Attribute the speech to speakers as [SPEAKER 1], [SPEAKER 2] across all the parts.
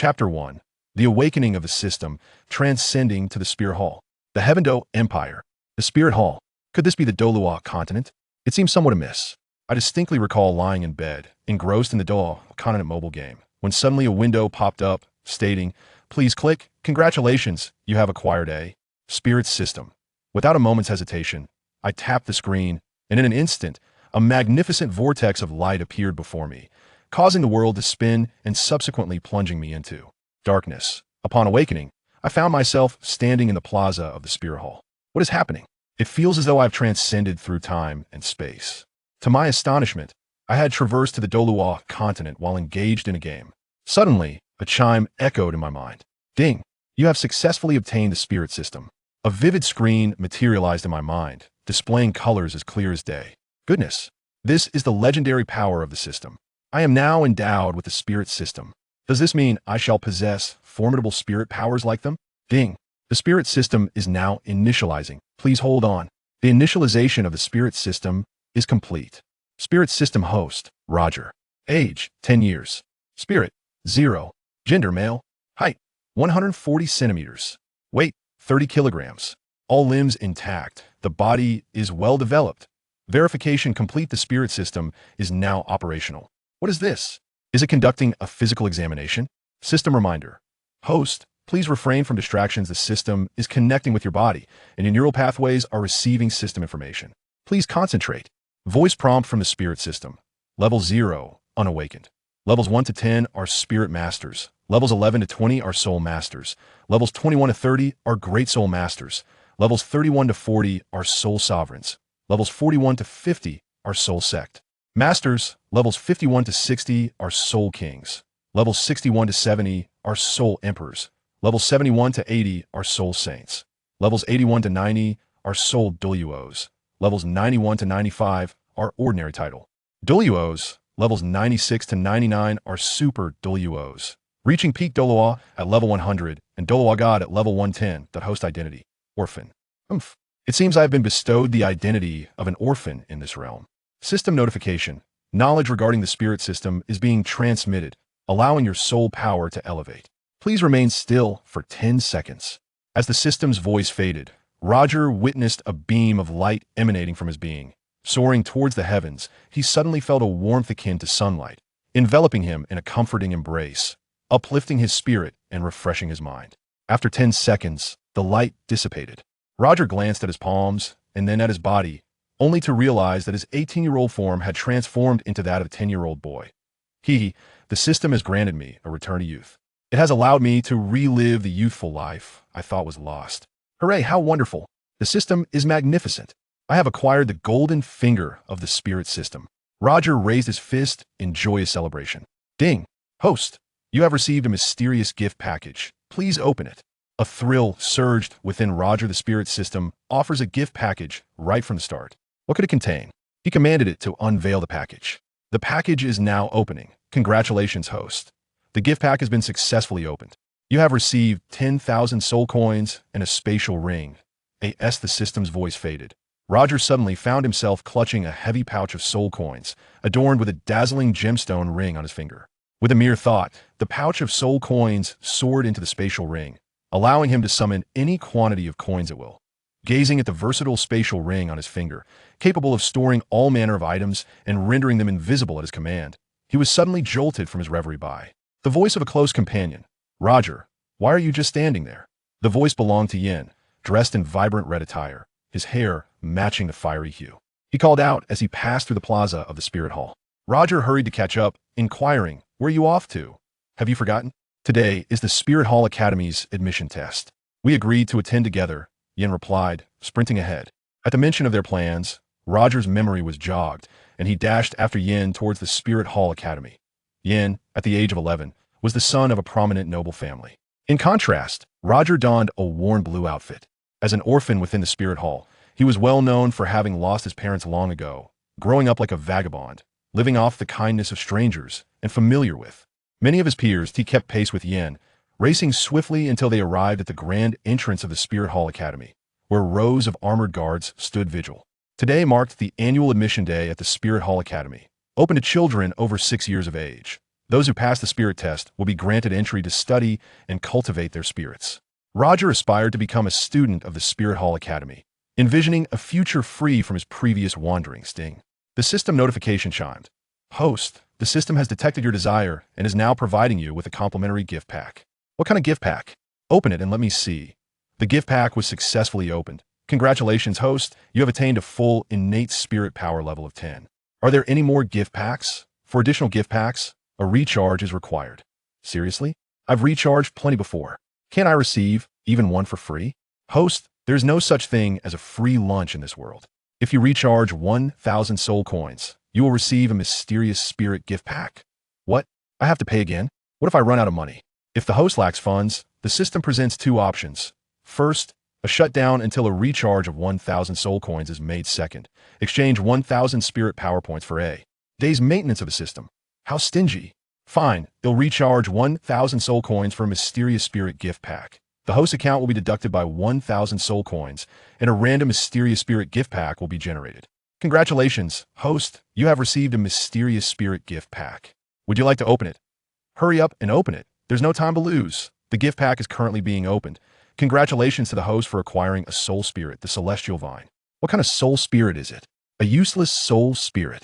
[SPEAKER 1] Chapter 1. The Awakening of the System, Transcending to the Spirit Hall. The Heavendou Empire. The Spirit Hall. Could this be the Douluo Continent? It seems somewhat amiss. I distinctly recall lying in bed, engrossed in the Douluo Continent mobile game, when suddenly a window popped up, stating, "Please click. Congratulations, you have acquired a Spirit System." Without a moment's hesitation, I tapped the screen, and in an instant, a magnificent vortex of light appeared before me, causing the world to spin and subsequently plunging me into darkness. Upon awakening, I found myself standing in the plaza of the Spirit Hall. What is happening? It feels as though I've transcended through time and space. To my astonishment, I had traversed to the Douluo Continent while engaged in a game. Suddenly, a chime echoed in my mind. Ding! You have successfully obtained the Spirit System. A vivid screen materialized in my mind, displaying colors as clear as day. Goodness! This is the legendary power of the system. I am now endowed with the Spirit System. Does this mean I shall possess formidable spirit powers like them? Ding! The Spirit System is now initializing. Please hold on. The initialization of the Spirit System is complete. Spirit System host, Roger. Age, 10 years. Spirit, 0. Gender, male. Height, 140 centimeters. Weight, 30 kilograms. All limbs intact. The body is well developed. Verification complete. The Spirit System is now operational. What is this? Is it conducting a physical examination? System reminder. Host, please refrain from distractions. The system is connecting with your body, and your neural pathways are receiving system information. Please concentrate. Voice prompt from the Spirit System. Level 0, unawakened. Levels 1 to 10 are Spirit Masters. Levels 11 to 20 are Soul Masters. Levels 21 to 30 are Great Soul Masters. Levels 31 to 40 are Soul Sovereigns. Levels 41 to 50 are Soul Sect. Masters, levels 51 to 60 are Soul Kings. Levels 61 to 70 are Soul Emperors. Levels 71 to 80 are Soul Saints. Levels 81 to 90 are Soul Douluos. Levels 91 to 95 are Ordinary Title. Douluos, levels 96 to 99 are Super Douluos. Reaching peak Douluo at level 100 and Douluo God at level 110. Host identity, Orphan. It seems I have been bestowed the identity of an orphan in this realm. System notification. Knowledge regarding the Spirit System is being transmitted, allowing your soul power to elevate. Please remain still for 10 seconds. As the system's voice faded, Roger witnessed a beam of light emanating from his being. Soaring towards the heavens, he suddenly felt a warmth akin to sunlight, enveloping him in a comforting embrace, uplifting his spirit and refreshing his mind. After 10 seconds, the light dissipated. Roger glanced at his palms and then at his body, only to realize that his 18-year-old form had transformed into that of a 10-year-old boy. The system has granted me a return to youth. It has allowed me to relive the youthful life I thought was lost. Hooray, how wonderful! The system is magnificent. I have acquired the golden finger of the Spirit System. Roger raised his fist in joyous celebration. Ding! Host, you have received a mysterious gift package. Please open it. A thrill surged within Roger. The Spirit System offers a gift package right from the start. What could it contain? He commanded it to unveil the package. The package is now opening. Congratulations, host. The gift pack has been successfully opened. You have received 10,000 soul coins and a spatial ring. The system's voice faded. Roger suddenly found himself clutching a heavy pouch of soul coins, adorned with a dazzling gemstone ring on his finger. With a mere thought, the pouch of soul coins soared into the spatial ring, allowing him to summon any quantity of coins at will. Gazing at the versatile spatial ring on his finger, capable of storing all manner of items and rendering them invisible at his command, he was suddenly jolted from his reverie by the voice of a close companion. Roger, why are you just standing there? The voice belonged to Yin, dressed in vibrant red attire, his hair matching the fiery hue. He called out as he passed through the plaza of the Spirit Hall. Roger hurried to catch up, inquiring, "Where are you off to? Have you forgotten? Today is the Spirit Hall Academy's admission test. We agreed to attend together," Yin replied, sprinting ahead. At the mention of their plans, Roger's memory was jogged, and he dashed after Yin towards the Spirit Hall Academy. Yin, at the age of 11, was the son of a prominent noble family. In contrast, Roger donned a worn blue outfit. As an orphan within the Spirit Hall, he was well known for having lost his parents long ago, growing up like a vagabond, living off the kindness of strangers, and familiar with many of his peers. He kept pace with Yin, racing swiftly until they arrived at the grand entrance of the Spirit Hall Academy, where rows of armored guards stood vigil. Today marked the annual admission day at the Spirit Hall Academy, open to children over 6 years of age. Those who pass the spirit test will be granted entry to study and cultivate their spirits. Roger aspired to become a student of the Spirit Hall Academy, envisioning a future free from his previous wanderings. Ding. The system notification chimed. Host, the system has detected your desire and is now providing you with a complimentary gift pack. What kind of gift pack? Open it and let me see. The gift pack was successfully opened. Congratulations, host. You have attained a full innate spirit power level of 10. Are there any more gift packs? For additional gift packs, a recharge is required. Seriously? I've recharged plenty before. Can't I receive even one for free? Host, there's no such thing as a free lunch in this world. If you recharge 1,000 soul coins, you will receive a mysterious spirit gift pack. What? I have to pay again? What if I run out of money? If the host lacks funds, the system presents two options. First, a shutdown until a recharge of 1,000 soul coins is made. Second, exchange 1,000 spirit power points for a day's maintenance of the system. How stingy. Fine, they'll recharge 1,000 soul coins for a mysterious spirit gift pack. The host account will be deducted by 1,000 soul coins, and a random mysterious spirit gift pack will be generated. Congratulations, host, you have received a mysterious spirit gift pack. Would you like to open it? Hurry up and open it. There's no time to lose. The gift pack is currently being opened. Congratulations to the host for acquiring a soul spirit, the celestial vine. What kind of soul spirit is it? A useless soul spirit.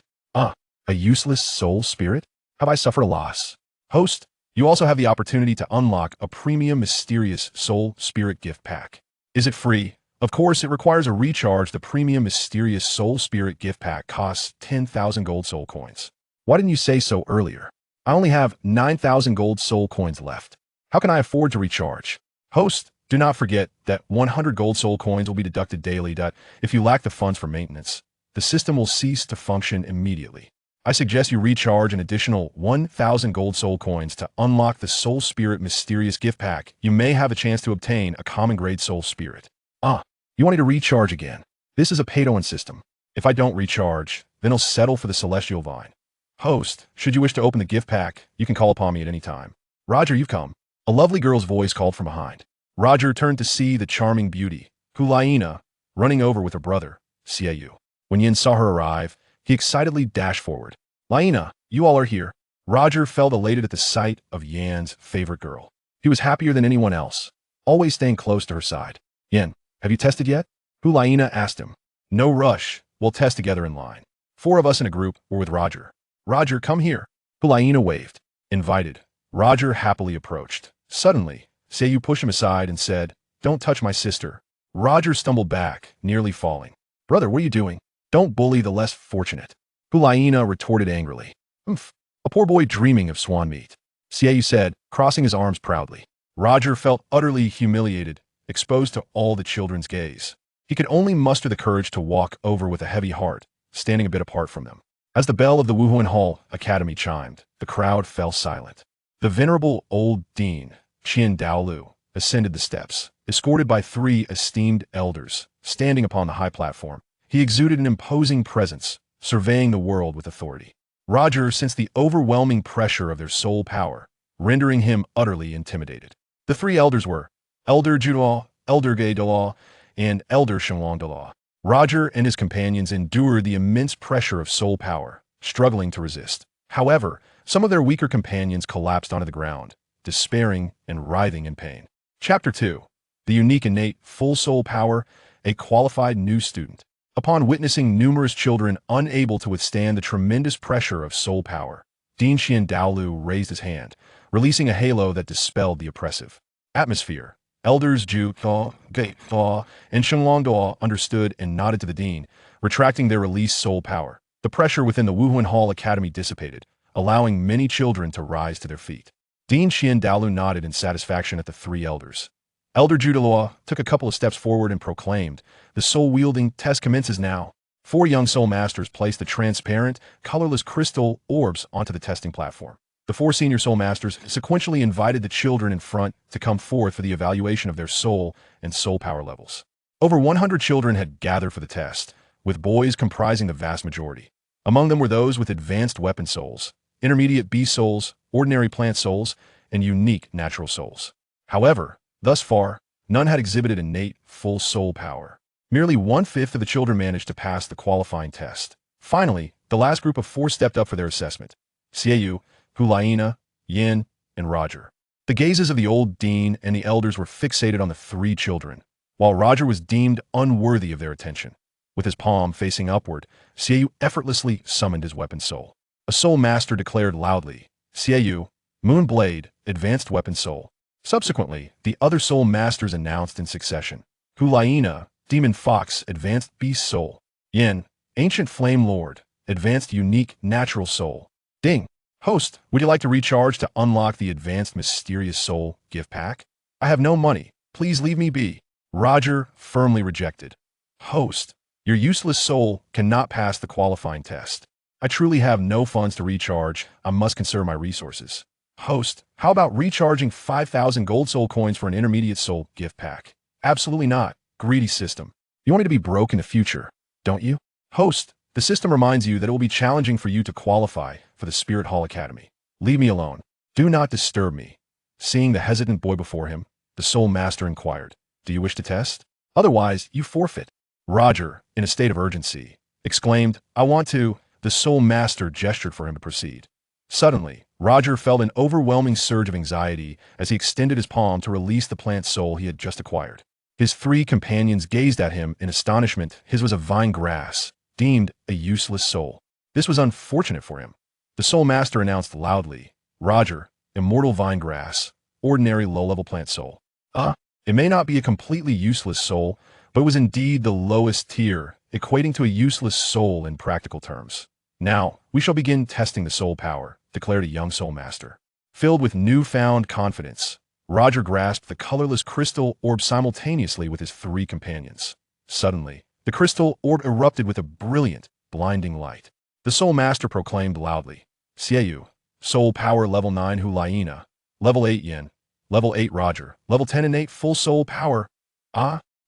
[SPEAKER 1] A useless soul spirit? Have I suffered a loss? Host, you also have the opportunity to unlock a premium mysterious soul spirit gift pack. Is it free? Of course, it requires a recharge. The premium mysterious soul spirit gift pack costs 10,000 gold soul coins. Why didn't you say so earlier? I only have 9,000 gold soul coins left. How can I afford to recharge? Host, do not forget that 100 gold soul coins will be deducted daily. If you lack the funds for maintenance, the system will cease to function immediately. I suggest you recharge an additional 1,000 gold soul coins to unlock the Soul Spirit Mysterious Gift Pack. You may have a chance to obtain a common grade soul spirit. You wanted to recharge again. This is a pay-to-win system. If I don't recharge, then I'll settle for the Celestial Vine. Host, should you wish to open the gift pack, you can call upon me at any time. Roger, you've come. A lovely girl's voice called from behind. Roger turned to see the charming beauty, Hulaina, running over with her brother, Xiaoyu. When Yin saw her arrive, he excitedly dashed forward. Laina, you all are here. Roger felt elated at the sight of Yan's favorite girl. He was happier than anyone else, always staying close to her side. Yan, have you tested yet? Hulaina asked him. No rush, we'll test together in line. 4 of us in a group were with Roger. Roger, come here. Hulaina waved. Invited. Roger happily approached. Suddenly, Xiaoyu pushed him aside and said, Don't touch my sister. Roger stumbled back, nearly falling. Brother, what are you doing? Don't bully the less fortunate. Hulaina retorted angrily. A poor boy dreaming of swan meat. Xiaoyu said, crossing his arms proudly. Roger felt utterly humiliated, exposed to all the children's gaze. He could only muster the courage to walk over with a heavy heart, standing a bit apart from them. As the bell of the Wuhuan Hall Academy chimed, the crowd fell silent. The venerable old dean, Qian Daolu, ascended the steps, escorted by 3 esteemed elders, standing upon the high platform. He exuded an imposing presence, surveying the world with authority. Roger sensed the overwhelming pressure of their soul power, rendering him utterly intimidated. The 3 elders were Elder Juduo, Elder Gay Dalaw, and Elder Shenlong Dalaw. Roger and his companions endured the immense pressure of soul power, struggling to resist. However, some of their weaker companions collapsed onto the ground, despairing and writhing in pain. Chapter 2. The unique innate full soul power, a qualified new student. Upon witnessing numerous children unable to withstand the tremendous pressure of soul power, Dean Xian Daolu raised his hand, releasing a halo that dispelled the oppressive atmosphere. Elders Ju Thaw, Gate Thaw, and Shenlong Daw understood and nodded to the dean, retracting their released soul power. The pressure within the Wuhuan Hall Academy dissipated, allowing many children to rise to their feet. Dean Xian Daolu nodded in satisfaction at the 3 elders. Elder Juduo took a couple of steps forward and proclaimed, The soul-wielding test commences now. 4 young soul masters placed the transparent, colorless crystal orbs onto the testing platform. The 4 senior soul masters sequentially invited the children in front to come forth for the evaluation of their soul and soul power levels. Over 100 children had gathered for the test, with boys comprising the vast majority. Among them were those with advanced weapon souls, intermediate beast souls, ordinary plant souls, and unique natural souls. However, thus far, none had exhibited innate full soul power. Merely 1/5 of the children managed to pass the qualifying test. Finally, the last group of 4 stepped up for their assessment. Xiaoyu, Hulaina, Yin, and Roger. The gazes of the old dean and the elders were fixated on the three children, while Roger was deemed unworthy of their attention. With his palm facing upward, Xiaoyu effortlessly summoned his weapon soul. A soul master declared loudly, Xiaoyu, Moonblade, Advanced Weapon Soul. Subsequently, the other soul masters announced in succession. Hulaina, Demon Fox, Advanced Beast Soul. Yin, Ancient Flame Lord, Advanced Unique Natural Soul. Ding. Host, would you like to recharge to unlock the Advanced Mysterious Soul gift pack? I have no money. Please leave me be. Roger firmly rejected. Host, your useless soul cannot pass the qualifying test. I truly have no funds to recharge. I must conserve my resources. Host, how about recharging 5,000 gold soul coins for an intermediate soul gift pack? Absolutely not. Greedy system. You want me to be broke in the future, don't you? Host, the system reminds you that it will be challenging for you to qualify for the Spirit Hall Academy. Leave me alone. Do not disturb me. Seeing the hesitant boy before him, the soul master inquired, do you wish to test? Otherwise, you forfeit. Roger, in a state of urgency, exclaimed, I want to. The soul master gestured for him to proceed. Suddenly, Roger felt an overwhelming surge of anxiety as he extended his palm to release the plant soul he had just acquired. His three companions gazed at him in astonishment. His was a vine grass, deemed a useless soul. This was unfortunate for him. The soul master announced loudly, Roger, immortal vine grass, ordinary low-level plant soul. It may not be a completely useless soul, but it was indeed the lowest tier, equating to a useless soul in practical terms. Now, we shall begin testing the soul power, declared a young soul master. Filled with newfound confidence, Roger grasped the colorless crystal orb simultaneously with his three companions. Suddenly, the crystal orb erupted with a brilliant, blinding light. The soul master proclaimed loudly, Xiaoyu, soul power level 9 Hulaina, level 8 Yin, level 8 Roger, level 10 innate full soul power.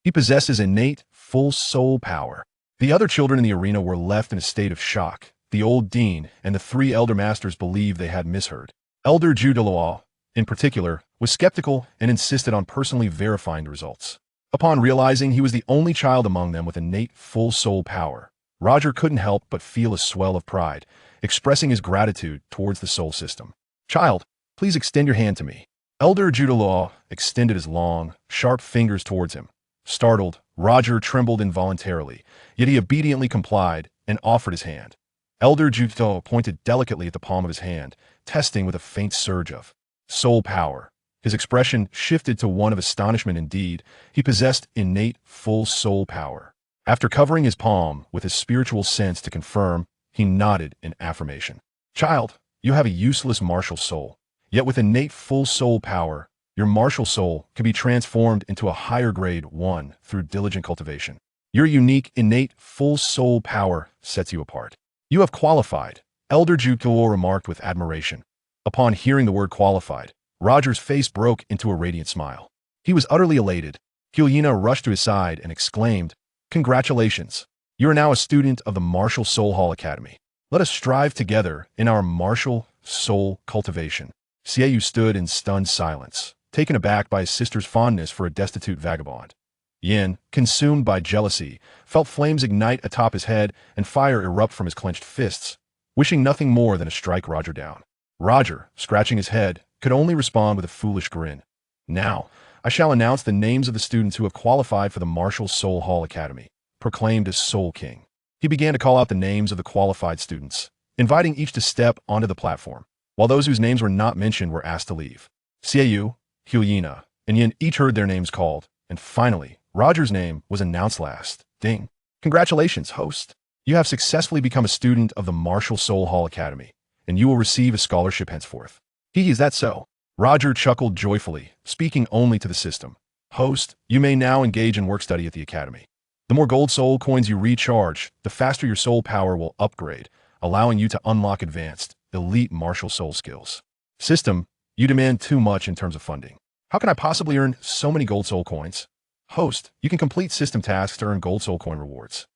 [SPEAKER 1] He possesses innate full soul power. The other children in the arena were left in a state of shock. The old dean and the three elder masters believed they had misheard. Elder Douluo, in particular, was skeptical and insisted on personally verifying the results. Upon realizing he was the only child among them with innate full soul power, Roger couldn't help but feel a swell of pride, expressing his gratitude towards the soul system. Child, please extend your hand to me. Elder Douluo extended his long, sharp fingers towards him. Startled, Roger trembled involuntarily, yet he obediently complied and offered his hand. Elder Douluo pointed delicately at the palm of his hand, testing with a faint surge of soul power. His expression shifted to one of astonishment indeed. He possessed innate full soul power. After covering his palm with his spiritual sense to confirm, he nodded in affirmation. Child, you have a useless martial soul, yet with innate full soul power, your martial soul can be transformed into a higher grade 1 through diligent cultivation. Your unique innate full soul power sets you apart. You have qualified, Elder Douluo remarked with admiration. Upon hearing the word qualified, Roger's face broke into a radiant smile. He was utterly elated. Hulaina rushed to his side and exclaimed, Congratulations! You are now a student of the Martial Soul Hall Academy. Let us strive together in our martial soul cultivation. Xiaoyu stood in stunned silence, taken aback by his sister's fondness for a destitute vagabond. Yin, consumed by jealousy, felt flames ignite atop his head and fire erupt from his clenched fists, wishing nothing more than to strike Roger down. Roger, scratching his head, could only respond with a foolish grin. Now, I shall announce the names of the students who have qualified for the Martial Soul Hall Academy, proclaimed as Soul King. He began to call out the names of the qualified students, inviting each to step onto the platform, while those whose names were not mentioned were asked to leave. Xiaoyu, Hulaina, and Yin each heard their names called, and finally, Roger's name was announced last. Ding. Congratulations, host. You have successfully become a student of the Martial Soul Hall Academy, and you will receive a scholarship henceforth. Is that so? Roger chuckled joyfully, speaking only to the system. Host, you may now engage in work study at the academy. The more gold soul coins you recharge, the faster your soul power will upgrade, allowing you to unlock advanced, elite martial soul skills. System, you demand too much in terms of funding. How can I possibly earn so many gold soul coins? Host, you can complete system tasks to earn gold soul coin rewards.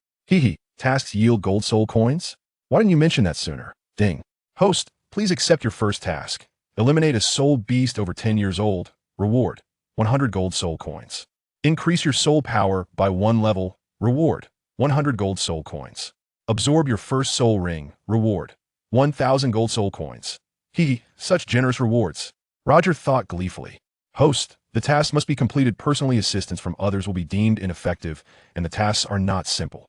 [SPEAKER 1] Tasks yield gold soul coins? Why didn't you mention that sooner? Ding. Host, please accept your first task. Eliminate a soul beast over 10 years old. Reward, 100 gold soul coins. Increase your soul power by 1 level. Reward, 100 gold soul coins. Absorb your first soul ring. Reward, 1,000 gold soul coins. Such generous rewards. Roger thought gleefully. Host, the tasks must be completed personally. Assistance from others will be deemed ineffective, and the tasks are not simple.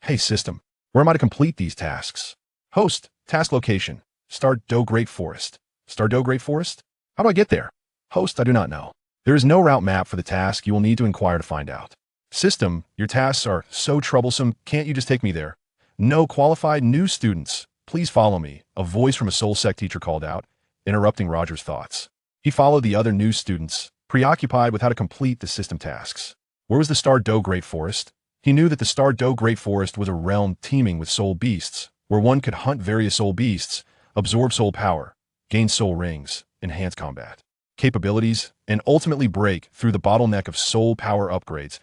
[SPEAKER 1] Hey, system, where am I to complete these tasks? Host, task location. Start Dou Great Forest. Start Dou Great Forest? How do I get there? Host, I do not know. There is no route map for the task. You will need to inquire to find out. System, your tasks are so troublesome. Can't you just take me there? No qualified new students. Please follow me, a voice from a soul sect teacher called out, interrupting Roger's thoughts. He followed the other new students, preoccupied with how to complete the system tasks. Where was the Star Dou Great Forest? He knew that the Star Dou Great Forest was a realm teeming with soul beasts, where one could hunt various soul beasts, absorb soul power, gain soul rings, enhance combat capabilities, and ultimately break through the bottleneck of soul power upgrades.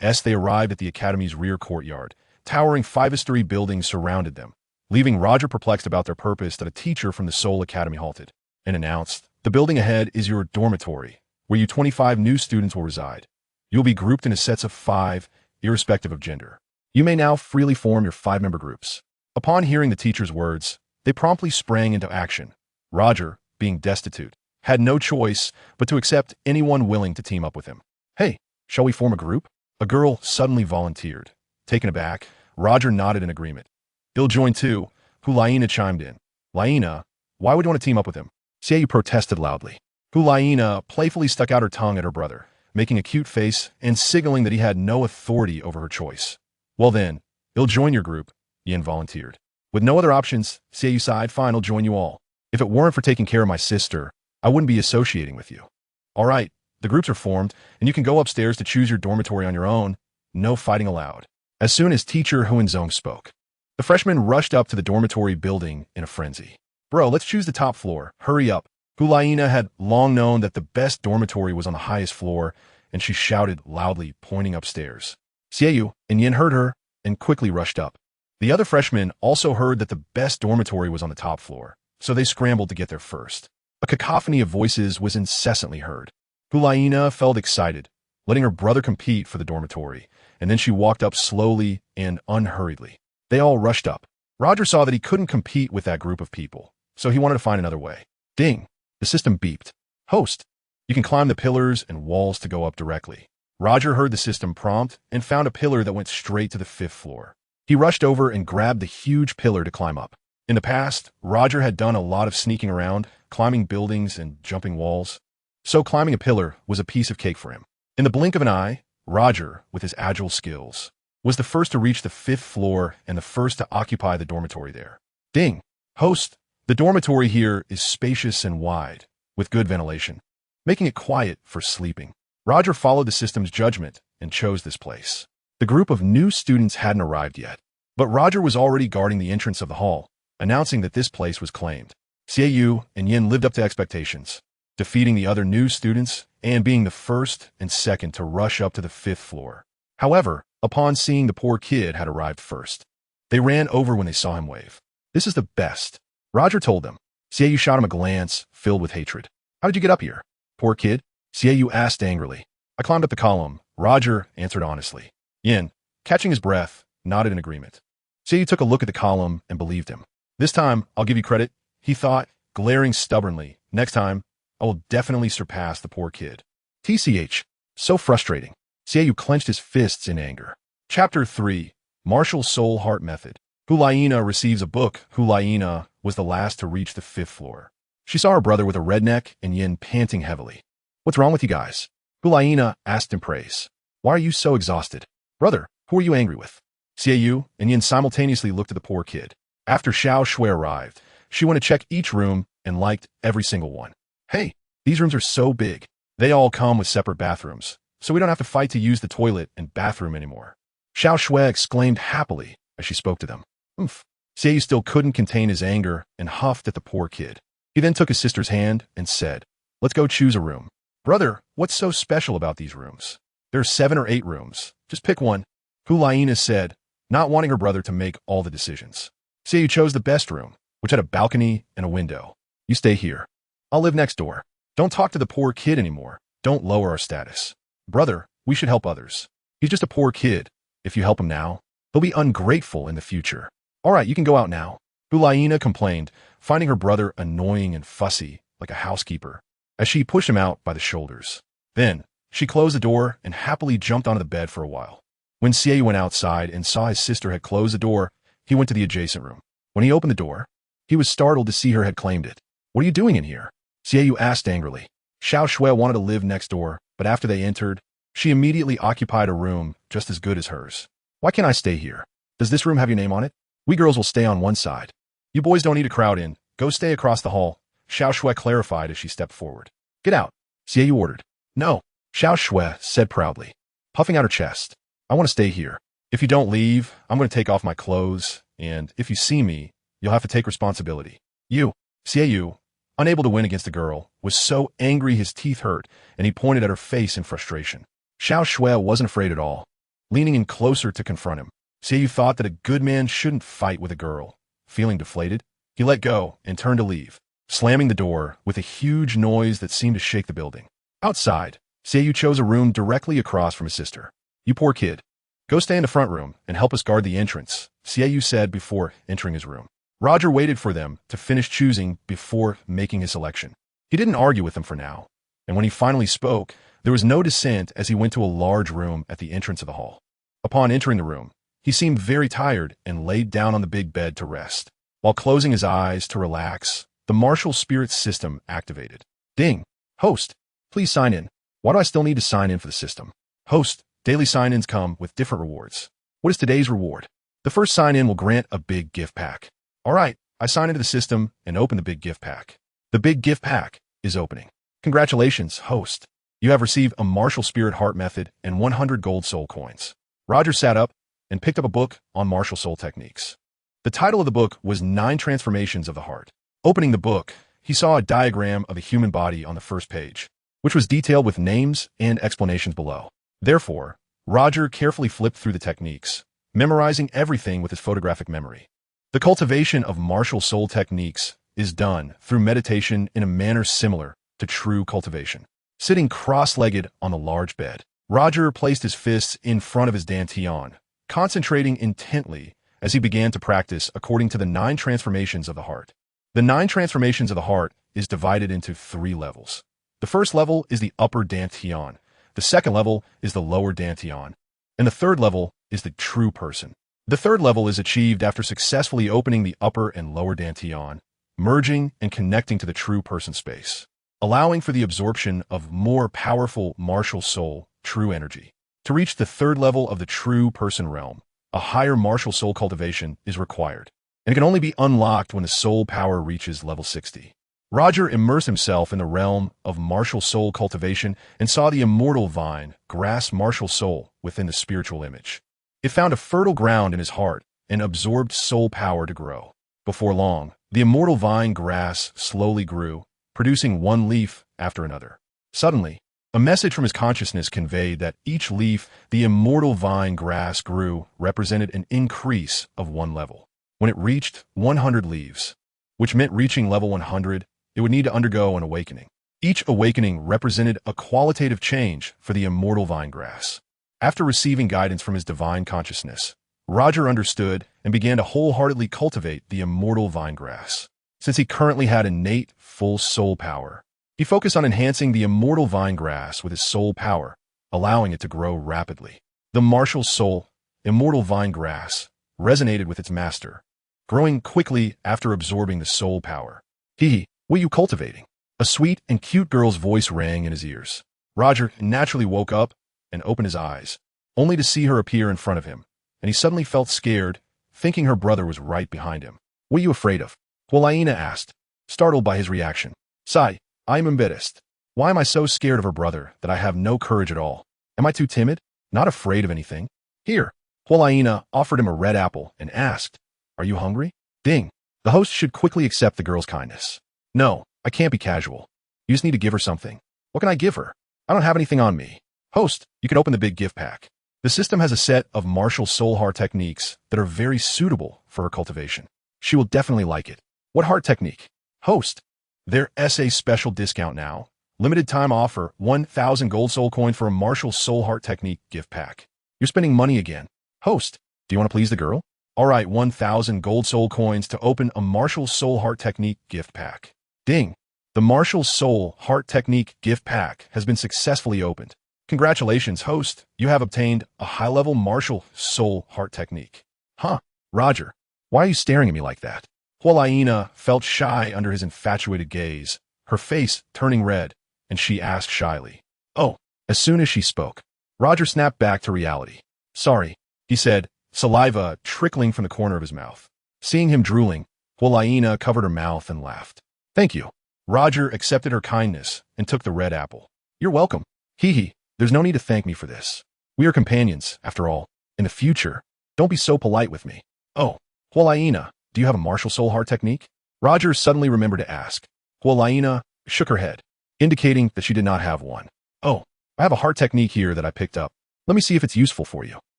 [SPEAKER 1] As they arrived at the academy's rear courtyard, towering 5-story buildings surrounded them, leaving Roger perplexed about their purpose. That a teacher from the Soul Academy halted and announced, "The building ahead is your dormitory, where you 25 new students will reside. You'll be grouped into sets of 5, irrespective of gender. You may now freely form your 5-member groups." Upon hearing the teacher's words, they promptly sprang into action. Roger, being destitute, had no choice but to accept anyone willing to team up with him. "Hey, shall we form a group?" A girl suddenly volunteered. Taken aback, Roger nodded in agreement. "He'll join too," Hulaina chimed in. "Laina, why would you want to team up with him?" Xiaoyu protested loudly. Hulaina playfully stuck out her tongue at her brother, making a cute face and signaling that he had no authority over her choice. "Well then, he'll join your group," Yin volunteered. With no other options, Xiaoyu sighed. "Fine, I'll join you all. If it weren't for taking care of my sister, I wouldn't be associating with you." "All right, the groups are formed, and you can go upstairs to choose your dormitory on your own. No fighting allowed." As soon as teacher Huanzong spoke, the freshmen rushed up to the dormitory building in a frenzy. "Bro, let's choose the top floor. Hurry up." Hulaina had long known that the best dormitory was on the highest floor, and she shouted loudly, pointing upstairs. Xiaoyu and Yin heard her and quickly rushed up. The other freshmen also heard that the best dormitory was on the top floor, so they scrambled to get there first. A cacophony of voices was incessantly heard. Hulaina felt excited, letting her brother compete for the dormitory, and then she walked up slowly and unhurriedly. They all rushed up. Roger saw that he couldn't compete with that group of people, so he wanted to find another way. Ding! The system beeped. "Host, you can climb the pillars and walls to go up directly." Roger heard the system prompt and found a pillar that went straight to the 5th floor. He rushed over and grabbed the huge pillar to climb up. In the past, Roger had done a lot of sneaking around, climbing buildings and jumping walls, so climbing a pillar was a piece of cake for him. In the blink of an eye, Roger, with his agile skills, was the first to reach the 5th floor and the first to occupy the dormitory there. Ding! "Host, the dormitory here is spacious and wide, with good ventilation, making it quiet for sleeping." Roger followed the system's judgment and chose this place. The group of new students hadn't arrived yet, but Roger was already guarding the entrance of the hall, announcing that this place was claimed. Xiaoyu and Yin lived up to expectations, defeating the other new students and being the first and second to rush up to the 5th floor. However, upon seeing the poor kid had arrived first, they ran over when they saw him wave. "This is the best," Roger told them. Xiaoyu shot him a glance filled with hatred. "How did you get up here?" "Poor kid?" Xiaoyu asked angrily. "I climbed up the column," Roger answered honestly. Yin, catching his breath, nodded in agreement. Xiaoyu took a look at the column and believed him. "This time, I'll give you credit," he thought, glaring stubbornly. "Next time, I will definitely surpass the poor kid." TCH. So frustrating. Xiaoyu clenched his fists in anger. Chapter 3. Martial Soul Heart Method. Hulaina receives a book. Hulaina was the last to reach the 5th floor. She saw her brother with a red neck and Yin panting heavily. "What's wrong with you guys?" Hulaina asked in praise. "Why are you so exhausted?" "Brother, who are you angry with?" Xiaoyu and Yin simultaneously looked at the poor kid. After Xiao Shui arrived, she went to check each room and liked every single one. "Hey, these rooms are so big. They all come with separate bathrooms, so we don't have to fight to use the toilet and bathroom anymore." Xiao Shui exclaimed happily as she spoke to them. "Oomph." Xiaoyu still couldn't contain his anger and huffed at the poor kid. He then took his sister's hand and said, "Let's go choose a room." "Brother, what's so special about these rooms? There are 7 or 8 rooms. Just pick one," Hulaina said, not wanting her brother to make all the decisions. Xiaoyu chose the best room, which had a balcony and a window. "You stay here. I'll live next door. Don't talk to the poor kid anymore. Don't lower our status. Brother, we should help others. He's just a poor kid. If you help him now, he'll be ungrateful in the future. All right, you can go out now." Hulaina complained, finding her brother annoying and fussy, like a housekeeper, as she pushed him out by the shoulders. Then, she closed the door and happily jumped onto the bed for a while. When Xiaoyu went outside and saw his sister had closed the door, he went to the adjacent room. When he opened the door, he was startled to see her had claimed it. "What are you doing in here?" Xiaoyu asked angrily. Xiao Shui wanted to live next door, but after they entered, she immediately occupied a room just as good as hers. "Why can't I stay here? Does this room have your name on it? We girls will stay on one side. You boys don't need to crowd in. Go stay across the hall," Xiao Shui clarified as she stepped forward. "Get out," Xiaoyu ordered. "No," Xiao Shui said proudly, puffing out her chest. "I want to stay here. If you don't leave, I'm going to take off my clothes, and if you see me, you'll have to take responsibility." Xiaoyu, unable to win against the girl, was so angry his teeth hurt, and he pointed at her face in frustration. Xiao Shui wasn't afraid at all. Leaning in closer to confront him, Xiaoyu thought that a good man shouldn't fight with a girl. Feeling deflated, he let go and turned to leave, slamming the door with a huge noise that seemed to shake the building. Outside, Xiaoyu chose a room directly across from his sister. "You poor kid. Go stay in the front room and help us guard the entrance," Xiaoyu said before entering his room. Roger waited for them to finish choosing before making his selection. He didn't argue with them for now, and when he finally spoke, there was no dissent as he went to a large room at the entrance of the hall. Upon entering the room, he seemed very tired and laid down on the big bed to rest. While closing his eyes to relax, the martial spirit system activated. "Ding! Host, please sign in." "Why do I still need to sign in for the system?" "Host, daily sign-ins come with different rewards." "What is today's reward?" "The first sign-in will grant a big gift pack." "All right, I sign into the system and open the big gift pack." The big gift pack is opening. "Congratulations, host. You have received a martial spirit heart method and 100 gold soul coins." Roger sat up and picked up a book on martial soul techniques. The title of the book was 9 Transformations of the Heart. Opening the book, he saw a diagram of the human body on the first page, which was detailed with names and explanations below. Therefore, Roger carefully flipped through the techniques, memorizing everything with his photographic memory. The cultivation of martial soul techniques is done through meditation in a manner similar to true cultivation. Sitting cross-legged on the large bed, Roger placed his fists in front of his dantian, concentrating intently as he began to practice according to the 9 transformations of the heart. The 9 transformations of the heart is divided into 3 levels. The first level is the upper dantian, the second level is the lower dantian, and the third level is the true person. The third level is achieved after successfully opening the upper and lower dantian, merging and connecting to the true person space, allowing for the absorption of more powerful martial soul, true energy. To reach the third level of the true person realm, a higher martial soul cultivation is required, and it can only be unlocked when the soul power reaches level 60. Roger immersed himself in the realm of martial soul cultivation and saw the immortal vine grasp martial soul within the spiritual image. It found a fertile ground in his heart and absorbed soul power to grow. Before long, the immortal vine grass slowly grew, producing one leaf after another. Suddenly, a message from his consciousness conveyed that each leaf the immortal vine grass grew represented an increase of 1 level. When it reached 100 leaves, which meant reaching level 100, it would need to undergo an awakening. Each awakening represented a qualitative change for the immortal vine grass. After receiving guidance from his divine consciousness, Roger understood and began to wholeheartedly cultivate the immortal vine grass. Since he currently had innate, full soul power, he focused on enhancing the immortal vine grass with his soul power, allowing it to grow rapidly. The martial soul, immortal vine grass, resonated with its master, growing quickly after absorbing the soul power. "What are you cultivating?" A sweet and cute girl's voice rang in his ears. Roger naturally woke up and opened his eyes, only to see her appear in front of him, and he suddenly felt scared, thinking her brother was right behind him. "What are you afraid of?" Hualaina asked, startled by his reaction. "Sai, I am embarrassed. Why am I so scared of her brother that I have no courage at all? Am I too timid? Not afraid of anything?" "Here." Hualaina offered him a red apple and asked, "Are you hungry?" Ding. The host should quickly accept the girl's kindness. "No, I can't be casual. You just need to give her something." "What can I give her? I don't have anything on me." "Host, you can open the big gift pack. The system has a set of martial soul heart techniques that are very suitable for her cultivation. She will definitely like it." "What heart technique?" "Host, their SA special discount now. Limited time offer, 1,000 gold soul coin for a martial soul heart technique gift pack." "You're spending money again." "Host, do you want to please the girl?" All right, 1,000 gold soul coins to open a Martial Soul Heart Technique gift pack. Ding! The Martial Soul Heart Technique gift pack has been successfully opened. Congratulations, host. You have obtained a high-level Martial Soul Heart Technique. Huh, Roger. Why are you staring at me like that? Hualaina felt shy under his infatuated gaze, her face turning red, and she asked shyly. Oh, as soon as she spoke, Roger snapped back to reality. Sorry, he said, saliva trickling from the corner of his mouth. Seeing him drooling, Hualaina covered her mouth and laughed. Thank you. Roger accepted her kindness and took the red apple. You're welcome. Hee, there's no need to thank me for this. We are companions, after all. In the future, don't be so polite with me. Oh, Hualaina, do you have a Martial Soul Heart Technique? Roger suddenly remembered to ask. Hualaina shook her head, indicating that she did not have one. Oh, I have a heart technique here that I picked up. Let me see if it's useful for you.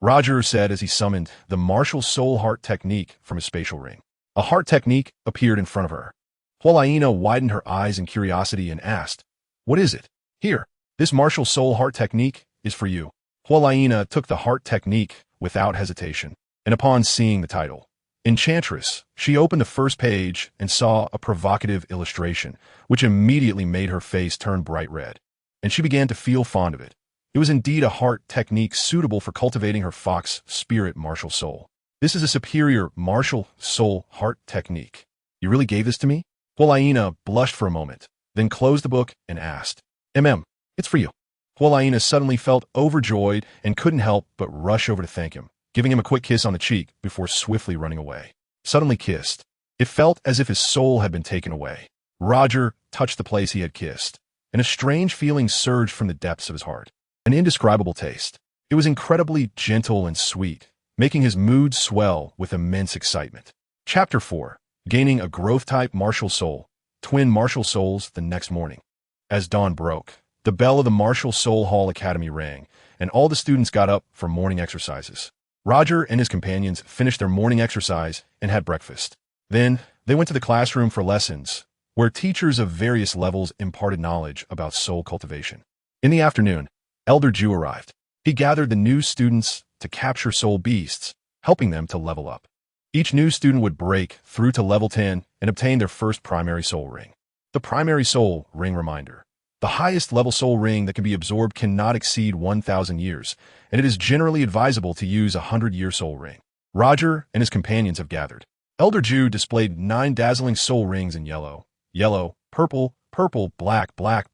[SPEAKER 1] Roger said as he summoned the Martial Soul Heart Technique from his spatial ring. A heart technique appeared in front of her. Hualaina widened her eyes in curiosity and asked, What is it? Here, this Martial Soul Heart Technique is for you. Hualaina took the heart technique without hesitation, and upon seeing the title, Enchantress, she opened the first page and saw a provocative illustration, which immediately made her face turn bright red, and she began to feel fond of it. It was indeed a heart technique suitable for cultivating her fox spirit martial soul. This is a superior Martial Soul Heart Technique. You really gave this to me? Hualaina blushed for a moment, then closed the book and asked, it's for you. Hualaina suddenly felt overjoyed and couldn't help but rush over to thank him, giving him a quick kiss on the cheek before swiftly running away. Suddenly kissed. It felt as if his soul had been taken away. Roger touched the place he had kissed, and a strange feeling surged from the depths of his heart. An indescribable taste. It was incredibly gentle and sweet, making his mood swell with immense excitement. Chapter 4. Gaining a growth-type martial soul. Twin martial souls the next morning. As dawn broke, the bell of the Martial Soul Hall Academy rang, and all the students got up for morning exercises. Roger and his companions finished their morning exercise and had breakfast. Then, they went to the classroom for lessons, where teachers of various levels imparted knowledge about soul cultivation. In the afternoon, Elder Ju arrived. He gathered the new students to capture soul beasts, helping them to level up. Each new student would break through to level 10 and obtain their first primary soul ring. The primary soul ring reminder. The highest level soul ring that can be absorbed cannot exceed 1,000 years, and it is generally advisable to use a 100-year soul ring. Roger and his companions have gathered. Elder Ju displayed 9 dazzling soul rings in yellow, purple, black, black,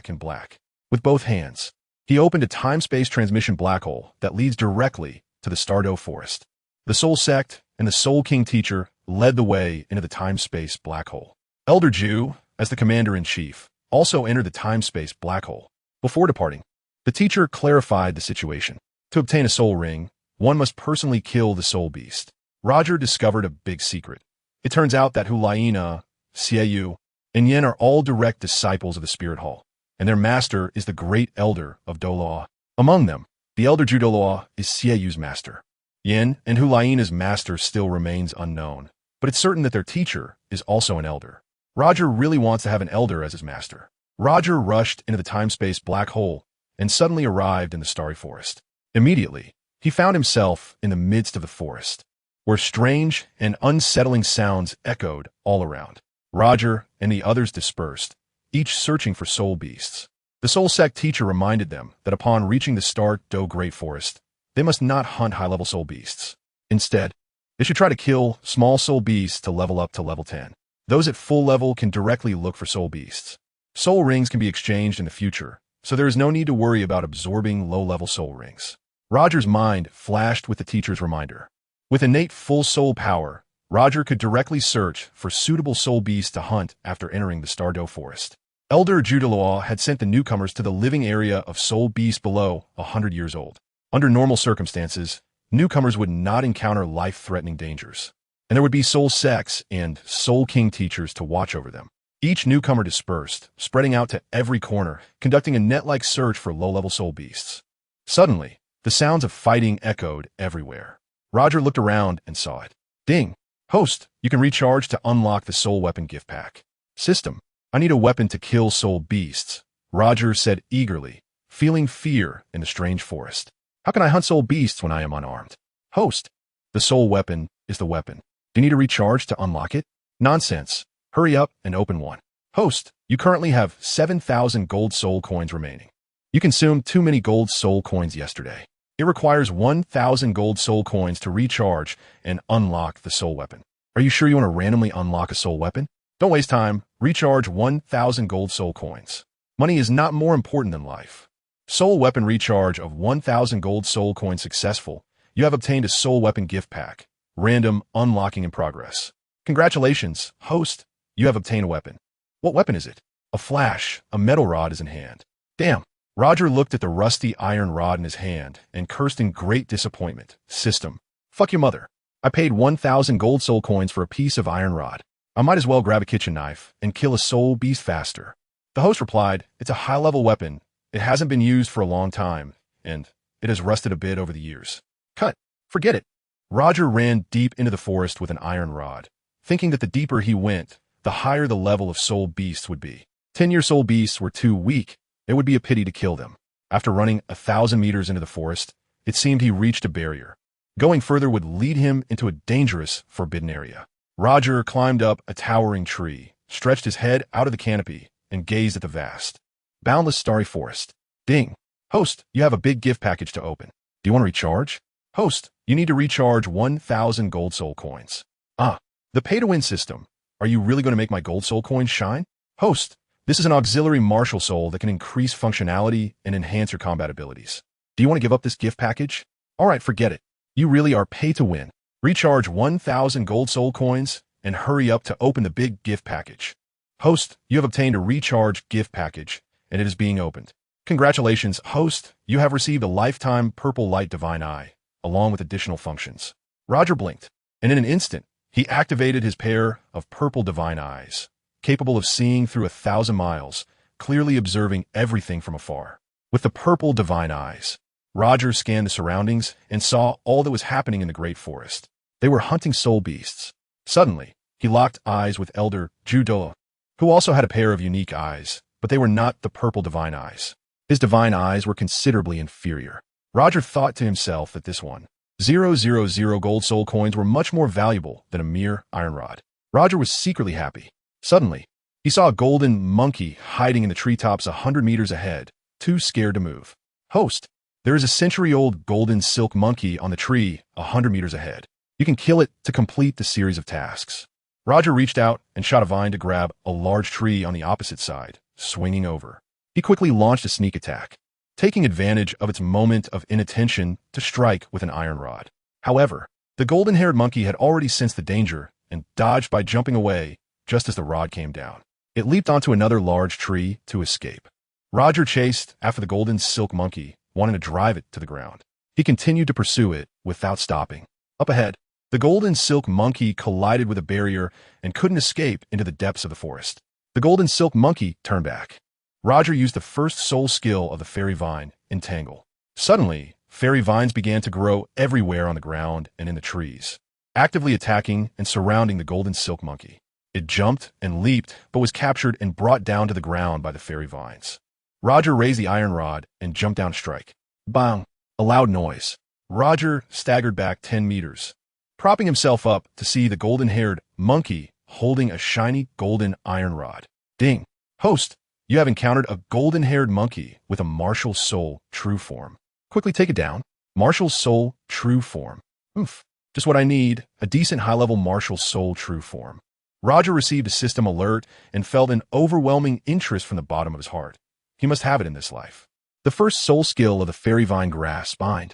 [SPEAKER 1] and black. With both hands, he opened a time-space transmission black hole that leads directly to the Dou Forest. The Soul Sect and the Soul King teacher led the way into the time-space black hole. Elder Ju, as the commander-in-chief, also entered the time-space black hole. Before departing, the teacher clarified the situation. To obtain a soul ring, one must personally kill the soul beast. Roger discovered a big secret. It turns out that Hualaina, Xieyu, and Yen are all direct disciples of the Spirit Hall, and their master is the great elder of Douluo. Among them, the elder Ju Douluo is Xieyu's master. Yen and Hualaina's master still remains unknown, but it's certain that their teacher is also an elder. Roger really wants to have an elder as his master. Roger rushed into the time-space black hole and suddenly arrived in the starry forest. Immediately, he found himself in the midst of the forest, where strange and unsettling sounds echoed all around. Roger and the others dispersed, each searching for soul beasts. The Soul Sect teacher reminded them that upon reaching the Dou Great Forest, they must not hunt high-level soul beasts. Instead, they should try to kill small soul beasts to level up to level 10. Those at full level can directly look for soul beasts. Soul rings can be exchanged in the future, so there is no need to worry about absorbing low-level soul rings. Roger's mind flashed with the teacher's reminder. With innate full soul power, Roger could directly search for suitable soul beasts to hunt after entering the Dou Forest. Elder Ju Douluo had sent the newcomers to the living area of soul beasts below 100 years old. Under normal circumstances, newcomers would not encounter life-threatening dangers, and there would be Soul Sects and Soul King teachers to watch over them. Each newcomer dispersed, spreading out to every corner, conducting a net-like search for low-level soul beasts. Suddenly, the sounds of fighting echoed everywhere. Roger looked around and saw it. Ding! Host, you can recharge to unlock the soul weapon gift pack. System, I need a weapon to kill soul beasts, Roger said eagerly, feeling fear in the strange forest. How can I hunt soul beasts when I am unarmed? Host, The soul weapon is the weapon. Do you need a recharge to unlock it? Nonsense. Hurry up and open one. Host, you currently have 7,000 gold soul coins remaining. You consumed too many gold soul coins yesterday. It requires 1,000 gold soul coins to recharge and unlock the soul weapon. Are you sure you want to randomly unlock a soul weapon? Don't waste time. Recharge 1,000 gold soul coins. Money is not more important than life. Soul weapon recharge of 1,000 gold soul coins successful. You have obtained a soul weapon gift pack. Random unlocking in progress. Congratulations, host. You have obtained a weapon. What weapon is it? A flash. A metal rod is in hand. Damn. Roger looked at the rusty iron rod in his hand and cursed in great disappointment. System. Fuck your mother. I paid 1,000 gold soul coins for a piece of iron rod. I might as well grab a kitchen knife and kill a soul beast faster. The host replied, it's a high-level weapon. It hasn't been used for a long time, and it has rusted a bit over the years. Cut. Forget it. Roger ran deep into the forest with an iron rod, thinking that the deeper he went, the higher the level of soul beasts would be. 10-year soul beasts were too weak. It would be a pity to kill them. After running 1,000 meters into the forest, it seemed he reached a barrier. Going further would lead him into a dangerous, forbidden area. Roger climbed up a towering tree, stretched his head out of the canopy, and gazed at the vast, boundless starry forest. Ding. Host, you have a big gift package to open. Do you want to recharge? Host, you need to recharge 1,000 gold soul coins. Ah, the pay-to-win system. Are you really going to make my gold soul coins shine? Host, this is an auxiliary martial soul that can increase functionality and enhance your combat abilities. Do you want to give up this gift package? All right, forget it. You really are pay-to-win. Recharge 1,000 gold soul coins and hurry up to open the big gift package. Host, you have obtained a recharge gift package, and it is being opened. Congratulations, host. You have received a lifetime purple light divine eye, along with additional functions. Roger blinked, and in an instant, he activated his pair of purple divine eyes, capable of seeing through 1,000 miles, clearly observing everything from afar. With the purple divine eyes, Roger scanned the surroundings and saw all that was happening in the great forest. They were hunting soul beasts. Suddenly, he locked eyes with Elder Douluo, who also had a pair of unique eyes, but they were not the purple divine eyes. His divine eyes were considerably inferior. Roger thought to himself that this 1,000 gold soul coins were much more valuable than a mere iron rod. Roger was secretly happy. Suddenly, he saw a golden monkey hiding in the treetops 100 meters ahead, too scared to move. Host, there is a century-old golden silk monkey on the tree 100 meters ahead. You can kill it to complete the series of tasks. Roger reached out and shot a vine to grab a large tree on the opposite side, swinging over. He quickly launched a sneak attack, taking advantage of its moment of inattention to strike with an iron rod. However, the golden-haired monkey had already sensed the danger and dodged by jumping away just as the rod came down. It leaped onto another large tree to escape. Roger chased after the golden silk monkey, wanting to drive it to the ground. He continued to pursue it without stopping. Up ahead, the golden silk monkey collided with a barrier and couldn't escape into the depths of the forest. The golden silk monkey turned back. Roger used the first soul skill of the fairy vine, Entangle. Suddenly, fairy vines began to grow everywhere on the ground and in the trees, actively attacking and surrounding the golden silk monkey. It jumped and leaped, but was captured and brought down to the ground by the fairy vines. Roger raised the iron rod and jumped down to strike. Bang! A loud noise. Roger staggered back 10 meters, propping himself up to see the golden-haired monkey holding a shiny golden iron rod. Ding! Host, you have encountered a golden-haired monkey with a martial soul true form. Quickly take it down. Martial soul true form. Oof. Just what I need, a decent high-level martial soul true form. Roger received a system alert and felt an overwhelming interest from the bottom of his heart. He must have it in this life. The first soul skill of the fairy vine grass, bind.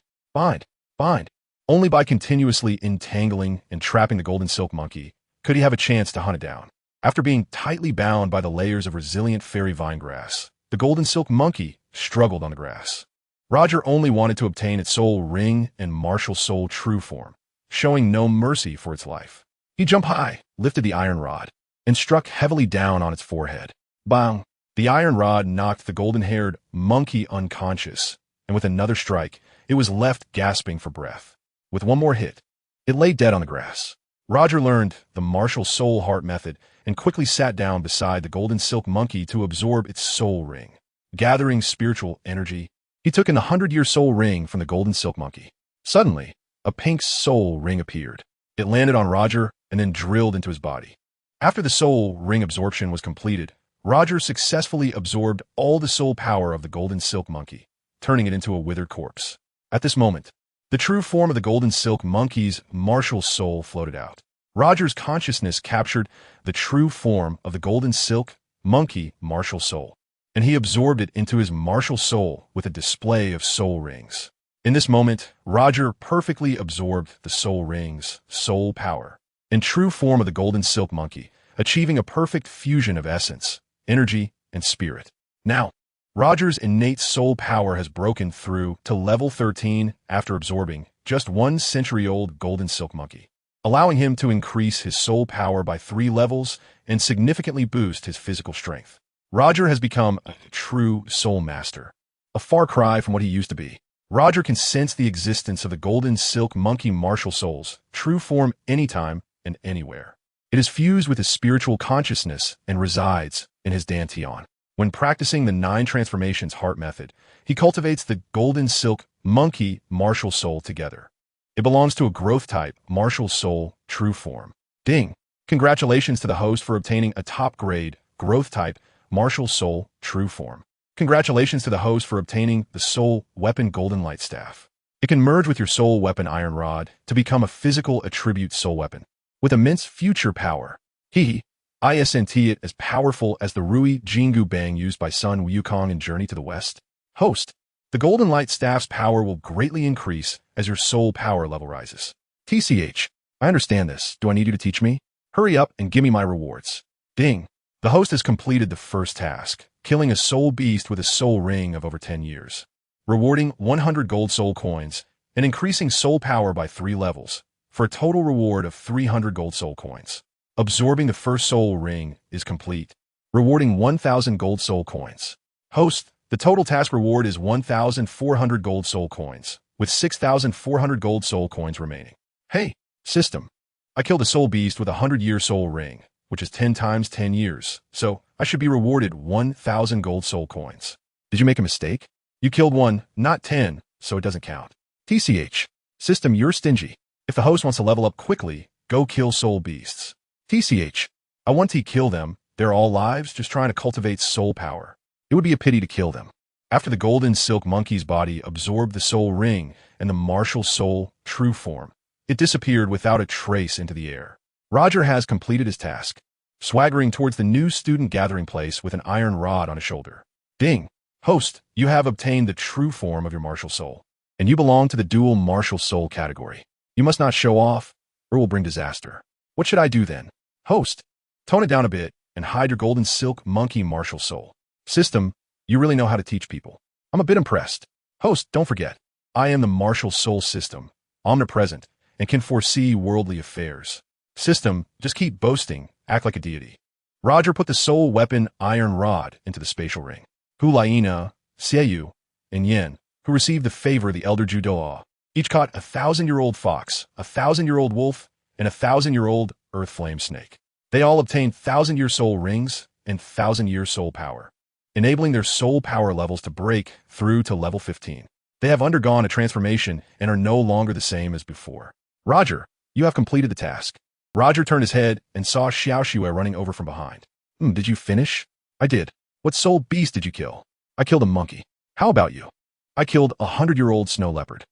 [SPEAKER 1] Only by continuously entangling and trapping the golden silk monkey could he have a chance to hunt it down. After being tightly bound by the layers of resilient fairy vine grass, the golden silk monkey struggled on the grass. Roger only wanted to obtain its soul ring and martial soul true form, showing no mercy for its life. He jumped high, lifted the iron rod, and struck heavily down on its forehead. Bang! The iron rod knocked the golden-haired monkey unconscious, and with another strike, it was left gasping for breath. With one more hit, it lay dead on the grass. Roger learned the martial soul heart method and quickly sat down beside the golden silk monkey to absorb its soul ring. Gathering spiritual energy, he took an 100-year soul ring from the golden silk monkey. Suddenly, a pink soul ring appeared. It landed on Roger and then drilled into his body. After the soul ring absorption was completed, Roger successfully absorbed all the soul power of the golden silk monkey, turning it into a withered corpse. At this moment, the true form of the golden silk monkey's martial soul floated out. Roger's consciousness captured the true form of the golden silk monkey martial soul, and he absorbed it into his martial soul with a display of soul rings. In this moment, Roger perfectly absorbed the soul rings, soul power, and true form of the golden silk monkey, achieving a perfect fusion of essence, energy, and spirit. Now, Roger's innate soul power has broken through to level 13 after absorbing just 1 century-old golden silk monkey, allowing him to increase his soul power by 3 levels and significantly boost his physical strength. Roger has become a true soul master, a far cry from what he used to be. Roger can sense the existence of the golden silk monkey martial soul's true form anytime and anywhere. It is fused with his spiritual consciousness and resides in his dantian. When practicing the 9 transformations heart method, he cultivates the golden silk monkey martial soul together. It belongs to a growth type martial soul true form. Ding! Congratulations to the host for obtaining a top grade growth type martial soul true form. Congratulations to the host for obtaining the soul weapon golden light staff. It can merge with your soul weapon iron rod to become a physical attribute soul weapon with immense future power. Isn't it as powerful as the Rui Jingu Bang used by Sun Wukong in Journey to the West? Host, the golden light staff's power will greatly increase as your soul power level rises. TCH, I understand this. Do I need you to teach me? Hurry up and give me my rewards. Ding. The host has completed the first task, killing a soul beast with a soul ring of over 10 years, rewarding 100 gold soul coins and increasing soul power by 3 levels for a total reward of 300 gold soul coins. Absorbing the first soul ring is complete, rewarding 1,000 gold soul coins. Host, the total task reward is 1,400 gold soul coins, with 6,400 gold soul coins remaining. Hey, system. I killed a soul beast with a 100-year soul ring, which is 10 times 10 years, so I should be rewarded 1,000 gold soul coins. Did you make a mistake? You killed 1, not 10, so it doesn't count. TCH. System, you're stingy. If the host wants to level up quickly, go kill soul beasts. TCH. I want to kill them. They're all lives, just trying to cultivate soul power. It would be a pity to kill them. After the golden silk monkey's body absorbed the soul ring and the martial soul true form, it disappeared without a trace into the air. Roger has completed his task, swaggering towards the new student gathering place with an iron rod on his shoulder. Ding! Host, you have obtained the true form of your martial soul, and you belong to the dual martial soul category. You must not show off, or it will bring disaster. What should I do then? Host, tone it down a bit and hide your golden silk monkey martial soul. System, you really know how to teach people. I'm a bit impressed. Host, don't forget, I am the martial soul system, omnipresent, and can foresee worldly affairs. System, just keep boasting, act like a deity. Roger put the soul weapon iron rod into the spatial ring. Hulaina, Seiyu, and Yen, who received the favor of the elder Judoa, each caught a 1,000-year-old fox, a 1,000-year-old wolf, and a 1,000-year-old earth flame snake. They all obtained 1,000-year soul rings and 1,000-year soul power, enabling their soul power levels to break through to level 15. They have undergone a transformation and are no longer the same as before. Roger, you have completed the task. Roger turned his head and saw Xiaoxue running over from behind. Did you finish? I did. What soul beast did you kill? I killed a monkey. How about you? I killed a 100-year-old snow leopard.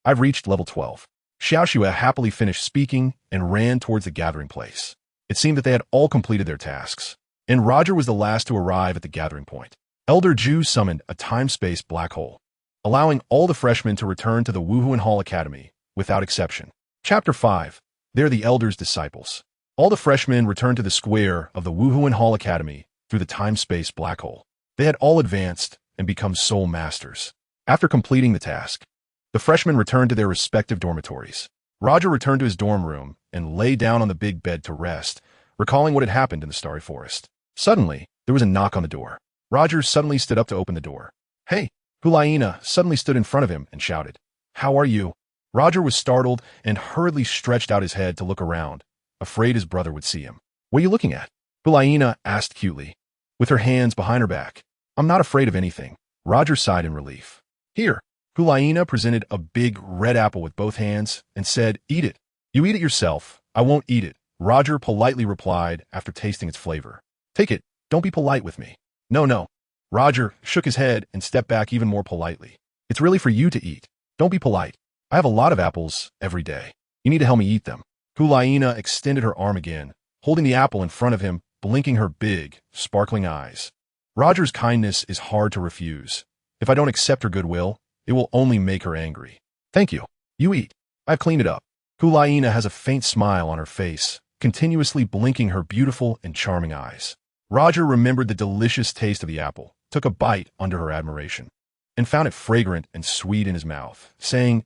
[SPEAKER 1] I've reached level 12. Xiaoxue happily finished speaking and ran towards the gathering place. It seemed that they had all completed their tasks, and Roger was the last to arrive at the gathering point. Elder Ju summoned a time-space black hole, allowing all the freshmen to return to the Wuhuan Hall Academy, without exception. Chapter 5. They're the Elder's Disciples. All the freshmen returned to the square of the Wuhuan Hall Academy through the time-space black hole. They had all advanced and become soul masters. After completing the task, the freshmen returned to their respective dormitories. Roger returned to his dorm room and lay down on the big bed to rest, recalling what had happened in the Starry Forest. Suddenly, there was a knock on the door. Roger suddenly stood up to open the door. Hey! Hulaina suddenly stood in front of him and shouted, "How are you?" Roger was startled and hurriedly stretched out his head to look around, afraid his brother would see him. "What are you looking at?" Hulaina asked cutely, with her hands behind her back. "I'm not afraid of anything." Roger sighed in relief. "Here, Hulaina presented a big red apple with both hands and said, "Eat it." "You eat it yourself. I won't eat it," Roger politely replied after tasting its flavor. "Take it. Don't be polite with me." "No, no." Roger shook his head and stepped back even more politely. "It's really for you to eat. Don't be polite. I have a lot of apples every day. You need to help me eat them." Hulaina extended her arm again, holding the apple in front of him, blinking her big, sparkling eyes. Roger's kindness is hard to refuse. If I don't accept her goodwill, it will only make her angry. "Thank you. You eat. I've cleaned it up." Hulaina has a faint smile on her face, continuously blinking her beautiful and charming eyes. Roger remembered the delicious taste of the apple, took a bite under her admiration, and found it fragrant and sweet in his mouth, saying,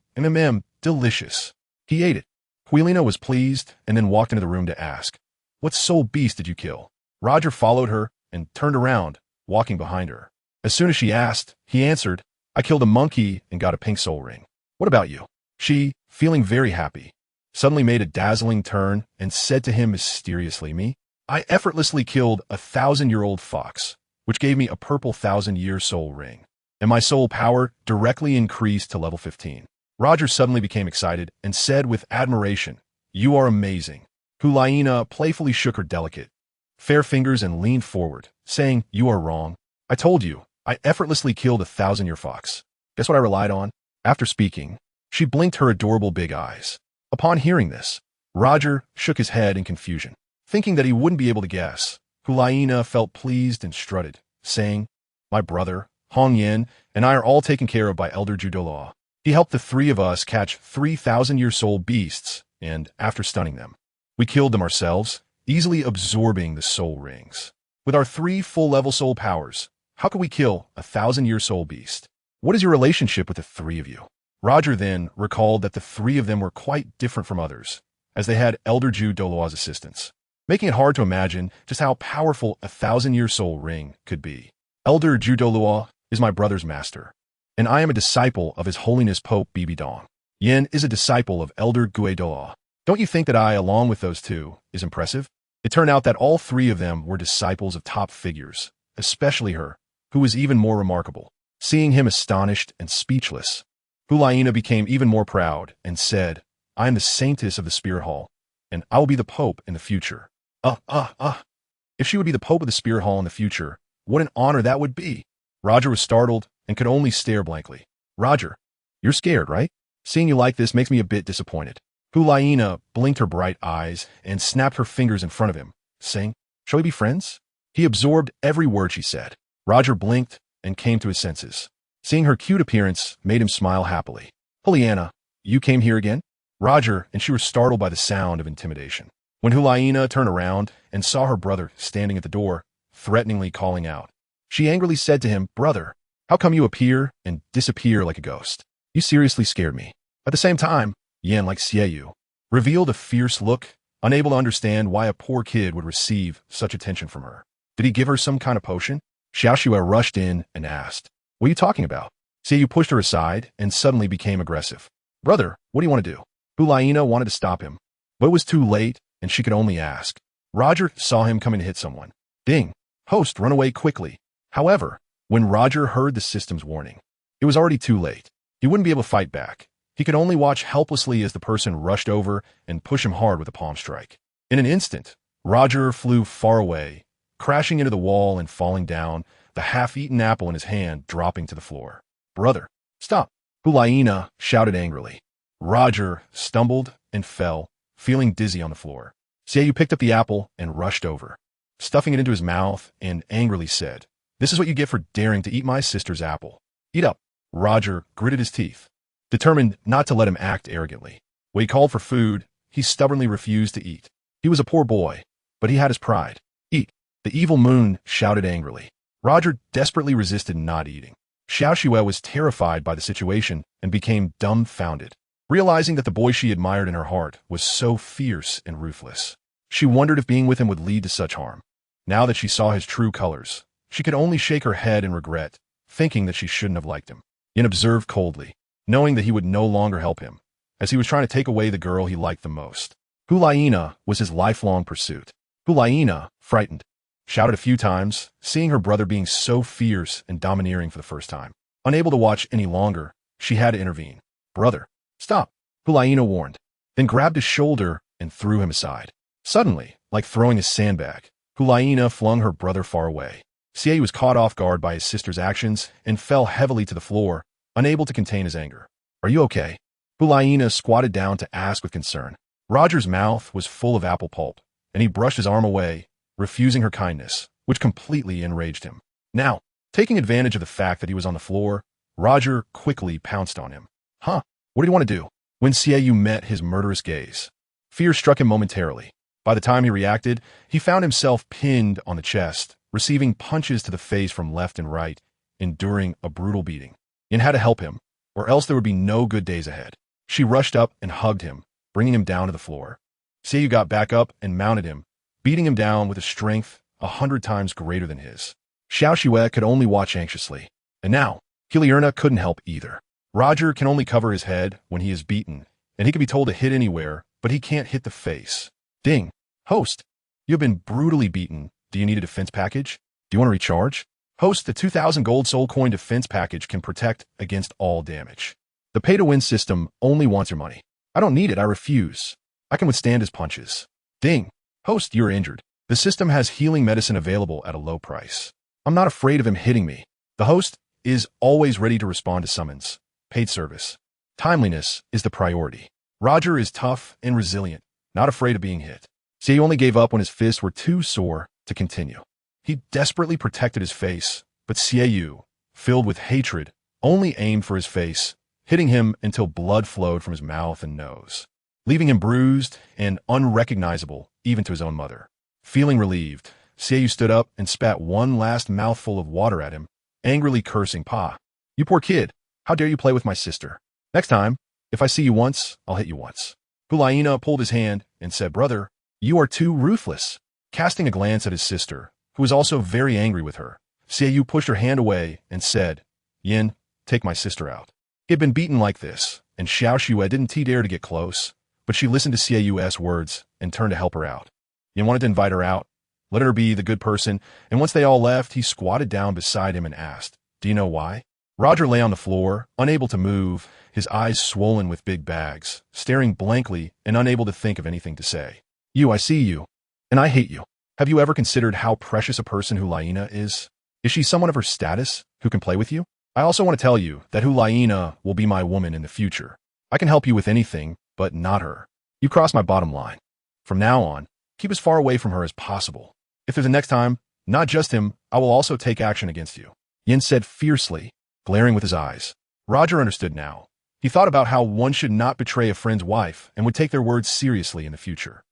[SPEAKER 1] delicious." He ate it. Huilina was pleased and then walked into the room to ask, "What soul beast did you kill?" Roger followed her and turned around, walking behind her. As soon as she asked, he answered, "I killed a monkey and got a pink soul ring. What about you?" She, feeling very happy, suddenly made a dazzling turn and said to him mysteriously, "Me? I effortlessly killed a 1,000-year-old fox, which gave me a purple 1,000-year soul ring, and my soul power directly increased to level 15. Roger suddenly became excited and said with admiration, "You are amazing." Hulaina playfully shook her delicate, fair fingers and leaned forward, saying, "You are wrong. I told you, I effortlessly killed a 1,000-year fox. Guess what I relied on?" After speaking, she blinked her adorable big eyes. Upon hearing this, Roger shook his head in confusion. Thinking that he wouldn't be able to guess, Hulaina felt pleased and strutted, saying, "My brother, Hong Yen, and I are all taken care of by Elder Douluo. He helped the three of us catch 3,000-year soul beasts, and after stunning them, we killed them ourselves, easily absorbing the soul rings. With our 3 full-level soul powers, how could we kill a 1,000-year soul beast? What is your relationship with the 3 of you?" Roger then recalled that the 3 of them were quite different from others, as they had Elder Douluo's assistance, making it hard to imagine just how powerful a 1,000-year soul ring could be. "Elder Douluo is my brother's master, and I am a disciple of His Holiness Pope Bibi Dong. Yen is a disciple of Elder Douluo. Don't you think that I, along with those 2, is impressive?" It turned out that all 3 of them were disciples of top figures, especially her, who was even more remarkable. Seeing him astonished and speechless, Hulaina became even more proud and said, "I am the saintess of the Spirit Hall, and I will be the Pope in the future." If she would be the Pope of the Spirit Hall in the future, what an honor that would be. Roger was startled and could only stare blankly. "Roger, you're scared, right? Seeing you like this makes me a bit disappointed." Hulaina blinked her bright eyes and snapped her fingers in front of him, saying, "Shall we be friends?" He absorbed every word she said. Roger blinked and came to his senses. Seeing her cute appearance made him smile happily. "Hulaina, you came here again?" Roger and she were startled by the sound of intimidation. When Hulaina turned around and saw her brother standing at the door, threateningly calling out, she angrily said to him, "Brother, how come you appear and disappear like a ghost? You seriously scared me." At the same time, Yan, like Xieyu, revealed a fierce look, unable to understand why a poor kid would receive such attention from her. Did he give her some kind of potion? Xiaoxue rushed in and asked, "What are you talking about?" Xieyu pushed her aside and suddenly became aggressive. "Brother, what do you want to do?" Hulaina wanted to stop him, but it was too late and she could only ask. Roger saw him coming to hit someone. Ding! Host, run away quickly. However, when Roger heard the system's warning, it was already too late. He wouldn't be able to fight back. He could only watch helplessly as the person rushed over and pushed him hard with a palm strike. In an instant, Roger flew far away, crashing into the wall and falling down, the half-eaten apple in his hand dropping to the floor. "Brother, stop!" Hulaina shouted angrily. Roger stumbled and fell, feeling dizzy on the floor. Xieyu picked up the apple and rushed over, stuffing it into his mouth, and angrily said, "This is what you get for daring to eat my sister's apple. Eat up." Roger gritted his teeth, determined not to let him act arrogantly. When he called for food, he stubbornly refused to eat. He was a poor boy, but he had his pride. "Eat." The evil moon shouted angrily. Roger desperately resisted not eating. Xiaoxue was terrified by the situation and became dumbfounded, realizing that the boy she admired in her heart was so fierce and ruthless. She wondered if being with him would lead to such harm. Now that she saw his true colors, she could only shake her head in regret, thinking that she shouldn't have liked him. Yin observed coldly, knowing that he would no longer help him, as he was trying to take away the girl he liked the most. Hulaina was his lifelong pursuit. Hulaina, frightened, shouted a few times, seeing her brother being so fierce and domineering for the first time. Unable to watch any longer, She had to intervene. Brother, stop, Hulaina warned, then grabbed his shoulder and threw him aside. Suddenly, like throwing a sandbag, Hulaina flung her brother far away. Xie was caught off guard by his sister's actions and fell heavily to the floor, unable to contain his anger. Are you okay? Hulaina squatted down to ask with concern. Roger's mouth was full of apple pulp, and he brushed his arm away, refusing her kindness, which completely enraged him. Now, taking advantage of the fact that he was on the floor, Roger quickly pounced on him. Huh? What did he want to do? When Xiaoyu met his murderous gaze, fear struck him momentarily. By the time he reacted, he found himself pinned on the chest, receiving punches to the face from left and right, enduring a brutal beating. Yin had to help him, or else there would be no good days ahead. She rushed up and hugged him, bringing him down to the floor. Xiaoyu got back up and mounted him, beating him down with a strength 100 times greater than his. Xiao Xue could only watch anxiously. And now, Hilierna couldn't help either. Roger can only cover his head when he is beaten, and he can be told to hit anywhere, but he can't hit the face. Ding. Host, you have been brutally beaten. Do you need a defense package? Do you want to recharge? Host, the 2,000 gold soul coin defense package can protect against all damage. The pay-to-win system only wants your money. I don't need it, I refuse. I can withstand his punches. Ding. Host, you're injured. The system has healing medicine available at a low price. I'm not afraid of him hitting me. The host is always ready to respond to summons. Paid service. Timeliness is the priority. Roger is tough and resilient, not afraid of being hit. Xiaoyu only gave up when his fists were too sore to continue. He desperately protected his face, but Xiaoyu, filled with hatred, only aimed for his face, hitting him until blood flowed from his mouth and nose, leaving him bruised and unrecognizable even to his own mother. Feeling relieved, Xiaoyu stood up and spat one last mouthful of water at him, angrily cursing, "Pa, you poor kid, how dare you play with my sister? Next time, if I see you once, I'll hit you once." Hulaina pulled his hand and said, "Brother, you are too ruthless." Casting a glance at his sister, who was also very angry with her, Xiaoyu pushed her hand away and said, "Yin, take my sister out." He had been beaten like this, and Xiao Xue didn't dare to get close, but she listened to Xiaoyu's words and turned to help her out. Yin wanted to invite her out, let her be the good person, and once they all left, he squatted down beside him and asked, "Do you know why?" Roger lay on the floor, unable to move, his eyes swollen with big bags, staring blankly and unable to think of anything to say. I see you, and I hate you. Have you ever considered how precious a person Hulaina is? Is she someone of her status who can play with you? I also want to tell you that Hulaina will be my woman in the future. I can help you with anything, but not her. You cross my bottom line. From now on, keep as far away from her as possible. If there's a next time, not just him, I will also take action against you," Yin said fiercely, glaring with his eyes. Roger understood now. He thought about how one should not betray a friend's wife and would take their words seriously in the future.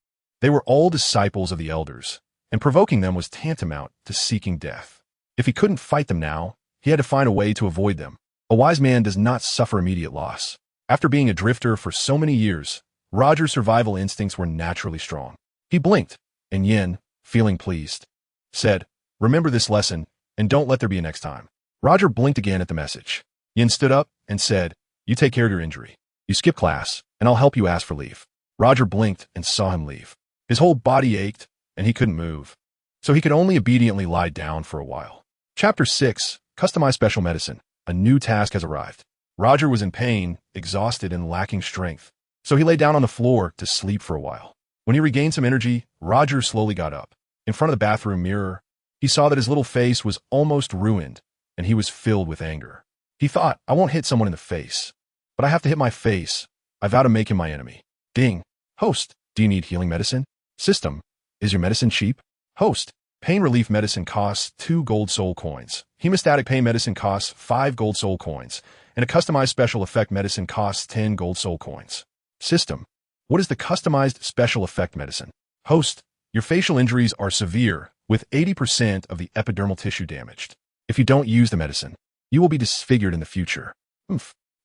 [SPEAKER 1] They were all disciples of the elders, and provoking them was tantamount to seeking death. If he couldn't fight them now, he had to find a way to avoid them. A wise man does not suffer immediate loss. After being a drifter for so many years, Roger's survival instincts were naturally strong. He blinked, and Yin, feeling pleased, said, "Remember this lesson, and don't let there be a next time." Roger blinked again at the message. Yin stood up and said, "You take care of your injury. You skip class, and I'll help you ask for leave." Roger blinked and saw him leave. His whole body ached, and he couldn't move, so he could only obediently lie down for a while. Chapter 6, Customized Special Medicine. A new task has arrived. Roger was in pain, exhausted, and lacking strength, so he lay down on the floor to sleep for a while. When he regained some energy, Roger slowly got up. In front of the bathroom mirror, he saw that his little face was almost ruined, and he was filled with anger. He thought, "I won't hit someone in the face, but I have to hit my face. I vow to make him my enemy." Ding. Host, do you need healing medicine? System, is your medicine cheap? Host, pain relief medicine costs 2 gold soul coins. Hemostatic pain medicine costs 5 gold soul coins, and a customized special effect medicine costs 10 gold soul coins. System, what is the customized special effect medicine? Host, your facial injuries are severe, with 80% of the epidermal tissue damaged. If you don't use the medicine, you will be disfigured in the future.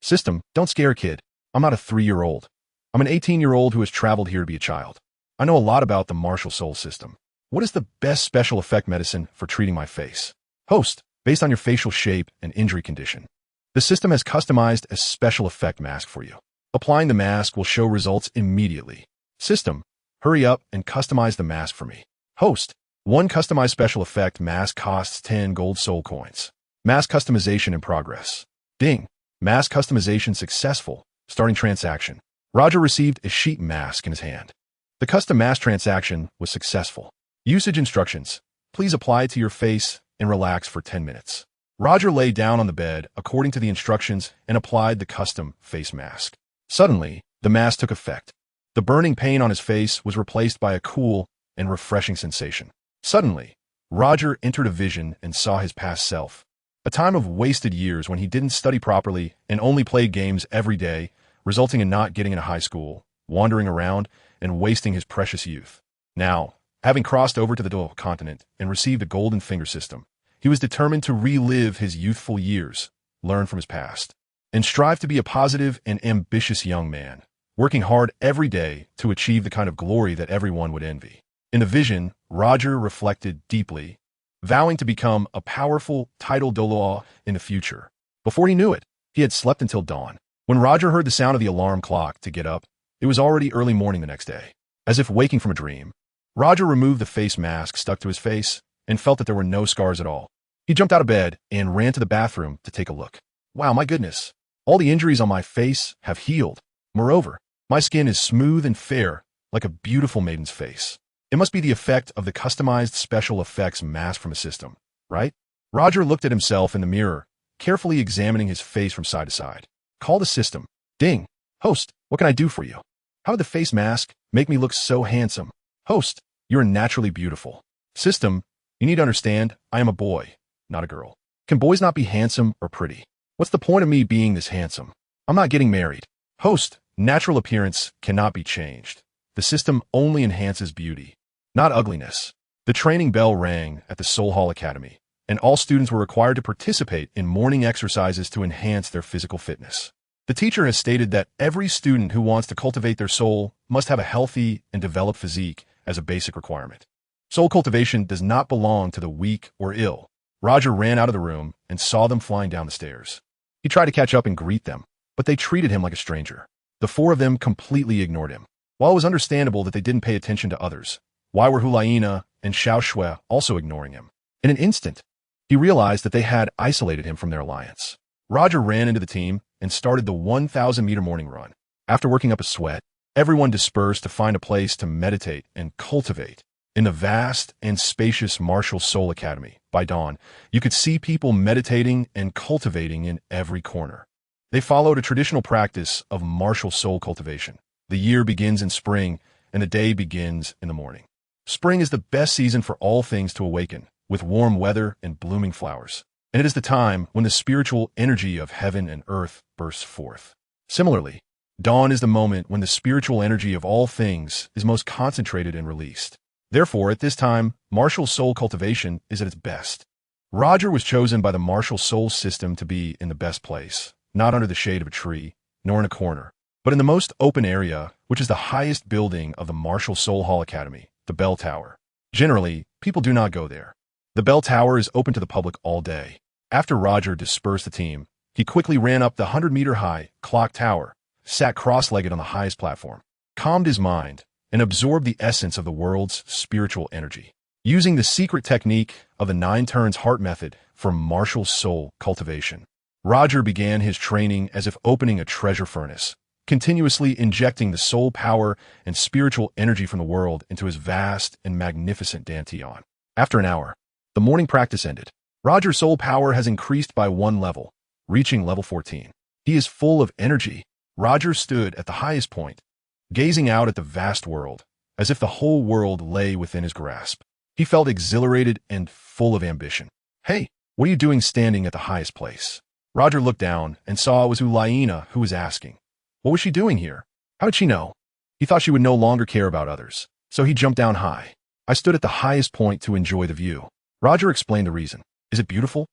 [SPEAKER 1] System, don't scare a kid. I'm not a 3-year-old. I'm an 18-year-old who has traveled here to be a child. I know a lot about the martial soul system. What is the best special effect medicine for treating my face? Host, based on your facial shape and injury condition, the system has customized a special effect mask for you. Applying the mask will show results immediately. System, hurry up and customize the mask for me. Host, 1 customized special effect mask costs 10 gold soul coins. Mask customization in progress. Ding. Mask customization successful. Starting transaction. Roger received a sheet mask in his hand. The custom mask transaction was successful. Usage instructions. Please apply it to your face and relax for 10 minutes. Roger lay down on the bed according to the instructions and applied the custom face mask. Suddenly, the mask took effect. The burning pain on his face was replaced by a cool and refreshing sensation. Suddenly, Roger entered a vision and saw his past self. A time of wasted years when he didn't study properly and only played games every day, resulting in not getting into high school, wandering around, and wasting his precious youth. Now, having crossed over to the Douluo Continent and received a golden finger system, he was determined to relive his youthful years, learn from his past, and strive to be a positive and ambitious young man, working hard every day to achieve the kind of glory that everyone would envy. In the vision, Roger reflected deeply, vowing to become a powerful titled Douluo in the future. Before he knew it, he had slept until dawn. When Roger heard the sound of the alarm clock to get up, it was already early morning the next day. As if waking from a dream, Roger removed the face mask stuck to his face and felt that there were no scars at all. He jumped out of bed and ran to the bathroom to take a look. Wow, my goodness. All the injuries on my face have healed. Moreover, my skin is smooth and fair, like a beautiful maiden's face. It must be the effect of the customized special effects mask from a system, right? Roger looked at himself in the mirror, carefully examining his face from side to side. Call the system. Ding. Host, what can I do for you? How did the face mask make me look so handsome? Host, you're naturally beautiful. System, you need to understand, I am a boy, not a girl. Can boys not be handsome or pretty? What's the point of me being this handsome? I'm not getting married. Host, natural appearance cannot be changed. The system only enhances beauty, not ugliness. The training bell rang at the Soul Hall Academy, and all students were required to participate in morning exercises to enhance their physical fitness. The teacher has stated that every student who wants to cultivate their soul must have a healthy and developed physique as a basic requirement. Soul cultivation does not belong to the weak or ill. Roger ran out of the room and saw them flying down the stairs. He tried to catch up and greet them, but they treated him like a stranger. The four of them completely ignored him. While it was understandable that they didn't pay attention to others, why were Hulaina and Xiao Shui also ignoring him? In an instant, he realized that they had isolated him from their alliance. Roger ran into the team and started the 1,000-meter morning run. After working up a sweat, everyone dispersed to find a place to meditate and cultivate. In the vast and spacious Martial Soul Academy, by dawn, you could see people meditating and cultivating in every corner. They followed a traditional practice of martial soul cultivation. The year begins in spring, and the day begins in the morning. Spring is the best season for all things to awaken, with warm weather and blooming flowers. And it is the time when the spiritual energy of heaven and earth bursts forth. Similarly, dawn is the moment when the spiritual energy of all things is most concentrated and released. Therefore, at this time, martial soul cultivation is at its best. Roger was chosen by the martial soul system to be in the best place, not under the shade of a tree, nor in a corner, but in the most open area, which is the highest building of the Martial Soul Hall Academy, the Bell Tower. Generally, people do not go there. The Bell Tower is open to the public all day. After Roger dispersed the team, he quickly ran up the 100-meter-high clock tower, sat cross-legged on the highest platform, calmed his mind, and absorbed the essence of the world's spiritual energy. Using the secret technique of the 9 turns heart method for martial soul cultivation, Roger began his training as if opening a treasure furnace, continuously injecting the soul power and spiritual energy from the world into his vast and magnificent dantian. After an hour, the morning practice ended. Roger's soul power has increased by 1 level, reaching level 14. He is full of energy. Roger stood at the highest point, gazing out at the vast world, as if the whole world lay within his grasp. He felt exhilarated and full of ambition. Hey, what are you doing standing at the highest place? Roger looked down and saw it was Hulaina who was asking. What was she doing here? How did she know? He thought she would no longer care about others, so he jumped down high. I stood at the highest point to enjoy the view. Roger explained the reason. Is it beautiful?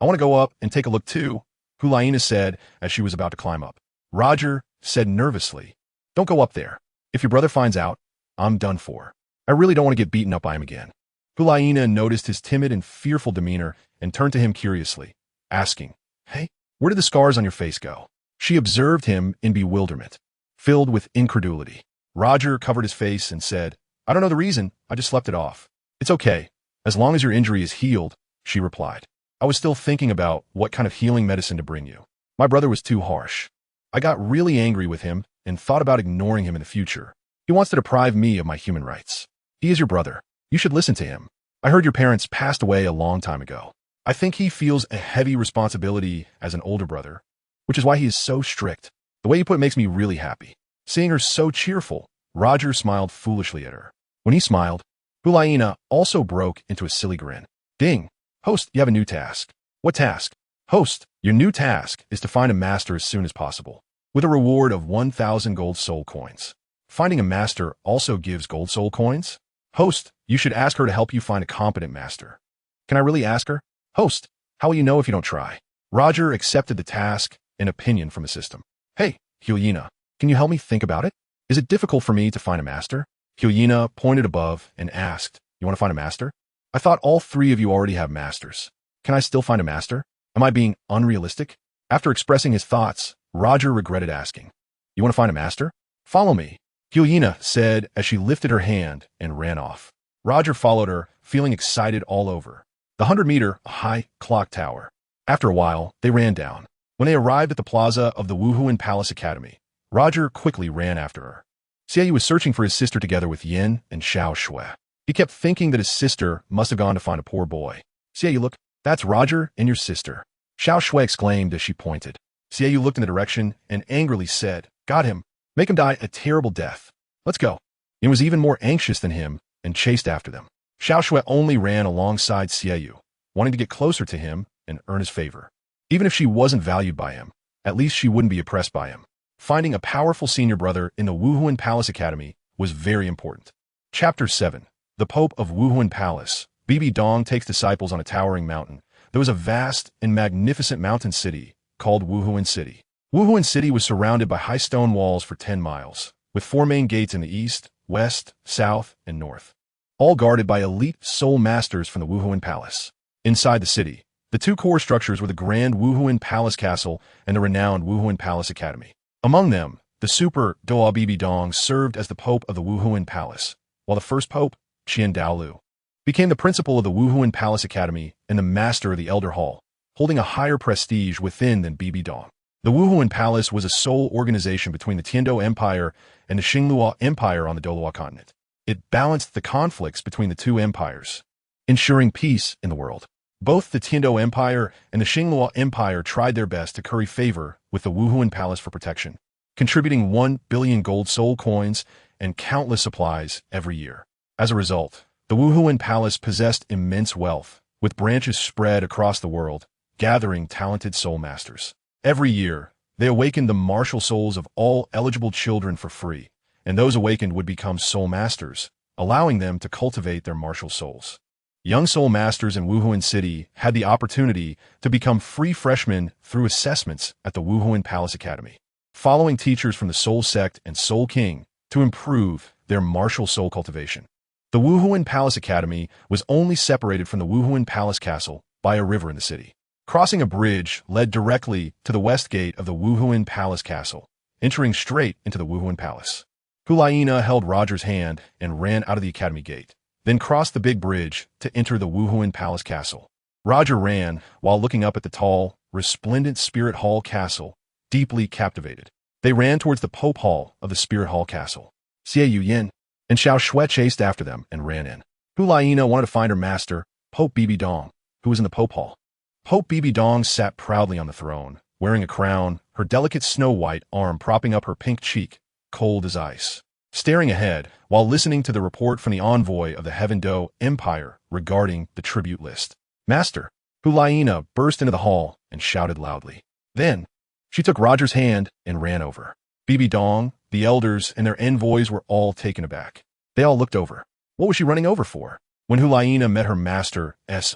[SPEAKER 1] I want to go up and take a look too, Hulaina said as she was about to climb up. Roger said nervously, don't go up there. If your brother finds out, I'm done for. I really don't want to get beaten up by him again. Hulaina noticed his timid and fearful demeanor and turned to him curiously, asking, Hey, where did the scars on your face go? She observed him in bewilderment, filled with incredulity. Roger covered his face and said, I don't know the reason, I just slept it off. It's okay, as long as your injury is healed, she replied. I was still thinking about what kind of healing medicine to bring you. My brother was too harsh. I got really angry with him and thought about ignoring him in the future. He wants to deprive me of my human rights. He is your brother. You should listen to him. I heard your parents passed away a long time ago. I think he feels a heavy responsibility as an older brother, which is why he is so strict. The way you put it makes me really happy. Seeing her so cheerful, Roger smiled foolishly at her. When he smiled, Hulaina also broke into a silly grin. Ding! Host, you have a new task. What task? Host, your new task is to find a master as soon as possible, with a reward of 1,000 gold soul coins. Finding a master also gives gold soul coins? Host, you should ask her to help you find a competent master. Can I really ask her? Host, how will you know if you don't try? Roger accepted the task and opinion from the system. Hey, Hulaina, can you help me think about it? Is it difficult for me to find a master? Hulaina pointed above and asked, you want to find a master? I thought all three of you already have masters. Can I still find a master? Am I being unrealistic? After expressing his thoughts, Roger regretted asking. You want to find a master? Follow me, Hulaina said as she lifted her hand and ran off. Roger followed her, feeling excited all over. The 100-meter high clock tower. After a while, they ran down. When they arrived at the plaza of the Wuhuan Palace Academy, Roger quickly ran after her. Xiaoyu was searching for his sister together with Yin and Xiao Shui. He kept thinking that his sister must have gone to find a poor boy. Xiaoyu, look, that's Roger and your sister. Xiao Shui exclaimed as she pointed. Xiaoyu looked in the direction and angrily said, got him. Make him die a terrible death. Let's go. Yin was even more anxious than him and chased after them. Xiao Shui only ran alongside Xiaoyu, wanting to get closer to him and earn his favor. Even if she wasn't valued by him, at least she wouldn't be oppressed by him. Finding a powerful senior brother in the Wuhuan Palace Academy was very important. Chapter 7. The Pope of Wuhuan Palace. Bibi Dong takes disciples on a towering mountain. There was a vast and magnificent mountain city called Wuhuan City. Wuhuan City was surrounded by high stone walls for 10 miles, with 4 main gates in the east, west, south, and north, all guarded by elite soul masters from the Wuhuan Palace. Inside the city, the 2 core structures were the Grand Wuhuan Palace Castle and the renowned Wuhuan Palace Academy. Among them, the super Doa Bibi Dong served as the Pope of the Wuhuan Palace, while the first Pope, Qian Daolu, became the principal of the Wuhuan Palace Academy and the master of the Elder Hall, holding a higher prestige within than Bibi Dong. The Wuhuan Palace was a sole organization between the Tiandou Empire and the Xinglua Empire on the Douluo Continent. It balanced the conflicts between the 2 empires, ensuring peace in the world. Both the Tiandou Empire and the Xinglua Empire tried their best to curry favor with the Wuhuan Palace for protection, contributing 1 billion gold soul coins and countless supplies every year. As a result, the Wuhuan Palace possessed immense wealth, with branches spread across the world, gathering talented soul masters. Every year, they awakened the martial souls of all eligible children for free, and those awakened would become soul masters, allowing them to cultivate their martial souls. Young soul masters in Wuhuan City had the opportunity to become free freshmen through assessments at the Wuhuan Palace Academy, following teachers from the Soul Sect and Soul King to improve their martial soul cultivation. The Wuhuan Palace Academy was only separated from the Wuhuan Palace Castle by a river in the city. Crossing a bridge led directly to the west gate of the Wuhuan Palace Castle, entering straight into the Wuhuan Palace. Hulaina held Roger's hand and ran out of the academy gate, then crossed the big bridge to enter the Wuhuan Palace Castle. Roger ran while looking up at the tall, resplendent Spirit Hall Castle, deeply captivated. They ran towards the Pope Hall of the Spirit Hall Castle. Xiaoyu Yin and Xiao Shui chased after them and ran in. Hulaina wanted to find her master, Pope Bibi Dong, who was in the Pope Hall. Pope Bibi Dong sat proudly on the throne, wearing a crown, her delicate snow-white arm propping up her pink cheek, cold as ice, staring ahead while listening to the report from the envoy of the Heaven-Dou Empire regarding the tribute list. Master, Hulaina burst into the hall and shouted loudly. Then, she took Roger's hand and ran over. Bibi Dong, the elders, and their envoys were all taken aback. They all looked over. What was she running over for? When Hulaina met her master's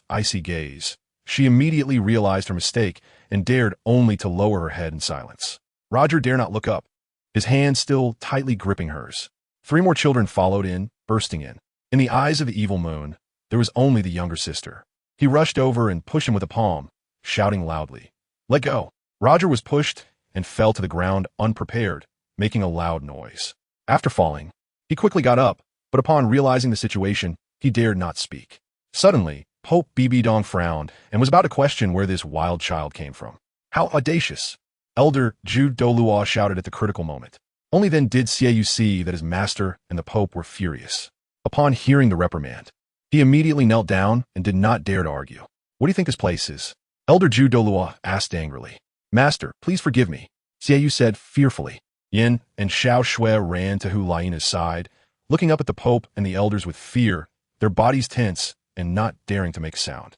[SPEAKER 1] icy gaze, she immediately realized her mistake and dared only to lower her head in silence. Roger dared not look up, his hand still tightly gripping hers. 3 more children followed in, bursting in. In the eyes of the evil moon, there was only the younger sister. He rushed over and pushed him with a palm, shouting loudly, "Let go!" Roger was pushed and fell to the ground unprepared, making a loud noise. After falling, he quickly got up, but upon realizing the situation, he dared not speak. Suddenly, Pope Bibi Dong frowned and was about to question where this wild child came from. How audacious! Elder Zhu Douluo shouted at the critical moment. Only then did Xiu see that his master and the Pope were furious. Upon hearing the reprimand, he immediately knelt down and did not dare to argue. What do you think his place is? Elder Zhu Douluo asked angrily. Master, please forgive me, Xiu said fearfully. Yin and Xiao Shui ran to Hu Laina's side, looking up at the Pope and the elders with fear, their bodies tense and not daring to make a sound.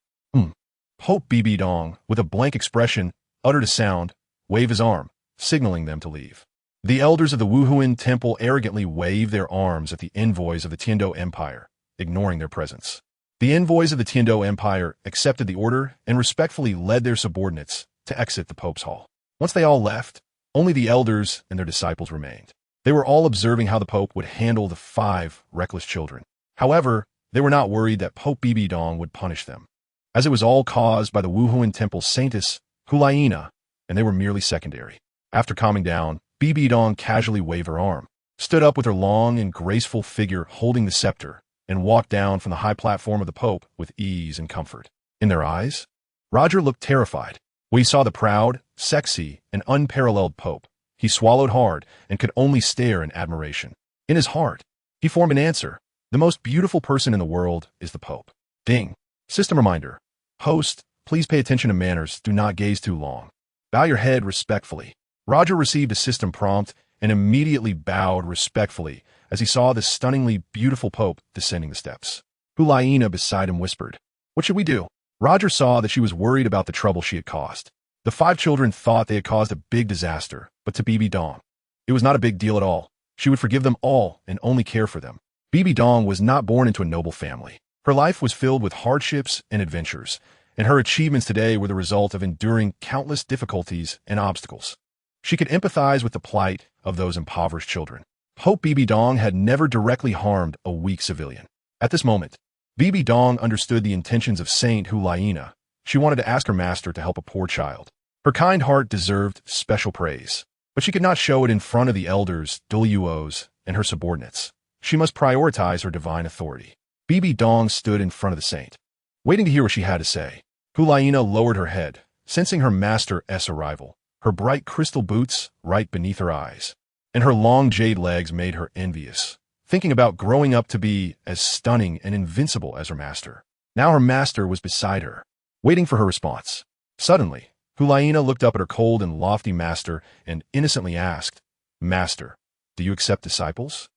[SPEAKER 1] Pope Bibi Dong, with a blank expression, uttered a sound, waved his arm, signaling them to leave. The elders of the Wuhuan temple arrogantly waved their arms at the envoys of the Tiandou Empire, ignoring their presence. The envoys of the Tiandou Empire accepted the order and respectfully led their subordinates to exit the Pope's hall. Once they all left, only the elders and their disciples remained. They were all observing how the Pope would handle the 5 reckless children. However, they were not worried that Pope Bibi Dong would punish them, as it was all caused by the Wuhuan temple saintess Hulaina, and they were merely secondary. After calming down, Bibi Dong casually waved her arm, stood up with her long and graceful figure holding the scepter, and walked down from the high platform of the Pope with ease and comfort. In their eyes, Roger looked terrified. When he saw the proud, sexy, and unparalleled Pope, he swallowed hard and could only stare in admiration. In his heart, he formed an answer. The most beautiful person in the world is the Pope. Ding. System reminder. Host, please pay attention to manners. Do not gaze too long. Bow your head respectfully. Roger received a system prompt and immediately bowed respectfully as he saw the stunningly beautiful Pope descending the steps. Hulaina beside him whispered, "What should we do?" Roger saw that she was worried about the trouble she had caused. The 5 children thought they had caused a big disaster, but to Bibi Dong, it was not a big deal at all. She would forgive them all and only care for them. Bibi Dong was not born into a noble family. Her life was filled with hardships and adventures, and her achievements today were the result of enduring countless difficulties and obstacles. She could empathize with the plight of those impoverished children. Pope Bibi Dong had never directly harmed a weak civilian. At this moment, Bibi Dong understood the intentions of Saint Hulaina. She wanted to ask her master to help a poor child. Her kind heart deserved special praise, but she could not show it in front of the elders, Douluos, and her subordinates. She must prioritize her divine authority. Bibi Dong stood in front of the saint, waiting to hear what she had to say. Hulaina lowered her head, sensing her master's arrival. Her bright crystal boots right beneath her eyes, and her long jade legs made her envious, thinking about growing up to be as stunning and invincible as her master. Now her master was beside her, waiting for her response. Suddenly, Hulaina looked up at her cold and lofty master and innocently asked, "Master, do you accept disciples?"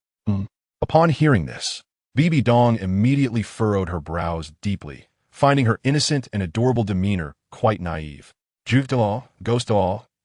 [SPEAKER 1] Upon hearing this, Bibi Dong immediately furrowed her brows deeply, finding her innocent and adorable demeanor quite naive. Juve Ghost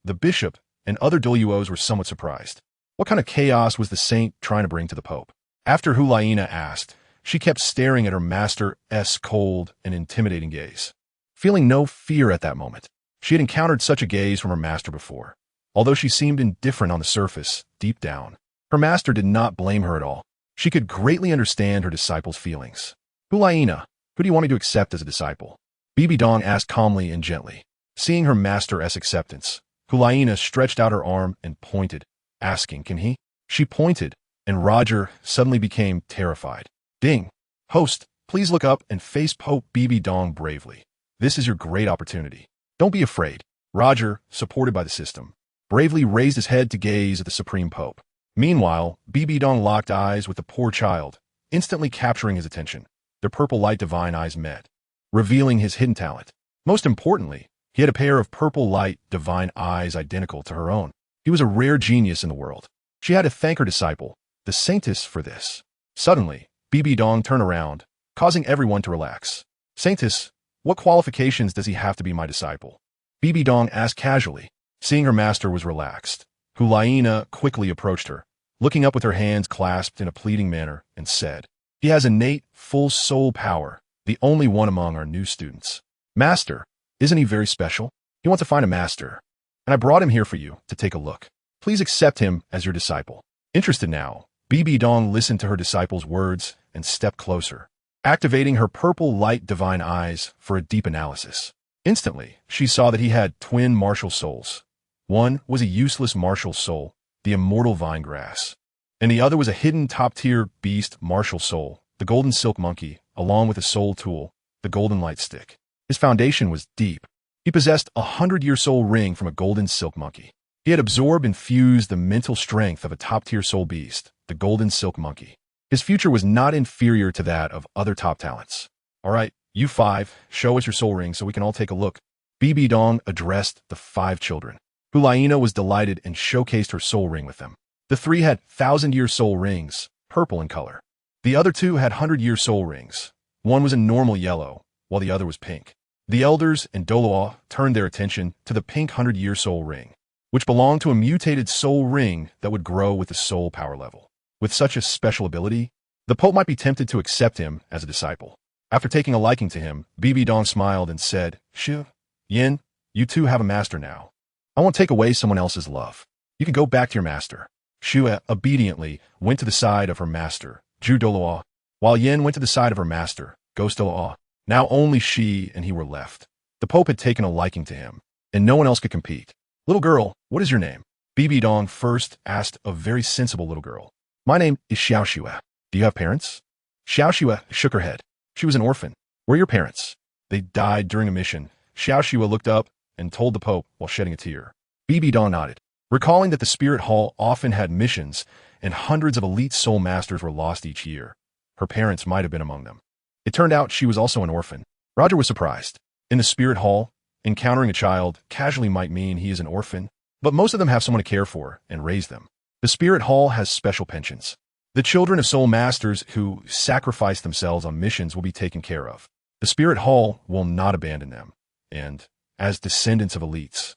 [SPEAKER 1] the bishop, and other Douluos were somewhat surprised. What kind of chaos was the saint trying to bring to the Pope? After Hulaina asked, she kept staring at her master's cold and intimidating gaze, feeling no fear at that moment. She had encountered such a gaze from her master before. Although she seemed indifferent on the surface, deep down, her master did not blame her at all. She could greatly understand her disciple's feelings. "Hulaina, who do you want me to accept as a disciple?" Bibi Dong asked calmly and gently. Seeing her master's acceptance, Hulaina stretched out her arm and pointed, asking, "Can he?" She pointed, and Roger suddenly became terrified. Ding. Host, please look up and face Pope Bibi Dong bravely. This is your great opportunity. Don't be afraid. Roger, supported by the system, bravely raised his head to gaze at the Supreme Pope. Meanwhile, Bibi Dong locked eyes with the poor child, instantly capturing his attention. Their purple light divine eyes met, revealing his hidden talent. Most importantly, he had a pair of purple light divine eyes identical to her own. He was a rare genius in the world. She had to thank her disciple, the saintess, for this. Suddenly, Bibi Dong turned around, causing everyone to relax. "Saintess, what qualifications does he have to be my disciple?" Bibi Dong asked casually. Seeing her master was relaxed, Hulaina quickly approached her, looking up with her hands clasped in a pleading manner, and said, "He has innate, full soul power, the only one among our new students. Master, isn't he very special? He wants to find a master, and I brought him here for you to take a look. Please accept him as your disciple." Interested now, Bibi Dong listened to her disciple's words and stepped closer, activating her purple light divine eyes for a deep analysis. Instantly, she saw that he had twin martial souls. One was a useless martial soul, the immortal vine grass, and the other was a hidden top-tier beast martial soul, the golden silk monkey, along with a soul tool, the golden light stick. His foundation was deep. He possessed a 100-year soul ring from a golden silk monkey. He had absorbed and fused the mental strength of a top-tier soul beast, the golden silk monkey. His future was not inferior to that of other top talents. All right, you five, show us your soul ring so we can all take a look. Bibi Dong addressed the 5 children. Hulaina was delighted and showcased her soul ring with them. The 3 had 1,000-year soul rings, purple in color. The other 2 had 100-year soul rings. One was a normal yellow, while the other was pink. The elders and Douluo turned their attention to the pink 100-year soul ring, which belonged to a mutated soul ring that would grow with the soul power level. With such a special ability, the Pope might be tempted to accept him as a disciple. After taking a liking to him, Bibi Dong smiled and said, "Shu, Yin, you 2 have a master now. I won't take away someone else's love. You can go back to your master." Shu obediently went to the side of her master, Zhu Douluo, while Yin went to the side of her master, Ghost Douluo. Now only she and he were left. The Pope had taken a liking to him, and no one else could compete. "Little girl, what is your name?" Bibi Dong first asked a very sensible little girl. "My name is Xiao Xue. Do you have parents?" Xiao Xue shook her head. She was an orphan. "Where are your parents?" "They died during a mission." Xiao Xue looked up and told the Pope while shedding a tear. Bibi Dong nodded, recalling that the Spirit Hall often had missions and hundreds of elite soul masters were lost each year. Her parents might have been among them. It turned out she was also an orphan. Roger was surprised. In the Spirit Hall, encountering a child casually might mean he is an orphan, but most of them have someone to care for and raise them. The Spirit Hall has special pensions. The children of soul masters who sacrifice themselves on missions will be taken care of. The Spirit Hall will not abandon them, and, as descendants of elites,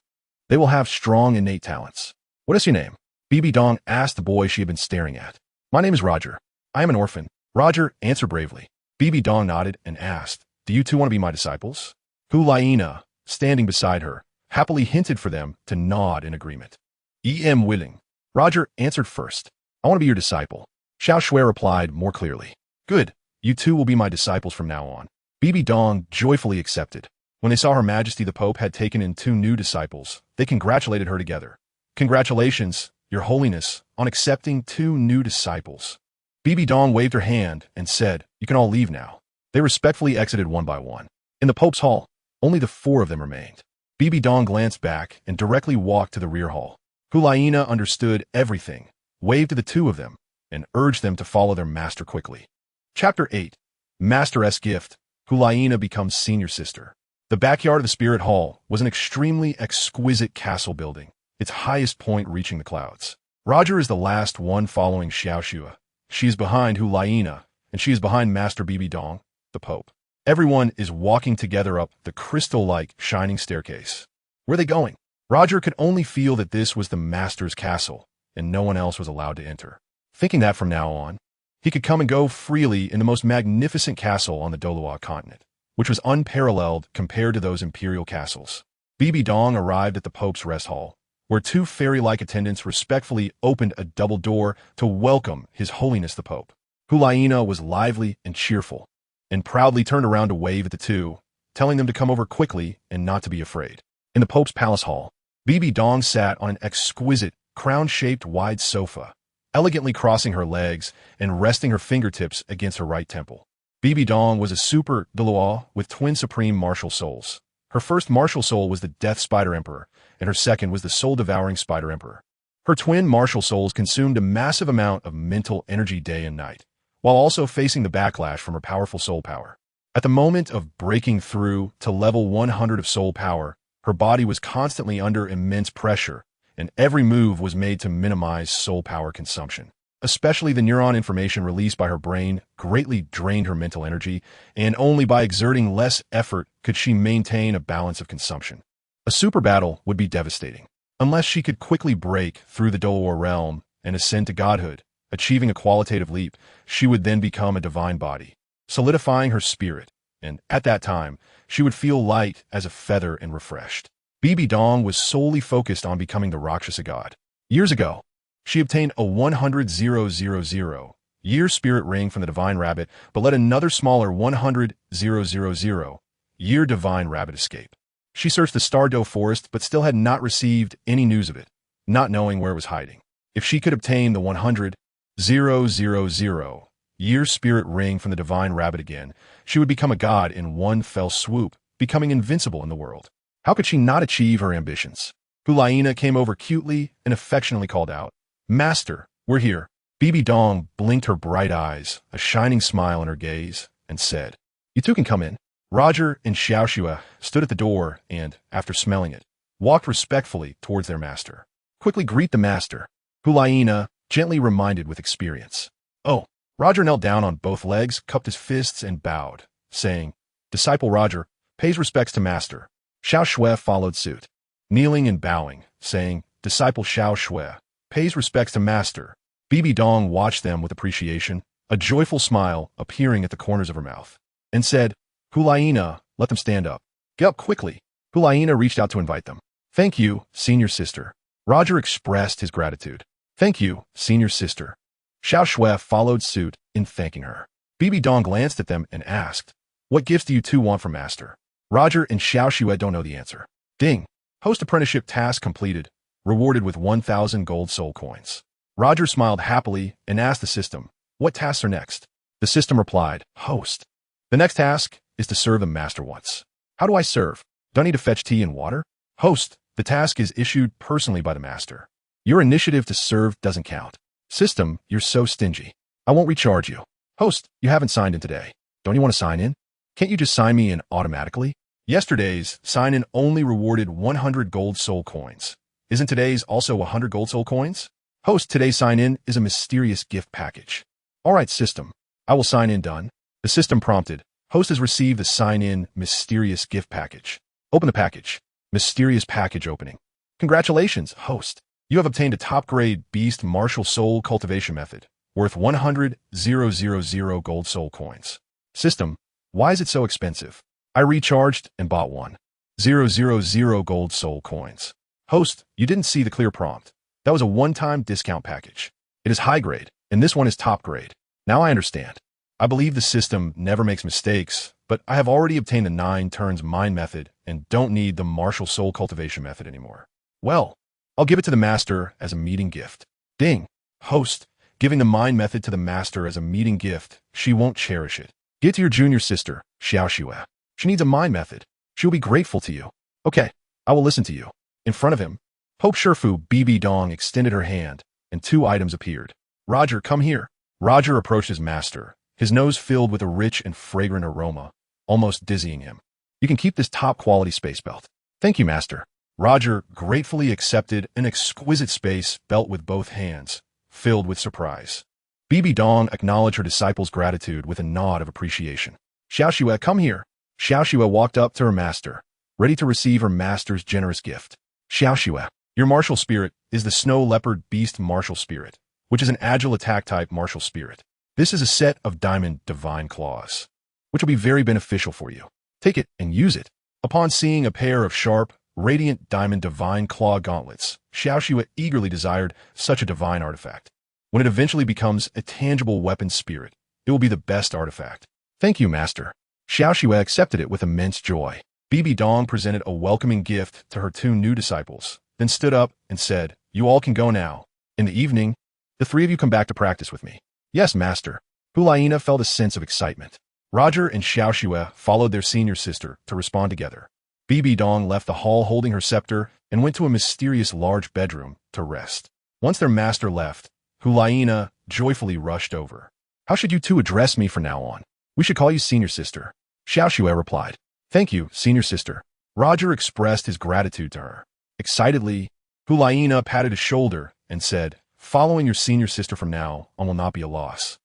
[SPEAKER 1] they will have strong innate talents. "What is your name?" Bibi Dong asked the boy she had been staring at. "My name is Roger. I am an orphan." Roger answered bravely. Bibi Dong nodded and asked, "Do you 2 want to be my disciples?" Hulaina, standing beside her, happily hinted for them to nod in agreement. "Em willing." Roger answered first. "I want to be your disciple." Xiao Xue replied more clearly. "Good, you 2 will be my disciples from now on." Bibi Dong joyfully accepted. When they saw Her Majesty the Pope had taken in 2 new disciples, they congratulated her together. "Congratulations, Your Holiness, on accepting 2 new disciples." Bibi Dong waved her hand and said, "You can all leave now." They respectfully exited one by one. In the Pope's hall, only the 4 of them remained. Bibi Dong glanced back and directly walked to the rear hall. Hulaina understood everything, waved to the 2 of them, and urged them to follow their master quickly. Chapter 8. Master's Gift. Hulaina becomes senior sister. The backyard of the Spirit Hall was an extremely exquisite castle building, its highest point reaching the clouds. Roger is the last one following Xiao Xue. She is behind Hulaina, and she is behind Master Bibi Dong, the Pope. Everyone is walking together up the crystal-like shining staircase. Where are they going? Roger could only feel that this was the Master's castle, and no one else was allowed to enter. Thinking that from now on, he could come and go freely in the most magnificent castle on the Douluo Continent, which was unparalleled compared to those imperial castles. Bibi Dong arrived at the Pope's rest hall, where 2 fairy-like attendants respectfully opened a double door to welcome His Holiness the Pope. Hulaina was lively and cheerful, and proudly turned around to wave at the 2, telling them to come over quickly and not to be afraid. In the Pope's palace hall, Bibi Dong sat on an exquisite, crown-shaped wide sofa, elegantly crossing her legs and resting her fingertips against her right temple. Bibi Dong was a super Douluo with twin supreme martial souls. Her first martial soul was the Death Spider Emperor, and her second was the Soul-Devouring Spider Emperor. Her twin martial souls consumed a massive amount of mental energy day and night, while also facing the backlash from her powerful soul power. At the moment of breaking through to level 100 of soul power, her body was constantly under immense pressure, and every move was made to minimize soul power consumption. Especially the neuron information released by her brain greatly drained her mental energy, and only by exerting less effort could she maintain a balance of consumption. A super battle would be devastating. Unless she could quickly break through the Douluo realm and ascend to godhood, achieving a qualitative leap, she would then become a divine body, solidifying her spirit, and at that time, she would feel light as a feather and refreshed. Bibi Dong was solely focused on becoming the Rakshasa god. Years ago, she obtained a 100,000-year spirit ring from the Divine Rabbit, but let another smaller 100,000-year Divine Rabbit escape. She searched the Dou Forest, but still had not received any news of it, not knowing where it was hiding. If she could obtain the 100,000-year spirit ring from the Divine Rabbit again, she would become a god in one fell swoop, becoming invincible in the world. How could she not achieve her ambitions? Hulaina came over cutely and affectionately called out, "Master, we're here." Bibi Dong blinked her bright eyes, a shining smile in her gaze, and said, "You two can come in." Roger and Xiaoxue stood at the door and, after smelling it, walked respectfully towards their master. "Quickly greet the master," Hulaina gently reminded with experience. "Oh." Roger knelt down on both legs, cupped his fists, and bowed, saying, "Disciple Roger pays respects to master." Xiaoxue followed suit, kneeling and bowing, saying, "Disciple Xiaoxue pays respects to master." Bibi Dong watched them with appreciation, a joyful smile appearing at the corners of her mouth, and said, "Hulaina, let them stand up." "Get up quickly." Hulaina reached out to invite them. "Thank you, senior sister." Roger expressed his gratitude. "Thank you, senior sister." Xiaoxue followed suit in thanking her. Bibi Dong glanced at them and asked, "What gifts do you two want from master?" Roger and Xiaoxue don't know the answer. Ding. Host apprenticeship task completed, rewarded with 1,000 gold soul coins. Roger smiled happily and asked the system, "What tasks are next?" The system replied, "Host. The next task is to serve the master once." "How do I serve? Do I need to fetch tea and water?" "Host. The task is issued personally by the master. Your initiative to serve doesn't count." "System, you're so stingy. I won't recharge you." "Host, you haven't signed in today. Don't you want to sign in? Can't you just sign me in automatically?" "Yesterday's sign-in only rewarded 100 gold soul coins. Isn't today's also 100 gold soul coins?" "Host, today's sign-in is a mysterious gift package." "All right, system. I will sign in done." The system prompted, "Host has received the sign-in mysterious gift package. Open the package." Mysterious package opening. "Congratulations, host. You have obtained a top-grade beast martial soul cultivation method, worth 100,000 gold soul coins." System, why is it so expensive? I recharged and bought 1,000 gold soul coins. Host, you didn't see the clear prompt. That was a one-time discount package. It is high grade, and this one is top grade. Now I understand. I believe the system never makes mistakes, but I have already obtained the 9 turns mind method and don't need the martial soul cultivation method anymore. Well, I'll give it to the master as a meeting gift. Ding. Host, giving the mind method to the master as a meeting gift, she won't cherish it. Give it to your junior sister, Xiaoxue. She needs a mind method. She will be grateful to you. Okay, I will listen to you. In front of him, Pope Sherfu Bibi Dong extended her hand, and 2 items appeared. Roger, come here. Roger approached his master, his nose filled with a rich and fragrant aroma, almost dizzying him. "You can keep this top-quality space belt." "Thank you, master." Roger gratefully accepted an exquisite space belt with both hands, filled with surprise. Bibi Dong acknowledged her disciple's gratitude with a nod of appreciation. "Xiaoxue, come here." Xiaoxue walked up to her master, ready to receive her master's generous gift. "Xiaoxue, your martial spirit is the snow leopard beast martial spirit, which is an agile attack type martial spirit. This is a set of diamond divine claws, which will be very beneficial for you. Take it and use it." Upon seeing a pair of sharp, radiant diamond divine claw gauntlets, Xiaoxue eagerly desired such a divine artifact. When it eventually becomes a tangible weapon spirit, it will be the best artifact. "Thank you, master." Xiaoxue accepted it with immense joy. Bibi Dong presented a welcoming gift to her 2 new disciples, then stood up and said, "You all can go now. In the evening, the 3 of you come back to practice with me." "Yes, master." Hulaina felt a sense of excitement. Roger and Xiaoxue followed their senior sister to respond together. Bibi Dong left the hall holding her scepter and went to a mysterious large bedroom to rest. Once their master left, Hulaina joyfully rushed over. "How should you two address me from now on?" "We should call you senior sister." Xiaoxue replied. "Thank you, senior sister." Roger expressed his gratitude to her. Excitedly, Hulaina patted his shoulder and said, "Following your senior sister from now on will not be a loss."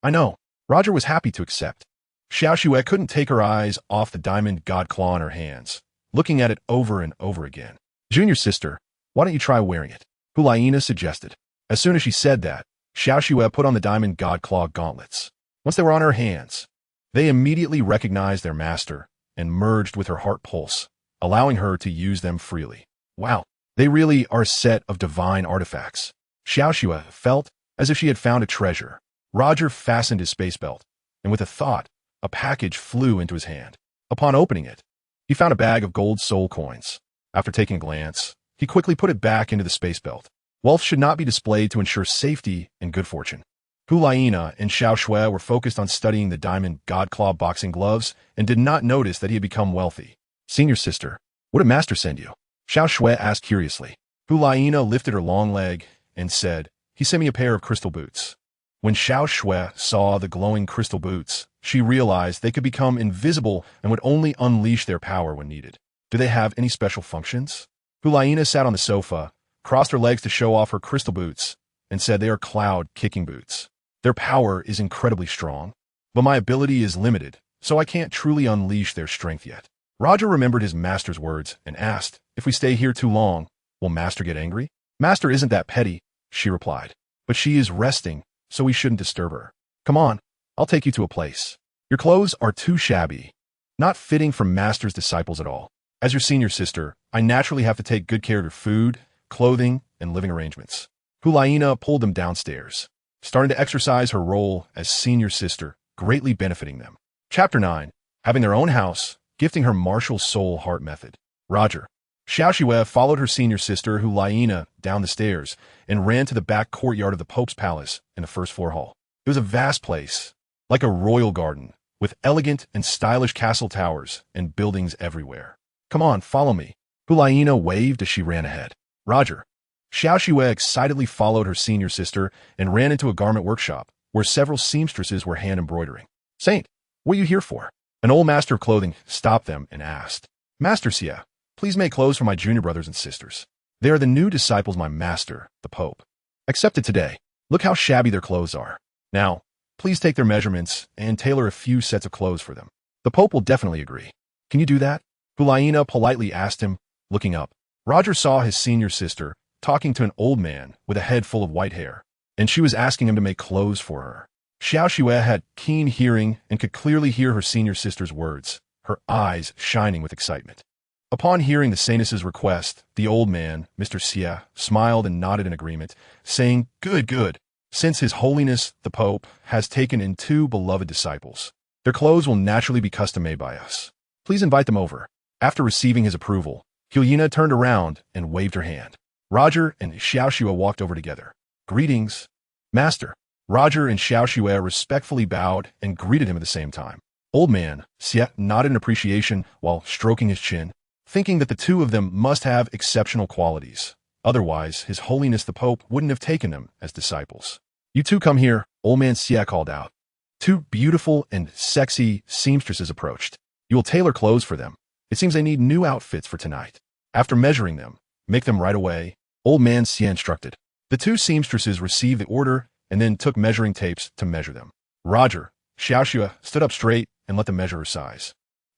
[SPEAKER 1] I know." Roger was happy to accept. Xiaoxue couldn't take her eyes off the diamond god claw in her hands, looking at it over and over again. "Junior sister, why don't you try wearing it?" Hulaina suggested. As soon as she said that, Xiaoxue put on the diamond god claw gauntlets. Once they were on her hands, they immediately recognized their master and merged with her heart pulse, allowing her to use them freely. Wow, they really are a set of divine artifacts. Xiaoxue felt as if she had found a treasure. Roger fastened his space belt, and with a thought, a package flew into his hand. Upon opening it, he found a bag of gold soul coins. After taking a glance, he quickly put it back into the space belt. Wealth should not be displayed to ensure safety and good fortune. Hulaina and Xiaoxue were focused on studying the diamond god claw boxing gloves and did not notice that he had become wealthy. "Senior sister, what did master send you?" Xiao Shui asked curiously. Hulaina lifted her long leg and said, he sent me a pair of crystal boots. When Xiao Shui saw the glowing crystal boots, she realized they could become invisible and would only unleash their power when needed. Do they have any special functions? Hulaina sat on the sofa, crossed her legs to show off her crystal boots, and said they are cloud-kicking boots. Their power is incredibly strong, but my ability is limited, so I can't truly unleash their strength yet. Roger remembered his master's words and asked, if we stay here too long, will master get angry? Master isn't that petty, she replied, but she is resting, so we shouldn't disturb her. Come on, I'll take you to a place. Your clothes are too shabby, not fitting for master's disciples at all. As your senior sister, I naturally have to take good care of your food, clothing, and living arrangements. Hulaina pulled them downstairs, starting to exercise her role as senior sister, greatly benefiting them. Chapter 9. Having their own house, gifting her martial soul heart method. Roger. Xiao Shui followed her senior sister Hulaina down the stairs and ran to the back courtyard of the Pope's palace in the first-floor hall. It was a vast place, like a royal garden, with elegant and stylish castle towers and buildings everywhere. Come on, follow me. Hulaina waved as she ran ahead. Roger. Xiao Shui excitedly followed her senior sister and ran into a garment workshop where several seamstresses were hand-embroidering. Saint, what are you here for? An old master of clothing stopped them and asked, Master Xia, please make clothes for my junior brothers and sisters. They are the new disciples my master, the Pope, accepted today. Look how shabby their clothes are. Now, please take their measurements and tailor a few sets of clothes for them. The Pope will definitely agree. Can you do that? Hulaina politely asked him, looking up. Roger saw his senior sister talking to an old man with a head full of white hair, and she was asking him to make clothes for her. Xiao Shui had keen hearing and could clearly hear her senior sister's words, her eyes shining with excitement. Upon hearing the saintess's request, the old man, Mr. Xia, smiled and nodded in agreement, saying, Good, good. Since His Holiness, the Pope, has taken in 2 beloved disciples, their clothes will naturally be custom-made by us. Please invite them over. After receiving his approval, Hulaina turned around and waved her hand. Roger and Xiao Shui walked over together. Greetings, Master. Roger and Xiao Shui respectfully bowed and greeted him at the same time. Old man, Xia, nodded in appreciation while stroking his chin, thinking that the two of them must have exceptional qualities. Otherwise, His Holiness the Pope wouldn't have taken them as disciples. You two come here, old man Xia called out. 2 beautiful and sexy seamstresses approached. You will tailor clothes for them. It seems they need new outfits for tonight. After measuring them, make them right away, old man Xia instructed. The 2 seamstresses received the order and then took measuring tapes to measure them. Roger, Xiao Shui stood up straight and let them measure her size.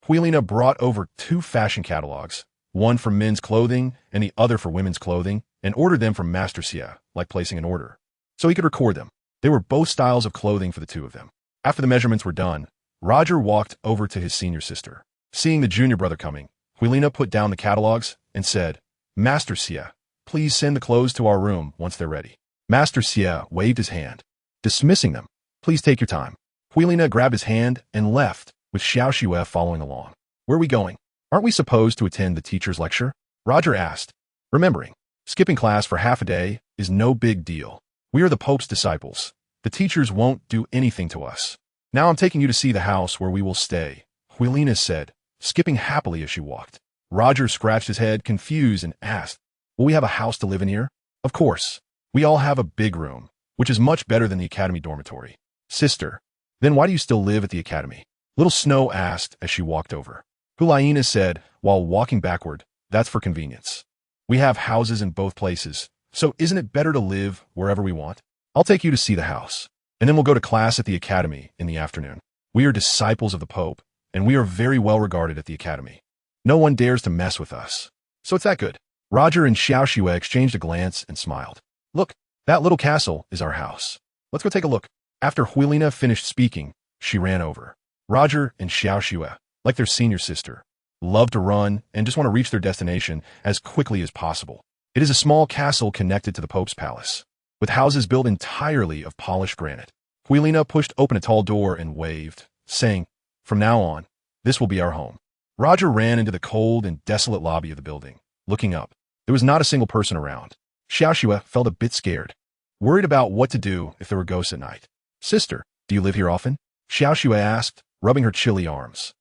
[SPEAKER 1] Hulaina brought over 2 fashion catalogs, one for men's clothing and the other for women's clothing, and ordered them from Master Xia, like placing an order, so he could record them. They were both styles of clothing for the 2 of them. After the measurements were done, Roger walked over to his senior sister. Seeing the junior brother coming, Hulaina put down the catalogs and said, Master Xia, please send the clothes to our room once they're ready. Master Xia waved his hand, dismissing them. Please take your time. Hulaina grabbed his hand and left, with Xiao Shui following along. Where are we going? Aren't we supposed to attend the teacher's lecture? Roger asked, remembering, skipping class for half a day is no big deal. We are the Pope's disciples. The teachers won't do anything to us. Now I'm taking you to see the house where we will stay, Hulaina said, skipping happily as she walked. Roger scratched his head, confused, and asked, will we have a house to live in here? Of course. We all have a big room, which is much better than the academy dormitory. Sister, then why do you still live at the academy? Little Snow asked as she walked over. Hulaina said, while walking backward, that's for convenience. We have houses in both places, so isn't it better to live wherever we want? I'll take you to see the house, and then we'll go to class at the academy in the afternoon. We are disciples of the Pope, and we are very well regarded at the academy. No one dares to mess with us. So it's that good. Roger and Xiao Shui exchanged a glance and smiled. Look, that little castle is our house. Let's go take a look. After Hulaina finished speaking, she ran over. Roger and Xiao Shui, like their senior sister, love to run and just want to reach their destination as quickly as possible. It is a small castle connected to the Pope's palace, with houses built entirely of polished granite. Hulaina pushed open a tall door and waved, saying, from now on, this will be our home. Roger ran into the cold and desolate lobby of the building. Looking up, there was not a single person around. Xiao Shui felt a bit scared, worried about what to do if there were ghosts at night. Sister, do you live here often? Xiao Shui asked, rubbing her chilly arms.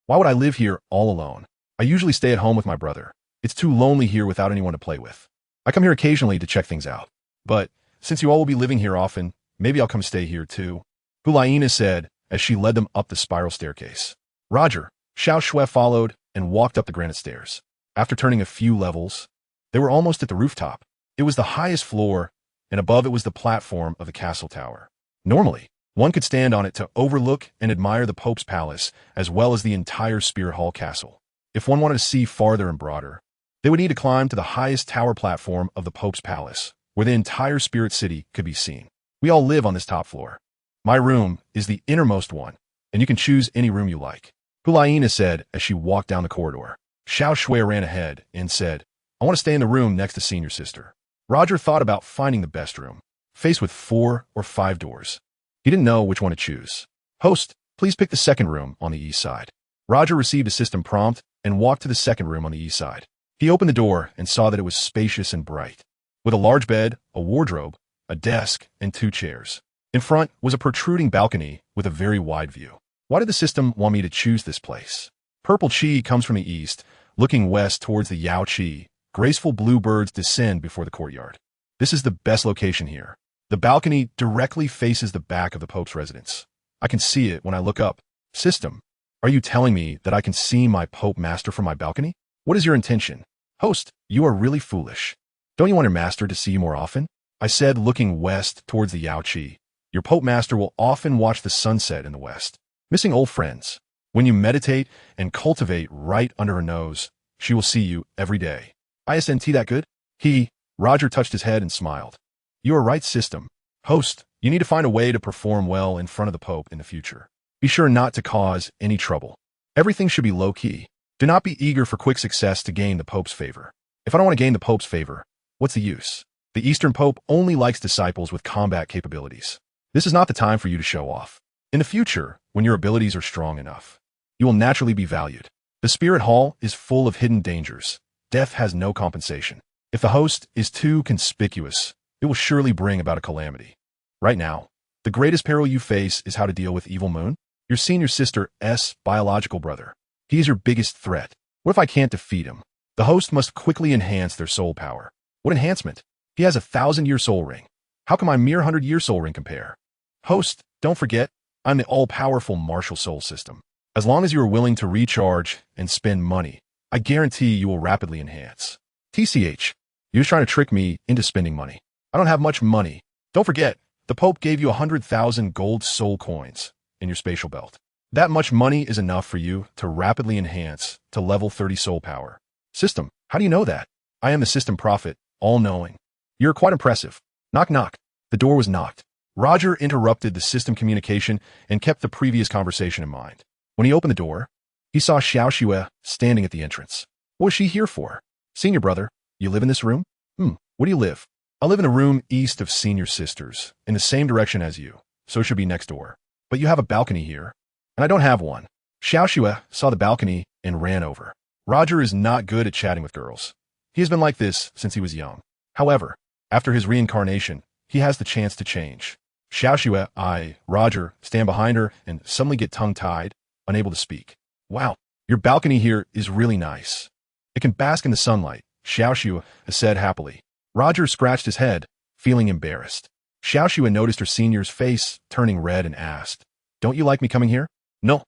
[SPEAKER 1] Why would I live here all alone? I usually stay at home with my brother. It's too lonely here without anyone to play with. I come here occasionally to check things out. But since you all will be living here often, maybe I'll come stay here too. Hulaina said as she led them up the spiral staircase. Roger, Xiao Shui followed and walked up the granite stairs. After turning a few levels, they were almost at the rooftop. It was the highest floor, and above it was the platform of the castle tower. Normally, one could stand on it to overlook and admire the Pope's palace, as well as the entire Spirit Hall castle. If one wanted to see farther and broader, they would need to climb to the highest tower platform of the Pope's palace, where the entire Spirit City could be seen. We all live on this top floor. My room is the innermost one, and you can choose any room you like. Hulaina said as she walked down the corridor. Xiao Shui ran ahead and said, I want to stay in the room next to senior sister. Roger thought about finding the best room, faced with 4 or 5 doors. He didn't know which one to choose. Host, please pick the second room on the east side. Roger received a system prompt and walked to the second room on the east side. He opened the door and saw that it was spacious and bright, with a large bed, a wardrobe, a desk, and 2 chairs. In front was a protruding balcony with a very wide view. Why did the system want me to choose this place? Purple Qi comes from the east, looking west towards the Yao Qi. Graceful bluebirds descend before the courtyard. This is the best location here. The balcony directly faces the back of the Pope's residence. I can see it when I look up. System, are you telling me that I can see my Pope Master from my balcony? What is your intention? Host, you are really foolish. Don't you want your master to see you more often? I said, looking west towards the Yao Qi. Your Pope Master will often watch the sunset in the west. Missing old friends. When you meditate and cultivate right under her nose, she will see you every day. Isn't that good? Roger touched his head and smiled. You are right, system. Host, you need to find a way to perform well in front of the Pope in the future. Be sure not to cause any trouble. Everything should be low-key. Do not be eager for quick success to gain the Pope's favor. If I don't want to gain the Pope's favor, what's the use? The Eastern Pope only likes disciples with combat capabilities. This is not the time for you to show off. In the future, when your abilities are strong enough, you will naturally be valued. The Spirit Hall is full of hidden dangers. Death has no compensation. If the host is too conspicuous, it will surely bring about a calamity. Right now, the greatest peril you face is how to deal with Evil Moon, your senior sister's biological brother. He is your biggest threat. What if I can't defeat him? The host must quickly enhance their soul power. What enhancement? He has a 1,000-year soul ring. How can my mere 100-year soul ring compare? Host, don't forget, I'm the all-powerful martial soul system. As long as you are willing to recharge and spend money, I guarantee you will rapidly enhance. TCH, you're trying to trick me into spending money. I don't have much money. Don't forget, the Pope gave you 100,000 gold soul coins in your spatial belt. That much money is enough for you to rapidly enhance to level 30 soul power. System, how do you know that? I am the system prophet, all-knowing. You're quite impressive. Knock knock. The door was knocked. Roger interrupted the system communication and kept the previous conversation in mind. When he opened the door, he saw Xiao Shui standing at the entrance. What was she here for? Senior brother, you live in this room? Where do you live? I live in a room east of senior sisters, in the same direction as you, so it should be next door. But you have a balcony here, and I don't have one. Xiao Shui saw the balcony and ran over. Roger is not good at chatting with girls. He has been like this since he was young. However, after his reincarnation, he has the chance to change. Xiao Shui, Roger, stand behind her and suddenly get tongue-tied, unable to speak. Wow, your balcony here is really nice. It can bask in the sunlight, Xiao Shui said happily. Roger scratched his head, feeling embarrassed. Xiao Shui noticed her senior's face turning red and asked, Don't you like me coming here? No.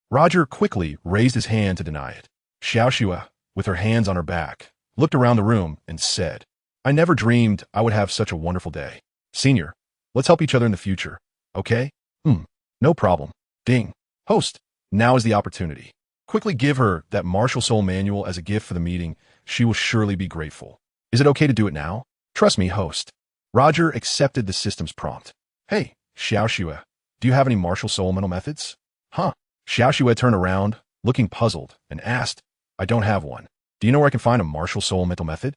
[SPEAKER 1] Roger quickly raised his hand to deny it. Xiao Shui, with her hands on her back, looked around the room and said, I never dreamed I would have such a wonderful day. Senior, let's help each other in the future, okay? No problem. Ding. Host, now is the opportunity. Quickly give her that martial soul manual as a gift for the meeting. She will surely be grateful. Is it okay to do it now? Trust me, host. Roger accepted the system's prompt. Hey, Xiao Shui, do you have any martial soul mental methods? Xiao Shui turned around, looking puzzled, and asked, I don't have one. Do you know where I can find a martial soul mental method?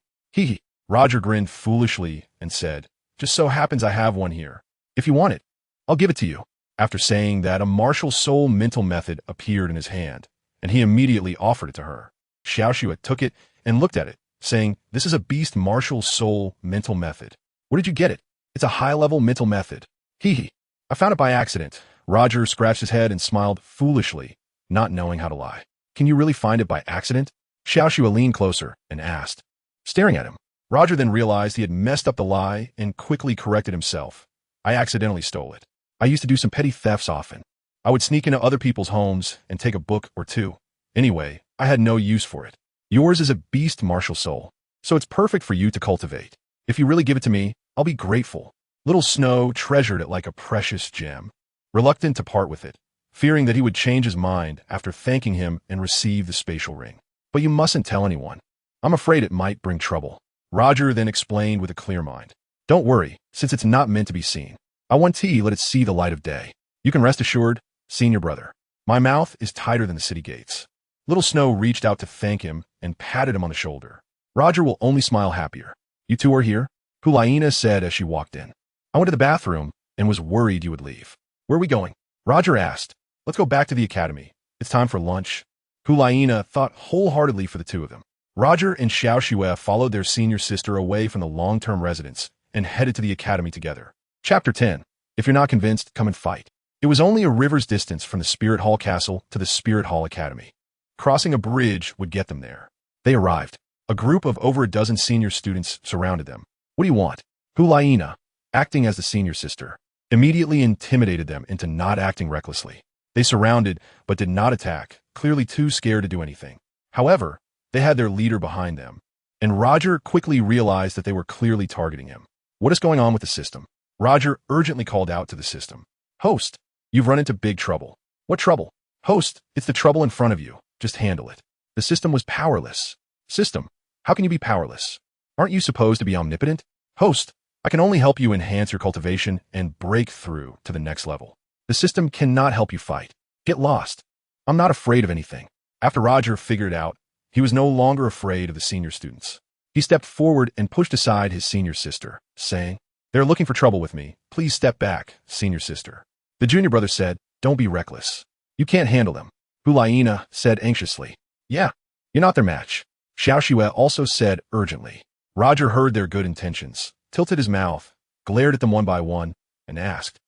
[SPEAKER 1] Roger grinned foolishly and said, Just so happens I have one here. If you want it, I'll give it to you. After saying that, a martial soul mental method appeared in his hand, and he immediately offered it to her. Xiao Shui took it and looked at it, saying, This is a beast martial soul mental method. Where did you get it? It's a high-level mental method. I found it by accident. Roger scratched his head and smiled foolishly, not knowing how to lie. Can you really find it by accident? Xiao Shua leaned closer and asked, staring at him. Roger then realized he had messed up the lie and quickly corrected himself. I accidentally stole it. I used to do some petty thefts often. I would sneak into other people's homes and take a book or two. Anyway, I had no use for it. Yours is a beast martial soul, so it's perfect for you to cultivate. If you really give it to me, I'll be grateful. Little Snow treasured it like a precious gem, reluctant to part with it, fearing that he would change his mind after thanking him and receive the spatial ring. But you mustn't tell anyone. I'm afraid it might bring trouble. Roger then explained with a clear mind. Don't worry, since it's not meant to be seen. I want to let it see the light of day. You can rest assured, senior brother. My mouth is tighter than the city gates. Little Snow reached out to thank him and patted him on the shoulder. Roger will only smile happier. You two are here? Hulaina said as she walked in. I went to the bathroom and was worried you would leave. Where are we going? Roger asked. Let's go back to the academy. It's time for lunch. Hulaina thought wholeheartedly for the two of them. Roger and Xiao Shue followed their senior sister away from the long-term residence and headed to the academy together. Chapter 10. If you're not convinced, come and fight. It was only a river's distance from the Spirit Hall Castle to the Spirit Hall Academy. Crossing a bridge would get them there. They arrived. A group of over a dozen senior students surrounded them. What do you want? Hulaina, acting as the senior sister, immediately intimidated them into not acting recklessly. They surrounded, but did not attack, clearly too scared to do anything. However, they had their leader behind them, and Roger quickly realized that they were clearly targeting him. What is going on with the system? Roger urgently called out to the system. Host, you've run into big trouble. What trouble? Host, it's the trouble in front of you. Just handle it. The system was powerless. System, how can you be powerless? Aren't you supposed to be omnipotent? Host, I can only help you enhance your cultivation and break through to the next level. The system cannot help you fight. Get lost. I'm not afraid of anything. After Roger figured it out, he was no longer afraid of the senior students. He stepped forward and pushed aside his senior sister, saying, They're looking for trouble with me. Please step back, senior sister. The junior brother said, Don't be reckless. You can't handle them. Hulaina said anxiously, Yeah, you're not their match. Xiao Shue also said urgently. Roger heard their good intentions, tilted his mouth, glared at them one by one, and asked,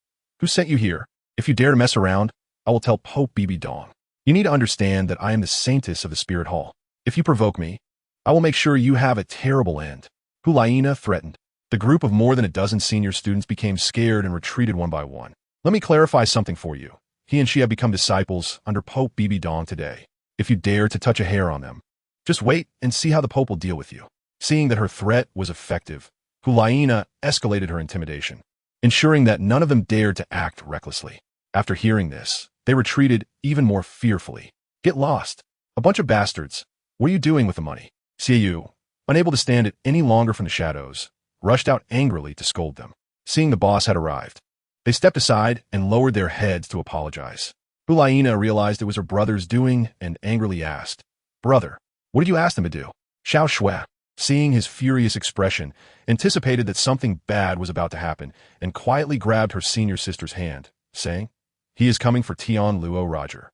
[SPEAKER 1] Who sent you here? If you dare to mess around, I will tell Pope Bibi Dong. You need to understand that I am the saintess of the Spirit Hall. If you provoke me, I will make sure you have a terrible end. Hulaina threatened. The group of more than a dozen senior students became scared and retreated one by one. Let me clarify something for you. He and she have become disciples under Pope Bibi Dong today. If you dare to touch a hair on them, just wait and see how the Pope will deal with you. Seeing that her threat was effective, Hulaina escalated her intimidation, ensuring that none of them dared to act recklessly. After hearing this, they retreated even more fearfully. Get lost. A bunch of bastards. What are you doing with the money? Xiaoyu, unable to stand it any longer from the shadows, rushed out angrily to scold them. Seeing the boss had arrived, they stepped aside and lowered their heads to apologize. Hulaina realized it was her brother's doing and angrily asked, Brother, what did you ask them to do? Xiao Shue, seeing his furious expression, anticipated that something bad was about to happen and quietly grabbed her senior sister's hand, saying, He is coming for Tian Luo Roger.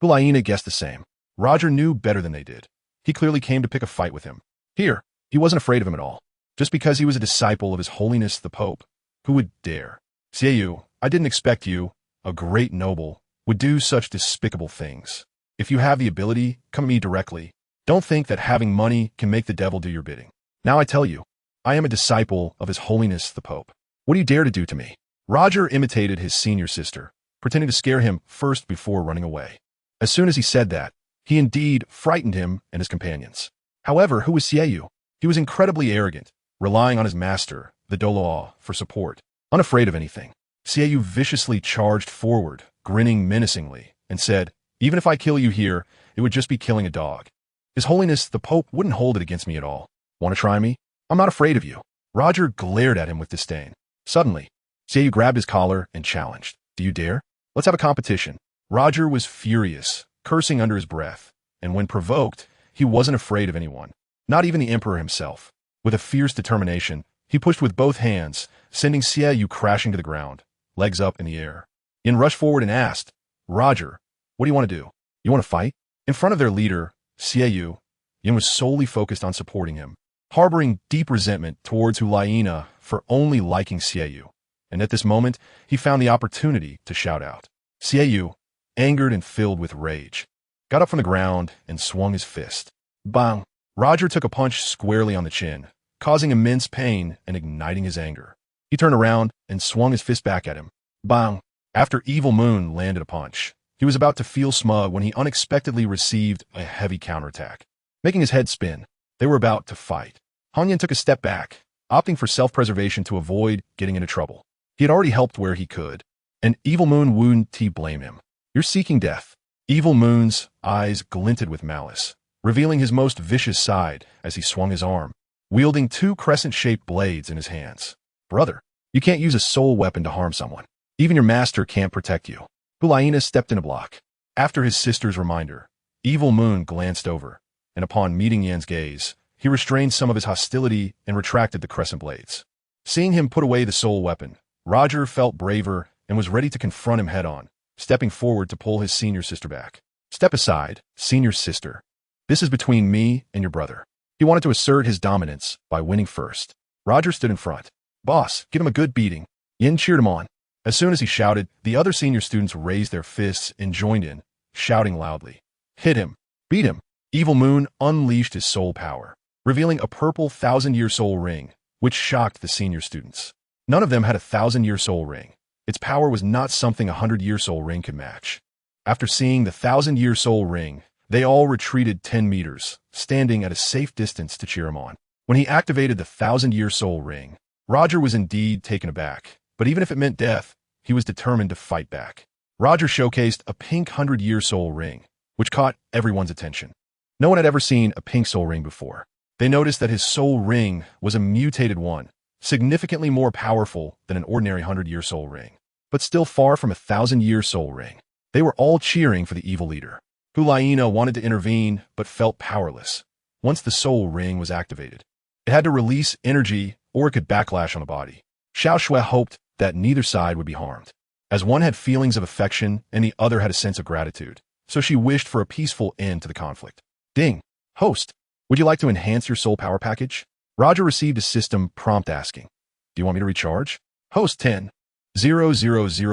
[SPEAKER 1] Hulaina guessed the same. Roger knew better than they did. He clearly came to pick a fight with him. Here, he wasn't afraid of him at all, just because he was a disciple of His Holiness the Pope. Who would dare? Xiaoyu, I didn't expect you, a great noble, would do such despicable things. If you have the ability, come to me directly. Don't think that having money can make the devil do your bidding. Now I tell you, I am a disciple of His Holiness the Pope. What do you dare to do to me? Roger imitated his senior sister, pretending to scare him first before running away. As soon as he said that, he indeed frightened him and his companions. However, who was Xiaoyu? He was incredibly arrogant, relying on his master, the Douluo, for support, unafraid of anything. Xiaoyu viciously charged forward, grinning menacingly, and said, Even if I kill you here, it would just be killing a dog. His Holiness the Pope wouldn't hold it against me at all. Want to try me? I'm not afraid of you. Roger glared at him with disdain. Suddenly, Xiaoyu grabbed his collar and challenged. Do you dare? Let's have a competition. Roger was furious, cursing under his breath, and when provoked, he wasn't afraid of anyone, not even the Emperor himself. With a fierce determination, he pushed with both hands, sending Xiaoyu crashing to the ground, legs up in the air. Yin rushed forward and asked, Roger, what do you want to do? You want to fight? In front of their leader, Xiaoyu, Yin was solely focused on supporting him, harboring deep resentment towards Hulaina for only liking Xiaoyu. And at this moment, he found the opportunity to shout out. Xiaoyu, angered and filled with rage, got up from the ground and swung his fist. Bang! Roger took a punch squarely on the chin, causing immense pain and igniting his anger. He turned around and swung his fist back at him. Bang! After Evil Moon landed a punch, he was about to feel smug when he unexpectedly received a heavy counterattack. Making his head spin, they were about to fight. Hanyan took a step back, opting for self-preservation to avoid getting into trouble. He had already helped where he could, and Evil Moon wouldn't blame him. You're seeking death. Evil Moon's eyes glinted with malice, revealing his most vicious side as he swung his arm, wielding two crescent-shaped blades in his hands. Brother, you can't use a soul weapon to harm someone. Even your master can't protect you. Hulaina stepped in a block. After his sister's reminder, Evil Moon glanced over, and upon meeting Yan's gaze, he restrained some of his hostility and retracted the crescent blades. Seeing him put away the soul weapon, Roger felt braver and was ready to confront him head-on, stepping forward to pull his senior sister back. Step aside, senior sister. This is between me and your brother. He wanted to assert his dominance by winning first. Roger stood in front. Boss, give him a good beating. Yin cheered him on. As soon as he shouted, the other senior students raised their fists and joined in, shouting loudly. Hit him. Beat him. Evil Moon unleashed his soul power, revealing a purple 1,000-year soul ring, which shocked the senior students. None of them had a 1,000-year soul ring. Its power was not something a 100-year soul ring could match. After seeing the 1,000-year soul ring, they all retreated 10 meters, standing at a safe distance to cheer him on. When he activated the 1,000-year soul ring, Roger was indeed taken aback, but even if it meant death, he was determined to fight back. Roger showcased a pink 100-year soul ring, which caught everyone's attention. No one had ever seen a pink soul ring before. They noticed that his soul ring was a mutated one, significantly more powerful than an ordinary 100-year soul ring, but still far from a 1,000-year soul ring. They were all cheering for the evil leader. Hulaina wanted to intervene, but felt powerless. Once the soul ring was activated, it had to release energy or it could backlash on the body. Xiao Shui hoped that neither side would be harmed, as one had feelings of affection and the other had a sense of gratitude, so she wished for a peaceful end to the conflict. Ding! Host, would you like to enhance your soul power package? Roger received a system prompt asking, do you want me to recharge? Host 10,000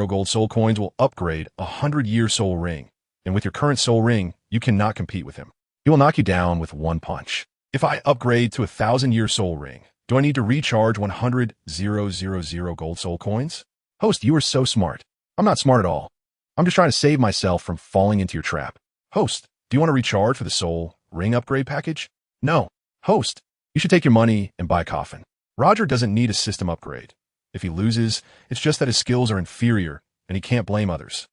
[SPEAKER 1] gold soul coins will upgrade a 100-year soul ring, and with your current soul ring, you cannot compete with him. He will knock you down with one punch. If I upgrade to a 1,000-year soul ring, do I need to recharge 100,000 gold soul coins? Host, you are so smart. I'm not smart at all. I'm just trying to save myself from falling into your trap. Host, do you want to recharge for the soul ring upgrade package? No. Host, you should take your money and buy a coffin. Roger doesn't need a system upgrade. If he loses, it's just that his skills are inferior and he can't blame others.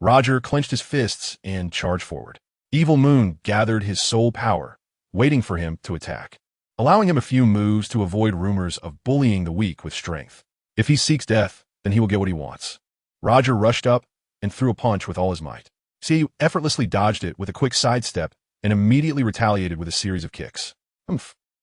[SPEAKER 1] Roger clenched his fists and charged forward. Evil Moon gathered his soul power, waiting for him to attack, allowing him a few moves to avoid rumors of bullying the weak with strength. If he seeks death, then he will get what he wants. Roger rushed up and threw a punch with all his might. Xiaoyu effortlessly dodged it with a quick sidestep and immediately retaliated with a series of kicks.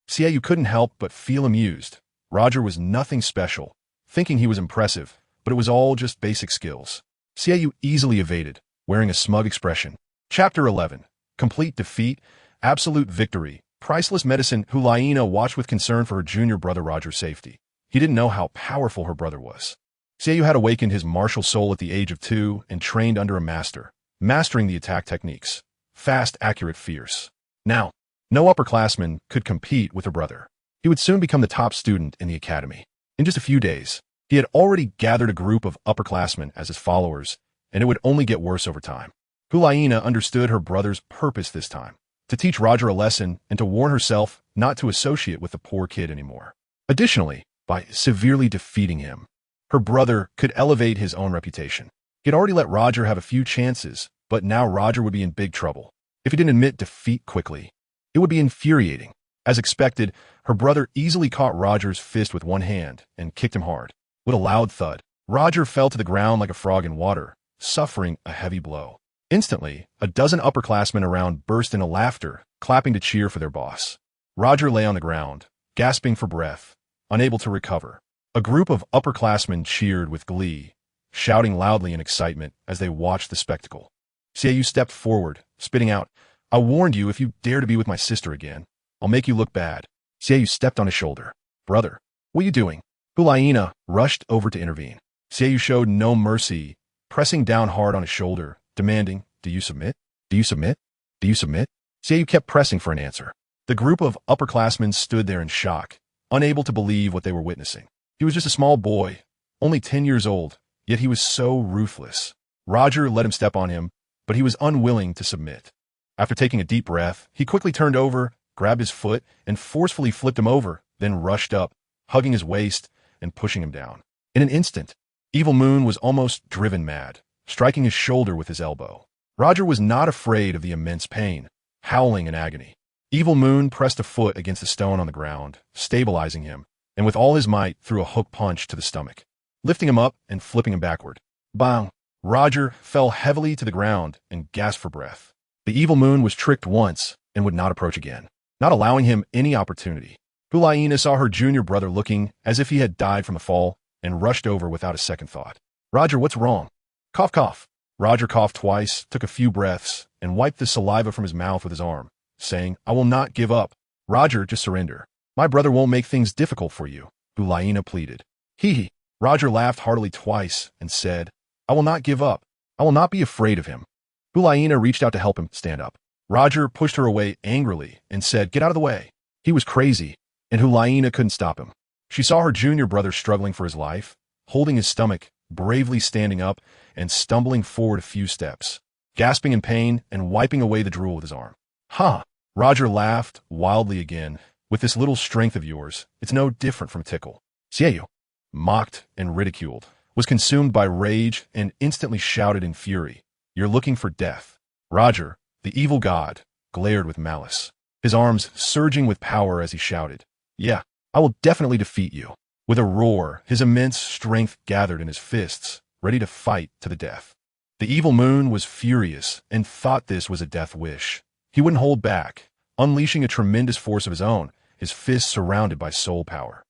[SPEAKER 1] Xiaoyu couldn't help but feel amused. Roger was nothing special, thinking he was impressive, but it was all just basic skills. Xiaoyu easily evaded, wearing a smug expression. Chapter 11. Complete defeat, absolute victory, priceless medicine. Hulaina watched with concern for her junior brother Roger's safety. He didn't know how powerful her brother was. Xiaoyu had awakened his martial soul at the age of 2 and trained under a master, mastering the attack techniques. Fast, accurate, fierce. Now, no upperclassman could compete with her brother. He would soon become the top student in the academy. In just a few days, he had already gathered a group of upperclassmen as his followers, and it would only get worse over time. Hulaina understood her brother's purpose this time, to teach Roger a lesson and to warn herself not to associate with the poor kid anymore. Additionally, by severely defeating him, her brother could elevate his own reputation. He had already let Roger have a few chances, but now Roger would be in big trouble. If he didn't admit defeat quickly, it would be infuriating. As expected, her brother easily caught Roger's fist with one hand and kicked him hard. With a loud thud, Roger fell to the ground like a frog in water, suffering a heavy blow. Instantly, a dozen upperclassmen around burst into laughter, clapping to cheer for their boss. Roger lay on the ground, gasping for breath, unable to recover. A group of upperclassmen cheered with glee, shouting loudly in excitement as they watched the spectacle. Xiaoyu stepped forward, spitting out, I warned you, if you dare to be with my sister again, I'll make you look bad. Xiaoyu stepped on his shoulder. Brother, what are you doing? Hulaina rushed over to intervene. Xiaoyu showed no mercy, pressing down hard on his shoulder, demanding, do you submit? Do you submit? Do you submit? Xiaoyu kept pressing for an answer. The group of upperclassmen stood there in shock, unable to believe what they were witnessing. He was just a small boy, only 10 years old, yet he was so ruthless. Roger let him step on him, but he was unwilling to submit. After taking a deep breath, he quickly turned over, grabbed his foot, and forcefully flipped him over, then rushed up, hugging his waist and pushing him down. In an instant, Evil Moon was almost driven mad, striking his shoulder with his elbow. Roger was not afraid of the immense pain, howling in agony. Evil Moon pressed a foot against the stone on the ground, stabilizing him, and with all his might threw a hook punch to the stomach, lifting him up and flipping him backward. Bang! Roger fell heavily to the ground and gasped for breath. The Evil Moon was tricked once and would not approach again, not allowing him any opportunity. Hulaina saw her junior brother looking as if he had died from the fall and rushed over without a second thought. Roger, what's wrong? Cough, cough. Roger coughed twice, took a few breaths, and wiped the saliva from his mouth with his arm, saying, I will not give up. Roger, just surrender. My brother won't make things difficult for you, Hulaina pleaded. Hee. Roger laughed heartily twice and said, I will not give up. I will not be afraid of him. Hulaina reached out to help him stand up. Roger pushed her away angrily and said, Get out of the way. He was crazy, and Hulaina couldn't stop him. She saw her junior brother struggling for his life, holding his stomach, bravely standing up, and stumbling forward a few steps, gasping in pain and wiping away the drool with his arm. Ha! Roger laughed wildly again. With this little strength of yours, it's no different from Tickle. Xiaoyu, mocked and ridiculed, was consumed by rage and instantly shouted in fury, You're looking for death. Roger, the evil god, glared with malice, his arms surging with power as he shouted, Yeah, I will definitely defeat you. With a roar, his immense strength gathered in his fists, ready to fight to the death. The Evil Moon was furious and thought this was a death wish. He wouldn't hold back, unleashing a tremendous force of his own, his fists surrounded by soul power.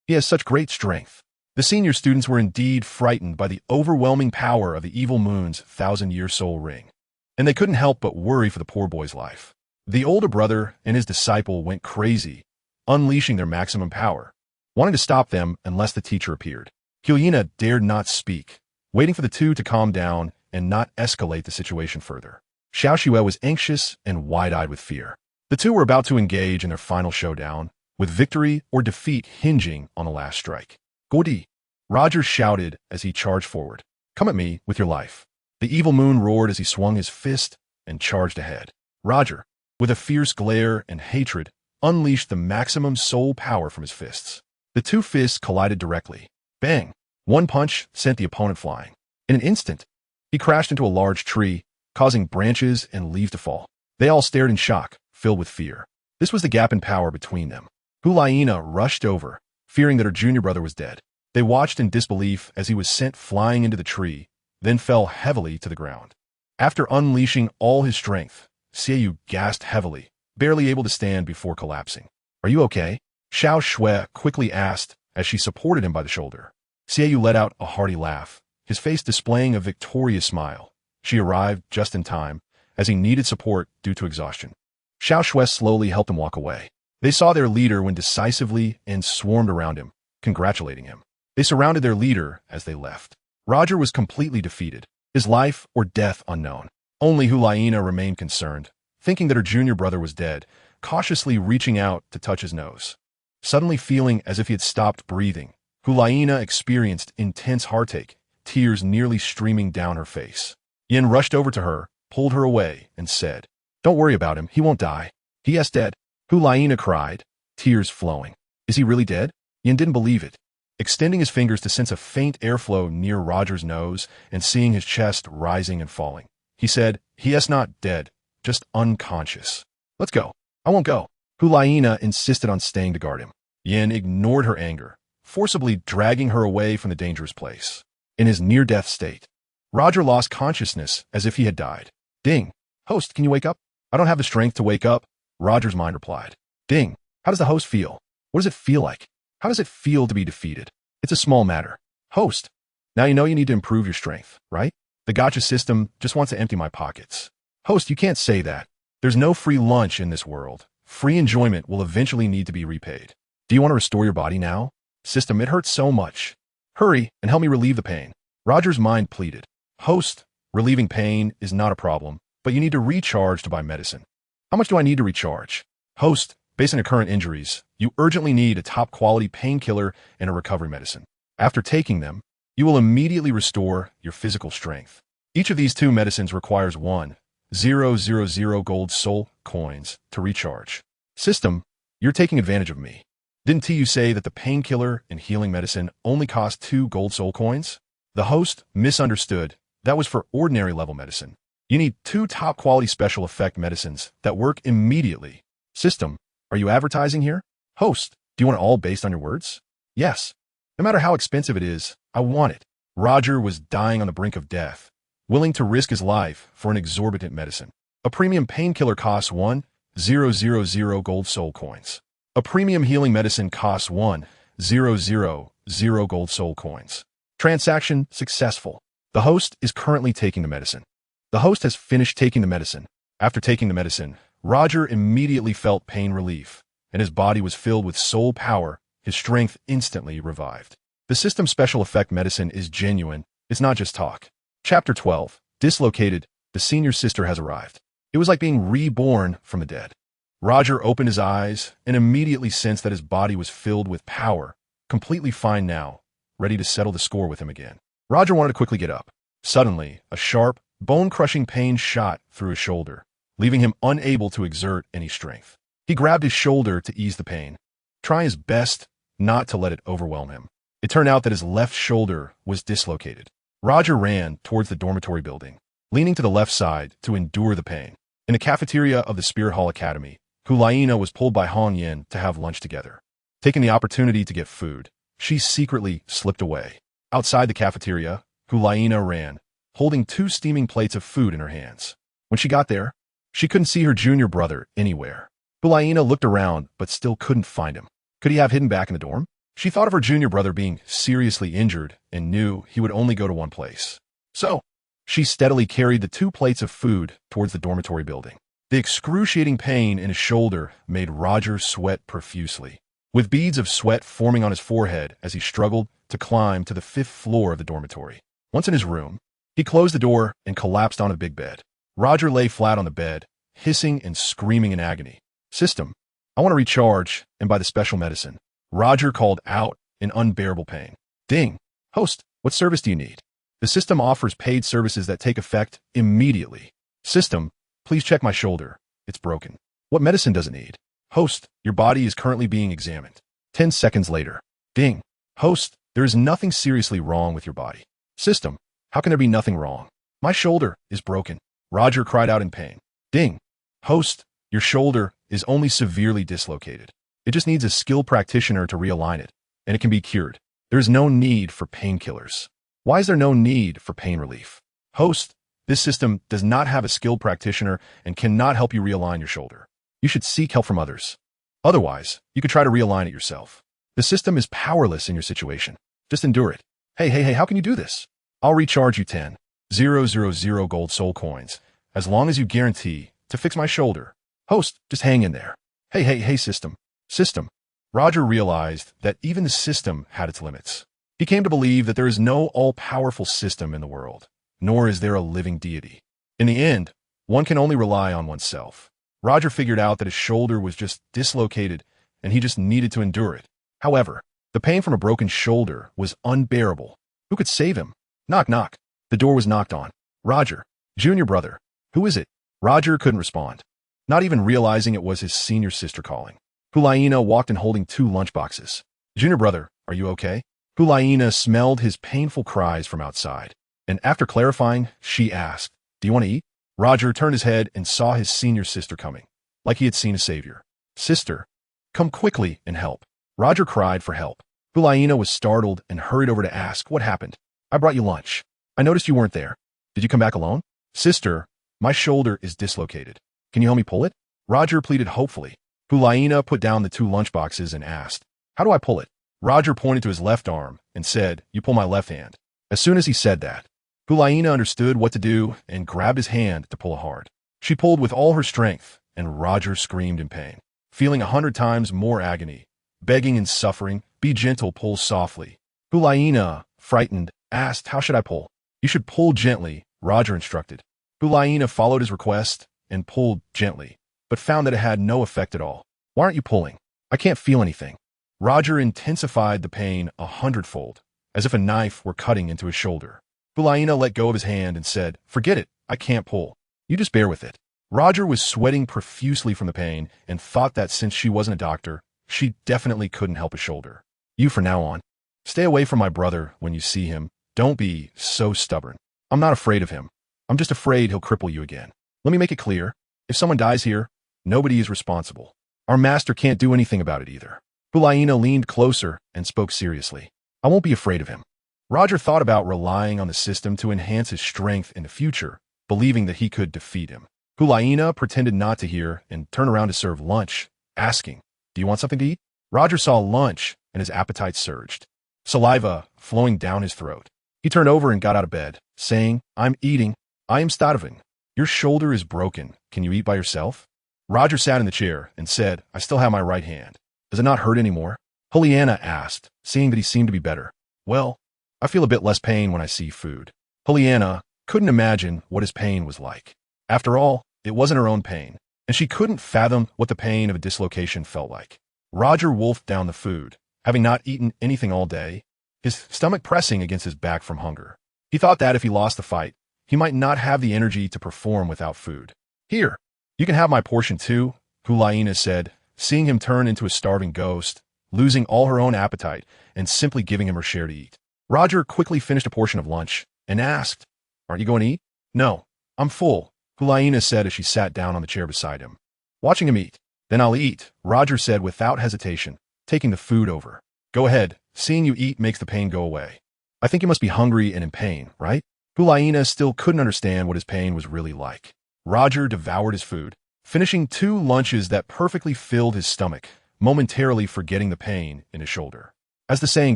[SPEAKER 1] He has such great strength. The senior students were indeed frightened by the overwhelming power of the Evil Moon's 1,000-year soul ring, and they couldn't help but worry for the poor boy's life. The older brother and his disciple went crazy, unleashing their maximum power, wanting to stop them unless the teacher appeared. Hulaina dared not speak, waiting for the two to calm down and not escalate the situation further. Xiao Xue was anxious and wide-eyed with fear. The two were about to engage in their final showdown, with victory or defeat hinging on the last strike. Godi! Roger shouted as he charged forward. Come at me with your life. The Evil Moon roared as he swung his fist and charged ahead. Roger, with a fierce glare and hatred, unleashed the maximum soul power from his fists. The two fists collided directly. Bang! One punch sent the opponent flying. In an instant, he crashed into a large tree, causing branches and leaves to fall. They all stared in shock, filled with fear. This was the gap in power between them. Hulaina rushed over, fearing that her junior brother was dead. They watched in disbelief as he was sent flying into the tree, then fell heavily to the ground. After unleashing all his strength, Xiaoyu gasped heavily, barely able to stand before collapsing. Are you okay? Xiao Xue quickly asked as she supported him by the shoulder. Xiaoyu let out a hearty laugh, his face displaying a victorious smile. She arrived just in time, as he needed support due to exhaustion. Xiao Xue slowly helped him walk away. They saw their leader when decisively and swarmed around him, congratulating him. They surrounded their leader as they left. Roger was completely defeated, his life or death unknown. Only Hulaina remained concerned, thinking that her junior brother was dead, cautiously reaching out to touch his nose. Suddenly feeling as if he had stopped breathing, Hulaina experienced intense heartache, tears nearly streaming down her face. Yin rushed over to her, pulled her away, and said, Don't worry about him, he won't die. He is dead. Hulaina cried, tears flowing. Is he really dead? Yin didn't believe it. Extending his fingers to sense a faint airflow near Roger's nose and seeing his chest rising and falling, he said, He is not dead, just unconscious. Let's go. I won't go. Hulaina insisted on staying to guard him. Yin ignored her anger, forcibly dragging her away from the dangerous place. In his near-death state, Roger lost consciousness as if he had died. Ding. Host, can you wake up? I don't have the strength to wake up, Roger's mind replied. Ding. How does the host feel? What does it feel like? How does it feel to be defeated? It's a small matter. Host. Now you know you need to improve your strength, right? The gotcha system just wants to empty my pockets. Host, you can't say that. There's no free lunch in this world. Free enjoyment will eventually need to be repaid. Do you want to restore your body now? System, it hurts so much. Hurry and help me relieve the pain. Roger's mind pleaded. Host, relieving pain is not a problem, but you need to recharge to buy medicine. How much do I need to recharge? Host, based on your current injuries, you urgently need a top-quality painkiller and a recovery medicine. After taking them, you will immediately restore your physical strength. Each of these two medicines requires 1,000 gold soul coins to recharge. System, you're taking advantage of me. Didn't you say that the painkiller and healing medicine only cost 2 gold soul coins? The host misunderstood. That was for ordinary level medicine. You need 2 top-quality special effect medicines that work immediately. System, are you advertising here? Host, do you want it all based on your words? Yes. No matter how expensive it is, I want it. Roger was dying on the brink of death, willing to risk his life for an exorbitant medicine. A premium painkiller costs 1,000 gold soul coins. A premium healing medicine costs 1,000 gold soul coins. Transaction successful. The host is currently taking the medicine. The host has finished taking the medicine. After taking the medicine, Roger immediately felt pain relief, and his body was filled with soul power. His strength instantly revived. The system special effect medicine is genuine. It's not just talk. Chapter 12. Dislocated. The senior sister has arrived. It was like being reborn from the dead. Roger opened his eyes and immediately sensed that his body was filled with power, completely fine now, ready to settle the score with him again. Roger wanted to quickly get up. Suddenly, a sharp, bone-crushing pain shot through his shoulder, leaving him unable to exert any strength. He grabbed his shoulder to ease the pain, trying his best not to let it overwhelm him. It turned out that his left shoulder was dislocated. Roger ran towards the dormitory building, leaning to the left side to endure the pain. In the cafeteria of the Spirit Hall Academy, Hulaina was pulled by Hong Yin to have lunch together. Taking the opportunity to get food, she secretly slipped away. Outside the cafeteria, Hulaina ran, holding 2 steaming plates of food in her hands. When she got there, she couldn't see her junior brother anywhere. Hulaina looked around but still couldn't find him. Could he have hidden back in the dorm? She thought of her junior brother being seriously injured and knew he would only go to one place. So, she steadily carried the 2 plates of food towards the dormitory building. The excruciating pain in his shoulder made Roger sweat profusely, with beads of sweat forming on his forehead as he struggled to climb to the 5th floor of the dormitory. Once in his room, he closed the door and collapsed on a big bed. Roger lay flat on the bed, hissing and screaming in agony. System, I want to recharge, and buy the special medicine. Roger called out in unbearable pain. Ding. Host, what service do you need? The system offers paid services that take effect immediately. System, please check my shoulder. It's broken. What medicine does it need? Host, your body is currently being examined. 10 seconds later. Ding. Host, there is nothing seriously wrong with your body. System, how can there be nothing wrong? My shoulder is broken. Roger cried out in pain. Ding. Host, your shoulder is only severely dislocated. It just needs a skilled practitioner to realign it, and it can be cured. There is no need for painkillers. Why is there no need for pain relief? Host, this system does not have a skilled practitioner and cannot help you realign your shoulder. You should seek help from others. Otherwise, you could try to realign it yourself. The system is powerless in your situation. Just endure it. Hey, how can you do this? I'll recharge you 10,000 gold soul coins, as long as you guarantee to fix my shoulder. Host, just hang in there. Hey, system. System. Roger realized that even the system had its limits. He came to believe that there is no all-powerful system in the world, nor is there a living deity. In the end, one can only rely on oneself. Roger figured out that his shoulder was just dislocated, and he just needed to endure it. However, the pain from a broken shoulder was unbearable. Who could save him? Knock, knock. The door was knocked on. Roger, junior brother. Who is it? Roger couldn't respond, not even realizing it was his senior sister calling. Hulaina walked in holding 2 lunchboxes. Junior brother, are you okay? Hulaina smelled his painful cries from outside, and after clarifying, she asked, do you want to eat? Roger turned his head and saw his senior sister coming, like he had seen a savior. Sister, come quickly and help. Roger cried for help. Hulaina was startled and hurried over to ask, what happened? I brought you lunch. I noticed you weren't there. Did you come back alone? Sister, my shoulder is dislocated. Can you help me pull it? Roger pleaded hopefully. Hulaina put down the 2 lunchboxes and asked, how do I pull it? Roger pointed to his left arm and said, you pull my left hand. As soon as he said that, Hulaina understood what to do and grabbed his hand to pull hard. She pulled with all her strength, and Roger screamed in pain, feeling 100 times more agony. Begging and suffering, be gentle, pull softly. Hulaina, frightened, asked, how should I pull? You should pull gently, Roger instructed. Hulaina followed his request and pulled gently. but found that it had no effect at all. Why aren't you pulling? I can't feel anything. Roger intensified the pain 100-fold, as if a knife were cutting into his shoulder. Hulaina let go of his hand and said, "Forget it, I can't pull. You just bear with it." Roger was sweating profusely from the pain and thought that since she wasn't a doctor, she definitely couldn't help his shoulder. "You from now on. Stay away from my brother when you see him. Don't be so stubborn. I'm not afraid of him. I'm just afraid he'll cripple you again. Let me make it clear. If someone dies here, nobody is responsible. Our master can't do anything about it either." Hulaina leaned closer and spoke seriously. "I won't be afraid of him." Roger thought about relying on the system to enhance his strength in the future, believing that he could defeat him. Hulaina pretended not to hear and turned around to serve lunch, asking, "Do you want something to eat?" Roger saw lunch and his appetite surged, saliva flowing down his throat. He turned over and got out of bed, saying, "I'm eating. I am starving. Your shoulder is broken. Can you eat by yourself?" Roger sat in the chair and said, "I still have my right hand. Does it not hurt anymore?" Hulaina asked, seeing that he seemed to be better. "Well, I feel a bit less pain when I see food." Hulaina couldn't imagine what his pain was like. After all, it wasn't her own pain, and she couldn't fathom what the pain of a dislocation felt like. Roger wolfed down the food, having not eaten anything all day, his stomach pressing against his back from hunger. He thought that if he lost the fight, he might not have the energy to perform without food. "Here, you can have my portion too," Hulaina said, seeing him turn into a starving ghost, losing all her own appetite and simply giving him her share to eat. Roger quickly finished a portion of lunch and asked, "Aren't you going to eat?" "No, I'm full," Hulaina said as she sat down on the chair beside him. Watching him eat. "Then I'll eat," Roger said without hesitation, taking the food over. "Go ahead. Seeing you eat makes the pain go away. I think you must be hungry and in pain, right?" Hulaina still couldn't understand what his pain was really like. Roger devoured his food, finishing 2 lunches that perfectly filled his stomach, momentarily forgetting the pain in his shoulder. As the saying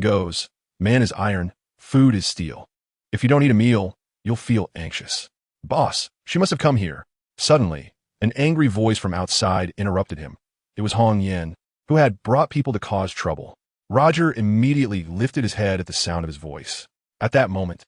[SPEAKER 1] goes, man is iron, food is steel. If you don't eat a meal, you'll feel anxious. "Boss, she must have come here." Suddenly, an angry voice from outside interrupted him. It was Hong Yin, who had brought people to cause trouble. Roger immediately lifted his head at the sound of his voice. At that moment,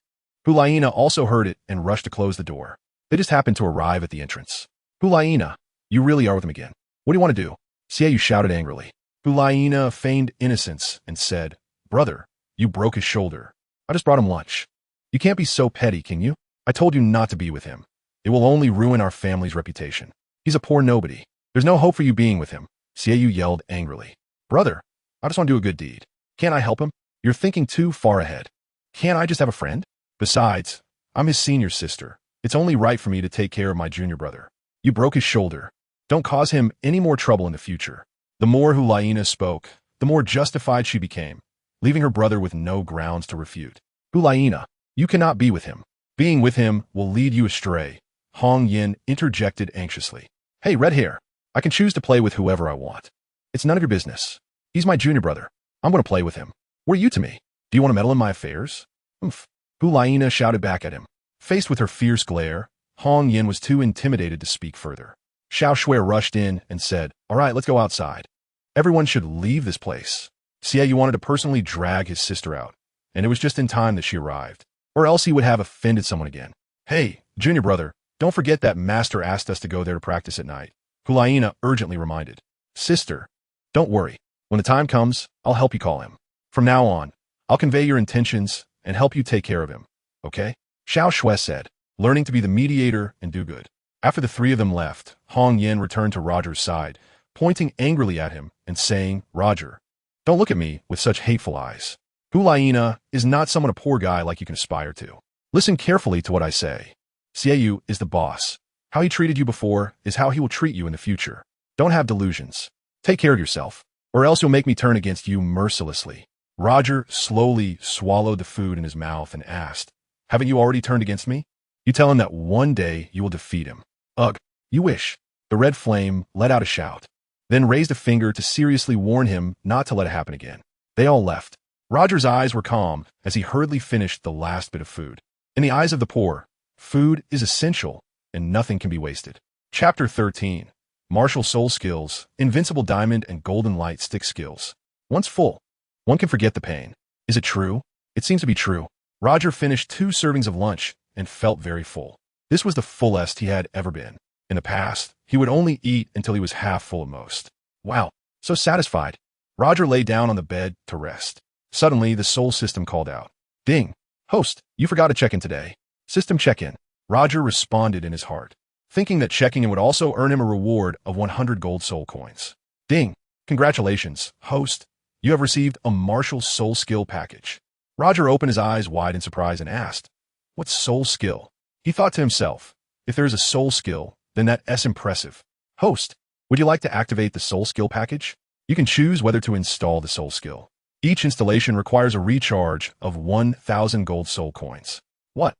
[SPEAKER 1] Hulaina also heard it and rushed to close the door. They just happened to arrive at the entrance. "Hulaina, you really are with him again. What do you want to do?" Xiaoyu shouted angrily. Hulaina feigned innocence and said, "Brother, you broke his shoulder. I just brought him lunch. You can't be so petty, can you? I told you not to be with him. It will only ruin our family's reputation. He's a poor nobody. There's no hope for you being with him." Xiaoyu yelled angrily. "Brother, I just want to do a good deed. Can't I help him? You're thinking too far ahead. Can't I just have a friend? Besides, I'm his senior sister. It's only right for me to take care of my junior brother. You broke his shoulder. Don't cause him any more trouble in the future." The more Hulaina spoke, the more justified she became, leaving her brother with no grounds to refute. "Hulaina, you cannot be with him. Being with him will lead you astray," Hong Yin interjected anxiously. "Hey, red hair, I can choose to play with whoever I want. It's none of your business. He's my junior brother. I'm going to play with him. What are you to me? Do you want to meddle in my affairs?" "Humph," Hulaina shouted back at him. Faced with her fierce glare, Hong Yin was too intimidated to speak further. Xiao Shui rushed in and said, "All right, let's go outside. Everyone should leave this place." Xiaoyu wanted to personally drag his sister out, and it was just in time that she arrived, or else he would have offended someone again. "Hey, junior brother, don't forget that master asked us to go there to practice at night," Hulaina urgently reminded. "Sister, don't worry. When the time comes, I'll help you call him. From now on, I'll convey your intentions and help you take care of him, okay?" Xiao Shui said, learning to be the mediator and do good. After the 3 of them left, Hong Yin returned to Roger's side, pointing angrily at him and saying, "Roger, don't look at me with such hateful eyes. Hulaina is not someone a poor guy like you can aspire to. Listen carefully to what I say. Xiaoyu is the boss. How he treated you before is how he will treat you in the future. Don't have delusions. Take care of yourself, or else you'll make me turn against you mercilessly." Roger slowly swallowed the food in his mouth and asked, "Haven't you already turned against me?" You tell him that one day you will defeat him. "Ugh, you wish." The red flame let out a shout, then raised a finger to seriously warn him not to let it happen again. They all left. Roger's eyes were calm as he hurriedly finished the last bit of food. In the eyes of the poor, food is essential and nothing can be wasted. Chapter 13. Martial Soul Skills, Invincible Diamond and Golden Light Stick Skills. Once full, one can forget the pain. Is it true? It seems to be true. Roger finished 2 servings of lunch and felt very full. This was the fullest he had ever been. In the past, he would only eat until he was half full at most. Wow, so satisfied. Roger lay down on the bed to rest. Suddenly, the soul system called out. Ding! Host, you forgot to check in today. System check-in. Roger responded in his heart, thinking that checking in would also earn him a reward of 100 gold soul coins. Ding! Congratulations, host. You have received a martial soul skill package. Roger opened his eyes wide in surprise and asked, What soul skill? He thought to himself, if there is a soul skill, then that's impressive. Host, would you like to activate the soul skill package? You can choose whether to install the soul skill. Each installation requires a recharge of 1,000 gold soul coins. What?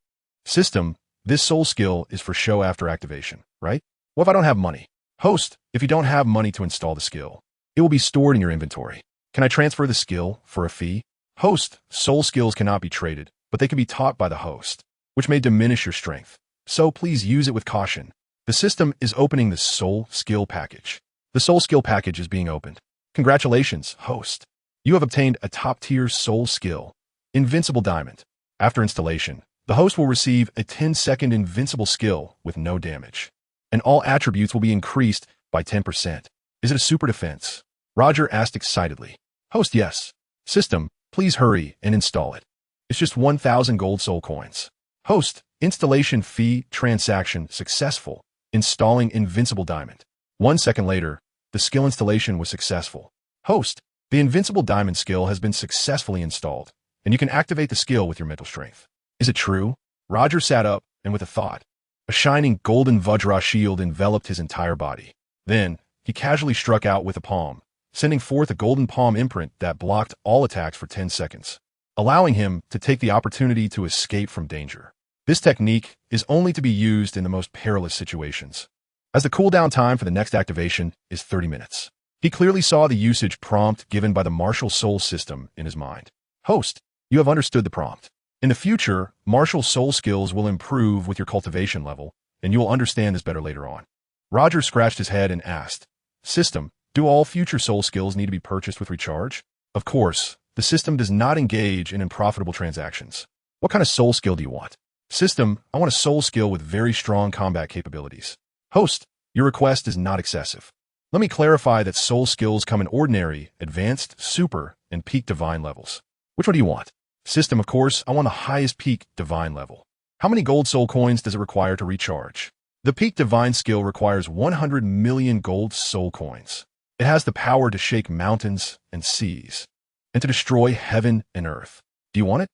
[SPEAKER 1] System, this soul skill is for show after activation, right? What if I don't have money? Host, if you don't have money to install the skill, it will be stored in your inventory. Can I transfer the skill for a fee? Host, soul skills cannot be traded, but they can be taught by the host, which may diminish your strength. So please use it with caution. The system is opening the soul skill package. The soul skill package is being opened. Congratulations, host. You have obtained a top-tier soul skill, Invincible Diamond. After installation, the host will receive a 10-second invincible skill with no damage, and all attributes will be increased by 10%. Is it a super defense? Roger asked excitedly. Host, yes. System, please hurry and install it. It's just 1,000 gold soul coins. Host, installation fee transaction successful. Installing Invincible Diamond. 1 second later, the skill installation was successful. Host, the Invincible Diamond skill has been successfully installed, and you can activate the skill with your mental strength. Is it true? Roger sat up, and with a thought, a shining golden Vajra shield enveloped his entire body. Then, he casually struck out with a palm, sending forth a golden palm imprint that blocked all attacks for 10 seconds, allowing him to take the opportunity to escape from danger. This technique is only to be used in the most perilous situations, as the cooldown time for the next activation is 30 minutes. He clearly saw the usage prompt given by the martial soul system in his mind. Host, you have understood the prompt. In the future, martial soul skills will improve with your cultivation level, and you will understand this better later on. Roger scratched his head and asked, System, do all future soul skills need to be purchased with recharge? Of course, the system does not engage in unprofitable transactions. What kind of soul skill do you want? System, I want a soul skill with very strong combat capabilities. Host, your request is not excessive. Let me clarify that soul skills come in ordinary, advanced, super, and peak divine levels. Which one do you want? System, of course, I want the highest peak divine level. How many gold soul coins does it require to recharge? The peak divine skill requires 100 million gold soul coins. It has the power to shake mountains and seas, and to destroy heaven and earth. Do you want it?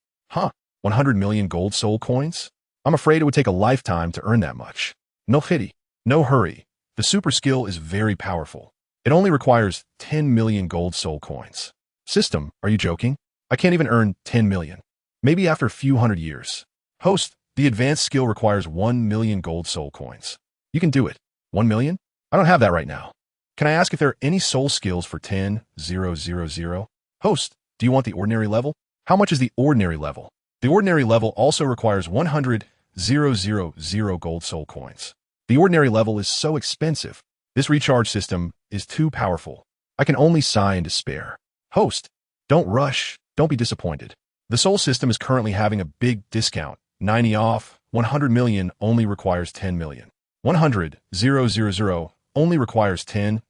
[SPEAKER 1] 100 million gold soul coins? I'm afraid it would take a lifetime to earn that much. No pity, no hurry. The super skill is very powerful. It only requires 10 million gold soul coins. System, are you joking? I can't even earn 10 million. Maybe after a few hundred years. Host, the advanced skill requires 1 million gold soul coins. You can do it. 1 million? I don't have that right now. Can I ask if there are any soul skills for 10,000? Host, do you want the ordinary level? How much is the ordinary level? The ordinary level also requires 100,000 gold soul coins. The ordinary level is so expensive. This recharge system is too powerful. I can only sigh in despair. Host, don't rush. Don't be disappointed. The soul system is currently having a big discount. 90 off. 100 million only requires 10 million. 100,000 only requires 10,000.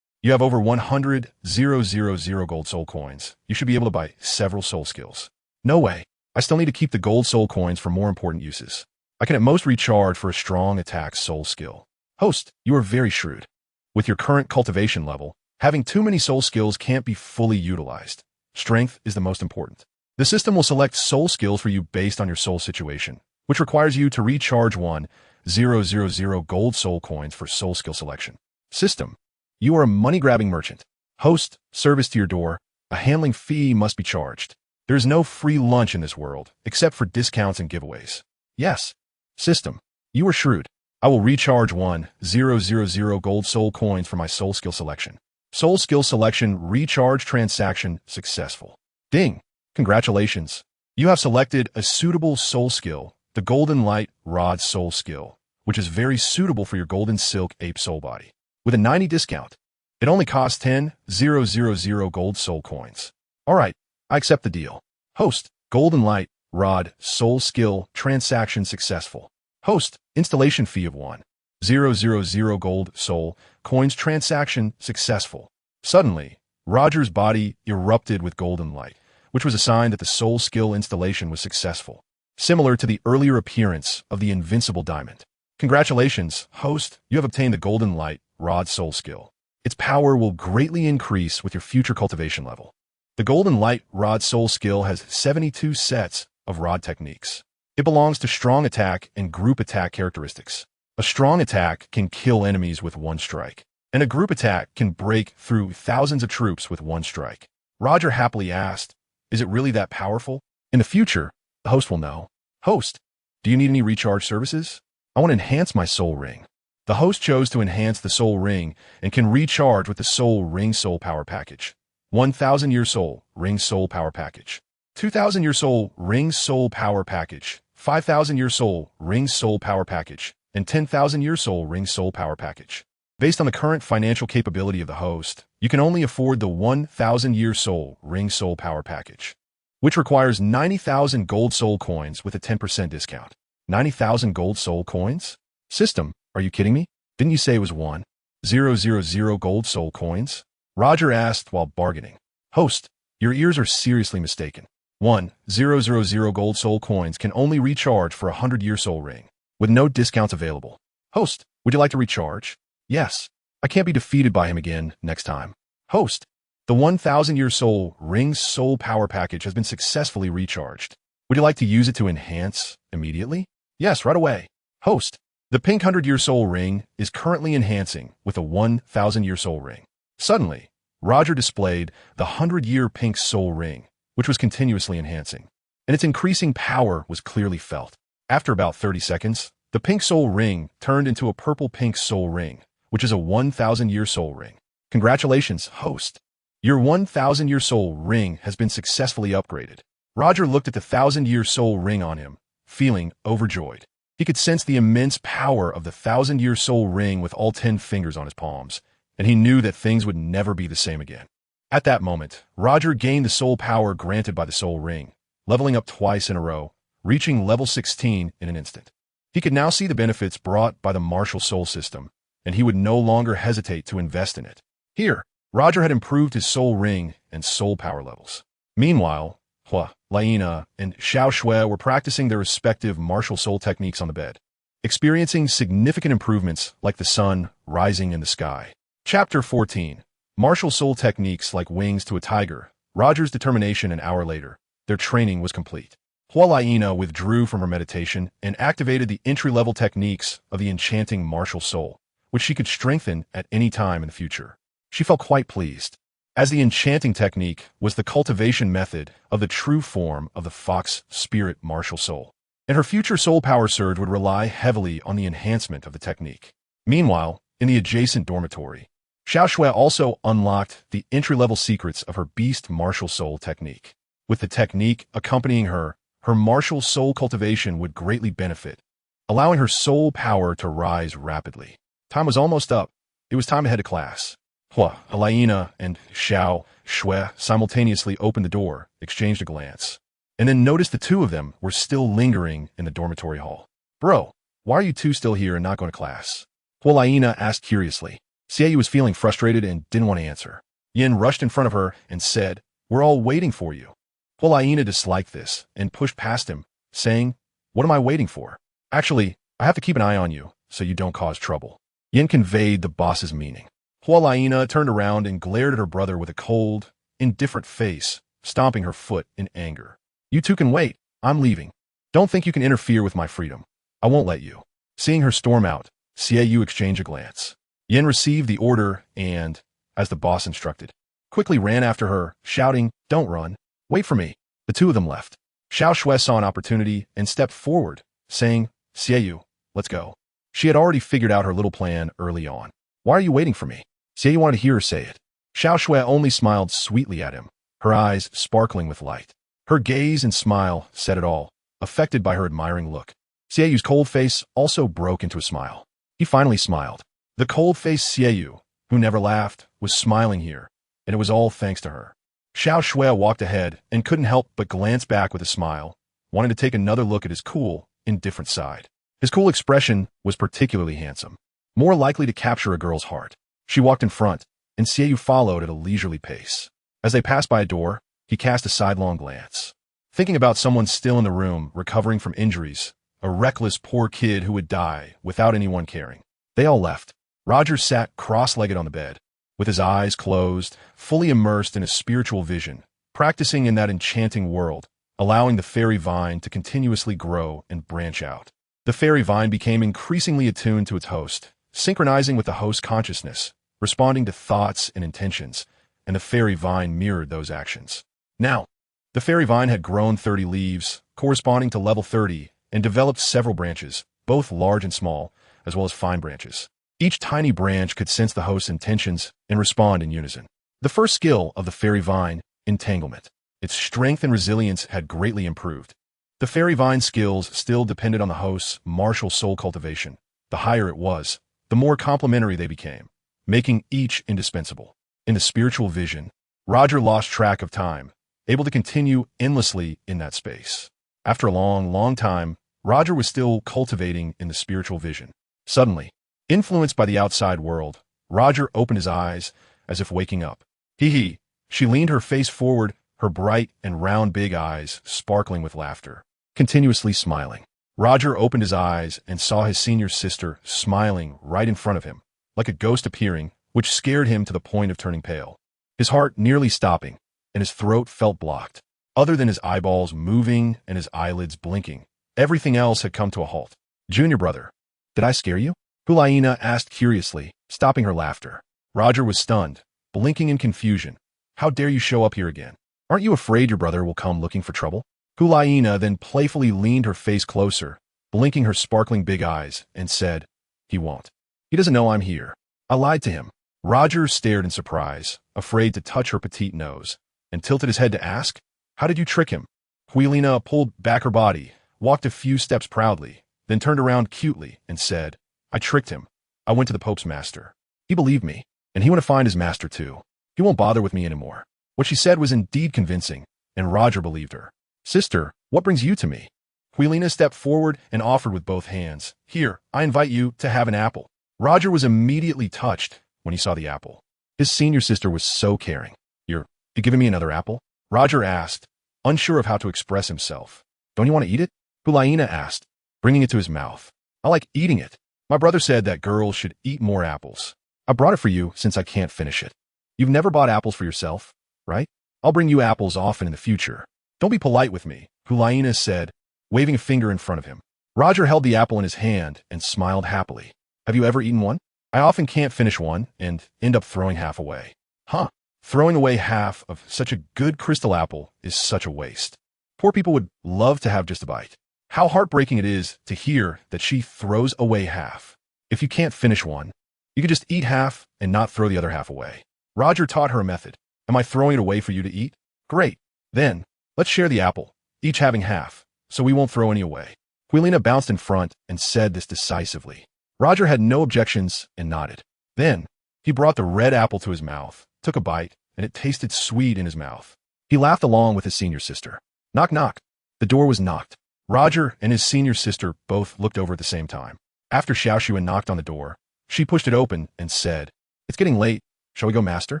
[SPEAKER 1] You have over 100,000 gold soul coins. You should be able to buy several soul skills. No way. I still need to keep the gold soul coins for more important uses. I can at most recharge for a strong attack soul skill. Host, you are very shrewd. With your current cultivation level, having too many soul skills can't be fully utilized. Strength is the most important. The system will select soul skills for you based on your soul situation, which requires you to recharge 1,000 gold soul coins for soul skill selection. System, you are a money-grabbing merchant. Host, service to your door. A handling fee must be charged. There is no free lunch in this world, except for discounts and giveaways. Yes. System, you are shrewd. I will recharge 1,000 gold soul coins for my soul skill selection. Soul skill selection recharge transaction successful. Ding! Congratulations. You have selected a suitable soul skill, the Golden Light Rod soul skill, which is very suitable for your golden silk ape soul body. With a 90 discount, it only costs 10,000 gold soul coins. All right, I accept the deal. Host, Golden Light Rod soul skill transaction successful. Host, installation fee of 1,000 gold soul coins, transaction successful. Suddenly, Roger's body erupted with golden light, which was a sign that the soul skill installation was successful, similar to the earlier appearance of the invincible diamond. Congratulations, host, you have obtained the golden light rod soul skill. Its power will greatly increase with your future cultivation level. The golden light rod soul skill has 72 sets of rod techniques. It belongs to strong attack and group attack characteristics. A strong attack can kill enemies with one strike, and a group attack can break through thousands of troops with one strike. Roger happily asked, is it really that powerful? In the future, the host will know. Host, do you need any recharge services? I want to enhance my soul ring. The host chose to enhance the soul ring and can recharge with the soul ring soul power package. 1,000 year soul ring soul power package. 2,000 year soul ring soul power package. 5,000 year soul ring soul power package. And 10,000 year soul ring soul power package. Based on the current financial capability of the host, you can only afford the 1,000 year soul ring soul power package, which requires 90,000 gold soul coins with a 10% discount. 90,000 gold soul coins? System, are you kidding me? Didn't you say it was 1,000 gold soul coins? Roger asked while bargaining. Host, your ears are seriously mistaken. 1,000 gold soul coins can only recharge for a 100-year soul ring, with no discounts available. Host, would you like to recharge? Yes. I can't be defeated by him again next time. Host, the 1,000-year soul ring soul power package has been successfully recharged. Would you like to use it to enhance immediately? Yes, right away. Host, the pink 100-year soul ring is currently enhancing with a 1,000-year soul ring. Suddenly, Roger displayed the 100-year pink soul ring, which was continuously enhancing, and its increasing power was clearly felt. After about 30 seconds, the pink soul ring turned into a purple pink soul ring, which is a 1,000-year soul ring. Congratulations, host. Your 1,000-year soul ring has been successfully upgraded. Roger looked at the 1,000-year soul ring on him, feeling overjoyed. He could sense the immense power of the 1,000-year soul ring with all 10 fingers on his palms, and he knew that things would never be the same again. At that moment, Roger gained the soul power granted by the soul ring, leveling up twice in a row, reaching level 16 in an instant. He could now see the benefits brought by the martial soul system, and he would no longer hesitate to invest in it. Here, Roger had improved his soul ring and soul power levels. Meanwhile, Hua, Laina, and Xiao Shui were practicing their respective martial soul techniques on the bed, experiencing significant improvements like the sun rising in the sky. Chapter 14. Martial soul techniques like wings to a tiger. Roger's determination. An hour later, their training was complete. Hua Laina withdrew from her meditation and activated the entry-level techniques of the enchanting martial soul, which she could strengthen at any time in the future. She felt quite pleased, as the enchanting technique was the cultivation method of the true form of the fox spirit martial soul, and her future soul power surge would rely heavily on the enhancement of the technique. Meanwhile, in the adjacent dormitory, Xiao Shui also unlocked the entry-level secrets of her beast martial soul technique. With the technique accompanying her martial soul cultivation would greatly benefit, allowing her soul power to rise rapidly. Time was almost up. It was time to head to class. Hua, Laina, and Xiao Shui simultaneously opened the door, exchanged a glance, and then noticed the two of them were still lingering in the dormitory hall. Bro, why are you two still here and not going to class? Hua Laina asked curiously. Xiaoyu was feeling frustrated and didn't want to answer. Yin rushed in front of her and said, We're all waiting for you. Hua Laina disliked this and pushed past him, saying, What am I waiting for? Actually, I have to keep an eye on you so you don't cause trouble. Yin conveyed the boss's meaning. Hua Laina turned around and glared at her brother with a cold, indifferent face, stomping her foot in anger. You two can wait. I'm leaving. Don't think you can interfere with my freedom. I won't let you. Seeing her storm out, Xiaoyu exchanged a glance. Yin received the order and, as the boss instructed, quickly ran after her, shouting, Don't run. Wait for me. The two of them left. Xiao Shui saw an opportunity and stepped forward, saying, Xiaoyu, let's go. She had already figured out her little plan early on. Why are you waiting for me? Xiaoyu wanted to hear her say it. Xiao Shui only smiled sweetly at him, her eyes sparkling with light. Her gaze and smile said it all, affected by her admiring look. Xiaoyu's cold face also broke into a smile. He finally smiled. The cold-faced Xiaoyu, who never laughed, was smiling here, and it was all thanks to her. Xiao Shui walked ahead and couldn't help but glance back with a smile, wanting to take another look at his cool, indifferent side. His cool expression was particularly handsome, more likely to capture a girl's heart. She walked in front, and Xiaoyu followed at a leisurely pace. As they passed by a door, he cast a sidelong glance, thinking about someone still in the room, recovering from injuries, a reckless poor kid who would die without anyone caring. They all left. Roger sat cross-legged on the bed, with his eyes closed, fully immersed in a spiritual vision, practicing in that enchanting world, allowing the fairy vine to continuously grow and branch out. The fairy vine became increasingly attuned to its host, synchronizing with the host's consciousness, responding to thoughts and intentions, and the fairy vine mirrored those actions. Now, the fairy vine had grown 30 leaves, corresponding to level 30, and developed several branches, both large and small, as well as fine branches. Each tiny branch could sense the host's intentions and respond in unison. The first skill of the fairy vine, entanglement. Its strength and resilience had greatly improved. The fairy vine skills still depended on the host's martial soul cultivation. The higher it was, the more complementary they became, making each indispensable. In the spiritual vision, Roger lost track of time, able to continue endlessly in that space. After a long time, Roger was still cultivating in the spiritual vision. Suddenly, influenced by the outside world, Roger opened his eyes as if waking up. Hee. She leaned her face forward, her bright and round big eyes sparkling with laughter, continuously smiling. Roger opened his eyes and saw his senior sister smiling right in front of him, like a ghost appearing, which scared him to the point of turning pale. His heart nearly stopping, and his throat felt blocked. Other than his eyeballs moving and his eyelids blinking, everything else had come to a halt. Junior brother, did I scare you? Hulaina asked curiously, stopping her laughter. Roger was stunned, blinking in confusion. How dare you show up here again? Aren't you afraid your brother will come looking for trouble? Hulaina then playfully leaned her face closer, blinking her sparkling big eyes, and said, He won't. He doesn't know I'm here. I lied to him. Roger stared in surprise, afraid to touch her petite nose, and tilted his head to ask, How did you trick him? Huilina pulled back her body, walked a few steps proudly, then turned around cutely and said, I tricked him. I went to the Pope's master. He believed me, and he went to find his master too. He won't bother with me anymore. What she said was indeed convincing, and Roger believed her. Sister, what brings you to me? Huilina stepped forward and offered with both hands. Here, I invite you to have an apple. Roger was immediately touched when he saw the apple. His senior sister was so caring. You giving me another apple? Roger asked, unsure of how to express himself. Don't you want to eat it? Hulaina asked, bringing it to his mouth. I like eating it. My brother said that girls should eat more apples. I brought it for you since I can't finish it. You've never bought apples for yourself, right? I'll bring you apples often in the future. Don't be polite with me, Hulaina said, waving a finger in front of him. Roger held the apple in his hand and smiled happily. Have you ever eaten one? I often can't finish one and end up throwing half away. Huh. Throwing away half of such a good crystal apple is such a waste. Poor people would love to have just a bite. How heartbreaking it is to hear that she throws away half. If you can't finish one, you could just eat half and not throw the other half away. Roger taught her a method. Am I throwing it away for you to eat? Great. Then, let's share the apple, each having half, so we won't throw any away. Huilina bounced in front and said this decisively. Roger had no objections and nodded. Then, he brought the red apple to his mouth, took a bite, and it tasted sweet in his mouth. He laughed along with his senior sister. Knock, knock. The door was knocked. Roger and his senior sister both looked over at the same time. After Xiaoxuan knocked on the door, she pushed it open and said, It's getting late. Shall we go, master?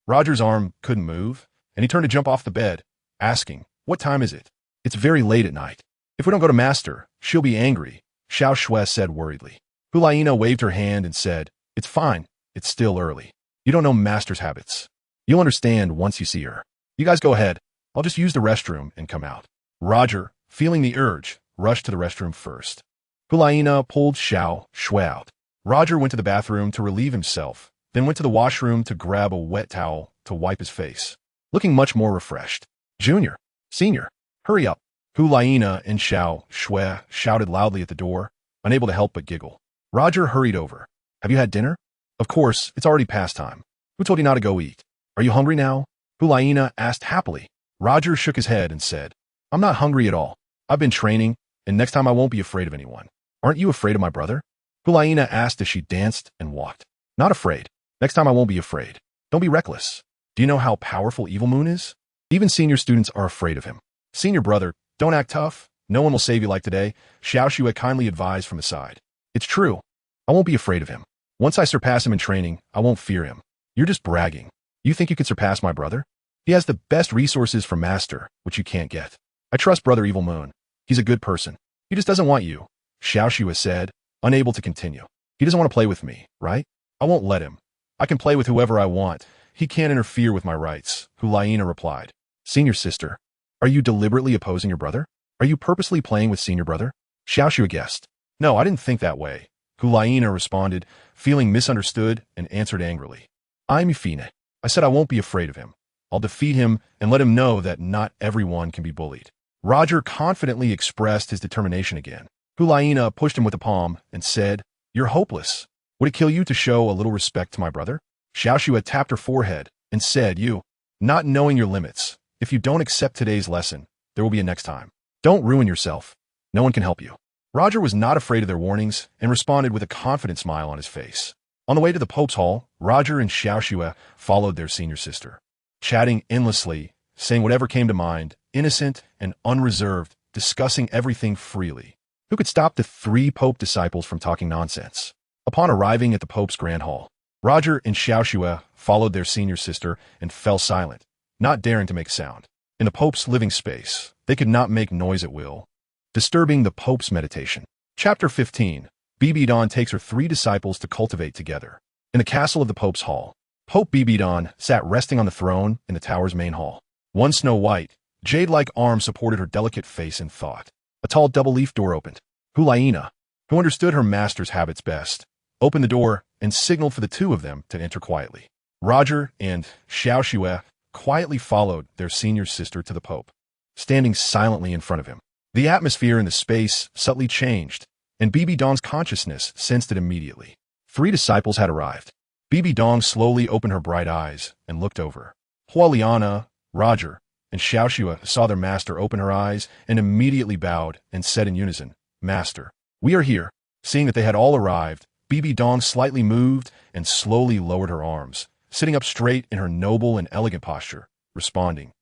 [SPEAKER 1] Roger's arm couldn't move, and he turned to jump off the bed, asking, What time is it? It's very late at night. If we don't go to master, she'll be angry, Xiao Shui said worriedly. Hulaina waved her hand and said, It's fine. It's still early. You don't know master's habits. You'll understand once you see her. You guys go ahead. I'll just use the restroom and come out. Roger, feeling the urge, rushed to the restroom first. Hulaina pulled Xiao Shui out. Roger went to the bathroom to relieve himself, then went to the washroom to grab a wet towel to wipe his face, looking much more refreshed. Junior, senior, hurry up. Hulaina and Xiao Shui shouted loudly at the door, unable to help but giggle. Roger hurried over. Have you had dinner? Of course, it's already past time. Who told you not to go eat? Are you hungry now? Hulaina asked happily. Roger shook his head and said, I'm not hungry at all. I've been training, and next time I won't be afraid of anyone. Aren't you afraid of my brother? Hulaina asked as she danced and walked. Not afraid. Next time I won't be afraid. Don't be reckless. Do you know how powerful Evil Moon is? Even senior students are afraid of him. Senior brother, don't act tough. No one will save you like today, Xiao Xue kindly advised from the side. It's true. I won't be afraid of him. Once I surpass him in training, I won't fear him. You're just bragging. You think you can surpass my brother? He has the best resources for master, which you can't get. I trust Brother Evil Moon. He's a good person. He just doesn't want you, Xiao Xue said, unable to continue. He doesn't want to play with me, right? I won't let him. I can play with whoever I want. He can't interfere with my rights, Hulaina replied. Senior sister, are you deliberately opposing your brother? Are you purposely playing with senior brother? Xiao Xue guessed. No, I didn't think that way. Hulaina responded, feeling misunderstood, and answered angrily. I'm Yufine. I said I won't be afraid of him. I'll defeat him and let him know that not everyone can be bullied. Roger confidently expressed his determination again. Hulaina pushed him with a palm and said, You're hopeless. Would it kill you to show a little respect to my brother? Xiao Xue tapped her forehead and said, You, not knowing your limits. If you don't accept today's lesson, there will be a next time. Don't ruin yourself. No one can help you. Roger was not afraid of their warnings and responded with a confident smile on his face. On the way to the Pope's Hall, Roger and Xiao Xue followed their senior sister, chatting endlessly, saying whatever came to mind, innocent and unreserved, discussing everything freely. Who could stop the 3 Pope disciples from talking nonsense? Upon arriving at the Pope's Grand Hall, Roger and Xiao Xue followed their senior sister and fell silent, not daring to make a sound. In the Pope's living space, they could not make noise at will, disturbing the Pope's meditation. Chapter 15. Bibi Dong takes her 3 disciples to cultivate together. In the castle of the Pope's Hall, Pope Bibi Dong sat resting on the throne in the tower's main hall. One snow-white, jade-like arm supported her delicate face in thought. A tall double-leaf door opened. Hulaina, who understood her master's habits best, opened the door and signaled for the 2 of them to enter quietly. Roger and Xiao Xue quietly followed their senior sister to the Pope, standing silently in front of him. The atmosphere in the space subtly changed, and Bibi Dong's consciousness sensed it immediately. 3 disciples had arrived. Bibi Dong slowly opened her bright eyes and looked over. Hualiana, Roger, and Xiao Xue saw their master open her eyes and immediately bowed and said in unison, Master, we are here. Seeing that they had all arrived, Bibi Dong slightly moved and slowly lowered her arms, sitting up straight in her noble and elegant posture, responding,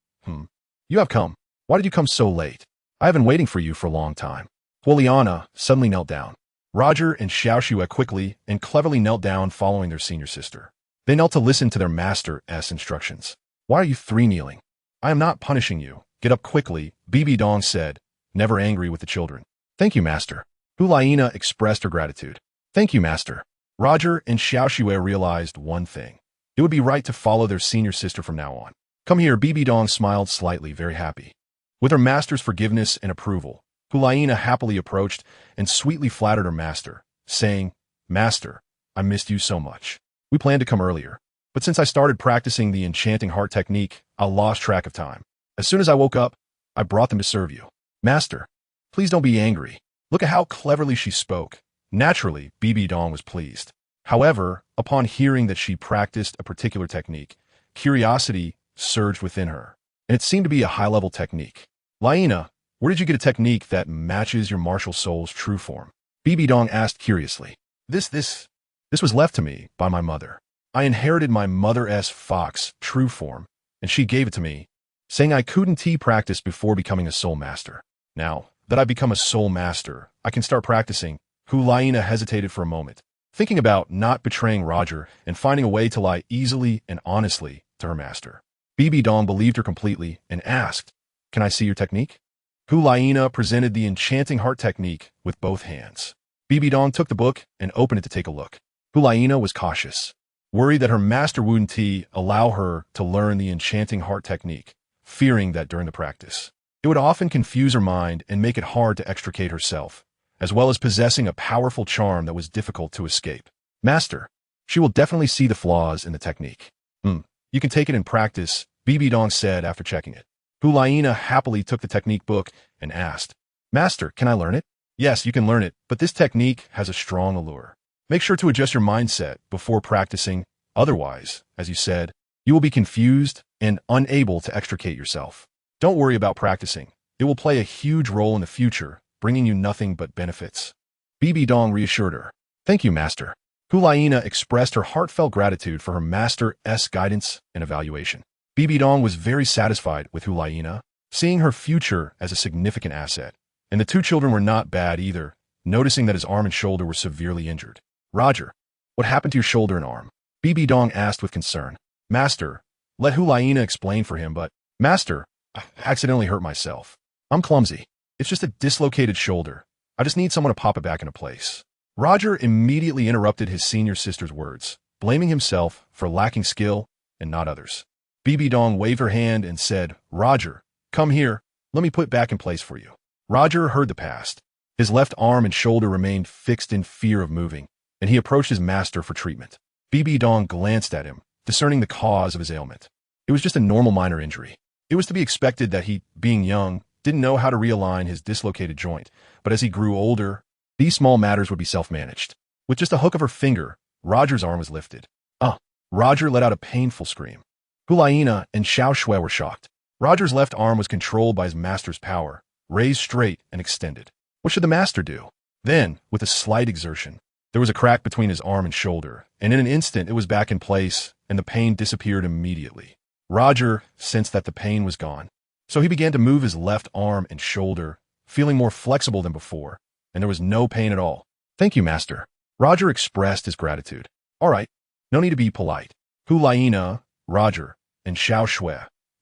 [SPEAKER 1] You have come. Why did you come so late? I have been waiting for you for a long time. Hualiana suddenly knelt down. Roger and Xiao Xue quickly and cleverly knelt down following their senior sister. They knelt to listen to their master's instructions. Why are you 3 kneeling? I am not punishing you. Get up quickly, Bibi Dong said, never angry with the children. Thank you, master. Hulaina expressed her gratitude. Thank you, master. Roger and Xiao Xue realized one thing. It would be right to follow their senior sister from now on. Come here, Bibi Dong smiled slightly, very happy. With her master's forgiveness and approval, Hulaina happily approached and sweetly flattered her master, saying, Master, I missed you so much. We planned to come earlier, but since I started practicing the enchanting heart technique, I lost track of time. As soon as I woke up, I brought them to serve you. Master, please don't be angry. Look at how cleverly she spoke. Naturally, Bibi Dong was pleased. However, upon hearing that she practiced a particular technique, curiosity surged within her, and it seemed to be a high-level technique. Laina, where did you get a technique that matches your martial soul's true form? Bibi Dong asked curiously. This was left to me by my mother. I inherited my mother's fox true form, and she gave it to me, saying I couldn't practice before becoming a soul master. Now that I've become a soul master, I can start practicing. Hulaina hesitated for a moment, thinking about not betraying Roger and finding a way to lie easily and honestly to her master. Bibi Dong believed her completely and asked, Can I see your technique? Hulaina presented the enchanting heart technique with both hands. Bibi Dong took the book and opened it to take a look. Hulaina was cautious, worried that her master wouldn't allow her to learn the enchanting heart technique, fearing that during the practice, it would often confuse her mind and make it hard to extricate herself, as well as possessing a powerful charm that was difficult to escape. Master, she will definitely see the flaws in the technique. You can take it in practice, Bibi Dong said after checking it. Hulaina happily took the technique book and asked, Master, can I learn it? Yes, you can learn it, but this technique has a strong allure. Make sure to adjust your mindset before practicing. Otherwise, as you said, you will be confused and unable to extricate yourself. Don't worry about practicing. It will play a huge role in the future, bringing you nothing but benefits. Bibi Dong reassured her. Thank you, Master. Hulaina expressed her heartfelt gratitude for her master's guidance and evaluation. Bibi Dong was very satisfied with Hulaina, seeing her future as a significant asset, And the two children were not bad either, noticing that his arm and shoulder were severely injured. Roger, what happened to your shoulder and arm? Bibi Dong asked with concern. Master, let Hulaina explain for him, but, Master, I accidentally hurt myself. I'm clumsy. It's just a dislocated shoulder. I just need someone to pop it back into place. Roger immediately interrupted his senior sister's words, blaming himself for lacking skill and not others. Bibi Dong waved her hand and said, Roger, come here, let me put it back in place for you. Roger heard the past. His left arm and shoulder remained fixed in fear of moving, and he approached his master for treatment. Bibi Dong glanced at him, discerning the cause of his ailment. It was just a normal minor injury. It was to be expected that he, being young, didn't know how to realign his dislocated joint, but as he grew older, these small matters would be self-managed. With just a hook of her finger, Roger's arm was lifted. Roger let out a painful scream. Hulaina and Xiao Shui were shocked. Roger's left arm was controlled by his master's power, raised straight and extended. What should the master do? Then, with a slight exertion, there was a crack between his arm and shoulder, and in an instant it was back in place, and the pain disappeared immediately. Roger sensed that the pain was gone, so he began to move his left arm and shoulder, feeling more flexible than before, and there was no pain at all. Thank you, master. Roger expressed his gratitude. All right, no need to be polite. Hulaina, Roger, and Xiao Shui,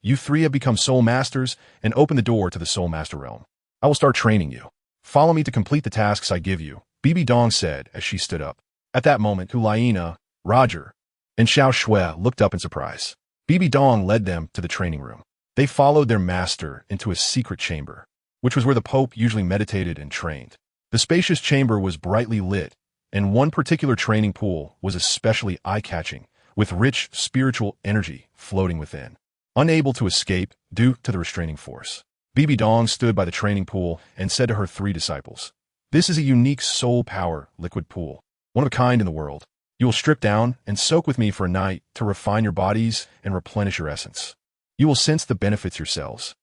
[SPEAKER 1] you three have become soul masters and opened the door to the soul master realm. I will start training you. Follow me to complete the tasks I give you, Bibi Dong said as she stood up. At that moment, Hulaina, Roger, and Xiao Shui looked up in surprise. Bibi Dong led them to the training room. They followed their master into a secret chamber, which was where the Pope usually meditated and trained. The spacious chamber was brightly lit, and one particular training pool was especially eye-catching, with rich spiritual energy floating within. Unable to escape due to the restraining force, Bibi Dong stood by the training pool and said to her three disciples, This is a unique soul power liquid pool, one of a kind in the world. You will strip down and soak with me for a night to refine your bodies and replenish your essence. You will sense the benefits yourselves.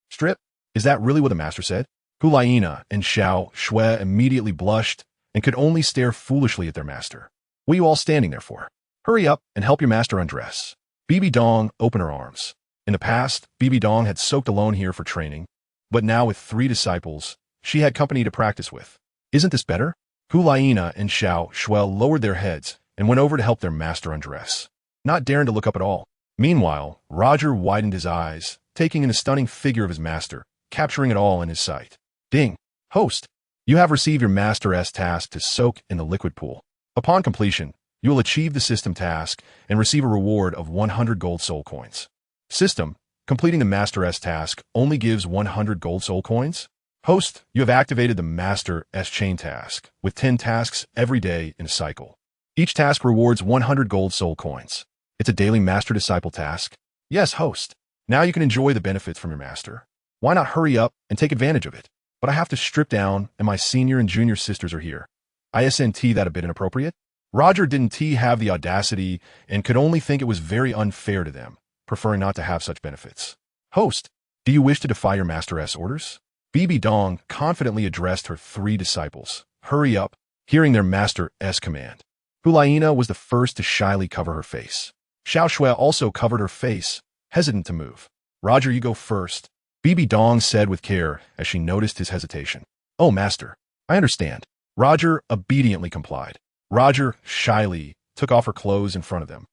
[SPEAKER 1] Strip? Is that really what the master said? Hulaina and Xiao Shui immediately blushed and could only stare foolishly at their master. What are you all standing there for? Hurry up and help your master undress. Bibi Dong opened her arms. In the past, Bibi Dong had soaked alone here for training, but now with three disciples, she had company to practice with. Isn't this better? Hulaina and Xiao Shui lowered their heads and went over to help their master undress, not daring to look up at all. Meanwhile, Roger widened his eyes, taking in the stunning figure of his master, capturing it all in his sight. Ding! Host, you have received your master's task to soak in the liquid pool. Upon completion, you will achieve the system task and receive a reward of 100 gold soul coins. System, completing the master's task only gives 100 gold soul coins? Host, you have activated the master's chain task, with 10 tasks every day in a cycle. Each task rewards 100 gold soul coins. It's a daily master-disciple task. Yes, host. Now you can enjoy the benefits from your master. Why not hurry up and take advantage of it? But I have to strip down, and my senior and junior sisters are here. Isn't that a bit inappropriate? Roger didn't have the audacity and could only think it was very unfair to them, preferring not to have such benefits. Host, do you wish to defy your master's orders? Bibi Dong confidently addressed her three disciples. Hurry up, hearing their master's command. Hulaina was the first to shyly cover her face. Xiao Shui also covered her face, hesitant to move. Roger, you go first, Bibi Dong said with care as she noticed his hesitation. Oh, master, I understand. Roger obediently complied. Roger shyly took off her clothes in front of them,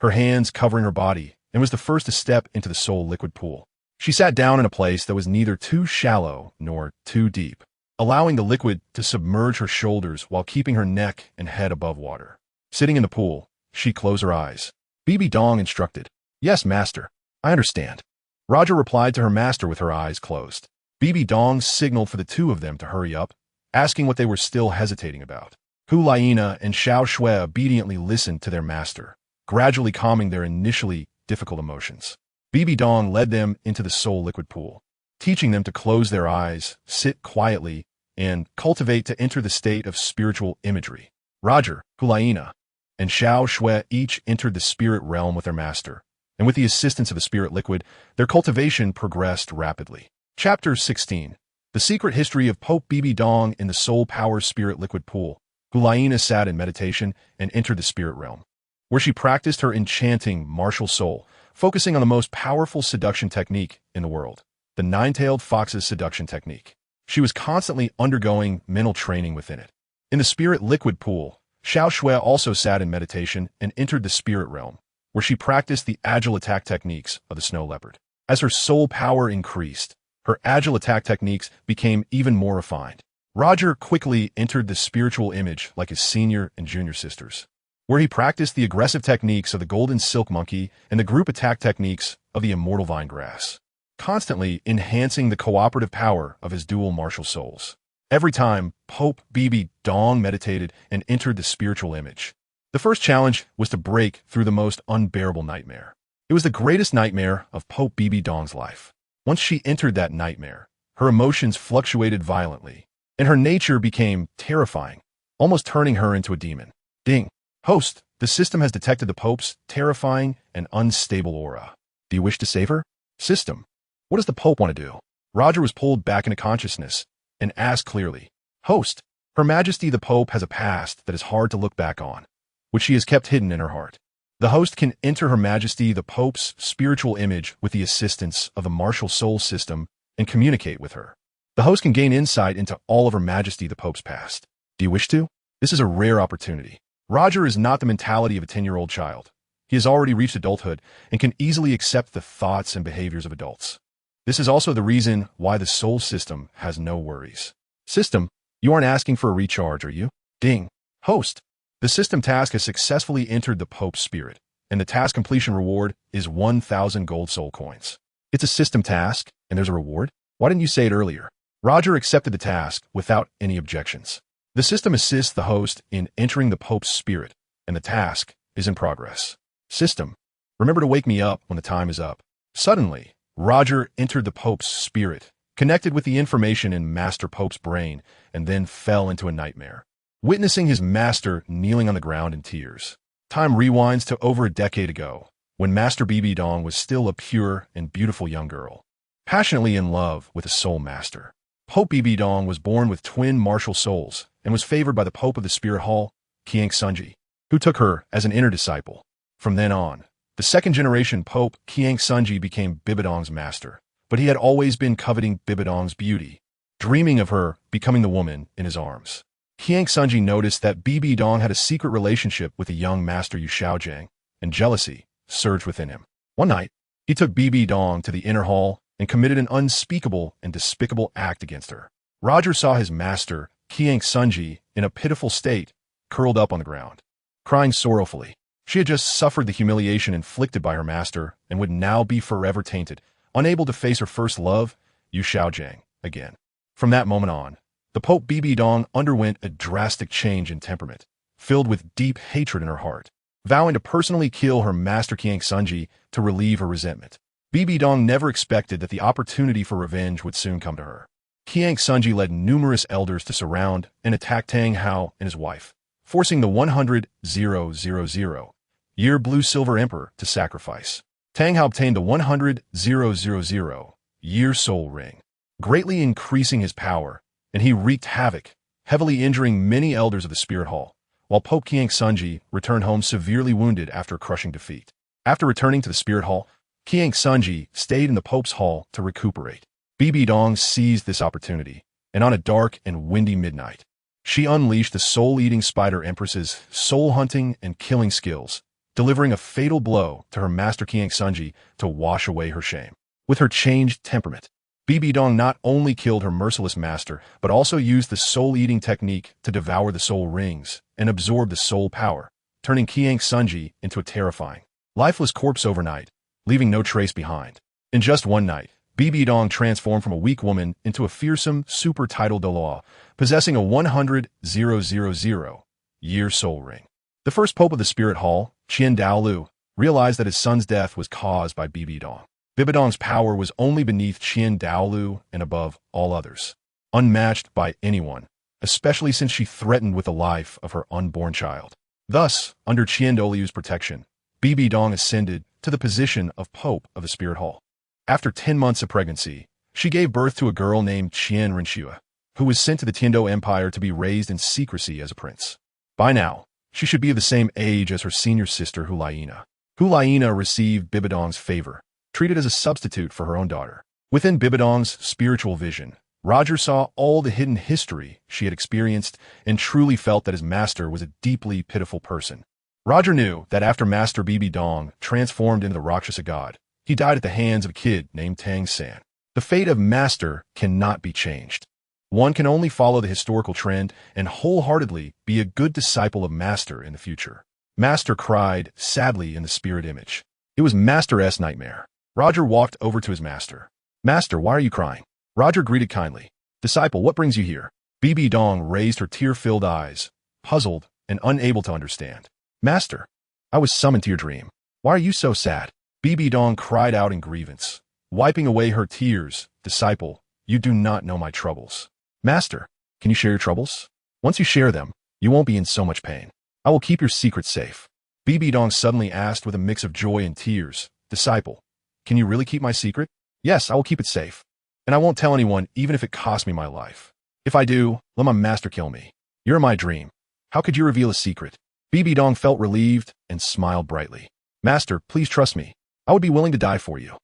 [SPEAKER 1] her hands covering her body, and was the first to step into the soul liquid pool. She sat down in a place that was neither too shallow nor too deep, allowing the liquid to submerge her shoulders while keeping her neck and head above water. Sitting in the pool, she closed her eyes. Bibi Dong instructed. Yes, master, I understand. Roger replied to her master with her eyes closed. Bibi Dong signaled for the two of them to hurry up, asking what they were still hesitating about. Hulaina and Xiao Shui obediently listened to their master, gradually calming their initially difficult emotions. Bibi Dong led them into the soul liquid pool, teaching them to close their eyes, sit quietly, and cultivate to enter the state of spiritual imagery. Roger, Hulaina, and Xiao Shui each entered the spirit realm with their master, and with the assistance of the spirit liquid, their cultivation progressed rapidly. Chapter 16. The Secret History of Pope Bibi Dong in the Soul Power Spirit Liquid Pool. Hulaina sat in meditation and entered the spirit realm, where she practiced her enchanting martial soul, focusing on the most powerful seduction technique in the world, the nine-tailed fox's seduction technique. She was constantly undergoing mental training within it. In the spirit liquid pool, Xiao Shui also sat in meditation and entered the spirit realm, where she practiced the agile attack techniques of the snow leopard. As her soul power increased, her agile attack techniques became even more refined. Roger quickly entered the spiritual image like his senior and junior sisters, where he practiced the aggressive techniques of the golden silk monkey and the group attack techniques of the immortal vine grass, constantly enhancing the cooperative power of his dual martial souls. Every time Pope Bibi Dong meditated and entered the spiritual image, the first challenge was to break through the most unbearable nightmare. It was the greatest nightmare of Pope Bibi Dong's life. Once she entered that nightmare, her emotions fluctuated violently, and her nature became terrifying, almost turning her into a demon. Ding. Host, the system has detected the Pope's terrifying and unstable aura. Do you wish to save her? System. What does the Pope want to do? Roger was pulled back into consciousness and asked clearly. Host, Her Majesty the Pope has a past that is hard to look back on, which she has kept hidden in her heart. The host can enter Her Majesty the Pope's spiritual image with the assistance of the martial soul system and communicate with her. The host can gain insight into all of Her Majesty the Pope's past. Do you wish to? This is a rare opportunity. Roger is not the mentality of a 10-year-old child. He has already reached adulthood and can easily accept the thoughts and behaviors of adults. This is also the reason why the soul system has no worries. System, you aren't asking for a recharge, are you? Ding. Host, the system task has successfully entered the Pope's spirit, and the task completion reward is 1,000 gold soul coins. It's a system task, and there's a reward? Why didn't you say it earlier? Roger accepted the task without any objections. The system assists the host in entering the Pope's spirit, and the task is in progress. System, remember to wake me up when the time is up. Suddenly, Roger entered the Pope's spirit, connected with the information in Master Pope's brain, and then fell into a nightmare, witnessing his master kneeling on the ground in tears. Time rewinds to over a decade ago, when Master Bibi Dong was still a pure and beautiful young girl, passionately in love with a soul master. Pope Bibi Dong was born with twin martial souls and was favored by the Pope of the Spirit Hall, Qiang Sunji, who took her as an inner disciple. From then on, the second-generation Pope Qiang Sunji became Bibi Dong's master, but he had always been coveting Bibi Dong's beauty, dreaming of her becoming the woman in his arms. Qiang Sunji noticed that Bibi Dong had a secret relationship with the young master Yu Xiaojiang, and jealousy surged within him. One night, he took Bibi Dong to the inner hall and committed an unspeakable and despicable act against her. Roger saw his master, Qiang Sunji, in a pitiful state, curled up on the ground, crying sorrowfully. She had just suffered the humiliation inflicted by her master and would now be forever tainted, unable to face her first love, Yu Xiaojiang, again. From that moment on, the Pope Bibi Dong underwent a drastic change in temperament, filled with deep hatred in her heart, vowing to personally kill her master Qiang Sunji to relieve her resentment. Bibi Dong never expected that the opportunity for revenge would soon come to her. Qiang Sunji led numerous elders to surround and attack Tang Hao and his wife, forcing the 100,000-year blue-silver emperor to sacrifice. Tang Hao obtained the 100,000-year soul ring, greatly increasing his power, and he wreaked havoc, heavily injuring many elders of the Spirit Hall, while Pope Qiang Sunji returned home severely wounded after a crushing defeat. After returning to the Spirit Hall, Qiang Sunji stayed in the Pope's hall to recuperate. Bibi Dong seized this opportunity, and on a dark and windy midnight, she unleashed the soul-eating spider empress's soul-hunting and killing skills, delivering a fatal blow to her master Qiang Sunji to wash away her shame. With her changed temperament, Bibi Dong not only killed her merciless master, but also used the soul-eating technique to devour the soul rings and absorb the soul power, turning Qiang Sunji into a terrifying, lifeless corpse overnight, leaving no trace behind. In just one night, Bibi Dong transformed from a weak woman into a fearsome super title Douluo, possessing a 100,000-year soul ring. The first Pope of the Spirit Hall, Qian Daolu, realized that his son's death was caused by Bibi Dong. Bibi Dong's power was only beneath Qian Daolu and above all others, unmatched by anyone, especially since she threatened with the life of her unborn child. Thus, under Qian Daolu's protection, Bibi Dong ascended to the position of Pope of the Spirit Hall. After 10 months of pregnancy, she gave birth to a girl named Qian Renxue, who was sent to the Tiandou Empire to be raised in secrecy as a prince. By now, she should be of the same age as her senior sister Hulaina. Hulaina received Bibi Dong's favor, treated as a substitute for her own daughter. Within Bibi Dong's spiritual vision, Roger saw all the hidden history she had experienced and truly felt that his master was a deeply pitiful person. Roger knew that after Master Bibi Dong transformed into the Rakshasa god, he died at the hands of a kid named Tang San. The fate of Master cannot be changed. One can only follow the historical trend and wholeheartedly be a good disciple of Master in the future. Master cried sadly in the spirit image. It was Master's nightmare. Roger walked over to his master. Master, why are you crying? Roger greeted kindly. Disciple, what brings you here? Bibi Dong raised her tear-filled eyes, puzzled and unable to understand. Master, I was summoned to your dream. Why are you so sad? Bibi Dong cried out in grievance, wiping away her tears. Disciple, you do not know my troubles. Master, can you share your troubles? Once you share them, you won't be in so much pain. I will keep your secret safe. Bibi Dong suddenly asked with a mix of joy and tears. Disciple, can you really keep my secret? Yes, I will keep it safe. And I won't tell anyone even if it costs me my life. If I do, let my master kill me. You're my dream. How could you reveal a secret? Bibi Dong felt relieved and smiled brightly. Master, please trust me. I would be willing to die for you.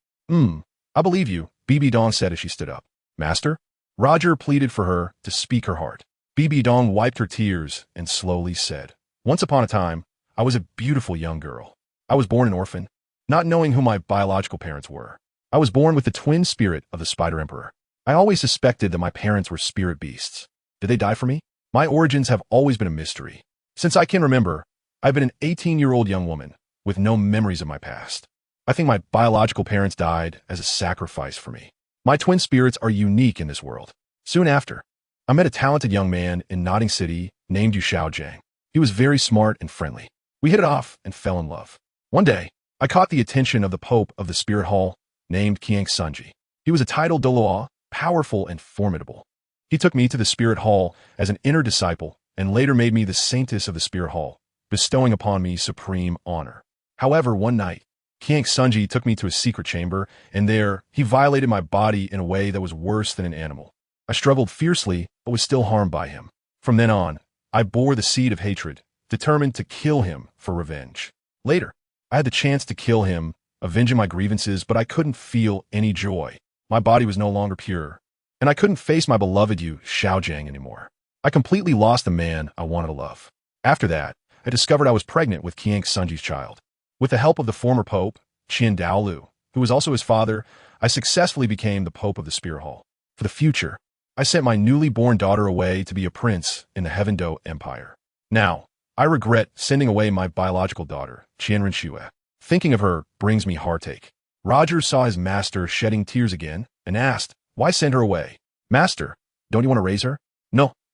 [SPEAKER 1] I believe you, Bibi Dong said as she stood up. Master? Roger pleaded for her to speak her heart. Bibi Dong wiped her tears and slowly said, Once upon a time, I was a beautiful young girl. I was born an orphan, not knowing who my biological parents were. I was born with the twin spirit of the Spider Emperor. I always suspected that my parents were spirit beasts. Did they die for me? My origins have always been a mystery. Since I can remember, I've been an 18-year-old young woman with no memories of my past. I think my biological parents died as a sacrifice for me. My twin spirits are unique in this world. Soon after, I met a talented young man in Notting City named Yu Xiaojiang. He was very smart and friendly. We hit it off and fell in love. One day, I caught the attention of the Pope of the Spirit Hall named Qiang Sunji. He was a titled Douluo, powerful and formidable. He took me to the Spirit Hall as an inner disciple and later made me the saintess of the Spirit Hall, bestowing upon me supreme honor. However, one night, Qiang Sunji took me to a secret chamber, and there, he violated my body in a way that was worse than an animal. I struggled fiercely, but was still harmed by him. From then on, I bore the seed of hatred, determined to kill him for revenge. Later, I had the chance to kill him, avenging my grievances, but I couldn't feel any joy. My body was no longer pure, and I couldn't face my beloved Yu Xiaojiang anymore. I completely lost the man I wanted to love. After that, I discovered I was pregnant with Qiang Sunji's child. With the help of the former Pope, Qian Daolu, who was also his father, I successfully became the Pope of the Spirit Hall. For the future, I sent my newly born daughter away to be a prince in the Heaven-Do Empire. Now, I regret sending away my biological daughter, Qian Renxue. Thinking of her brings me heartache. Roger saw his master shedding tears again and asked, Why send her away? Master, don't you want to raise her?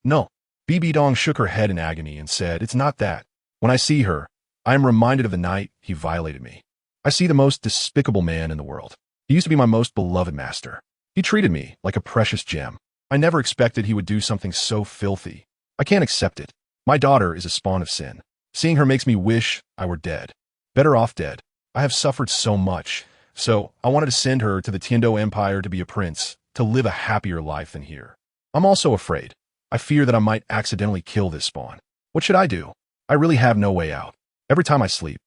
[SPEAKER 1] No. Bibi Dong shook her head in agony and said, It's not that. When I see her, I am reminded of the night he violated me. I see the most despicable man in the world. He used to be my most beloved master. He treated me like a precious gem. I never expected he would do something so filthy. I can't accept it. My daughter is a spawn of sin. Seeing her makes me wish I were dead. Better off dead. I have suffered so much. So I wanted to send her to the Tiando Empire to be a prince, to live a happier life than here. I'm also afraid. I fear that I might accidentally kill this spawn. What should I do? I really have no way out. Every time I sleep,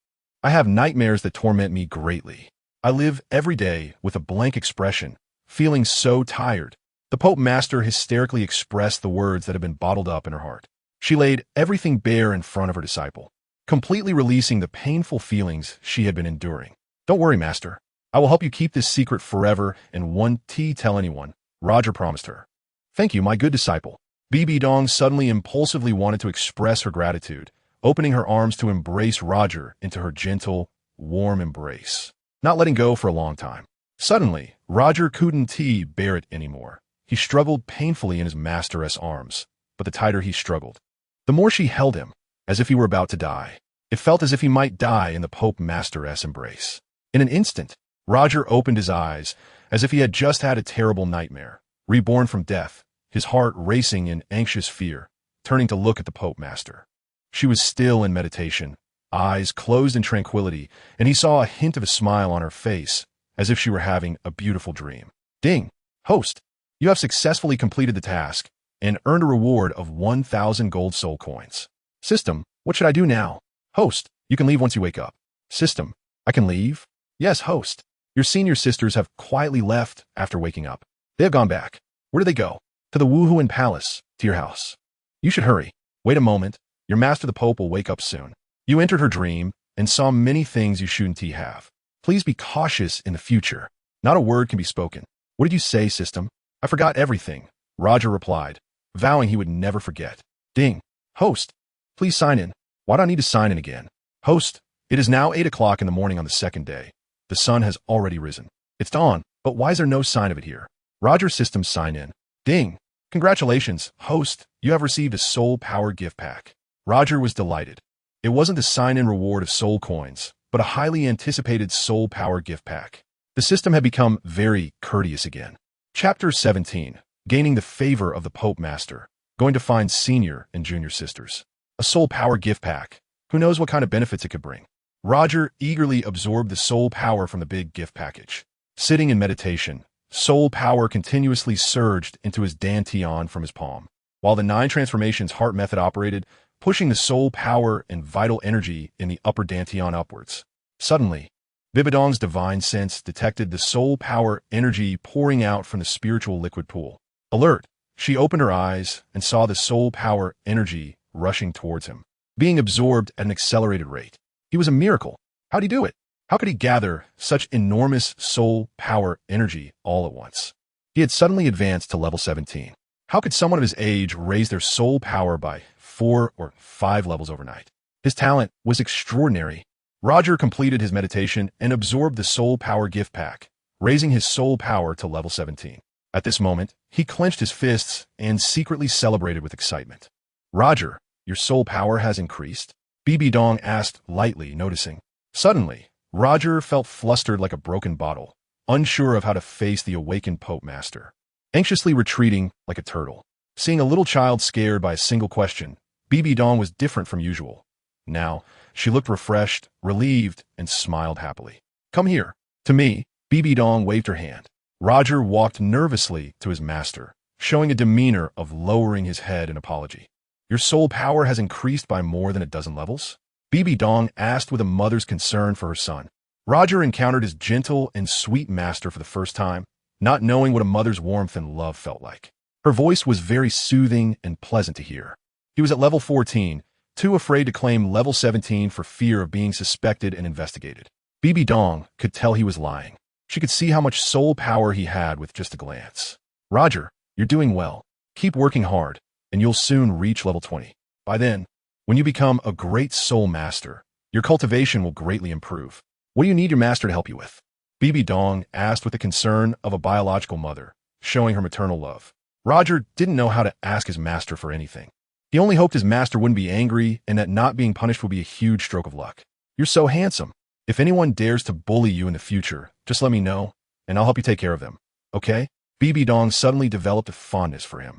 [SPEAKER 1] I have nightmares that torment me greatly. I live every day with a blank expression, feeling so tired. The Pope Master hysterically expressed the words that had been bottled up in her heart. She laid everything bare in front of her disciple, completely releasing the painful feelings she had been enduring. Don't worry, Master. I will help you keep this secret forever and won't tell anyone, Roger promised her. Thank you, my good disciple. Bibi Dong suddenly impulsively wanted to express her gratitude, opening her arms to embrace Roger into her gentle, warm embrace, not letting go for a long time. Suddenly, Roger couldn't bear it anymore. He struggled painfully in his master's arms, but the tighter he struggled, the more she held him, as if he were about to die. It felt as if he might die in the Pope Master's embrace. In an instant, Roger opened his eyes, as if he had just had a terrible nightmare, reborn from death, his heart racing in anxious fear, turning to look at the Pope Master. She was still in meditation, eyes closed in tranquility, and he saw a hint of a smile on her face, as if she were having a beautiful dream. Ding! Host, you have successfully completed the task and earned a reward of 1,000 gold soul coins. System, what should I do now? Host, you can leave once you wake up. System, I can leave? Yes, host. Your senior sisters have quietly left after waking up. They have gone back. Where do they go? To the Wuhuan Palace, to your house. You should hurry. Wait a moment. Your master the Pope will wake up soon. You entered her dream and saw many things you shouldn't have. Please be cautious in the future. Not a word can be spoken. What did you say, system? I forgot everything, Roger replied, vowing he would never forget. Ding. Host. Please sign in. Why do I need to sign in again? Host. It is now 8 o'clock in the morning on the second day. The sun has already risen. It's dawn, but why is there no sign of it here? Roger system sign in. Ding. Congratulations, host. You have received a soul power gift pack. Roger was delighted. It wasn't the sign-in reward of soul coins, but a highly anticipated soul power gift pack. The system had become very courteous again. Chapter 17. Gaining the favor of the Pope Master. Going to find senior and junior sisters. A soul power gift pack. Who knows what kind of benefits it could bring? Roger eagerly absorbed the soul power from the big gift package. Sitting in meditation, soul power continuously surged into his dantian from his palm, while the 9 transformations heart method operated, pushing the soul power and vital energy in the upper dantian upwards. Suddenly, Bibi Dong's divine sense detected the soul power energy pouring out from the spiritual liquid pool. Alert, she opened her eyes and saw the soul power energy rushing towards him, being absorbed at an accelerated rate. He was a miracle. How'd he do it? How could he gather such enormous soul power energy all at once? He had suddenly advanced to level 17. How could someone of his age raise their soul power by 4 or 5 levels overnight? His talent was extraordinary. Roger completed his meditation and absorbed the soul power gift pack, raising his soul power to level 17. At this moment, he clenched his fists and secretly celebrated with excitement. Roger, your soul power has increased? Bibi Dong asked lightly, noticing. Suddenly, Roger felt flustered like a broken bottle, unsure of how to face the awakened Pope Master. Anxiously retreating like a turtle. Seeing a little child scared by a single question, Bibi Dong was different from usual. Now, she looked refreshed, relieved, and smiled happily. Come here. To me, Bibi Dong waved her hand. Roger walked nervously to his master, showing a demeanor of lowering his head in apology. Your soul power has increased by more than a dozen levels? Bibi Dong asked with a mother's concern for her son. Roger encountered his gentle and sweet master for the first time, not knowing what a mother's warmth and love felt like. Her voice was very soothing and pleasant to hear. He was at level 14, too afraid to claim level 17 for fear of being suspected and investigated. Bibi Dong could tell he was lying. She could see how much soul power he had with just a glance. Roger, you're doing well. Keep working hard, and you'll soon reach level 20. By then, when you become a great soul master, your cultivation will greatly improve. What do you need your master to help you with? Bibi Dong asked with the concern of a biological mother, showing her maternal love. Roger didn't know how to ask his master for anything. He only hoped his master wouldn't be angry and that not being punished would be a huge stroke of luck. You're so handsome. If anyone dares to bully you in the future, just let me know, and I'll help you take care of them. Okay? Bibi Dong suddenly developed a fondness for him,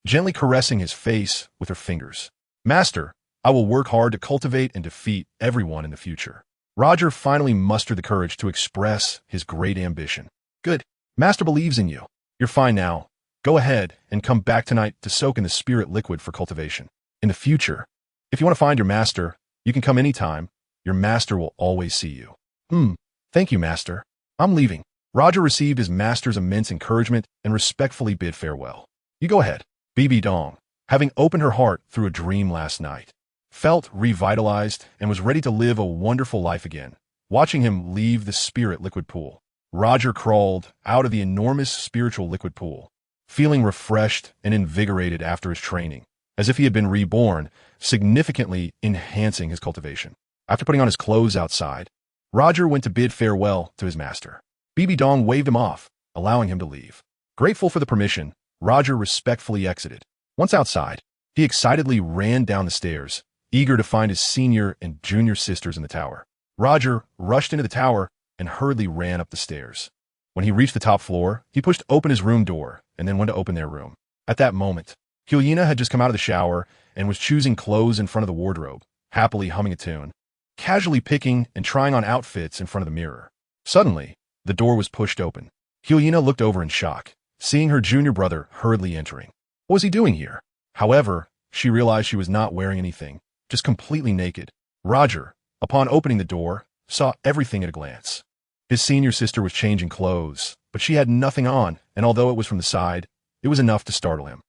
[SPEAKER 1] gently caressing his face with her fingers. Master, I will work hard to cultivate and defeat everyone in the future. Roger finally mustered the courage to express his great ambition. Good. Master believes in you. You're fine now. Go ahead and come back tonight to soak in the spirit liquid for cultivation. In the future, if you want to find your master, you can come anytime. Your master will always see you. Thank you, master. I'm leaving. Roger received his master's immense encouragement and respectfully bid farewell. You go ahead. Bibi Dong, having opened her heart through a dream last night, felt revitalized and was ready to live a wonderful life again. Watching him leave the spirit liquid pool, Roger crawled out of the enormous spiritual liquid pool, feeling refreshed and invigorated after his training, as if he had been reborn, significantly enhancing his cultivation. After putting on his clothes outside, Roger went to bid farewell to his master. Bibi Dong waved him off, allowing him to leave. Grateful for the permission, Roger respectfully exited. Once outside, he excitedly ran down the stairs, eager to find his senior and junior sisters in the tower. Roger rushed into the tower and hurriedly ran up the stairs. When he reached the top floor, he pushed open his room door and then went to open their room. At that moment, Hyena had just come out of the shower and was choosing clothes in front of the wardrobe, happily humming a tune, casually picking and trying on outfits in front of the mirror. Suddenly, the door was pushed open. Hyena looked over in shock, seeing her junior brother hurriedly entering. What was he doing here? However, she realized she was not wearing anything, just completely naked. Roger, upon opening the door, saw everything at a glance. His senior sister was changing clothes, but she had nothing on, and although it was from the side, It was enough to startle him.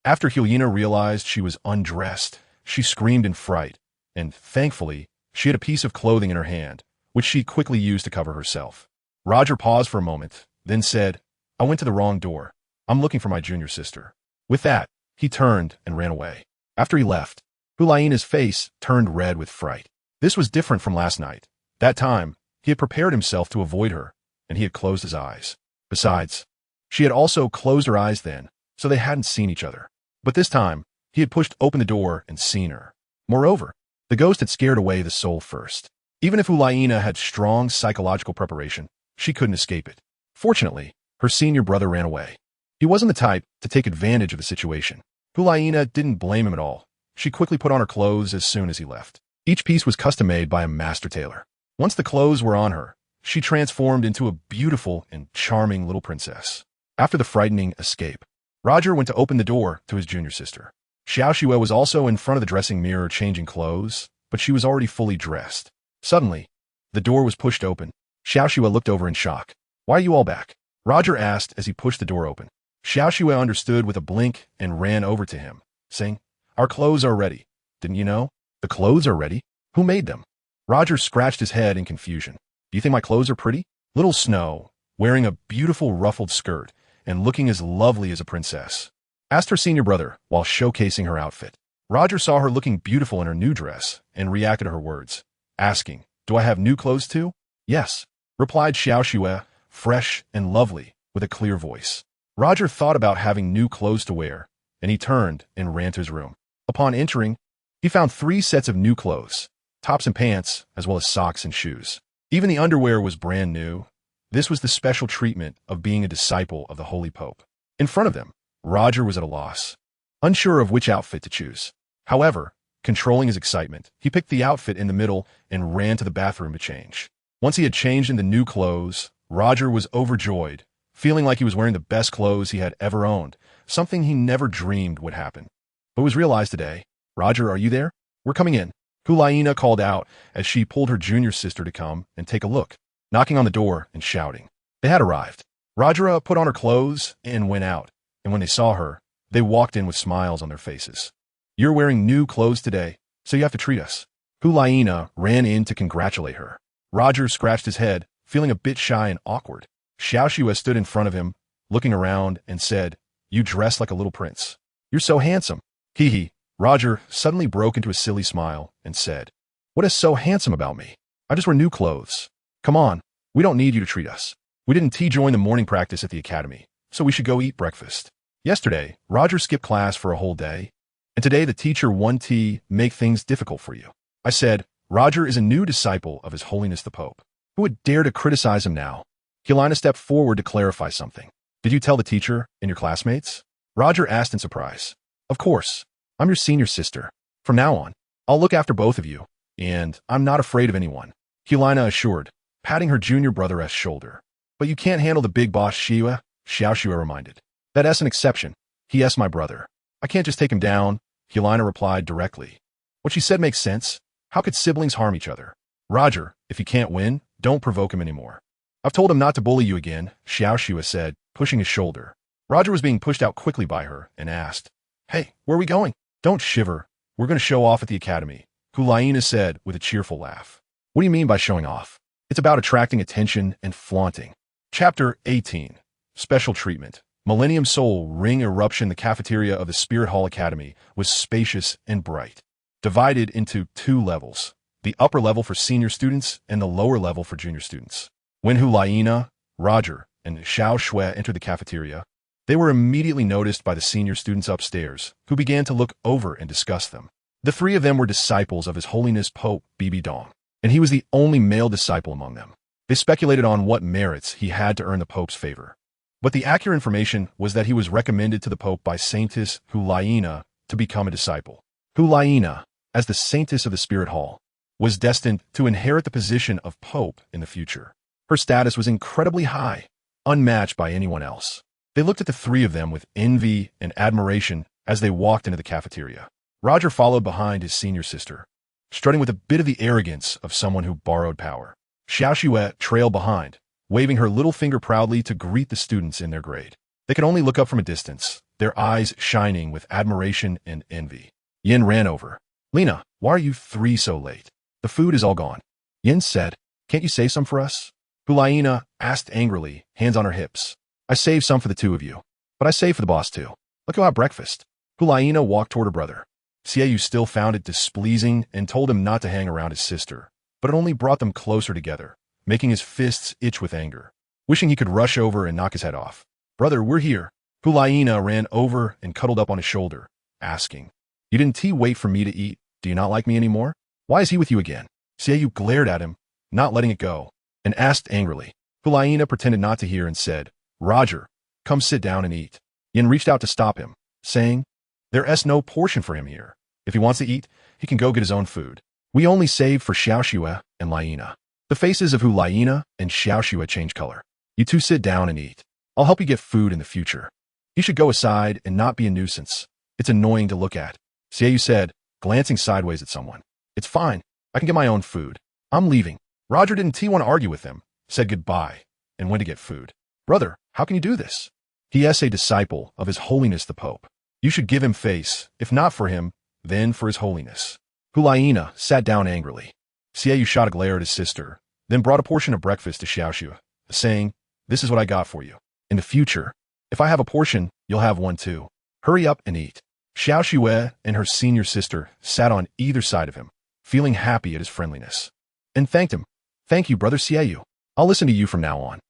[SPEAKER 1] After Helena realized she was undressed, she screamed in fright, and thankfully, she had a piece of clothing in her hand, which she quickly used to cover herself. Roger paused for a moment, then said, "I went to the wrong door. I'm looking for my junior sister." With that, he turned and ran away. After he left, Hulaina's face turned red with fright. This was different from last night. That time, he had prepared himself to avoid her, and he had closed his eyes. Besides, she had also closed her eyes then, so they hadn't seen each other. But this time, he had pushed open the door and seen her. Moreover, the ghost had scared away the soul first. Even if Hulaina had strong psychological preparation, she couldn't escape it. Fortunately, her senior brother ran away. He wasn't the type to take advantage of the situation. Hulaina didn't blame him at all. She quickly put on her clothes as soon as he left. Each piece was custom-made by a master tailor. Once the clothes were on her, she transformed into a beautiful and charming little princess. After the frightening escape, Roger went to open the door to his junior sister. Xiaoxue was also in front of the dressing mirror changing clothes, but she was already fully dressed. Suddenly, the door was pushed open. Xiaoxue looked over in shock. "Why are you all back?" Roger asked as he pushed the door open. Xiaoxue understood with a blink and ran over to him, saying, "Our clothes are ready. Didn't you know? The clothes are ready? Who made them?" Roger scratched his head in confusion. "Do you think my clothes are pretty?" Little Snow, wearing a beautiful ruffled skirt and looking as lovely as a princess, asked her senior brother while showcasing her outfit. Roger saw her looking beautiful in her new dress and reacted to her words, asking, "Do I have new clothes too?" "Yes," replied Xiaoxue, fresh and lovely, with a clear voice. Roger thought about having new clothes to wear, and he turned and ran to his room. Upon entering, he found 3 sets of new clothes, tops and pants, as well as socks and shoes. Even the underwear was brand new. This was the special treatment of being a disciple of the Holy Pope. In front of them, Roger was at a loss, unsure of which outfit to choose. However, controlling his excitement, he picked the outfit in the middle and ran to the bathroom to change. Once he had changed into new clothes, Roger was overjoyed, feeling like he was wearing the best clothes he had ever owned, something he never dreamed would happen. But was realized today. "Roger, are you there? We're coming in." Hulaina called out as she pulled her junior sister to come and take a look, knocking on the door and shouting. They had arrived. Roger put on her clothes and went out, and when they saw her, they walked in with smiles on their faces. "You're wearing new clothes today, so you have to treat us." Hulaina ran in to congratulate her. Roger scratched his head, feeling a bit shy and awkward. Xiaoxue stood in front of him, looking around, and said, "You dress like a little prince. You're so handsome." Hee. Roger suddenly broke into a silly smile and said, "What is so handsome about me? I just wear new clothes. Come on, we don't need you to treat us. We didn't join the morning practice at the academy, so we should go eat breakfast." Yesterday, Roger skipped class for a whole day, and today the teacher wanted to make things difficult for you. I said, "Roger is a new disciple of His Holiness the Pope. Who would dare to criticize him now?" Helena stepped forward to clarify something. "Did you tell the teacher and your classmates?" Roger asked in surprise. "Of course. I'm your senior sister. From now on, I'll look after both of you, and I'm not afraid of anyone," Helena assured, patting her junior brother's shoulder. "But you can't handle the big boss Xiaoxue," Xiaoxue reminded. "That's an exception. He's my brother. I can't just take him down," Helena replied directly. What she said makes sense. How could siblings harm each other? "Roger, if he can't win, don't provoke him anymore." "I've told him not to bully you again," Xiaoxue said, pushing his shoulder. Roger was being pushed out quickly by her and asked, "Hey, where are we going?" "Don't shiver. We're going to show off at the academy," Hulaina said with a cheerful laugh. "What do you mean by showing off?" "It's about attracting attention and flaunting." Chapter 18. Special Treatment. Millennium Soul Ring Eruption. The cafeteria of the Spirit Hall Academy was spacious and bright, divided into 2 levels, the upper level for senior students and the lower level for junior students. When Hulaina, Roger, and Xiaoxue entered the cafeteria, they were immediately noticed by the senior students upstairs, who began to look over and discuss them. The 3 of them were disciples of His Holiness Pope Bibi Dong, and he was the only male disciple among them. They speculated on what merits he had to earn the Pope's favor. But the accurate information was that he was recommended to the Pope by Saintess Hulaina to become a disciple. Hulaina, as the Saintess of the Spirit Hall, was destined to inherit the position of Pope in the future. Her status was incredibly high, unmatched by anyone else. They looked at the 3 of them with envy and admiration as they walked into the cafeteria. Roger followed behind his senior sister, strutting with a bit of the arrogance of someone who borrowed power. Xiaoxue trailed behind, waving her little finger proudly to greet the students in their grade. They could only look up from a distance, their eyes shining with admiration and envy. Yin ran over. Lena, why are you three so late? The food is all gone. Yin said, can't you save some for us? Hulaina asked angrily, hands on her hips. I saved some for the two of you, but I saved for the boss too. Let's go have breakfast. Hulaina walked toward her brother. Xiaoyu still found it displeasing and told him not to hang around his sister, but it only brought them closer together, making his fists itch with anger, wishing he could rush over and knock his head off. Brother, we're here. Hulaina ran over and cuddled up on his shoulder, asking, you didn't wait for me to eat? Do you not like me anymore? Why is he with you again? Xiaoyu glared at him, not letting it go, and asked angrily. Hulaina pretended not to hear and said, Roger, come sit down and eat. Yin reached out to stop him, saying, there's no portion for him here. If he wants to eat, he can go get his own food. We only saved for Xiaoxue and Laina. The faces of Hulaina and Xiaoxue changed color. You two sit down and eat. I'll help you get food in the future. You should go aside and not be a nuisance. It's annoying to look at. Xiaoyu said, glancing sideways at someone. It's fine. I can get my own food. I'm leaving. Roger didn't want to argue with him, said goodbye, and went to get food. Brother, how can you do this? He is a disciple of His Holiness the Pope. You should give him face, if not for him, then for His Holiness. Hulaina sat down angrily. Xiaoyu shot a glare at his sister, then brought a portion of breakfast to Xiaoxue, saying, this is what I got for you. In the future, if I have a portion, you'll have one too. Hurry up and eat. Xiaoxue and her senior sister sat on either side of him, feeling happy at his friendliness, and thanked him. Thank you, Brother Xiaoyu. I'll listen to you from now on.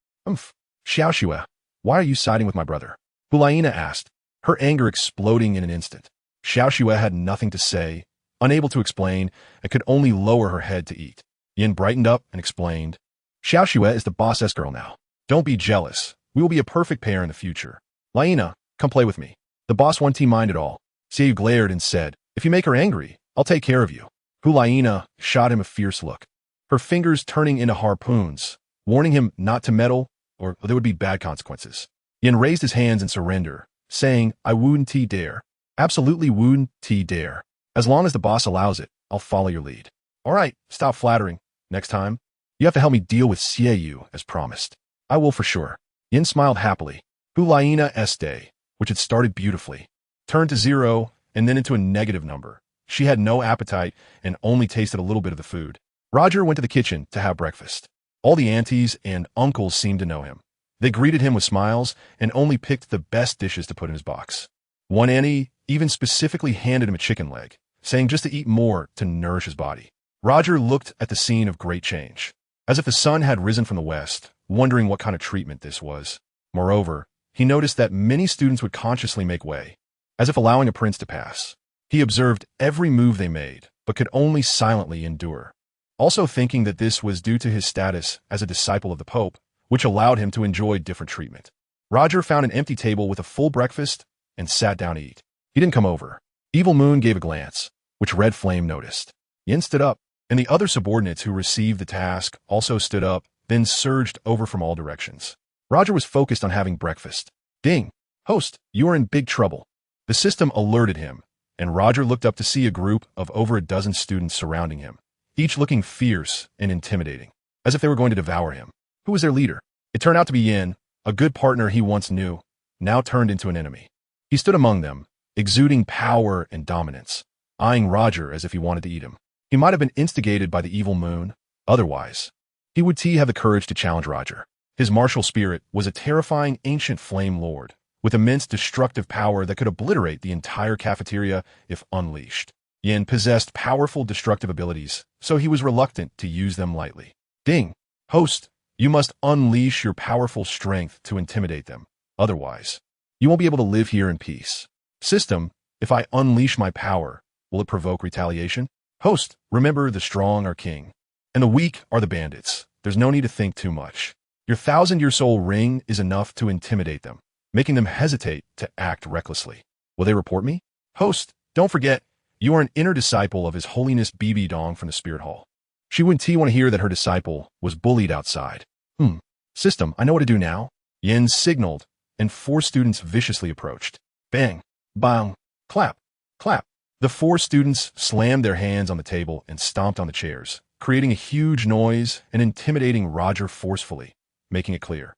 [SPEAKER 1] Xiaoxue, why are you siding with my brother? Hulaina asked, her anger exploding in an instant. Xiaoxue had nothing to say, unable to explain, and could only lower her head to eat. Yin brightened up and explained, Xiaoxue is the boss's girl now. Don't be jealous. We will be a perfect pair in the future. Laina, come play with me. The boss won't mind at all. Xiaoyu glared and said, if you make her angry, I'll take care of you. Hulaina shot him a fierce look, her fingers turning into harpoons, warning him not to meddle or there would be bad consequences. Yin raised his hands in surrender, saying, I wouldn't dare. Absolutely wouldn't dare. As long as the boss allows it, I'll follow your lead. All right, stop flattering. Next time, you have to help me deal with Xiaoyu as promised. I will for sure. Yin smiled happily. Hulaina's day, which had started beautifully, turned to 0 and then into a negative number. She had no appetite and only tasted a little bit of the food. Roger went to the kitchen to have breakfast. All the aunties and uncles seemed to know him. They greeted him with smiles and only picked the best dishes to put in his box. One auntie even specifically handed him a chicken leg, saying just to eat more to nourish his body. Roger looked at the scene of great change, as if the sun had risen from the west, wondering what kind of treatment this was. Moreover, he noticed that many students would consciously make way, as if allowing a prince to pass. He observed every move they made, but could only silently endure, also thinking that this was due to his status as a disciple of the Pope, which allowed him to enjoy different treatment. Roger found an empty table with a full breakfast and sat down to eat. He didn't come over. Evil Moon gave a glance, which Red Flame noticed. Yin stood up, and the other subordinates who received the task also stood up, then surged over from all directions. Roger was focused on having breakfast. Ding! Host, you are in big trouble. The system alerted him, and Roger looked up to see a group of over a dozen students surrounding him, each looking fierce and intimidating, as if they were going to devour him. Who was their leader? It turned out to be Yin, a good partner he once knew, now turned into an enemy. He stood among them, exuding power and dominance, eyeing Roger as if he wanted to eat him. He might have been instigated by the Evil Moon. Otherwise, he would have the courage to challenge Roger. His martial spirit was a terrifying ancient flame lord, with immense destructive power that could obliterate the entire cafeteria if unleashed. Yin possessed powerful destructive abilities, so he was reluctant to use them lightly. Ding! Host, you must unleash your powerful strength to intimidate them. Otherwise, you won't be able to live here in peace. System, if I unleash my power, will it provoke retaliation? Host, remember the strong are king, and the weak are the bandits. There's no need to think too much. Your 1,000-year-old ring is enough to intimidate them, making them hesitate to act recklessly. Will they report me? Host, don't forget, you are an inner disciple of His Holiness Bibi Dong from the Spirit Hall. She wouldn't want to hear that her disciple was bullied outside. System, I know what to do now. Yin signaled, and 4 students viciously approached. Bang, bang, clap, clap. The 4 students slammed their hands on the table and stomped on the chairs, creating a huge noise and intimidating Roger forcefully, making it clear.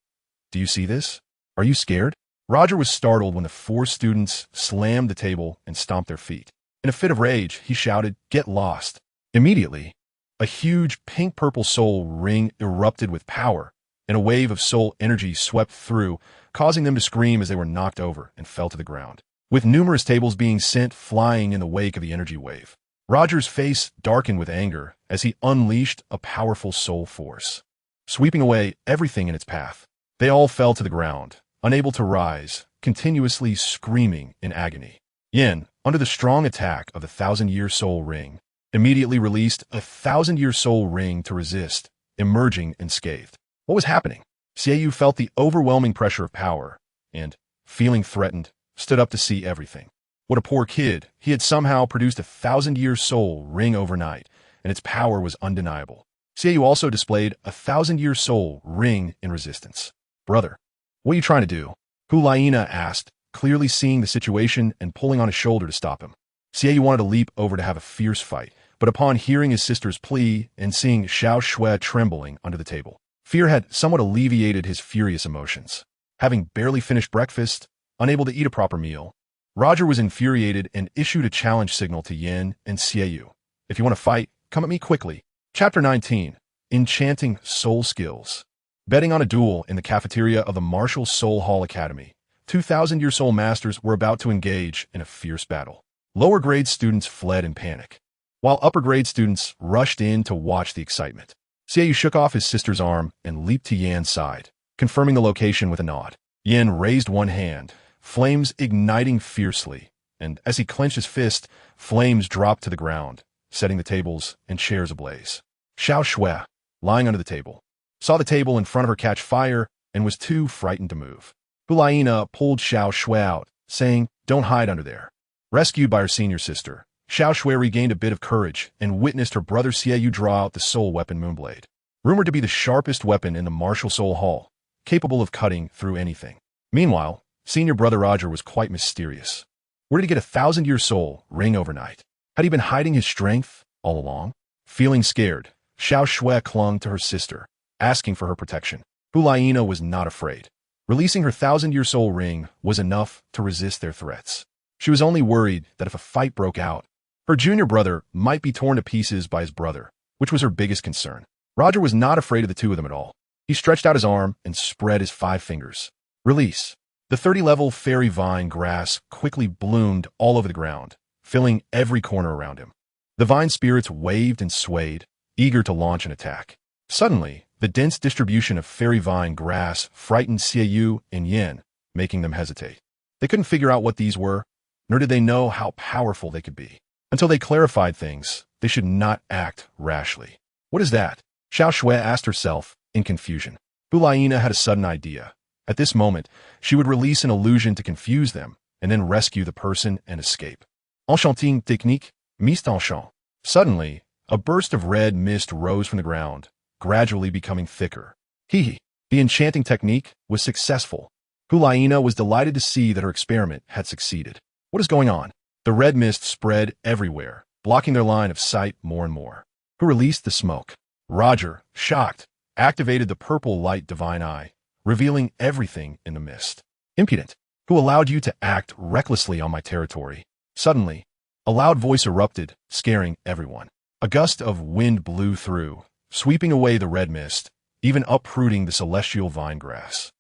[SPEAKER 1] Do you see this? Are you scared? Roger was startled when the four students slammed the table and stomped their feet. In a fit of rage, he shouted, "Get lost!" Immediately, a huge pink-purple soul ring erupted with power, and a wave of soul energy swept through, causing them to scream as they were knocked over and fell to the ground, with numerous tables being sent flying in the wake of the energy wave. Roger's face darkened with anger as he unleashed a powerful soul force, sweeping away everything in its path. They all fell to the ground, unable to rise, continuously screaming in agony. Yin, under the strong attack of the 1,000-year soul ring, immediately released a 1,000-year soul ring to resist, emerging unscathed. What was happening? Xiaoyu felt the overwhelming pressure of power and, feeling threatened, stood up to see everything. What a poor kid. He had somehow produced a 1,000-year soul ring overnight, and its power was undeniable. Xiaoyu also displayed a 1,000-year soul ring in resistance. "Brother, what are you trying to do?" Hulaina asked, clearly seeing the situation and pulling on his shoulder to stop him. Xiaoyu wanted to leap over to have a fierce fight, but upon hearing his sister's plea and seeing Xiao Shui trembling under the table, fear had somewhat alleviated his furious emotions. Having barely finished breakfast, unable to eat a proper meal, Roger was infuriated and issued a challenge signal to Yin and Xiaoyu. "If you want to fight, come at me quickly." Chapter 19. Enchanting Soul Skills. Betting on a duel in the cafeteria of the Martial Soul Hall Academy, 2,000-year soul masters were about to engage in a fierce battle. Lower grade students fled in panic, while upper grade students rushed in to watch the excitement. Xiaoyu shook off his sister's arm and leaped to Yan's side, confirming the location with a nod. Yan raised one hand, flames igniting fiercely, and as he clenched his fist, flames dropped to the ground, setting the tables and chairs ablaze. Xiao Shui, lying under the table, saw the table in front of her catch fire and was too frightened to move. Hulaina pulled Xiao Shui out, saying, "Don't hide under there." Rescued by her senior sister, Xiao Shui regained a bit of courage and witnessed her brother Xiaoyu draw out the soul weapon Moonblade, rumored to be the sharpest weapon in the Martial Soul Hall, capable of cutting through anything. Meanwhile, senior brother Roger was quite mysterious. Where did he get a 1,000-year soul ring overnight? Had he been hiding his strength all along? Feeling scared, Xiao Shui clung to her sister, asking for her protection. Hulaina was not afraid. Releasing her 1,000-year soul ring was enough to resist their threats. She was only worried that if a fight broke out, her junior brother might be torn to pieces by his brother, which was her biggest concern. Roger was not afraid of the two of them at all. He stretched out his arm and spread his 5 fingers. Release. The 30-level fairy vine grass quickly bloomed all over the ground, filling every corner around him. The vine spirits waved and swayed, eager to launch an attack. Suddenly, the dense distribution of fairy vine grass frightened Xiaoyu and Yin, making them hesitate. They couldn't figure out what these were, nor did they know how powerful they could be. Until they clarified things, they should not act rashly. "What is that?" Xiao Shui asked herself, in confusion. Hulaina had a sudden idea. At this moment, she would release an illusion to confuse them, and then rescue the person and escape. Enchanting technique, mist enchant. Suddenly, a burst of red mist rose from the ground, gradually becoming thicker. Hee. The enchanting technique was successful. Hulaina was delighted to see that her experiment had succeeded. What is going on? The red mist spread everywhere, blocking their line of sight more and more. Who released the smoke? Roger, shocked, activated the purple light divine eye, revealing everything in the mist. Impudent. Who allowed you to act recklessly on my territory? Suddenly, a loud voice erupted, scaring everyone. A gust of wind blew through, sweeping away the red mist, even uprooting the celestial vine grass.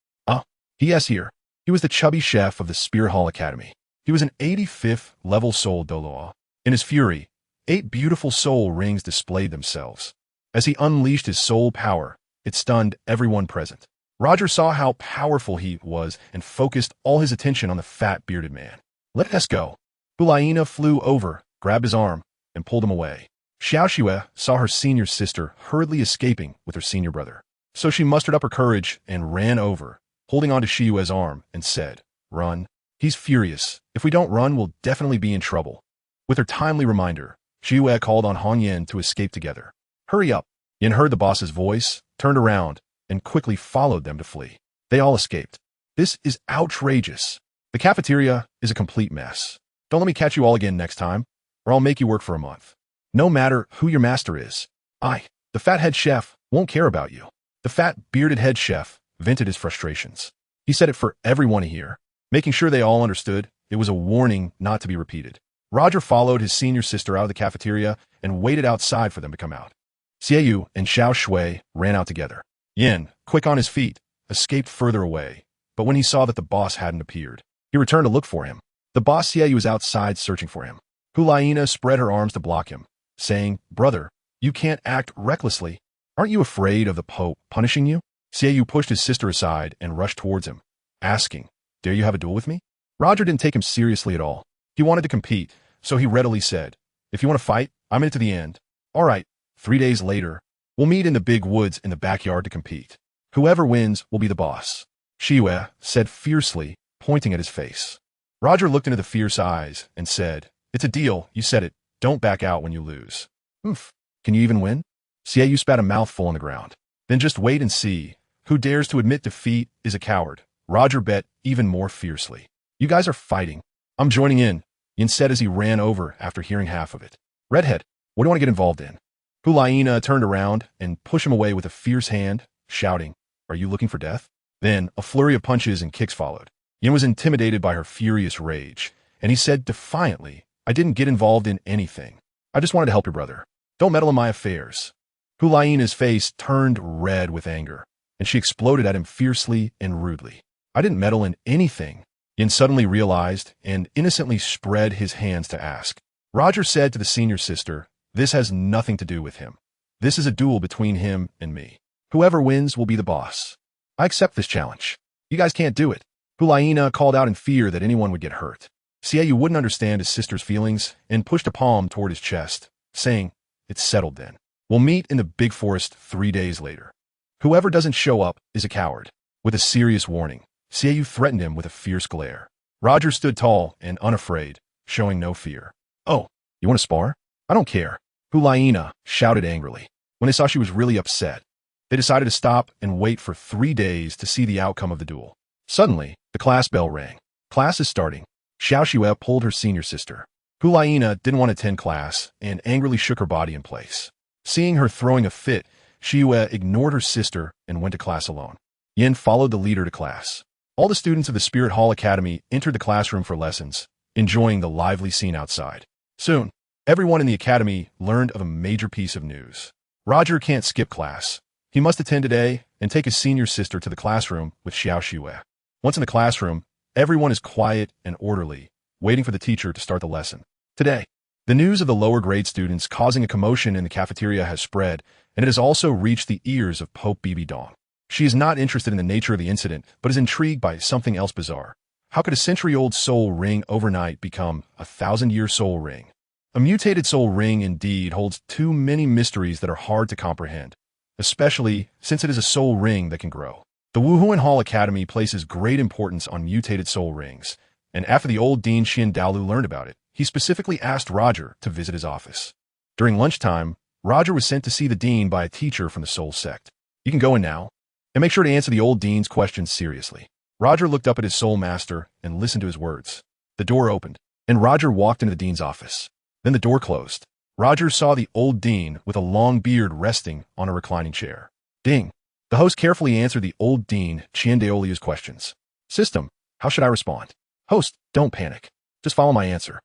[SPEAKER 1] He.S. here. He was the chubby chef of the Spear Hall Academy. He was an 85th level soul Douluo. In his fury, 8 beautiful soul rings displayed themselves. As he unleashed his soul power, it stunned everyone present. Roger saw how powerful he was and focused all his attention on the fat bearded man. "Let us go." Hulaina flew over, grabbed his arm, and pulled him away. Xiao Shui saw her senior sister hurriedly escaping with her senior brother. So she mustered up her courage and ran over, holding onto Shiyue's arm, and said, "Run. He's furious. If we don't run, we'll definitely be in trouble." With her timely reminder, Shiyue called on Han Yin to escape together. "Hurry up." Yin heard the boss's voice, turned around, and quickly followed them to flee. They all escaped. This is outrageous. The cafeteria is a complete mess. Don't let me catch you all again next time, or I'll make you work for a month. No matter who your master is. The fat head chef, won't care about you. The fat bearded head chef vented his frustrations. He said it for everyone to hear. making sure they all understood it was a warning not to be repeated. Roger followed his senior sister out of the cafeteria and waited outside for them to come out. Xiaoyu and Xiao Shui ran out together. Yin, quick on his feet, escaped further away, but when he saw that the boss hadn't appeared, he returned to look for him. The boss Xiaoyu was outside searching for him. Hulaina spread her arms to block him, saying, "Brother, you can't act recklessly. Aren't you afraid of the Pope punishing you?" Xiaoyu pushed his sister aside and rushed towards him, asking, "Dare you have a duel with me?" Roger didn't take him seriously at all. He wanted to compete, so he readily said, "If you want to fight, I'm in it to the end." "All right, 3 days later, we'll meet in the big woods in the backyard to compete. Whoever wins will be the boss," Shiwe said fiercely, pointing at his face. Roger looked into the fierce eyes and said, "It's a deal, you said it. Don't back out when you lose." "Oof. Can you even win?" Xiaoyu spat a mouthful on the ground. "Then just wait and see. Who dares to admit defeat is a coward," Roger bet even more fiercely. "You guys are fighting. I'm joining in," Yin said as he ran over after hearing half of it. "Redhead, what do you want to get involved in?" Hulaina turned around and pushed him away with a fierce hand, shouting, "Are you looking for death?" Then a flurry of punches and kicks followed. Yin was intimidated by her furious rage, and he said defiantly, "I didn't get involved in anything. I just wanted to help your brother. Don't meddle in my affairs." Hulaina's face turned red with anger, and she exploded at him fiercely and rudely. "I didn't meddle in anything," Yin suddenly realized and innocently spread his hands to ask. Roger said to the senior sister, "This has nothing to do with him. This is a duel between him and me. Whoever wins will be the boss. I accept this challenge. You guys can't do it." Hulaina called out in fear that anyone would get hurt. Xiaoyu wouldn't understand his sister's feelings and pushed a palm toward his chest, saying, "It's settled then. We'll meet in the big forest 3 days later. Whoever doesn't show up is a coward." With a serious warning, Xiaoyu threatened him with a fierce glare. Roger stood tall and unafraid, showing no fear. "Oh, you want to spar? I don't care," Hulaina shouted angrily. When they saw she was really upset, they decided to stop and wait for 3 days to see the outcome of the duel. Suddenly, the class bell rang. "Class is starting." Xiao Shue pulled her senior sister. Hulaina didn't want to attend class and angrily shook her body in place. Seeing her throwing a fit, Shue ignored her sister and went to class alone. Yin followed the leader to class. All the students of the Spirit Hall Academy entered the classroom for lessons, enjoying the lively scene outside. Soon, everyone in the academy learned of a major piece of news. Roger can't skip class. He must attend today and take his senior sister to the classroom with Xiao Shue. Once in the classroom, everyone is quiet and orderly, waiting for the teacher to start the lesson. Today, the news of the lower grade students causing a commotion in the cafeteria has spread, and it has also reached the ears of Pope Bibi Dong. She is not interested in the nature of the incident, but is intrigued by something else bizarre. How could a century-old soul ring overnight become a 1,000-year soul ring? A mutated soul ring indeed holds too many mysteries that are hard to comprehend, especially since it is a soul ring that can grow. The Wuhuan Hall Academy places great importance on mutated soul rings, and after the old Dean Xian Daolu learned about it, he specifically asked Roger to visit his office. During lunchtime, Roger was sent to see the dean by a teacher from the soul sect. "You can go in now, and make sure to answer the old dean's questions seriously." Roger looked up at his soul master and listened to his words. The door opened, and Roger walked into the dean's office. Then the door closed. Roger saw the old dean with a long beard resting on a reclining chair. "Ding." The host carefully answered the old dean Qian Daoliu's questions. "System, how should I respond?" "Host, don't panic. Just follow my answer."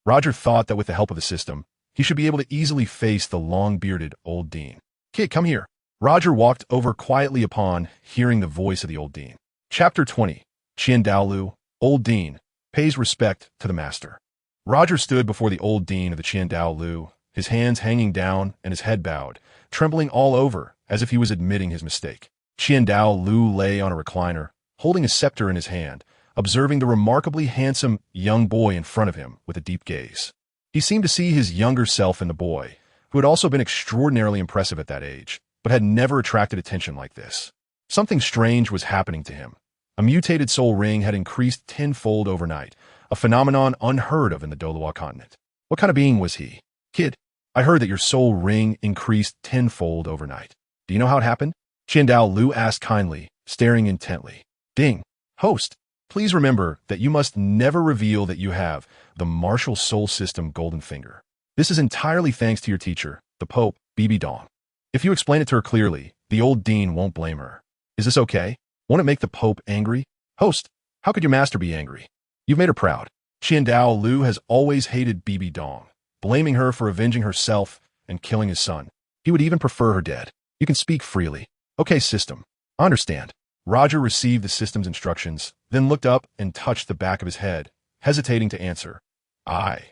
[SPEAKER 1] Roger thought that with the help of the system, he should be able to easily face the long-bearded old dean. "Kid, come here." Roger walked over quietly upon hearing the voice of the old dean. Chapter 20. Qian Daolu, Old Dean, Pays Respect to the Master. Roger stood before the old dean of the Qian Daolu, his hands hanging down and his head bowed, trembling all over as if he was admitting his mistake. Qian Daolu lay on a recliner, holding a scepter in his hand, observing the remarkably handsome young boy in front of him with a deep gaze. He seemed to see his younger self in the boy, who had also been extraordinarily impressive at that age, but had never attracted attention like this. Something strange was happening to him. A mutated soul ring had increased tenfold overnight, a phenomenon unheard of in the Douluo Continent. What kind of being was he? "Kid, I heard that your soul ring increased tenfold overnight. Do you know how it happened?" Qian Daolu asked kindly, staring intently. "Ding. Host, please remember that you must never reveal that you have the martial soul system golden finger. This is entirely thanks to your teacher, the Pope, Bibi Dong. If you explain it to her clearly, the old dean won't blame her. Is this okay? Won't it make the Pope angry?" "Host, How could your master be angry? You've made her proud. Lu has always hated Bibi Dong, blaming her for avenging herself and killing his son. He would even prefer her dead. You can speak freely. Okay, system. I understand. Roger received the system's instructions, then looked up and touched the back of his head, hesitating to answer. I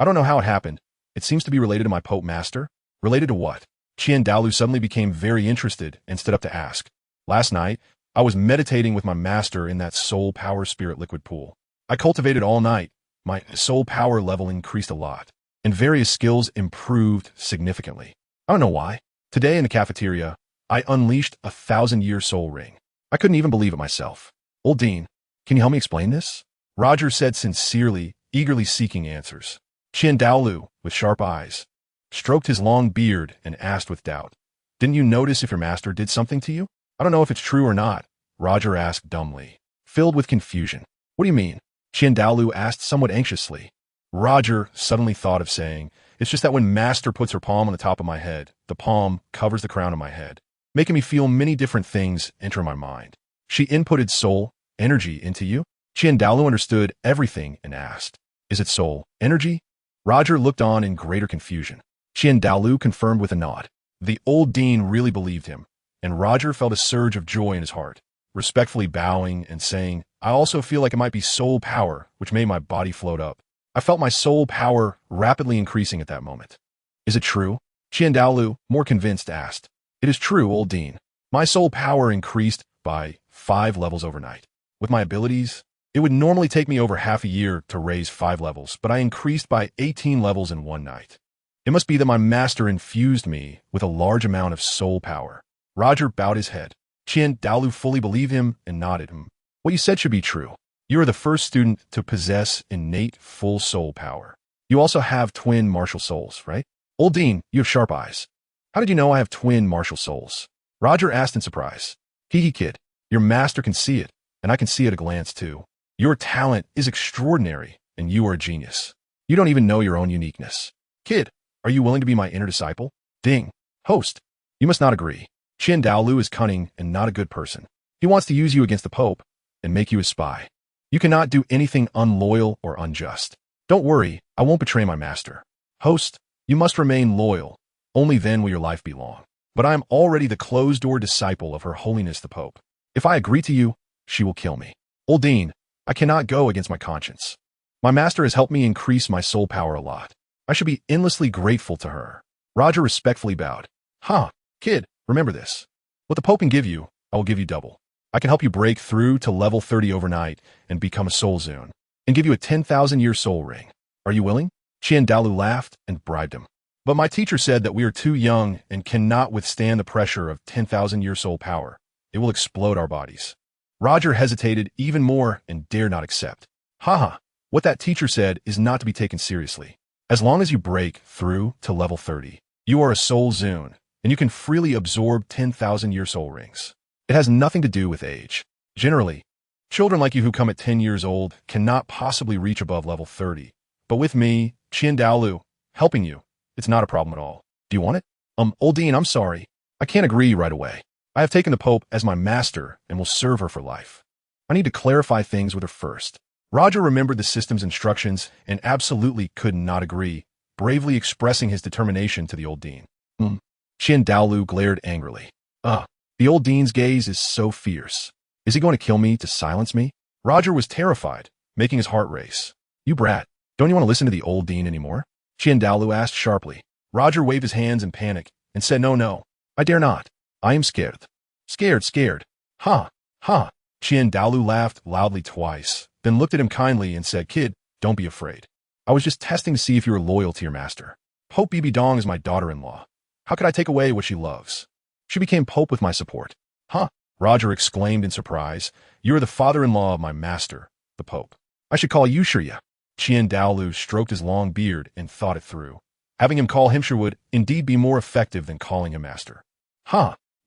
[SPEAKER 1] don't know how it happened. It seems to be related to my Pope Master. Related to what? Lu suddenly became very interested and stood up to ask. Last night, I was meditating with my master in that soul power spirit liquid pool. I cultivated all night. My soul power level increased a lot, and various skills improved significantly. I don't know why. Today in the cafeteria, I unleashed a 1,000-year soul ring. I couldn't even believe it myself. Old Dean, can you help me explain this? Roger said sincerely, eagerly seeking answers. Lu, with sharp eyes, stroked his long beard and asked with doubt. Didn't you notice if your master did something to you? I don't know if it's true or not, Roger asked dumbly, filled with confusion. What do you mean? Lu asked somewhat anxiously. Roger suddenly thought of saying, it's just that when master puts her palm on the top of my head, the palm covers the crown of my head, making me feel many different things enter my mind. She inputted soul, energy into you? Lu understood everything and asked, is it soul, energy? Roger looked on in greater confusion. Lu confirmed with a nod. The old dean really believed him, and Roger felt a surge of joy in his heart, respectfully bowing and saying, I also feel like it might be soul power, which made my body float up. I felt my soul power rapidly increasing at that moment. Is it true? Lu, more convinced, asked. It is true, old dean. My soul power increased by 5 levels overnight. With my abilities, it would normally take me over half a year to raise 5 levels, but I increased by 18 levels in one night. It must be that my master infused me with a large amount of soul power. Roger bowed his head. Lu fully believed him and nodded him. What you said should be true. You are the first student to possess innate full soul power. You also have twin martial souls, right? Old Dean, you have sharp eyes. How did you know I have twin martial souls? Roger asked in surprise. Hee kid, your master can see it, and I can see at a glance too. Your talent is extraordinary, and you are a genius. You don't even know your own uniqueness. Kid, are you willing to be my inner disciple? Ding. Host, you must not agree. Lu is cunning and not a good person. He wants to use you against the Pope and make you his spy. You cannot do anything unloyal or unjust. Don't worry, I won't betray my master. Host, you must remain loyal. Only then will your life be long. But I am already the closed-door disciple of Her Holiness the Pope. If I agree to you, she will kill me. Old Dean, I cannot go against my conscience. My master has helped me increase my soul power a lot. I should be endlessly grateful to her. Roger respectfully bowed. Kid, remember this. What the Pope can give you, I will give you double. I can help you break through to level 30 overnight and become a soul zone, and give you a 10,000-year soul ring. Are you willing? Lu laughed and bribed him. But my teacher said that we are too young and cannot withstand the pressure of 10,000-year soul power. It will explode our bodies. Roger hesitated even more and dared not accept. What that teacher said is not to be taken seriously. As long as you break through to level 30, you are a soul zone, and you can freely absorb 10,000-year soul rings. It has nothing to do with age. Generally, children like you who come at 10 years old cannot possibly reach above level 30. But with me, Lu, helping you, it's not a problem at all. Do you want it? Old Dean, I'm sorry. I can't agree right away. I have taken the Pope as my master and will serve her for life. I need to clarify things with her first. Roger remembered the system's instructions and absolutely could not agree, bravely expressing his determination to the old dean. Lu glared angrily. The old dean's gaze is so fierce. Is he going to kill me to silence me? Roger was terrified, making his heart race. You brat, don't you want to listen to the old dean anymore? Lu asked sharply. Roger waved his hands in panic and said, No, I dare not. I am scared. Scared. Lu laughed loudly twice, then looked at him kindly and said, Kid, don't be afraid. I was just testing to see if you were loyal to your master. Pope Bibi Dong is my daughter-in-law. How could I take away what she loves? She became Pope with my support. Roger exclaimed in surprise. You are the father-in-law of my master, the Pope. I should call you Shirya. Lu stroked his long beard and thought it through. Having him call him would indeed be more effective than calling him master.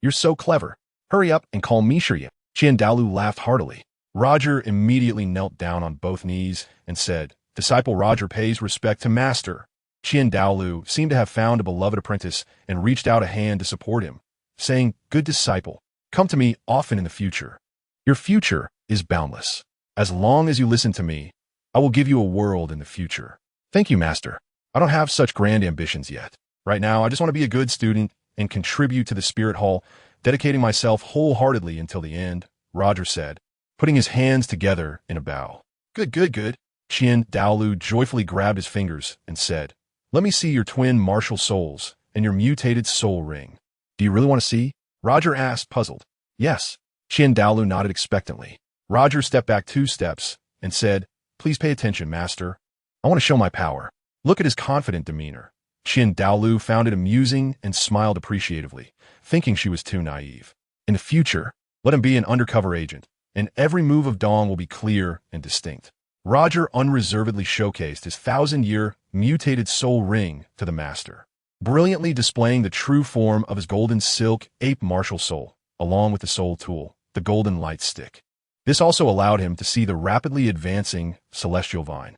[SPEAKER 1] You're so clever. Hurry up and call me Shirya. Lu laughed heartily. Roger immediately knelt down on both knees and said, Disciple Roger pays respect to master. Lu seemed to have found a beloved apprentice and reached out a hand to support him, saying, Good disciple, come to me often in the future. Your future is boundless. As long as you listen to me, I will give you a world in the future. Thank you, Master. I don't have such grand ambitions yet. Right now, I just want to be a good student and contribute to the Spirit Hall, dedicating myself wholeheartedly until the end, Roger said, putting his hands together in a bow. Good, good, good. Douluo joyfully grabbed his fingers and said, let me see your twin martial souls and your mutated soul ring. Do you really want to see? Roger asked, puzzled. Yes. Douluo nodded expectantly. Roger stepped back 2 steps and said, please pay attention, Master. I want to show my power. Look at his confident demeanor. Douluo found it amusing and smiled appreciatively, thinking she was too naive. In the future, let him be an undercover agent, and every move of Dong will be clear and distinct. Roger unreservedly showcased his 1,000-year mutated soul ring to the Master, brilliantly displaying the true form of his golden silk ape martial soul, along with the soul tool, the golden light stick. This also allowed him to see the rapidly advancing celestial vine.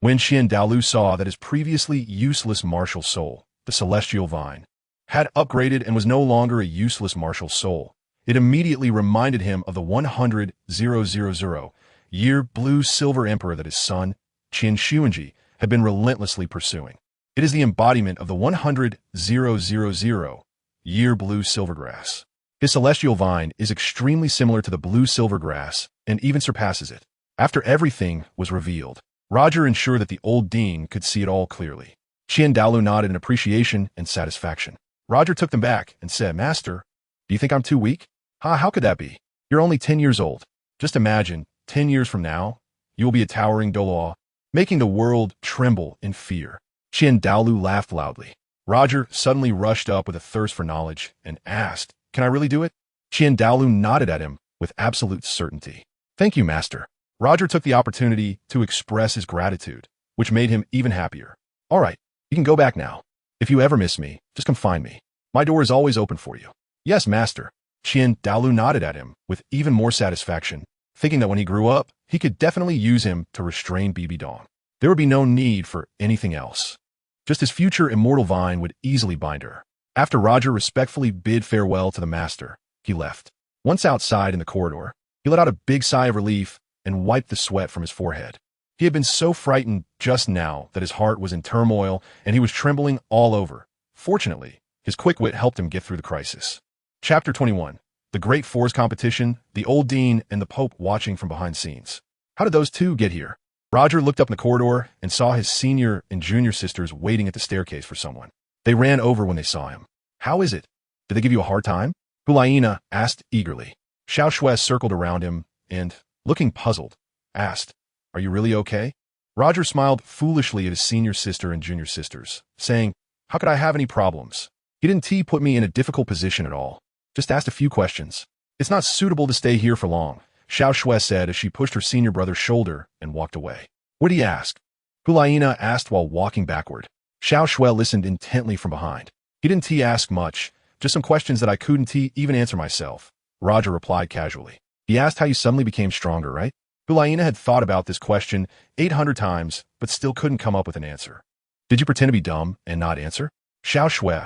[SPEAKER 1] When Douluo saw that his previously useless martial soul, the celestial vine, had upgraded and was no longer a useless martial soul, it immediately reminded him of the 100,000-year blue-silver emperor that his son, Qin Xuanji, had been relentlessly pursuing. It is the embodiment of the 100,000-year blue silvergrass. His celestial vine is extremely similar to the blue silvergrass and even surpasses it. After everything was revealed, Roger ensured that the old dean could see it all clearly. Douluo nodded in appreciation and satisfaction. Roger took them back and said, Master, do you think I'm too weak? How could that be? You're only 10 years old. Just imagine, 10 years from now, you will be a towering Douluo, making the world tremble in fear. Douluo laughed loudly. Roger suddenly rushed up with a thirst for knowledge and asked, can I really do it? Douluo nodded at him with absolute certainty. Thank you, Master. Roger took the opportunity to express his gratitude, which made him even happier. All right, you can go back now. If you ever miss me, just come find me. My door is always open for you. Yes, Master. Douluo nodded at him with even more satisfaction, thinking that when he grew up, he could definitely use him to restrain Bibi Dong. There would be no need for anything else. Just his future immortal vine would easily bind her. After Roger respectfully bid farewell to the Master, he left. Once outside in the corridor, he let out a big sigh of relief and wiped the sweat from his forehead. He had been so frightened just now that his heart was in turmoil and he was trembling all over. Fortunately, his quick wit helped him get through the crisis. Chapter 21. The Great Forest Competition, the Old Dean, and the Pope watching from behind scenes. How did those two get here? Roger looked up in the corridor and saw his senior and junior sisters waiting at the staircase for someone. They ran over when they saw him. How is it? Did they give you a hard time? Hulaina asked eagerly. Xiao Shui circled around him and, looking puzzled, asked, are you really okay? Roger smiled foolishly at his senior sister and junior sisters, saying, how could I have any problems? He didn't put me in a difficult position at all. Just asked a few questions. It's not suitable to stay here for long, Xiao Shui said as she pushed her senior brother's shoulder and walked away. What did he ask? Hulaina asked while walking backward. Xiao Shui listened intently from behind. He didn't ask much, just some questions that I couldn't even answer myself. Roger replied casually. He asked how you suddenly became stronger, right? Hulaina had thought about this question 800 times, but still couldn't come up with an answer. Did you pretend to be dumb and not answer? Xiao Shui,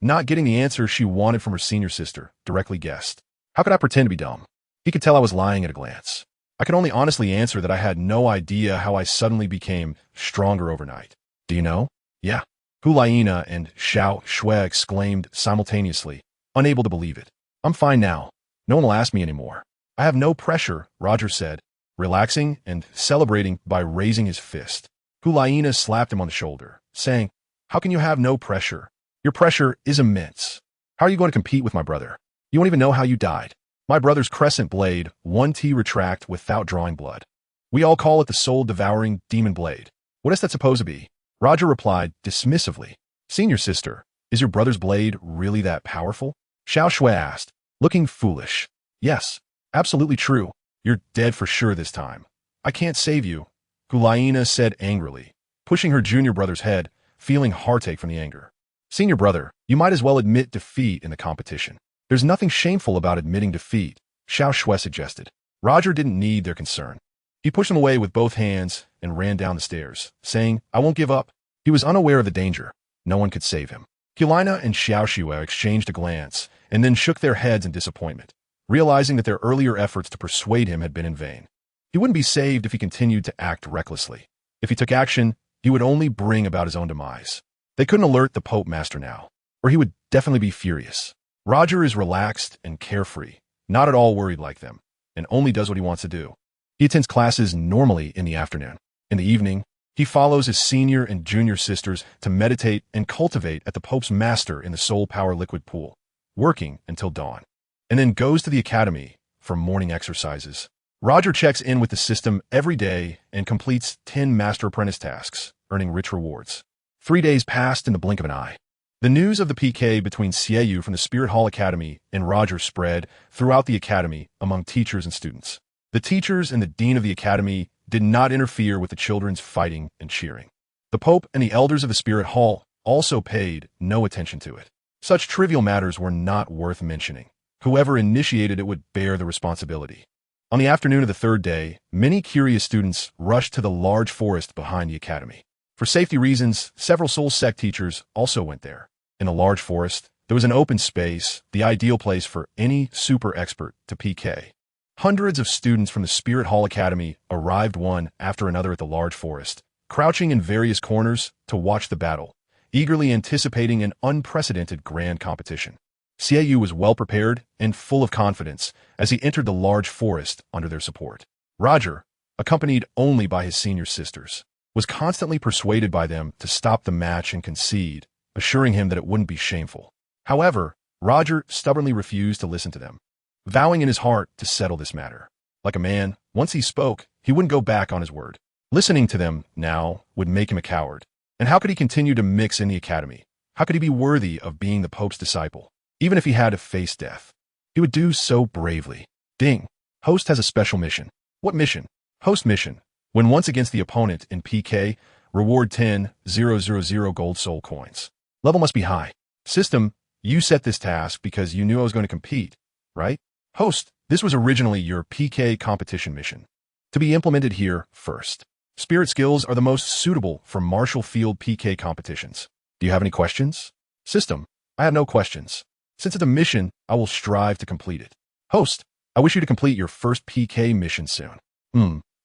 [SPEAKER 1] not getting the answer she wanted from her senior sister, directly guessed. How could I pretend to be dumb? He could tell I was lying at a glance. I could only honestly answer that I had no idea how I suddenly became stronger overnight. Do you know? Yeah. Hulaina and Xiao Shui exclaimed simultaneously, unable to believe it. I'm fine now. No one will ask me anymore. I have no pressure, Roger said, relaxing and celebrating by raising his fist. Hulaina slapped him on the shoulder, saying, how can you have no pressure? Your pressure is immense. How are you going to compete with my brother? You won't even know how you died. My brother's crescent blade, 1T retract without drawing blood. We all call it the soul-devouring demon blade. What is that supposed to be? Roger replied dismissively. Senior sister, is your brother's blade really that powerful? Xiao Shui asked, looking foolish. Yes, absolutely true. You're dead for sure this time. I can't save you, Hulaina said angrily, pushing her junior brother's head, feeling heartache from the anger. Senior brother, you might as well admit defeat in the competition. There's nothing shameful about admitting defeat, Xiao Shui suggested. Roger didn't need their concern. He pushed him away with both hands and ran down the stairs, saying, I won't give up. He was unaware of the danger. No one could save him. Hulaina and Xiao Shui exchanged a glance and then shook their heads in disappointment, realizing that their earlier efforts to persuade him had been in vain. He wouldn't be saved if he continued to act recklessly. If he took action, he would only bring about his own demise. They couldn't alert the Pope Master now, or he would definitely be furious. Roger is relaxed and carefree, not at all worried like them, and only does what he wants to do. He attends classes normally in the afternoon. In the evening, he follows his senior and junior sisters to meditate and cultivate at the Pope's Master in the Soul Power Liquid Pool, working until dawn, and then goes to the academy for morning exercises. Roger checks in with the system every day and completes 10 Master Apprentice tasks, earning rich rewards. 3 days passed in the blink of an eye. The news of the PK between Xiaoyu from the Spirit Hall Academy and Roger spread throughout the academy among teachers and students. The teachers and the dean of the academy did not interfere with the children's fighting and cheering. The Pope and the elders of the Spirit Hall also paid no attention to it. Such trivial matters were not worth mentioning. Whoever initiated it would bear the responsibility. On the afternoon of the third day, many curious students rushed to the large forest behind the academy. For safety reasons, several Soul Sect teachers also went there. In the large forest, there was an open space, the ideal place for any super expert to PK. Hundreds of students from the Spirit Hall Academy arrived one after another at the large forest, crouching in various corners to watch the battle, eagerly anticipating an unprecedented grand competition. Xiaoyu was well prepared and full of confidence as he entered the large forest under their support. Roger, accompanied only by his senior sisters, was constantly persuaded by them to stop the match and concede, assuring him that it wouldn't be shameful. However, Roger stubbornly refused to listen to them, vowing in his heart to settle this matter. Like a man, once he spoke, he wouldn't go back on his word. Listening to them now would make him a coward. And how could he continue to mix in the academy? How could he be worthy of being the Pope's disciple? Even if he had to face death, he would do so bravely. Ding. Host has a special mission. What mission? Host mission. When once against the opponent in PK, reward 10,000 gold soul coins. Level must be high. System, you set this task because you knew I was going to compete, right? Host, this was originally your PK competition mission. To be implemented here first. Spirit skills are the most suitable for martial field PK competitions. Do you have any questions? System, I have no questions. Since it's a mission, I will strive to complete it. Host, I wish you to complete your first PK mission soon.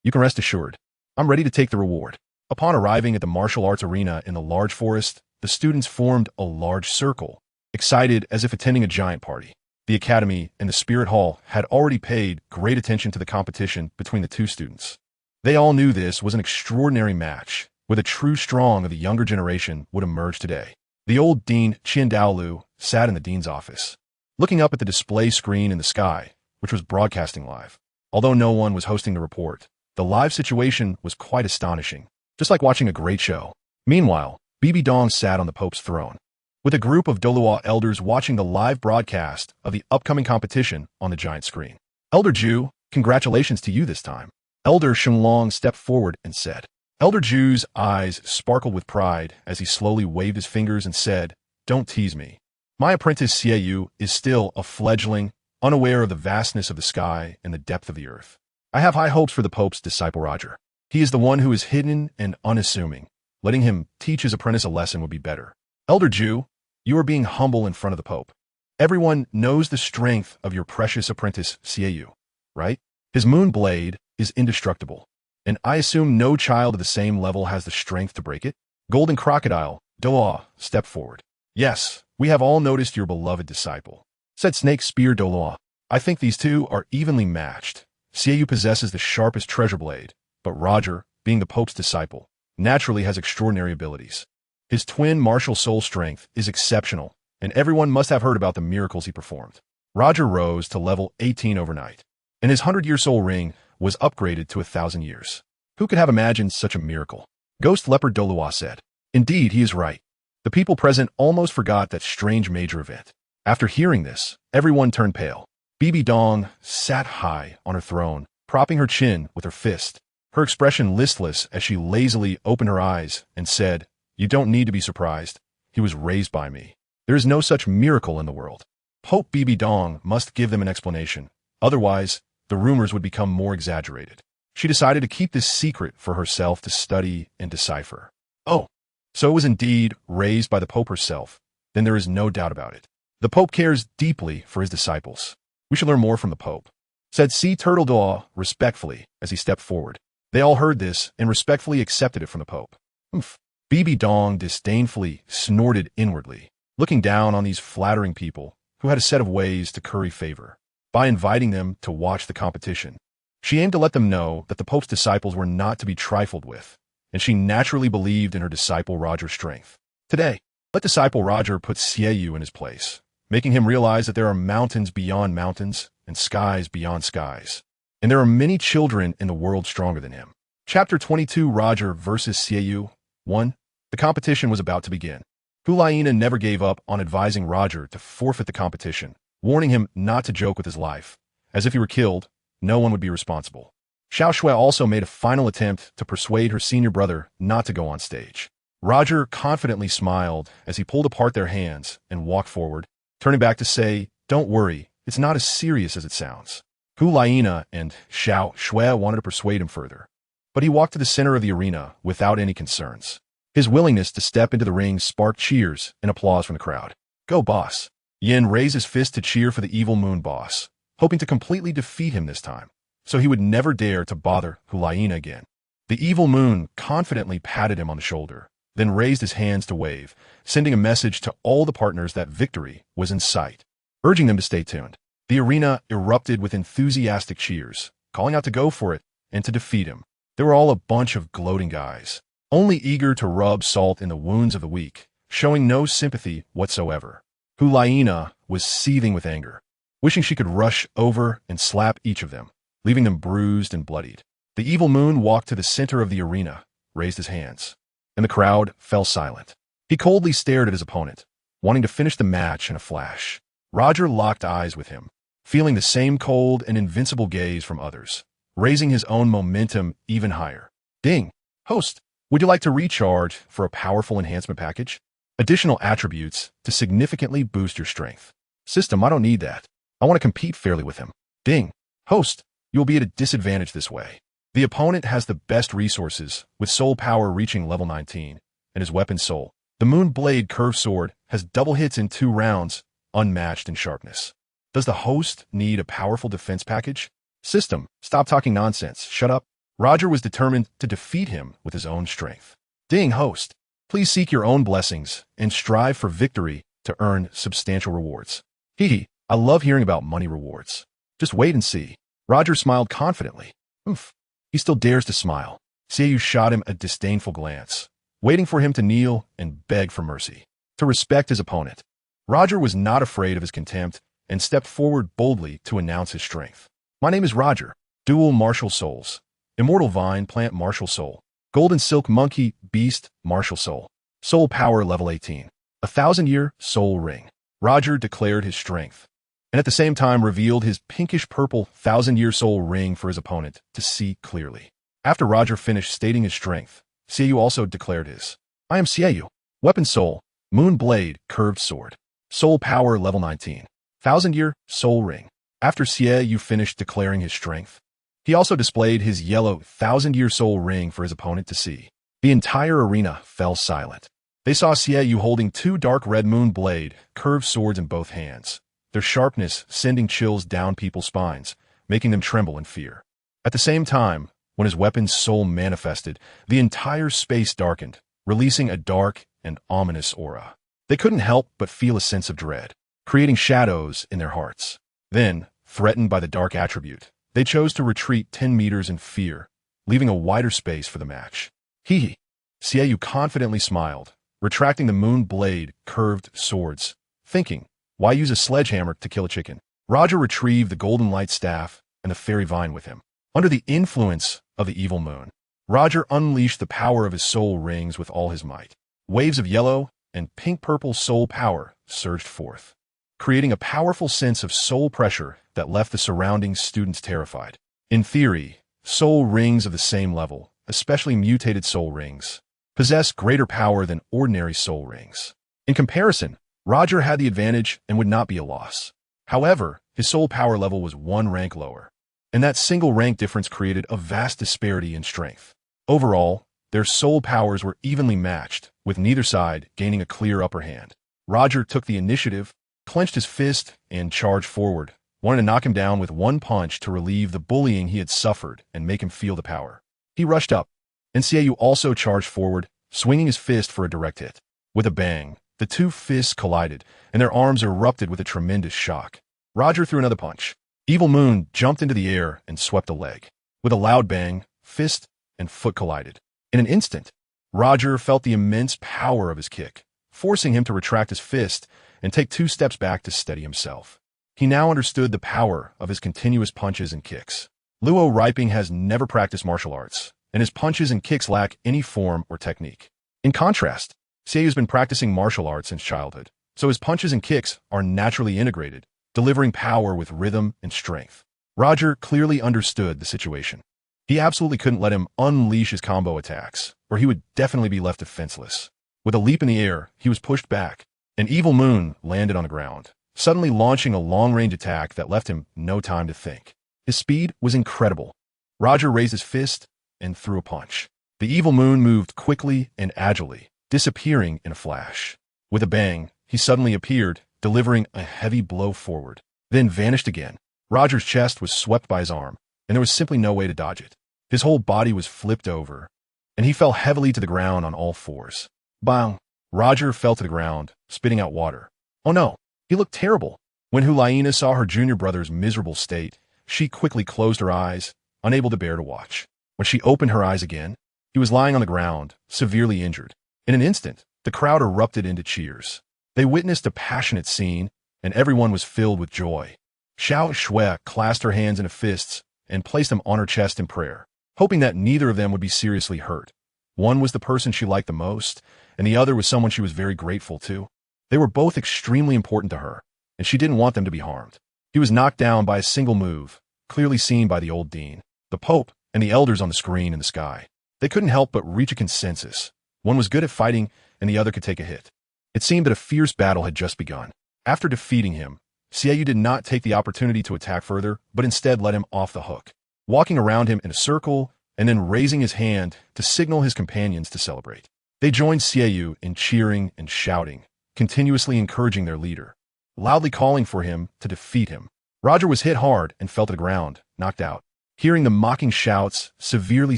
[SPEAKER 1] You can rest assured. I'm ready to take the reward. Upon arriving at the martial arts arena in the large forest, the students formed a large circle, excited as if attending a giant party. The academy and the Spirit Hall had already paid great attention to the competition between the two students. They all knew this was an extraordinary match, where the true strong of the younger generation would emerge today. The old Dean Qin Daolu sat in the dean's office, looking up at the display screen in the sky, which was broadcasting live. Although no one was hosting the report, the live situation was quite astonishing, just like watching a great show. Meanwhile, Bibi Dong sat on the Pope's throne, with a group of Douluo elders watching the live broadcast of the upcoming competition on the giant screen. Elder Ju, congratulations to you this time. Elder Shenlong stepped forward and said. Elder Ju's eyes sparkled with pride as he slowly waved his fingers and said, "Don't tease me. My apprentice Xiaoyu is still a fledgling, unaware of the vastness of the sky and the depth of the earth. I have high hopes for the Pope's disciple Roger. He is the one who is hidden and unassuming. Letting him teach his apprentice a lesson would be better. Elder Ju, you are being humble in front of the Pope. Everyone knows the strength of your precious apprentice Xiaoyu, right? His moon blade is indestructible, and I assume no child of the same level has the strength to break it? Golden Crocodile, Douluo, step forward. Yes, we have all noticed your beloved disciple," said Snake Spear Douluo. "I think these two are evenly matched. Xiaoyu possesses the sharpest treasure blade, but Roger, being the Pope's disciple, naturally has extraordinary abilities. His twin martial soul strength is exceptional, and everyone must have heard about the miracles he performed. Roger rose to level 18 overnight, and his 100-year soul ring was upgraded to 1,000 years. Who could have imagined such a miracle?" Ghost Leopard Douluo said. "Indeed, he is right." The people present almost forgot that strange major event. After hearing this, everyone turned pale. Bibi Dong sat high on her throne, propping her chin with her fist, her expression listless as she lazily opened her eyes and said, "You don't need to be surprised. He was raised by me. There is no such miracle in the world." Pope Bibi Dong must give them an explanation. Otherwise, the rumors would become more exaggerated. She decided to keep this secret for herself to study and decipher. Oh, so it was indeed raised by the Pope herself. Then there is no doubt about it. The Pope cares deeply for his disciples. We should learn more from the Pope. said Sea Turtle Daw respectfully as he stepped forward. They all heard this and respectfully accepted it from the Pope. Humph. Bibi Dong disdainfully snorted inwardly, looking down on these flattering people who had a set of ways to curry favor by inviting them to watch the competition. She aimed to let them know that the Pope's disciples were not to be trifled with, and she naturally believed in her disciple Roger's strength. Today, let disciple Roger put Xiaoyu in his place, making him realize that there are mountains beyond mountains and skies beyond skies, and there are many children in the world stronger than him. Chapter 22, Roger versus Xiaoyu. 1. The competition was about to begin. Hulaina never gave up on advising Roger to forfeit the competition, warning him not to joke with his life, as if he were killed, no one would be responsible. Xiao Shui also made a final attempt to persuade her senior brother not to go on stage. Roger confidently smiled as he pulled apart their hands and walked forward, turning back to say, "Don't worry, it's not as serious as it sounds." Hulaina and Xiao Shui wanted to persuade him further, but he walked to the center of the arena without any concerns. His willingness to step into the ring sparked cheers and applause from the crowd. "Go, boss." Yin raised his fist to cheer for the evil moon boss, hoping to completely defeat him this time, so he would never dare to bother Hulaina again. The evil moon confidently patted him on the shoulder, then raised his hands to wave, sending a message to all the partners that victory was in sight, urging them to stay tuned. The arena erupted with enthusiastic cheers, calling out to go for it and to defeat him. They were all a bunch of gloating guys, only eager to rub salt in the wounds of the weak, showing no sympathy whatsoever. Hulaina was seething with anger, wishing she could rush over and slap each of them, leaving them bruised and bloodied. The evil moon walked to the center of the arena, raised his hands, and the crowd fell silent. He coldly stared at his opponent, wanting to finish the match in a flash. Roger locked eyes with him, feeling the same cold and invincible gaze from others, raising his own momentum even higher. "Ding! Host, would you like to recharge for a powerful enhancement package? Additional attributes to significantly boost your strength." "System, I don't need that. I want to compete fairly with him." "Ding! Host, you will be at a disadvantage this way. The opponent has the best resources, with soul power reaching level 19, and his weapon soul. The Moon Blade curved sword has double hits in 2 rounds, unmatched in sharpness. Does the host need a powerful defense package?" "System, stop talking nonsense. Shut up." Roger was determined to defeat him with his own strength. "Ding, host. Please seek your own blessings and strive for victory to earn substantial rewards." "Hee, I love hearing about money rewards. Just wait and see." Roger smiled confidently. Oof. He still dares to smile. Xiaoyu shot him a disdainful glance, waiting for him to kneel and beg for mercy, to respect his opponent. Roger was not afraid of his contempt and stepped forward boldly to announce his strength. "My name is Roger. Dual Martial Souls. Immortal Vine Plant Martial Soul. Golden Silk Monkey Beast Martial Soul. Soul Power Level 18. 1,000-year Soul Ring." Roger declared his strength, and at the same time revealed his pinkish-purple 1,000-year soul ring for his opponent to see clearly. After Roger finished stating his strength, Xiaoyu also declared his. "I am Xiaoyu. Weapon Soul, Moon Blade, Curved Sword. Soul Power Level 19. 1,000-year Soul Ring." After Xiaoyu finished declaring his strength, he also displayed his yellow 1,000-year soul ring for his opponent to see. The entire arena fell silent. They saw Xiaoyu holding 2 dark red moon blade, curved swords in both hands, their sharpness sending chills down people's spines, making them tremble in fear. At the same time, when his weapon's soul manifested, the entire space darkened, releasing a dark and ominous aura. They couldn't help but feel a sense of dread, creating shadows in their hearts. Then, threatened by the dark attribute, they chose to retreat 10 meters in fear, leaving a wider space for the match. "Hee." Xiaoyu confidently smiled, retracting the moon blade curved swords, thinking, why use a sledgehammer to kill a chicken? Roger retrieved the golden light staff and the fairy vine with him. Under the influence of the evil moon, Roger unleashed the power of his soul rings with all his might. Waves of yellow and pink-purple soul power surged forth, creating a powerful sense of soul pressure that left the surrounding students terrified. In theory, soul rings of the same level, especially mutated soul rings, possess greater power than ordinary soul rings. In comparison, Roger had the advantage and would not be a loss. However, his soul power level was 1 rank lower, and that single rank difference created a vast disparity in strength. Overall, their soul powers were evenly matched, with neither side gaining a clear upper hand. Roger took the initiative, clenched his fist, and charged forward, wanted to knock him down with one punch to relieve the bullying he had suffered and make him feel the power. He rushed up, and Xiaoyu also charged forward, swinging his fist for a direct hit. With a bang, the two fists collided, and their arms erupted with a tremendous shock. Roger threw another punch. Evil Moon jumped into the air and swept a leg. With a loud bang, fist and foot collided. In an instant, Roger felt the immense power of his kick, forcing him to retract his fist and take 2 steps back to steady himself. He now understood the power of his continuous punches and kicks. Luo Riping has never practiced martial arts, and his punches and kicks lack any form or technique. In contrast, Xiaoyu's been practicing martial arts since childhood, so his punches and kicks are naturally integrated, delivering power with rhythm and strength. Roger clearly understood the situation. He absolutely couldn't let him unleash his combo attacks, or he would definitely be left defenseless. With a leap in the air, he was pushed back. An Evil Moon landed on the ground, suddenly launching a long-range attack that left him no time to think. His speed was incredible. Roger raised his fist and threw a punch. The Evil Moon moved quickly and agilely, disappearing in a flash. With a bang, he suddenly appeared, delivering a heavy blow forward, then vanished again. Roger's chest was swept by his arm, and there was simply no way to dodge it. His whole body was flipped over, and he fell heavily to the ground on all fours. Bang! Roger fell to the ground, spitting out water. Oh no, he looked terrible. When Hulaina saw her junior brother's miserable state, she quickly closed her eyes, unable to bear to watch. When she opened her eyes again, he was lying on the ground, severely injured. In an instant, the crowd erupted into cheers. They witnessed a passionate scene, and everyone was filled with joy. Xiao Shui clasped her hands into fists and placed them on her chest in prayer, hoping that neither of them would be seriously hurt. One was the person she liked the most, and the other was someone she was very grateful to. They were both extremely important to her, and she didn't want them to be harmed. He was knocked down by a single move, clearly seen by the old dean, the Pope, and the elders on the screen in the sky. They couldn't help but reach a consensus. One was good at fighting, and the other could take a hit. It seemed that a fierce battle had just begun. After defeating him, Xiaoyu did not take the opportunity to attack further, but instead let him off the hook, walking around him in a circle and then raising his hand to signal his companions to celebrate. They joined Xiaoyu in cheering and shouting, continuously encouraging their leader, loudly calling for him to defeat him. Roger was hit hard and fell to the ground, knocked out. Hearing the mocking shouts severely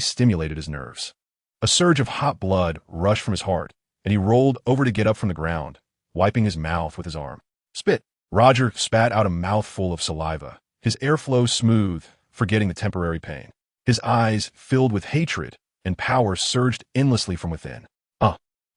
[SPEAKER 1] stimulated his nerves. A surge of hot blood rushed from his heart, and he rolled over to get up from the ground, wiping his mouth with his arm. Spit! Roger spat out a mouthful of saliva, his airflow smooth, forgetting the temporary pain. His eyes filled with hatred, and power surged endlessly from within.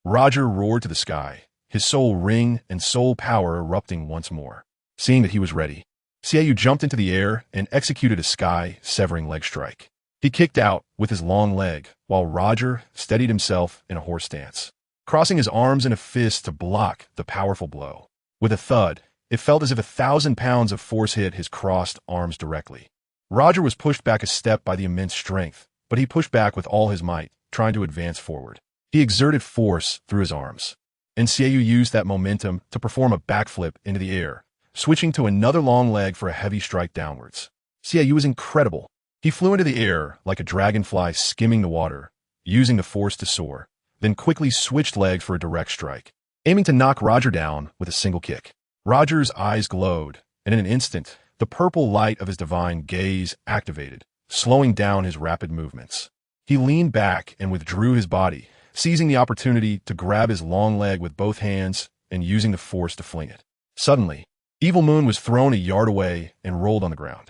[SPEAKER 1] Roger roared to the sky, his soul ring and soul power erupting once more. Seeing that he was ready, Xiaoyu jumped into the air and executed a sky-severing leg strike. He kicked out with his long leg, while Roger steadied himself in a horse stance, crossing his arms in a fist to block the powerful blow. With a thud, it felt as if 1,000 pounds of force hit his crossed arms directly. Roger was pushed back a step by the immense strength, but he pushed back with all his might, trying to advance forward. He exerted force through his arms, and Xiaoyu used that momentum to perform a backflip into the air, switching to another long leg for a heavy strike downwards. Xiaoyu was incredible. He flew into the air like a dragonfly skimming the water, using the force to soar, then quickly switched legs for a direct strike, aiming to knock Roger down with a single kick. Roger's eyes glowed, and in an instant, the purple light of his divine gaze activated, slowing down his rapid movements. He leaned back and withdrew his body, seizing the opportunity to grab his long leg with both hands and using the force to fling it. Suddenly, Evil Moon was thrown a yard away and rolled on the ground.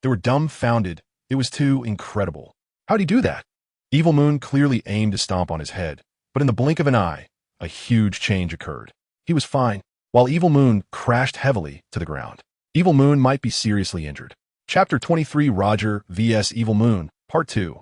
[SPEAKER 1] They were dumbfounded. It was too incredible. How'd he do that? Evil Moon clearly aimed to stomp on his head, but in the blink of an eye, a huge change occurred. He was fine, while Evil Moon crashed heavily to the ground. Evil Moon might be seriously injured. Chapter 23, Roger vs. Evil Moon, Part 2.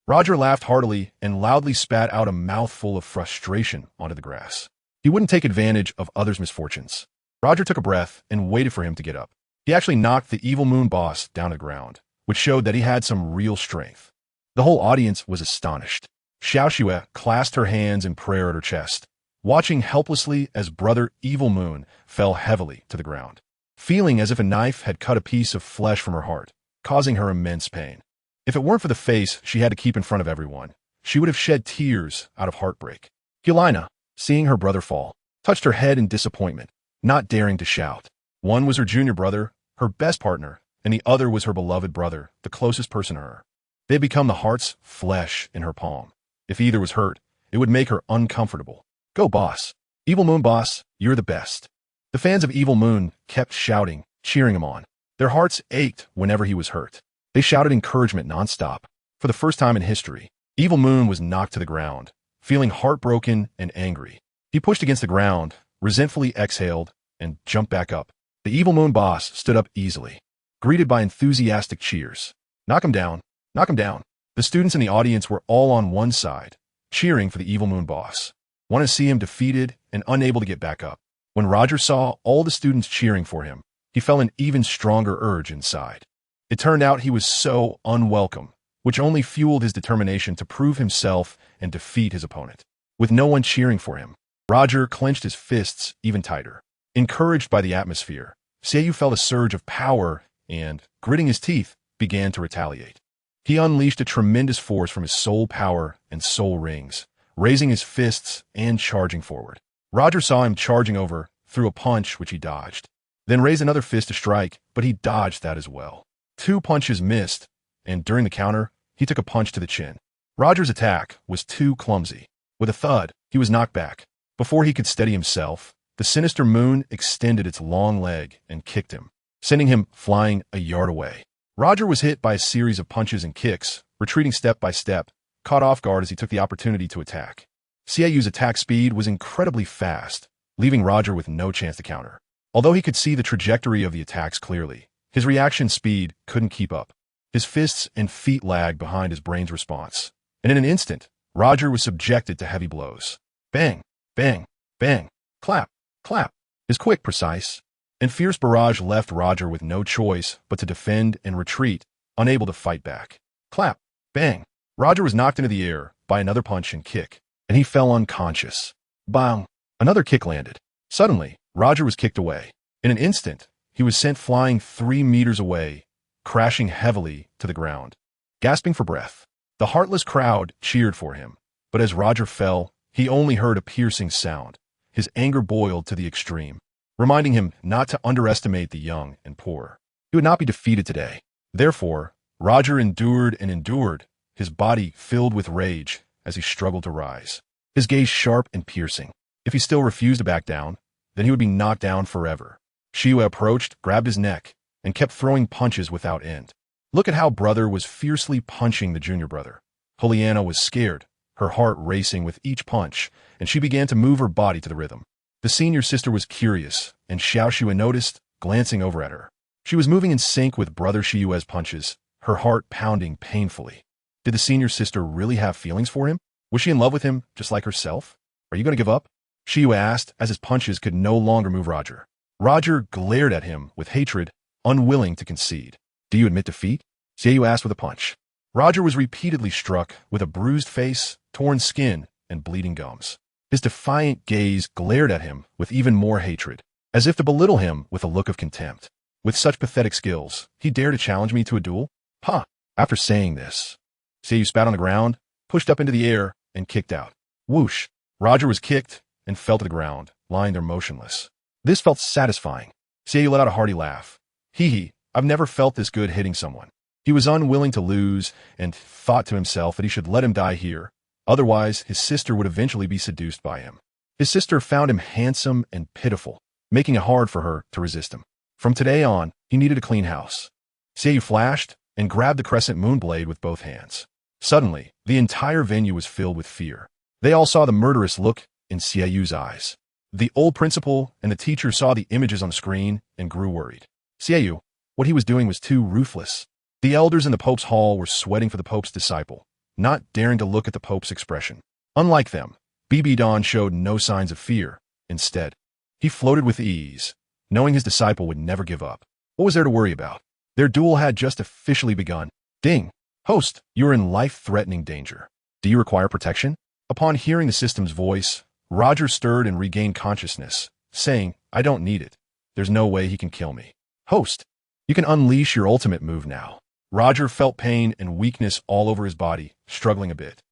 [SPEAKER 1] Roger laughed heartily and loudly spat out a mouthful of frustration onto the grass. He wouldn't take advantage of others' misfortunes. Roger took a breath and waited for him to get up. He actually knocked the Evil Moon boss down to the ground, which showed that he had some real strength. The whole audience was astonished. Xiao Shui clasped her hands in prayer at her chest, watching helplessly as brother Evil Moon fell heavily to the ground, feeling as if a knife had cut a piece of flesh from her heart, causing her immense pain. If it weren't for the face she had to keep in front of everyone, she would have shed tears out of heartbreak. Hulaina, seeing her brother fall, touched her head in disappointment, not daring to shout. One was her junior brother, her best partner, and the other was her beloved brother, the closest person to her. They had become the heart's flesh in her palm. If either was hurt, it would make her uncomfortable. Go, boss. Evil Moon boss, you're the best. The fans of Evil Moon kept shouting, cheering him on. Their hearts ached whenever he was hurt. They shouted encouragement nonstop. For the first time in history, Evil Moon was knocked to the ground, feeling heartbroken and angry. He pushed against the ground, resentfully exhaled, and jumped back up. The Evil Moon boss stood up easily, greeted by enthusiastic cheers. Knock him down, knock him down. The students in the audience were all on one side, cheering for the Evil Moon boss, wanting to see him defeated and unable to get back up. When Roger saw all the students cheering for him, he felt an even stronger urge inside. It turned out he was so unwelcome, which only fueled his determination to prove himself and defeat his opponent. With no one cheering for him, Roger clenched his fists even tighter. Encouraged by the atmosphere, Seiyu felt a surge of power and, gritting his teeth, began to retaliate. He unleashed a tremendous force from his soul power and soul rings, raising his fists and charging forward. Roger saw him charging over, threw a punch which he dodged, then raised another fist to strike, but he dodged that as well. 2 punches missed, and during the counter, he took a punch to the chin. Roger's attack was too clumsy. With a thud, he was knocked back. Before he could steady himself, the sinister moon extended its long leg and kicked him, sending him flying a yard away. Roger was hit by a series of punches and kicks, retreating step by step, caught off guard as he took the opportunity to attack. Seiyu's attack speed was incredibly fast, leaving Roger with no chance to counter. Although he could see the trajectory of the attacks clearly, his reaction speed couldn't keep up. His fists and feet lagged behind his brain's response, and in an instant, Roger was subjected to heavy blows. Bang, bang, bang, clap, clap. His quick, precise, and fierce barrage left Roger with no choice but to defend and retreat, unable to fight back. Clap, bang. Roger was knocked into the air by another punch and kick, and he fell unconscious. Bang. Another kick landed. Suddenly, Roger was kicked away. In an instant, he was sent flying 3 meters away, crashing heavily to the ground. Gasping for breath, the heartless crowd cheered for him, but as Roger fell, he only heard a piercing sound. His anger boiled to the extreme, reminding him not to underestimate the young and poor. He would not be defeated today. Therefore, Roger endured and endured, his body filled with rage as he struggled to rise, his gaze sharp and piercing. If he still refused to back down, then he would be knocked down forever. Shiyue approached, grabbed his neck, and kept throwing punches without end. Look at how brother was fiercely punching the junior brother. Juliana was scared, her heart racing with each punch, and she began to move her body to the rhythm. The senior sister was curious, and Xiao Shiyue noticed, glancing over at her. She was moving in sync with brother Shiyue's punches, her heart pounding painfully. Did the senior sister really have feelings for him? Was she in love with him, just like herself? Are you going to give up? Shiyue asked, as his punches could no longer move Roger. Roger glared at him with hatred, unwilling to concede. Do you admit defeat? Shiyue asked with a punch. Roger was repeatedly struck with a bruised face, torn skin, and bleeding gums. His defiant gaze glared at him with even more hatred, as if to belittle him with a look of contempt. With such pathetic skills, he dared to challenge me to a duel? Huh. After saying this, Shiyue spat on the ground, pushed up into the air, and kicked out. Whoosh. Roger was kicked and fell to the ground, lying there motionless. This felt satisfying. Shiyue let out a hearty laugh. Hee, I've never felt this good hitting someone. He was unwilling to lose and thought to himself that he should let him die here. Otherwise, his sister would eventually be seduced by him. His sister found him handsome and pitiful, making it hard for her to resist him. From today on, he needed a clean house. Shiyue flashed and grabbed the crescent moon blade with both hands. Suddenly, the entire venue was filled with fear. They all saw the murderous look in Xiaoyu's eyes. The old principal and the teacher saw the images on the screen and grew worried. Xiaoyu, what he was doing was too ruthless. The elders in the Pope's hall were sweating for the Pope's disciple, not daring to look at the Pope's expression. Unlike them, Bibi Dong showed no signs of fear. Instead, he floated with ease, knowing his disciple would never give up. What was there to worry about? Their duel had just officially begun. Ding! Host, you are in life-threatening danger. Do you require protection? Upon hearing the system's voice, Roger stirred and regained consciousness, saying, I don't need it. There's no way he can kill me. Host, you can unleash your ultimate move now. Roger felt pain and weakness all over his body, struggling a bit.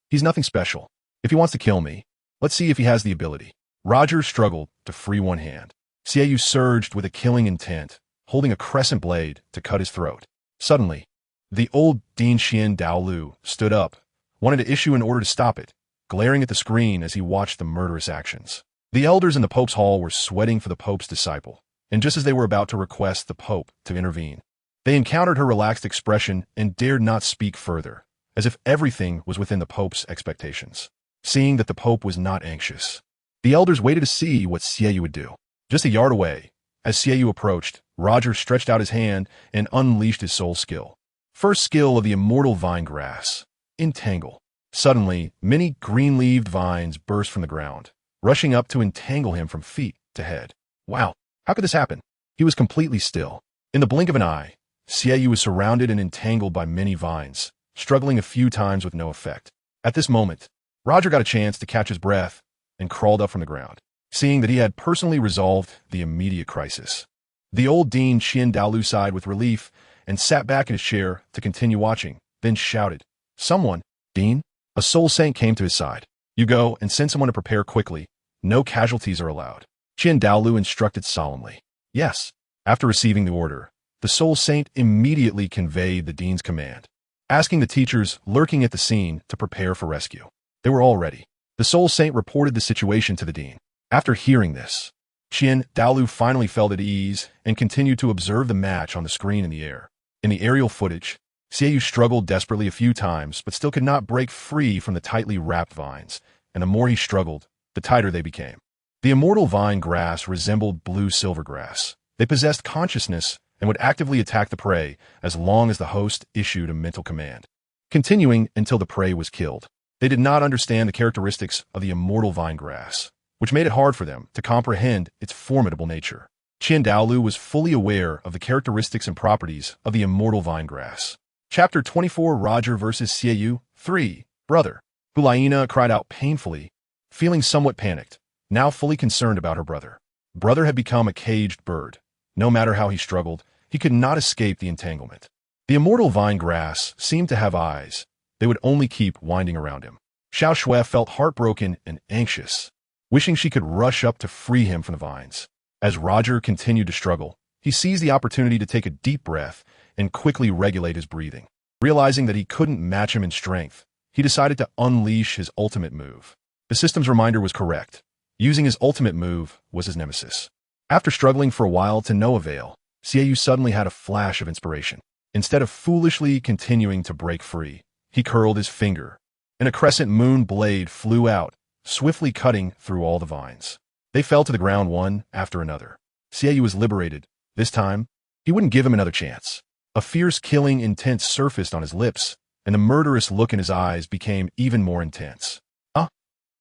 [SPEAKER 1] He's nothing special. If he wants to kill me, let's see if he has the ability. Roger struggled to free one hand. Xiaoyu surged with a killing intent, holding a crescent blade to cut his throat. Suddenly, the old Dean Xian Daolu stood up, wanted to issue an order to stop it, glaring at the screen as he watched the murderous actions. The elders in the Pope's hall were sweating for the Pope's disciple, and just as they were about to request the Pope to intervene, they encountered her relaxed expression and dared not speak further, as if everything was within the Pope's expectations. Seeing that the Pope was not anxious, the elders waited to see what Xiaoyu would do. Just a yard away, as Xiaoyu approached, Roger stretched out his hand and unleashed his soul skill. First skill of the immortal vine grass, entangle. Suddenly, many green-leaved vines burst from the ground, rushing up to entangle him from feet to head. Wow, how could this happen? He was completely still. In the blink of an eye, Xiaoyu was surrounded and entangled by many vines, struggling a few times with no effect. At this moment, Roger got a chance to catch his breath and crawled up from the ground, seeing that he had personally resolved the immediate crisis. The old Dean Xian Daolu sighed with relief and sat back in his chair to continue watching, then shouted, "Someone, Dean?" A soul saint came to his side. "You go and send someone to prepare quickly. No casualties are allowed." Xian Daolu instructed solemnly. Yes. After receiving the order, the soul saint immediately conveyed the Dean's command, asking the teachers lurking at the scene to prepare for rescue. They were all ready. The soul saint reported the situation to the Dean. After hearing this, Xian Daolu finally felt at ease and continued to observe the match on the screen in the air. In the aerial footage, Xiaoyu struggled desperately a few times, but still could not break free from the tightly wrapped vines, and the more he struggled, the tighter they became. The immortal vine grass resembled blue silvergrass. They possessed consciousness and would actively attack the prey as long as the host issued a mental command, continuing until the prey was killed. They did not understand the characteristics of the immortal vine grass, which made it hard for them to comprehend its formidable nature. Qian Daolu was fully aware of the characteristics and properties of the immortal vine grass. Chapter 24 Roger vs. Xiaoyu 3. Brother. Hulaina cried out painfully, feeling somewhat panicked, now fully concerned about her brother. Brother had become a caged bird. No matter how he struggled, he could not escape the entanglement. The immortal vine grass seemed to have eyes. They would only keep winding around him. Xiao Shui felt heartbroken and anxious, wishing she could rush up to free him from the vines. As Roger continued to struggle, he seized the opportunity to take a deep breath and quickly regulate his breathing. Realizing that he couldn't match him in strength, he decided to unleash his ultimate move. The system's reminder was correct. Using his ultimate move was his nemesis. After struggling for a while to no avail, Xiaoyu suddenly had a flash of inspiration. Instead of foolishly continuing to break free, he curled his finger, and a crescent moon blade flew out, swiftly cutting through all the vines. They fell to the ground one after another. Xiaoyu was liberated. This time, he wouldn't give him another chance. A fierce killing intent surfaced on his lips, and the murderous look in his eyes became even more intense.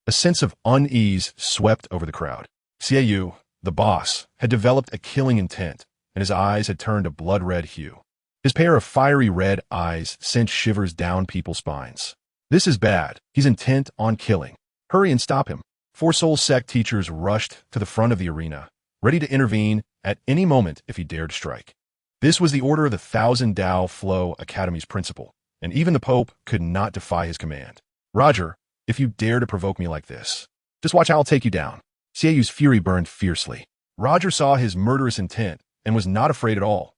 [SPEAKER 1] A sense of unease swept over the crowd. Xiaoyu, the boss, had developed a killing intent, and his eyes had turned a blood-red hue. His pair of fiery red eyes sent shivers down people's spines. This is bad. He's intent on killing. Hurry and stop him. 4 Soul Sect teachers rushed to the front of the arena, ready to intervene at any moment if he dared strike. This was the order of the Thousand Dao Flow Academy's principal, and even the Pope could not defy his command. Roger, if you dare to provoke me like this, just watch how I'll take you down. Xiaoyu's fury burned fiercely. Roger saw his murderous intent and was not afraid at all.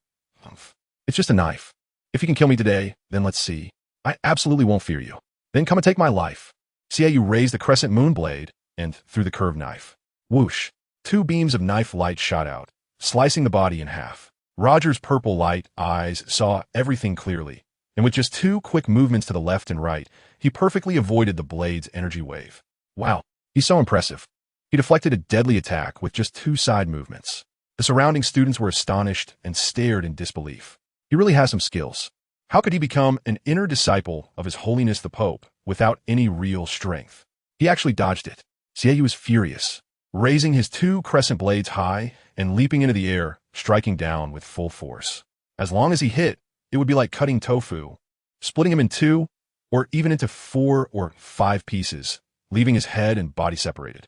[SPEAKER 1] It's just a knife. If you can kill me today, then let's see. I absolutely won't fear you. Then come and take my life. Xiaoyu raised the crescent moon blade and threw the curved knife. Whoosh! 2 beams of knife light shot out, slicing the body in half. Roger's purple light eyes saw everything clearly, and with just 2 quick movements to the left and right, he perfectly avoided the blade's energy wave. Wow, he's so impressive. He deflected a deadly attack with just 2 side movements. The surrounding students were astonished and stared in disbelief. He really has some skills. How could he become an inner disciple of His Holiness the Pope without any real strength? He actually dodged it. Xiaoyu was furious, raising his 2 crescent blades high and leaping into the air, striking down with full force. As long as he hit, it would be like cutting tofu, splitting him in 2, or even into 4 or 5 pieces, leaving his head and body separated.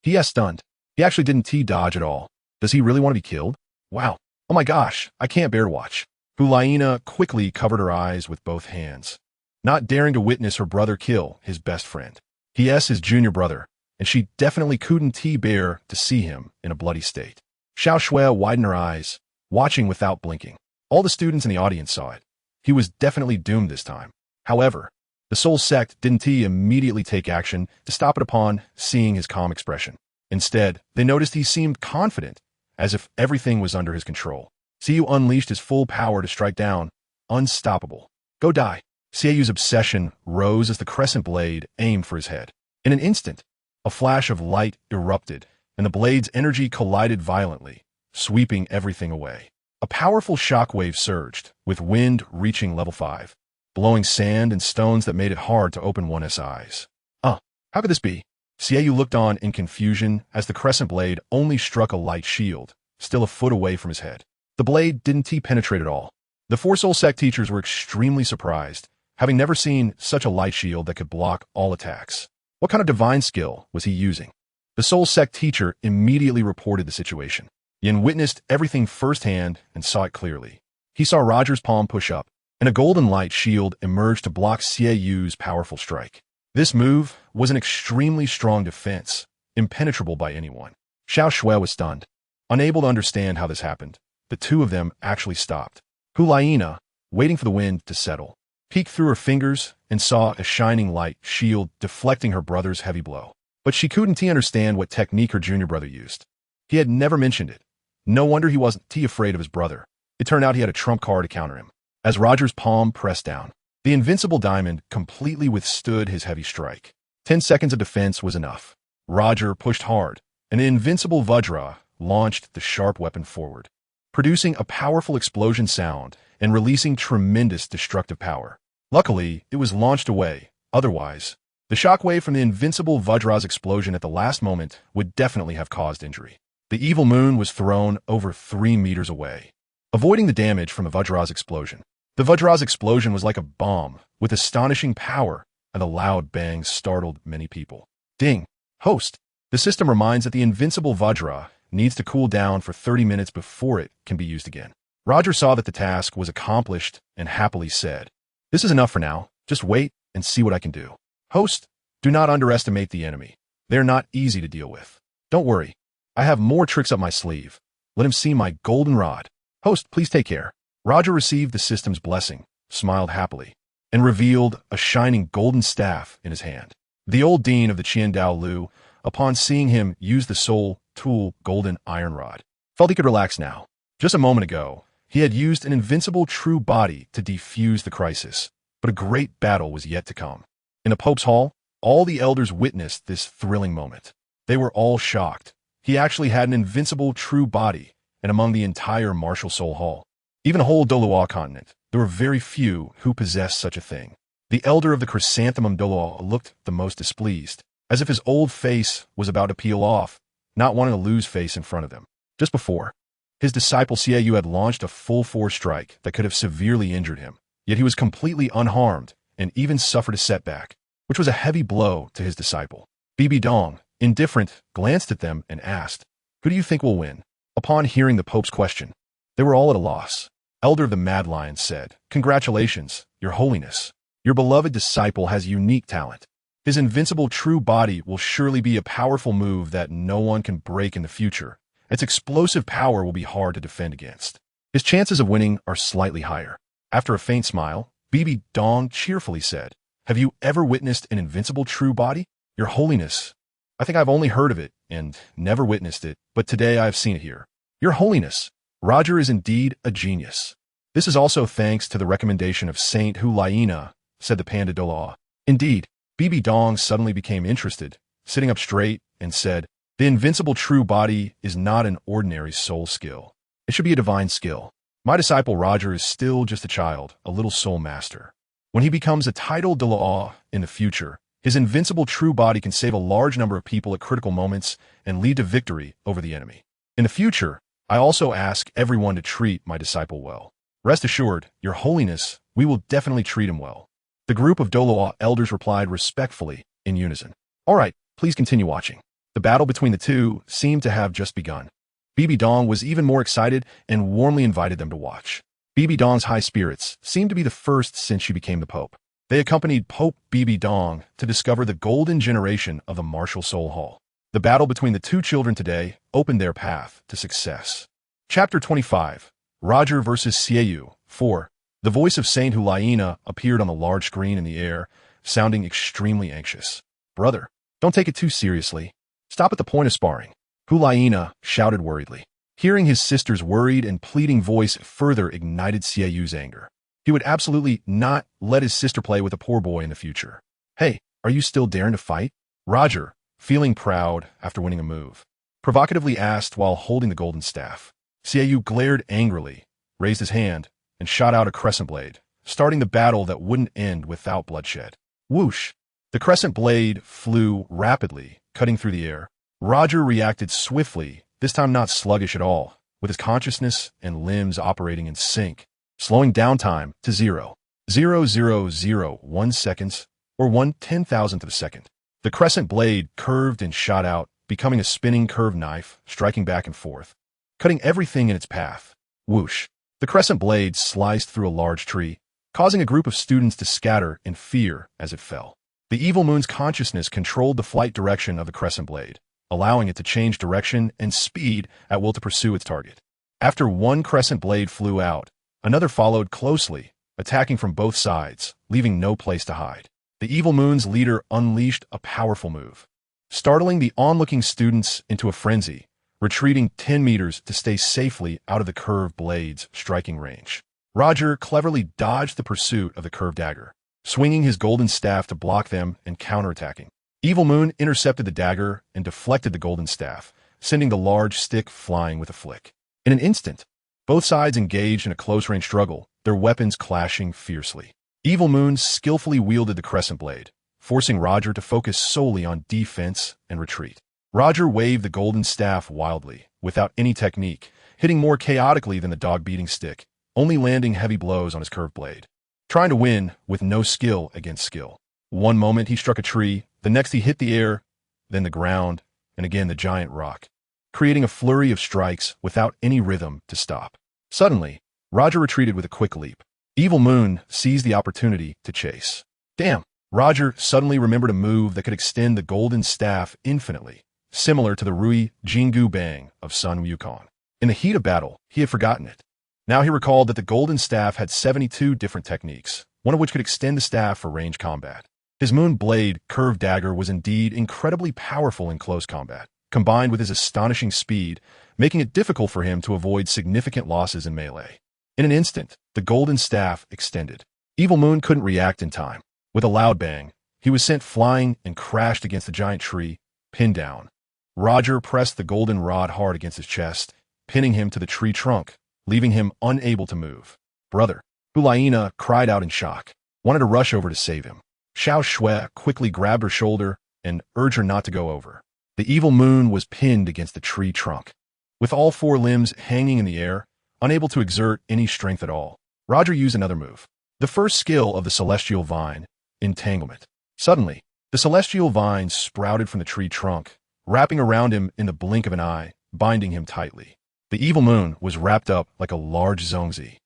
[SPEAKER 1] He is stunned. He actually didn't T-dodge at all. Does he really want to be killed? Wow. Oh my gosh, I can't bear to watch. Hulaina quickly covered her eyes with both hands, not daring to witness her brother kill his best friend. He is his junior brother, and she definitely couldn't bear to see him in a bloody state. Xiao Shui widened her eyes, watching without blinking. All the students in the audience saw it. He was definitely doomed this time. However, the Soul Sect didn't immediately take action to stop it upon seeing his calm expression. Instead, they noticed he seemed confident, as if everything was under his control. Xiu unleashed his full power to strike down, unstoppable. Go die. Xiu's obsession rose as the crescent blade aimed for his head. In an instant, a flash of light erupted, and the blade's energy collided violently, sweeping everything away. A powerful shockwave surged, with wind reaching level 5, blowing sand and stones that made it hard to open one's eyes. How could this be? Xiu looked on in confusion as the crescent blade only struck a light shield, still a foot away from his head. The blade didn't penetrate at all. The 4 Soul Sect teachers were extremely surprised, having never seen such a light shield that could block all attacks. What kind of divine skill was he using? The Soul Sect teacher immediately reported the situation. Yin witnessed everything firsthand and saw it clearly. He saw Roger's palm push up, and a golden light shield emerged to block Xiu's powerful strike. This move was an extremely strong defense, impenetrable by anyone. Xiao Shui was stunned. Unable to understand how this happened, the two of them actually stopped. Hulaina, waiting for the wind to settle, peeked through her fingers and saw a shining light shield deflecting her brother's heavy blow. But she couldn't understand what technique her junior brother used. He had never mentioned it. No wonder he wasn't afraid of his brother. It turned out he had a trump card to counter him. As Roger's palm pressed down, the invincible diamond completely withstood his heavy strike. 10 seconds of defense was enough. Roger pushed hard, and the invincible Vajra launched the sharp weapon forward, producing a powerful explosion sound and releasing tremendous destructive power. Luckily, it was launched away. Otherwise, the shockwave from the invincible Vajra's explosion at the last moment would definitely have caused injury. The evil moon was thrown over 3 meters away, avoiding the damage from the Vajra's explosion. The Vajra's explosion was like a bomb, with astonishing power, and the loud bang startled many people. Ding! Host! The system reminds that the invincible Vajra needs to cool down for 30 minutes before it can be used again. Roger saw that the task was accomplished and happily said, "This is enough for now. Just wait and see what I can do." Host, do not underestimate the enemy. They are not easy to deal with. Don't worry. I have more tricks up my sleeve. Let him see my golden rod. Host, please take care. Roger received the system's blessing, smiled happily, and revealed a shining golden staff in his hand. The old dean of the Qiandao Lu, upon seeing him use the soul tool golden iron rod, felt he could relax now. Just a moment ago, he had used an invincible true body to defuse the crisis, but a great battle was yet to come. In the Pope's Hall, all the elders witnessed this thrilling moment. They were all shocked. He actually had an invincible true body, and among the entire martial soul hall, even the whole Douluo Continent, there were very few who possessed such a thing. The elder of the chrysanthemum Douluo looked the most displeased, as if his old face was about to peel off, not wanting to lose face in front of them. Just before, his disciple Xiu had launched a full force strike that could have severely injured him, yet he was completely unharmed and even suffered a setback, which was a heavy blow to his disciple. Bibi Dong, indifferent, glanced at them and asked, "Who do you think will win?" Upon hearing the Pope's question, they were all at a loss. Elder of the Mad Lion said, "Congratulations, Your Holiness. Your beloved disciple has unique talent. His invincible true body will surely be a powerful move that no one can break in the future. Its explosive power will be hard to defend against. His chances of winning are slightly higher." After a faint smile, Bibi Dong cheerfully said, "Have you ever witnessed an invincible true body? Your Holiness, I think I've only heard of it and never witnessed it, but today I have seen it here. Your Holiness, Roger is indeed a genius. This is also thanks to the recommendation of Saint Hulaina," said the Panda Douluo. Indeed, Bibi Dong suddenly became interested, sitting up straight, and said, "The invincible true body is not an ordinary soul skill. It should be a divine skill. My disciple Roger is still just a child, a little soul master. When he becomes a titled Douluo in the future, his invincible true body can save a large number of people at critical moments and lead to victory over the enemy. In the future, I also ask everyone to treat my disciple well. Rest assured, Your Holiness, we will definitely treat him well." The group of Douluo elders replied respectfully, in unison. "All right, please continue watching." The battle between the two seemed to have just begun. Bibi Dong was even more excited and warmly invited them to watch. Bibi Dong's high spirits seemed to be the first since she became the Pope. They accompanied Pope Bibi Dong to discover the golden generation of the martial soul hall. The battle between the two children today opened their path to success. Chapter 25. Roger versus Xiaoyu. 4. The voice of Saint Huliana appeared on the large screen in the air, sounding extremely anxious. Brother, don't take it too seriously. Stop at the point of sparring. Huliana shouted worriedly. Hearing his sister's worried and pleading voice further ignited Xiaoyu's anger. He would absolutely not let his sister play with a poor boy in the future. Hey, are you still daring to fight? Roger, feeling proud after winning a move, provocatively asked while holding the golden staff. Xiaoyu glared angrily, raised his hand, and shot out a crescent blade, starting the battle that wouldn't end without bloodshed. Whoosh! The crescent blade flew rapidly, cutting through the air. Roger reacted swiftly, this time not sluggish at all, with his consciousness and limbs operating in sync, slowing down time to 0.0001 seconds, or 1/10,000th of a second. The crescent blade curved and shot out, becoming a spinning curved knife, striking back and forth, cutting everything in its path. Whoosh! The crescent blade sliced through a large tree, causing a group of students to scatter in fear as it fell. The evil moon's consciousness controlled the flight direction of the crescent blade, allowing it to change direction and speed at will to pursue its target. After one crescent blade flew out, another followed closely, attacking from both sides, leaving no place to hide. The evil moon's leader unleashed a powerful move, startling the onlooking students into a frenzy, retreating 10 meters to stay safely out of the curved blade's striking range. Roger cleverly dodged the pursuit of the curved dagger, swinging his golden staff to block them and counterattacking. Evil Moon intercepted the dagger and deflected the golden staff, sending the large stick flying with a flick. In an instant, both sides engaged in a close-range struggle, their weapons clashing fiercely. Evil Moon skillfully wielded the crescent blade, forcing Roger to focus solely on defense and retreat. Roger waved the golden staff wildly, without any technique, hitting more chaotically than the dog-beating stick, only landing heavy blows on his curved blade, trying to win with no skill against skill. One moment he struck a tree, the next he hit the air, then the ground, and again the giant rock, creating a flurry of strikes without any rhythm to stop. Suddenly, Roger retreated with a quick leap. Evil Moon seized the opportunity to chase. Damn! Roger suddenly remembered a move that could extend the golden staff infinitely, similar to the Rui Jingu Bang of Sun Wukong. In the heat of battle, he had forgotten it. Now he recalled that the golden staff had 72 different techniques, one of which could extend the staff for range combat. His moon blade curved dagger was indeed incredibly powerful in close combat, combined with his astonishing speed, making it difficult for him to avoid significant losses in melee. In an instant, the golden staff extended. Evil Moon couldn't react in time. With a loud bang, he was sent flying and crashed against the giant tree, pinned down. Roger pressed the golden rod hard against his chest, pinning him to the tree trunk, leaving him unable to move. Brother, Huliana cried out in shock, wanted to rush over to save him. Xiao Shui quickly grabbed her shoulder and urged her not to go over. The evil moon was pinned against the tree trunk, with all four limbs hanging in the air, unable to exert any strength at all. Roger used another move, the first skill of the celestial vine, entanglement. Suddenly, the celestial vine sprouted from the tree trunk, wrapping around him in the blink of an eye, binding him tightly. The evil moon was wrapped up like a large zongzi,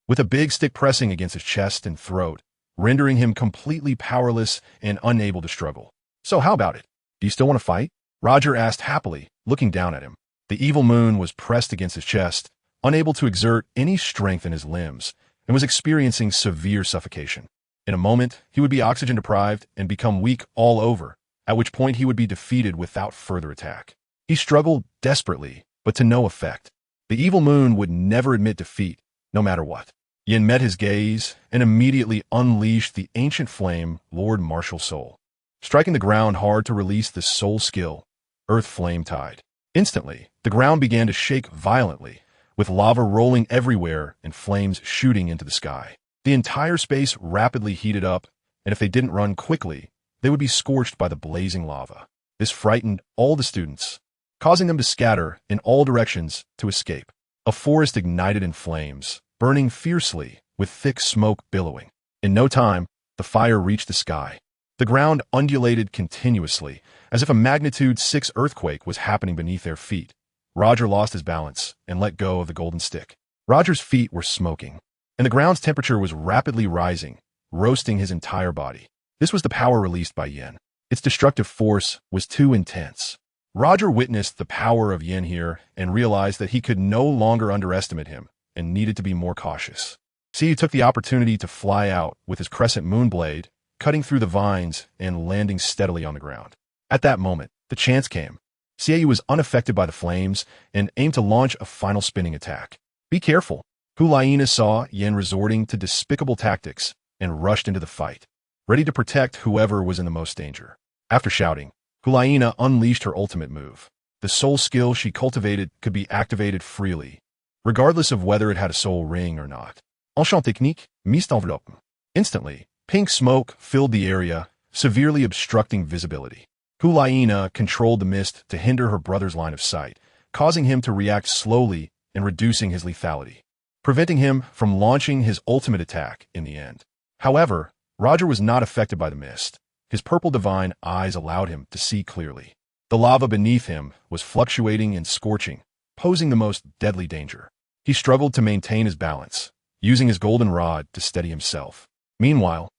[SPEAKER 1] with a big stick pressing against his chest and throat, rendering him completely powerless and unable to struggle. So how about it? Do you still want to fight? Roger asked happily, looking down at him. The evil moon was pressed against his chest, unable to exert any strength in his limbs, and was experiencing severe suffocation. In a moment, he would be oxygen deprived and become weak all over, at which point he would be defeated without further attack. He struggled desperately, but to no effect. The evil moon would never admit defeat, no matter what. Yin met his gaze and immediately unleashed the ancient flame, Lord Martial Soul, striking the ground hard to release the soul skill, Earth Flame Tide. Instantly, the ground began to shake violently, with lava rolling everywhere and flames shooting into the sky. The entire space rapidly heated up, and if they didn't run quickly, they would be scorched by the blazing lava. This frightened all the students, causing them to scatter in all directions to escape. A forest ignited in flames, burning fiercely, with thick smoke billowing. In no time, the fire reached the sky. The ground undulated continuously, as if a magnitude 6 earthquake was happening beneath their feet. Roger lost his balance and let go of the golden stick. Roger's feet were smoking, and the ground's temperature was rapidly rising, roasting his entire body. This was the power released by Yin. Its destructive force was too intense. Roger witnessed the power of Yin here and realized that he could no longer underestimate him and needed to be more cautious. Xiaoyu took the opportunity to fly out with his crescent moon blade, cutting through the vines and landing steadily on the ground. At that moment, the chance came. Xiaoyu was unaffected by the flames and aimed to launch a final spinning attack. Be careful. Hulaina saw Yin resorting to despicable tactics and rushed into the fight, ready to protect whoever was in the most danger. After shouting, Hulaina unleashed her ultimate move. The soul skill she cultivated could be activated freely, regardless of whether it had a soul ring or not. Enchant technique, mist enveloppe. Instantly, pink smoke filled the area, severely obstructing visibility. Hulaina controlled the mist to hinder her brother's line of sight, causing him to react slowly and reducing his lethality, preventing him from launching his ultimate attack in the end. However, Roger was not affected by the mist. His purple divine eyes allowed him to see clearly. The lava beneath him was fluctuating and scorching, posing the most deadly danger. He struggled to maintain his balance, using his golden rod to steady himself. Meanwhile,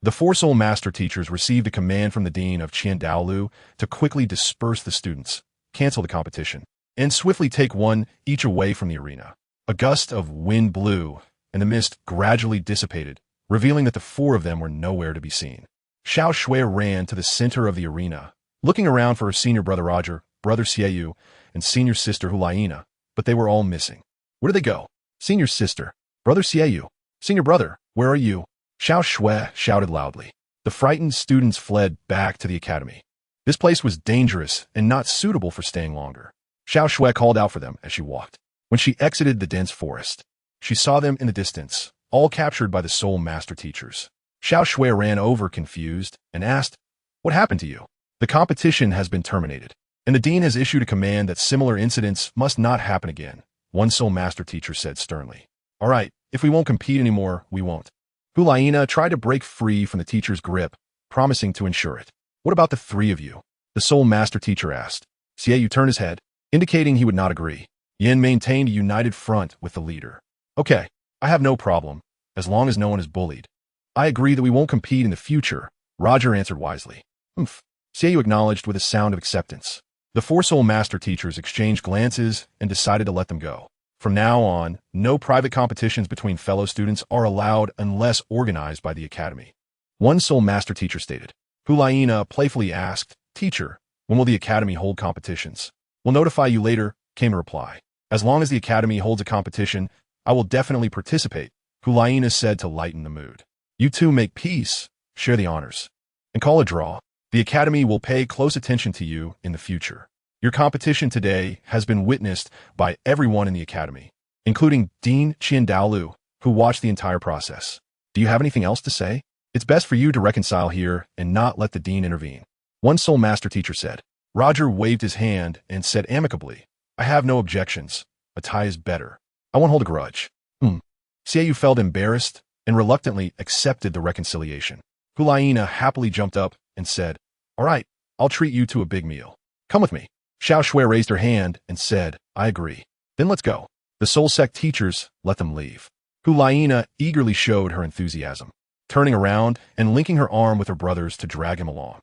[SPEAKER 1] the four soul master teachers received a command from the dean of Qiandaolu to quickly disperse the students, cancel the competition, and swiftly take one each away from the arena. A gust of wind blew, and the mist gradually dissipated, revealing that the four of them were nowhere to be seen. Xiao Shui ran to the center of the arena, looking around for her senior brother Roger, brother Xiaoyu, and senior sister Hulaina, but they were all missing. Where did they go? Senior sister, brother Xiaoyu, senior brother, where are you? Xiao Shui shouted loudly. The frightened students fled back to the academy. This place was dangerous and not suitable for staying longer. Xiao Shui called out for them as she walked. When she exited the dense forest, she saw them in the distance, all captured by the soul master teachers. Xiao Shui ran over confused and asked, "What happened to you?" "The competition has been terminated, and the dean has issued a command that similar incidents must not happen again," one soul master teacher said sternly. "All right, if we won't compete anymore, we won't." Hulaina tried to break free from the teacher's grip, promising to ensure it. "What about the three of you?" the soul master teacher asked. Xiaoyu turned his head, indicating he would not agree. Yin maintained a united front with the leader. "Okay, I have no problem, as long as no one is bullied. I agree that we won't compete in the future," Roger answered wisely. Xiaoyu acknowledged with a sound of acceptance. The four soul master teachers exchanged glances and decided to let them go. From now on, no private competitions between fellow students are allowed unless organized by the academy. One soul master teacher stated. Hulaina playfully asked, "Teacher, when will the academy hold competitions?" "We'll notify you later," came a reply. "As long as the academy holds a competition, I will definitely participate," Hulaina said to lighten the mood. "You two make peace, share the honors, and call a draw. The academy will pay close attention to you in the future. Your competition today has been witnessed by everyone in the academy, including Dean Qiandaolu, who watched the entire process. Do you have anything else to say? It's best for you to reconcile here and not let the dean intervene," one soul master teacher said. Roger waved his hand and said amicably, "I have no objections. A tie is better. I won't hold a grudge." Xiaoyu felt embarrassed and reluctantly accepted the reconciliation. Hulaina happily jumped up and said, "All right, I'll treat you to a big meal. Come with me." Xiao Shui raised her hand and said, "I agree. Then let's go." The soul sect teachers let them leave. Hulaina eagerly showed her enthusiasm, turning around and linking her arm with her brothers to drag him along.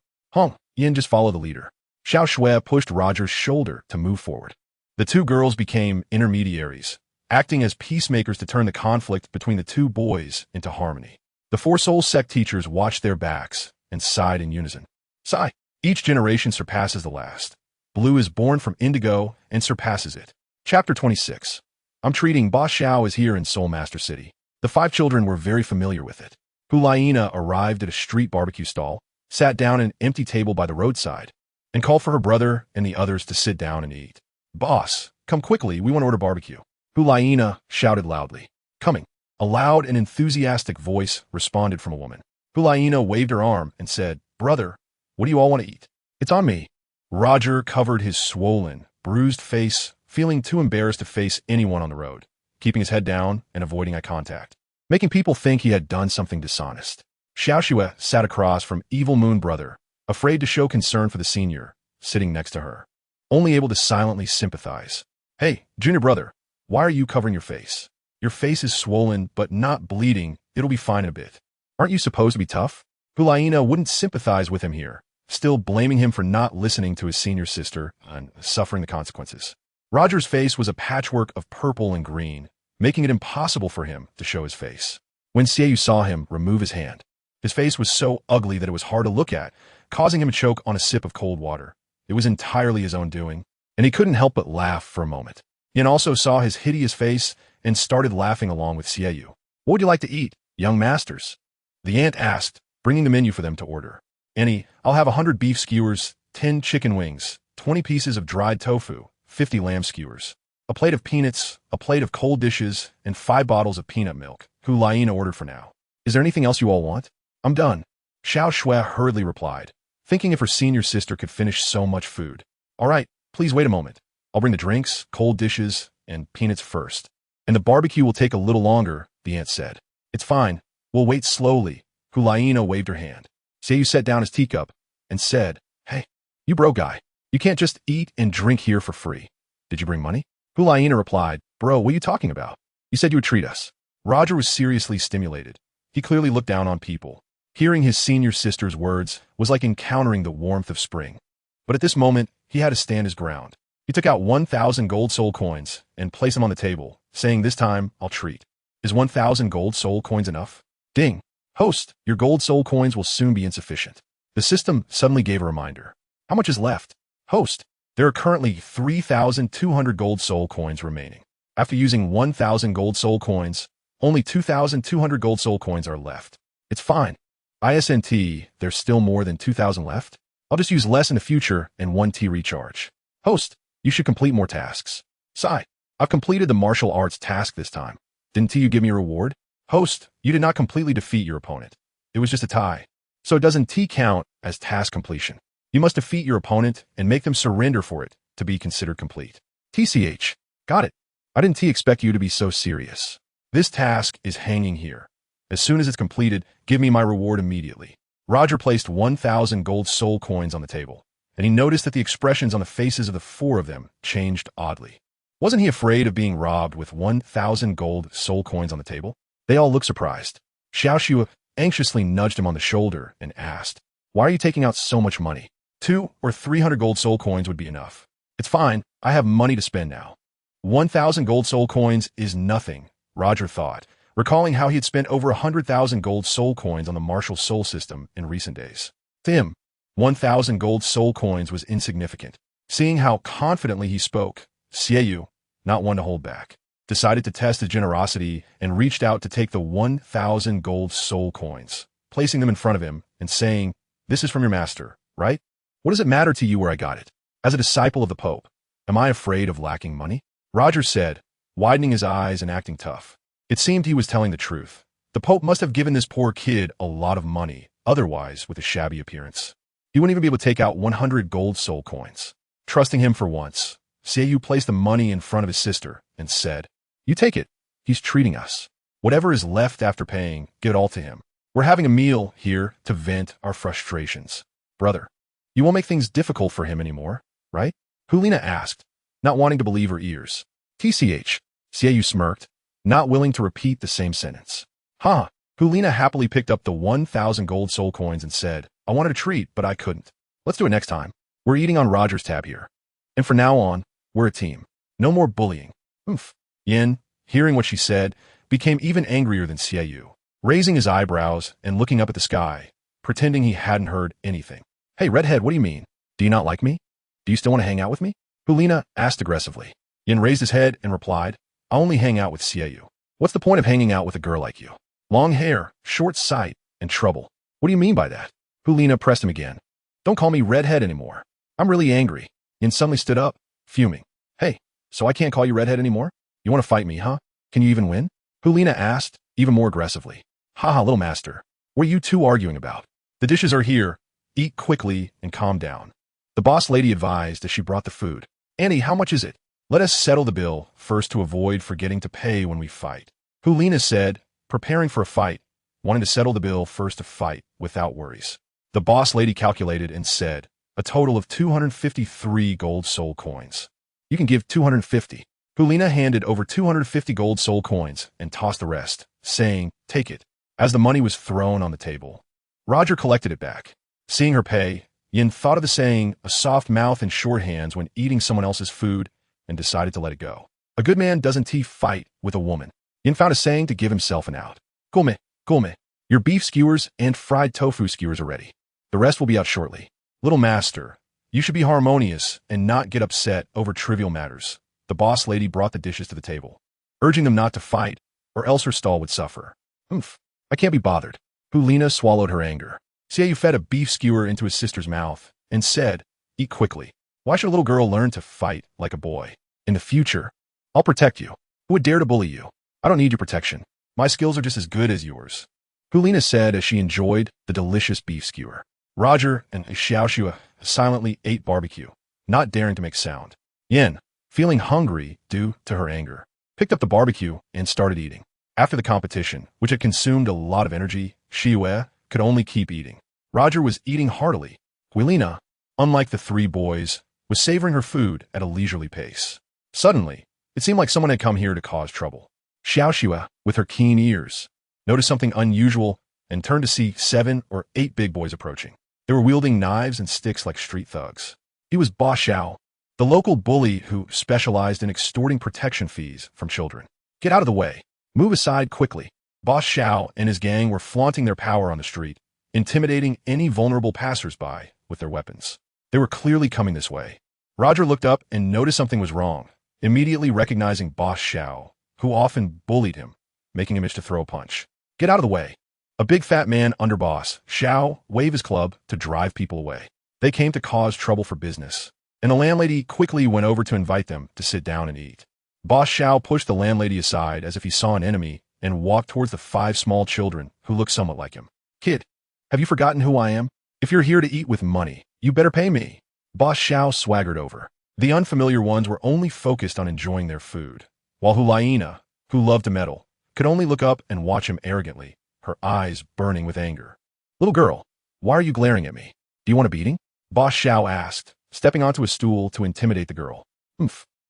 [SPEAKER 1] Yin, just follow the leader." Xiao Shui pushed Roger's shoulder to move forward. The two girls became intermediaries, acting as peacemakers to turn the conflict between the two boys into harmony. The four soul sect teachers watched their backs and sighed in unison. Sigh. Each generation surpasses the last. Blue is born from indigo and surpasses it. Chapter 26. I'm treating Ba Xiao is here in Soul Master City. The five children were very familiar with it. Hulaina arrived at a street barbecue stall, sat down at an empty table by the roadside, and called for her brother and the others to sit down and eat. "Boss, come quickly, we want to order barbecue." Hulaina shouted loudly. "Coming." A loud and enthusiastic voice responded from a woman. Hulaina waved her arm and said, "Brother, what do you all want to eat?" "It's on me." Roger covered his swollen, bruised face, feeling too embarrassed to face anyone on the road, keeping his head down and avoiding eye contact, making people think he had done something dishonest. Xiao Shui sat across from Evil Moon Brother, afraid to show concern for the senior, sitting next to her, only able to silently sympathize. "Hey, junior brother, why are you covering your face? Your face is swollen but not bleeding. It'll be fine in a bit. Aren't you supposed to be tough?" Hulaina wouldn't sympathize with him here, still blaming him for not listening to his senior sister and suffering the consequences. Roger's face was a patchwork of purple and green, making it impossible for him to show his face. When Xiaoyu saw him remove his hand, his face was so ugly that it was hard to look at, causing him to choke on a sip of cold water. It was entirely his own doing, and he couldn't help but laugh for a moment. Yin also saw his hideous face and started laughing along with Xiaoyu. "What would you like to eat, young masters?" the aunt asked, bringing the menu for them to order. "Annie, I'll have 100 beef skewers, 10 chicken wings, 20 pieces of dried tofu, 50 lamb skewers, a plate of peanuts, a plate of cold dishes, and 5 bottles of peanut milk," Hu Laina ordered for now. "Is there anything else you all want?" "I'm done," Xiao Shui hurriedly replied, thinking if her senior sister could finish so much food. "All right, please wait a moment. I'll bring the drinks, cold dishes, and peanuts first. And the barbecue will take a little longer," the aunt said. "It's fine. We'll wait slowly." Hu Laina waved her hand. Xiaoyu set down his teacup and said, "Hey, you bro guy, you can't just eat and drink here for free. Did you bring money?" Hu Laina replied, "Bro, what are you talking about? You said you would treat us." Roger was seriously stimulated. He clearly looked down on people. Hearing his senior sister's words was like encountering the warmth of spring. But at this moment, he had to stand his ground. He took out 1,000 gold soul coins and placed them on the table, saying, "This time, I'll treat." "Is 1,000 gold soul coins enough?" "Ding. Host, your gold soul coins will soon be insufficient." The system suddenly gave a reminder. "How much is left?" "Host, there are currently 3,200 gold soul coins remaining. After using 1,000 gold soul coins, only 2,200 gold soul coins are left." "It's fine. ISNT, there's still more than 2,000 left? I'll just use less in the future and 1T recharge." "Host, you should complete more tasks." "Sai, I've completed the martial arts task this time. Didn't you give me a reward?" "Host, you did not completely defeat your opponent. It was just a tie. So doesn't T count as task completion? You must defeat your opponent and make them surrender for it to be considered complete." "TCH, got it. I didn't expect you to be so serious. This task is hanging here. As soon as it's completed, give me my reward immediately." Roger placed 1,000 gold soul coins on the table, and he noticed that the expressions on the faces of the 4 of them changed oddly. Wasn't he afraid of being robbed with 1,000 gold soul coins on the table? They all looked surprised. Xiao Shui anxiously nudged him on the shoulder and asked, "Why are you taking out so much money? 200 or 300 gold soul coins would be enough." "It's fine. I have money to spend now." 1,000 gold soul coins is nothing, Roger thought, recalling how he had spent over 100,000 gold soul coins on the martial soul system in recent days. To him, 1,000 gold soul coins was insignificant. Seeing how confidently he spoke, Xiaoyu, not one to hold back, decided to test his generosity and reached out to take the 1,000 gold soul coins, placing them in front of him and saying, "This is from your master, right? What does it matter to you where I got it? As a disciple of the Pope, am I afraid of lacking money?" Roger said, widening his eyes and acting tough. It seemed he was telling the truth. The Pope must have given this poor kid a lot of money, otherwise with a shabby appearance. He wouldn't even be able to take out 100 gold soul coins. Trusting him for once, Xiaoyu placed the money in front of his sister and said, "You take it. He's treating us. Whatever is left after paying, give it all to him. We're having a meal here to vent our frustrations. Brother, you won't make things difficult for him anymore, right?" Hulina asked, not wanting to believe her ears. "TCH, Xiaoyu smirked, not willing to repeat the same sentence. "Huh." Hulina happily picked up the 1,000 gold soul coins and said, "I wanted a treat, but I couldn't. Let's do it next time. We're eating on Roger's tab here. And from now on, we're a team. No more bullying." "Oomph." Yin, hearing what she said, became even angrier than Xiaoyu, raising his eyebrows and looking up at the sky, pretending he hadn't heard anything. "Hey, redhead, what do you mean? Do you not like me? Do you still want to hang out with me?" Hulina asked aggressively. Yin raised his head and replied, "I only hang out with Xiaoyu. What's the point of hanging out with a girl like you? Long hair, short sight, and trouble. What do you mean by that?" Hulina pressed him again. "Don't call me redhead anymore. I'm really angry." Yin suddenly stood up, fuming. "Hey, so I can't call you redhead anymore? You want to fight me, huh? Can you even win?" Hulina asked, even more aggressively. "Haha, little master. What are you two arguing about? The dishes are here. Eat quickly and calm down." The boss lady advised as she brought the food. "Annie, how much is it? Let us settle the bill first to avoid forgetting to pay when we fight." Hulina said, preparing for a fight, wanting to settle the bill first to fight without worries. The boss lady calculated and said, "A total of 253 gold soul coins. You can give 250. Hulina handed over 250 gold soul coins and tossed the rest, saying, "Take it." As the money was thrown on the table, Roger collected it back. Seeing her pay, Yin thought of the saying, a soft mouth and short hands when eating someone else's food, and decided to let it go. A good man doesn't fight with a woman. Yin found a saying to give himself an out. Gome, gome. Your beef skewers and fried tofu skewers are ready. The rest will be out shortly. Little master, you should be harmonious and not get upset over trivial matters. The boss lady brought the dishes to the table, urging them not to fight, or else her stall would suffer. I can't be bothered. Hulina swallowed her anger. Xiaoyu fed a beef skewer into his sister's mouth and said, eat quickly. Why should a little girl learn to fight like a boy? In the future, I'll protect you. Who would dare to bully you? I don't need your protection. My skills are just as good as yours. Hulina said as she enjoyed the delicious beef skewer. Roger and Xiaoxue silently ate barbecue, not daring to make sound. Yin, feeling hungry due to her anger, picked up the barbecue and started eating. After the competition, which had consumed a lot of energy, Xiue could only keep eating. Roger was eating heartily. Hulina, unlike the three boys, was savoring her food at a leisurely pace. Suddenly, it seemed like someone had come here to cause trouble. Xiaoxue, with her keen ears, noticed something unusual and turned to see 7 or 8 big boys approaching. They were wielding knives and sticks like street thugs. He was Ba Xiao, the local bully who specialized in extorting protection fees from children. Get out of the way. Move aside quickly. Ba Xiao and his gang were flaunting their power on the street, intimidating any vulnerable passersby with their weapons. They were clearly coming this way. Roger looked up and noticed something was wrong, immediately recognizing Ba Xiao, who often bullied him, making him itch to throw a punch. Get out of the way. A big fat man under Boss Xiao waved his club to drive people away. They came to cause trouble for business, and the landlady quickly went over to invite them to sit down and eat. Boss Xiao pushed the landlady aside as if he saw an enemy and walked towards the 5 small children who looked somewhat like him. Kid, have you forgotten who I am? If you're here to eat with money, you better pay me. Boss Xiao swaggered over. The unfamiliar ones were only focused on enjoying their food, while Hulina, who loved to meddle, could only look up and watch him arrogantly, her eyes burning with anger. Little girl, why are you glaring at me? Do you want a beating? Boss Xiao asked, stepping onto a stool to intimidate the girl.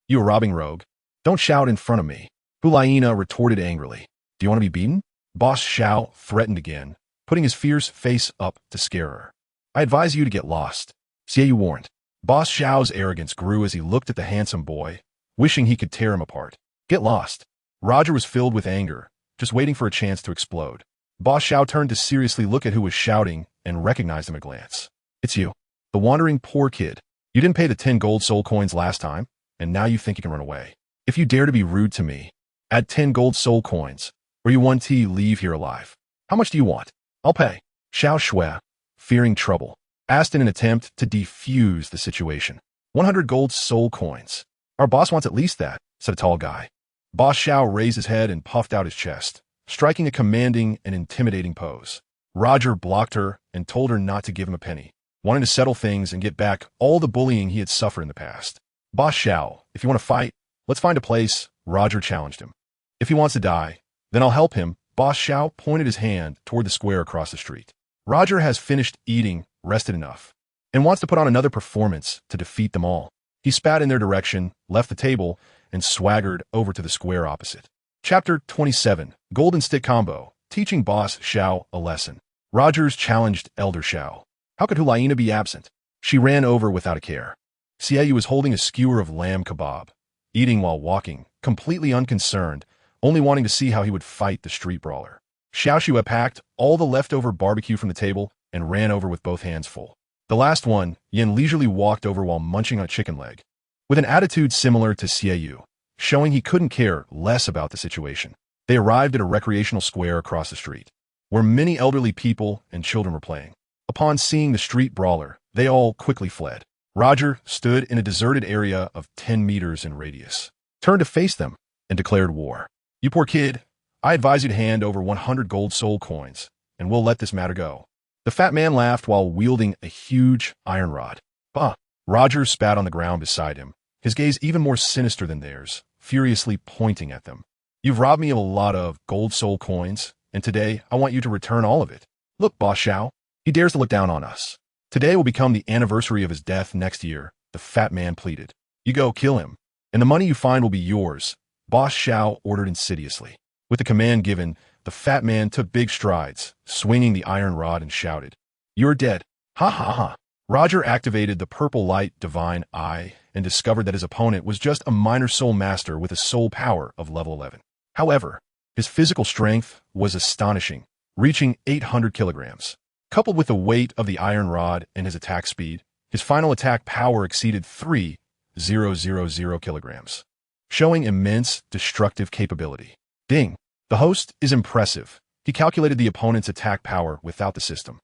[SPEAKER 1] You a robbing rogue? Don't shout in front of me. Hulina retorted angrily. Do you want to be beaten? Boss Xiao threatened again, putting his fierce face up to scare her. I advise you to get lost. Xiaoyu warned. Boss Xiao's arrogance grew as he looked at the handsome boy, wishing he could tear him apart. Get lost. Roger was filled with anger, just waiting for a chance to explode. Boss Xiao turned to seriously look at who was shouting and recognized him at a glance. It's you, the wandering poor kid. You didn't pay the 10 gold soul coins last time, and now you think you can run away. If you dare to be rude to me, add 10 gold soul coins, or you want to leave here alive. How much do you want? I'll pay. Xiaoxue, fearing trouble, asked in an attempt to defuse the situation. 100 gold soul coins. Our boss wants at least that, said a tall guy. Boss Xiao raised his head and puffed out his chest, striking a commanding and intimidating pose. Roger blocked her and told her not to give him a penny, wanting to settle things and get back all the bullying he had suffered in the past. Boss Xiao, if you want to fight, let's find a place, Roger challenged him. If he wants to die, then I'll help him. Boss Xiao pointed his hand toward the square across the street. Roger has finished eating, rested enough, and wants to put on another performance to defeat them all. He spat in their direction, left the table, and swaggered over to the square opposite. Chapter 27, Golden Stick Combo, teaching Boss Xiao a lesson. Rogers challenged Elder Xiao. How could Hulina be absent? She ran over without a care. Xiaoyu was holding a skewer of lamb kebab, eating while walking, completely unconcerned, only wanting to see how he would fight the street brawler. Xiaoxue packed all the leftover barbecue from the table and ran over with both hands full. The last one, Yin leisurely walked over while munching on a chicken leg, with an attitude similar to Xiaoyu, showing he couldn't care less about the situation. They arrived at a recreational square across the street, where many elderly people and children were playing. Upon seeing the street brawler, they all quickly fled. Roger stood in a deserted area of 10 meters in radius, turned to face them, and declared war. You poor kid, I advise you to hand over 100 gold soul coins, and we'll let this matter go. The fat man laughed while wielding a huge iron rod. Bah! Roger spat on the ground beside him, his gaze even more sinister than theirs, furiously pointing at them. You've robbed me of a lot of gold soul coins, and today I want you to return all of it. Look, Boss Xiao, he dares to look down on us. Today will become the anniversary of his death next year, the fat man pleaded. You go kill him, and the money you find will be yours, Boss Xiao ordered insidiously. With the command given, the fat man took big strides, swinging the iron rod and shouted, You're dead. Ha ha ha. Roger activated the purple light divine eye and discovered that his opponent was just a minor soul master with a soul power of level 11. However, his physical strength was astonishing, reaching 800 kilograms. Coupled with the weight of the iron rod and his attack speed, his final attack power exceeded 3,000 kilograms, showing immense destructive capability. Ding! The host is impressive. He calculated the opponent's attack power without the system.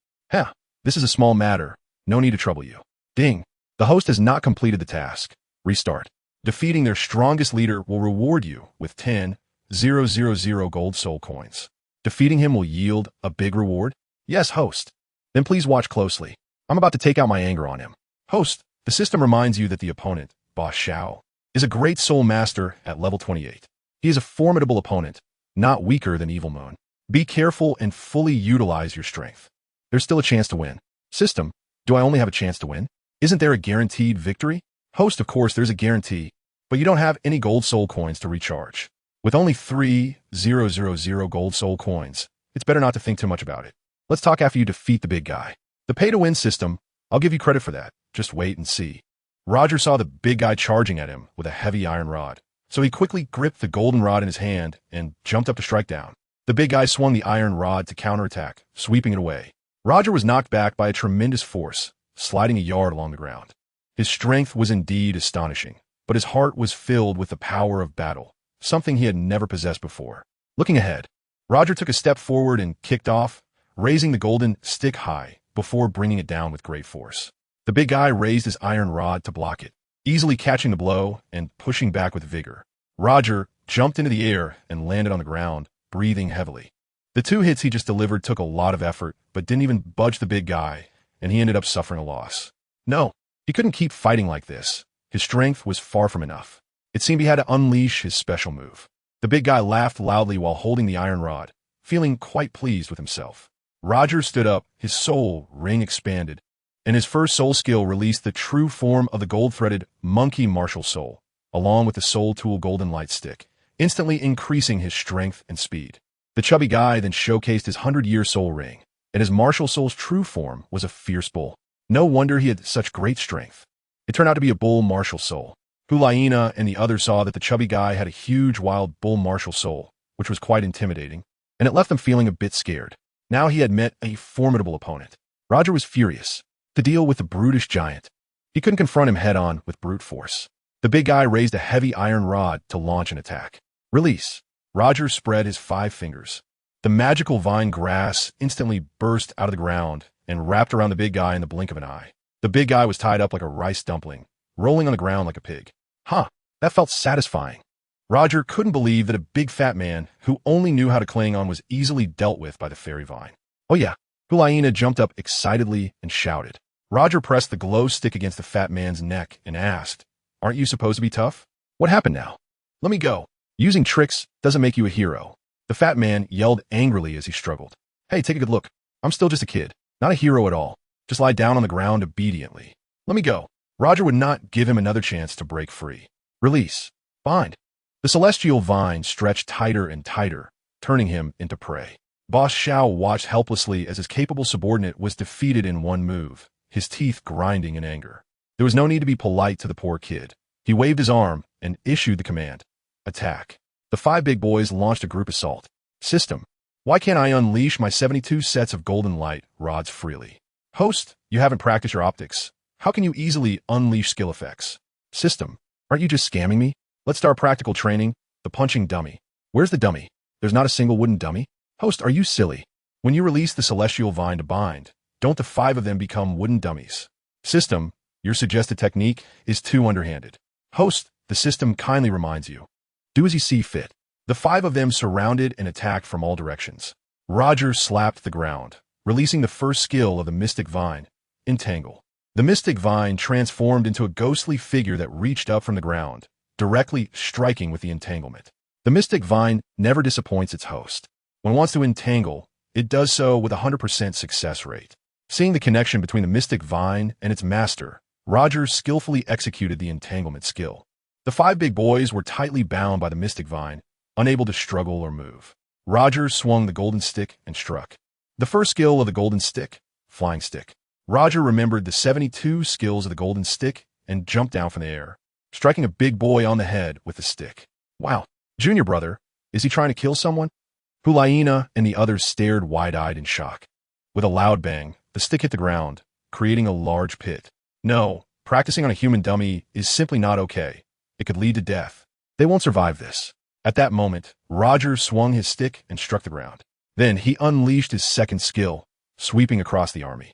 [SPEAKER 1] This is a small matter. No need to trouble you. Ding! The host has not completed the task. Restart. Defeating their strongest leader will reward you with 10,000 gold soul coins. Defeating him will yield a big reward? Yes, host. Then please watch closely. I'm about to take out my anger on him. Host, the system reminds you that the opponent, Boss Xiao, is a great soul master at level 28. He is a formidable opponent, not weaker than Evil Moon. Be careful and fully utilize your strength. There's still a chance to win. System, do I only have a chance to win? Isn't there a guaranteed victory? Host, of course there's a guarantee, but you don't have any gold soul coins to recharge. With only 3,000 gold soul coins, it's better not to think too much about it. Let's talk after you defeat the big guy. The pay-to-win system, I'll give you credit for that. Just wait and see. Roger saw the big guy charging at him with a heavy iron rod, so he quickly gripped the golden rod in his hand and jumped up to strike down. The big guy swung the iron rod to counterattack, sweeping it away. Roger was knocked back by a tremendous force, sliding a yard along the ground. His strength was indeed astonishing, but his heart was filled with the power of battle, something he had never possessed before. Looking ahead, Roger took a step forward and kicked off, raising the golden stick high before bringing it down with great force. The big guy raised his iron rod to block it, easily catching the blow and pushing back with vigor. Roger jumped into the air and landed on the ground, breathing heavily. The 2 hits he just delivered took a lot of effort, but didn't even budge the big guy, and he ended up suffering a loss. No, he couldn't keep fighting like this. His strength was far from enough. It seemed he had to unleash his special move. The big guy laughed loudly while holding the iron rod, feeling quite pleased with himself. Roger stood up, his soul ring expanded, and his first soul skill released the true form of the gold-threaded monkey martial soul, along with the soul tool golden light stick, instantly increasing his strength and speed. The chubby guy then showcased his 100-year soul ring, and his martial soul's true form was a fierce bull. No wonder he had such great strength. It turned out to be a bull martial soul. Hulaina and the others saw that the chubby guy had a huge wild bull martial soul, which was quite intimidating, and it left them feeling a bit scared. Now he had met a formidable opponent. Roger was furious to deal with the brutish giant. He couldn't confront him head-on with brute force. The big guy raised a heavy iron rod to launch an attack. Release. Roger spread his 5 fingers. The magical vine grass instantly burst out of the ground and wrapped around the big guy in the blink of an eye. The big guy was tied up like a rice dumpling, rolling on the ground like a pig. That felt satisfying. Roger couldn't believe that a big fat man who only knew how to cling on was easily dealt with by the fairy vine. Oh yeah, Hulaina jumped up excitedly and shouted. Roger pressed the glow stick against the fat man's neck and asked, "Aren't you supposed to be tough? What happened now? Let me go. Using tricks doesn't make you a hero." The fat man yelled angrily as he struggled. "Hey, take a good look. I'm still just a kid, not a hero at all. Just lie down on the ground obediently. Let me go." Roger would not give him another chance to break free. Release. Bind. The celestial vine stretched tighter and tighter, turning him into prey. Boss Xiao watched helplessly as his capable subordinate was defeated in one move, his teeth grinding in anger. There was no need to be polite to the poor kid. He waved his arm and issued the command. Attack. The 5 big boys launched a group assault. System. Why can't I unleash my 72 sets of golden light rods freely? Host, you haven't practiced your optics. How can you easily unleash skill effects? System. Aren't you just scamming me? Let's start practical training. The punching dummy. Where's the dummy? There's not a single wooden dummy? Host, are you silly? When you release the celestial vine to bind, don't the 5 of them become wooden dummies? System, your suggested technique is too underhanded. Host, the system kindly reminds you. Do as you see fit. The 5 of them surrounded and attacked from all directions. Roger slapped the ground, releasing the first skill of the mystic vine, Entangle. The mystic vine transformed into a ghostly figure that reached up from the ground, directly striking with the entanglement. The mystic vine never disappoints its host. When it wants to entangle, it does so with a 100% success rate. Seeing the connection between the mystic vine and its master, Roger skillfully executed the entanglement skill. The 5 big boys were tightly bound by the mystic vine, unable to struggle or move. Roger swung the golden stick and struck. The first skill of the golden stick, Flying Stick. Roger remembered the 72 skills of the golden stick and jumped down from the air, striking a big boy on the head with the stick. Wow, junior brother, is he trying to kill someone? Hulaina and the others stared wide-eyed in shock. With a loud bang, the stick hit the ground, creating a large pit. No, practicing on a human dummy is simply not okay. It could lead to death. They won't survive this. At that moment, Roger swung his stick and struck the ground. Then he unleashed his second skill, sweeping across the army.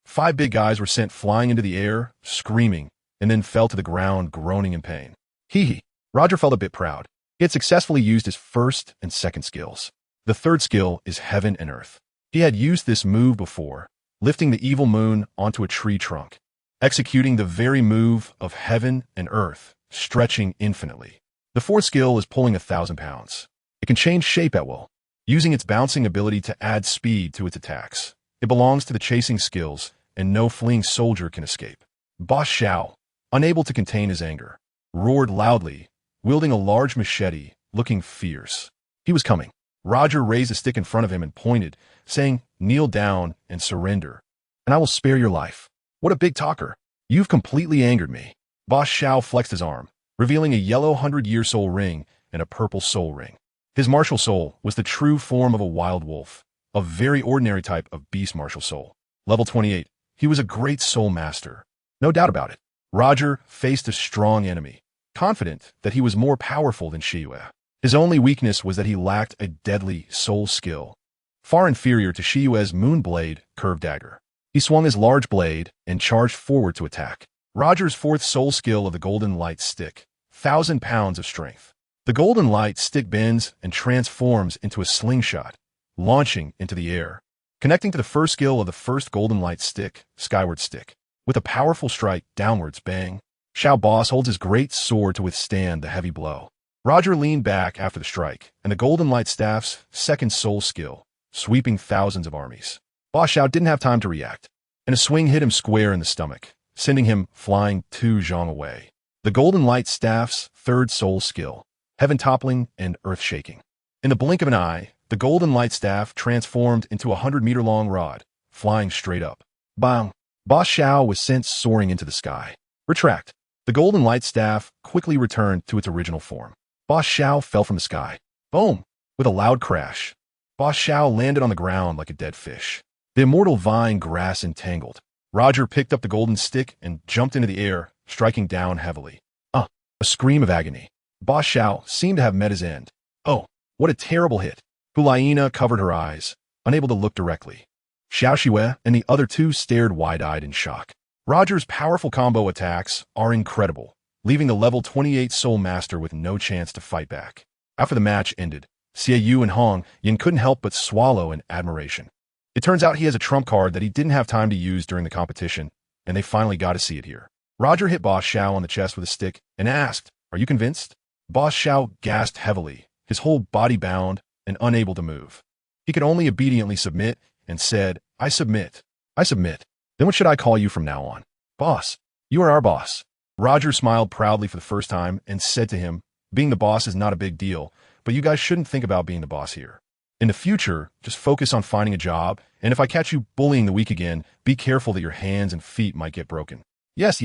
[SPEAKER 1] 5 big guys were sent flying into the air, screaming, and then fell to the ground, groaning in pain. Hee. Roger felt a bit proud. He had successfully used his first and second skills. The third skill is heaven and earth. He had used this move before, lifting the evil moon onto a tree trunk, executing the very move of heaven and earth, stretching infinitely. The fourth skill is pulling 1,000 pounds. It can change shape at will, using its bouncing ability to add speed to its attacks. It belongs to the chasing skills, and no fleeing soldier can escape. Boss Xiao, unable to contain his anger, roared loudly, wielding a large machete, looking fierce. He was coming. Roger raised a stick in front of him and pointed, saying, "Kneel down and surrender, and I will spare your life." What a big talker. You've completely angered me. Boss Xiao flexed his arm, revealing a yellow 100-year soul ring and a purple soul ring. His martial soul was the true form of a wild wolf, a very ordinary type of beast martial soul. Level 28. He was a great soul master. No doubt about it. Roger faced a strong enemy, confident that he was more powerful than Shiyue. His only weakness was that he lacked a deadly soul skill, far inferior to Shiyue's Moonblade curved dagger. He swung his large blade and charged forward to attack. Roger's fourth soul skill of the Golden Light Stick, 1,000 pounds of strength. The Golden Light Stick bends and transforms into a slingshot, launching into the air, connecting to the first skill of the first Golden Light Stick, Skyward Stick. With a powerful strike downwards, bang, Xiao Boss holds his great sword to withstand the heavy blow. Roger leaned back after the strike, and the Golden Light Staff's second soul skill, sweeping thousands of armies. Boss Xiao didn't have time to react, and a swing hit him square in the stomach, sending him flying 2 zhong away. The Golden Light Staff's third soul skill, heaven toppling and earth shaking. In the blink of an eye, the Golden Light Staff transformed into a 100-meter-long rod, flying straight up. Bang! Boss Xiao was sent soaring into the sky. Retract. The Golden Light Staff quickly returned to its original form. Boss Xiao fell from the sky. Boom! With a loud crash, Boss Xiao landed on the ground like a dead fish. The immortal vine grass entangled. Roger picked up the golden stick and jumped into the air, striking down heavily. A scream of agony. Boss Xiao seemed to have met his end. Oh, what a terrible hit. Hulaina covered her eyes, unable to look directly. Xiao Shiyue and the other 2 stared wide-eyed in shock. Roger's powerful combo attacks are incredible, leaving the level 28 Soul Master with no chance to fight back. After the match ended, Xie Yu and Hong Yin couldn't help but swallow in admiration. It turns out he has a trump card that he didn't have time to use during the competition, and they finally got to see it here. Roger hit Boss Xiao on the chest with a stick and asked, "Are you convinced?" Boss Xiao gasped heavily, his whole body bound and unable to move. He could only obediently submit and said, "I submit. I submit. Then what should I call you from now on?" "Boss. You are our boss." Roger smiled proudly for the first time and said to him, "Being the boss is not a big deal, but you guys shouldn't think about being the boss here. In the future, just focus on finding a job, and if I catch you bullying the weak again, be careful that your hands and feet might get broken." Yes.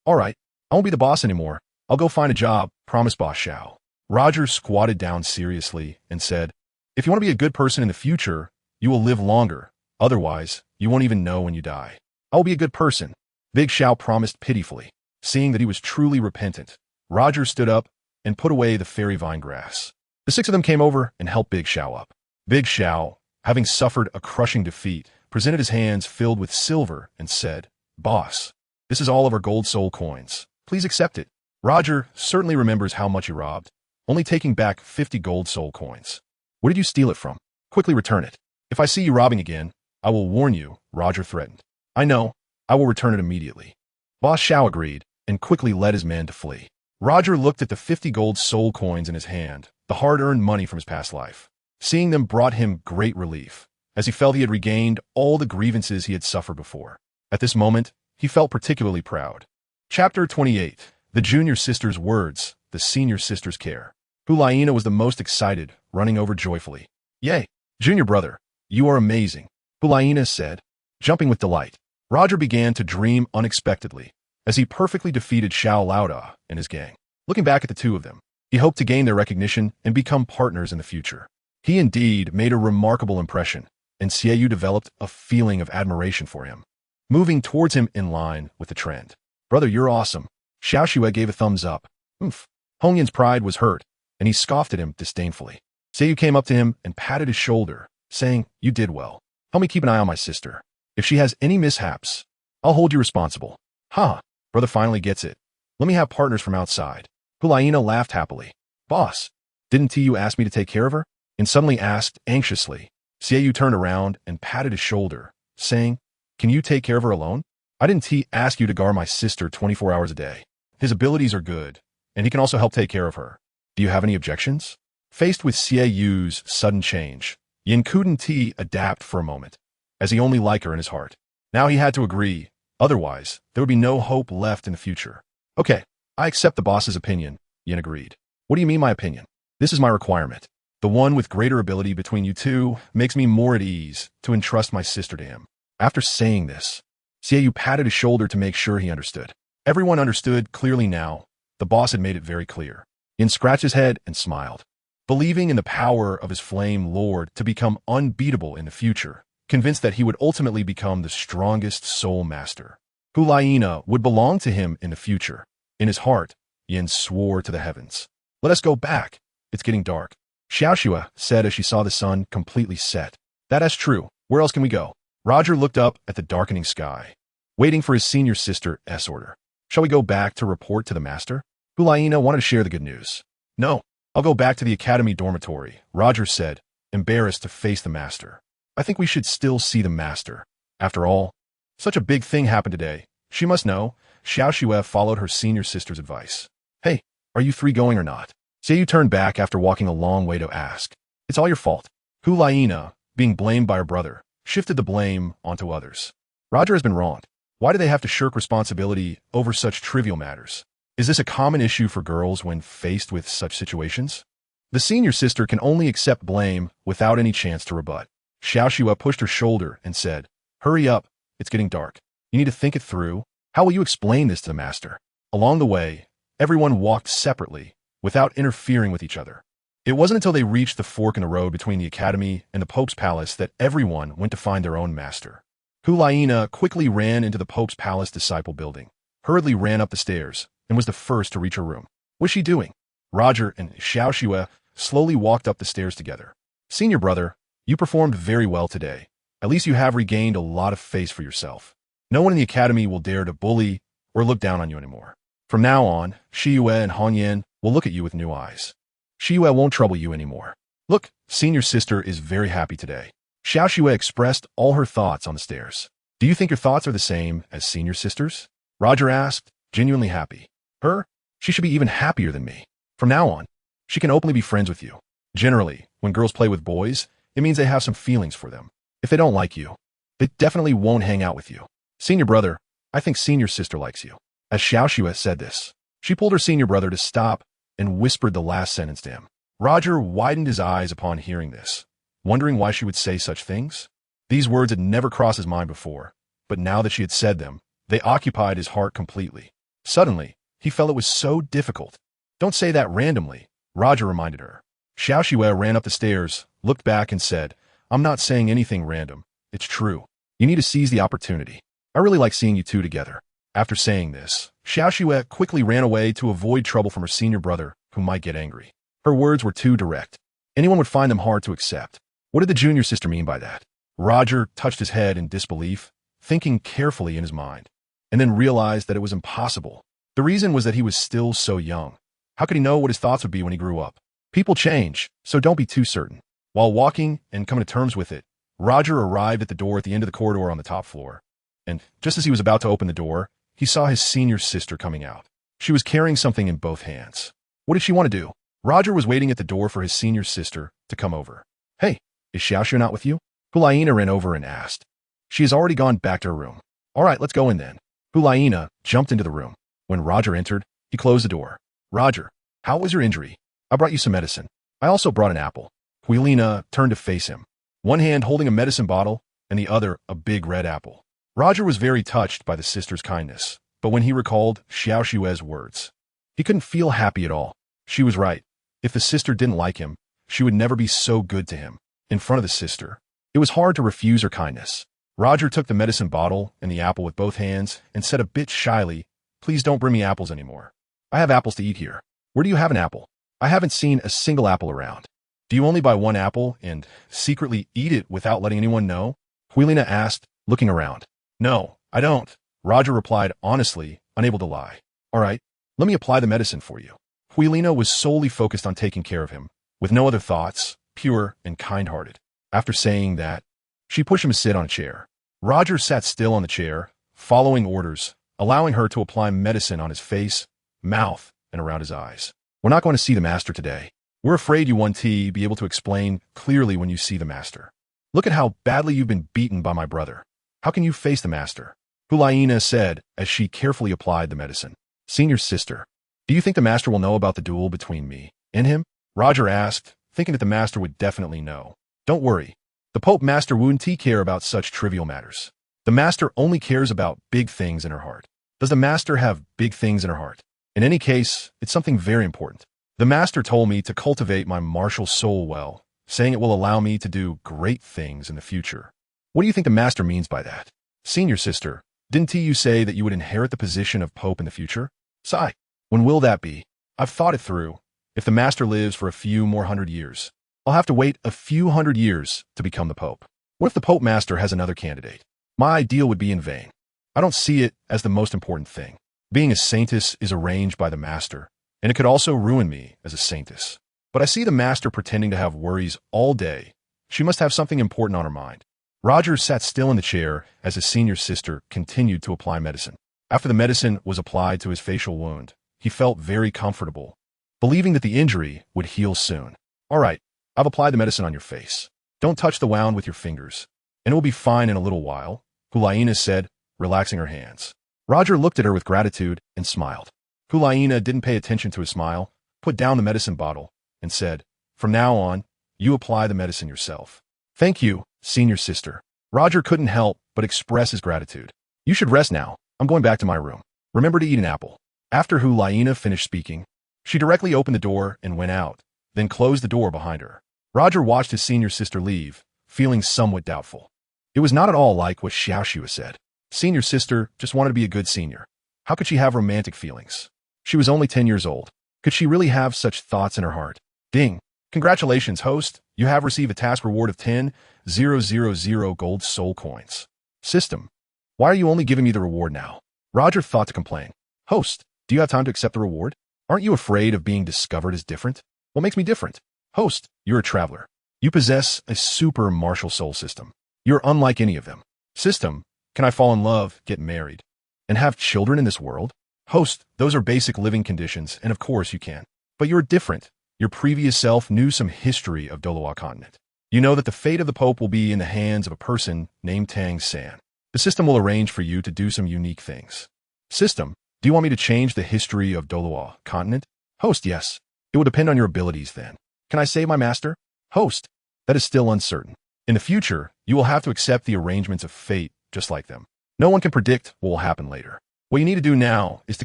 [SPEAKER 1] All right. I won't be the boss anymore. I'll go find a job," promised Boss Xiao. Roger squatted down seriously and said, "If you want to be a good person in the future, you will live longer. Otherwise, you won't even know when you die." "I will be a good person," Big Xiao promised pitifully. Seeing that he was truly repentant, Roger stood up and put away the fairy vine grass. The 6 of them came over and helped Big Xiao up. Big Xiao, having suffered a crushing defeat, presented his hands filled with silver and said, "Boss, this is all of our gold soul coins. Please accept it." Roger certainly remembers how much he robbed, only taking back 50 gold soul coins. "Where did you steal it from? Quickly return it. If I see you robbing again, I will warn you," Roger threatened. "I know. I will return it immediately." Boss Xiao agreed and quickly led his men to flee. Roger looked at the 50 gold soul coins in his hand, the hard-earned money from his past life. Seeing them brought him great relief, as he felt he had regained all the grievances he had suffered before. At this moment, he felt particularly proud. Chapter 28. The Junior Sister's Words, the Senior Sister's Care. Hulaina was the most excited, running over joyfully. "Yay! Junior brother, you are amazing," Hulaina said. Jumping with delight, Roger began to dream unexpectedly as he perfectly defeated Xiao Laoda and his gang. Looking back at the two of them, he hoped to gain their recognition and become partners in the future. He indeed made a remarkable impression, and Xiaoyu developed a feeling of admiration for him, moving towards him in line with the trend. Brother, you're awesome. Xiao Xue gave a thumbs up. Oomph. Hong Yan's pride was hurt, and he scoffed at him disdainfully. Xiaoyu came up to him and patted his shoulder, saying, "You did well. Help me keep an eye on my sister. If she has any mishaps, I'll hold you responsible." Ha! Brother finally gets it. Let me have partners from outside. Hulaina laughed happily. Boss, didn't you ask me to take care of her? And suddenly asked anxiously. Xiaoyu turned around and patted his shoulder, saying, "Can you take care of her alone? I didn't ask you to guard my sister 24 hours a day. His abilities are good, and he can also help take care of her. Do you have any objections?" Faced with Xiaoyu's sudden change, Yin couldn't adapt for a moment, as he only liked her in his heart. Now he had to agree, otherwise there would be no hope left in the future. Okay, I accept the boss's opinion, Yin agreed. What do you mean my opinion? This is my requirement. The one with greater ability between you two makes me more at ease to entrust my sister to him. After saying this, Xiaoyu patted his shoulder to make sure he understood. Everyone understood clearly now. The boss had made it very clear. Yin scratched his head and smiled. Believing in the power of his flame lord to become unbeatable in the future, convinced that he would ultimately become the strongest soul master. Hulaina would belong to him in the future. In his heart, Yin swore to the heavens. Let us go back. It's getting dark. Xiaoxue said as she saw the sun completely set. That's true. Where else can we go? Roger looked up at the darkening sky, waiting for his senior sister's order. Shall we go back to report to the master? Hulaina wanted to share the good news. No, I'll go back to the academy dormitory, Roger said, embarrassed to face the master. I think we should still see the master. After all, such a big thing happened today. She must know. Xiaoxue followed her senior sister's advice. Hey, are you three going or not? Xiaoyu turned back after walking a long way to ask. It's all your fault. Hulaina, being blamed by her brother, shifted the blame onto others. Roger has been wronged. Why do they have to shirk responsibility over such trivial matters? Is this a common issue for girls when faced with such situations? The senior sister can only accept blame without any chance to rebut. Xiaoxue pushed her shoulder and said, Hurry up, it's getting dark. You need to think it through. How will you explain this to the master? Along the way, everyone walked separately, without interfering with each other. It wasn't until they reached the fork in the road between the academy and the Pope's palace that everyone went to find their own master. Hulaina quickly ran into the Pope's palace disciple building, hurriedly ran up the stairs, and was the first to reach her room. What's she doing? Roger and Xiaoxue slowly walked up the stairs together. Senior brother, you performed very well today. At least you have regained a lot of face for yourself. No one in the academy will dare to bully or look down on you anymore. From now on, Shiyue and Hong Yan will look at you with new eyes. Shiyue won't trouble you anymore. Look, senior sister is very happy today. Xiaoxue expressed all her thoughts on the stairs. Do you think your thoughts are the same as senior sister's? Roger asked, genuinely happy. Her? She should be even happier than me. From now on, she can openly be friends with you. Generally, when girls play with boys, it means they have some feelings for them. If they don't like you, they definitely won't hang out with you. Senior brother, I think senior sister likes you. As Xiaoxue said this, she pulled her senior brother to stop and whispered the last sentence to him. Roger widened his eyes upon hearing this, wondering why she would say such things. These words had never crossed his mind before, but now that she had said them, they occupied his heart completely. Suddenly, he felt it was so difficult. Don't say that randomly, Roger reminded her. Xiaoxue ran up the stairs, looked back and said, I'm not saying anything random. It's true. You need to seize the opportunity. I really like seeing you two together. After saying this, Xiaoxue quickly ran away to avoid trouble from her senior brother, who might get angry. Her words were too direct. Anyone would find them hard to accept. What did the junior sister mean by that? Roger touched his head in disbelief, thinking carefully in his mind, and then realized that it was impossible. The reason was that he was still so young. How could he know what his thoughts would be when he grew up? People change, so don't be too certain. While walking and coming to terms with it, Roger arrived at the door at the end of the corridor on the top floor. And just as he was about to open the door, he saw his senior sister coming out. She was carrying something in both hands. What did she want to do? Roger was waiting at the door for his senior sister to come over. Hey, is Xiaoxue not with you? Hulaina ran over and asked. She has already gone back to her room. All right, let's go in then. Hulaina jumped into the room. When Roger entered, he closed the door. Roger, how was your injury? I brought you some medicine. I also brought an apple. Huilina turned to face him, one hand holding a medicine bottle and the other a big red apple. Roger was very touched by the sister's kindness, but when he recalled Xiao Xue's words, he couldn't feel happy at all. She was right. If the sister didn't like him, she would never be so good to him. In front of the sister, it was hard to refuse her kindness. Roger took the medicine bottle and the apple with both hands and said a bit shyly, "Please don't bring me apples anymore. I have apples to eat here." "Where do you have an apple? I haven't seen a single apple around." "Do you only buy one apple and secretly eat it without letting anyone know?" Huilina asked, looking around. "No, I don't," Roger replied honestly, unable to lie. "All right, let me apply the medicine for you." Huilina was solely focused on taking care of him, with no other thoughts, pure and kind-hearted. After saying that, she pushed him to sit on a chair. Roger sat still on the chair, following orders, allowing her to apply medicine on his face, mouth, and around his eyes. "We're not going to see the master today. We're afraid you won't be able to explain clearly when you see the master. Look at how badly you've been beaten by my brother. How can you face the master?" Huilina said as she carefully applied the medicine. "Senior sister, do you think the master will know about the duel between me and him?" Roger asked, thinking that the master would definitely know. "Don't worry. The Pope Master wouldn't care about such trivial matters. The master only cares about big things in her heart." "Does the master have big things in her heart?" "In any case, it's something very important. The master told me to cultivate my martial soul well, saying it will allow me to do great things in the future." "What do you think the master means by that?" "Senior sister, didn't you say that you would inherit the position of Pope in the future?" "Sigh. When will that be?" "I've thought it through. If the master lives for a few more 100 years, I'll have to wait a few 100 years to become the Pope. What if the Pope Master has another candidate? My ideal would be in vain. I don't see it as the most important thing. Being a saintess is arranged by the Master, and it could also ruin me as a saintess. But I see the Master pretending to have worries all day. She must have something important on her mind." Roger sat still in the chair as his senior sister continued to apply medicine. After the medicine was applied to his facial wound, he felt very comfortable, believing that the injury would heal soon. "All right, I've applied the medicine on your face. Don't touch the wound with your fingers, and it will be fine in a little while," Huilina said, relaxing her hands. Roger looked at her with gratitude and smiled. Huilina didn't pay attention to his smile, put down the medicine bottle, and said, "From now on, you apply the medicine yourself." "Thank you, senior sister." Roger couldn't help but express his gratitude. "You should rest now. I'm going back to my room. Remember to eat an apple." After Huilina finished speaking, she directly opened the door and went out, then closed the door behind her. Roger watched his senior sister leave, feeling somewhat doubtful. It was not at all like what Xiao Xue said. Senior sister just wanted to be a good senior. How could she have romantic feelings? She was only 10 years old. Could she really have such thoughts in her heart? Ding! Congratulations, host. You have received a task reward of 10,000 gold soul coins. System. Why are you only giving me the reward now? Roger thought to complain. Host, do you have time to accept the reward? Aren't you afraid of being discovered as different? What makes me different? Host, you're a traveler. You possess a super martial soul system. You're unlike any of them. System, can I fall in love, get married, and have children in this world? Host, those are basic living conditions, and of course you can. But you're different. Your previous self knew some history of Douluo Continent. You know that the fate of the Pope will be in the hands of a person named Tang San. The system will arrange for you to do some unique things. System, do you want me to change the history of Douluo Continent? Host, yes. It will depend on your abilities then. Can I save my master? Host, that is still uncertain. In the future, you will have to accept the arrangements of fate just like them. No one can predict what will happen later. What you need to do now is to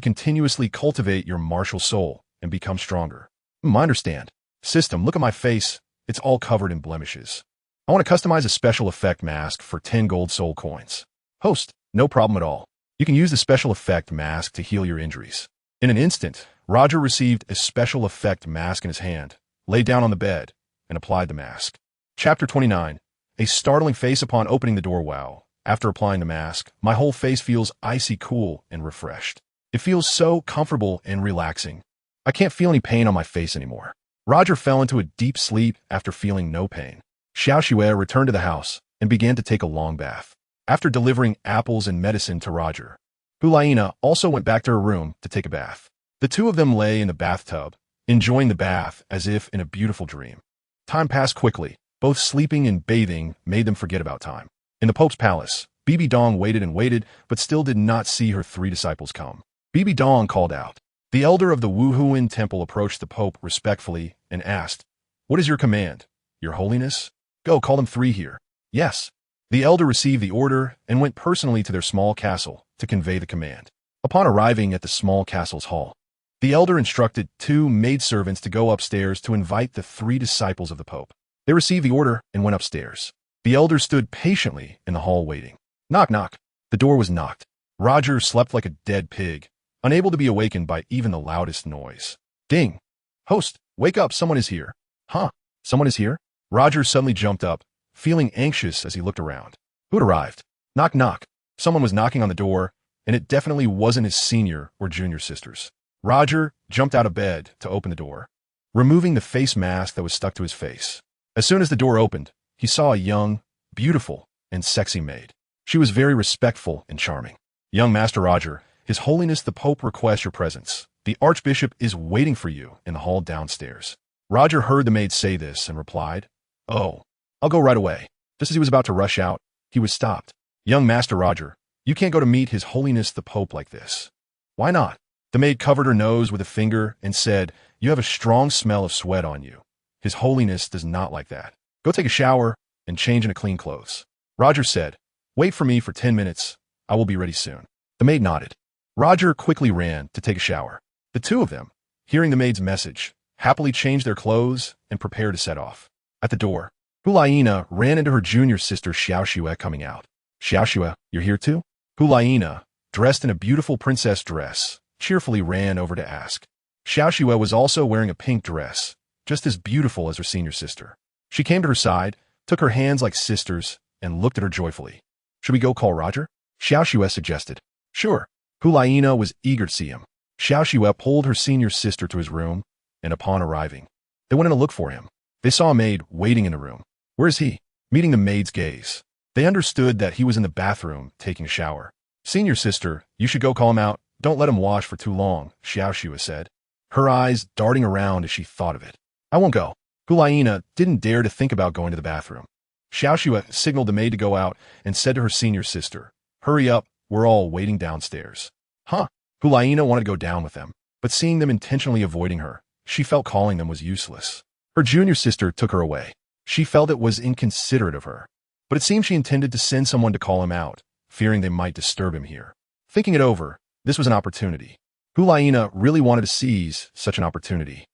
[SPEAKER 1] continuously cultivate your martial soul and become stronger. I understand. System, look at my face. It's all covered in blemishes. I want to customize a special effect mask for 10 gold soul coins. Host, no problem at all. You can use the special effect mask to heal your injuries. In an instant, Roger received a special effect mask in his hand, lay down on the bed, and applied the mask. Chapter 29. A startling face upon opening the door. Wow. After applying the mask, my whole face feels icy cool and refreshed. It feels so comfortable and relaxing. I can't feel any pain on my face anymore. Roger fell into a deep sleep after feeling no pain. Xiao Xue returned to the house and began to take a long bath. After delivering apples and medicine to Roger, Huilina also went back to her room to take a bath. The two of them lay in the bathtub, enjoying the bath as if in a beautiful dream. Time passed quickly. Both sleeping and bathing made them forget about time. In the Pope's palace, Bibi Dong waited and waited, but still did not see her 3 disciples come. Bibi Dong called out. The elder of the Wuhuan temple approached the Pope respectfully and asked, "What is your command, Your Holiness?" "Go, call them 3 here." "Yes." The elder received the order and went personally to their small castle to convey the command. Upon arriving at the small castle's hall, the elder instructed 2 maidservants to go upstairs to invite the 3 disciples of the Pope. They received the order and went upstairs. The elder stood patiently in the hall waiting. Knock, knock. The door was knocked. Roger slept like a dead pig, unable to be awakened by even the loudest noise. Ding! Host, wake up, someone is here. Huh? Someone is here? Roger suddenly jumped up, feeling anxious as he looked around. Who had arrived? Knock, knock. Someone was knocking on the door, and it definitely wasn't his senior or junior sisters. Roger jumped out of bed to open the door, removing the face mask that was stuck to his face. As soon as the door opened, he saw a young, beautiful, and sexy maid. She was very respectful and charming. Young Master Roger, His Holiness the Pope requests your presence. The Archbishop is waiting for you in the hall downstairs. Roger heard the maid say this and replied, Oh, I'll go right away. Just as he was about to rush out, he was stopped. Young Master Roger, you can't go to meet His Holiness the Pope like this. Why not? The maid covered her nose with a finger and said, You have a strong smell of sweat on you. His Holiness does not like that. Go take a shower and change into clean clothes. Roger said, Wait for me for 10 minutes. I will be ready soon. The maid nodded. Roger quickly ran to take a shower. The 2 of them, hearing the maid's message, happily changed their clothes and prepared to set off. At the door, Hulaina ran into her junior sister Xiaoxue coming out. Xiaoxue, you're here too? Hulaina, dressed in a beautiful princess dress, cheerfully ran over to ask. Xiaoxue was also wearing a pink dress, just as beautiful as her senior sister. She came to her side, took her hands like sisters, and looked at her joyfully. Should we go call Roger? Xiaoxue suggested. Sure. Hulaina was eager to see him. Xiaoxue pulled her senior sister to his room, and upon arriving, they went in to look for him. They saw a maid waiting in the room. Where is he? Meeting the maid's gaze, they understood that he was in the bathroom taking a shower. Senior sister, you should go call him out. Don't let him wash for too long, Xiaoxue said, her eyes darting around as she thought of it. I won't go. Hulaina didn't dare to think about going to the bathroom. Xiaoxue signaled the maid to go out and said to her senior sister, Hurry up, we're all waiting downstairs. Huh? Hulaina wanted to go down with them, but seeing them intentionally avoiding her, she felt calling them was useless. Her junior sister took her away. She felt it was inconsiderate of her, but it seemed she intended to send someone to call him out, fearing they might disturb him here. Thinking it over, this was an opportunity. Hulaina really wanted to seize such an opportunity.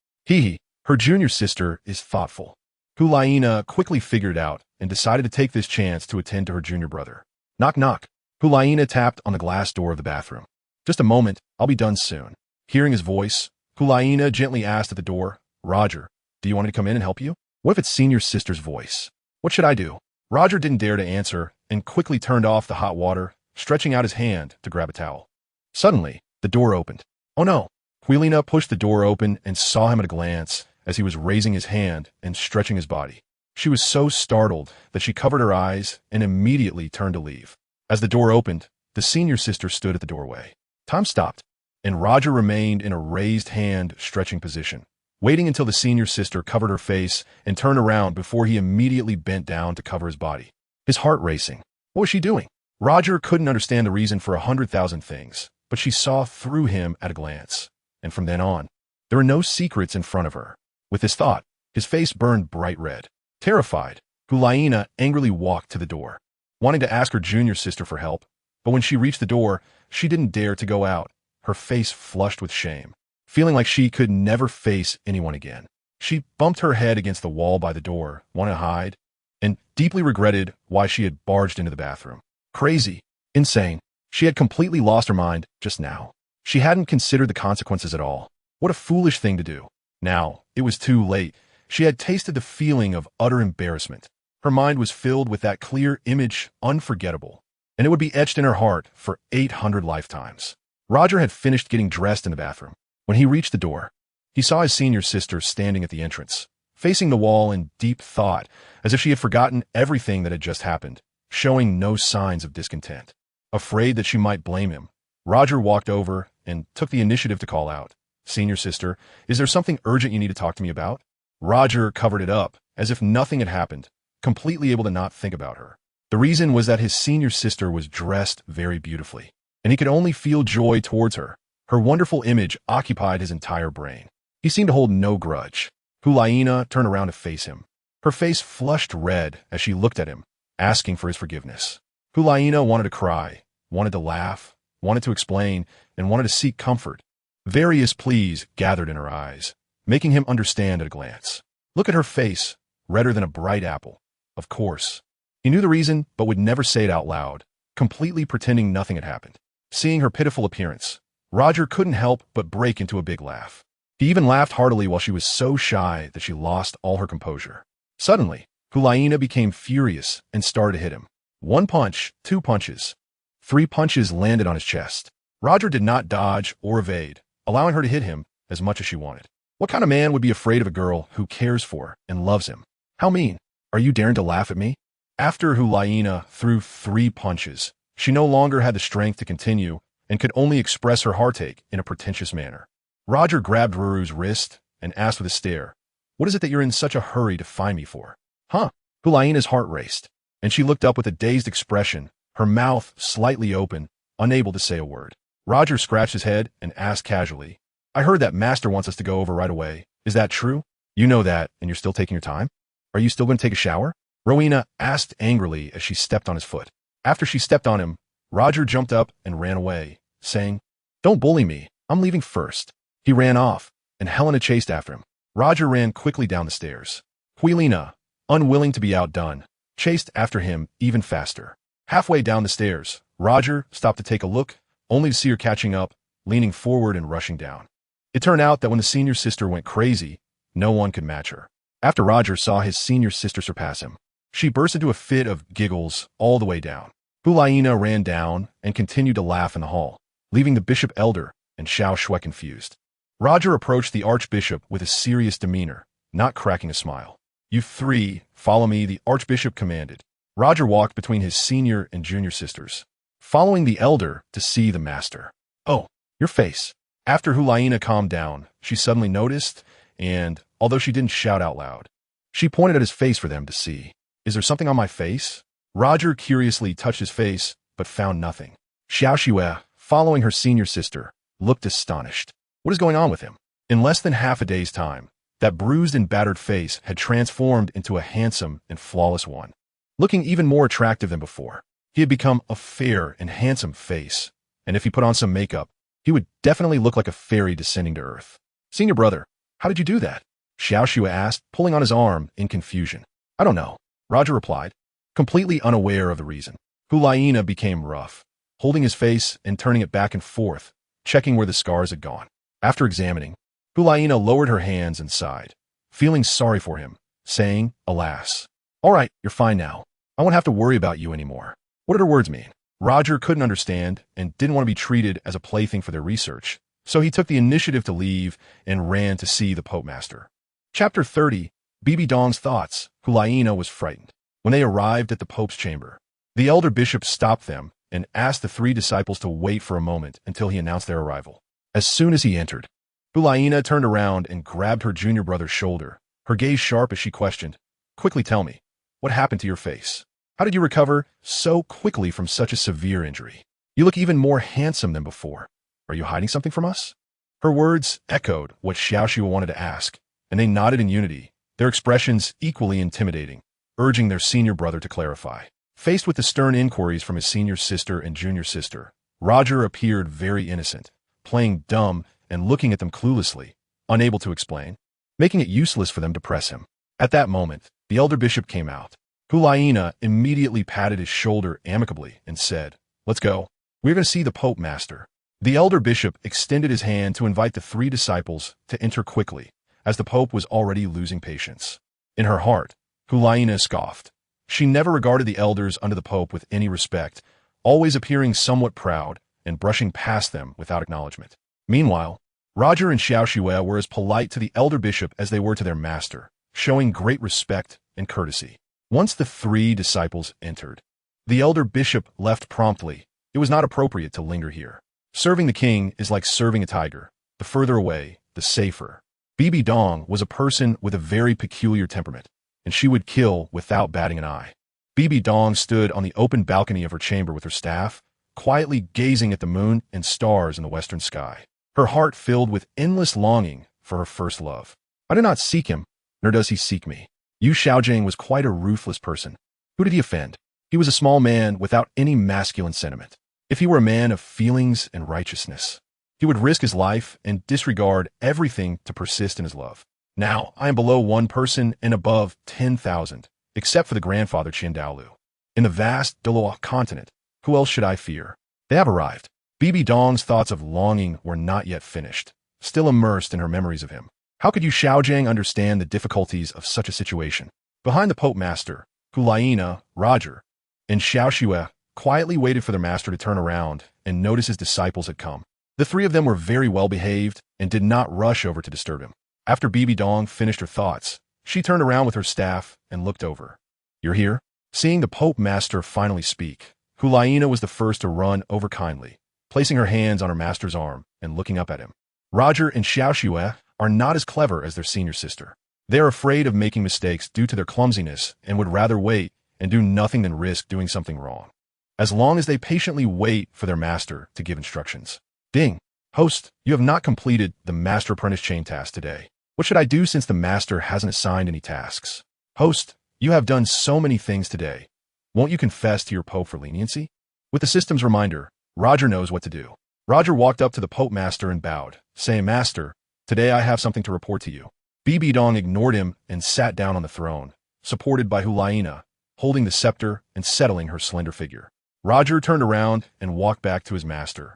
[SPEAKER 1] Her junior sister is thoughtful. Hulaina quickly figured it out and decided to take this chance to attend to her junior brother. Knock, knock. Hulaina tapped on the glass door of the bathroom. Just a moment, I'll be done soon. Hearing his voice, Hulaina gently asked at the door, Roger, do you want me to come in and help you? What if it's senior sister's voice? What should I do? Roger didn't dare to answer and quickly turned off the hot water, stretching out his hand to grab a towel. Suddenly, the door opened. Oh no! Hulaina pushed the door open and saw him at a glance as he was raising his hand and stretching his body. She was so startled that she covered her eyes and immediately turned to leave. As the door opened, the senior sister stood at the doorway. Time stopped, and Roger remained in a raised hand stretching position, waiting until the senior sister covered her face and turned around before he immediately bent down to cover his body. His heart racing. What was she doing? Roger couldn't understand the reason for 100,000 things, but she saw through him at a glance, and from then on, there were no secrets in front of her. With this thought, his face burned bright red. Terrified, Hulaina angrily walked to the door, wanting to ask her junior sister for help, but when she reached the door, she didn't dare to go out, her face flushed with shame. Feeling like she could never face anyone again, she bumped her head against the wall by the door, wanted to hide, and deeply regretted why she had barged into the bathroom. Crazy, insane. She had completely lost her mind just now. She hadn't considered the consequences at all. What a foolish thing to do. Now, it was too late. She had tasted the feeling of utter embarrassment. Her mind was filled with that clear image, unforgettable, and it would be etched in her heart for 800 lifetimes. Roger had finished getting dressed in the bathroom. When he reached the door, he saw his senior sister standing at the entrance, facing the wall in deep thought, as if she had forgotten everything that had just happened, showing no signs of discontent. Afraid that she might blame him, Roger walked over and took the initiative to call out, Senior sister, is there something urgent you need to talk to me about? Roger covered it up, as if nothing had happened, completely able to not think about her. The reason was that his senior sister was dressed very beautifully, and he could only feel joy towards her. Her wonderful image occupied his entire brain. He seemed to hold no grudge. Hulaina turned around to face him. Her face flushed red as she looked at him, asking for his forgiveness. Hulaina wanted to cry, wanted to laugh, wanted to explain, and wanted to seek comfort. Various pleas gathered in her eyes, making him understand at a glance. Look at her face, redder than a bright apple. Of course. He knew the reason, but would never say it out loud, completely pretending nothing had happened. Seeing her pitiful appearance, Roger couldn't help but break into a big laugh. He even laughed heartily while she was so shy that she lost all her composure. Suddenly, Hulaina became furious and started to hit him. 1 punch, 2 punches. 3 punches landed on his chest. Roger did not dodge or evade, allowing her to hit him as much as she wanted. What kind of man would be afraid of a girl who cares for and loves him? How mean. Are you daring to laugh at me? After Hulaina threw 3 punches, she no longer had the strength to continue and could only express her heartache in a pretentious manner. Roger grabbed Ruru's wrist and asked with a stare, "What is it that you're in such a hurry to find me for?" Huh? Hulaina's heart raced, and she looked up with a dazed expression, her mouth slightly open, unable to say a word. Roger scratched his head and asked casually, "I heard that Master wants us to go over right away. Is that true? You know that, and you're still taking your time? Are you still going to take a shower?" Rowena asked angrily as she stepped on his foot. After she stepped on him, Roger jumped up and ran away, saying, "Don't bully me. I'm leaving first." He ran off, and Helena chased after him. Roger ran quickly down the stairs. Huilina, unwilling to be outdone, chased after him even faster. Halfway down the stairs, Roger stopped to take a look, only to see her catching up, leaning forward and rushing down. It turned out that when the senior sister went crazy, no one could match her. After Roger saw his senior sister surpass him, she burst into a fit of giggles all the way down. Hulaina ran down and continued to laugh in the hall, leaving the bishop elder and Xiao Shui confused. Roger approached the archbishop with a serious demeanor, not cracking a smile. "You 3, follow me," the archbishop commanded. Roger walked between his senior and junior sisters, following the elder to see the master. "Oh, your face." After Hulaina calmed down, she suddenly noticed, and, although she didn't shout out loud, she pointed at his face for them to see. "Is there something on my face?" Roger curiously touched his face, but found nothing. Xiao Shui, following her senior sister, looked astonished. What is going on with him? In less than half a day's time, that bruised and battered face had transformed into a handsome and flawless one. Looking even more attractive than before, he had become a fair and handsome face, and if he put on some makeup, he would definitely look like a fairy descending to earth. "Senior brother, how did you do that?" Xiao Shui asked, pulling on his arm in confusion. "I don't know," Roger replied, completely unaware of the reason. Hulaina became rough, holding his face and turning it back and forth, checking where the scars had gone. After examining, Hulaina lowered her hands and sighed, feeling sorry for him, saying, "Alas. All right, you're fine now. I won't have to worry about you anymore." What did her words mean? Roger couldn't understand and didn't want to be treated as a plaything for their research, so he took the initiative to leave and ran to see the Pope Master. Chapter 30, Bibi Dong's Thoughts. Hulaina was frightened. When they arrived at the Pope's chamber, the elder bishop stopped them and asked the 3 disciples to wait for a moment until he announced their arrival. As soon as he entered, Hulaina turned around and grabbed her junior brother's shoulder, her gaze sharp as she questioned, "Quickly tell me, what happened to your face? How did you recover so quickly from such a severe injury? You look even more handsome than before. Are you hiding something from us?" Her words echoed what Xiao Shui wanted to ask, and they nodded in unity, their expressions equally intimidating, urging their senior brother to clarify. Faced with the stern inquiries from his senior sister and junior sister, Roger appeared very innocent, playing dumb and looking at them cluelessly, unable to explain, making it useless for them to press him. At that moment, the elder bishop came out. Hulaina immediately patted his shoulder amicably and said, "Let's go. We're going to see the Pope Master." The elder bishop extended his hand to invite the 3 disciples to enter quickly, as the Pope was already losing patience. In her heart, Hulaina scoffed. She never regarded the elders under the Pope with any respect, always appearing somewhat proud and brushing past them without acknowledgement. Meanwhile, Roger and Xiao Shui were as polite to the elder bishop as they were to their master, showing great respect and courtesy. Once the 3 disciples entered, the elder bishop left promptly. It was not appropriate to linger here. Serving the king is like serving a tiger. The further away, the safer. Bibi Dong was a person with a very peculiar temperament, and she would kill without batting an eye. Bibi Dong stood on the open balcony of her chamber with her staff, quietly gazing at the moon and stars in the western sky. Her heart filled with endless longing for her first love. "I do not seek him, nor does he seek me." Yu Xiaojing was quite a ruthless person. Who did he offend? He was a small man without any masculine sentiment. If he were a man of feelings and righteousness, he would risk his life and disregard everything to persist in his love. Now, I am below one person and above 10,000, except for the grandfather Dauluo. In the vast Douluo Continent, who else should I fear? They have arrived. Bibi Dong's thoughts of longing were not yet finished, still immersed in her memories of him. How could Yu Xiaojiang understand the difficulties of such a situation? Behind the Pope Master, Hulaina, Roger, and Xiao Xue quietly waited for their master to turn around and notice his disciples had come. The three of them were very well behaved and did not rush over to disturb him. After Bibi Dong finished her thoughts, she turned around with her staff and looked over. "You're here?" Seeing the Pope Master finally speak, Hulaina was the first to run over kindly, placing her hands on her master's arm and looking up at him. Roger and Xiao Xue are not as clever as their senior sister. They are afraid of making mistakes due to their clumsiness and would rather wait and do nothing than risk doing something wrong, as long as they patiently wait for their master to give instructions. Ding. Host, you have not completed the master-apprentice chain task today. What should I do since the master hasn't assigned any tasks? Host, you have done so many things today. Won't you confess to your Pope for leniency? With the system's reminder, Roger knows what to do. Roger walked up to the Pope Master and bowed, saying, "Master, today I have something to report to you." Bibi Dong ignored him and sat down on the throne, supported by Hulaina, holding the scepter and settling her slender figure. Roger turned around and walked back to his master,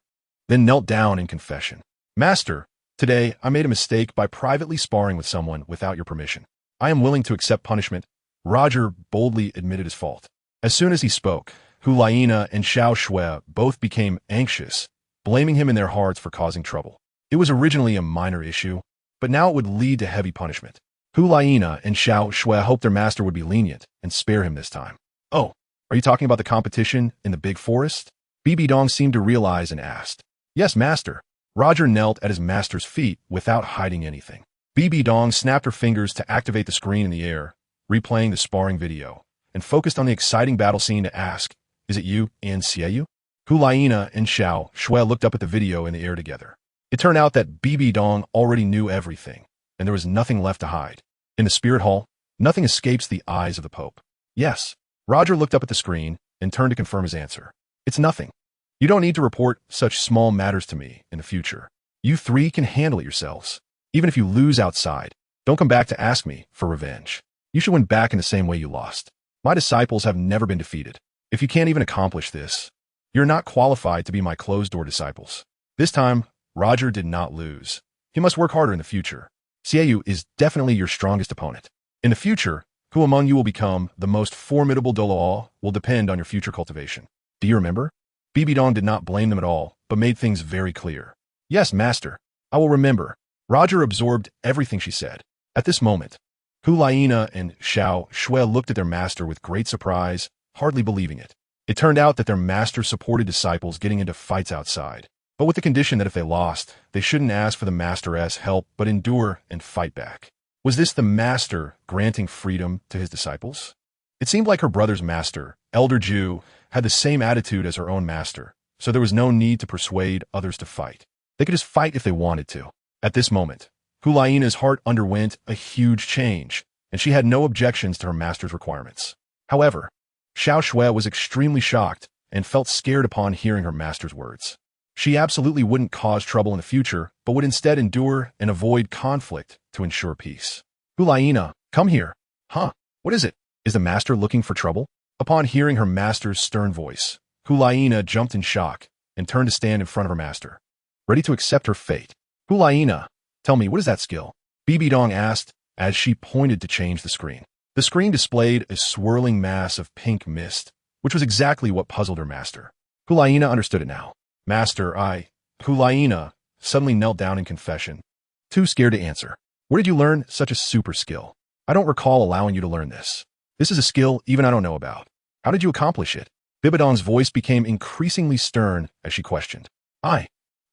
[SPEAKER 1] then knelt down in confession. "Master, today I made a mistake by privately sparring with someone without your permission. I am willing to accept punishment." Roger boldly admitted his fault. As soon as he spoke, Hulaina and Xiao Xue both became anxious, blaming him in their hearts for causing trouble. It was originally a minor issue, but now it would lead to heavy punishment. Hulaina and Xiao Xue hoped their master would be lenient and spare him this time. "Oh, are you talking about the competition in the big forest?" Bibi Dong seemed to realize and asked. "Yes, master." Roger knelt at his master's feet without hiding anything. Bibi Dong snapped her fingers to activate the screen in the air, replaying the sparring video, and focused on the exciting battle scene to ask, "Is it you and Xiaoyu?" Hulaina and Xiao Xue looked up at the video in the air together. It turned out that Bibi Dong already knew everything, and there was nothing left to hide. In the spirit hall, nothing escapes the eyes of the Pope. "Yes." Roger looked up at the screen and turned to confirm his answer. "It's nothing. You don't need to report such small matters to me in the future. You three can handle it yourselves. Even if you lose outside, don't come back to ask me for revenge. You should win back in the same way you lost. My disciples have never been defeated. If you can't even accomplish this, you're not qualified to be my closed-door disciples." This time, Roger did not lose. He must work harder in the future. Xiaoyu is definitely your strongest opponent. In the future, who among you will become the most formidable Douluo will depend on your future cultivation. Do you remember? Bibi Dong did not blame them at all, but made things very clear. "Yes, master. I will remember." Roger absorbed everything she said. At this moment, Hulaina and Xiao Xue looked at their master with great surprise, hardly believing it. It turned out that their master supported disciples getting into fights outside, but with the condition that if they lost, they shouldn't ask for the master's help but endure and fight back. Was this the master granting freedom to his disciples? It seemed like her brother's master, Elder Ju, had the same attitude as her own master, so there was no need to persuade others to fight. They could just fight if they wanted to. At this moment, Hulaina's heart underwent a huge change, and she had no objections to her master's requirements. However, Xiao Xue was extremely shocked and felt scared upon hearing her master's words. She absolutely wouldn't cause trouble in the future, but would instead endure and avoid conflict to ensure peace. "Hulaina, come here." "Huh? What is it? Is the master looking for trouble?" Upon hearing her master's stern voice, Hulaina jumped in shock and turned to stand in front of her master, ready to accept her fate. "Hulaina, tell me, what is that skill?" Bibi Dong asked as she pointed to change the screen. The screen displayed a swirling mass of pink mist, which was exactly what puzzled her master. Hulaina understood it now. "Master, Hulaina suddenly knelt down in confession, too scared to answer. "Where did you learn such a super skill? I don't recall allowing you to learn this. This is a skill even I don't know about. How did you accomplish it?" Bibi Dong's voice became increasingly stern as she questioned. I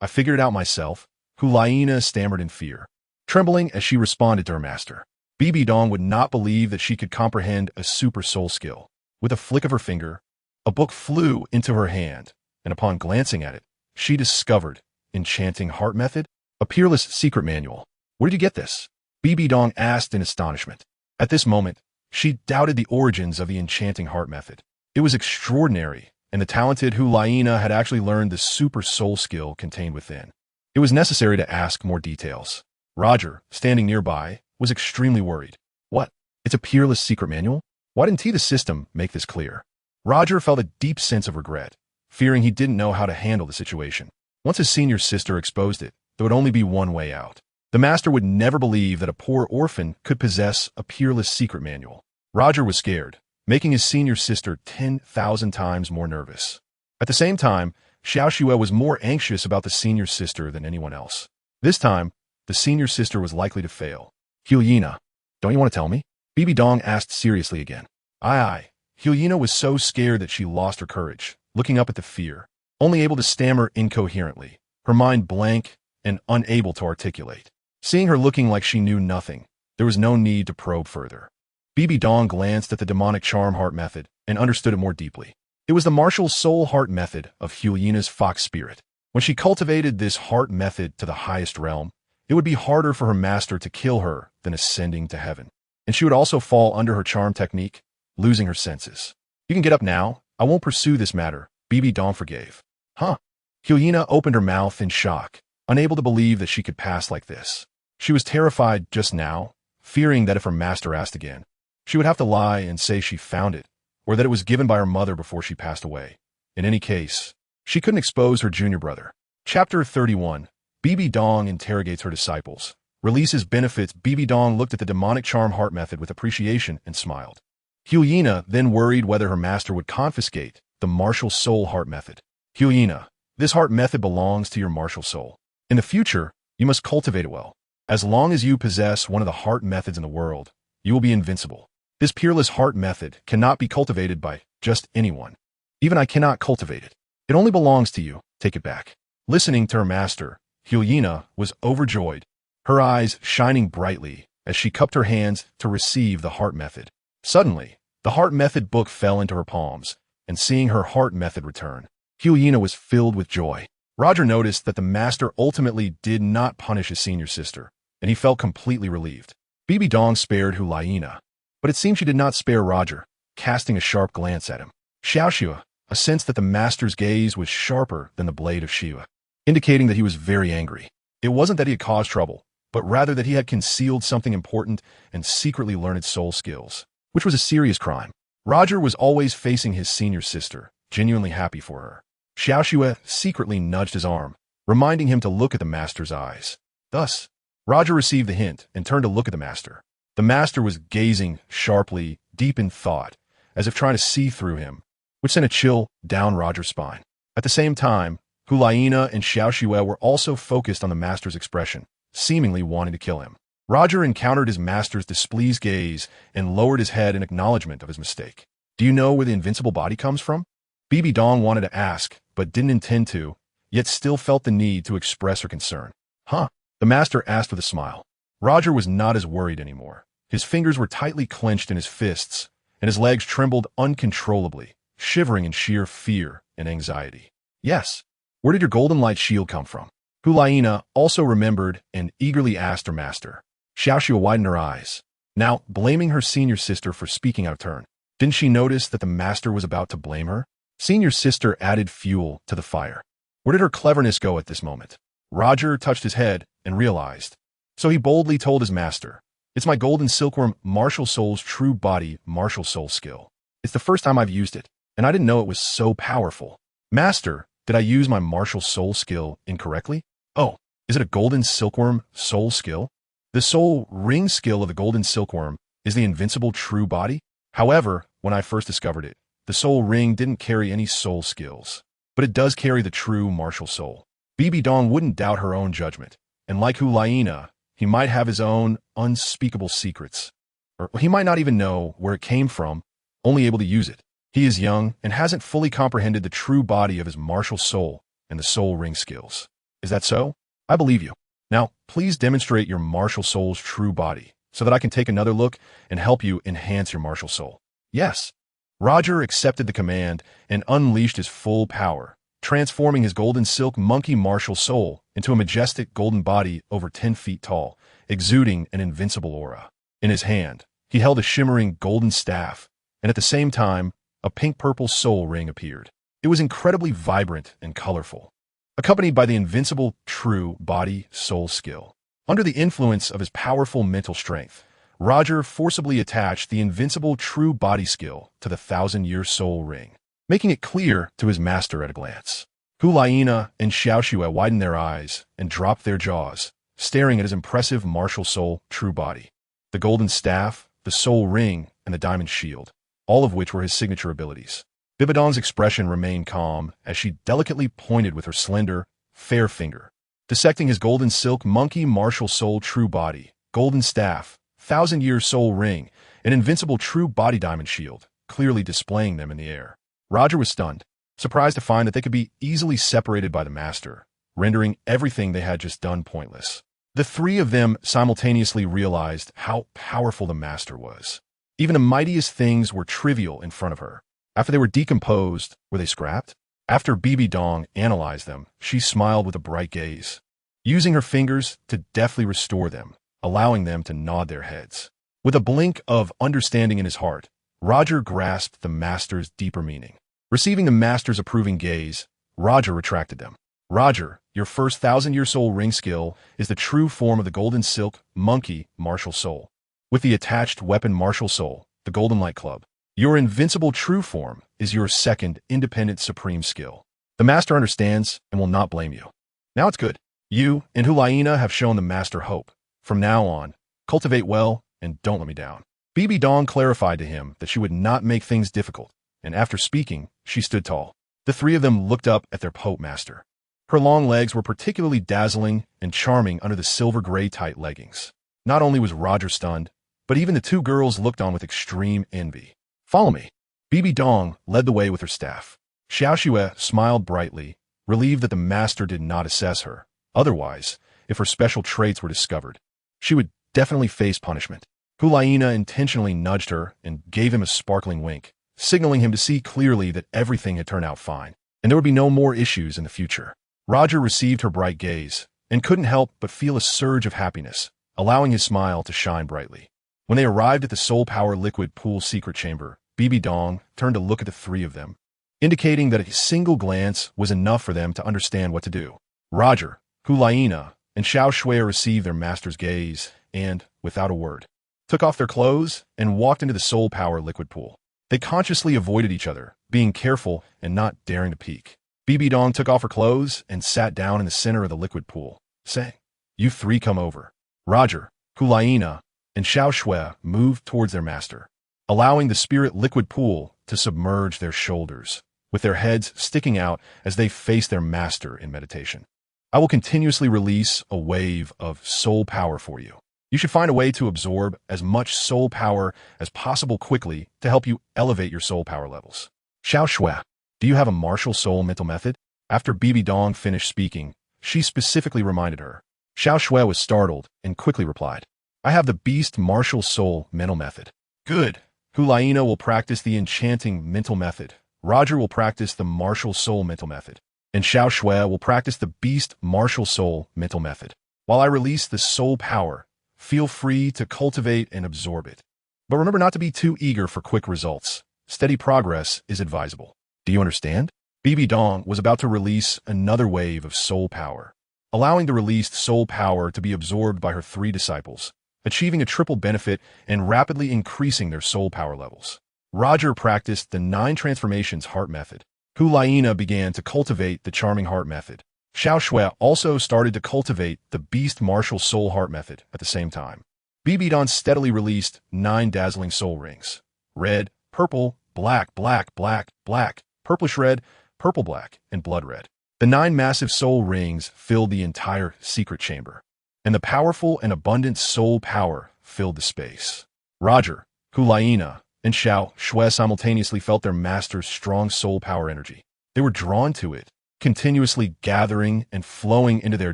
[SPEAKER 1] figured it out myself," Hulaina stammered in fear, trembling as she responded to her master. Bibi Dong would not believe that she could comprehend a super soul skill. With a flick of her finger, a book flew into her hand, and upon glancing at it, she discovered Enchanting Heart Method, a peerless secret manual. "Where did you get this?" Bibi Dong asked in astonishment. At this moment, she doubted the origins of the Enchanting Heart Method. It was extraordinary, and the talented Hulaina had actually learned the super soul skill contained within. It was necessary to ask more details. Roger, standing nearby, was extremely worried. What? It's a peerless secret manual? Why didn't he, the system, make this clear? Roger felt a deep sense of regret, fearing he didn't know how to handle the situation. Once his senior sister exposed it, there would only be one way out. The master would never believe that a poor orphan could possess a peerless secret manual. Roger was scared, making his senior sister 10,000 times more nervous. At the same time, Xiaoxue was more anxious about the senior sister than anyone else. This time, the senior sister was likely to fail. Hulyina, don't you want to tell me? Bibi Dong asked seriously again. Aye. Hulyina was so scared that she lost her courage, looking up at the fear, only able to stammer incoherently, her mind blank and unable to articulate. Seeing her looking like she knew nothing, there was no need to probe further. Bibi Dong glanced at the demonic charm heart method and understood it more deeply. It was the martial soul heart method of Hulyina's fox spirit. When she cultivated this heart method to the highest realm, it would be harder for her master to kill her than ascending to heaven. And she would also fall under her charm technique, losing her senses. You can get up now. I won't pursue this matter, Bibi Dong forgave. Huh? Hulyina opened her mouth in shock, unable to believe that she could pass like this. She was terrified just now, fearing that if her master asked again, she would have to lie and say she found it, or that it was given by her mother before she passed away. In any case, she couldn't expose her junior brother. Chapter 31. Bibi Dong interrogates her disciples. Releases benefits. Bibi Dong looked at the demonic charm heart method with appreciation and smiled. Hulyina then worried whether her master would confiscate the martial soul heart method. Hulyina, this heart method belongs to your martial soul. In the future, you must cultivate it well. As long as you possess one of the heart methods in the world, you will be invincible. This peerless heart method cannot be cultivated by just anyone. Even I cannot cultivate it. It only belongs to you. Take it back. Listening to her master, Hulyina was overjoyed, her eyes shining brightly as she cupped her hands to receive the heart method. Suddenly, the heart method book fell into her palms, and seeing her heart method return, Hulyina was filled with joy. Roger noticed that the master ultimately did not punish his senior sister, and he felt completely relieved. Bibi Dong spared Hulyina, but it seemed she did not spare Roger, casting a sharp glance at him. Xiaoxue, a sense that the master's gaze was sharper than the blade of Shiva, indicating that he was very angry. It wasn't that he had caused trouble, but rather that he had concealed something important and secretly learned soul skills, which was a serious crime. Roger was always facing his senior sister, genuinely happy for her. Xiaoxue secretly nudged his arm, reminding him to look at the master's eyes. Thus, Roger received the hint and turned to look at the master. The master was gazing sharply, deep in thought, as if trying to see through him, which sent a chill down Roger's spine. At the same time, Hulyina and Xiaoxue were also focused on the master's expression, seemingly wanting to kill him. Roger encountered his master's displeased gaze and lowered his head in acknowledgement of his mistake. Do you know where the invincible body comes from? Bibi Dong wanted to ask, but didn't intend to, yet still felt the need to express her concern. Huh? The master asked with a smile. Roger was not as worried anymore. His fingers were tightly clenched in his fists, and his legs trembled uncontrollably, shivering in sheer fear and anxiety. Yes. Where did your golden light shield come from? Hulyina also remembered and eagerly asked her master. Xiaoxue widened her eyes, now blaming her senior sister for speaking out of turn. Didn't she notice that the master was about to blame her? Senior sister added fuel to the fire. Where did her cleverness go at this moment? Roger touched his head and realized. So he boldly told his master, "It's my golden silkworm martial soul's true body martial soul skill. It's the first time I've used it, and I didn't know it was so powerful. Master, did I use my martial soul skill incorrectly? Oh, is it a golden silkworm soul skill? The soul ring skill of the golden silkworm is the invincible true body. However, when I first discovered it, the soul ring didn't carry any soul skills, but it does carry the true martial soul." Bibi Dong wouldn't doubt her own judgment, and like Hulyina, he might have his own unspeakable secrets. Or he might not even know where it came from, only able to use it. He is young and hasn't fully comprehended the true body of his martial soul and the soul ring skills. Is that so? I believe you. Now, please demonstrate your martial soul's true body so that I can take another look and help you enhance your martial soul. Yes. Roger accepted the command and unleashed his full power, transforming his golden silk monkey martial soul into a majestic golden body over 10 feet tall, exuding an invincible aura. In his hand, he held a shimmering golden staff, and at the same time, a pink-purple soul ring appeared. It was incredibly vibrant and colorful, accompanied by the invincible true body-soul skill. Under the influence of his powerful mental strength, Roger forcibly attached the invincible true body skill to the 1,000-year soul ring, making it clear to his master at a glance. Hulaina and Xiaoxue widened their eyes and dropped their jaws, staring at his impressive martial soul true body. The golden staff, the soul ring, and the diamond shield, all of which were his signature abilities. Bibi Dong's expression remained calm as she delicately pointed with her slender, fair finger, dissecting his golden silk monkey martial soul true body, golden staff, 1,000-year soul ring, and invincible true body diamond shield, clearly displaying them in the air. Roger was stunned, surprised to find that they could be easily separated by the master, rendering everything they had just done pointless. The three of them simultaneously realized how powerful the master was. Even the mightiest things were trivial in front of her. After they were decomposed, were they scrapped? After Bibi Dong analyzed them, she smiled with a bright gaze, using her fingers to deftly restore them, allowing them to nod their heads. With a blink of understanding in his heart, Roger grasped the master's deeper meaning. Receiving the master's approving gaze, Roger retracted them. Roger, your first 1,000-year soul ring skill is the true form of the golden silk monkey martial soul, with the attached weapon martial soul, the golden light club. Your invincible true form is your second independent supreme skill. The master understands and will not blame you. Now it's good. You and Hulaina have shown the master hope. From now on, cultivate well and don't let me down. Bibi Dong clarified to him that she would not make things difficult, and after speaking, she stood tall. The three of them looked up at their Pope master. Her long legs were particularly dazzling and charming under the silver-gray tight leggings. Not only was Roger stunned, but even the two girls looked on with extreme envy. Follow me. Bibi Dong led the way with her staff. Xiaoxue smiled brightly, relieved that the master did not assess her. Otherwise, if her special traits were discovered, she would definitely face punishment. Hulaina intentionally nudged her and gave him a sparkling wink, signaling him to see clearly that everything had turned out fine, and there would be no more issues in the future. Roger received her bright gaze and couldn't help but feel a surge of happiness, allowing his smile to shine brightly. When they arrived at the Soul Power Liquid Pool secret chamber, Bibi Dong turned to look at the three of them, indicating that a single glance was enough for them to understand what to do. Roger, Hulaina, and Xiaoxue received their master's gaze and, without a word, took off their clothes and walked into the Soul Power Liquid Pool. They consciously avoided each other, being careful and not daring to peek. Bibi Dong took off her clothes and sat down in the center of the liquid pool, saying, "You three come over." Roger, Hulaina, and Xiaoxue moved towards their master, allowing the spirit liquid pool to submerge their shoulders, with their heads sticking out as they faced their master in meditation. I will continuously release a wave of soul power for you. You should find a way to absorb as much soul power as possible quickly to help you elevate your soul power levels. Xiaoxue, do you have a martial soul mental method? After Bibi Dong finished speaking, she specifically reminded her. Xiaoxue was startled and quickly replied, I have the beast martial soul mental method. Good. Hulaina will practice the enchanting mental method. Roger will practice the martial soul mental method. And Xiaoxue will practice the beast martial soul mental method. While I release the soul power, feel free to cultivate and absorb it. But remember not to be too eager for quick results. Steady progress is advisable. Do you understand? Bibi Dong was about to release another wave of soul power, allowing the released soul power to be absorbed by her three disciples, achieving a triple benefit and rapidly increasing their soul power levels. Roger practiced the 9 transformations heart method. Hulaina began to cultivate the charming heart method. Xiaoxue also started to cultivate the beast martial soul heart method at the same time. Bibi Dong steadily released 9 dazzling soul rings. Red, purple, black, black, black, black, purplish red, purple black, and blood red. The 9 massive soul rings filled the entire secret chamber, and the powerful and abundant soul power filled the space. Roger, Hulaina, and Xiaoxue simultaneously felt their master's strong soul power energy. They were drawn to it, continuously gathering and flowing into their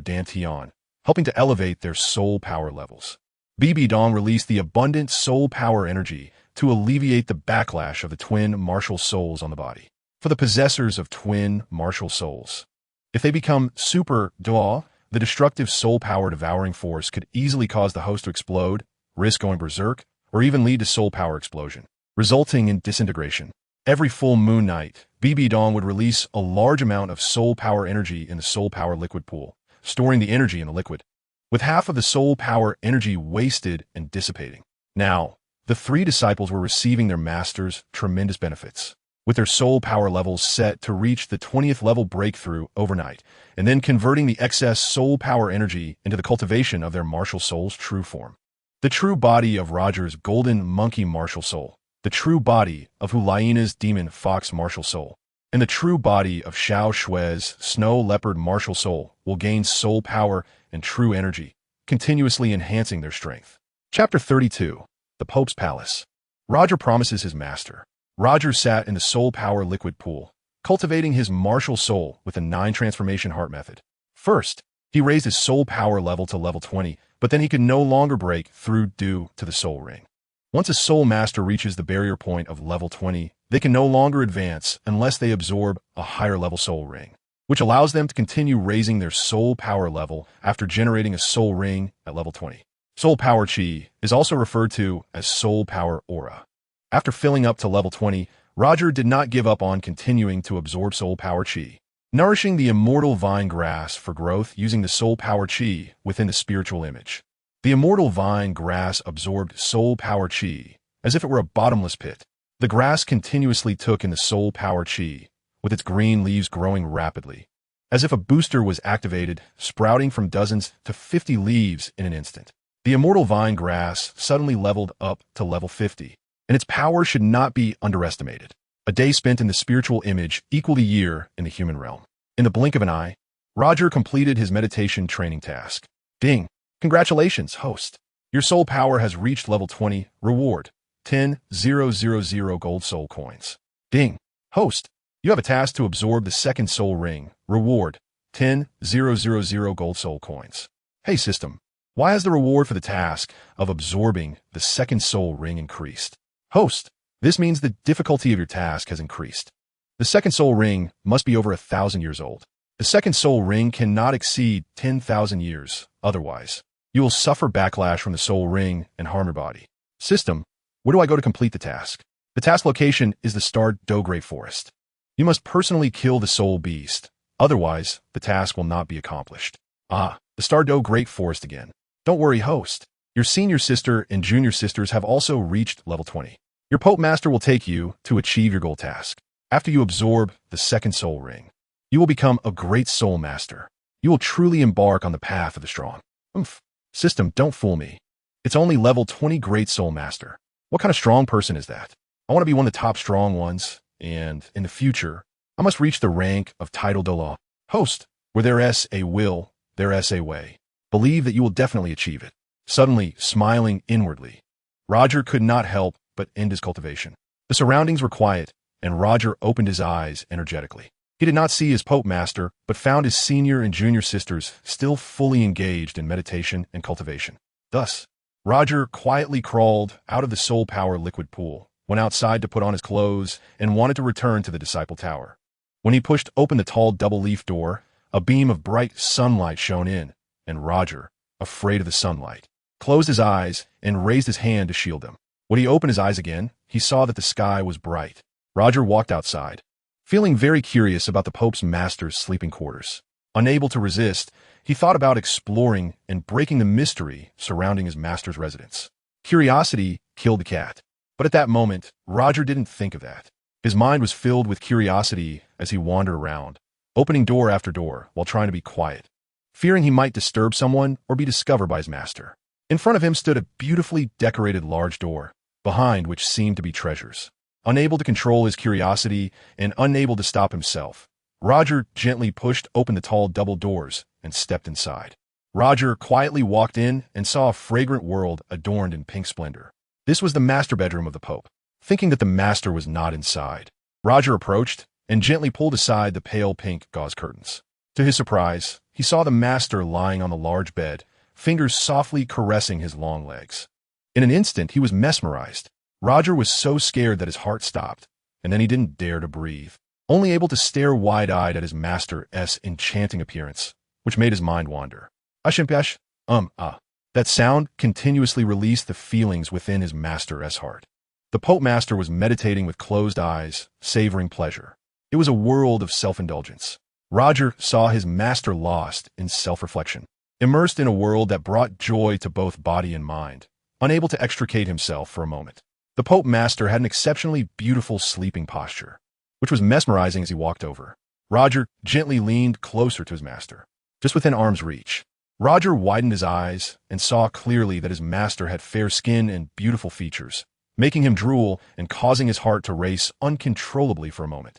[SPEAKER 1] dantian, helping to elevate their soul power levels. Bibi Dong released the abundant soul power energy to alleviate the backlash of the twin martial souls on the body. For the possessors of twin martial souls, if they become super Dou, the destructive soul power devouring force could easily cause the host to explode, risk going berserk, or even lead to soul power explosion, resulting in disintegration. Every full moon night, Bibi Dong would release a large amount of soul power energy in the soul power liquid pool, storing the energy in the liquid, with half of the soul power energy wasted and dissipating. Now, the three disciples were receiving their master's tremendous benefits, with their soul power levels set to reach the 20th level breakthrough overnight, and then converting the excess soul power energy into the cultivation of their martial soul's true form. The true body of Roger's golden monkey martial soul, the true body of Hulaiina's demon fox martial soul, and the true body of Xiao Shui's snow leopard martial soul will gain soul power and true energy, continuously enhancing their strength. Chapter 32. The Pope's Palace. Roger promises his master. Roger sat in the soul power liquid pool, cultivating his martial soul with the 9 transformation heart method. First, he raised his soul power level to level 20, but then he could no longer break through due to the soul ring. Once a soul master reaches the barrier point of level 20, they can no longer advance unless they absorb a higher level soul ring, which allows them to continue raising their soul power level after generating a soul ring at level 20. Soul power chi is also referred to as soul power aura. After filling up to level 20, Roger did not give up on continuing to absorb soul power chi, nourishing the immortal vine grass for growth using the soul power chi within the spiritual image. The immortal vine grass absorbed soul power chi as if it were a bottomless pit. The grass continuously took in the soul power chi, with its green leaves growing rapidly, as if a booster was activated, sprouting from dozens to 50 leaves in an instant. The immortal vine grass suddenly leveled up to level 50, and its power should not be underestimated. A day spent in the spiritual image equaled a year in the human realm. In the blink of an eye, Roger completed his meditation training task. Ding! Congratulations, host. Your soul power has reached level 20. Reward: 10,000 gold soul coins. Ding! Host, you have a task to absorb the second soul ring. Reward: 10,000 gold soul coins. Hey system, why has the reward for the task of absorbing the second soul ring increased? Host, this means the difficulty of your task has increased. The second soul ring must be over 1,000 years old. The second soul ring cannot exceed 10,000 years, otherwise you will suffer backlash from the soul ring and harm your body. System, where do I go to complete the task? The task location is the Star Dou Forest. You must personally kill the soul beast, otherwise the task will not be accomplished. Ah, the Star Dou Forest again. Don't worry, host. Your senior sister and junior sisters have also reached level 20. Your Pope Master will take you to achieve your goal task. After you absorb the second soul ring, you will become a great soul master. You will truly embark on the path of the strong. System, don't fool me. It's only level 20 great soul master. What kind of strong person is that? I want to be one of the top strong ones, and in the future, I must reach the rank of title Douluo. Host, where there is a will, there is a way. Believe that you will definitely achieve it. Suddenly, smiling inwardly, Roger could not help but end his cultivation. The surroundings were quiet, and Roger opened his eyes energetically. He did not see his Pope Master, but found his senior and junior sisters still fully engaged in meditation and cultivation. Thus, Roger quietly crawled out of the soul power liquid pool, went outside to put on his clothes, and wanted to return to the Disciple Tower. When he pushed open the tall double-leaf door, a beam of bright sunlight shone in, and Roger, afraid of the sunlight, closed his eyes and raised his hand to shield them. When he opened his eyes again, he saw that the sky was bright. Roger walked outside, feeling very curious about the Pope's Master's sleeping quarters. Unable to resist, he thought about exploring and breaking the mystery surrounding his master's residence. Curiosity killed the cat. But at that moment, Roger didn't think of that. His mind was filled with curiosity as he wandered around, opening door after door while trying to be quiet, fearing he might disturb someone or be discovered by his master. In front of him stood a beautifully decorated large door, behind which seemed to be treasures. Unable to control his curiosity and unable to stop himself, Roger gently pushed open the tall double doors and stepped inside. Roger quietly walked in and saw a fragrant world adorned in pink splendor. This was the master bedroom of the Pope. Thinking that the master was not inside, Roger approached and gently pulled aside the pale pink gauze curtains. To his surprise, he saw the master lying on the large bed, fingers softly caressing his long legs. In an instant, he was mesmerized. Roger was so scared that his heart stopped, and then he didn't dare to breathe, only able to stare wide-eyed at his master's enchanting appearance, which made his mind wander. Ashimpesh, That sound continuously released the feelings within his master's heart. The Pope Master was meditating with closed eyes, savoring pleasure. It was a world of self-indulgence. Roger saw his master lost in self-reflection, immersed in a world that brought joy to both body and mind, unable to extricate himself for a moment. The Pope Master had an exceptionally beautiful sleeping posture, which was mesmerizing as he walked over. Roger gently leaned closer to his master, just within arm's reach. Roger widened his eyes and saw clearly that his master had fair skin and beautiful features, making him drool and causing his heart to race uncontrollably for a moment.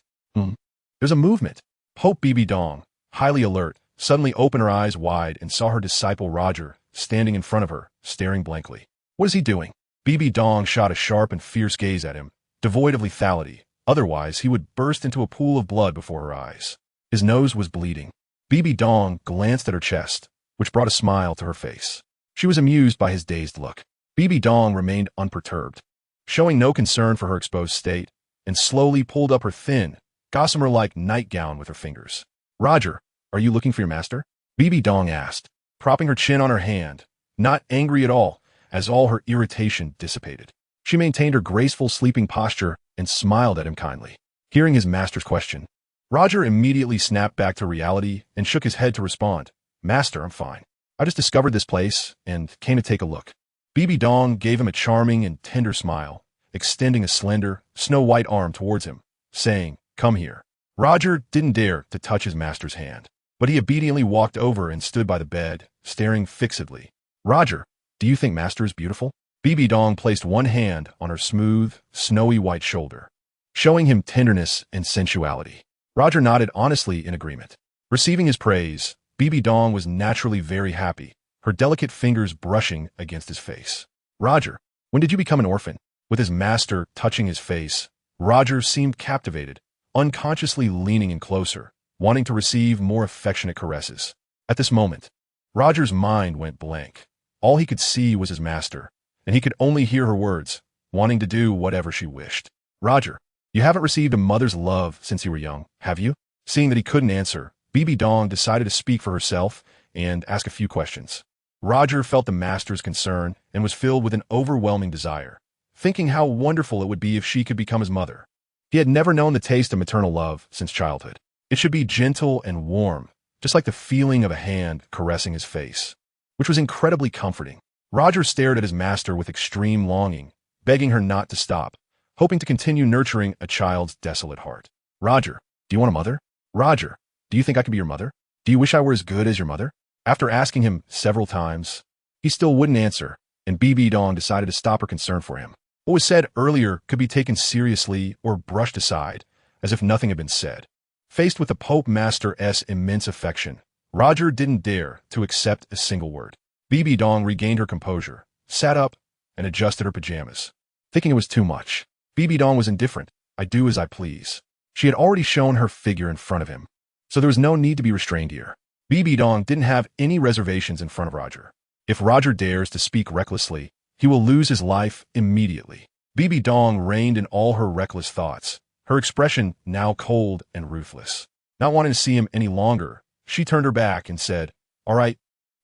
[SPEAKER 1] There's a movement. Pope Bibi Dong, highly alert, suddenly opened her eyes wide and saw her disciple Roger standing in front of her, staring blankly. What is he doing? Bibi Dong shot a sharp and fierce gaze at him, devoid of lethality. Otherwise, he would burst into a pool of blood before her eyes. His nose was bleeding. Bibi Dong glanced at her chest, which brought a smile to her face. She was amused by his dazed look. Bibi Dong remained unperturbed, showing no concern for her exposed state, and slowly pulled up her thin, gossamer-like nightgown with her fingers. Roger, are you looking for your master? Bibi Dong asked, propping her chin on her hand, not angry at all, as all her irritation dissipated. She maintained her graceful sleeping posture and smiled at him kindly. Hearing his master's question, Roger immediately snapped back to reality and shook his head to respond. Master, I'm fine. I just discovered this place and came to take a look. Bibi Dong gave him a charming and tender smile, extending a slender, snow-white arm towards him, saying, Come here. Roger didn't dare to touch his master's hand, but he obediently walked over and stood by the bed, staring fixedly. Roger, do you think master is beautiful? Bibi Dong placed one hand on her smooth, snowy white shoulder, showing him tenderness and sensuality. Roger nodded honestly in agreement. Receiving his praise, Bibi Dong was naturally very happy, her delicate fingers brushing against his face. Roger, when did you become an orphan? With his master touching his face, Roger seemed captivated, unconsciously leaning in closer, wanting to receive more affectionate caresses. At this moment, Roger's mind went blank. All he could see was his master, and he could only hear her words, wanting to do whatever she wished. Roger, you haven't received a mother's love since you were young, have you? Seeing that he couldn't answer, Bibi Dong decided to speak for herself and ask a few questions. Roger felt the master's concern and was filled with an overwhelming desire, thinking how wonderful it would be if she could become his mother. He had never known the taste of maternal love since childhood. It should be gentle and warm, just like the feeling of a hand caressing his face, which was incredibly comforting. Roger stared at his master with extreme longing, begging her not to stop, hoping to continue nurturing a child's desolate heart. Roger, do you want a mother? Roger, do you think I could be your mother? Do you wish I were as good as your mother? After asking him several times, he still wouldn't answer, and Bibi Dong decided to stop her concern for him. What was said earlier could be taken seriously or brushed aside, as if nothing had been said. Faced with the Pope Master's immense affection, Roger didn't dare to accept a single word. Bibi Dong regained her composure, sat up, and adjusted her pajamas. Thinking it was too much, Bibi Dong was indifferent. I do as I please. She had already shown her figure in front of him, so there was no need to be restrained here. Bibi Dong didn't have any reservations in front of Roger. If Roger dares to speak recklessly, he will lose his life immediately. Bibi Dong reigned in all her reckless thoughts, her expression now cold and ruthless. Not wanting to see him any longer, she turned her back and said, All right,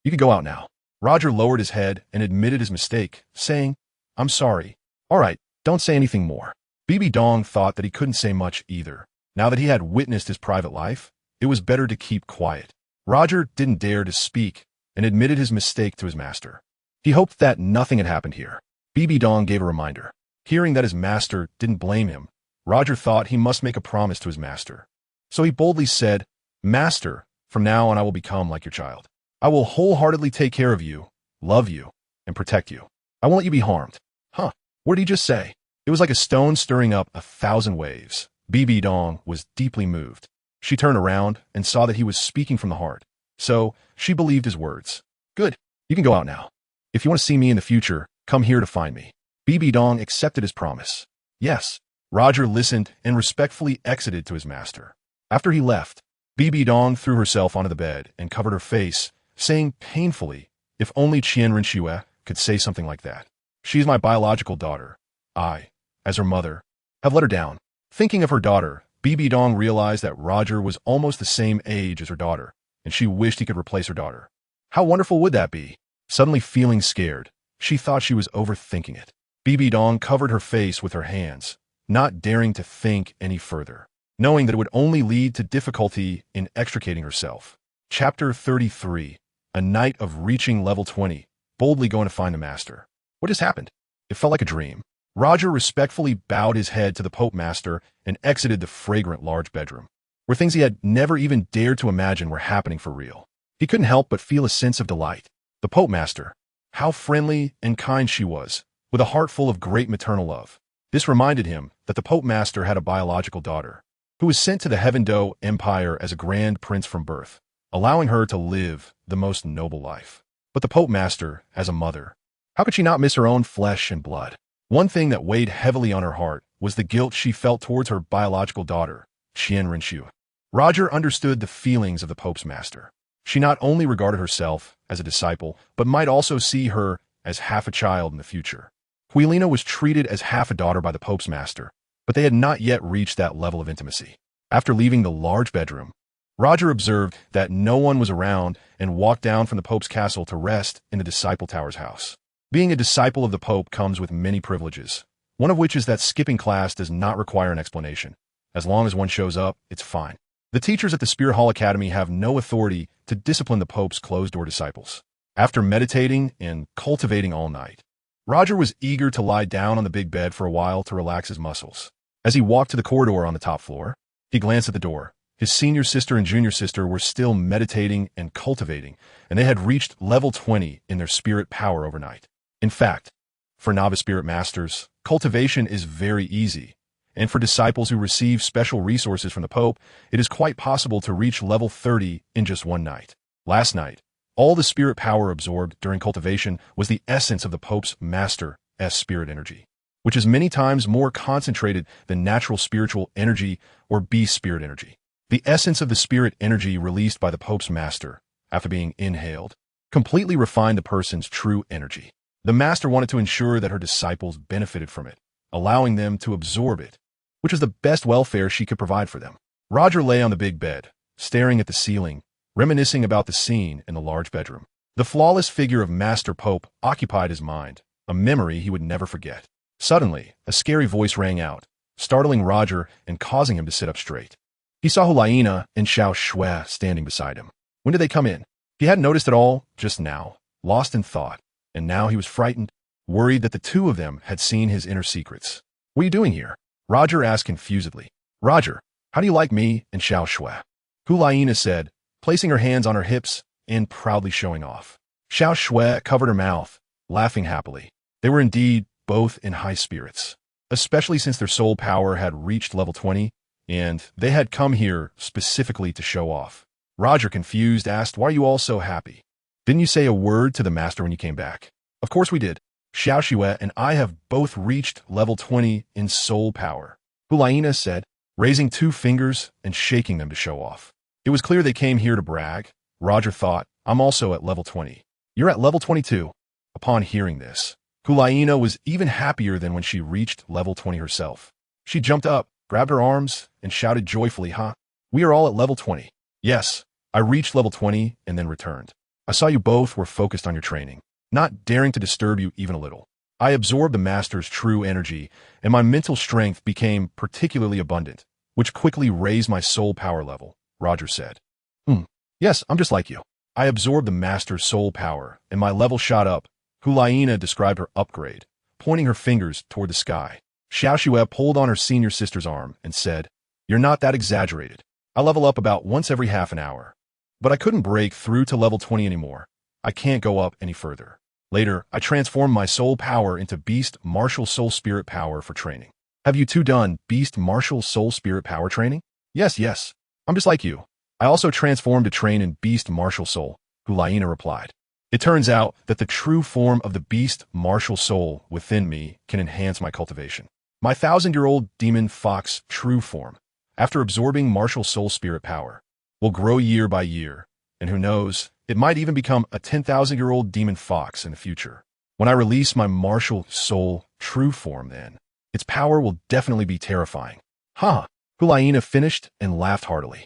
[SPEAKER 1] you can go out now. Roger lowered his head and admitted his mistake, saying, I'm sorry. All right, don't say anything more. Bibi Dong thought that he couldn't say much either. Now that he had witnessed his private life, it was better to keep quiet. Roger didn't dare to speak and admitted his mistake to his master. He hoped that nothing had happened here. Bibi Dong gave a reminder. Hearing that his master didn't blame him, Roger thought he must make a promise to his master. So he boldly said, Master, from now on I will become like your child. I will wholeheartedly take care of you, love you, and protect you. I won't let you be harmed. Huh, what did he just say? It was like a stone stirring up 1,000 waves. Bibi Dong was deeply moved. She turned around and saw that he was speaking from the heart. So she believed his words. Good, you can go out now. If you want to see me in the future, come here to find me. Bibi Dong accepted his promise. Yes. Roger listened and respectfully exited to his master. After he left, Bibi Dong threw herself onto the bed and covered her face, saying painfully, if only Qian Renxue could say something like that. She is my biological daughter. I, as her mother, have let her down. Thinking of her daughter, Bibi Dong realized that Roger was almost the same age as her daughter, and she wished he could replace her daughter. How wonderful would that be? Suddenly feeling scared, she thought she was overthinking it. Bibi Dong covered her face with her hands, not daring to think any further, knowing that it would only lead to difficulty in extricating herself. Chapter 33. A night of reaching level 20, boldly going to find the master. What just happened? It felt like a dream. Roger respectfully bowed his head to the Pope Master and exited the fragrant large bedroom, where things he had never even dared to imagine were happening for real. He couldn't help but feel a sense of delight. The Pope Master, how friendly and kind she was, with a heart full of great maternal love. This reminded him that the Pope Master had a biological daughter, who was sent to the Heaven-Do Empire as a grand prince from birth, allowing her to live the most noble life. But the Pope Master, as a mother, how could she not miss her own flesh and blood? One thing that weighed heavily on her heart was the guilt she felt towards her biological daughter, Qian Rinxiu. Roger understood the feelings of the Pope's Master. She not only regarded herself as a disciple, but might also see her as half a child in the future. Huilina was treated as half a daughter by the Pope's Master, but they had not yet reached that level of intimacy. After leaving the large bedroom, Roger observed that no one was around and walked down from the Pope's castle to rest in the Disciple Tower's house. Being a disciple of the Pope comes with many privileges, one of which is that skipping class does not require an explanation. As long as one shows up, it's fine. The teachers at the Spear Hall Academy have no authority to discipline the Pope's closed-door disciples. After meditating and cultivating all night, Roger was eager to lie down on the big bed for a while to relax his muscles. As he walked to the corridor on the top floor, he glanced at the door. His senior sister and junior sister were still meditating and cultivating, and they had reached level 20 in their spirit power overnight. In fact, for novice spirit masters, cultivation is very easy, and for disciples who receive special resources from the Pope, it is quite possible to reach level 30 in just one night. Last night, all the spirit power absorbed during cultivation was the essence of the Pope's Master's spirit energy, which is many times more concentrated than natural spiritual energy or beast spirit energy. The essence of the spirit energy released by the Pope's Master, after being inhaled, completely refined the person's true energy. The Master wanted to ensure that her disciples benefited from it, allowing them to absorb it, which was the best welfare she could provide for them. Roger lay on the big bed, staring at the ceiling, reminiscing about the scene in the large bedroom. The flawless figure of Master Pope occupied his mind, a memory he would never forget. Suddenly, a scary voice rang out, startling Roger and causing him to sit up straight. He saw Huilina and Xiao Shui standing beside him. When did they come in? He hadn't noticed at all just now, lost in thought. And now he was frightened, worried that the two of them had seen his inner secrets. What are you doing here? Roger asked confusedly. Roger, how do you like me and Xiao Shui? Huilina said, placing her hands on her hips and proudly showing off. Xiao Shui covered her mouth, laughing happily. They were indeed both in high spirits, especially since their soul power had reached level 20, and they had come here specifically to show off. Roger, confused, asked, why are you all so happy? Didn't you say a word to the Master when you came back? Of course we did. Xiao Shui and I have both reached level 20 in soul power, Huilina said, raising two fingers and shaking them to show off. It was clear they came here to brag. Roger thought, I'm also at level 20. You're at level 22. Upon hearing this, Huilina was even happier than when she reached level 20 herself. She jumped up, grabbed her arms, and shouted joyfully, huh? We are all at level 20. Yes, I reached level 20 and then returned. I saw you both were focused on your training, not daring to disturb you even a little. I absorbed the Master's true energy, and my mental strength became particularly abundant, which quickly raised my soul power level, Roger said. Yes, I'm just like you. I absorbed the Master's soul power, and my level shot up. Huilina described her upgrade, pointing her fingers toward the sky. Xiao Shui pulled on her senior sister's arm and said, You're not that exaggerated. I level up about once every half an hour. But I couldn't break through to level 20 anymore. I can't go up any further. Later, I transformed my soul power into Beast Martial Soul Spirit Power for training. Have you two done Beast Martial Soul Spirit Power training? Yes. I'm just like you. I also transformed to train in Beast Martial Soul, Huilina replied. It turns out that the true form of the Beast Martial Soul within me can enhance my cultivation. My 1,000-year-old demon fox true form, after absorbing Martial Soul Spirit Power, will grow year by year, and who knows, it might even become a 10,000-year-old demon fox in the future. When I release my martial soul true form then, its power will definitely be terrifying. Huilina finished and laughed heartily.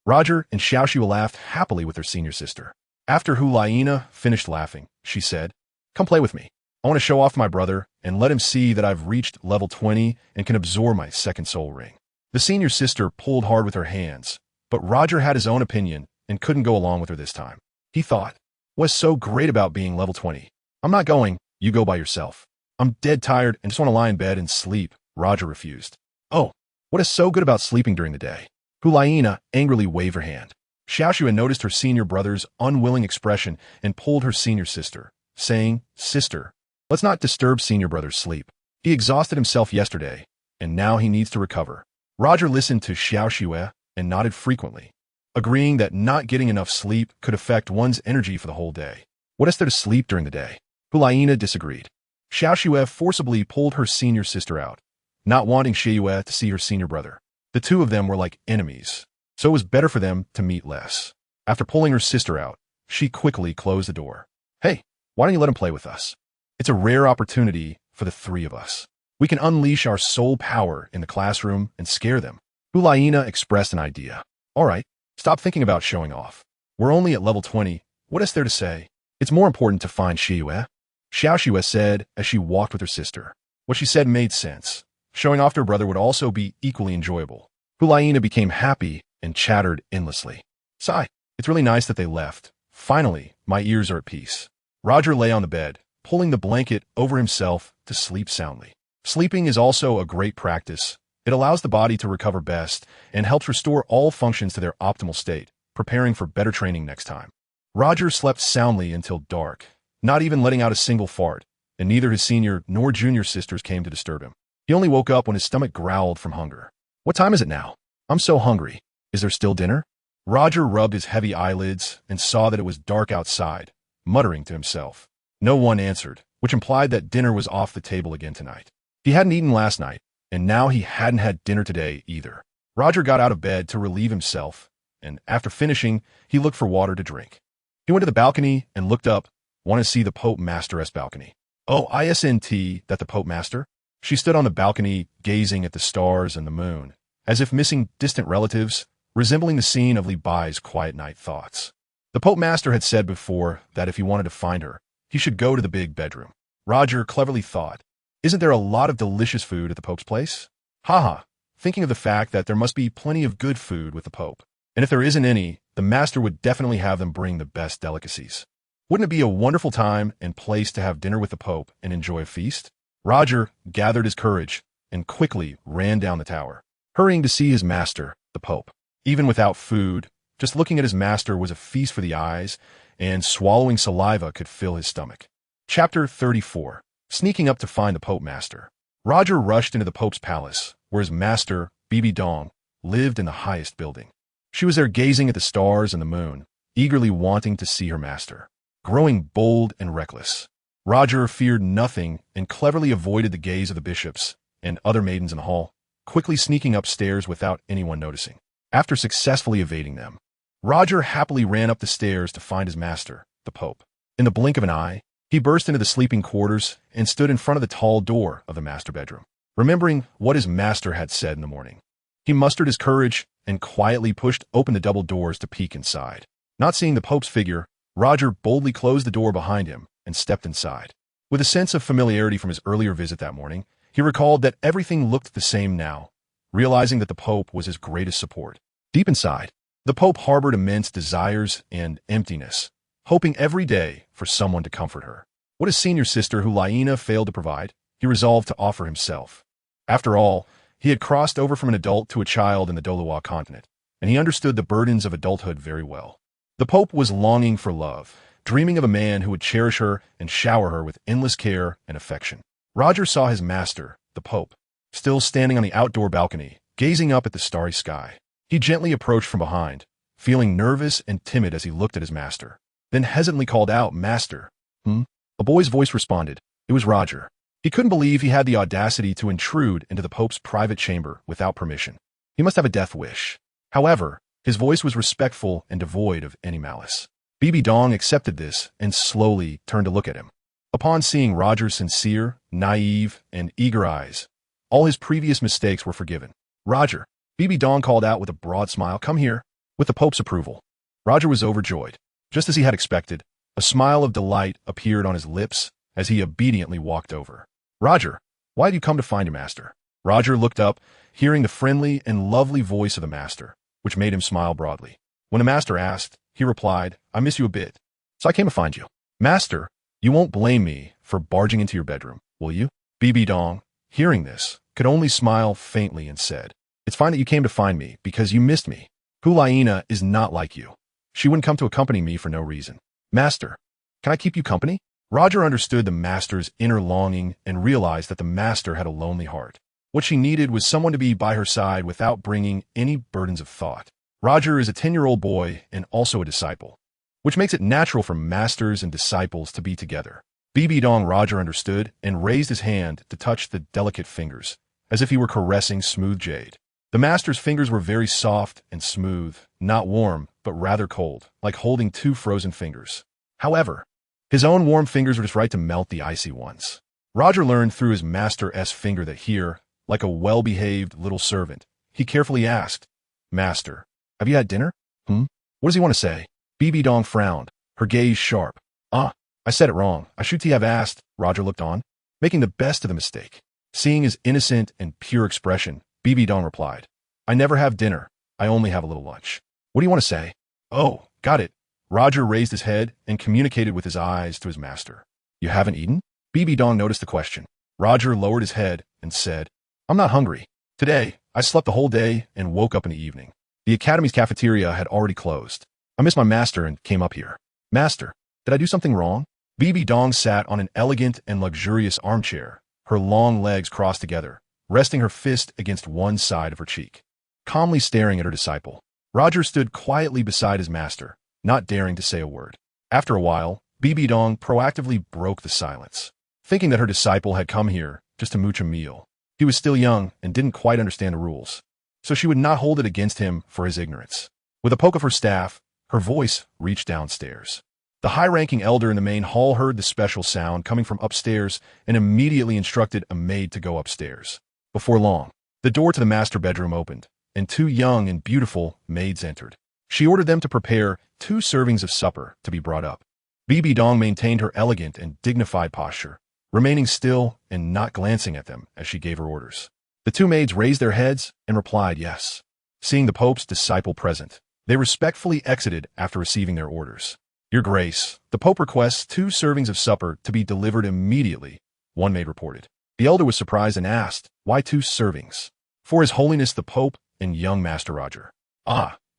[SPEAKER 1] Roger and Xiao Shui laughed happily with her senior sister. After Huilina finished laughing, she said, Come play with me. I want to show off my brother and let him see that I've reached level 20 and can absorb my second soul ring. The senior sister pulled hard with her hands, but Roger had his own opinion and couldn't go along with her this time. He thought, "What's so great about being level 20? I'm not going, you go by yourself. I'm dead tired and just want to lie in bed and sleep." Roger refused. "Oh, what is so good about sleeping during the day?" Hulaina angrily waved her hand. Xiaoxue noticed her senior brother's unwilling expression and pulled her senior sister, saying, "Sister, let's not disturb senior brother's sleep. He exhausted himself yesterday, and now he needs to recover." Roger listened to Xiaoxue and nodded frequently, agreeing that not getting enough sleep could affect one's energy for the whole day. What is there to sleep during the day? Hulaina disagreed. Xiaoxue forcibly pulled her senior sister out, not wanting Xiaoyue to see her senior brother. The two of them were like enemies, so it was better for them to meet less. After pulling her sister out, she quickly closed the door. "Hey, why don't you let him play with us? It's a rare opportunity for the three of us. We can unleash our soul power in the classroom and scare them." Hulaina expressed an idea. "All right, stop thinking about showing off. We're only at level 20. What is there to say? It's more important to find Xiaoyue," Xiaoxue said as she walked with her sister. What she said made sense. Showing off to her brother would also be equally enjoyable. Hulaina became happy and chattered endlessly. "Sigh, it's really nice that they left. Finally, my ears are at peace." Roger lay on the bed, pulling the blanket over himself to sleep soundly. Sleeping is also a great practice. It allows the body to recover best and helps restore all functions to their optimal state, preparing for better training next time. Roger slept soundly until dark, not even letting out a single fart, and neither his senior nor junior sisters came to disturb him. He only woke up when his stomach growled from hunger. "What time is it now? I'm so hungry. Is there still dinner?" Roger rubbed his heavy eyelids and saw that it was dark outside, muttering to himself. No one answered, which implied that dinner was off the table again tonight. He hadn't eaten last night, and now he hadn't had dinner today either. Roger got out of bed to relieve himself, and after finishing, he looked for water to drink. He went to the balcony and looked up, wanted to see the Pope Master's balcony. "Oh, isn't that the Pope Master?" She stood on the balcony, gazing at the stars and the moon, as if missing distant relatives, resembling the scene of Li Bai's quiet night thoughts. The Pope Master had said before that if he wanted to find her, he should go to the big bedroom. Roger cleverly thought, "Isn't there a lot of delicious food at the Pope's place?" Haha, thinking of the fact that there must be plenty of good food with the Pope. And if there isn't any, the Master would definitely have them bring the best delicacies. Wouldn't it be a wonderful time and place to have dinner with the Pope and enjoy a feast? Roger gathered his courage and quickly ran down the tower, hurrying to see his master, the Pope. Even without food, just looking at his master was a feast for the eyes, and swallowing saliva could fill his stomach. Chapter 34. Sneaking up to find the Pope Master. Roger rushed into the Pope's palace, where his master, Bibi Dong, lived in the highest building. She was there gazing at the stars and the moon, eagerly wanting to see her master, growing bold and reckless. Roger feared nothing and cleverly avoided the gaze of the bishops and other maidens in the hall, quickly sneaking upstairs without anyone noticing. After successfully evading them, Roger happily ran up the stairs to find his master, the Pope. In the blink of an eye, he burst into the sleeping quarters and stood in front of the tall door of the master bedroom. Remembering what his master had said in the morning, he mustered his courage and quietly pushed open the double doors to peek inside. Not seeing the Pope's figure, Roger boldly closed the door behind him and stepped inside. With a sense of familiarity from his earlier visit that morning, he recalled that everything looked the same now, realizing that the Pope was his greatest support. Deep inside, the Pope harbored immense desires and emptiness, hoping every day for someone to comfort her. What his senior sister Hulaina failed to provide, he resolved to offer himself. After all, he had crossed over from an adult to a child in the Douluo Continent, and he understood the burdens of adulthood very well. The Pope was longing for love, dreaming of a man who would cherish her and shower her with endless care and affection. Roger saw his master, the Pope, still standing on the outdoor balcony, gazing up at the starry sky. He gently approached from behind, feeling nervous and timid as he looked at his master, then hesitantly called out, "Master." A boy's voice responded. It was Roger. He couldn't believe he had the audacity to intrude into the Pope's private chamber without permission. He must have a death wish. However, his voice was respectful and devoid of any malice. Bibi Dong accepted this and slowly turned to look at him. Upon seeing Roger's sincere, naive, and eager eyes, all his previous mistakes were forgiven. "Roger," Bibi Dong called out with a broad smile, "come here." With the Pope's approval, Roger was overjoyed. Just as he had expected, a smile of delight appeared on his lips as he obediently walked over. Roger, why have you come to find your master? Roger looked up, hearing the friendly and lovely voice of the master, which made him smile broadly. When the master asked, he replied, I miss you a bit, so I came to find you. Master, you won't blame me for barging into your bedroom, will you? Bibi Dong, hearing this, could only smile faintly and said, It's fine that you came to find me because you missed me. Hulaina is not like you. She wouldn't come to accompany me for no reason. Master, can I keep you company? Roger understood the master's inner longing and realized that the master had a lonely heart. What she needed was someone to be by her side without bringing any burdens of thought. Roger is a 10-year-old boy and also a disciple, which makes it natural for masters and disciples to be together. Bibi Dong Roger understood and raised his hand to touch the delicate fingers, as if he were caressing smooth jade. The master's fingers were very soft and smooth, not warm, but rather cold, like holding two frozen fingers. However, his own warm fingers were just right to melt the icy ones. Roger learned through his master's finger that here, like a well-behaved little servant, he carefully asked, Master, have you had dinner? What does he want to say? Bibi Dong frowned, her gaze sharp. I said it wrong. I should have asked, Roger looked on, making the best of the mistake. Seeing his innocent and pure expression, Bibi Dong replied, I never have dinner. I only have a little lunch. What do you want to say? Oh, got it. Roger raised his head and communicated with his eyes to his master. You haven't eaten? Bibi Dong noticed the question. Roger lowered his head and said, I'm not hungry. Today, I slept the whole day and woke up in the evening. The academy's cafeteria had already closed. I missed my master and came up here. Master, did I do something wrong? Bibi Dong sat on an elegant and luxurious armchair, her long legs crossed together, resting her fist against one side of her cheek, calmly staring at her disciple. Roger stood quietly beside his master, not daring to say a word. After a while, Bibi Dong proactively broke the silence, thinking that her disciple had come here just to mooch a meal. He was still young and didn't quite understand the rules, so she would not hold it against him for his ignorance. With a poke of her staff, her voice reached downstairs. The high-ranking elder in the main hall heard the special sound coming from upstairs and immediately instructed a maid to go upstairs. Before long, the door to the master bedroom opened, and two young and beautiful maids entered. She ordered them to prepare 2 servings of supper to be brought up. Bibi Dong maintained her elegant and dignified posture, remaining still and not glancing at them as she gave her orders. The 2 maids raised their heads and replied yes. Seeing the Pope's disciple present, they respectfully exited after receiving their orders. Your Grace, the Pope requests 2 servings of supper to be delivered immediately, one maid reported. The elder was surprised and asked, why 2 servings? For His Holiness the Pope and young Master Roger.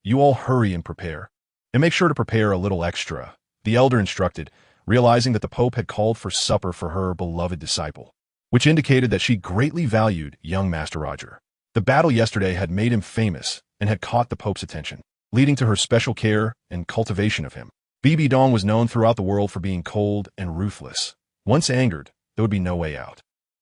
[SPEAKER 1] You all hurry and prepare. And make sure to prepare a little extra, the elder instructed, realizing that the Pope had called for supper for her beloved disciple, which indicated that she greatly valued young Master Roger. The battle yesterday had made him famous and had caught the Pope's attention, leading to her special care and cultivation of him. Bibi Dong was known throughout the world for being cold and ruthless. Once angered, there would be no way out.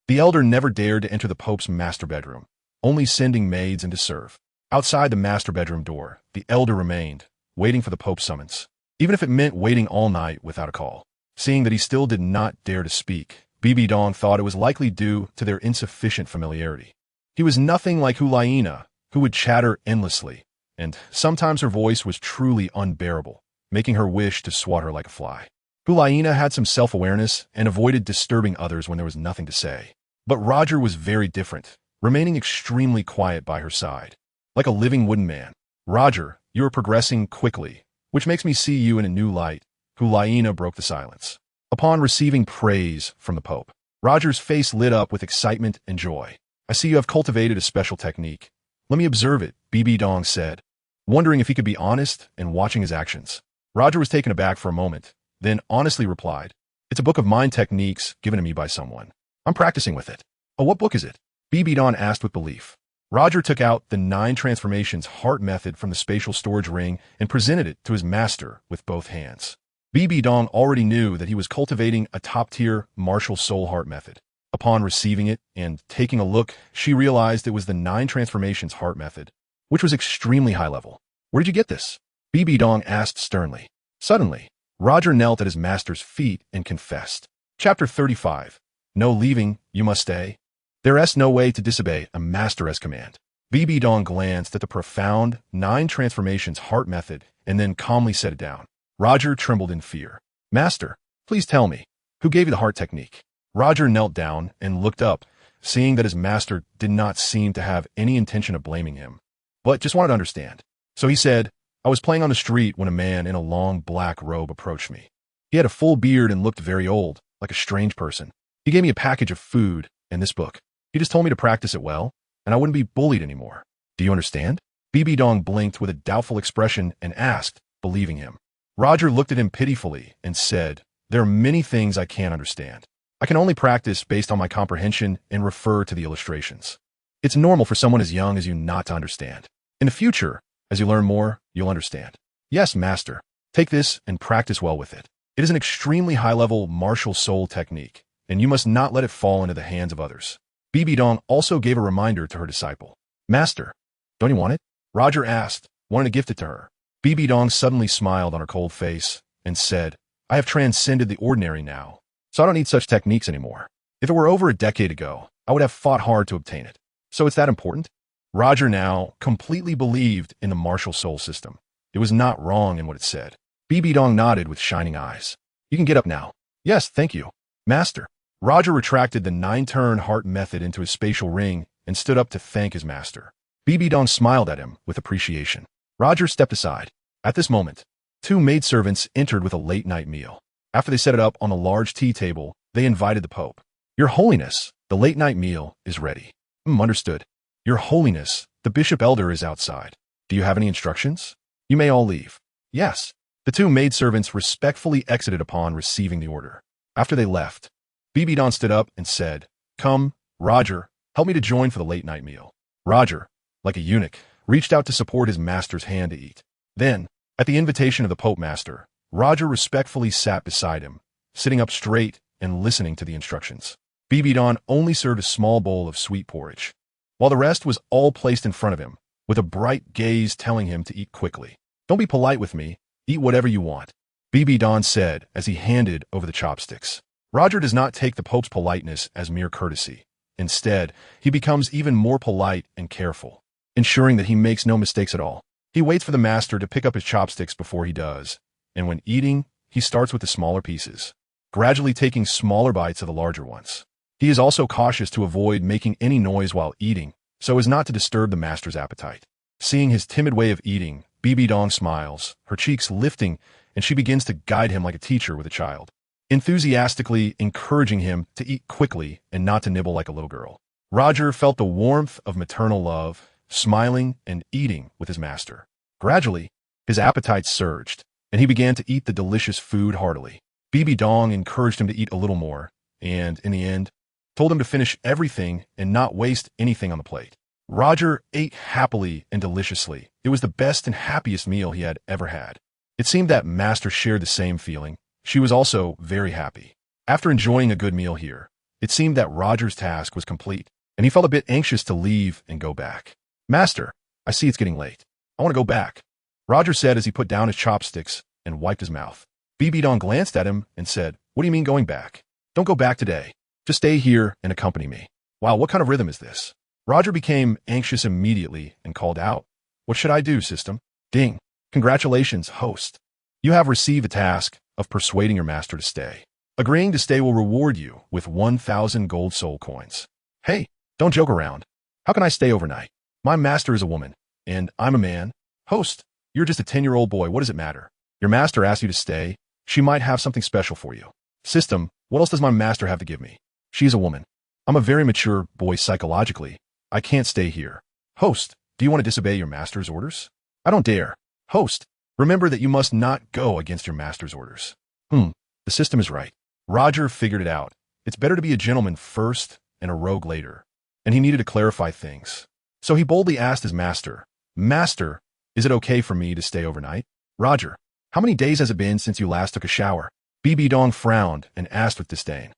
[SPEAKER 1] The elder never dared to enter the Pope's master bedroom, only sending maids in to serve. Outside the master bedroom door, the elder remained, waiting for the Pope's summons, even if it meant waiting all night without a call. Seeing that he still did not dare to speak, Bibi Dong thought it was likely due to their insufficient familiarity. He was nothing like Hulaina, who would chatter endlessly, and sometimes her voice was truly unbearable, making her wish to swat her like a fly. Hulaina had some self-awareness and avoided disturbing others when there was nothing to say. But Roger was very different, remaining extremely quiet by her side. Like a living wooden man. Roger, you are progressing quickly, which makes me see you in a new light. Hulaina broke the silence. Upon receiving praise from the Pope, Roger's face lit up with excitement and joy. I see you have cultivated a special technique. Let me observe it, Bibi Dong said, wondering if he could be honest and watching his actions. Roger was taken aback for a moment, then honestly replied, It's a book of mind techniques given to me by someone. I'm practicing with it. Oh, what book is it? Bibi Dong asked with belief. Roger took out the 9 transformations heart method from the spatial storage ring and presented it to his master with both hands. Bibi Dong already knew that he was cultivating a top-tier martial soul heart method. Upon receiving it and taking a look, she realized it was the 9 transformations heart method, which was extremely high level. Where did you get this? Bibi Dong asked sternly. Suddenly, Roger knelt at his master's feet and confessed. Chapter 35. No leaving, you must stay. There is no way to disobey a master's command. Bibi Dong glanced at the profound 9 transformations heart method and then calmly set it down. Roger trembled in fear. Master, please tell me, who gave you the heart technique? Roger knelt down and looked up, seeing that his master did not seem to have any intention of blaming him, but just wanted to understand. So he said, I was playing on the street when a man in a long black robe approached me. He had a full beard and looked very old, like a strange person. He gave me a package of food and this book. He just told me to practice it well, and I wouldn't be bullied anymore. Do you understand? Bibi Dong blinked with a doubtful expression and asked, believing him. Roger looked at him pitifully and said, there are many things I can't understand. I can only practice based on my comprehension and refer to the illustrations. It's normal for someone as young as you not to understand. In the future, as you learn more, you'll understand. Yes, master. Take this and practice well with it. It is an extremely high-level martial soul technique, and you must not let it fall into the hands of others. Bibi Dong also gave a reminder to her disciple. Master, don't you want it? Roger asked, wanting to gift it to her. Bibi Dong suddenly smiled on her cold face and said, I have transcended the ordinary now, so I don't need such techniques anymore. If it were over a decade ago, I would have fought hard to obtain it. So it's that important? Roger now completely believed in the martial soul system. It was not wrong in what it said. Bibi Dong nodded with shining eyes. You can get up now. Yes, thank you. Master. Roger retracted the 9-turn heart method into his spatial ring and stood up to thank his master. Bibi Dong smiled at him with appreciation. Roger stepped aside. At this moment, 2 maidservants entered with a late-night meal. After they set it up on a large tea table, they invited the Pope. Your Holiness, the late-night meal is ready. Understood. Your Holiness, the Bishop Elder is outside. Do you have any instructions? You may all leave. Yes. The 2 maidservants respectfully exited upon receiving the order. After they left, Bibi Dong stood up and said, Come, Roger, help me to join for the late-night meal. Roger, like a eunuch, reached out to support his master's hand to eat. Then, at the invitation of the Pope Master, Roger respectfully sat beside him, sitting up straight and listening to the instructions. Bibi Dong only served a small bowl of sweet porridge, while the rest was all placed in front of him, with a bright gaze telling him to eat quickly. Don't be polite with me. Eat whatever you want, Bibi Dong said as he handed over the chopsticks. Roger does not take the Pope's politeness as mere courtesy. Instead, he becomes even more polite and careful, ensuring that he makes no mistakes at all. He waits for the master to pick up his chopsticks before he does, and when eating, he starts with the smaller pieces, gradually taking smaller bites of the larger ones. He is also cautious to avoid making any noise while eating, so as not to disturb the master's appetite. Seeing his timid way of eating, Bibi Dong smiles, her cheeks lifting, and she begins to guide him like a teacher with a child, enthusiastically encouraging him to eat quickly and not to nibble like a little girl. Roger felt the warmth of maternal love, smiling and eating with his master. Gradually, his appetite surged, and he began to eat the delicious food heartily. Bibi Dong encouraged him to eat a little more, and, in the end, told him to finish everything and not waste anything on the plate. Roger ate happily and deliciously. It was the best and happiest meal he had ever had. It seemed that Master shared the same feeling. She was also very happy. After enjoying a good meal here, it seemed that Roger's task was complete, and he felt a bit anxious to leave and go back. Master, I see it's getting late. I want to go back, Roger said as he put down his chopsticks and wiped his mouth. Bibi Dong glanced at him and said, What do you mean going back? Don't go back today. Just stay here and accompany me. Wow, what kind of rhythm is this? Roger became anxious immediately and called out, What should I do, system? Ding. Congratulations, host. You have received the task of persuading your master to stay. Agreeing to stay will reward you with 1,000 gold soul coins. Hey, don't joke around. How can I stay overnight? My master is a woman, and I'm a man. Host, you're just a 10-year-old boy. What does it matter? Your master asked you to stay. She might have something special for you. System, what else does my master have to give me? She's a woman. I'm a very mature boy psychologically. I can't stay here. Host, do you want to disobey your master's orders? I don't dare. Host, remember that you must not go against your master's orders. The system is right. Roger figured it out. It's better to be a gentleman first and a rogue later. And he needed to clarify things. So he boldly asked his master, Master, is it okay for me to stay overnight? Roger, how many days has it been since you last took a shower? Bibi Dong frowned and asked with disdain.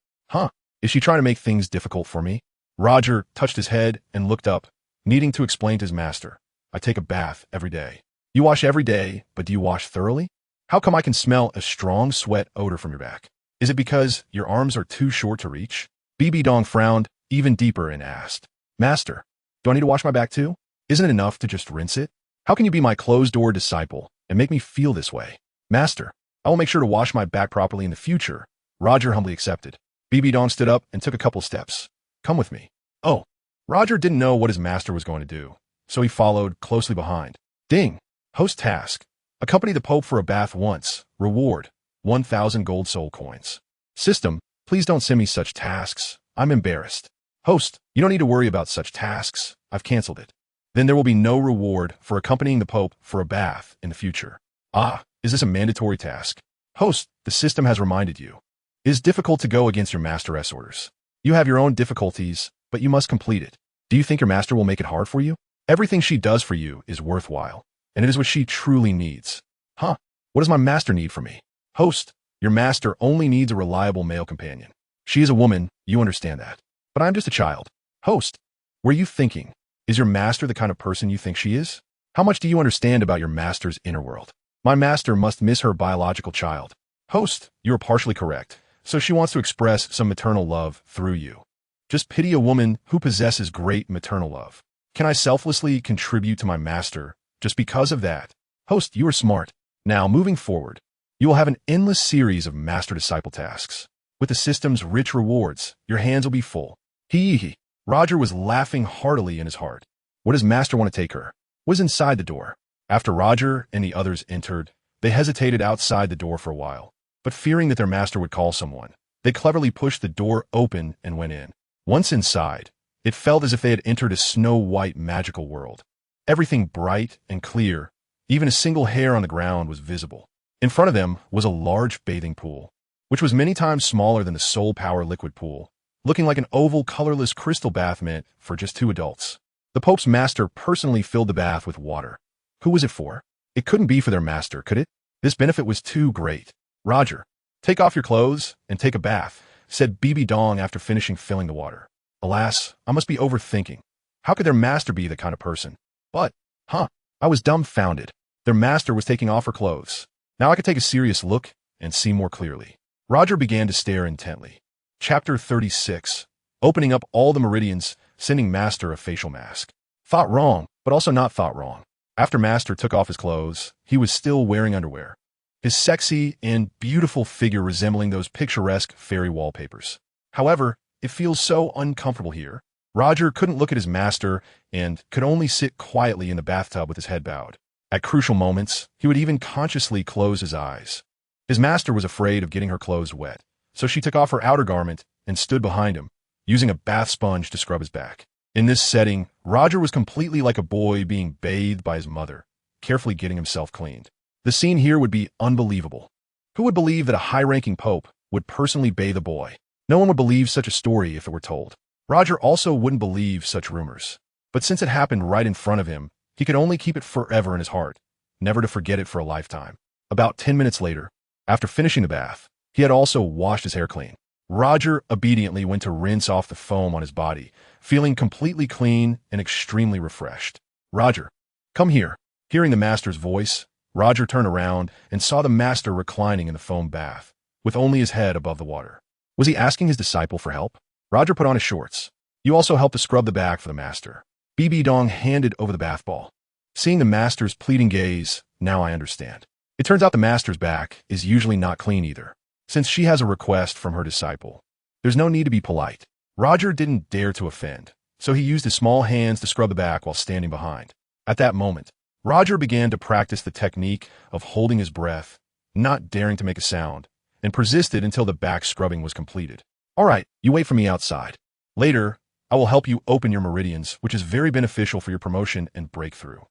[SPEAKER 1] Is she trying to make things difficult for me? Roger touched his head and looked up, needing to explain to his master. I take a bath every day. You wash every day, but do you wash thoroughly? How come I can smell a strong sweat odor from your back? Is it because your arms are too short to reach? Bibi Dong frowned even deeper and asked, Master, do I need to wash my back too? Isn't it enough to just rinse it? How can you be my closed-door disciple and make me feel this way? Master, I will make sure to wash my back properly in the future. Roger humbly accepted. Bibi Dong stood up and took a couple steps. Come with me. Oh. Roger didn't know what his master was going to do, so he followed closely behind. Ding. Host task. Accompany the Pope for a bath once. Reward. 1,000 gold soul coins. System. Please don't send me such tasks. I'm embarrassed. Host. You don't need to worry about such tasks. I've canceled it. Then there will be no reward for accompanying the Pope for a bath in the future. Ah, is this a mandatory task? Host. The system has reminded you. It is difficult to go against your master's orders. You have your own difficulties, but you must complete it. Do you think your master will make it hard for you? Everything she does for you is worthwhile, and it is what she truly needs. Huh? What does my master need from me? Host. Your master only needs a reliable male companion. She is a woman, you understand that. But I'm just a child. Host. Were you thinking? Is your master the kind of person you think she is? How much do you understand about your master's inner world? My master must miss her biological child. Host. You are partially correct. So she wants to express some maternal love through you. Just pity a woman who possesses great maternal love. Can I selflessly contribute to my master just because of that? Host, you are smart. Now, moving forward, you will have an endless series of master-disciple tasks. With the system's rich rewards, your hands will be full. Hee. Roger was laughing heartily in his heart. What does master want to take her? Was inside the door. After Roger and the others entered, they hesitated outside the door for a while. But fearing that their master would call someone, they cleverly pushed the door open and went in. Once inside, it felt as if they had entered a snow-white magical world. Everything bright and clear, even a single hair on the ground was visible. In front of them was a large bathing pool, which was many times smaller than the Soul Power liquid pool, looking like an oval, colorless crystal bath meant for just 2 adults. The Pope's master personally filled the bath with water. Who was it for? It couldn't be for their master, could it? This benefit was too great. Roger, take off your clothes and take a bath, said Bibi Dong after finishing filling the water. Alas, I must be overthinking. How could their master be the kind of person? But, I was dumbfounded. Their master was taking off her clothes. Now I could take a serious look and see more clearly. Roger began to stare intently. Chapter 36. Opening up all the meridians, sending master a facial mask. Thought wrong, but also not thought wrong. After master took off his clothes, he was still wearing underwear. His sexy and beautiful figure resembling those picturesque fairy wallpapers. However, it feels so uncomfortable here. Roger couldn't look at his master and could only sit quietly in the bathtub with his head bowed. At crucial moments, he would even consciously close his eyes. His master was afraid of getting her clothes wet, so she took off her outer garment and stood behind him, using a bath sponge to scrub his back. In this setting, Roger was completely like a boy being bathed by his mother, carefully getting himself cleaned. The scene here would be unbelievable. Who would believe that a high-ranking pope would personally bathe a boy? No one would believe such a story if it were told. Roger also wouldn't believe such rumors. But since it happened right in front of him, he could only keep it forever in his heart, never to forget it for a lifetime. About 10 minutes later, after finishing the bath, he had also washed his hair clean. Roger obediently went to rinse off the foam on his body, feeling completely clean and extremely refreshed. Roger, come here. Hearing the master's voice, Roger turned around and saw the master reclining in the foam bath, with only his head above the water. Was he asking his disciple for help? Roger put on his shorts. You also helped to scrub the back for the master. Bibi Dong handed over the bath ball. Seeing the master's pleading gaze, now I understand. It turns out the master's back is usually not clean either. Since she has a request from her disciple, there's no need to be polite. Roger didn't dare to offend, so he used his small hands to scrub the back while standing behind. At that moment, Roger began to practice the technique of holding his breath, not daring to make a sound, and persisted until the back scrubbing was completed. All right, you wait for me outside. Later, I will help you open your meridians, which is very beneficial for your promotion and breakthrough.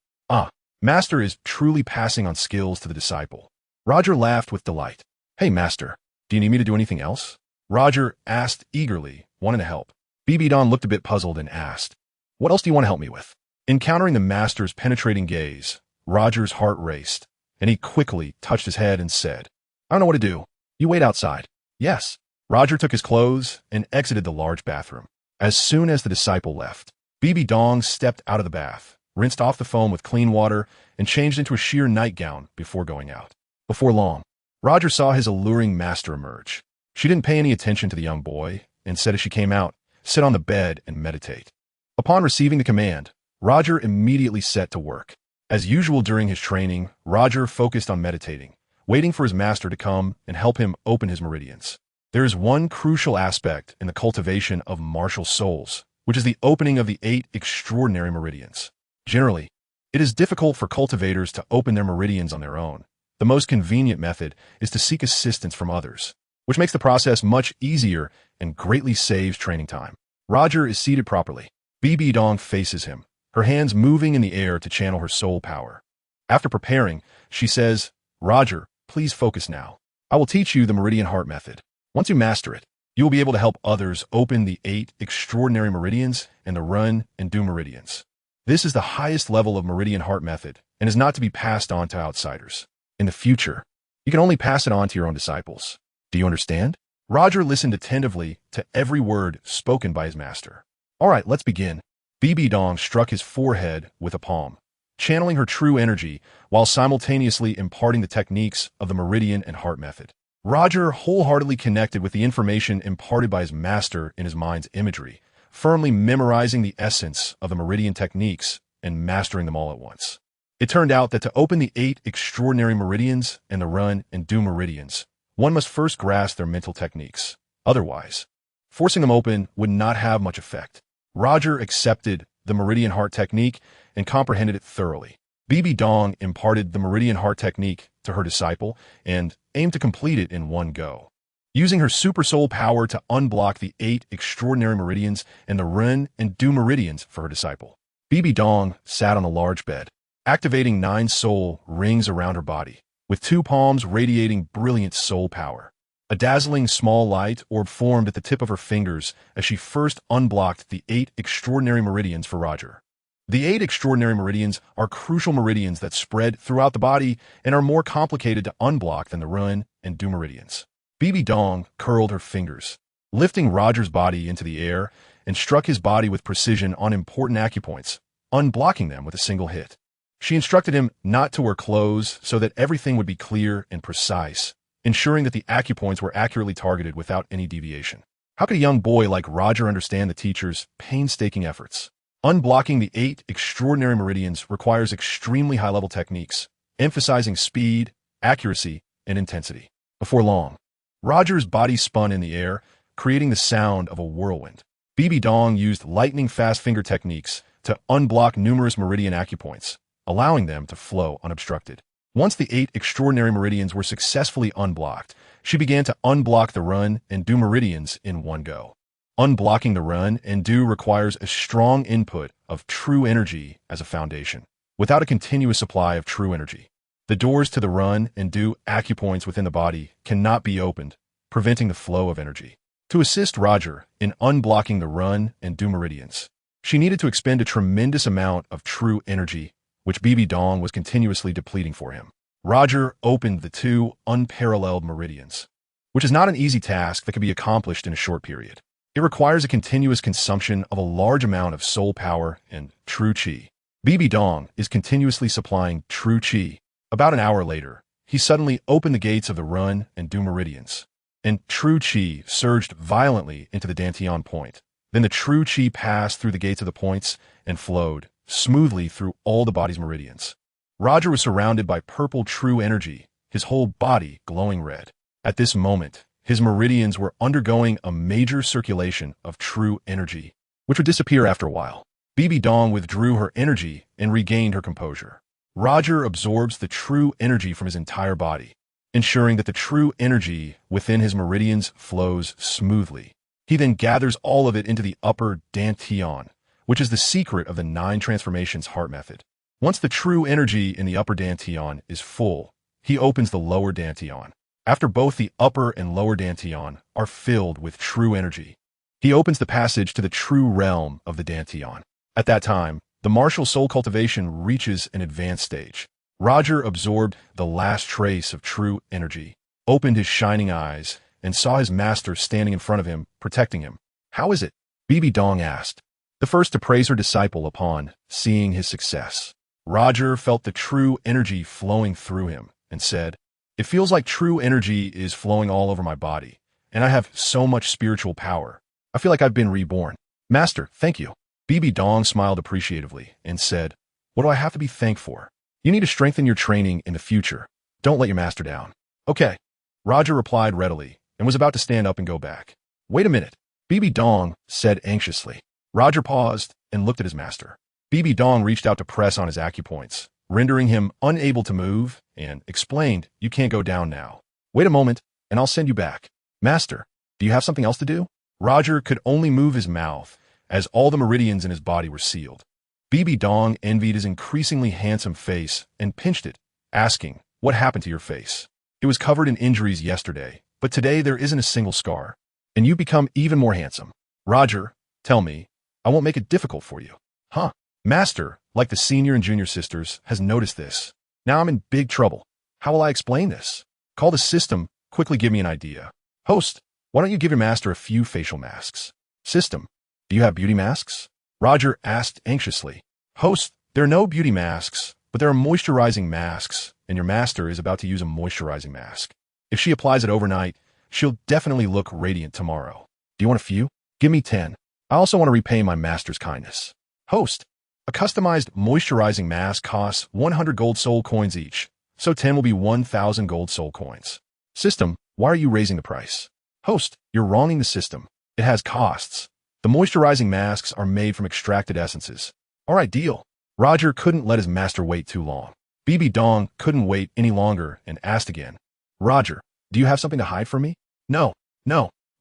[SPEAKER 1] Master is truly passing on skills to the disciple. Roger laughed with delight. Hey, Master, do you need me to do anything else? Roger asked eagerly, wanting to help. Bibi Dong looked a bit puzzled and asked, what else do you want to help me with? Encountering the master's penetrating gaze, Roger's heart raced, and he quickly touched his head and said, I don't know what to do. You wait outside. Yes. Roger took his clothes and exited the large bathroom. As soon as the disciple left, Bibi Dong stepped out of the bath, rinsed off the foam with clean water, and changed into a sheer nightgown before going out. Before long, Roger saw his alluring master emerge. She didn't pay any attention to the young boy and said as she came out, sit on the bed and meditate. Upon receiving the command, Roger immediately set to work. As usual during his training, Roger focused on meditating, waiting for his master to come and help him open his meridians. There is one crucial aspect in the cultivation of martial souls, which is the opening of the 8 extraordinary meridians. Generally, it is difficult for cultivators to open their meridians on their own. The most convenient method is to seek assistance from others, which makes the process much easier and greatly saves training time. Roger is seated properly. Bibi Dong faces him, her hands moving in the air to channel her soul power. After preparing, she says, "Roger, please focus now. I will teach you the Meridian Heart method. Once you master it, you will be able to help others open the 8 extraordinary meridians and the Run and Do meridians. This is the highest level of Meridian Heart method and is not to be passed on to outsiders. In the future, you can only pass it on to your own disciples. Do you understand?" Roger listened attentively to every word spoken by his master. "All right, let's begin." Bibi Dong struck his forehead with a palm, channeling her true energy while simultaneously imparting the techniques of the Meridian and Heart method. Roger wholeheartedly connected with the information imparted by his master in his mind's imagery, firmly memorizing the essence of the Meridian techniques and mastering them all at once. It turned out that to open the 8 extraordinary meridians and the Run and Do meridians, one must first grasp their mental techniques. Otherwise, forcing them open would not have much effect. Roger accepted the Meridian Heart technique and comprehended it thoroughly. Bibi Dong imparted the Meridian Heart technique to her disciple and aimed to complete it in one go. Using her super soul power to unblock the 8 extraordinary meridians and the Run and Do meridians for her disciple, Bibi Dong sat on a large bed, activating 9 soul rings around her body, with 2 palms radiating brilliant soul power. A dazzling small light orb formed at the tip of her fingers as she first unblocked the 8 extraordinary meridians for Roger. The 8 extraordinary meridians are crucial meridians that spread throughout the body and are more complicated to unblock than the Run and Do meridians. Bibi Dong curled her fingers, lifting Roger's body into the air, and struck his body with precision on important acupoints, unblocking them with a single hit. She instructed him not to wear clothes so that everything would be clear and precise, ensuring that the acupoints were accurately targeted without any deviation. How could a young boy like Roger understand the teacher's painstaking efforts? Unblocking the 8 extraordinary meridians requires extremely high-level techniques, emphasizing speed, accuracy, and intensity. Before long, Roger's body spun in the air, creating the sound of a whirlwind. Bibi Dong used lightning-fast finger techniques to unblock numerous meridian acupoints, allowing them to flow unobstructed. Once the 8 extraordinary meridians were successfully unblocked, she began to unblock the Run and Do meridians in one go. Unblocking the Run and Do requires a strong input of true energy as a foundation. Without a continuous supply of true energy, the doors to the Run and Do acupoints within the body cannot be opened, preventing the flow of energy. To assist Roger in unblocking the Run and Do meridians, she needed to expend a tremendous amount of true energy, which Bibi Dong was continuously depleting for him. Roger opened the 2 unparalleled meridians, which is not an easy task that can be accomplished in a short period. It requires a continuous consumption of a large amount of soul power and true qi. Bibi Dong is continuously supplying true qi. About an hour later, he suddenly opened the gates of the Run and Do meridians, and true qi surged violently into the Dantian point. Then the true qi passed through the gates of the points and flowed smoothly through all the body's meridians. Roger was surrounded by purple true energy, his whole body glowing red. At this moment, his meridians were undergoing a major circulation of true energy, which would disappear after a while. Bibi Dong withdrew her energy and regained her composure. Roger absorbs the true energy from his entire body, ensuring that the true energy within his meridians flows smoothly. He then gathers all of it into the upper Dantian, which is the secret of the 9 transformations heart method. Once the true energy in the upper Dantian is full, he opens the lower Dantian. After both the upper and lower Dantian are filled with true energy, he opens the passage to the true realm of the Dantian. At that time, the martial soul cultivation reaches an advanced stage. Roger absorbed the last trace of true energy, opened his shining eyes, and saw his master standing in front of him, protecting him. "How is it?" Bibi Dong asked, the first to praise her disciple upon seeing his success. Roger felt the true energy flowing through him and said, "It feels like true energy is flowing all over my body, and I have so much spiritual power. I feel like I've been reborn." "Master, thank you." Bibi Dong smiled appreciatively and said, "What do I have to be thankful for? You need to strengthen your training in the future. Don't let your master down." "Okay," Roger replied readily, and was about to stand up and go back. Wait a minute, Bibi Dong said anxiously. Roger paused and looked at his master. Bibi Dong reached out to press on his acupoints, rendering him unable to move, and explained, "You can't go down now. Wait a moment, and I'll send you back." "Master, do you have something else to do?" Roger could only move his mouth, as all the meridians in his body were sealed. Bibi Dong envied his increasingly handsome face and pinched it, asking, "What happened to your face? It was covered in injuries yesterday, but today there isn't a single scar. And you become even more handsome. Roger, tell me, I won't make it difficult for you." "Huh? Master, like the senior and junior sisters, has noticed this. Now I'm in big trouble. How will I explain this? Call the system, quickly give me an idea. Host, why don't you give your master a few facial masks?" "System, do you have beauty masks?" Roger asked anxiously. "Host, there are no beauty masks, but there are moisturizing masks, and your master is about to use a moisturizing mask. If she applies it overnight, she'll definitely look radiant tomorrow. Do you want a few? Give me 10. I also want to repay my master's kindness." "Host, a customized moisturizing mask costs 100 gold soul coins each, so 10 will be 1,000 gold soul coins." "System, why are you raising the price?" "Host, you're wronging the system. It has costs. The moisturizing masks are made from extracted essences." "All right, deal." Roger couldn't let his master wait too long. Bibi Dong couldn't wait any longer and asked again, "Roger, do you have something to hide from me?" No.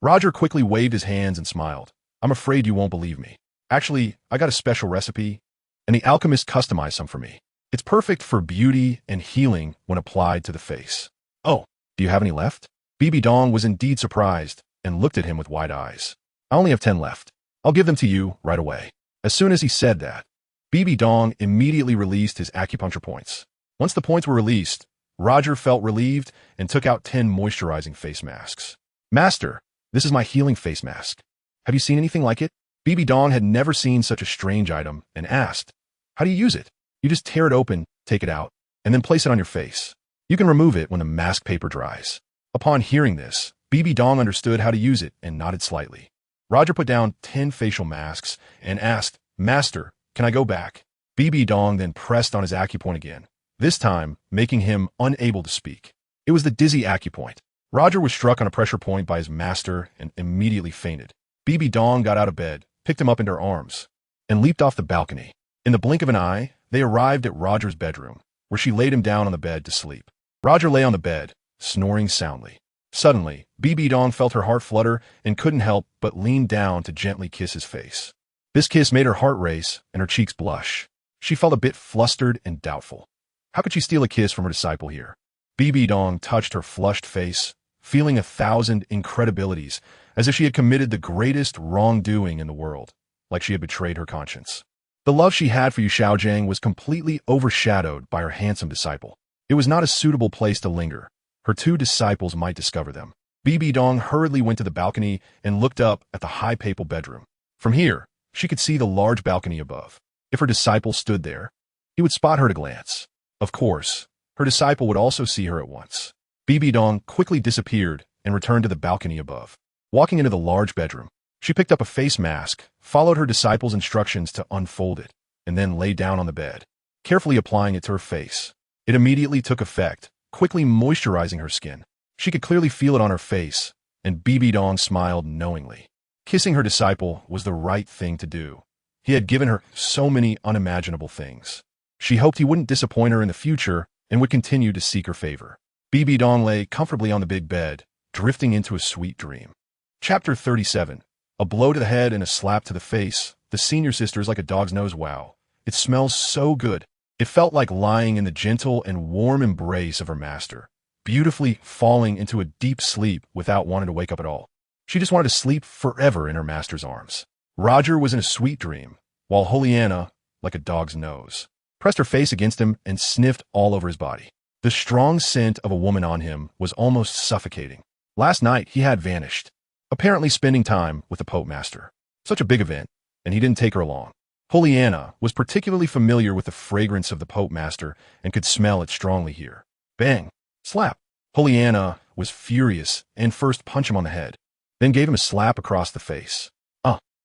[SPEAKER 1] Roger quickly waved his hands and smiled. "I'm afraid you won't believe me. Actually, I got a special recipe, and the alchemist customized some for me. It's perfect for beauty and healing when applied to the face." "Oh, do you have any left?" Bibi Dong was indeed surprised and looked at him with wide eyes. "I only have 10 left. I'll give them to you right away." As soon as he said that, Bibi Dong immediately released his acupuncture points. Once the points were released, Roger felt relieved and took out 10 moisturizing face masks. "Master, this is my healing face mask. Have you seen anything like it?" Bibi Dong had never seen such a strange item and asked, "How do you use it?" "You just tear it open, take it out, and then place it on your face. You can remove it when the mask paper dries." Upon hearing this, Bibi Dong understood how to use it and nodded slightly. Roger put down 10 facial masks and asked, "Master, can I go back?" Bibi Dong then pressed on his acupoint again, this time making him unable to speak. It was the dizzy acupoint. Roger was struck on a pressure point by his master and immediately fainted. Bibi Dong got out of bed, picked him up in her arms, and leaped off the balcony. In the blink of an eye, they arrived at Roger's bedroom, where she laid him down on the bed to sleep. Roger lay on the bed, snoring soundly. Suddenly, Bibi Dong felt her heart flutter and couldn't help but lean down to gently kiss his face. This kiss made her heart race and her cheeks blush. She felt a bit flustered and doubtful. How could she steal a kiss from her disciple here? Bibi Dong touched her flushed face, feeling 1,000 incredibilities, as if she had committed the greatest wrongdoing in the world, like she had betrayed her conscience. The love she had for Yu Xiaojiang was completely overshadowed by her handsome disciple. It was not a suitable place to linger. Her 2 disciples might discover them. Bibi Dong hurriedly went to the balcony and looked up at the high papal bedroom. From here, she could see the large balcony above. If her disciple stood there, he would spot her at a glance. Of course, her disciple would also see her at once. Bibi Dong quickly disappeared and returned to the balcony above. Walking into the large bedroom, she picked up a face mask, followed her disciple's instructions to unfold it, and then lay down on the bed, carefully applying it to her face. It immediately took effect, quickly moisturizing her skin. She could clearly feel it on her face, and Bibi Dong smiled knowingly. Kissing her disciple was the right thing to do. He had given her so many unimaginable things. She hoped he wouldn't disappoint her in the future and would continue to seek her favor. Bibi Dong lay comfortably on the big bed, drifting into a sweet dream. Chapter 37. A blow to the head and a slap to the face. The senior sister is like a dog's nose. Wow. It smells so good. It felt like lying in the gentle and warm embrace of her master, beautifully falling into a deep sleep without wanting to wake up at all. She just wanted to sleep forever in her master's arms. Roger was in a sweet dream, while Juliana, like a dog's nose, pressed her face against him and sniffed all over his body. The strong scent of a woman on him was almost suffocating. Last night, he had vanished, apparently spending time with the Pope Master. Such a big event, and he didn't take her along. Juliana was particularly familiar with the fragrance of the Pope Master and could smell it strongly here. Bang! Slap! Juliana was furious and first punched him on the head, then gave him a slap across the face.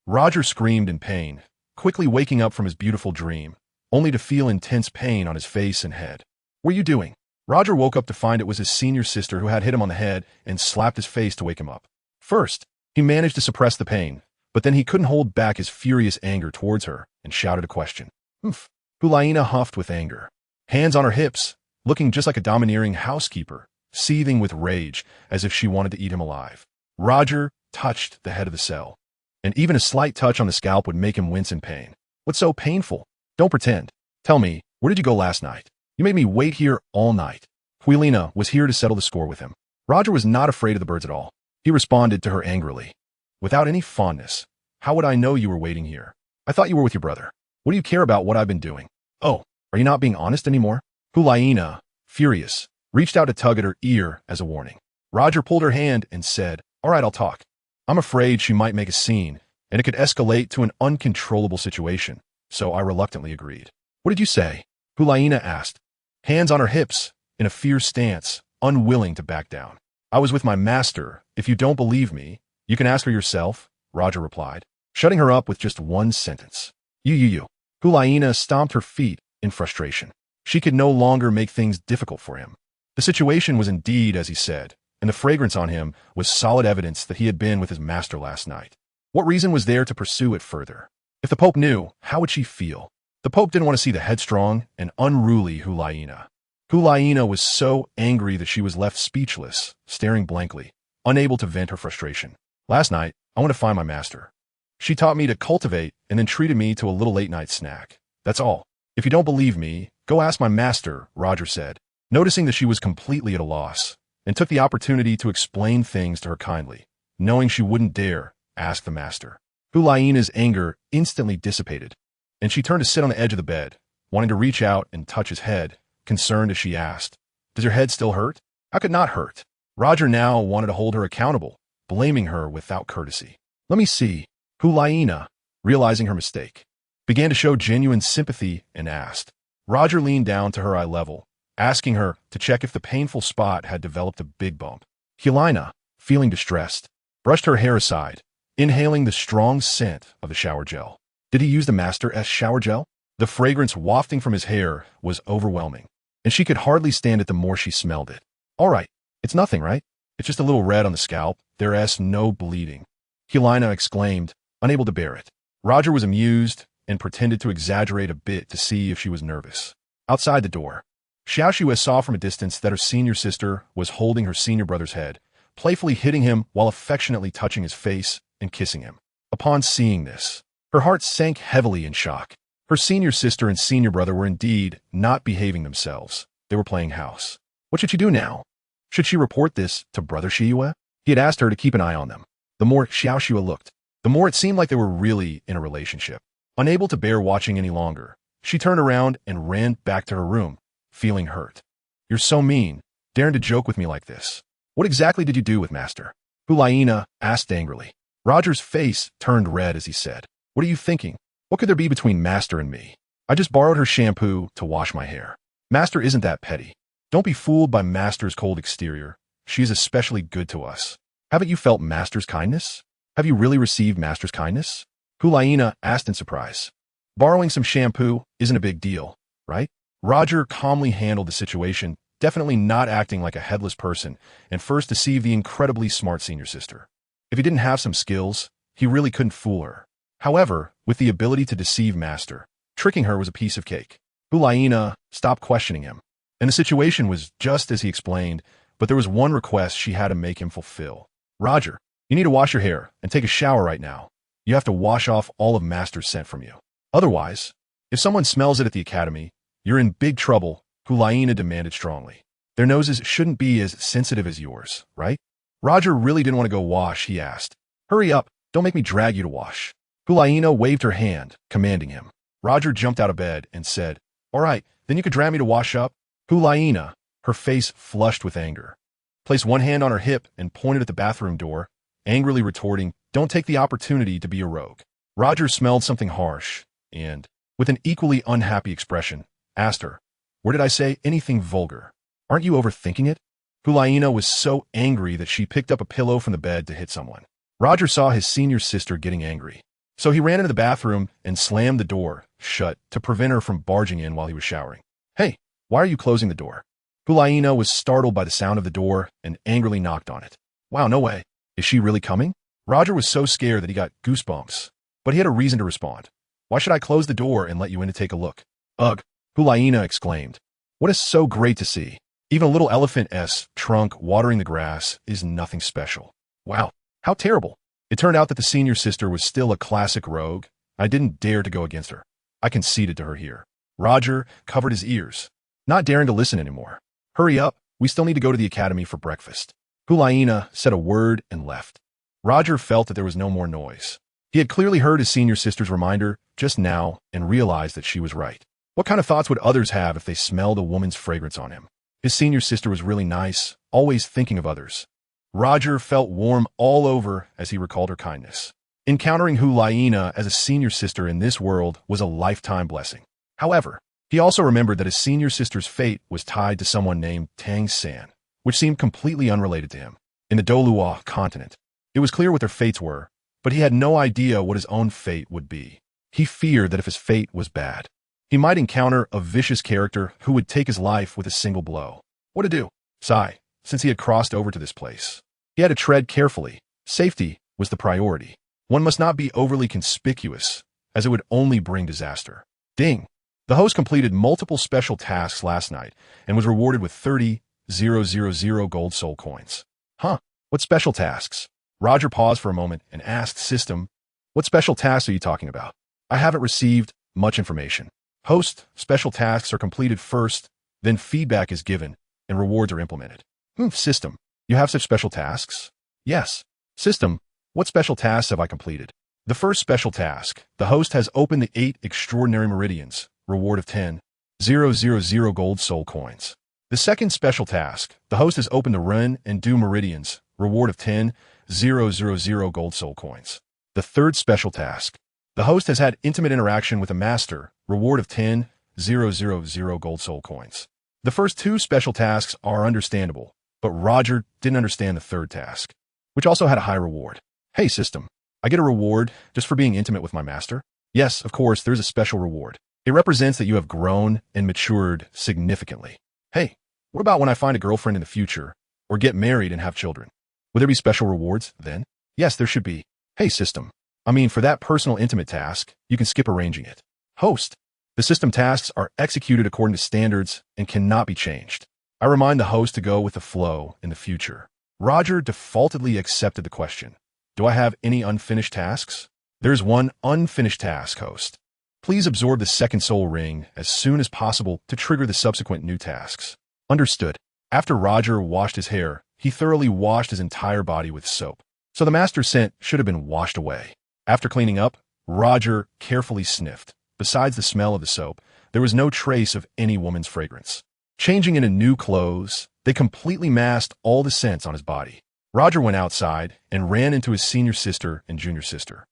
[SPEAKER 1] Roger screamed in pain, quickly waking up from his beautiful dream, only to feel intense pain on his face and head. "What are you doing?" Roger woke up to find it was his senior sister who had hit him on the head and slapped his face to wake him up. First, he managed to suppress the pain, but then he couldn't hold back his furious anger towards her and shouted a question. Oof. Hulaina huffed with anger, hands on her hips, looking just like a domineering housekeeper, seething with rage as if she wanted to eat him alive. Roger touched the head of the cell, and even a slight touch on the scalp would make him wince in pain. What's so painful? Don't pretend. Tell me, where did you go last night? You made me wait here all night. Huilina was here to settle the score with him. Roger was not afraid of the birds at all. He responded to her angrily. Without any fondness, how would I know you were waiting here? I thought you were with your brother. What do you care about what I've been doing? Oh, are you not being honest anymore? Hulaina, furious, reached out to tug at her ear as a warning. Roger pulled her hand and said, all right, I'll talk. I'm afraid she might make a scene, and it could escalate to an uncontrollable situation, so I reluctantly agreed. What did you say? Hulaina asked, hands on her hips, in a fierce stance, unwilling to back down. I was with my master. If you don't believe me, you can ask her yourself, Roger replied, shutting her up with just one sentence. You. Hulaina stomped her feet in frustration. She could no longer make things difficult for him. The situation was indeed as he said, and the fragrance on him was solid evidence that he had been with his master last night. What reason was there to pursue it further? If the Pope knew, how would she feel? The Pope didn't want to see the headstrong and unruly Hulaina. Hulaina was so angry that she was left speechless, staring blankly, unable to vent her frustration. Last night, I went to find my master. She taught me to cultivate and then treated me to a little late-night snack. That's all. If you don't believe me, go ask my master, Roger said, noticing that she was completely at a loss, and took the opportunity to explain things to her kindly, knowing she wouldn't dare ask the master. Hulaina's anger instantly dissipated, and she turned to sit on the edge of the bed, wanting to reach out and touch his head, concerned as she asked, does your head still hurt? How could it not hurt? Roger now wanted to hold her accountable, blaming her without courtesy. Let me see. Hulaina, realizing her mistake, began to show genuine sympathy and asked. Roger leaned down to her eye level, asking her to check if the painful spot had developed a big bump. Hulaina, feeling distressed, brushed her hair aside, inhaling the strong scent of the shower gel. Did he use the Master's shower gel? The fragrance wafting from his hair was overwhelming, and she could hardly stand it the more she smelled it. All right, it's nothing, right? It's just a little red on the scalp. There's no bleeding. Hulaina exclaimed, unable to bear it. Roger was amused and pretended to exaggerate a bit to see if she was nervous. Outside the door, Xiaoxue saw from a distance that her senior sister was holding her senior brother's head, playfully hitting him while affectionately touching his face and kissing him. Upon seeing this, her heart sank heavily in shock. Her senior sister and senior brother were indeed not behaving themselves. They were playing house. What should she do now? Should she report this to Brother Xiaoxue? He had asked her to keep an eye on them. The more Xiaoxue looked, the more it seemed like they were really in a relationship. Unable to bear watching any longer, she turned around and ran back to her room, feeling hurt. You're so mean, daring to joke with me like this. What exactly did you do with Master? Hulaina asked angrily. Roger's face turned red as he said, what are you thinking? What could there be between Master and me? I just borrowed her shampoo to wash my hair. Master isn't that petty. Don't be fooled by Master's cold exterior. She is especially good to us. Haven't you felt Master's kindness? Have you really received Master's kindness? Hulaina asked in surprise. Borrowing some shampoo isn't a big deal, right? Roger calmly handled the situation, definitely not acting like a headless person, and first deceived the incredibly smart senior sister. If he didn't have some skills, he really couldn't fool her. However, with the ability to deceive Master, tricking her was a piece of cake. Hulaina stopped questioning him, and the situation was just as he explained, but there was one request she had to make him fulfill. Roger, you need to wash your hair and take a shower right now. You have to wash off all of Master's scent from you. Otherwise, if someone smells it at the academy, you're in big trouble, Hulaina demanded strongly. Their noses shouldn't be as sensitive as yours, right? Roger really didn't want to go wash, he asked. Hurry up, don't make me drag you to wash. Hulaina waved her hand, commanding him. Roger jumped out of bed and said, all right, then you could drag me to wash up. Hulaina, her face flushed with anger, placed one hand on her hip and pointed at the bathroom door, angrily retorting, don't take the opportunity to be a rogue. Roger smelled something harsh and, with an equally unhappy expression, asked her, where did I say anything vulgar? Aren't you overthinking it? Hulaina was so angry that she picked up a pillow from the bed to hit someone. Roger saw his senior sister getting angry, so he ran into the bathroom and slammed the door shut to prevent her from barging in while he was showering. Hey, why are you closing the door? Hulaina was startled by the sound of the door and angrily knocked on it. Wow, no way. Is she really coming? Roger was so scared that he got goosebumps, but he had a reason to respond. Why should I close the door and let you in to take a look? Ugh, Hulaina exclaimed. What is so great to see? Even a little elephant's trunk watering the grass is nothing special. Wow, how terrible. It turned out that the senior sister was still a classic rogue. I didn't dare to go against her. I conceded to her here. Roger covered his ears, not daring to listen anymore. Hurry up, we still need to go to the academy for breakfast. Hulaina said a word and left. Roger felt that there was no more noise. He had clearly heard his senior sister's reminder just now and realized that she was right. What kind of thoughts would others have if they smelled a woman's fragrance on him? His senior sister was really nice, always thinking of others. Roger felt warm all over as he recalled her kindness. Encountering Hulaina as a senior sister in this world was a lifetime blessing. However, he also remembered that his senior sister's fate was tied to someone named Tang San, which seemed completely unrelated to him. In the Douluo Continent, it was clear what their fates were, but he had no idea what his own fate would be. He feared that if his fate was bad, he might encounter a vicious character who would take his life with a single blow. What to do? Sigh, since he had crossed over to this place. He had to tread carefully. Safety was the priority. One must not be overly conspicuous, as it would only bring disaster. Ding! The host completed multiple special tasks last night and was rewarded with 30,000 gold soul coins. Huh? What special tasks? Roger paused for a moment and asked System, what special tasks are you talking about? I haven't received much information. Host, special tasks are completed first, then feedback is given, and rewards are implemented. System, you have such special tasks? Yes. System, what special tasks have I completed? The first special task, the host has opened the 8 extraordinary meridians, reward of 10,000 gold soul coins. The second special task, the host has opened the Ren and Dou meridians, reward of 10,000 gold soul coins. The third special task, the host has had intimate interaction with a master, reward of 10,000 gold soul coins. The first 2 special tasks are understandable, but Roger didn't understand the third task, which also had a high reward. Hey, System, I get a reward just for being intimate with my master? Yes, of course, there's a special reward. It represents that you have grown and matured significantly. Hey, what about when I find a girlfriend in the future, or get married and have children? Would there be special rewards then? Yes, there should be. Hey, System, I mean, for that personal intimate task, you can skip arranging it. Host, the system tasks are executed according to standards and cannot be changed. I remind the host to go with the flow in the future. Roger defaultedly accepted the question. Do I have any unfinished tasks? There's one unfinished task, host. Please absorb the second soul ring as soon as possible to trigger the subsequent new tasks. Understood. After Roger washed his hair, he thoroughly washed his entire body with soap. So the master's scent should have been washed away. After cleaning up, Roger carefully sniffed. Besides the smell of the soap, there was no trace of any woman's fragrance. Changing into new clothes, they completely masked all the scents on his body. Roger went outside and ran into his senior sister and junior sister,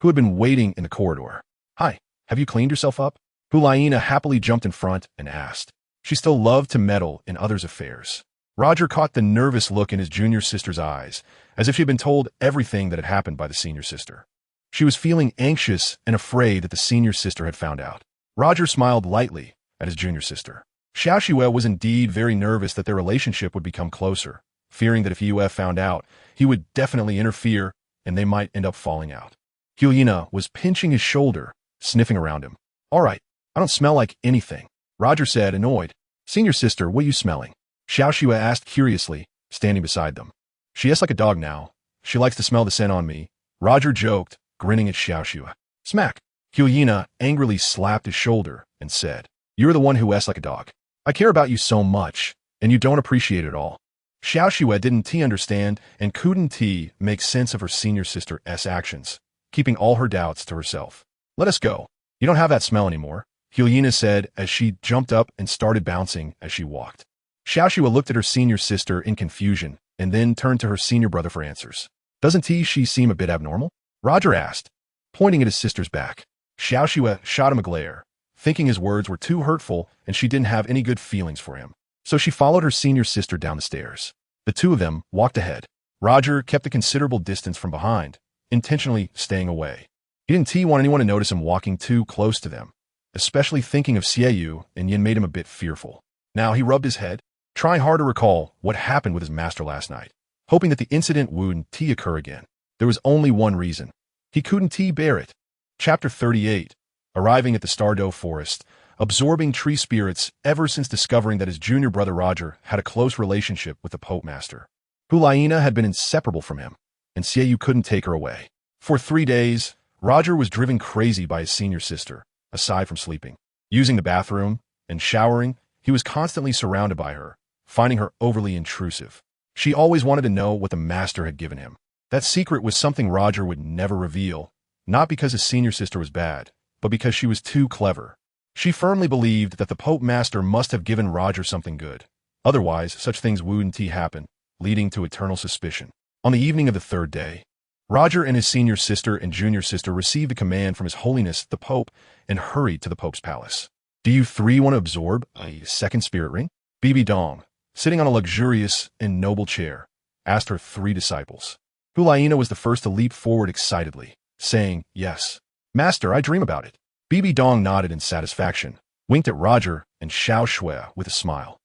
[SPEAKER 1] who had been waiting in the corridor. Hi, have you cleaned yourself up? Hulaina happily jumped in front and asked. She still loved to meddle in others' affairs. Roger caught the nervous look in his junior sister's eyes, as if she had been told everything that had happened by the senior sister. She was feeling anxious and afraid that the senior sister had found out. Roger smiled lightly at his junior sister. Xiaoxue was indeed very nervous that their relationship would become closer, fearing that if Yue found out, he would definitely interfere and they might end up falling out. Hulaina was pinching his shoulder, sniffing around him. All right, I don't smell like anything, Roger said, annoyed. Senior sister, what are you smelling? Xiaoxue asked curiously, standing beside them. She is like a dog now. She likes to smell the scent on me. Roger joked, grinning at Xiaoxue. Smack! Hulaina angrily slapped his shoulder and said, You're the one who is like a dog. I care about you so much, and you don't appreciate it all. Xiaoxue didn't understand and couldn't make sense of her senior sister's actions, keeping all her doubts to herself. Let us go. You don't have that smell anymore, Hulaina said as she jumped up and started bouncing as she walked. Xiaoxue looked at her senior sister in confusion and then turned to her senior brother for answers. Doesn't she seem a bit abnormal? Roger asked, pointing at his sister's back. Xiaoxue shot him a glare, thinking his words were too hurtful and she didn't have any good feelings for him. So she followed her senior sister down the stairs. The two of them walked ahead. Roger kept a considerable distance from behind, intentionally staying away. He didn't want anyone to notice him walking too close to them, especially thinking of Xiaoyu, and Yin made him a bit fearful. Now he rubbed his head, trying hard to recall what happened with his master last night, hoping that the incident wouldn't occur again. There was only one reason. He couldn't bear it. Chapter 38. Arriving at the Dou Forest, absorbing tree spirits ever since discovering that his junior brother Roger had a close relationship with the Pope Master. Hulaina had been inseparable from him, and Xiaoyu couldn't take her away. For 3 days, Roger was driven crazy by his senior sister, aside from sleeping. Using the bathroom and showering, he was constantly surrounded by her, finding her overly intrusive. She always wanted to know what the master had given him. That secret was something Roger would never reveal, not because his senior sister was bad, but because she was too clever. She firmly believed that the Pope Master must have given Roger something good. Otherwise, such things wouldn't happen, leading to eternal suspicion. On the evening of the 3rd day, Roger and his senior sister and junior sister received a command from His Holiness the Pope and hurried to the Pope's palace. Do you 3 want to absorb a second spirit ring? Bibi Dong, sitting on a luxurious and noble chair, asked her 3 disciples. Hulaina was the first to leap forward excitedly, saying, "Yes, Master, I dream about it." Bibi Dong nodded in satisfaction, winked at Roger and Xiao Shui with a smile,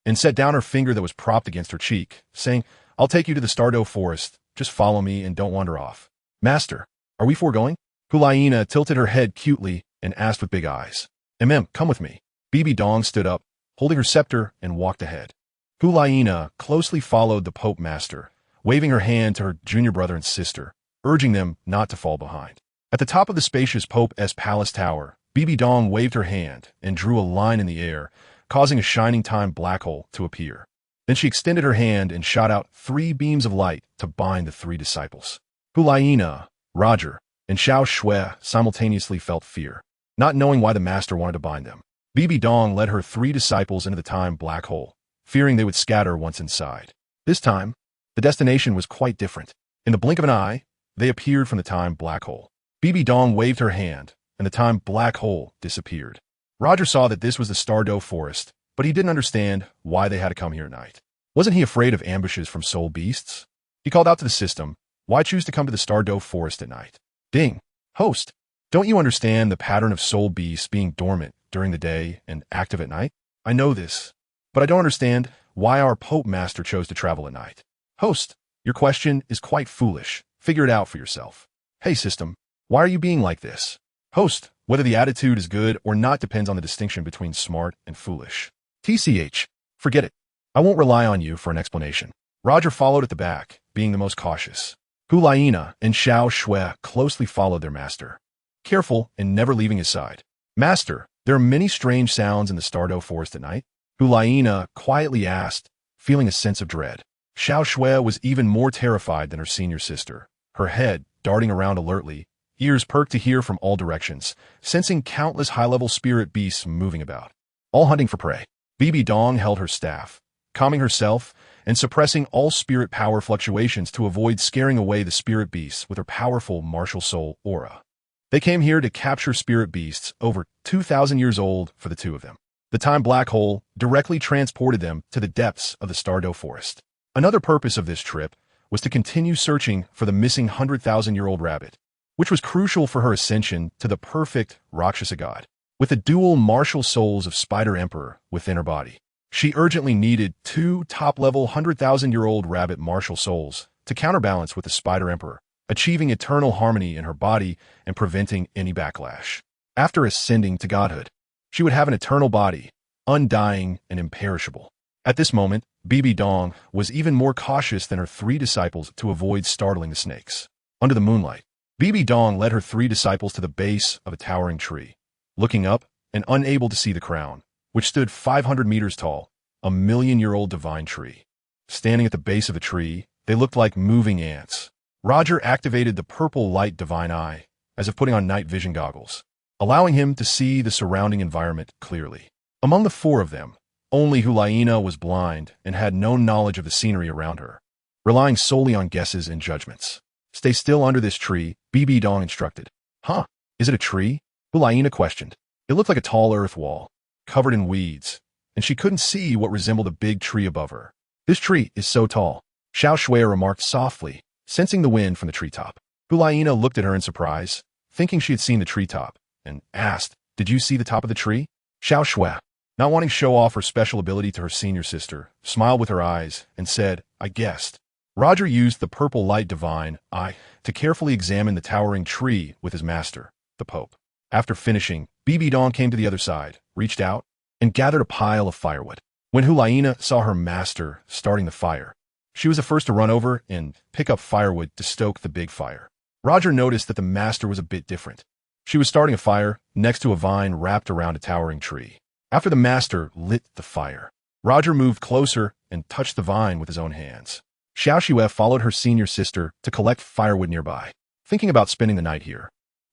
[SPEAKER 1] and set down her finger that was propped against her cheek, saying, "I'll take you to the Dou Forest. Just follow me and don't wander off." "Master, are we foregoing?" Hulaina tilted her head cutely and asked with big eyes. Come with me." Bibi Dong stood up, holding her scepter, and walked ahead. Hulaina closely followed the Pope Master, waving her hand to her junior brother and sister, urging them not to fall behind. At the top of the spacious Pope's palace tower, Bibi Dong waved her hand and drew a line in the air, causing a shining time black hole to appear. Then she extended her hand and shot out 3 beams of light to bind the 3 disciples. Hulaina, Roger, and Xiao Shui simultaneously felt fear, not knowing why the master wanted to bind them. Bibi Dong led her 3 disciples into the time black hole, fearing they would scatter once inside. This time, the destination was quite different. In the blink of an eye, they appeared from the time black hole. Bibi Dong waved her hand, and the time black hole disappeared. Roger saw that this was the Dou Forest, but he didn't understand why they had to come here at night. Wasn't he afraid of ambushes from soul beasts? He called out to the system, "Why choose to come to the Dou Forest at night?" "Ding! Host, don't you understand the pattern of soul beasts being dormant during the day and active at night? I know this, but I don't understand why our Pope Master chose to travel at night." "Host, your question is quite foolish. Figure it out for yourself." "Hey, system, why are you being like this?" "Host, whether the attitude is good or not depends on the distinction between smart and foolish." "TCH, forget it. I won't rely on you for an explanation." Roger followed at the back, being the most cautious. Hulaina and Xiao Shui closely followed their master, careful and never leaving his side. "Master, there are many strange sounds in the Dou Forest at night?" Hulaina quietly asked, feeling a sense of dread. Xiao Shui was even more terrified than her senior sister, her head darting around alertly, ears perked to hear from all directions, sensing countless high-level spirit beasts moving about, all hunting for prey. Bibi Dong held her staff, calming herself and suppressing all spirit power fluctuations to avoid scaring away the spirit beasts with her powerful martial soul aura. They came here to capture spirit beasts over 2,000 years old for the 2 of them. The time black hole directly transported them to the depths of the Dou Forest. Another purpose of this trip was to continue searching for the missing 100,000-year-old rabbit, which was crucial for her ascension to the perfect Rakshasa god. With the dual martial souls of Spider Emperor within her body, she urgently needed 2 top-level 100,000-year-old rabbit martial souls to counterbalance with the Spider Emperor, achieving eternal harmony in her body and preventing any backlash. After ascending to godhood, she would have an eternal body, undying and imperishable. At this moment, Bibi Dong was even more cautious than her 3 disciples to avoid startling the snakes. Under the moonlight, Bibi Dong led her 3 disciples to the base of a towering tree. Looking up and unable to see the crown, which stood 500 meters tall, a million-year-old divine tree. Standing at the base of the tree, they looked like moving ants. Roger activated the purple light divine eye, as if putting on night vision goggles, allowing him to see the surrounding environment clearly. Among the 4 of them, only Hulaina was blind and had no knowledge of the scenery around her, relying solely on guesses and judgments. "Stay still under this tree," Bibi Dong instructed. "Huh? Is it a tree?" Hulaina questioned. It looked like a tall earth wall, covered in weeds, and she couldn't see what resembled a big tree above her. "This tree is so tall," Xiao Shui remarked softly, sensing the wind from the treetop. Hulaina looked at her in surprise, thinking she had seen the treetop, and asked, "Did you see the top of the tree?" "Xiao Shui, not wanting to show off her special ability to her senior sister, smiled with her eyes and said, "I guessed." Roger used the purple light divine eye to carefully examine the towering tree with his master, the Pope. After finishing, Bibi Dong came to the other side, reached out, and gathered a pile of firewood. When Hulaina saw her master starting the fire, she was the first to run over and pick up firewood to stoke the big fire. Roger noticed that the master was a bit different. She was starting a fire next to a vine wrapped around a towering tree. After the master lit the fire, Roger moved closer and touched the vine with his own hands. Xiao Xue followed her senior sister to collect firewood nearby, thinking about spending the night here.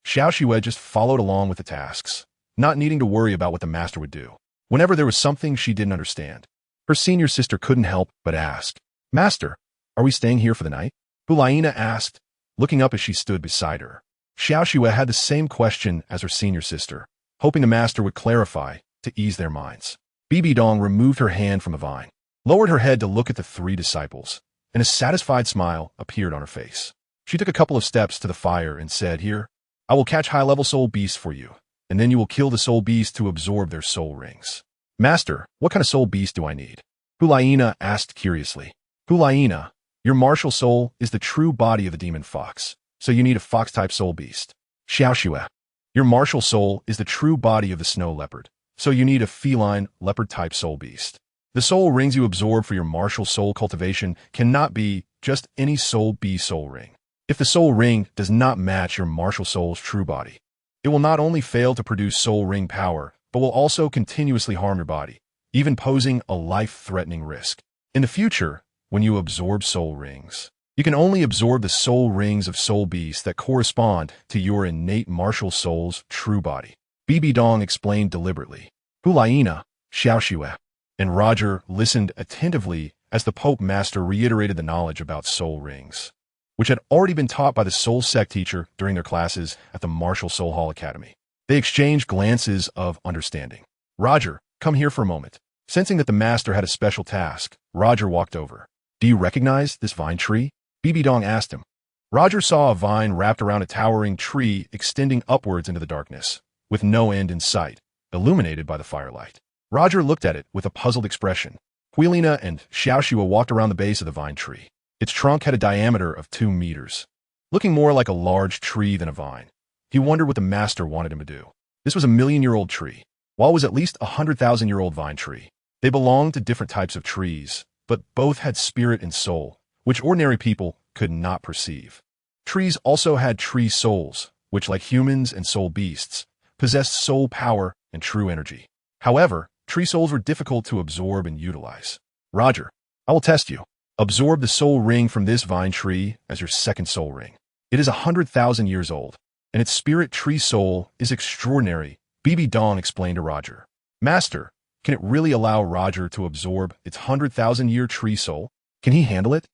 [SPEAKER 1] Xiao Xue just followed along with the tasks, not needing to worry about what the master would do. Whenever there was something she didn't understand, her senior sister couldn't help but ask, "Master, are we staying here for the night?" Hulaina asked, looking up as she stood beside her. Xiao Xue had the same question as her senior sister, hoping the master would clarify to ease their minds. Bibi Dong removed her hand from the vine, lowered her head to look at the three disciples, and a satisfied smile appeared on her face. She took a couple of steps to the fire and said, "Here, I will catch high-level soul beasts for you, and then you will kill the soul beasts to absorb their soul rings." "Master, what kind of soul beast do I need?" Hulaina asked curiously. "Hulaina, your martial soul is the true body of the demon fox, so you need a fox-type soul beast." Xiao Xue, your martial soul is the true body of the snow leopard, so you need a feline leopard-type soul beast. The soul rings you absorb for your martial soul cultivation cannot be just any soul beast soul ring. If the soul ring does not match your martial soul's true body, it will not only fail to produce soul ring power, but will also continuously harm your body, even posing a life-threatening risk. In the future, when you absorb soul rings, you can only absorb the soul rings of soul beasts that correspond to your innate martial soul's true body. Bibi Dong explained deliberately. Hulaina, Xiao Xue, and Roger listened attentively as the Pope Master reiterated the knowledge about soul rings, which had already been taught by the soul sect teacher during their classes at the Martial Soul Hall Academy. They exchanged glances of understanding. "Roger, come here for a moment." Sensing that the master had a special task, Roger walked over. "Do you recognize this vine tree?" Bibi Dong asked him. Roger saw a vine wrapped around a towering tree extending upwards into the darkness, with no end in sight, illuminated by the firelight. Roger looked at it with a puzzled expression. Huilina and Xiao Xue walked around the base of the vine tree. Its trunk had a diameter of 2 meters, looking more like a large tree than a vine. He wondered what the master wanted him to do. This was a million-year-old tree, while it was at least a 100,000-year-old vine tree. They belonged to different types of trees, but both had spirit and soul, which ordinary people could not perceive. Trees also had tree souls, which, like humans and soul beasts, possessed soul power and true energy. However, tree souls were difficult to absorb and utilize. "Roger, I will test you. Absorb the soul ring from this vine tree as your second soul ring. It is 100,000 years old, and its spirit tree soul is extraordinary," Bibi Dong explained to Roger. "Master, can it really allow Roger to absorb its 100,000-year tree soul? Can he handle it?"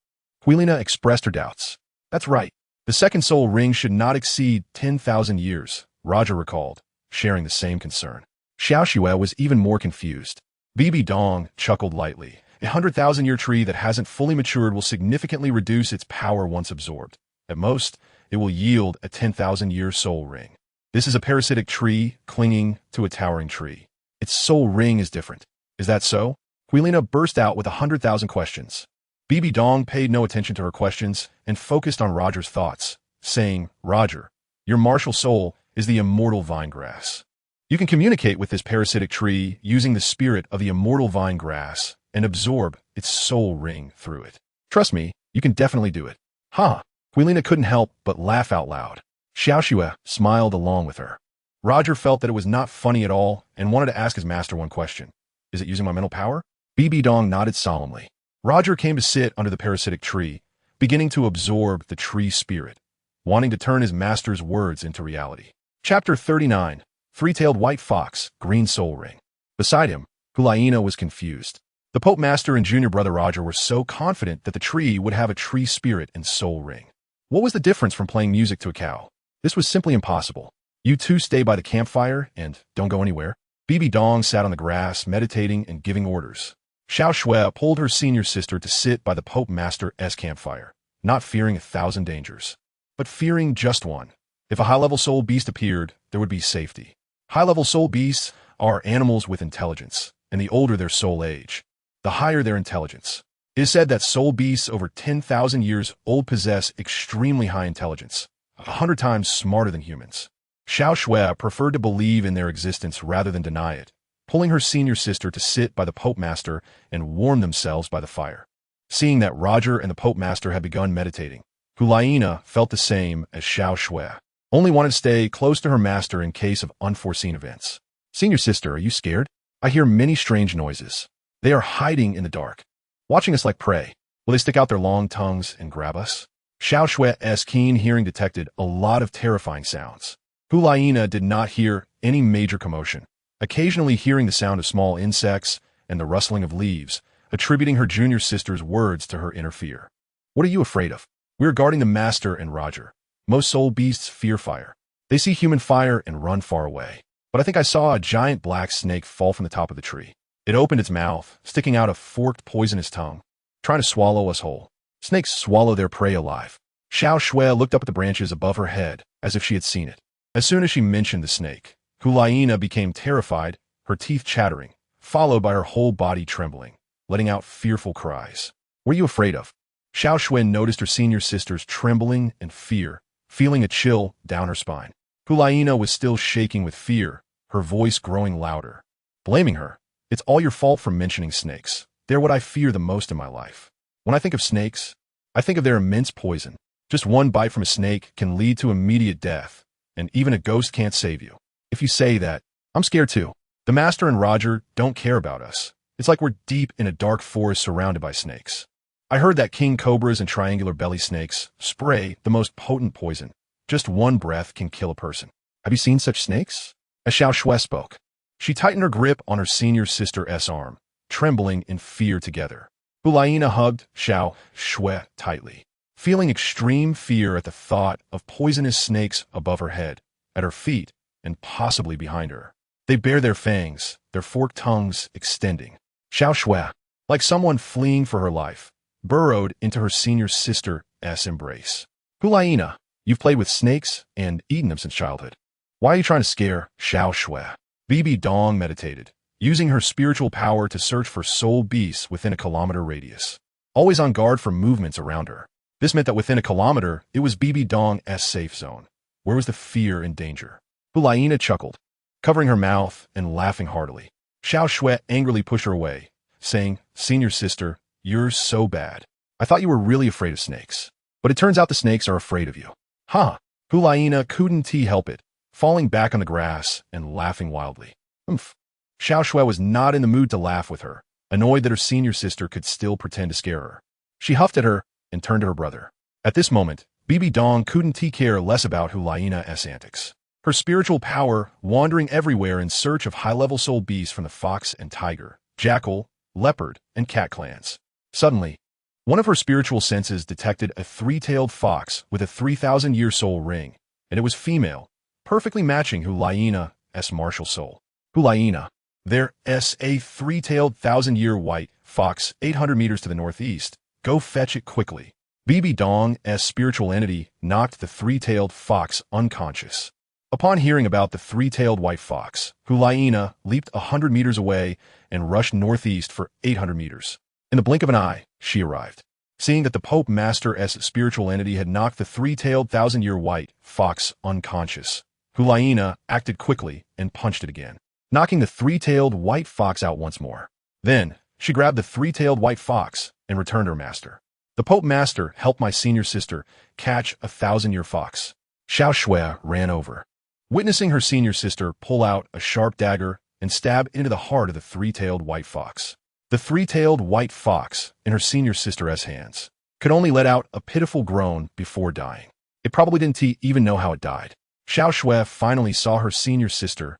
[SPEAKER 1] Huilina expressed her doubts. "That's right. The second soul ring should not exceed 10,000 years, Roger recalled, sharing the same concern. Xiao Xue was even more confused. Bibi Dong chuckled lightly. "A 100,000-year tree that hasn't fully matured will significantly reduce its power once absorbed. At most, it will yield a 10,000-year soul ring. This is a parasitic tree clinging to a towering tree. Its soul ring is different. Is that so?" Huilina burst out with 100,000 questions. Bibi Dong paid no attention to her questions and focused on Roger's thoughts, saying, "Roger, your martial soul is the immortal vine grass. You can communicate with this parasitic tree using the spirit of the immortal vine grass and absorb its soul ring through it. Trust me, you can definitely do it." "Huh." Huilina couldn't help but laugh out loud. Xiao Xue smiled along with her. Roger felt that it was not funny at all and wanted to ask his master one question. "Is it using my mental power?" Bibi Dong nodded solemnly. Roger came to sit under the parasitic tree, beginning to absorb the tree spirit, wanting to turn his master's words into reality. Chapter 39. Three-tailed white fox, green soul ring. Beside him, Hulaina was confused. The Pope Master and junior brother Roger were so confident that the tree would have a tree spirit and soul ring. What was the difference from playing music to a cow? This was simply impossible. "You two stay by the campfire and don't go anywhere." Bibi Dong sat on the grass, meditating and giving orders. Xiao Xue pulled her senior sister to sit by the Pope Master's campfire, not fearing 1,000 dangers, but fearing just one. If a high-level soul beast appeared, there would be safety. High-level soul beasts are animals with intelligence, and the older their soul age, the higher their intelligence. It is said that soul beasts over 10,000 years old possess extremely high intelligence, 100 times smarter than humans. Xiao Shui preferred to believe in their existence rather than deny it, pulling her senior sister to sit by the Pope Master and warm themselves by the fire. Seeing that Roger and the Pope Master had begun meditating, Hulaina felt the same as Xiao Shui, only wanted to stay close to her master in case of unforeseen events. Senior sister, are you scared? I hear many strange noises. They are hiding in the dark, watching us like prey. Will they stick out their long tongues and grab us? Xiao Shui's keen hearing detected a lot of terrifying sounds. Hulaina did not hear any major commotion, occasionally hearing the sound of small insects and the rustling of leaves, attributing her junior sister's words to her inner fear. What are you afraid of? We are guarding the master and Roger. Most soul beasts fear fire. They see human fire and run far away. But I think I saw a giant black snake fall from the top of the tree. It opened its mouth, sticking out a forked poisonous tongue, trying to swallow us whole. Snakes swallow their prey alive. Xiao Shui looked up at the branches above her head as if she had seen it. As soon as she mentioned the snake, Hulaina became terrified, her teeth chattering, followed by her whole body trembling, letting out fearful cries. What are you afraid of? Xiao Shui noticed her senior sister's trembling and fear, feeling a chill down her spine. Hulaina was still shaking with fear, her voice growing louder. Blaming her. It's all your fault for mentioning snakes. They're what I fear the most in my life. When I think of snakes, I think of their immense poison. Just one bite from a snake can lead to immediate death, and even a ghost can't save you. If you say that, I'm scared too. The Master and Roger don't care about us. It's like we're deep in a dark forest surrounded by snakes. I heard that king cobras and triangular belly snakes spray the most potent poison. Just one breath can kill a person. Have you seen such snakes? As Xiao Shui spoke, she tightened her grip on her senior sister's arm, trembling in fear together. Hulaina hugged Xiao Shui tightly, feeling extreme fear at the thought of poisonous snakes above her head, at her feet, and possibly behind her. They bare their fangs, their forked tongues extending. Xiao Shui, like someone fleeing for her life, burrowed into her senior sister's embrace. Hulaina, you've played with snakes and eaten them since childhood. Why are you trying to scare Xiao Shui? Bibi Dong meditated, using her spiritual power to search for soul beasts within a kilometer radius, always on guard for movements around her. This meant that within a kilometer, it was Bibi Dong's safe zone. Where was the fear and danger? Hulaina chuckled, covering her mouth and laughing heartily. Xiao Shui angrily pushed her away, saying, Senior sister, you're so bad. I thought you were really afraid of snakes. But it turns out the snakes are afraid of you. Huh. Hulaina couldn't help it, falling back on the grass and laughing wildly. Oomph. Xiao Shui was not in the mood to laugh with her, annoyed that her senior sister could still pretend to scare her. She huffed at her and turned to her brother. At this moment, Bibi Dong couldn't care less about Hulaina's antics. Her spiritual power wandering everywhere in search of high-level soul beasts from the fox and tiger, jackal, leopard, and cat clans. Suddenly, one of her spiritual senses detected a three-tailed fox with a 3,000-year soul ring, and it was female, perfectly matching Hulaina's martial soul. Hulaina, there's a three-tailed 1,000-year white fox 800 meters to the northeast. Go fetch it quickly. Bibi Dong's spiritual entity knocked the three-tailed fox unconscious. Upon hearing about the three-tailed white fox, Hulaina leaped 100 meters away and rushed northeast for 800 meters. In the blink of an eye, she arrived. Seeing that the Pope Master's spiritual entity had knocked the three-tailed 1,000-year white fox unconscious, Hulaina acted quickly and punched it again, knocking the three-tailed white fox out once more. Then, she grabbed the three-tailed white fox and returned to her master. The Pope Master helped my senior sister catch a 1,000-year fox. Xiao Shui ran over, witnessing her senior sister pull out a sharp dagger and stab into the heart of the three-tailed white fox. The three-tailed white fox, in her senior sister's hands, could only let out a pitiful groan before dying. It probably didn't even know how it died. Xiao Shui finally saw her senior sister's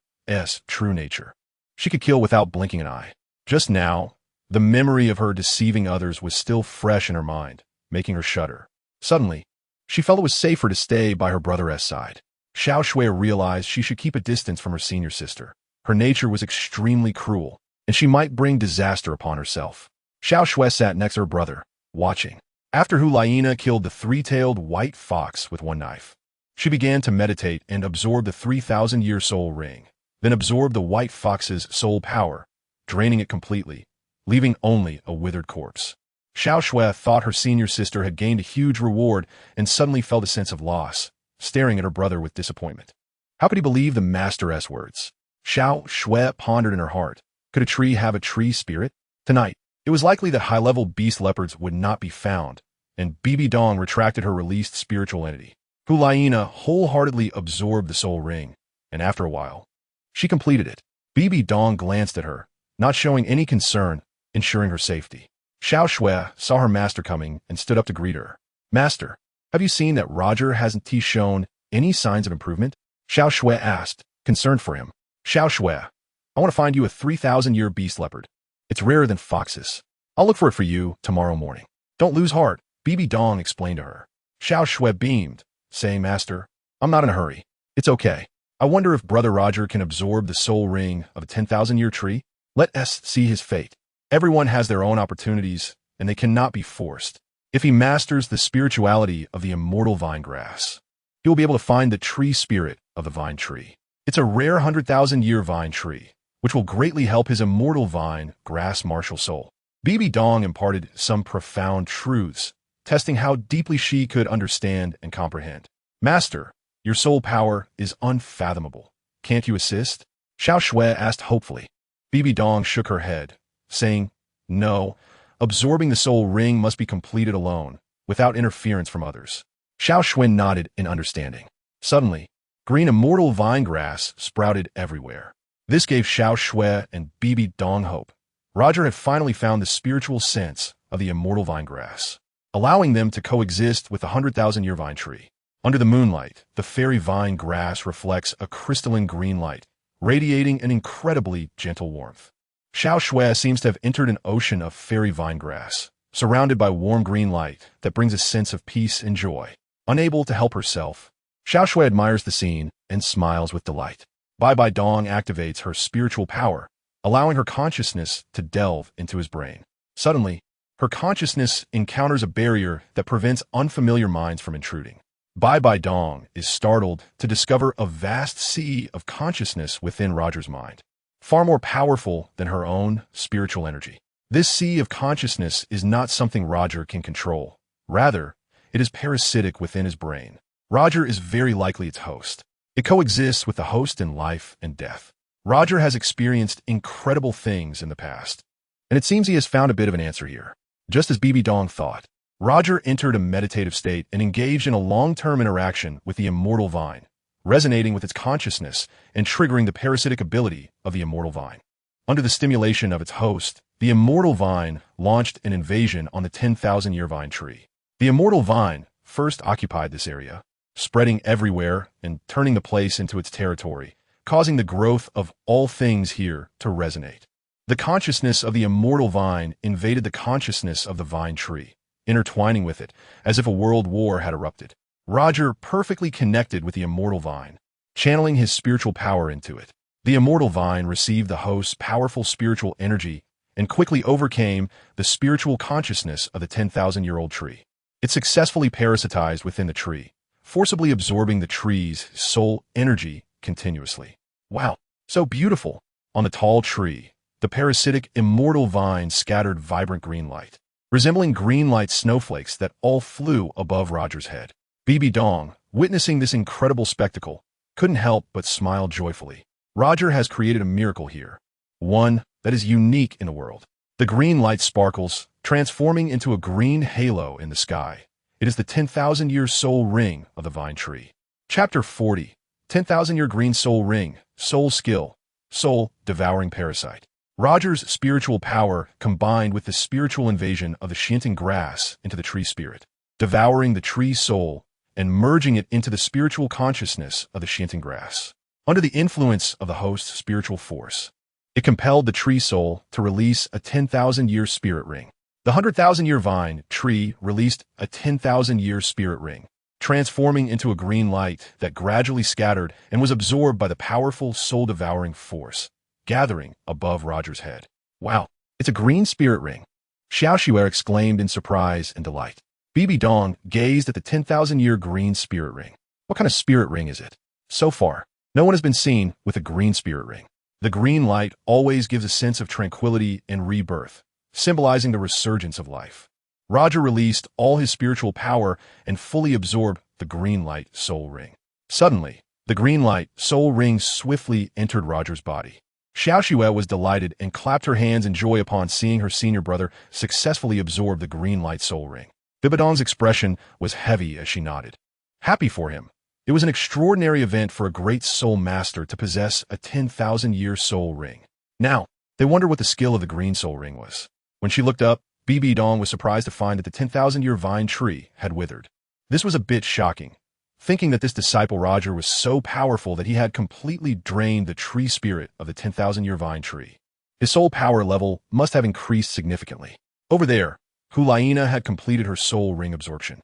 [SPEAKER 1] true nature. She could kill without blinking an eye. Just now, the memory of her deceiving others was still fresh in her mind, making her shudder. Suddenly, she felt it was safer to stay by her brother's side. Xiao Shui realized she should keep a distance from her senior sister. Her nature was extremely cruel, and she might bring disaster upon herself. Xiao Shui sat next to her brother, watching. After Hulaina killed the three-tailed white fox with one knife, she began to meditate and absorb the 3,000-year soul ring, then absorb the white fox's soul power, draining it completely, leaving only a withered corpse. Xiao Shui thought her senior sister had gained a huge reward and suddenly felt a sense of loss, staring at her brother with disappointment. How could he believe the master's words? Xiao Shui pondered in her heart. Could a tree have a tree spirit? Tonight, it was likely that high-level beast leopards would not be found, and Bibi Dong retracted her released spiritual entity. Hulaina wholeheartedly absorbed the soul ring, and after a while, she completed it. Bibi Dong glanced at her, not showing any concern, ensuring her safety. Xiao Shui saw her master coming and stood up to greet her. Master, have you seen that Roger hasn't shown any signs of improvement? Xiao Shui asked, concerned for him. Xiao Shui, I want to find you a 3,000-year beast leopard. It's rarer than foxes. I'll look for it for you tomorrow morning. Don't lose heart, Bibi Dong explained to her. Xiao Shui beamed, saying, Master, I'm not in a hurry. It's okay. I wonder if Brother Roger can absorb the soul ring of a 10,000-year tree? Let us see his fate. Everyone has their own opportunities, and they cannot be forced. If he masters the spirituality of the immortal vine grass, he will be able to find the tree spirit of the vine tree. It's a rare 100,000-year vine tree, which will greatly help his immortal vine grass martial soul. Bibi Dong imparted some profound truths, testing how deeply she could understand and comprehend. Master, your soul power is unfathomable. Can't you assist? Xiao Shui asked hopefully. Bibi Dong shook her head, saying, No, absorbing the soul ring must be completed alone, without interference from others. Xiao Shui nodded in understanding. Suddenly, green immortal vine grass sprouted everywhere. This gave Xiao Shui and Bibi Dong hope. Roger had finally found the spiritual sense of the immortal vine grass, allowing them to coexist with the 100,000-year vine tree. Under the moonlight, the fairy vine grass reflects a crystalline green light, radiating an incredibly gentle warmth. Xiao Shui seems to have entered an ocean of fairy vine grass, surrounded by warm green light that brings a sense of peace and joy. Unable to help herself, Xiao Shui admires the scene and smiles with delight. Bibi Dong activates her spiritual power, allowing her consciousness to delve into his brain. Suddenly, her consciousness encounters a barrier that prevents unfamiliar minds from intruding. Bibi Dong is startled to discover a vast sea of consciousness within Roger's mind, far more powerful than her own spiritual energy. This sea of consciousness is not something Roger can control. Rather, it is parasitic within his brain. Roger is very likely its host. It coexists with the host in life and death. Roger has experienced incredible things in the past, and it seems he has found a bit of an answer here. Just as Bibi Dong thought, Roger entered a meditative state and engaged in a long-term interaction with the immortal vine, resonating with its consciousness and triggering the parasitic ability of the immortal vine. Under the stimulation of its host, the immortal vine launched an invasion on the 10,000-year vine tree. The immortal vine first occupied this area, spreading everywhere and turning the place into its territory, causing the growth of all things here to resonate. The consciousness of the immortal vine invaded the consciousness of the vine tree, intertwining with it as if a world war had erupted. Roger perfectly connected with the immortal vine, channeling his spiritual power into it. The immortal vine received the host's powerful spiritual energy and quickly overcame the spiritual consciousness of the 10,000-year-old tree. It successfully parasitized within the tree, forcibly absorbing the tree's soul energy continuously. Wow, so beautiful! On the tall tree, the parasitic immortal vine scattered vibrant green light, resembling green light snowflakes that all flew above Roger's head. Bibi Dong, witnessing this incredible spectacle, couldn't help but smile joyfully. Roger has created a miracle here, one that is unique in the world. The green light sparkles, transforming into a green halo in the sky. It is the 10,000-year soul ring of the vine tree. Chapter 40, 10,000-year green soul ring, soul skill, soul devouring parasite. Roger's spiritual power combined with the spiritual invasion of the Shinting grass into the tree spirit, devouring the tree soul and merging it into the spiritual consciousness of the Shinting grass. Under the influence of the host's spiritual force, it compelled the tree soul to release a 10,000-year spirit ring. The 100,000-year vine tree released a 10,000-year spirit ring, transforming into a green light that gradually scattered and was absorbed by the powerful soul-devouring force, gathering above Roger's head. Wow, it's a green spirit ring! Xiao Shui exclaimed in surprise and delight. Bibi Dong gazed at the 10,000-year green spirit ring. What kind of spirit ring is it? So far, no one has been seen with a green spirit ring. The green light always gives a sense of tranquility and rebirth, symbolizing the resurgence of life. Roger released all his spiritual power and fully absorbed the green light soul ring. Suddenly, the green light soul ring swiftly entered Roger's body. Xiaoxue was delighted and clapped her hands in joy upon seeing her senior brother successfully absorb the green light soul ring. Bibi Dong's expression was heavy as she nodded. Happy for him. It was an extraordinary event for a great soul master to possess a 10,000-year soul ring. Now, they wondered what the skill of the green soul ring was. When she looked up, Bibi Dong was surprised to find that the 10,000-year vine tree had withered. This was a bit shocking, thinking that this disciple Roger was so powerful that he had completely drained the tree spirit of the 10,000-year vine tree. His soul power level must have increased significantly. Over there, Hulaina had completed her soul ring absorption.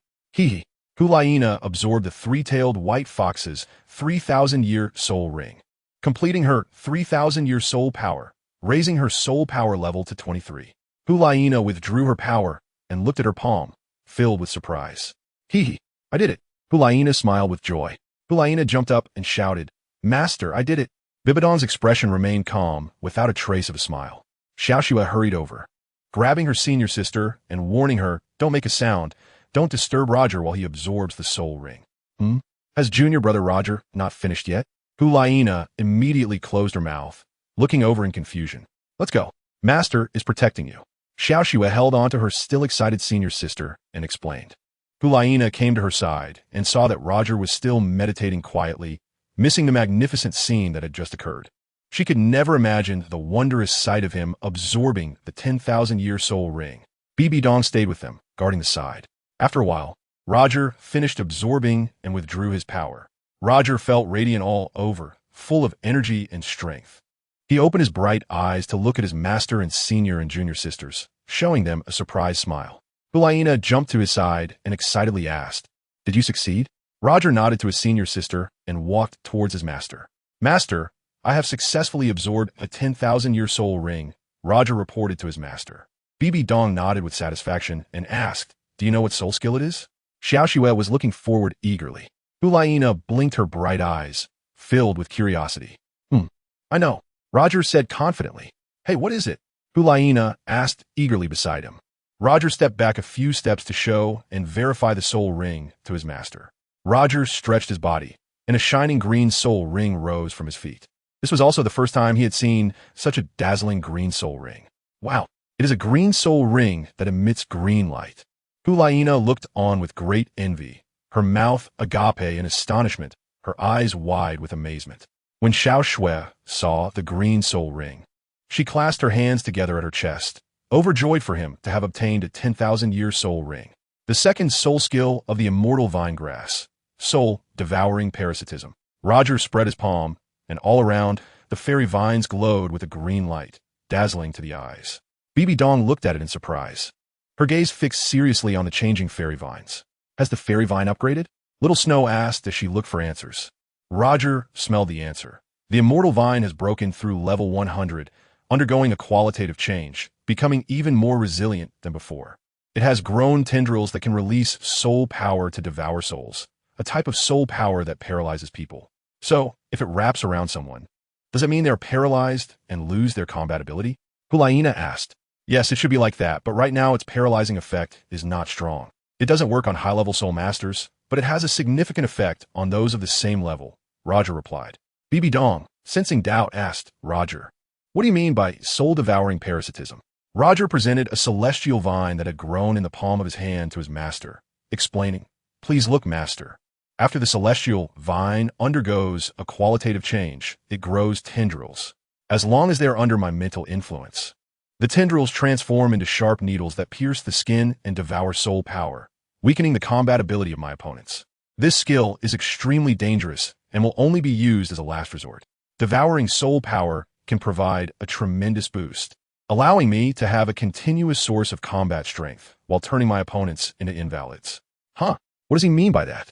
[SPEAKER 1] Hulaina absorbed the three-tailed white fox's 3,000-year soul ring, completing her 3,000-year soul power, raising her soul power level to 23. Hulaina withdrew her power and looked at her palm, filled with surprise. I did it. Hulaina smiled with joy. Hulaina jumped up and shouted, Master, I did it. Bibi Dong's expression remained calm, without a trace of a smile. Xiaoxue hurried over, grabbing her senior sister and warning her, don't make a sound, don't disturb Roger while he absorbs the soul ring. Has junior brother Roger not finished yet? Hulaina immediately closed her mouth, looking over in confusion. Let's go. Master is protecting you. Xiaoxue held on to her still excited senior sister and explained. Hulaina came to her side and saw that Roger was still meditating quietly, missing the magnificent scene that had just occurred. She could never imagine the wondrous sight of him absorbing the 10,000-year soul ring. Bibi Dong stayed with them, guarding the side. After a while, Roger finished absorbing and withdrew his power. Roger felt radiant all over, full of energy and strength. He opened his bright eyes to look at his master and senior and junior sisters, showing them a surprised smile. Hulaina jumped to his side and excitedly asked, Did you succeed? Roger nodded to his senior sister and walked towards his master. Master, I have successfully absorbed a 10,000-year soul ring, Roger reported to his master. Bibi Dong nodded with satisfaction and asked, Do you know what soul skill it is? Xiaoxue was looking forward eagerly. Hulaina blinked her bright eyes, filled with curiosity. I know, Roger said confidently. Hey, what is it? Hulaina asked eagerly beside him. Roger stepped back a few steps to show and verify the soul ring to his master. Roger stretched his body, and a shining green soul ring rose from his feet. This was also the first time he had seen such a dazzling green soul ring. Wow, it is a green soul ring that emits green light. Hulaina looked on with great envy, her mouth agape in astonishment, her eyes wide with amazement. When Xiaoxue saw the green soul ring, she clasped her hands together at her chest, overjoyed for him to have obtained a 10,000-year soul ring. The second soul skill of the immortal vine grass, soul devouring parasitism. Roger spread his palm, and all around, the fairy vines glowed with a green light, dazzling to the eyes. Bibi Dong looked at it in surprise, her gaze fixed seriously on the changing fairy vines. Has the fairy vine upgraded? Little Snow asked as she looked for answers. Roger smelled the answer. The immortal vine has broken through level 100, undergoing a qualitative change, becoming even more resilient than before. It has grown tendrils that can release soul power to devour souls, a type of soul power that paralyzes people. So, if it wraps around someone, does it mean they're paralyzed and lose their combat ability? Hulaina asked. Yes, it should be like that, but right now its paralyzing effect is not strong. It doesn't work on high-level soul masters, but it has a significant effect on those of the same level, Roger replied. Bibi Dong, sensing doubt, asked, Roger, what do you mean by soul-devouring parasitism? Roger presented a celestial vine that had grown in the palm of his hand to his master, explaining, Please look, master. After the celestial vine undergoes a qualitative change, it grows tendrils. As long as they are under my mental influence, the tendrils transform into sharp needles that pierce the skin and devour soul power, weakening the combat ability of my opponents. This skill is extremely dangerous and will only be used as a last resort. Devouring soul power can provide a tremendous boost, allowing me to have a continuous source of combat strength while turning my opponents into invalids. What does he mean by that?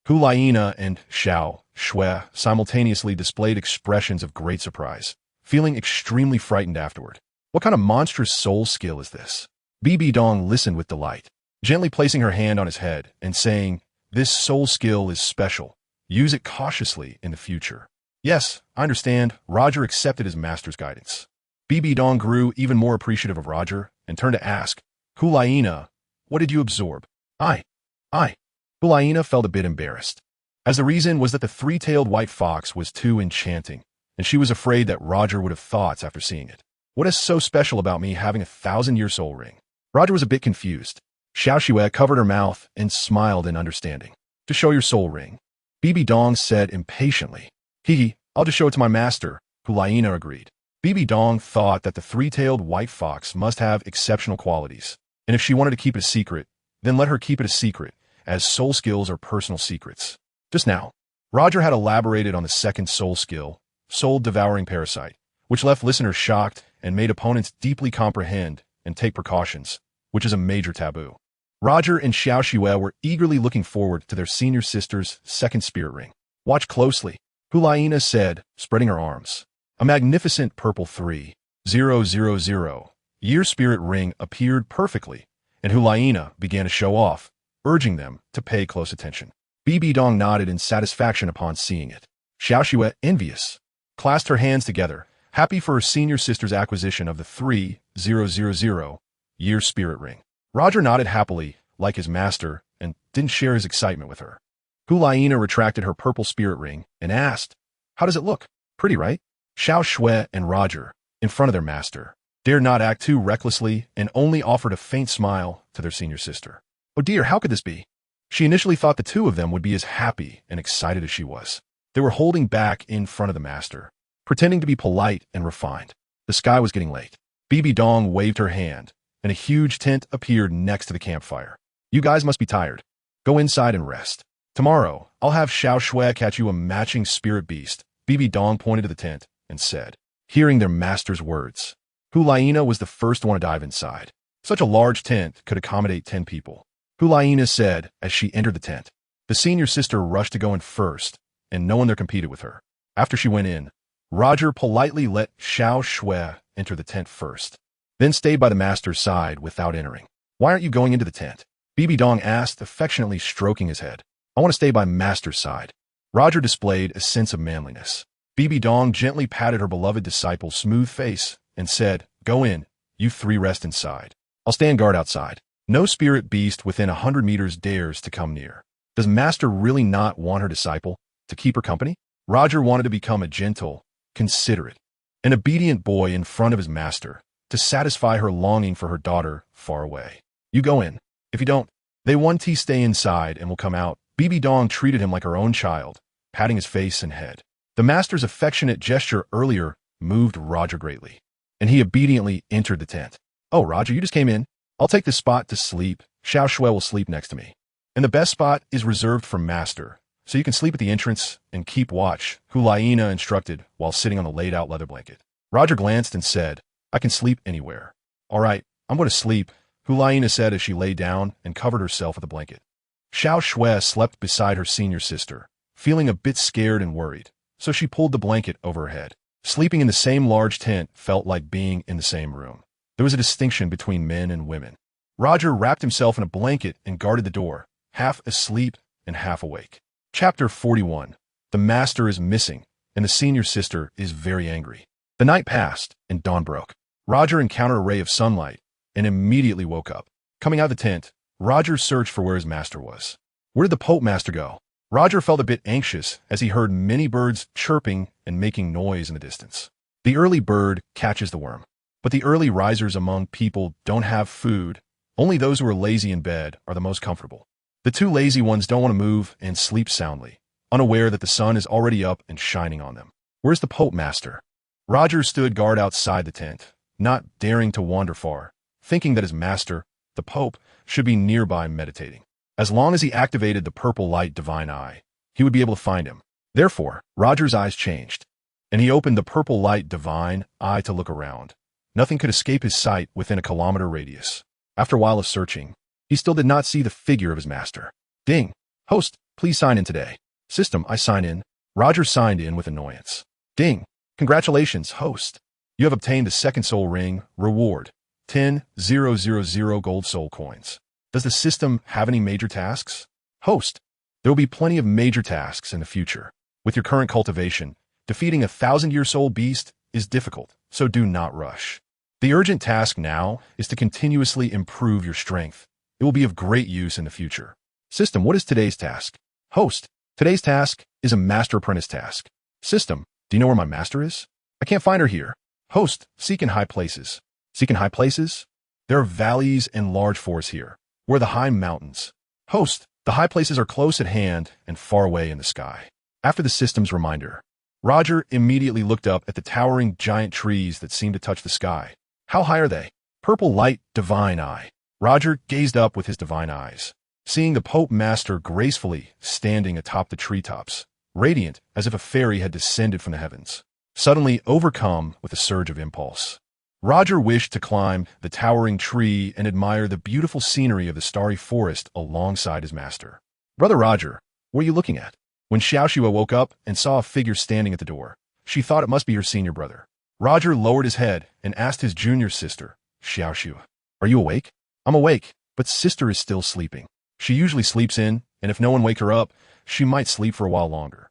[SPEAKER 1] Hulaina and Xiaoxue simultaneously displayed expressions of great surprise, feeling extremely frightened afterward. What kind of monstrous soul skill is this? Bibi Dong listened with delight, gently placing her hand on his head and saying, This soul skill is special. Use it cautiously in the future. Yes, I understand. Roger accepted his master's guidance. Bibi Dong grew even more appreciative of Roger and turned to ask, Hulaina, what did you absorb? I. I. Hulaina felt a bit embarrassed, as the reason was that the three-tailed white fox was too enchanting, and she was afraid that Roger would have thoughts after seeing it. What is so special about me having a 1,000-year soul ring? Roger was a bit confused. Xiao Xue covered her mouth and smiled in understanding. To show your soul ring. Bibi Dong said impatiently. Hee, I'll just show it to my master, Hulaina agreed. Bibi Dong thought that the three-tailed white fox must have exceptional qualities, and if she wanted to keep it a secret, then let her keep it a secret, as soul skills are personal secrets. Just now, Roger had elaborated on the second soul skill, soul-devouring parasite, which left listeners shocked and made opponents deeply comprehend and take precautions, which is a major taboo. Roger and Xiao Xue were eagerly looking forward to their senior sister's second spirit ring. Watch closely, Hulaina said, spreading her arms. A magnificent purple 3,000-year spirit ring appeared perfectly, and Hulaina began to show off, urging them to pay close attention. Bibi Dong nodded in satisfaction upon seeing it. Xiao Xue, envious, clasped her hands together, happy for her senior sister's acquisition of the 3,000-year spirit ring. Roger nodded happily, like his master, and didn't share his excitement with her. Hulaina retracted her purple spirit ring and asked, How does it look? Pretty, right? Xiao Xue and Roger, in front of their master, dared not act too recklessly and only offered a faint smile to their senior sister. Oh dear, how could this be? She initially thought the two of them would be as happy and excited as she was. They were holding back in front of the master, pretending to be polite and refined. The sky was getting late. Bibi Dong waved her hand, and a huge tent appeared next to the campfire. You guys must be tired. Go inside and rest. Tomorrow, I'll have Xiao Xue catch you a matching spirit beast. Bibi Dong pointed to the tent and said, hearing their master's words. Hulaina was the first one to dive inside. Such a large tent could accommodate 10 people. Hulaina said as she entered the tent. The senior sister rushed to go in first, and no one there competed with her. After she went in, Roger politely let Xiao Xue enter the tent first, then stayed by the master's side without entering. Why aren't you going into the tent? Bibi Dong asked, affectionately stroking his head. I want to stay by master's side. Roger displayed a sense of manliness. Bibi Dong gently patted her beloved disciple's smooth face and said, Go in, you three rest inside. I'll stand guard outside. No spirit beast within 100 meters dares to come near. Does master really not want her disciple to keep her company? Roger wanted to become a gentle, considerate, and obedient boy in front of his master to satisfy her longing for her daughter far away. You go in. If you don't, they want to stay inside and will come out. Bibi Dong treated him like her own child, patting his face and head. The master's affectionate gesture earlier moved Roger greatly, and he obediently entered the tent. Oh, Roger, you just came in. I'll take this spot to sleep. Xiao Xue will sleep next to me. And the best spot is reserved for master, so you can sleep at the entrance and keep watch, Hulaina instructed while sitting on the laid-out leather blanket. Roger glanced and said, I can sleep anywhere. All right, I'm going to sleep, Hulaina said as she lay down and covered herself with a blanket. Xiao Xue slept beside her senior sister, feeling a bit scared and worried, so she pulled the blanket over her head. Sleeping in the same large tent felt like being in the same room. There was a distinction between men and women. Roger wrapped himself in a blanket and guarded the door, half asleep and half awake. Chapter 41. The master is missing, and the senior sister is very angry. The night passed, and dawn broke. Roger encountered a ray of sunlight, and immediately woke up. Coming out of the tent, Roger searched for where his master was. Where did the Pope Master go? Roger felt a bit anxious as he heard many birds chirping and making noise in the distance. The early bird catches the worm. But the early risers among people don't have food. Only those who are lazy in bed are the most comfortable. The two lazy ones don't want to move and sleep soundly, unaware that the sun is already up and shining on them. Where's the Pope Master? Roger stood guard outside the tent, not daring to wander far, thinking that his master, the Pope, should be nearby meditating. As long as he activated the purple light divine eye, he would be able to find him. Therefore, Roger's eyes changed, and he opened the purple light divine eye to look around. Nothing could escape his sight within a kilometer radius. After a while of searching, he still did not see the figure of his master. Ding! Host, please sign in today. System, I sign in. Roger signed in with annoyance. Ding! Congratulations, host. You have obtained the second soul ring. Reward, 10,000 gold soul coins. Does the system have any major tasks? Host, there will be plenty of major tasks in the future. With your current cultivation, Defeating a 1,000-year-old beast is difficult, so do not rush. The urgent task now is to continuously improve your strength. It will be of great use in the future. System, what is today's task? Host, today's task is a master apprentice task. System, do you know where my master is? I can't find her here. Host, seek in high places. Seek in high places? There are valleys and large forests here. Where are the high mountains? Host, the high places are close at hand and far away in the sky. After the system's reminder, Roger immediately looked up at the towering giant trees that seemed to touch the sky. How high are they? Purple light, divine eye. Roger gazed up with his divine eyes, seeing the Pope Master gracefully standing atop the treetops, radiant as if a fairy had descended from the heavens. Suddenly overcome with a surge of impulse, Roger wished to climb the towering tree and admire the beautiful scenery of the starry forest alongside his master. Brother Roger, what are you looking at? When Xiaoxue woke up and saw a figure standing at the door, she thought it must be her senior brother. Roger lowered his head and asked his junior sister, Xiaoxue, are you awake? I'm awake, but sister is still sleeping. She usually sleeps in, and if no one wake her up, she might sleep for a while longer.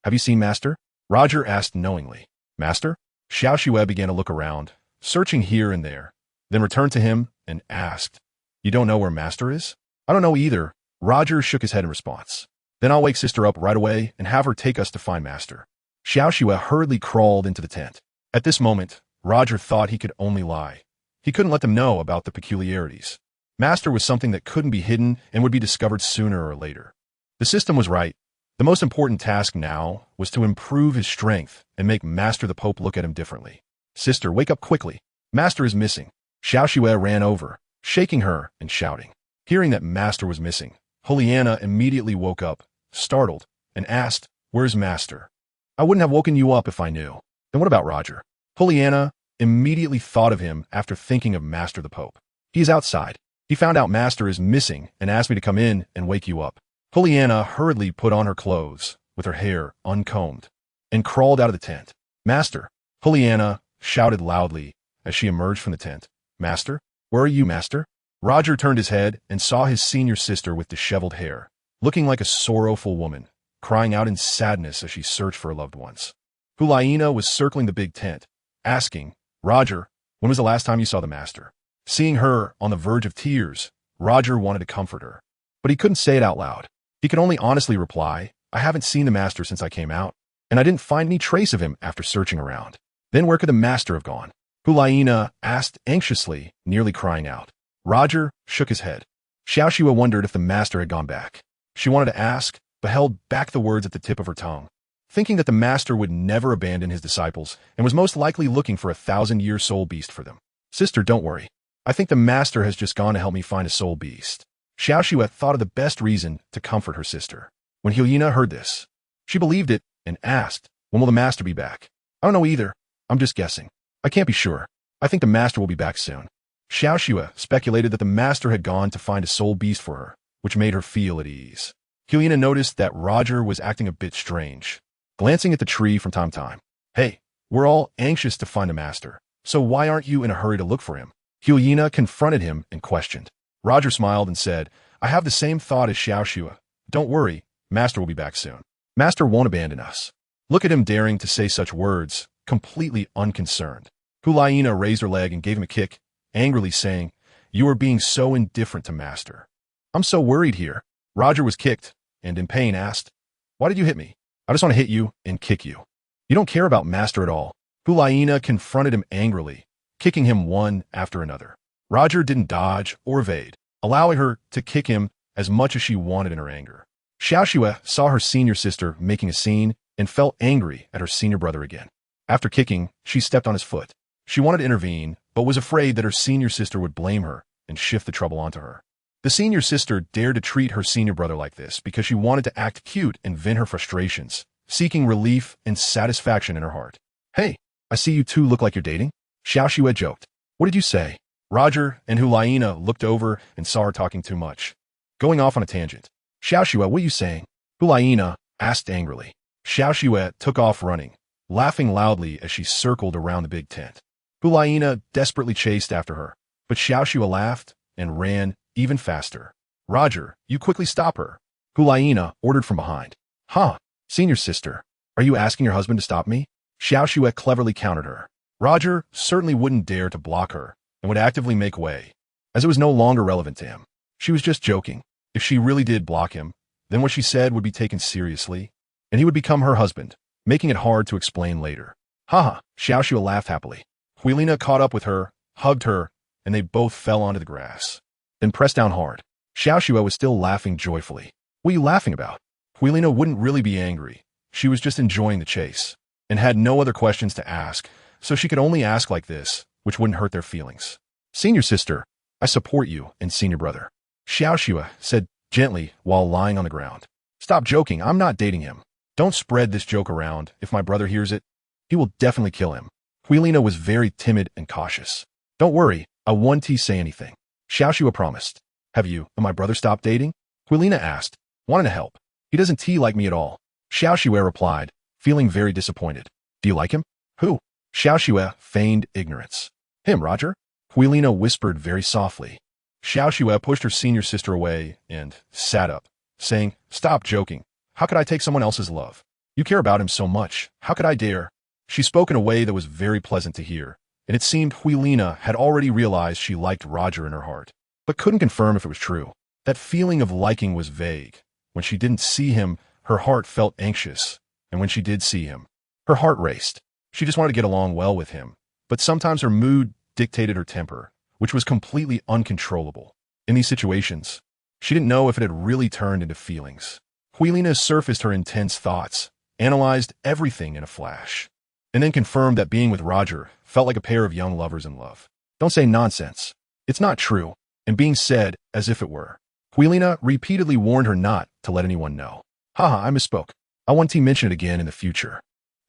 [SPEAKER 1] Have you seen Master? Roger asked knowingly. Master? Xiaoxue began to look around, searching here and there, then returned to him and asked, You don't know where Master is? I don't know either. Roger shook his head in response. Then I'll wake sister up right away and have her take us to find Master. Xiaoxue hurriedly crawled into the tent. At this moment, Roger thought he could only lie. He couldn't let them know about the peculiarities. Master was something that couldn't be hidden and would be discovered sooner or later. The system was right. The most important task now was to improve his strength and make Master the Pope look at him differently. Sister, wake up quickly. Master is missing. Xiaoxue ran over, shaking her and shouting. Hearing that Master was missing, Juliana immediately woke up, startled, and asked, Where's Master? I wouldn't have woken you up if I knew. Then what about Roger? Juliana immediately thought of him after thinking of Master the Pope. He is outside. He found out Master is missing and asked me to come in and wake you up. Juliana hurriedly put on her clothes, with her hair uncombed, and crawled out of the tent. Master! Juliana shouted loudly as she emerged from the tent. Master? Where are you, Master? Roger turned his head and saw his senior sister with disheveled hair, looking like a sorrowful woman, crying out in sadness as she searched for her loved ones. Juliana was circling the big tent, asking, Roger, when was the last time you saw the Master? Seeing her on the verge of tears, Roger wanted to comfort her, but he couldn't say it out loud. He could only honestly reply, I haven't seen the Master since I came out, and I didn't find any trace of him after searching around. Then where could the Master have gone? Juliana asked anxiously, nearly crying out. Roger shook his head. Xiaoxue wondered if the Master had gone back. She wanted to ask, but held back the words at the tip of her tongue, thinking that the Master would never abandon his disciples and was most likely looking for a 1,000-year soul beast for them. Sister, don't worry. I think the Master has just gone to help me find a soul beast. Xiaoxue thought of the best reason to comfort her sister. When Juliana heard this, she believed it and asked, When will the Master be back? I don't know either. I'm just guessing. I can't be sure. I think the Master will be back soon. Xiaoxue speculated that the Master had gone to find a soul beast for her, which made her feel at ease. Juliana noticed that Roger was acting a bit strange, glancing at the tree from time to time. Hey, we're all anxious to find a Master, so why aren't you in a hurry to look for him? Juliana confronted him and questioned. Roger smiled and said, I have the same thought as Xiaoxue. Don't worry, Master will be back soon. Master won't abandon us. Look at him daring to say such words, completely unconcerned. Juliana raised her leg and gave him a kick, angrily saying, You are being so indifferent to Master. I'm so worried here. Roger was kicked, and in pain asked, Why did you hit me? I just want to hit you and kick you. You don't care about Master at all. Juliana confronted him angrily, kicking him one after another. Roger didn't dodge or evade, allowing her to kick him as much as she wanted in her anger. Xiaoxue saw her senior sister making a scene and felt angry at her senior brother again. After kicking, she stepped on his foot. She wanted to intervene, but was afraid that her senior sister would blame her and shift the trouble onto her. The senior sister dared to treat her senior brother like this because she wanted to act cute and vent her frustrations, seeking relief and satisfaction in her heart. Hey, I see you two look like you're dating. Xiaoxue joked. What did you say? Roger and Juliana looked over and saw her talking too much, going off on a tangent. Xiaoxue, what are you saying? Juliana asked angrily. Xiaoxue took off running, laughing loudly as she circled around the big tent. Juliana desperately chased after her, but Xiaoxue laughed and ran even faster. Roger, you quickly stop her. Juliana ordered from behind. Huh, senior sister. Are you asking your husband to stop me? Xiao Xue cleverly countered her. Roger certainly wouldn't dare to block her and would actively make way, as it was no longer relevant to him. She was just joking. If she really did block him, then what she said would be taken seriously, and he would become her husband, making it hard to explain later. Haha, Xiao Xue laughed happily. Huilina caught up with her, hugged her, and they both fell onto the grass. Then pressed down hard. Xiao Xue was still laughing joyfully. What are you laughing about? Huilina wouldn't really be angry. She was just enjoying the chase, and had no other questions to ask, so she could only ask like this, which wouldn't hurt their feelings. Senior sister, I support you, and senior brother. Xiao Xue said gently while lying on the ground. Stop joking, I'm not dating him. Don't spread this joke around. If my brother hears it, he will definitely kill him. Huilina was very timid and cautious. Don't worry, I won't say anything. Xiao Xue promised. Have you and my brother stopped dating? Huilina asked, wanting to help. He doesn't like me at all. Xiao Xue replied, feeling very disappointed. Do you like him? Who? Xiao Xue feigned ignorance. Him, Roger? Huilina whispered very softly. Xiao Xue pushed her senior sister away and sat up, saying, Stop joking. How could I take someone else's love? You care about him so much. How could I dare? She spoke in a way that was very pleasant to hear, and it seemed Huilina had already realized she liked Roger in her heart, but couldn't confirm if it was true. That feeling of liking was vague. When she didn't see him, her heart felt anxious, and when she did see him, her heart raced. She just wanted to get along well with him, but sometimes her mood dictated her temper, which was completely uncontrollable. In these situations, she didn't know if it had really turned into feelings. Huilina surfaced her intense thoughts, analyzed everything in a flash, and then confirmed that being with Roger felt like a pair of young lovers in love. Don't say nonsense. It's not true, and being said as if it were. Huilina repeatedly warned her not to let anyone know. Haha, I misspoke. I won't mention it again in the future.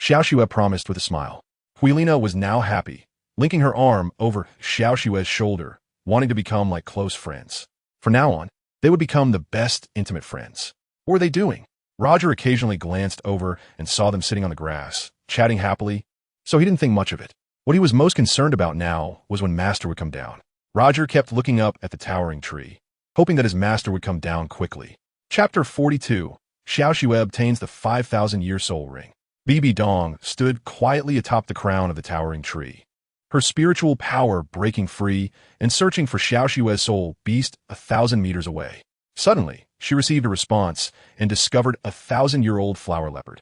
[SPEAKER 1] Xiao Xue promised with a smile. Huilina was now happy, linking her arm over Xiao Xue's shoulder, wanting to become like close friends. From now on, they would become the best intimate friends. What were they doing? Roger occasionally glanced over and saw them sitting on the grass, chatting happily, so he didn't think much of it. What he was most concerned about now was when Master would come down. Roger kept looking up at the towering tree, hoping that his master would come down quickly. Chapter 42. Xiao Xue obtains the 5,000-year soul ring. Bibi Dong stood quietly atop the crown of the towering tree, her spiritual power breaking free and searching for Xiao Xue's soul beast 1,000 meters away. Suddenly, she received a response and discovered a 1,000-year-old flower leopard.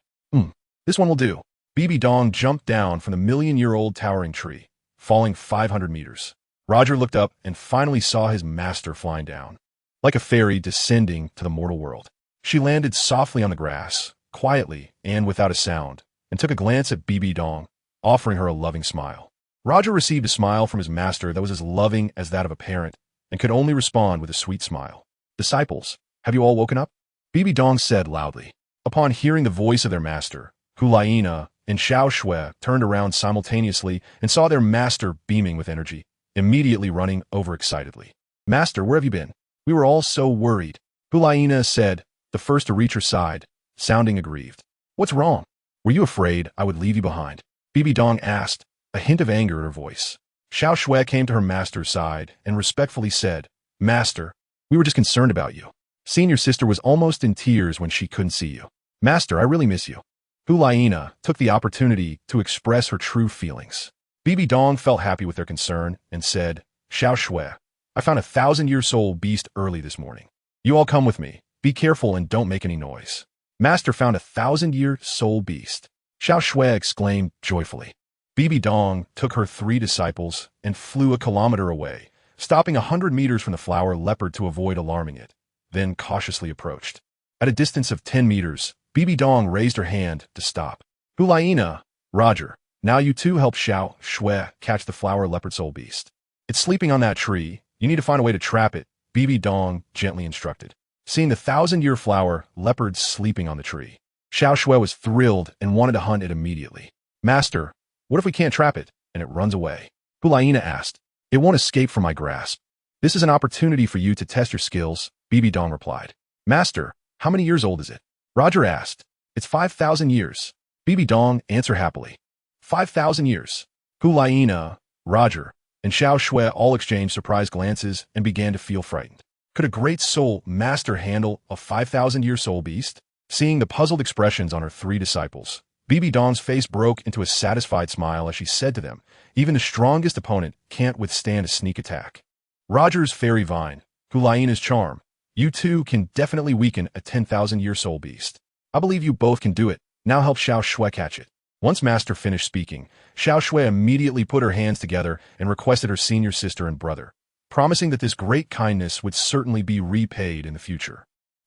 [SPEAKER 1] This one will do. Bibi Dong jumped down from the million-year-old towering tree, falling 500 meters. Roger looked up and finally saw his master flying down, like a fairy descending to the mortal world. She landed softly on the grass, quietly and without a sound, and took a glance at Bibi Dong, offering her a loving smile. Roger received a smile from his master that was as loving as that of a parent, and could only respond with a sweet smile. Disciples, have you all woken up? Bibi Dong said loudly. Upon hearing the voice of their master, Huilina and Xiao Xue turned around simultaneously and saw their master beaming with energy, immediately running overexcitedly. Master, where have you been? We were all so worried. Huilina said, the first to reach her side, sounding aggrieved. What's wrong? Were you afraid I would leave you behind? Bibi Dong asked, a hint of anger in her voice. Xiao Xue came to her master's side and respectfully said, Master, we were just concerned about you. Senior sister was almost in tears when she couldn't see you. Master, I really miss you. Huilina took the opportunity to express her true feelings. Bibi Dong felt happy with their concern and said, Xiao Xue, I found a 1,000-year soul beast early this morning. You all come with me. Be careful and don't make any noise. Master found a 1,000-year soul beast. Xiao Xue exclaimed joyfully. Bibi Dong took her 3 disciples and flew a kilometer away, stopping 100 meters from the flower leopard to avoid alarming it, then cautiously approached. At a distance of 10 meters, Bibi Dong raised her hand to stop. Huilina, Roger, now you two help Xiao Xue catch the flower leopard soul beast. It's sleeping on that tree. You need to find a way to trap it, Bibi Dong gently instructed. Seeing the 1,000-year flower leopard sleeping on the tree, Xiao Xue was thrilled and wanted to hunt it immediately. Master, what if we can't trap it and it runs away? Huilina asked. It won't escape from my grasp. This is an opportunity for you to test your skills, Bibi Dong replied. Master, how many years old is it? Roger asked. It's 5,000 years. Bibi Dong answered happily. 5,000 years. Huilina, Roger, and Xiao Xue all exchanged surprised glances and began to feel frightened. Could a great soul master handle a 5,000-year soul beast? Seeing the puzzled expressions on her 3 disciples, Bibi Dong's face broke into a satisfied smile as she said to them, even the strongest opponent can't withstand a sneak attack. Roger's fairy vine, Hulaina's charm. You two can definitely weaken a 10,000-year soul beast. I believe you both can do it. Now help Xiao Shui catch it. Once Master finished speaking, Xiao Shui immediately put her hands together and requested her senior sister and brother, promising that this great kindness would certainly be repaid in the future.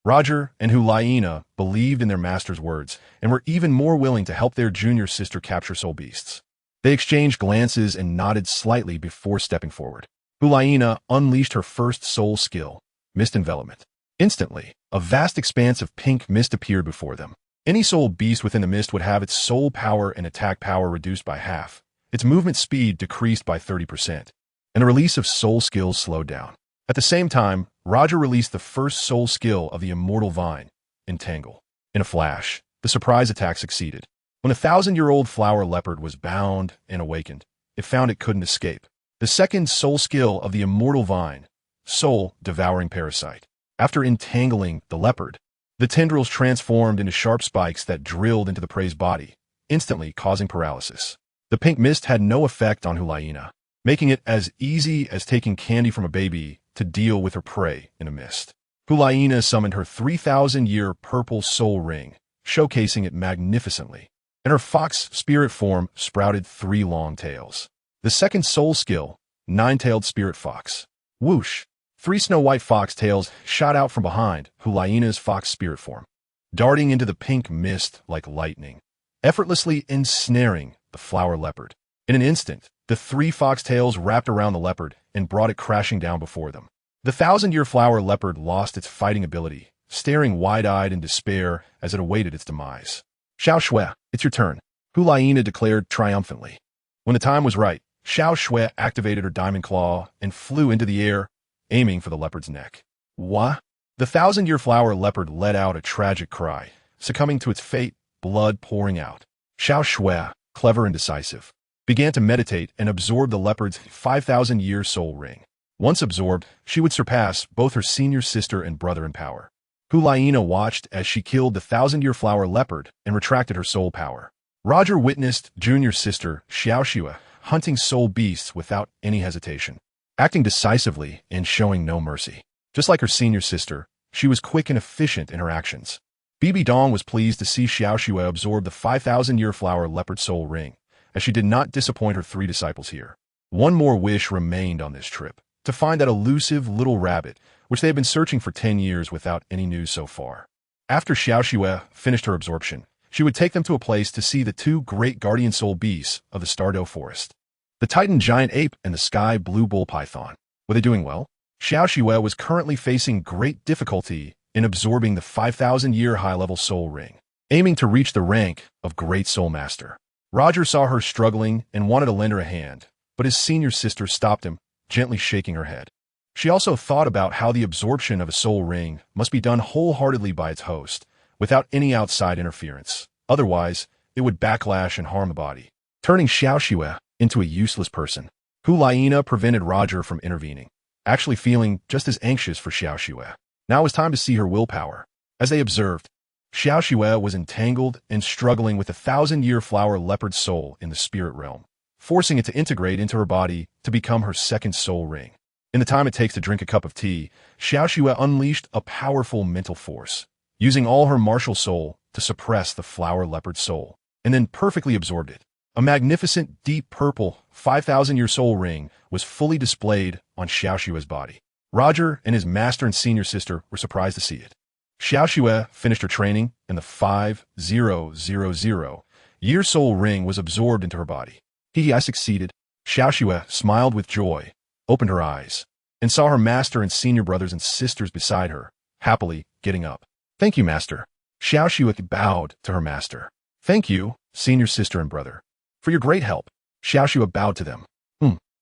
[SPEAKER 1] Roger and Hulaina believed in their master's words and were even more willing to help their junior sister capture soul beasts. They exchanged glances and nodded slightly before stepping forward. Hulaina unleashed her first soul skill, Mist Envelopment. Instantly, a vast expanse of pink mist appeared before them. Any soul beast within the mist would have its soul power and attack power reduced by half, its movement speed decreased by 30%, and the release of soul skills slowed down. At the same time, Roger released the first soul skill of the immortal vine, Entangle. In a flash, the surprise attack succeeded. When a 1,000-year-old flower leopard was bound and awakened, it found it couldn't escape. The second soul skill of the immortal vine, Soul Devouring Parasite. After entangling the leopard, the tendrils transformed into sharp spikes that drilled into the prey's body, instantly causing paralysis. The pink mist had no effect on Hulaina, making it as easy as taking candy from a baby to deal with her prey in a mist. Hulaina summoned her 3,000-year purple soul ring, showcasing it magnificently, and her fox spirit form sprouted 3 long tails. The second soul skill, Nine-Tailed Spirit Fox. Whoosh! 3 snow-white fox tails shot out from behind Hulaina's fox spirit form, darting into the pink mist like lightning, effortlessly ensnaring the flower leopard. In an instant, the 3 fox tails wrapped around the leopard and brought it crashing down before them. The 1,000-year flower leopard lost its fighting ability, staring wide-eyed in despair as it awaited its demise. Xiao Shui, it's your turn, Hulaina declared triumphantly. When the time was right, Xiao Shui activated her diamond claw and flew into the air, aiming for the leopard's neck. What? The 1,000-year flower leopard let out a tragic cry, succumbing to its fate, blood pouring out. Xiao Shui, clever and decisive, began to meditate and absorb the leopard's 5,000-year soul ring. Once absorbed, she would surpass both her senior sister and brother in power. Hulaina watched as she killed the 1,000-year flower leopard and retracted her soul power. Roger witnessed junior sister Xiao Shui hunting soul beasts without any hesitation, acting decisively and showing no mercy. Just like her senior sister, she was quick and efficient in her actions. Bibi Dong was pleased to see Xiao Shui absorb the 5,000-year flower leopard soul ring, as she did not disappoint her 3 disciples here. One more wish remained on this trip, to find that elusive little rabbit, which they had been searching for 10 years without any news so far. After Xiao Shui finished her absorption, she would take them to a place to see the 2 great guardian soul beasts of the Dou Forest, the Titan giant ape and the sky blue bull python. Were they doing well? Xiao Shui was currently facing great difficulty in absorbing the 5,000-year high-level soul ring, aiming to reach the rank of Great Soul Master. Roger saw her struggling and wanted to lend her a hand, but his senior sister stopped him, gently shaking her head. She also thought about how the absorption of a soul ring must be done wholeheartedly by its host, without any outside interference. Otherwise, it would backlash and harm the body, turning Xiao Shui into a useless person. Hulaina prevented Roger from intervening, actually feeling just as anxious for Xiao Shui. Now it was time to see her willpower. As they observed, Xiao Shui was entangled and struggling with the 1,000-year flower leopard soul in the spirit realm, forcing it to integrate into her body to become her second soul ring. In the time it takes to drink a cup of tea, Xiao Shui unleashed a powerful mental force, using all her martial soul to suppress the flower leopard soul, and then perfectly absorbed it. A magnificent, deep purple 5,000-year soul ring was fully displayed on Xiao Shui's body. Roger and his master and senior sister were surprised to see it. Xiao Shui finished her training, and the 5,000-year soul ring was absorbed into her body. I succeeded. Xiao Shui smiled with joy, opened her eyes, and saw her master and senior brothers and sisters beside her, happily getting up. Thank you, master. Xiao Shui bowed to her master. Thank you, senior sister and brother, for your great help. Xiao Shui bowed to them.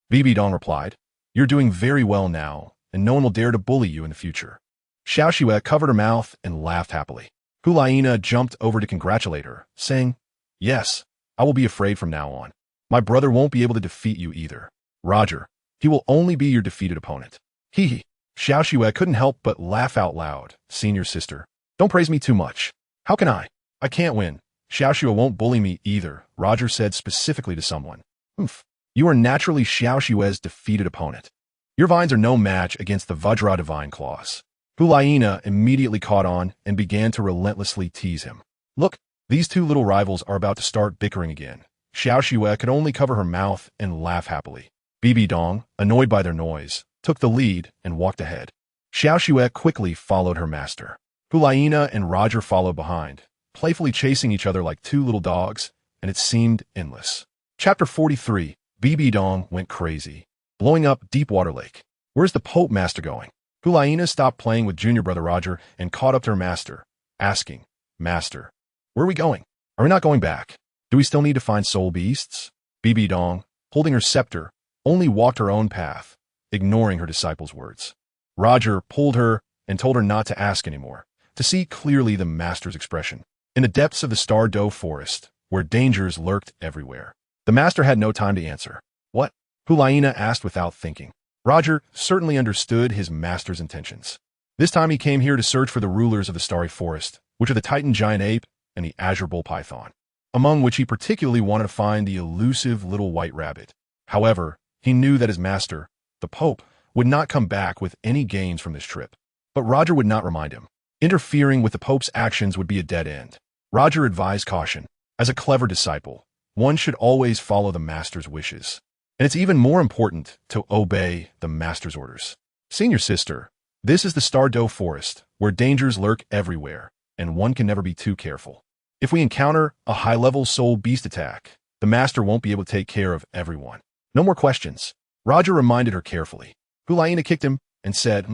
[SPEAKER 1] Bibi Dong replied. You're doing very well now, and no one will dare to bully you in the future. Xiao Shui covered her mouth and laughed happily. Hulaina jumped over to congratulate her, saying, Yes, I will be afraid from now on. My brother won't be able to defeat you either. Roger, he will only be your defeated opponent. Xiao Shui couldn't help but laugh out loud. Senior sister, don't praise me too much. How can I? I can't win. Xiaoxue won't bully me either, Roger said specifically to someone. Oof. You are naturally Xiaoxue's defeated opponent. Your vines are no match against the Vajra divine claws. Hulaina immediately caught on and began to relentlessly tease him. Look, these two little rivals are about to start bickering again. Xiaoxue could only cover her mouth and laugh happily. Bibi Dong, annoyed by their noise, took the lead and walked ahead. Xiaoxue quickly followed her master. Hulaina and Roger followed behind, playfully chasing each other like two little dogs, and it seemed endless. Chapter 43. Bibi Dong went crazy, blowing up Deepwater Lake. Where's the Pope Master going? Hulaina stopped playing with junior brother Roger and caught up to her master, asking, Master, where are we going? Are we not going back? Do we still need to find soul beasts? Bibi Dong, holding her scepter, only walked her own path, ignoring her disciple's words. Roger pulled her and told her not to ask anymore, to see clearly the master's expression. In the depths of the Dou Forest, where dangers lurked everywhere, the master had no time to answer. What? Hulaina asked without thinking. Roger certainly understood his master's intentions. This time he came here to search for the rulers of the Starry Forest, which are the Titan giant ape and the azure bull python, among which he particularly wanted to find the elusive little white rabbit. However, he knew that his master, the Pope, would not come back with any gains from this trip. But Roger would not remind him. Interfering with the Pope's actions would be a dead end. Roger advised caution. As a clever disciple, one should always follow the master's wishes. And it's even more important to obey the master's orders. Senior sister, this is the Dou Forest, where dangers lurk everywhere, and one can never be too careful. If we encounter a high-level soul beast attack, the master won't be able to take care of everyone. No more questions. Roger reminded her carefully. Hulaina kicked him and said,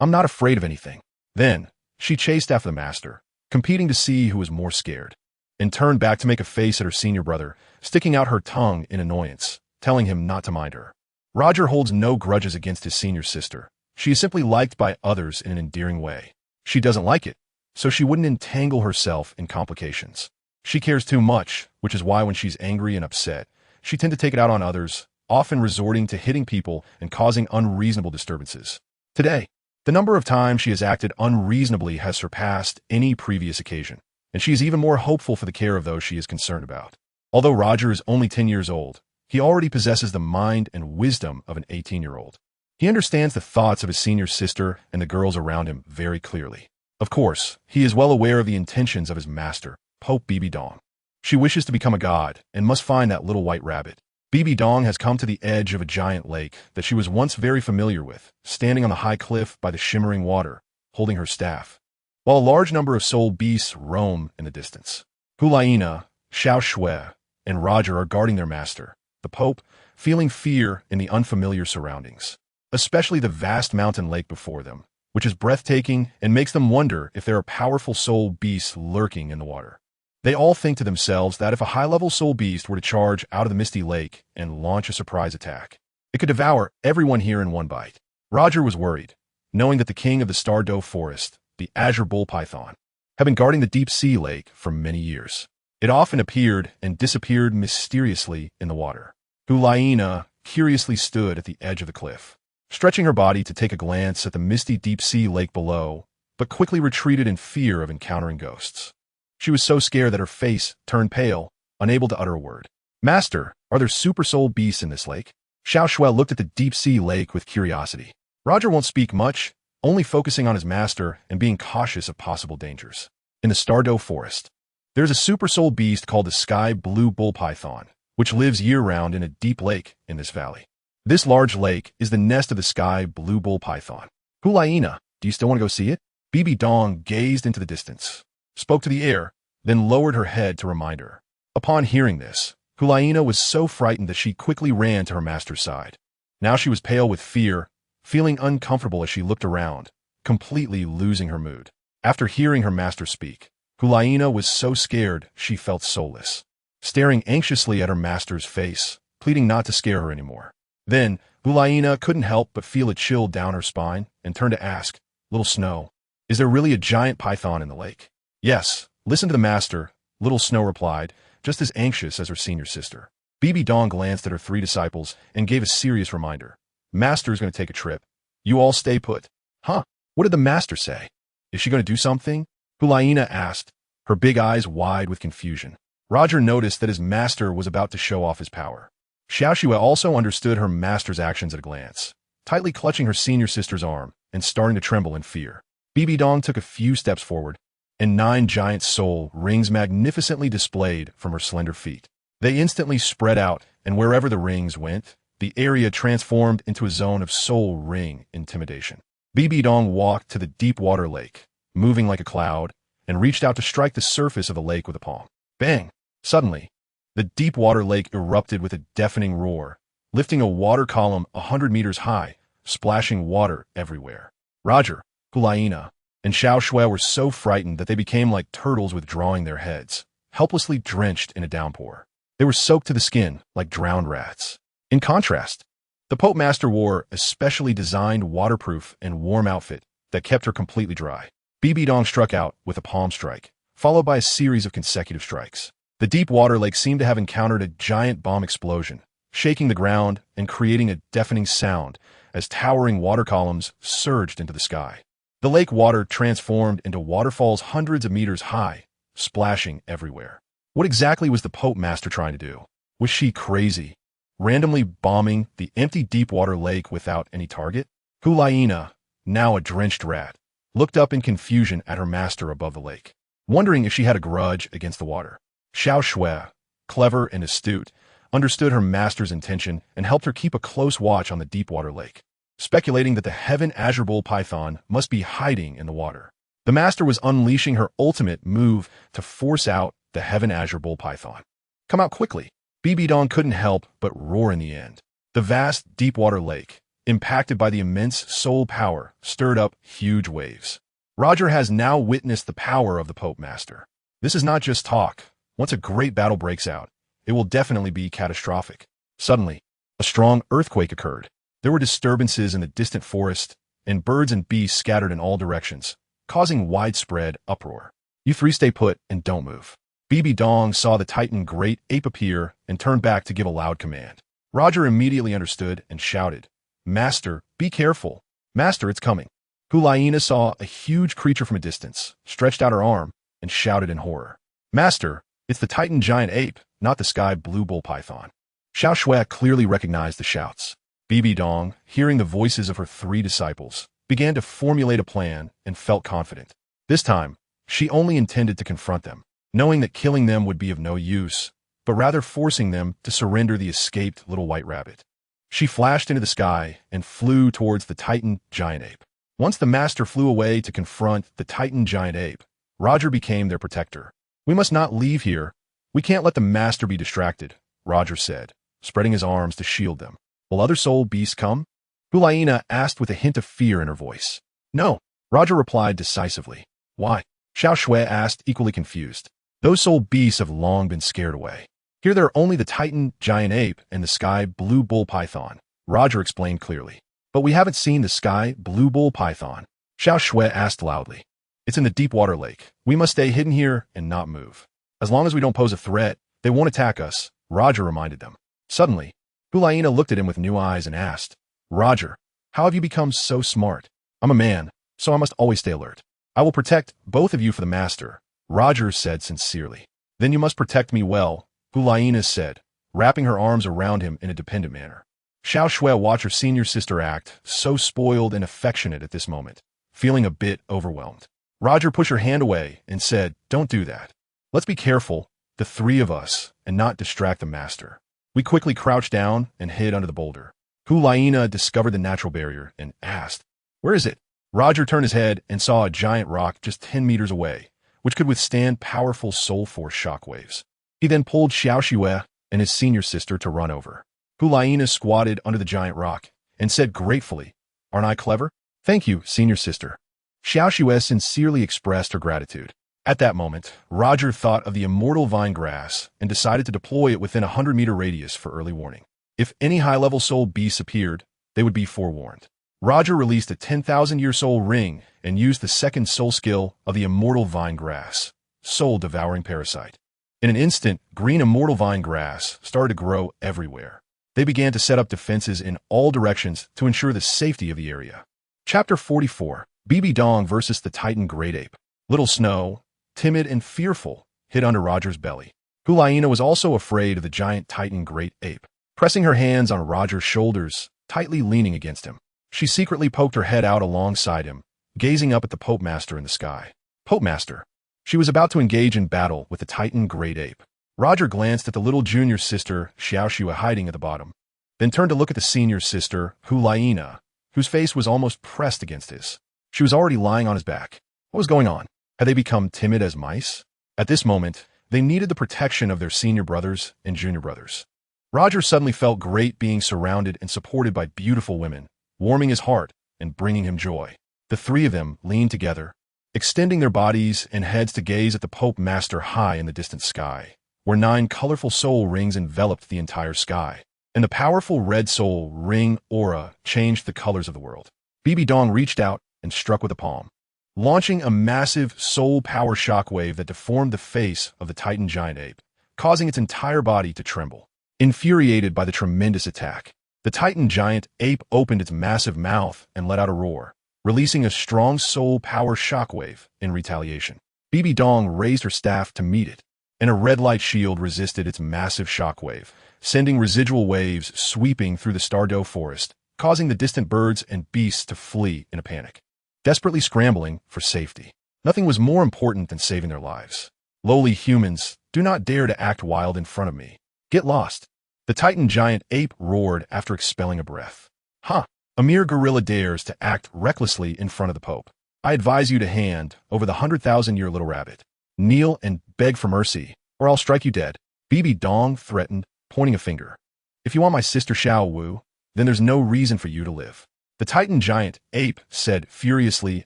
[SPEAKER 1] I'm not afraid of anything. Then, she chased after the master, competing to see who was more scared, and turned back to make a face at her senior brother, sticking out her tongue in annoyance, telling him not to mind her. Roger holds no grudges against his senior sister. She is simply liked by others in an endearing way. She doesn't like it, so she wouldn't entangle herself in complications. She cares too much, which is why when she's angry and upset, she tends to take it out on others, often resorting to hitting people and causing unreasonable disturbances. Today, the number of times she has acted unreasonably has surpassed any previous occasion, and she is even more hopeful for the care of those she is concerned about. Although Roger is only 10 years old, he already possesses the mind and wisdom of an 18-year-old. He understands the thoughts of his senior sister and the girls around him very clearly. Of course, he is well aware of the intentions of his master, Pope Bibi Dong. She wishes to become a god and must find that little white rabbit. Bibi Dong has come to the edge of a giant lake that she was once very familiar with, standing on the high cliff by the shimmering water, holding her staff, while a large number of soul beasts roam in the distance. Hulaina, Xiaoxue, and Roger are guarding their master, the Pope, feeling fear in the unfamiliar surroundings, especially the vast mountain lake before them, which is breathtaking and makes them wonder if there are powerful soul beasts lurking in the water. They all think to themselves that if a high-level soul beast were to charge out of the misty lake and launch a surprise attack, it could devour everyone here in one bite. Roger was worried, knowing that the king of the Dou Forest, the azure bull python, had been guarding the deep sea lake for many years. It often appeared and disappeared mysteriously in the water. Hulaina curiously stood at the edge of the cliff, stretching her body to take a glance at the misty deep sea lake below, but quickly retreated in fear of encountering ghosts. She was so scared that her face turned pale, unable to utter a word. Master, are there super soul beasts in this lake? Xiaoxue looked at the deep sea lake with curiosity. Roger won't speak much, only focusing on his master and being cautious of possible dangers. In the Dou Forest, there's a super soul beast called the sky blue bull python, which lives year-round in a deep lake in this valley. This large lake is the nest of the sky blue bull python. Hulaina, do you still want to go see it? Bibi Dong gazed into the distance, spoke to the air, then lowered her head to remind her. Upon hearing this, Hulaina was so frightened that she quickly ran to her master's side. Now she was pale with fear, feeling uncomfortable as she looked around, completely losing her mood. After hearing her master speak, Hulaina was so scared she felt soulless, staring anxiously at her master's face, pleading not to scare her anymore. Then, Hulaina couldn't help but feel a chill down her spine and turned to ask, Little Snow, is there really a giant python in the lake? Yes, listen to the master, Little Snow replied, just as anxious as her senior sister. Bibi Dong glanced at her three disciples and gave a serious reminder. Master's going to take a trip. You all stay put. Huh? What did the master say? Is she going to do something? Hulaina asked, her big eyes wide with confusion. Roger noticed that his master was about to show off his power. Xiaoxue also understood her master's actions at a glance, tightly clutching her senior sister's arm and starting to tremble in fear. Bibi Dong took a few steps forward, and 9 giant soul rings magnificently displayed from her slender feet. They instantly spread out, and wherever the rings went, the area transformed into a zone of soul ring intimidation. Bibi Dong walked to the deep water lake, moving like a cloud, and reached out to strike the surface of the lake with a palm. Bang! Suddenly, the deep water lake erupted with a deafening roar, lifting a water column 100 meters high, splashing water everywhere. Roger, Hulaina, and Xiaoxue were so frightened that they became like turtles withdrawing their heads, helplessly drenched in a downpour. They were soaked to the skin like drowned rats. In contrast, the Pope Master wore a specially designed waterproof and warm outfit that kept her completely dry. Bibi Dong struck out with a palm strike, followed by a series of consecutive strikes. The deep water lake seemed to have encountered a giant bomb explosion, shaking the ground and creating a deafening sound as towering water columns surged into the sky. The lake water transformed into waterfalls hundreds of meters high, splashing everywhere. What exactly was the Pope Master trying to do? Was she crazy, randomly bombing the empty deep water lake without any target? Hulaina, now a drenched rat, looked up in confusion at her master above the lake, wondering if she had a grudge against the water. Xiaoxue, clever and astute, understood her master's intention and helped her keep a close watch on the deep water lake, speculating that the Heaven Azure Bull Python must be hiding in the water. The master was unleashing her ultimate move to force out the Heaven Azure Bull Python. Come out quickly. Bibi Dong couldn't help but roar in the end. The vast deep water lake, impacted by the immense soul power, stirred up huge waves. Roger has now witnessed the power of the Pope Master. This is not just talk. Once a great battle breaks out, it will definitely be catastrophic. Suddenly, a strong earthquake occurred. There were disturbances in the distant forest, and birds and beasts scattered in all directions, causing widespread uproar. You 3 stay put and don't move. Bibi Dong saw the Titan Great Ape appear and turned back to give a loud command. Roger immediately understood and shouted, "Master, be careful. Master, it's coming." Hulaina saw a huge creature from a distance, stretched out her arm, and shouted in horror, "Master, it's the Titan Giant Ape, not the Sky Blue Bull Python." Xiaoxue clearly recognized the shouts. Bibi Dong, hearing the voices of her 3 disciples, began to formulate a plan and felt confident. This time, she only intended to confront them, knowing that killing them would be of no use, but rather forcing them to surrender the escaped little white rabbit. She flashed into the sky and flew towards the Titan Giant Ape. Once the master flew away to confront the Titan Giant Ape, Roger became their protector. "We must not leave here. We can't let the master be distracted," Roger said, spreading his arms to shield them. "Will other soul beasts come?" Hulaina asked with a hint of fear in her voice. "No," Roger replied decisively. "Why?" Xiaoxue asked, equally confused. "Those soul beasts have long been scared away. Here there are only the Titan Giant Ape and the Sky Blue Bull Python," Roger explained clearly. "But we haven't seen the Sky Blue Bull Python," Xiaoxue asked loudly. "It's in the deep water lake. We must stay hidden here and not move. As long as we don't pose a threat, they won't attack us," Roger reminded them. Suddenly, Hulaina looked at him with new eyes and asked, "Roger, how have you become so smart?" "I'm a man, so I must always stay alert. I will protect both of you for the master," Roger said sincerely. "Then you must protect me well," Hulaina said, wrapping her arms around him in a dependent manner. Xiaoxue watched her senior sister act so spoiled and affectionate at this moment, feeling a bit overwhelmed. Roger pushed her hand away and said, "Don't do that. Let's be careful, the 3 of us, and not distract the master." We quickly crouched down and hid under the boulder. Hulaina discovered the natural barrier and asked, "Where is it?" Roger turned his head and saw a giant rock just 10 meters away, which could withstand powerful soul force shockwaves. He then pulled Xiaoxue and his senior sister to run over. Hulaina squatted under the giant rock and said gratefully, "Aren't I clever?" "Thank you, senior sister." Xiaoxue sincerely expressed her gratitude. At that moment, Roger thought of the immortal vine grass and decided to deploy it within a 100-meter radius for early warning. If any high-level soul beasts appeared, they would be forewarned. Roger released a 10,000-year soul ring and used the second soul skill of the immortal vine grass, soul-devouring parasite. In an instant, green immortal vine grass started to grow everywhere. They began to set up defenses in all directions to ensure the safety of the area. Chapter 44, Bibi Dong versus the Titan Great Ape. Little Snow, timid and fearful, hid under Roger's belly. Hulaina was also afraid of the giant Titan great ape. Pressing her hands on Roger's shoulders, tightly leaning against him, she secretly poked her head out alongside him, gazing up at the Pope Master in the sky. Pope Master. She was about to engage in battle with the Titan great ape. Roger glanced at the little junior sister, Xiaoxua, hiding at the bottom, then turned to look at the senior sister, Hulaina, whose face was almost pressed against his. She was already lying on his back. What was going on? Had they become timid as mice? At this moment, they needed the protection of their senior brothers and junior brothers. Roger suddenly felt great being surrounded and supported by beautiful women, warming his heart and bringing him joy. The three of them leaned together, extending their bodies and heads to gaze at the Pope Master high in the distant sky, where 9 colorful soul rings enveloped the entire sky, and the powerful red soul ring aura changed the colors of the world. Bibi Dong reached out and struck with a palm, launching a massive soul power shockwave that deformed the face of the Titan giant ape, causing its entire body to tremble. Infuriated by the tremendous attack, the Titan giant ape opened its massive mouth and let out a roar, releasing a strong soul power shockwave in retaliation. Bibi Dong raised her staff to meet it, and a red light shield resisted its massive shockwave, sending residual waves sweeping through the Dou Forest, causing the distant birds and beasts to flee in a panic, desperately scrambling for safety. Nothing was more important than saving their lives. Lowly humans, do not dare to act wild in front of me. Get lost. The Titan giant ape roared after expelling a breath. Huh. A mere gorilla dares to act recklessly in front of the Pope. I advise you to hand over the 100,000-year little rabbit. Kneel and beg for mercy, or I'll strike you dead. Bibi Dong threatened, pointing a finger. If you want my sister Xiao Wu, then there's no reason for you to live. The Titan giant ape said furiously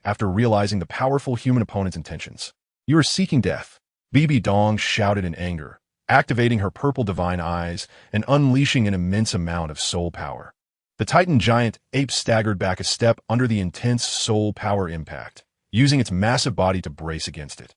[SPEAKER 1] after realizing the powerful human opponent's intentions. You are seeking death. Bibi Dong shouted in anger, activating her purple divine eyes and unleashing an immense amount of soul power. The Titan giant ape staggered back a step under the intense soul power impact, using its massive body to brace against it.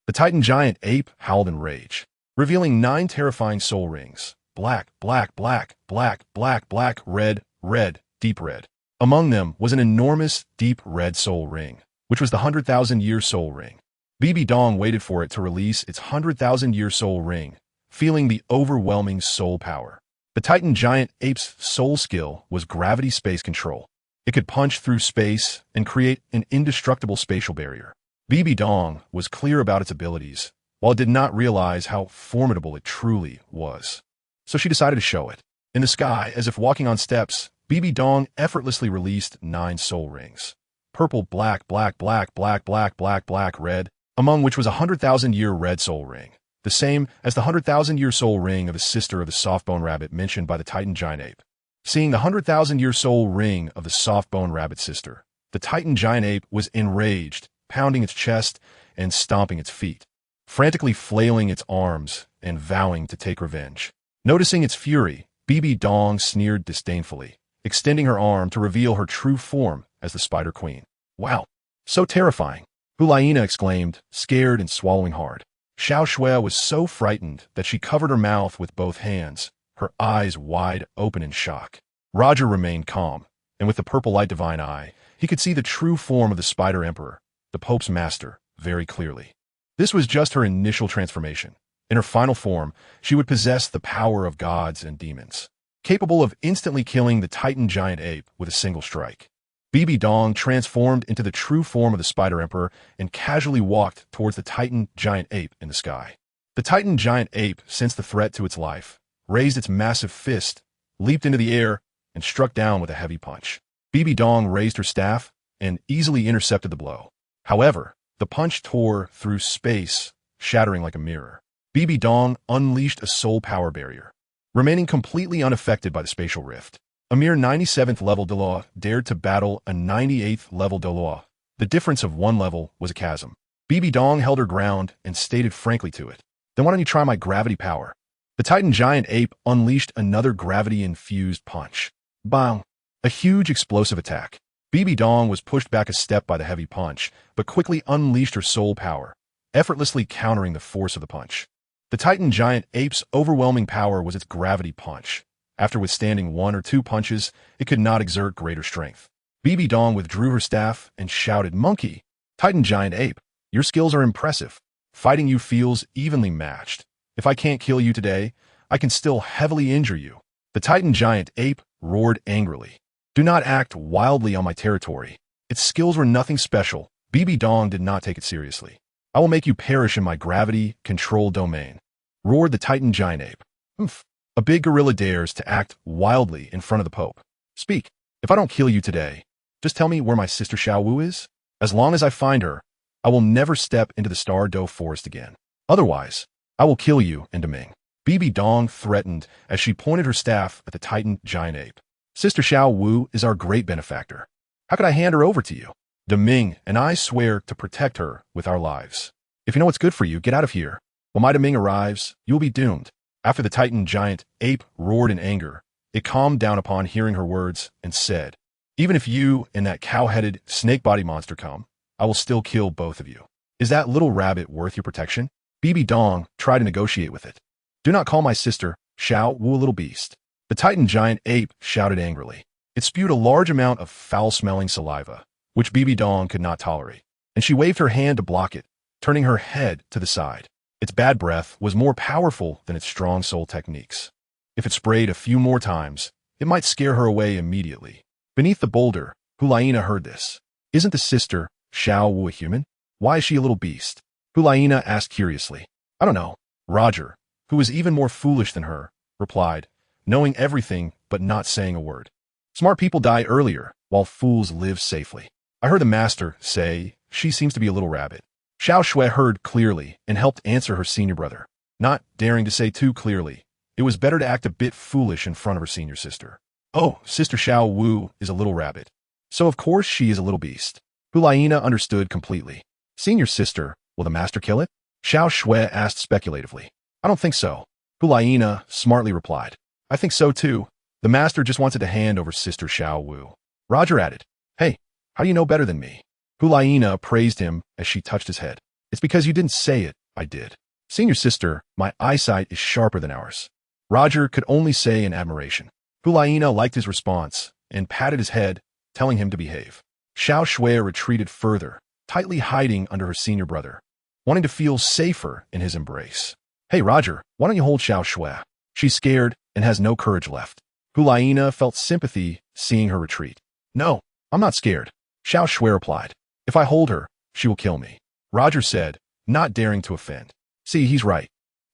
[SPEAKER 1] The Titan giant ape howled in rage, revealing 9 terrifying soul rings. Black, black, black, black, black, black, red, red, deep red. Among them was an enormous, deep red soul ring, which was the 100,000-year soul ring. Bibi Dong waited for it to release its 100,000-year soul ring, feeling the overwhelming soul power. The Titan giant ape's soul skill was gravity space control. It could punch through space and create an indestructible spatial barrier. Bibi Dong was clear about its abilities, while it did not realize how formidable it truly was. So she decided to show it. In the sky, as if walking on steps, Bibi Dong effortlessly released 9 soul rings. Purple, black, black, black, black, black, black, black, red, among which was a 100,000-year red soul ring, the same as the 100,000-year soul ring of the sister of the soft-bone rabbit mentioned by the Titan giant ape. Seeing the 100,000-year soul ring of the soft-bone rabbit sister, the Titan giant ape was enraged, pounding its chest and stomping its feet, frantically flailing its arms and vowing to take revenge. Noticing its fury, Bibi Dong sneered disdainfully, extending her arm to reveal her true form as the Spider Queen. Wow, so terrifying! Hulaina exclaimed, scared and swallowing hard. Xiaoxua was so frightened that she covered her mouth with both hands, her eyes wide open in shock. Roger remained calm, and with the purple light divine eye, he could see the true form of the Spider Emperor, the Pope's master, very clearly. This was just her initial transformation. In her final form, she would possess the power of gods and demons, capable of instantly killing the Titan giant ape with a single strike. Bibi Dong transformed into the true form of the Spider Emperor and casually walked towards the Titan giant ape in the sky. The Titan giant ape sensed the threat to its life, raised its massive fist, leaped into the air, and struck down with a heavy punch. Bibi Dong raised her staff and easily intercepted the blow. However, the punch tore through space, shattering like a mirror. Bibi Dong unleashed a soul power barrier, remaining completely unaffected by the spatial rift. A mere 97th level Douluo dared to battle a 98th level Douluo. The difference of 1 level was a chasm. Bibi Dong held her ground and stated frankly to it, "Then why don't you try my gravity power?" The Titan giant ape unleashed another gravity-infused punch. Bang! A huge explosive attack. Bibi Dong was pushed back a step by the heavy punch, but quickly unleashed her soul power, effortlessly countering the force of the punch. The Titan giant ape's overwhelming power was its gravity punch. After withstanding 1 or 2 punches, it could not exert greater strength. Bibi Dong withdrew her staff and shouted, "Monkey! Titan giant ape, your skills are impressive. Fighting you feels evenly matched. If I can't kill you today, I can still heavily injure you. The Titan giant ape roared angrily. Do not act wildly on my territory. Its skills were nothing special. Bibi Dong did not take it seriously. I will make you perish in my gravity-controlled domain, roared the Titan giant ape. Oomph. A big gorilla dares to act wildly in front of the Pope. Speak. If I don't kill you today, just tell me where my sister Xiao Wu is. As long as I find her, I will never step into the Dou Forest again. Otherwise, I will kill you in Deepening. Bibi Dong threatened as she pointed her staff at the Titan giant ape. Sister Xiao Wu is our great benefactor. How could I hand her over to you? Deepening and I swear to protect her with our lives. If you know what's good for you, get out of here. When my Deepening arrives, you will be doomed. After the Titan giant ape roared in anger, it calmed down upon hearing her words and said, even if you and that cow-headed snake-body monster come, I will still kill both of you. Is that little rabbit worth your protection? Bibi Dong tried to negotiate with it. Do not call my sister Xiao Wu a little beast. The Titan giant ape shouted angrily. It spewed a large amount of foul-smelling saliva, which Bibi Dong could not tolerate, and she waved her hand to block it, turning her head to the side. Its bad breath was more powerful than its strong soul techniques. If it sprayed a few more times, it might scare her away immediately. Beneath the boulder, Hulaina heard this. Isn't the sister Xiao Wu a human? Why is she a little beast? Hulaina asked curiously. I don't know. Roger, who was even more foolish than her, replied, knowing everything but not saying a word. Smart people die earlier, while fools live safely. I heard the master say, she seems to be a little rabbit. Xiao Shui heard clearly and helped answer her senior brother. Not daring to say too clearly, it was better to act a bit foolish in front of her senior sister. Oh, Sister Xiao Wu is a little rabbit. So of course she is a little beast. Hulaina understood completely. Senior sister, will the master kill it? Xiao Shui asked speculatively. I don't think so. Hulaina smartly replied. I think so too. The master just wanted to hand over Sister Xiao Wu. Roger added. Hey, how do you know better than me? Hulaina praised him as she touched his head. It's because you didn't say it, I did. Senior sister, my eyesight is sharper than ours. Roger could only say in admiration. Hulaina liked his response and patted his head, telling him to behave. Xiao Shui retreated further, tightly hiding under her senior brother, wanting to feel safer in his embrace. Hey Roger, why don't you hold Xiao Shui? She's scared and has no courage left. Hulaina felt sympathy seeing her retreat. No, I'm not scared, Xiao Shui replied. If I hold her, she will kill me. Roger said, not daring to offend. See, he's right.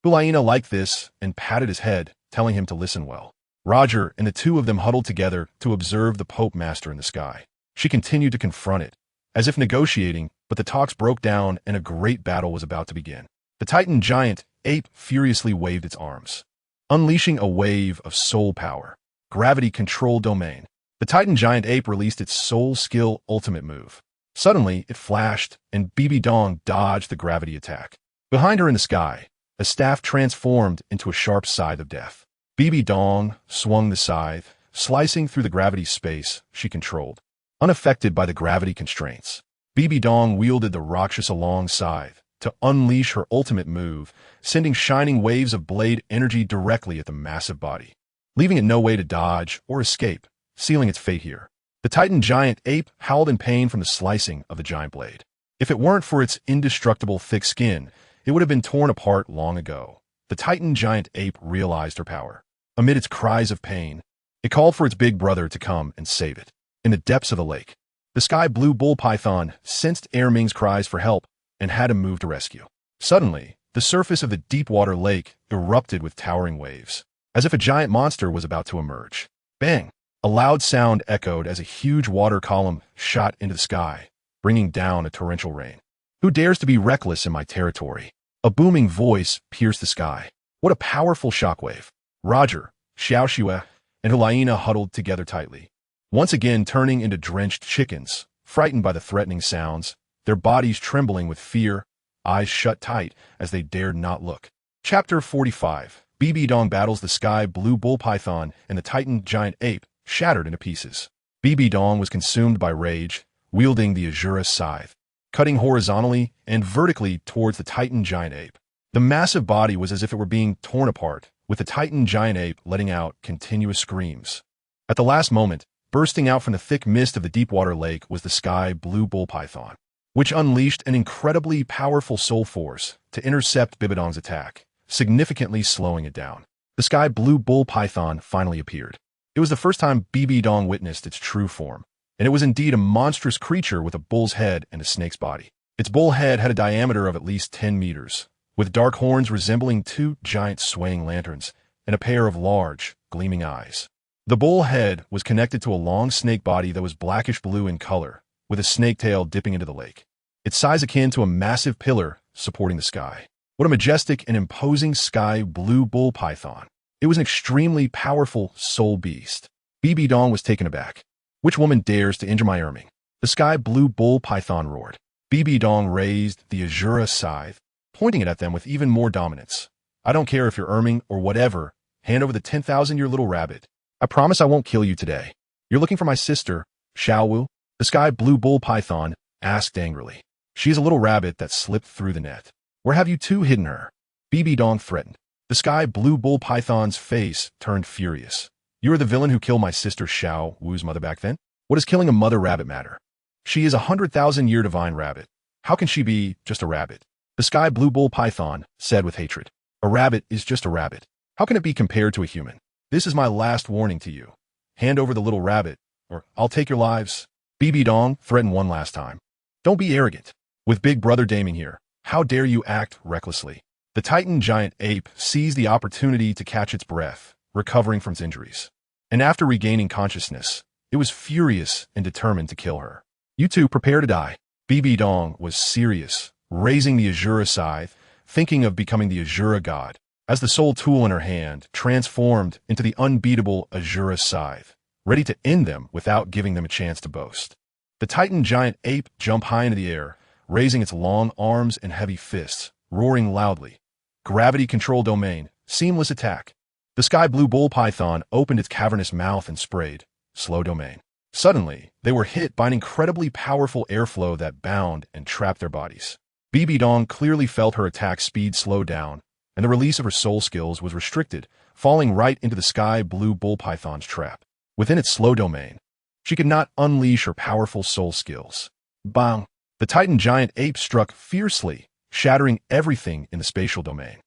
[SPEAKER 1] Hulaina liked this and patted his head, telling him to listen well. Roger and the two of them huddled together to observe the Pope Master in the sky. She continued to confront it, as if negotiating, but the talks broke down and a great battle was about to begin. The Titan giant ape furiously waved its arms, unleashing a wave of soul power. Gravity-controlled domain. The Titan giant ape released its soul skill ultimate move. Suddenly, it flashed, and Bibi Dong dodged the gravity attack. Behind her in the sky, a staff transformed into a sharp scythe of death. Bibi Dong swung the scythe, slicing through the gravity space she controlled. Unaffected by the gravity constraints, Bibi Dong wielded the Rakshasa long scythe to unleash her ultimate move, sending shining waves of blade energy directly at the massive body, leaving it no way to dodge or escape, sealing its fate here. The Titan giant ape howled in pain from the slicing of the giant blade. If it weren't for its indestructible thick skin, it would have been torn apart long ago. The Titan giant ape realized her power. Amid its cries of pain, it called for its big brother to come and save it. In the depths of the lake, the sky blue bull python sensed Erming's cries for help and had him move to rescue. Suddenly, the surface of the deep-water lake erupted with towering waves, as if a giant monster was about to emerge. Bang! A loud sound echoed as a huge water column shot into the sky, bringing down a torrential rain. Who dares to be reckless in my territory? A booming voice pierced the sky. What a powerful shockwave! Roger, Xiao Shui, and Hulaina huddled together tightly, once again turning into drenched chickens, frightened by the threatening sounds, their bodies trembling with fear, eyes shut tight as they dared not look. Chapter 45. Bibi Dong battles the sky blue bull python and the Titan giant ape, shattered into pieces. Bibi Dong was consumed by rage, wielding the Azura scythe, cutting horizontally and vertically towards the Titan giant ape. The massive body was as if it were being torn apart, with the Titan giant ape letting out continuous screams. At the last moment, bursting out from the thick mist of the deep water lake was the sky blue bull python. which unleashed an incredibly powerful soul force to intercept Bibi Dong's attack, significantly slowing it down. The sky blue bull python finally appeared. It was the first time Bibi Dong witnessed its true form, and it was indeed a monstrous creature with a bull's head and a snake's body. Its bull head had a diameter of at least 10 meters, with dark horns resembling two giant swaying lanterns and a pair of large, gleaming eyes. The bull head was connected to a long snake body that was blackish blue in color, with a snake tail dipping into the lake. Its size akin to a massive pillar supporting the sky. What a majestic and imposing sky blue bull python. It was an extremely powerful soul beast. Bibi Dong was taken aback. Which woman dares to injure my erming? The sky blue bull python roared. Bibi Dong raised the Azura scythe, pointing it at them with even more dominance. I don't care if you're erming or whatever. Hand over the 10,000-year little rabbit. I promise I won't kill you today. You're looking for my sister, Xiaowu? The sky blue bull python asked angrily. She's a little rabbit that slipped through the net. Where have you two hidden her? Bibi Dong threatened. The sky blue bull python's face turned furious. You are the villain who killed my sister Xiaowu's mother back then? What does killing a mother rabbit matter? She is a 100,000-year divine rabbit. How can she be just a rabbit? The sky blue bull python said with hatred. A rabbit is just a rabbit. How can it be compared to a human? This is my last warning to you. Hand over the little rabbit, or I'll take your lives. Bibi Dong threatened one last time. Don't be arrogant. With Big Brother Daming here, how dare you act recklessly? The Titan giant ape seized the opportunity to catch its breath, recovering from its injuries. And after regaining consciousness, it was furious and determined to kill her. You two prepare to die. Bibi Dong was serious, raising the Azura scythe, thinking of becoming the Azura god, as the sole tool in her hand transformed into the unbeatable Azura scythe, ready to end them without giving them a chance to boast. The Titan giant ape jumped high into the air, raising its long arms and heavy fists, roaring loudly. Gravity control domain, seamless attack. The sky blue bull python opened its cavernous mouth and sprayed. Slow domain. Suddenly, they were hit by an incredibly powerful airflow that bound and trapped their bodies. Bibi Dong clearly felt her attack speed slow down, and the release of her soul skills was restricted, falling right into the sky blue bull python's trap. Within its slow domain, she could not unleash her powerful soul skills. Bang! The Titan giant ape struck fiercely, shattering everything in the spatial domain.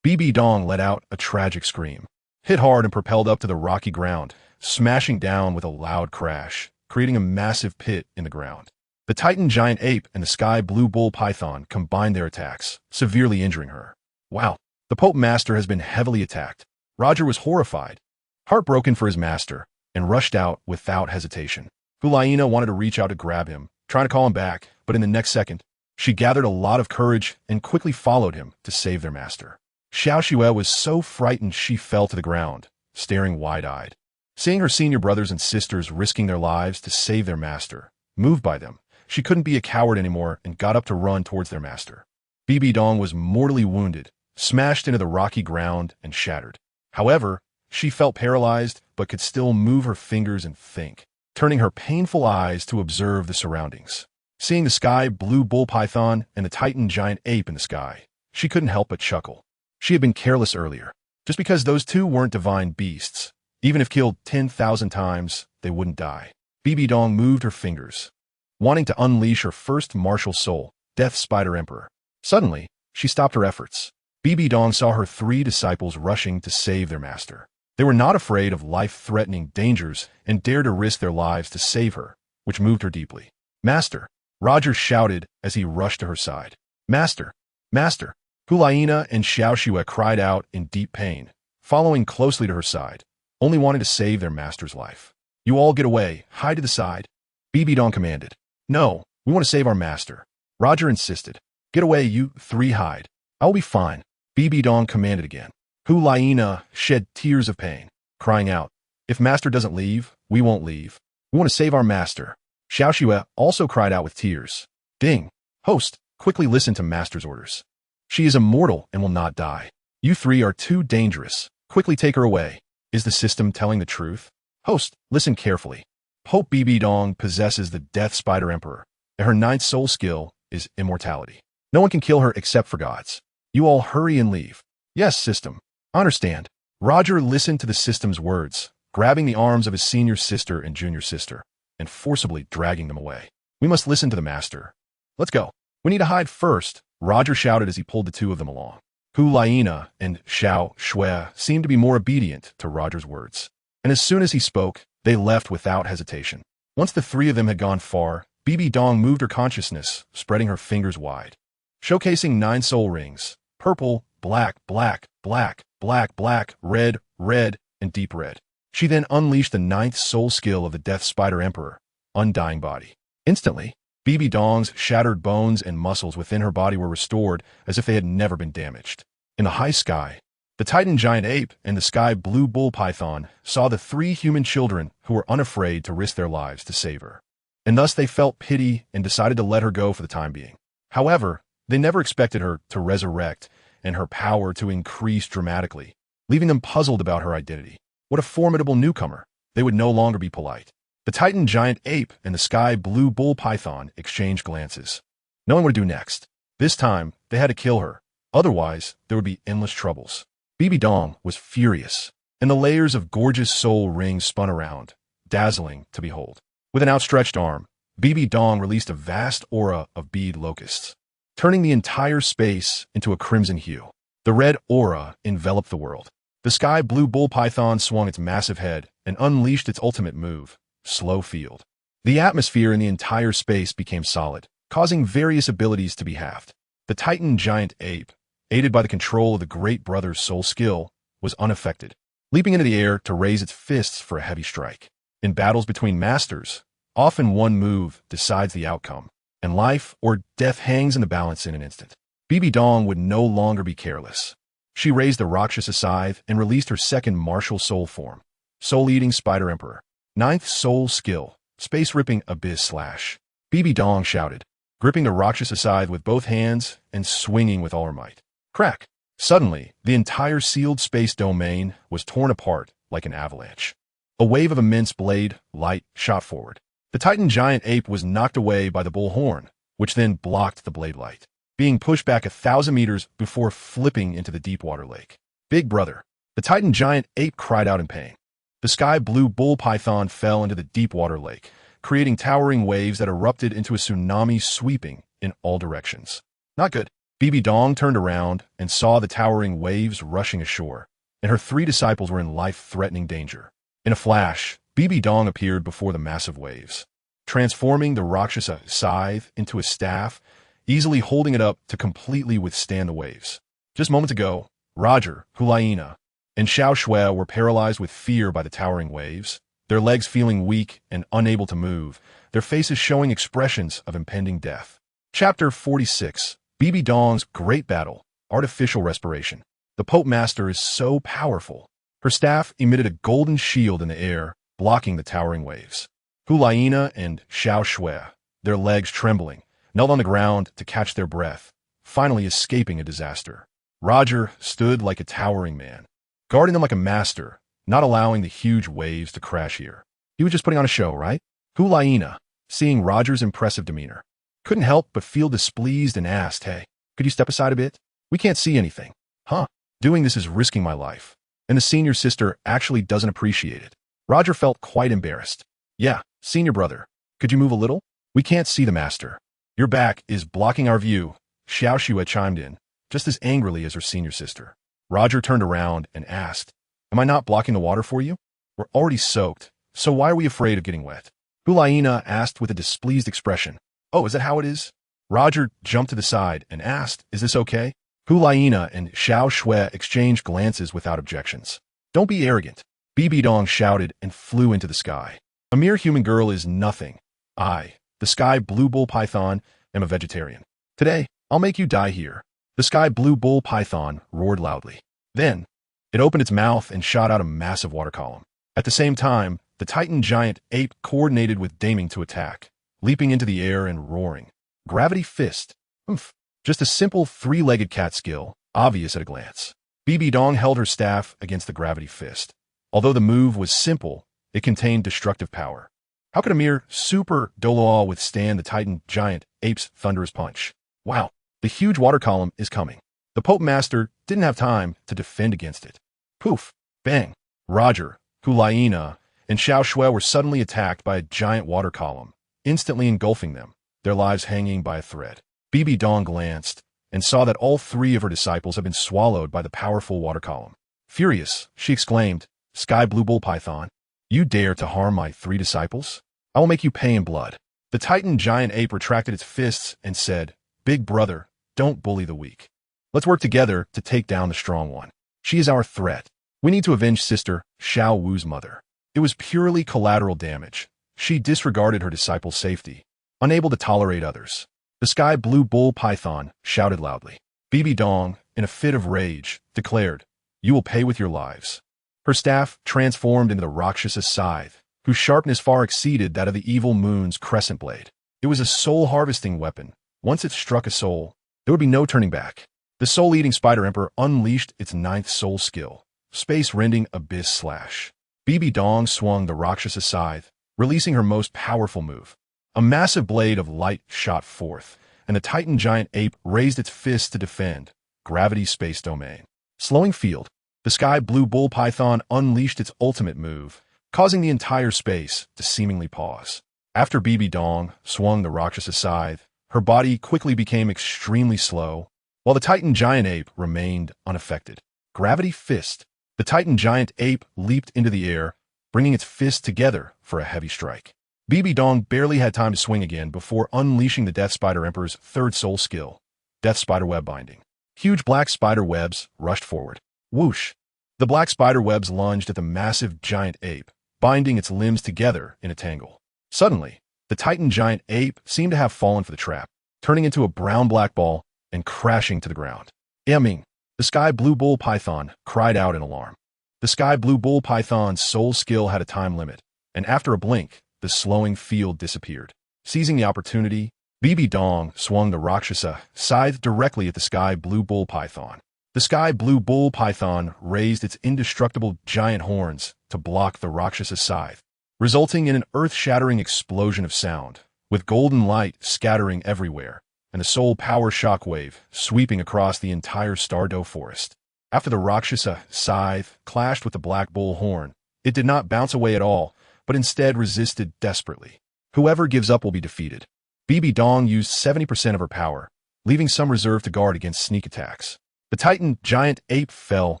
[SPEAKER 1] Bibi Dong let out a tragic scream, hit hard and propelled up to the rocky ground, smashing down with a loud crash, creating a massive pit in the ground. The Titan giant ape and the sky blue bull python combined their attacks, severely injuring her. Wow, the Pope Master has been heavily attacked. Roger was horrified, heartbroken for his master, and rushed out without hesitation. Gulaina wanted to reach out to grab him, trying to call him back, but in the next second, she gathered a lot of courage and quickly followed him to save their master. Xiao Xue was so frightened she fell to the ground, staring wide-eyed. Seeing her senior brothers and sisters risking their lives to save their master, moved by them, she couldn't be a coward anymore and got up to run towards their master. Bibi Dong was mortally wounded, smashed into the rocky ground and shattered. However, she felt paralyzed but could still move her fingers and think, turning her painful eyes to observe the surroundings. Seeing the sky blue bull python and the Titan giant ape in the sky, she couldn't help but chuckle. She had been careless earlier. Just because those two weren't divine beasts, even if killed 10,000 times, they wouldn't die. Bibi Dong moved her fingers, wanting to unleash her first martial soul, Death Spider Emperor. Suddenly, she stopped her efforts. Bibi Dong saw her 3 disciples rushing to save their master. They were not afraid of life-threatening dangers and dared to risk their lives to save her, which moved her deeply. Master! Roger shouted as he rushed to her side. Master! Master! Gulaina and Xiao Xue cried out in deep pain, following closely to her side, only wanting to save their master's life. You all get away, hide to the side. Bibi Dong commanded. No, we want to save our master. Roger insisted. Get away, you 3 hide. I'll be fine. Bibi Dong commanded again. Gulaina shed tears of pain, crying out, if master doesn't leave, we won't leave. We want to save our master. Xiao Xue also cried out with tears. Ding! Host, quickly listen to master's orders. She is immortal and will not die. You 3 are too dangerous. Quickly take her away. Is the system telling the truth? Host, listen carefully. Pope Bibi Dong possesses the Death Spider Emperor, and her 9th soul skill is immortality. No one can kill her except for gods. You all hurry and leave. Yes, system. Understand. Roger listened to the system's words, grabbing the arms of his senior sister and junior sister, and forcibly dragging them away. We must listen to the master. Let's go. We need to hide first, Roger shouted as he pulled the two of them along. Hulaina and Xiao Shui seemed to be more obedient to Roger's words, and as soon as he spoke, they left without hesitation. Once the three of them had gone far, Bibi Dong moved her consciousness, spreading her fingers wide, showcasing 9 soul rings: purple, black, black, black, black, black, red, red, and deep red. She then unleashed the 9th soul skill of the Death Spider Emperor, Undying Body. Instantly, Bibi Dong's shattered bones and muscles within her body were restored as if they had never been damaged. In the high sky, the Titan Giant Ape and the Sky Blue Bull Python saw the 3 human children who were unafraid to risk their lives to save her, and thus they felt pity and decided to let her go for the time being. However, they never expected her to resurrect and her power to increase dramatically, leaving them puzzled about her identity. What a formidable newcomer! They would no longer be polite. The Titan Giant Ape and the Sky Blue Bull Python exchanged glances, knowing what to do next. This time, they had to kill her. Otherwise, there would be endless troubles. Bibi Dong was furious, and the layers of gorgeous soul rings spun around, dazzling to behold. With an outstretched arm, Bibi Dong released a vast aura of bead locusts, turning the entire space into a crimson hue. The red aura enveloped the world. The Sky Blue Bull Python swung its massive head and unleashed its ultimate move, Slow Field. The atmosphere in the entire space became solid, causing various abilities to be halved. The Titan Giant Ape, aided by the control of the Great Brother's soul skill, was unaffected, leaping into the air to raise its fists for a heavy strike. In battles between masters, often one move decides the outcome, and life or death hangs in the balance in an instant. Bibi Dong would no longer be careless. She raised the Rakshasa Scythe and released her second martial soul form, Soul-Eating Spider Emperor. 9th soul skill, Space-Ripping Abyss Slash. Bibi Dong shouted, gripping the Rakshasa Scythe with both hands and swinging with all her might. Crack! Suddenly, the entire sealed space domain was torn apart like an avalanche. A wave of immense blade light shot forward. The Titan Giant Ape was knocked away by the bull horn, which then blocked the blade light, being pushed back 1,000 meters before flipping into the deep water lake. Big brother! The Titan Giant Ape cried out in pain. The Sky Blue Bull Python fell into the deep water lake, creating towering waves that erupted into a tsunami sweeping in all directions. Not good. Bibi Dong turned around and saw the towering waves rushing ashore, and her 3 disciples were in life-threatening danger. In a flash, Bibi Dong appeared before the massive waves, transforming the Rakshasa Scythe into a staff, easily holding it up to completely withstand the waves. Just moments ago, Roger, Hulaina, and Xiao Shui were paralyzed with fear by the towering waves, their legs feeling weak and unable to move, their faces showing expressions of impending death. Chapter 46. Bibi Dong's Great Battle, Artificial Respiration. The Pope Master is so powerful. Her staff emitted a golden shield in the air, blocking the towering waves. Hulaina and Xiao Shui, their legs trembling, knelt on the ground to catch their breath, finally escaping a disaster. Roger stood like a towering man, guarding them like a master, not allowing the huge waves to crash here. He was just putting on a show, right? Hulaina, seeing Roger's impressive demeanor, couldn't help but feel displeased and asked, "Hey, could you step aside a bit? We can't see anything." "Huh? Doing this is risking my life." And the senior sister actually doesn't appreciate it. Roger felt quite embarrassed. "Yeah, senior brother, could you move a little? We can't see the master. Your back is blocking our view," Xiao Shui chimed in, just as angrily as her senior sister. Roger turned around and asked, "Am I not blocking the water for you? We're already soaked, so why are we afraid of getting wet?" Hulaina asked with a displeased expression. "Oh, is that how it is?" Roger jumped to the side and asked, "Is this okay?" Hulaina and Xiao Shui exchanged glances without objections. "Don't be arrogant," Bibi Dong shouted and flew into the sky. "A mere human girl is nothing. I, the Sky Blue Bull Python, am a vegetarian. Today, I'll make you die here." The Sky Blue Bull Python roared loudly. Then, it opened its mouth and shot out a massive water column. At the same time, the Titan Giant Ape coordinated with Deepening to attack, leaping into the air and roaring. Gravity Fist. Oomph. Just a simple 3-legged cat skill, obvious at a glance. Bibi Dong held her staff against the Gravity Fist. Although the move was simple, it contained destructive power. How could a mere super Douluo withstand the Titan Giant Ape's thunderous punch? Wow. The huge water column is coming. The Pope Master didn't have time to defend against it. Poof! Bang! Roger, Hulaina, and Xiao Shui were suddenly attacked by a giant water column, instantly engulfing them. their lives hanging by a thread. Bibi Dong glanced and saw that all three of her disciples had been swallowed by the powerful water column. Furious, she exclaimed, "Sky Blue Bull Python, you dare to harm my three disciples? I will make you pay in blood." The Titan giant ape retracted its fists and said, "Big brother, don't bully the weak. Let's work together to take down the strong one. She is our threat. We need to avenge Sister Xiao Wu's mother." It was purely collateral damage. She disregarded her disciples' safety, unable to tolerate others. The Sky Blue Bull Python shouted loudly. Bibi Dong, in a fit of rage, declared, "You will pay with your lives." Her staff transformed into the Rakshasa scythe, whose sharpness far exceeded that of the evil moon's crescent blade. It was a soul-harvesting weapon. Once it struck a soul, there would be no turning back. The soul-eating Spider Emperor unleashed its ninth soul skill, space-rending abyss slash. Bibi Dong swung the Rakshasa scythe, releasing her most powerful move. A massive blade of light shot forth, and the Titan giant ape raised its fists to defend. Gravity space domain. Slowing field. The Sky Blue Bull Python unleashed its ultimate move, causing the entire space to seemingly pause. After Bibi Dong swung the Rakshasa scythe, her body quickly became extremely slow, while the Titan giant ape remained unaffected. Gravity fist. The Titan giant ape leaped into the air, bringing its fists together for a heavy strike. Bibi Dong barely had time to swing again before unleashing the Death Spider Emperor's third soul skill, Death Spider Web Binding. Huge black spider webs rushed forward. Whoosh! The black spider webs lunged at the massive giant ape, binding its limbs together in a tangle. Suddenly, the Titan giant ape seemed to have fallen for the trap, turning into a brown-black ball and crashing to the ground. Embarking. The Sky Blue Bull Python cried out in alarm. The Sky Blue Bull Python's soul skill had a time limit, and after a blink, the slowing field disappeared. Seizing the opportunity, Bibi Dong swung the Rakshasa scythe directly at the Sky Blue Bull Python. The Sky Blue Bull Python raised its indestructible giant horns to block the Rakshasa scythe, resulting in an earth-shattering explosion of sound, with golden light scattering everywhere, and a soul power shockwave sweeping across the entire Dou Forest. After the Rakshasa scythe clashed with the Black Bull horn, it did not bounce away at all, but instead resisted desperately. Whoever gives up will be defeated. Bibi Dong used 70% of her power, leaving some reserve to guard against sneak attacks. The Titan giant ape fell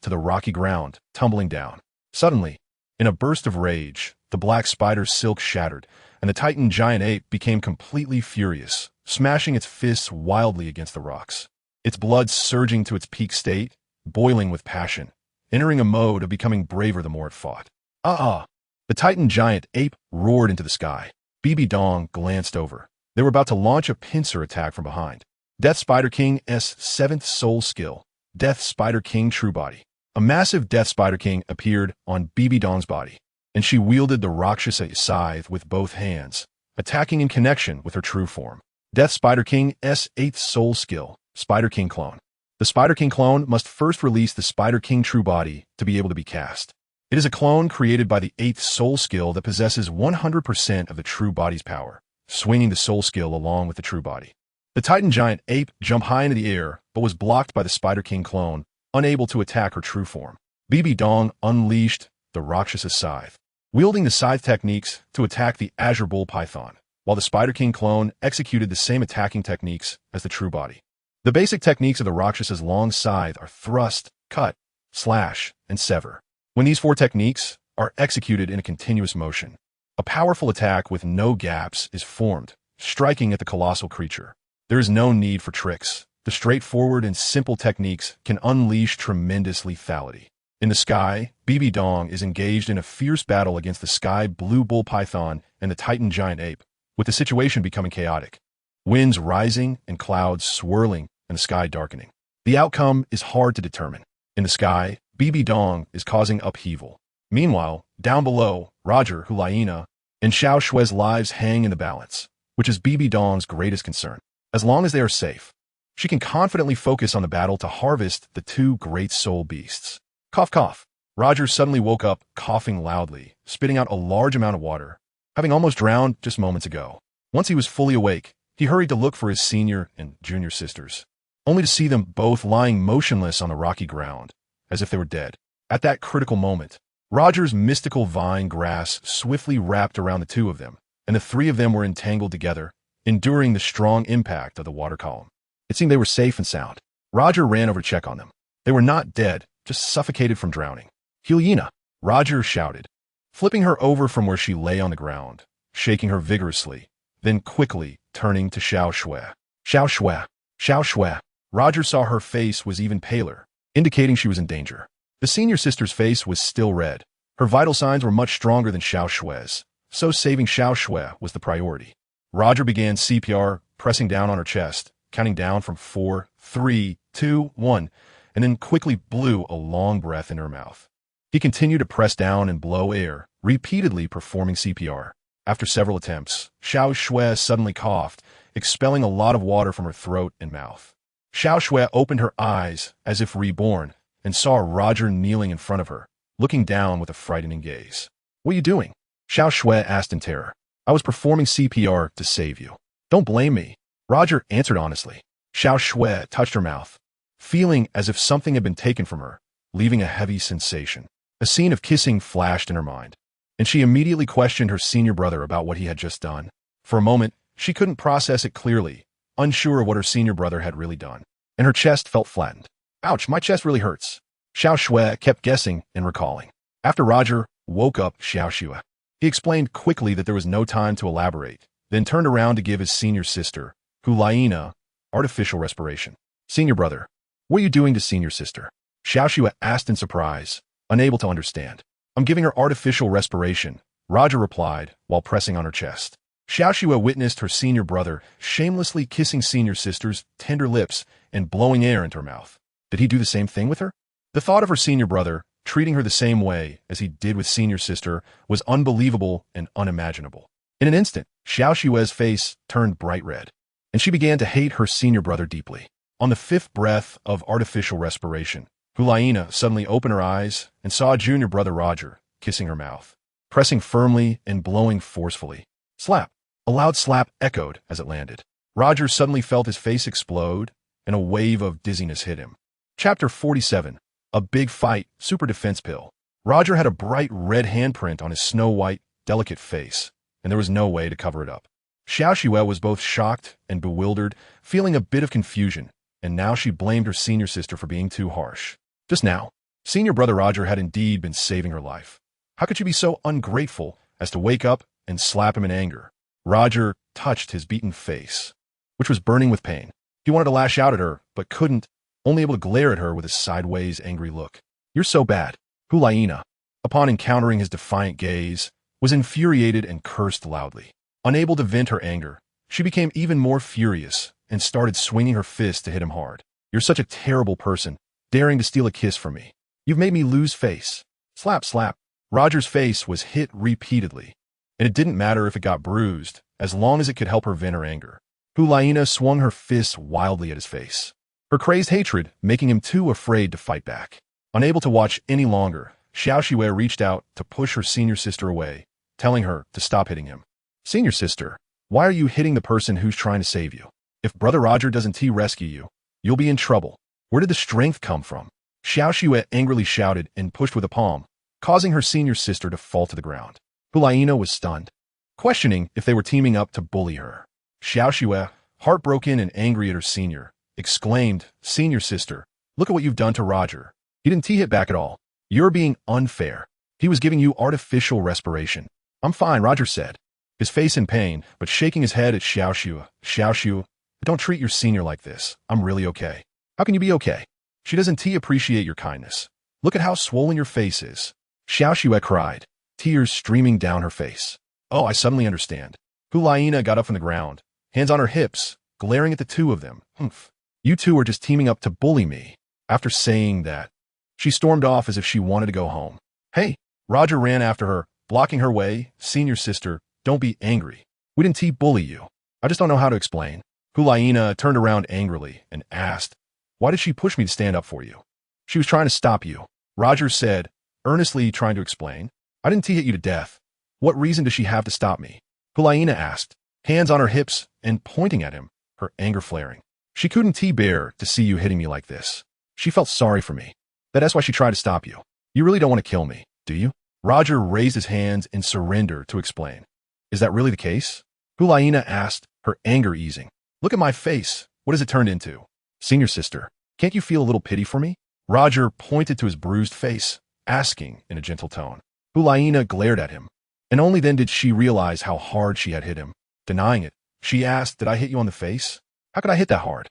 [SPEAKER 1] to the rocky ground, tumbling down. Suddenly, in a burst of rage, the black spider's silk shattered, and the Titan giant ape became completely furious, smashing its fists wildly against the rocks. Its blood surging to its peak state, boiling with passion, entering a mode of becoming braver the more it fought. The Titan giant ape roared into the sky. Bibi Dong glanced over. They were about to launch a pincer attack from behind. Death Spider King's seventh soul skill, Death Spider King True Body. A massive Death Spider King appeared on Bibi Dong's body, and she wielded the Rakshasa scythe with both hands, attacking in connection with her true form. Death Spider King's eighth soul skill, Spider King Clone. The Spider King clone must first release the Spider King True Body to be able to be cast. It is a clone created by the eighth soul skill that possesses 100% of the True Body's power, swinging the soul skill along with the True Body. The Titan giant ape jumped high into the air, but was blocked by the Spider King clone, unable to attack her true form. Bibi Dong unleashed the Rakshasa scythe, wielding the scythe techniques to attack the Azure Bull Python, while the Spider King clone executed the same attacking techniques as the True Body. The basic techniques of the Rakshas's long scythe are thrust, cut, slash, and sever. When these four techniques are executed in a continuous motion, a powerful attack with no gaps is formed, striking at the colossal creature. There is no need for tricks. The straightforward and simple techniques can unleash tremendous lethality. In the sky, Bibi Dong is engaged in a fierce battle against the Sky Blue Bull Python and the Titan giant ape, with the situation becoming chaotic. Winds rising and clouds swirling and the sky darkening. The outcome is hard to determine. In the sky, Bibi Dong is causing upheaval. Meanwhile, down below, Roger, Hulaina, and Xiao Shui's lives hang in the balance, which is Bibi Dong's greatest concern. As long as they are safe, she can confidently focus on the battle to harvest the two great soul beasts. Cough, cough. Roger suddenly woke up, coughing loudly, spitting out a large amount of water, having almost drowned just moments ago. Once he was fully awake, he hurried to look for his senior and junior sisters, only to see them both lying motionless on the rocky ground, as if they were dead. At that critical moment, Roger's mystical vine grass swiftly wrapped around the two of them, and the three of them were entangled together, enduring the strong impact of the water column. It seemed they were safe and sound. Roger ran over to check on them. They were not dead, just suffocated from drowning. Helena, Roger shouted, flipping her over from where she lay on the ground, shaking her vigorously, then quickly turning to Xiao Shui. Xiao Shui, Xiao Shui. Roger saw her face was even paler, indicating she was in danger. The senior sister's face was still red. Her vital signs were much stronger than Xiao Shui's, so saving Xiao Shui was the priority. Roger began CPR, pressing down on her chest, counting down from 4, 3, 2, 1, and then quickly blew a long breath in her mouth. He continued to press down and blow air, repeatedly performing CPR. After several attempts, Xiao Shui suddenly coughed, expelling a lot of water from her throat and mouth. Xiao Shui opened her eyes as if reborn and saw Roger kneeling in front of her, looking down with a frightening gaze. "What are you doing?" Xiao Shui asked in terror. "I was performing CPR to save you." "Don't blame me," Roger answered honestly. Xiao Shui touched her mouth, feeling as if something had been taken from her, leaving a heavy sensation. A scene of kissing flashed in her mind, and she immediately questioned her senior brother about what he had just done. For a moment, she couldn't process it clearly, unsure of what her senior brother had really done, and her chest felt flattened. "Ouch, my chest really hurts." Xiao Shui kept guessing and recalling. After Roger woke up Xiao Shui, he explained quickly that there was no time to elaborate, then turned around to give his senior sister, Hulaina, artificial respiration. "Senior brother, what are you doing to senior sister?" Xiao Shui asked in surprise, unable to understand. "I'm giving her artificial respiration," Roger replied while pressing on her chest. Xiao Shui witnessed her senior brother shamelessly kissing senior sister's tender lips and blowing air into her mouth. Did he do the same thing with her? The thought of her senior brother treating her the same way as he did with senior sister was unbelievable and unimaginable. In an instant, Xiao Shui's face turned bright red, and she began to hate her senior brother deeply. On the fifth breath of artificial respiration, Hulaina suddenly opened her eyes and saw junior brother Roger kissing her mouth, pressing firmly and blowing forcefully. Slap! A loud slap echoed as it landed. Roger suddenly felt his face explode, and a wave of dizziness hit him. Chapter 47. A Big Fight, Super Defense Pill. Roger had a bright red handprint on his snow-white, delicate face, and there was no way to cover it up. Xiao Shui was both shocked and bewildered, feeling a bit of confusion, and now she blamed her senior sister for being too harsh. Just now, senior brother Roger had indeed been saving her life. How could she be so ungrateful as to wake up and slap him in anger? Roger touched his beaten face, which was burning with pain. He wanted to lash out at her, but couldn't, only able to glare at her with a sideways angry look. "You're so bad." Hulaina, upon encountering his defiant gaze, was infuriated and cursed loudly. Unable to vent her anger, she became even more furious and started swinging her fist to hit him hard. "You're such a terrible person, daring to steal a kiss from me. You've made me lose face." Slap, slap. Roger's face was hit repeatedly, and it didn't matter if it got bruised, as long as it could help her vent her anger. Hulaina swung her fists wildly at his face, her crazed hatred making him too afraid to fight back. Unable to watch any longer, Xiao Shui reached out to push her senior sister away, telling her to stop hitting him. "Senior sister, why are you hitting the person who's trying to save you? If Brother Roger doesn't rescue you, you'll be in trouble. Where did the strength come from?" Xiao Shui angrily shouted and pushed with a palm, causing her senior sister to fall to the ground. Hulaina was stunned, questioning if they were teaming up to bully her. Xiao Shui, heartbroken and angry at her senior, exclaimed, "Senior sister, look at what you've done to Roger. He didn't hit back at all. You're being unfair. He was giving you artificial respiration." "I'm fine," Roger said, his face in pain, but shaking his head at Xiao Shui. "Xiao Shui, don't treat your senior like this. I'm really okay." "How can you be okay? She doesn't appreciate your kindness. Look at how swollen your face is." Xiao Shui cried, tears streaming down her face. "Oh, I suddenly understand." Hulaina got up from the ground, hands on her hips, glaring at the two of them. "Humph. You two are just teaming up to bully me." After saying that, she stormed off as if she wanted to go home. "Hey!" Roger ran after her, blocking her way. "Senior sister, don't be angry. We didn't bully you. I just don't know how to explain." Hulaina turned around angrily and asked, "Why did she push me to stand up for you?" "She was trying to stop you," Roger said, earnestly trying to explain. "I didn't hit you to death. What reason does she have to stop me?" Hulaina asked, hands on her hips and pointing at him, her anger flaring. "She couldn't bear to see you hitting me like this. She felt sorry for me. That's why she tried to stop you. You really don't want to kill me, do you?" Roger raised his hands in surrender to explain. "Is that really the case?" Hulaina asked, her anger easing. Look at my face. What has it turned into? Senior sister, can't you feel a little pity for me? Roger pointed to his bruised face, asking in a gentle tone. Hulaina glared at him, and only then did she realize how hard she had hit him. Denying it, she asked, did I hit you on the face? How could I hit that hard?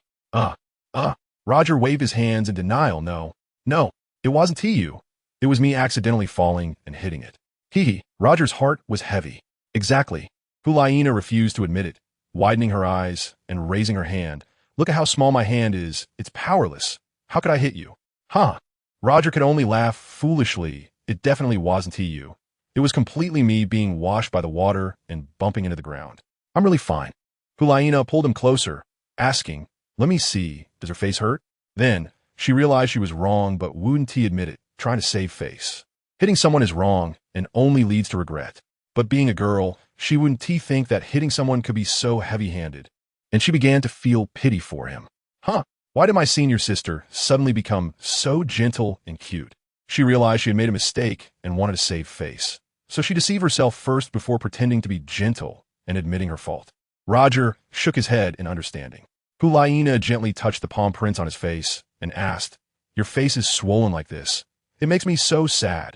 [SPEAKER 1] Roger waved his hands in denial. No, it wasn't you. It was me accidentally falling and hitting it. Roger's heart was heavy. Exactly. Hulaina refused to admit it, widening her eyes and raising her hand. Look at how small my hand is. It's powerless. How could I hit you? Roger could only laugh foolishly. It definitely wasn't you. It was completely me being washed by the water and bumping into the ground. I'm really fine. Hulaina pulled him closer, asking, let me see, does her face hurt? Then, she realized she was wrong but wouldn't admit it, trying to save face. Hitting someone is wrong and only leads to regret. But being a girl, she wouldn't think that hitting someone could be so heavy-handed. And she began to feel pity for him. Why did my senior sister suddenly become so gentle and cute? She realized she had made a mistake and wanted to save face. So she deceived herself first before pretending to be gentle and admitting her fault. Roger shook his head in understanding. Hulaina gently touched the palm prints on his face and asked, your face is swollen like this. It makes me so sad.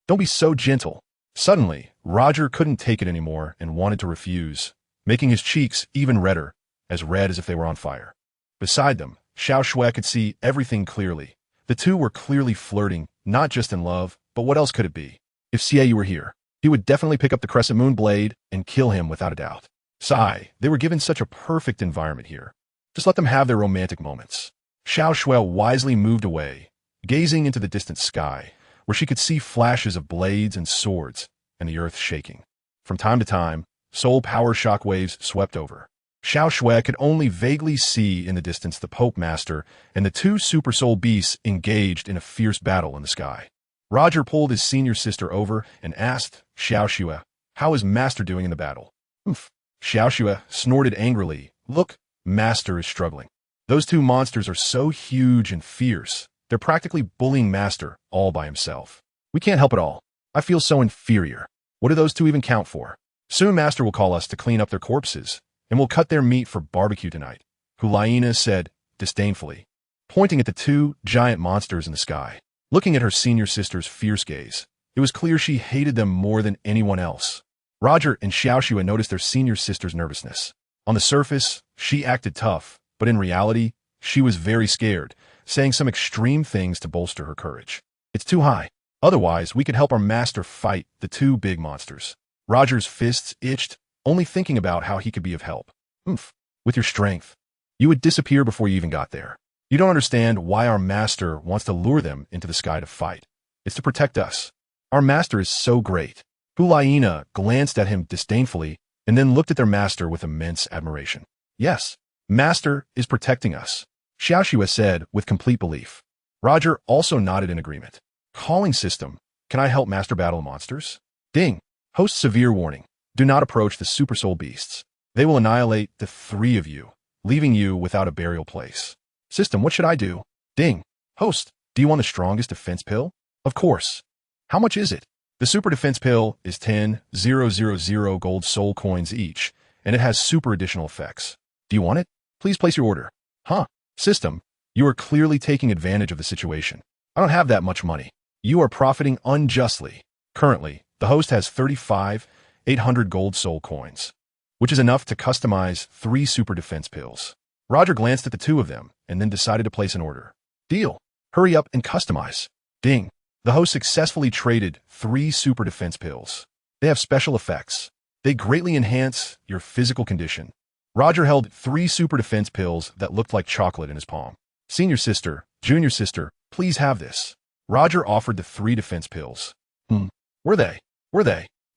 [SPEAKER 1] Don't be so gentle. Suddenly, Roger couldn't take it anymore and wanted to refuse, making his cheeks even redder, as red as if they were on fire. Beside them, Xiao Shui could see everything clearly. The two were clearly flirting, not just in love, but what else could it be? If Xie were here, he would definitely pick up the Crescent Moon blade and kill him without a doubt. They were given such a perfect environment here. Just let them have their romantic moments. Xiao Shui wisely moved away, gazing into the distant sky, where she could see flashes of blades and swords, and the earth shaking. From time to time, soul power shockwaves swept over. Xiao Shui could only vaguely see in the distance the Pope Master and the two super soul beasts engaged in a fierce battle in the sky. Roger pulled his senior sister over and asked Xiao Shui, how is Master doing in the battle? Xiao Shui snorted angrily. Look, Master is struggling. Those two monsters are so huge and fierce. They're practically bullying Master all by himself. We can't help it all. I feel so inferior. What do those two even count for? Soon Master will call us to clean up their corpses, and we'll cut their meat for barbecue tonight, Hulaina said disdainfully, pointing at the two giant monsters in the sky. Looking at her senior sister's fierce gaze, it was clear she hated them more than anyone else. Roger and Xiao Shui noticed their senior sister's nervousness. On the surface, she acted tough, but in reality, she was very scared, saying some extreme things to bolster her courage. It's too high. Otherwise, we could help our master fight the two big monsters. Roger's fists itched, only thinking about how he could be of help. With your strength, you would disappear before you even got there. You don't understand why our master wants to lure them into the sky to fight. It's to protect us. Our master is so great. Hulaina glanced at him disdainfully and then looked at their master with immense admiration. Yes, Master is protecting us, Xiao Shui said with complete belief. Roger also nodded in agreement. Calling system, can I help Master battle monsters? Ding. Host severe warning. Do not approach the Super Soul Beasts. They will annihilate the three of you, leaving you without a burial place. System, what should I do? Ding. Host, do you want the strongest defense pill? Of course. How much is it? The super defense pill is 10,000 gold soul coins each, and it has super additional effects. Do you want it? Please place your order. System, you are clearly taking advantage of the situation. I don't have that much money. You are profiting unjustly. Currently, the host has 35,800 gold soul coins, which is enough to customize 3 super defense pills. Roger glanced at the two of them and then decided to place an order. Deal. Hurry up and customize. Ding. The host successfully traded 3 super defense pills. They have special effects. They greatly enhance your physical condition. Roger held 3 super defense pills that looked like chocolate in his palm. Senior sister, junior sister, please have this. Roger offered the 3 defense pills. Were they?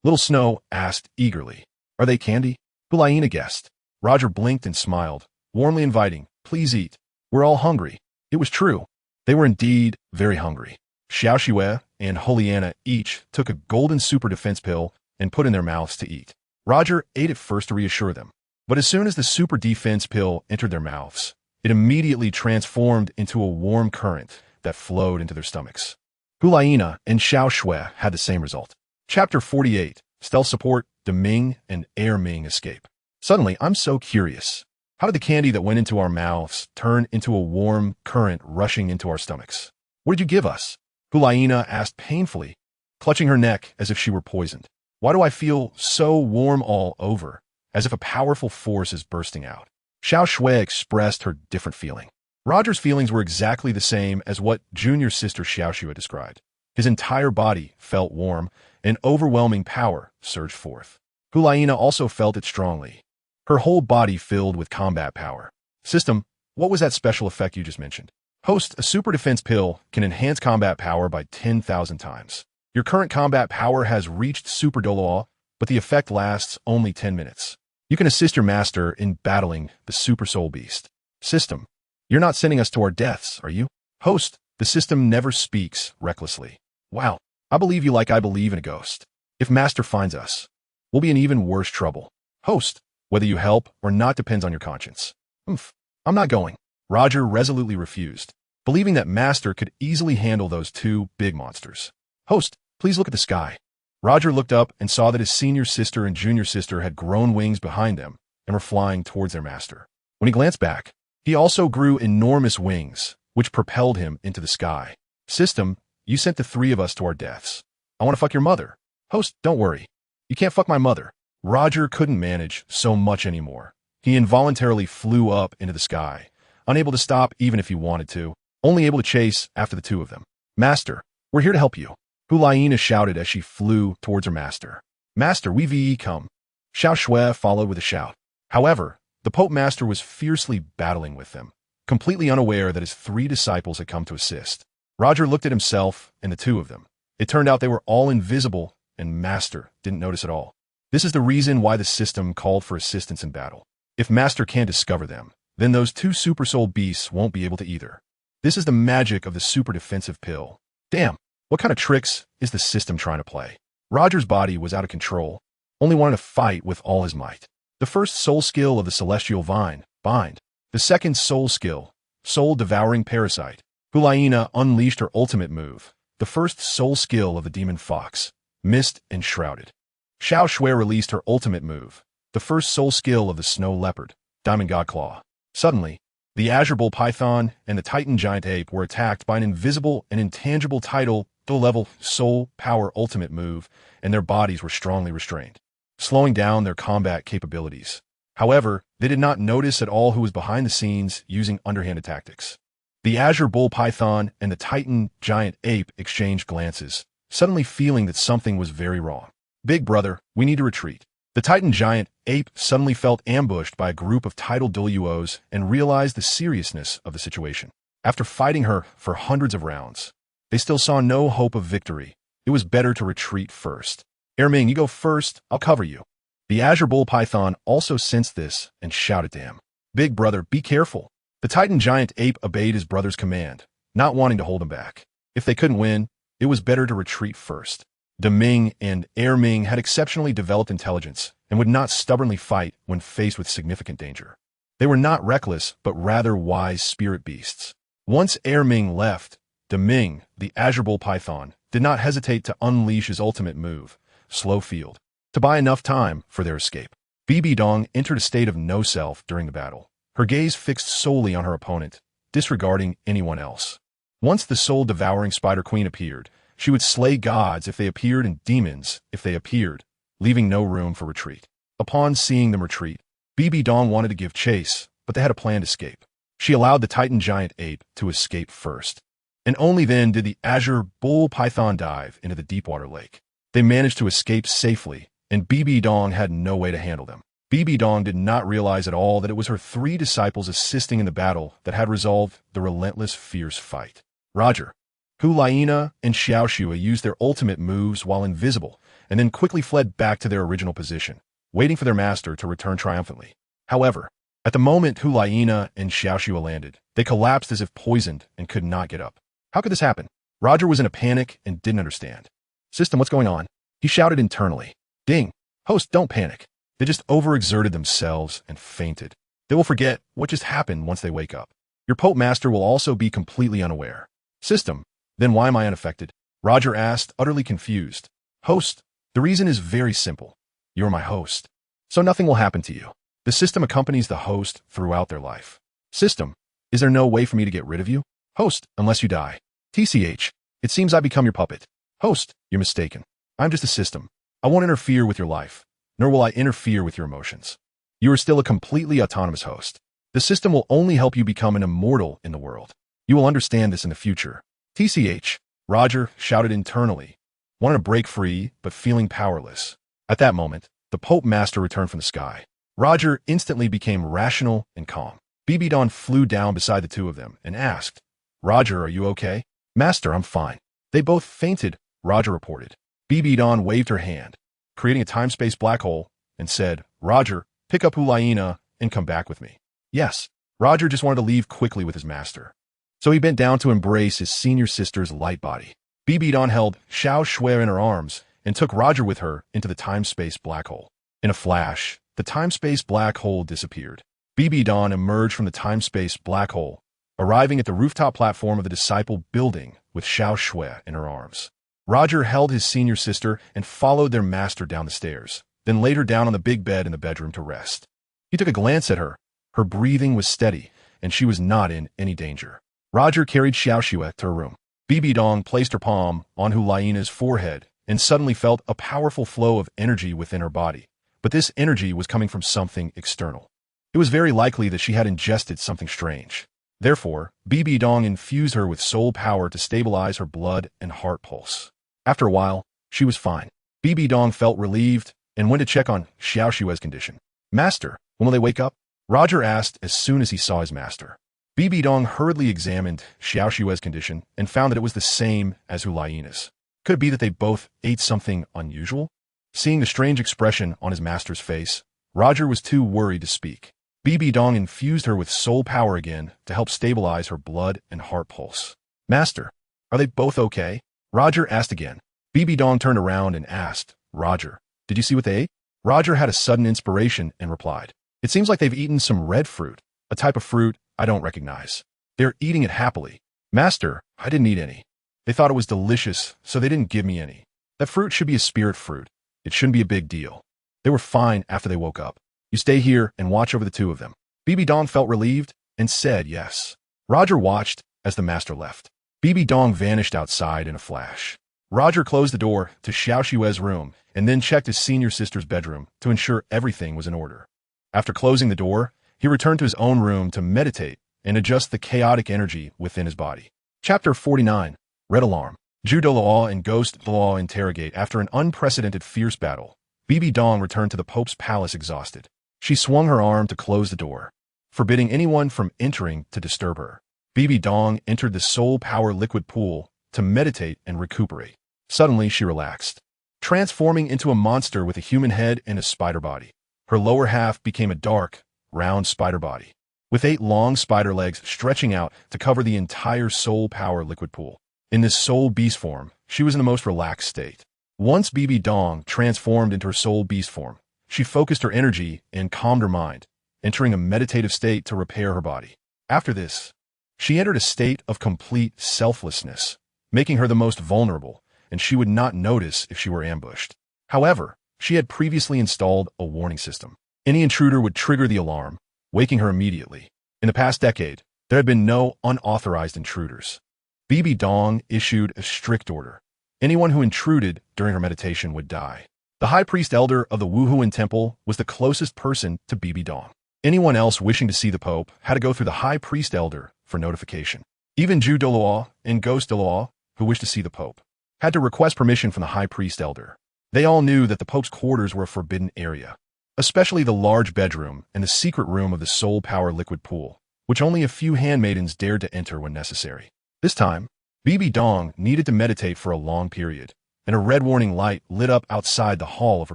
[SPEAKER 1] Little Snow asked eagerly. Are they candy? Hulaina guessed. Roger blinked and smiled, warmly inviting, please eat. We're all hungry. It was true. They were indeed very hungry. Xiao Shui and Holiana each took a golden super defense pill and put in their mouths to eat. Roger ate it first to reassure them. But as soon as the super defense pill entered their mouths, it immediately transformed into a warm current that flowed into their stomachs. Hulaina and Xiao Shui had the same result. Chapter 48, Stealth Support, Deming and Air Ming Escape. Suddenly, I'm so curious. How did the candy that went into our mouths turn into a warm current rushing into our stomachs? What did you give us? Hulaina asked painfully, clutching her neck as if she were poisoned. Why do I feel so warm all over, as if a powerful force is bursting out? Xiao Shui expressed her different feeling. Roger's feelings were exactly the same as what junior sister Xiao Shui described. His entire body felt warm, and overwhelming power surged forth. Hulaina also felt it strongly. Her whole body filled with combat power. System, what was that special effect you just mentioned? Host, a super defense pill can enhance combat power by 10,000 times. Your current combat power has reached Super Douluo, but the effect lasts only 10 minutes. You can assist your master in battling the Super Soul Beast. System, you're not sending us to our deaths, are you? Host, the system never speaks recklessly. Wow, I believe you like I believe in a ghost. If master finds us, we'll be in even worse trouble. Host, whether you help or not depends on your conscience. I'm not going. Roger resolutely refused, believing that master could easily handle those two big monsters. Host, please look at the sky. Roger looked up and saw that his senior sister and junior sister had grown wings behind them and were flying towards their master. When he glanced back, he also grew enormous wings, which propelled him into the sky. System, you sent the three of us to our deaths. I want to fuck your mother. Host, don't worry. You can't fuck my mother. Roger couldn't manage so much anymore. He involuntarily flew up into the sky, unable to stop even if he wanted to, only able to chase after the two of them. Master, we're here to help you. Hulaina shouted as she flew towards her master. Master, we come. Xiao Shui followed with a shout. However, the Pope Master was fiercely battling with them, completely unaware that his three disciples had come to assist. Roger looked at himself and the two of them. It turned out they were all invisible, and Master didn't notice at all. This is the reason why the system called for assistance in battle. If Master can't discover them, then those two Super Soul Beasts won't be able to either. This is the magic of the super defensive pill. Damn. What kind of tricks is the system trying to play? Roger's body was out of control, only wanted to fight with all his might. The first soul skill of the Celestial Vine, Bind. The second soul skill, Soul Devouring Parasite. Hulaina unleashed her ultimate move. The first soul skill of the Demon Fox, Mist and Shrouded. Xiao Shui released her ultimate move. The first soul skill of the Snow Leopard, Diamond God Claw. Suddenly, the Azure Bull Python and the Titan Giant Ape were attacked by an invisible and intangible tidal level soul power ultimate move, and their bodies were strongly restrained, slowing down their combat capabilities. However, they did not notice at all who was behind the scenes using underhanded tactics. The Azure Bull Python and the Titan Giant Ape exchanged glances, suddenly feeling that something was very wrong. Big brother, we need to retreat. The Titan Giant Ape suddenly felt ambushed by a group of tidal Douluos and realized the seriousness of the situation. After fighting her for hundreds of rounds, they still saw no hope of victory. It was better to retreat first. Erming, you go first, I'll cover you. The Azure Bull Python also sensed this and shouted to him. Big brother, be careful. The Titan Giant Ape obeyed his brother's command, not wanting to hold him back. If they couldn't win, it was better to retreat first. Deming and Erming had exceptionally developed intelligence and would not stubbornly fight when faced with significant danger. They were not reckless, but rather wise spirit beasts. Once Erming left, Deming, the Azure Bull Python, did not hesitate to unleash his ultimate move, Slow Field, to buy enough time for their escape. Bibi Dong entered a state of no-self during the battle, her gaze fixed solely on her opponent, disregarding anyone else. Once the soul-devouring Spider Queen appeared, she would slay gods if they appeared and demons if they appeared, leaving no room for retreat. Upon seeing them retreat, Bibi Dong wanted to give chase, but they had a planned escape. She allowed the Titan Giant Ape to escape first, and only then did the Azure Bull Python dive into the Deepwater Lake. They managed to escape safely, and Bibi Dong had no way to handle them. Bibi Dong did not realize at all that it was her three disciples assisting in the battle that had resolved the relentless, fierce fight. Roger, Hulaina, and Xiao Shui used their ultimate moves while invisible, and then quickly fled back to their original position, waiting for their master to return triumphantly. However, at the moment Hulaina and Xiao Shui landed, they collapsed as if poisoned and could not get up. How could this happen? Roger was in a panic and didn't understand. System, what's going on? He shouted internally. Ding. Host, don't panic. They just overexerted themselves and fainted. They will forget what just happened once they wake up. Your Pope Master will also be completely unaware. System, then why am I unaffected? Roger asked, utterly confused. Host, the reason is very simple. You're my host, so nothing will happen to you. The system accompanies the host throughout their life. System, is there no way for me to get rid of you? Host, unless you die. TCH, it seems I become your puppet. Host, you're mistaken. I'm just a system. I won't interfere with your life, nor will I interfere with your emotions. You are still a completely autonomous host. The system will only help you become an immortal in the world. You will understand this in the future. TCH, Roger shouted internally, wanting to break free, but feeling powerless. At that moment, the Pope Master returned from the sky. Roger instantly became rational and calm. Bibi Dong flew down beside the two of them and asked, Roger, are you okay? Master, I'm fine. They both fainted, Roger reported. Bibi Dong waved her hand, creating a time-space black hole, and said, Roger, pick up Hulaina and come back with me. Yes, Roger just wanted to leave quickly with his master. So he bent down to embrace his senior sister's light body. Bibi Dong held Xiao Shui in her arms and took Roger with her into the time-space black hole. In a flash, the time-space black hole disappeared. Bibi Dong emerged from the time-space black hole, arriving at the rooftop platform of the Disciple building with Xiao Shui in her arms. Roger held his senior sister and followed their master down the stairs, then laid her down on the big bed in the bedroom to rest. He took a glance at her. Her breathing was steady, and she was not in any danger. Roger carried Xiao Shui to her room. Bibi Dong placed her palm on Hulaina's forehead and suddenly felt a powerful flow of energy within her body. But this energy was coming from something external. It was very likely that she had ingested something strange. Therefore, Bibi Dong infused her with soul power to stabilize her blood and heart pulse. After a while, she was fine. Bibi Dong felt relieved and went to check on Xiao Shui's condition. Master, when will they wake up? Roger asked as soon as he saw his master. Bibi Dong hurriedly examined Xiao Shui's condition and found that it was the same as Hulaina's. Could it be that they both ate something unusual? Seeing the strange expression on his master's face, Roger was too worried to speak. Bibi Dong infused her with soul power again to help stabilize her blood and heart pulse. Master, are they both okay? Roger asked again. Bibi Dong turned around and asked, Roger, did you see what they ate? Roger had a sudden inspiration and replied, it seems like they've eaten some red fruit, a type of fruit I don't recognize. They're eating it happily. Master, I didn't eat any. They thought it was delicious, so they didn't give me any. That fruit should be a spirit fruit. It shouldn't be a big deal. They were fine after they woke up. You stay here and watch over the two of them. Bibi Dong felt relieved and said yes. Roger watched as the master left. Bibi Dong vanished outside in a flash. Roger closed the door to Xiao Shui's room and then checked his senior sister's bedroom to ensure everything was in order. After closing the door, he returned to his own room to meditate and adjust the chaotic energy within his body. Chapter 49, Red Alarm. Douluo and Ghost Douluo interrogate. After an unprecedented fierce battle, Bibi Dong returned to the Pope's palace exhausted. She swung her arm to close the door, forbidding anyone from entering to disturb her. Bibi Dong entered the soul power liquid pool to meditate and recuperate. Suddenly, she relaxed, transforming into a monster with a human head and a spider body. Her lower half became a dark, round spider body, with 8 long spider legs stretching out to cover the entire soul power liquid pool. In this soul beast form, she was in the most relaxed state. Once Bibi Dong transformed into her soul beast form, she focused her energy and calmed her mind, entering a meditative state to repair her body. After this, she entered a state of complete selflessness, making her the most vulnerable, and she would not notice if she were ambushed. However, she had previously installed a warning system. Any intruder would trigger the alarm, waking her immediately. In the past decade, there had been no unauthorized intruders. Bibi Dong issued a strict order. Anyone who intruded during her meditation would die. The high priest elder of the Wuhuan temple was the closest person to Bibi Dong. Anyone else wishing to see the Pope had to go through the high priest elder for notification. Even Douluo and Ghost Douluo, who wished to see the Pope, had to request permission from the high priest elder. They all knew that the Pope's quarters were a forbidden area, especially the large bedroom and the secret room of the soul power liquid pool, which only a few handmaidens dared to enter when necessary. This time, Bibi Dong needed to meditate for a long period, and a red warning light lit up outside the hall of her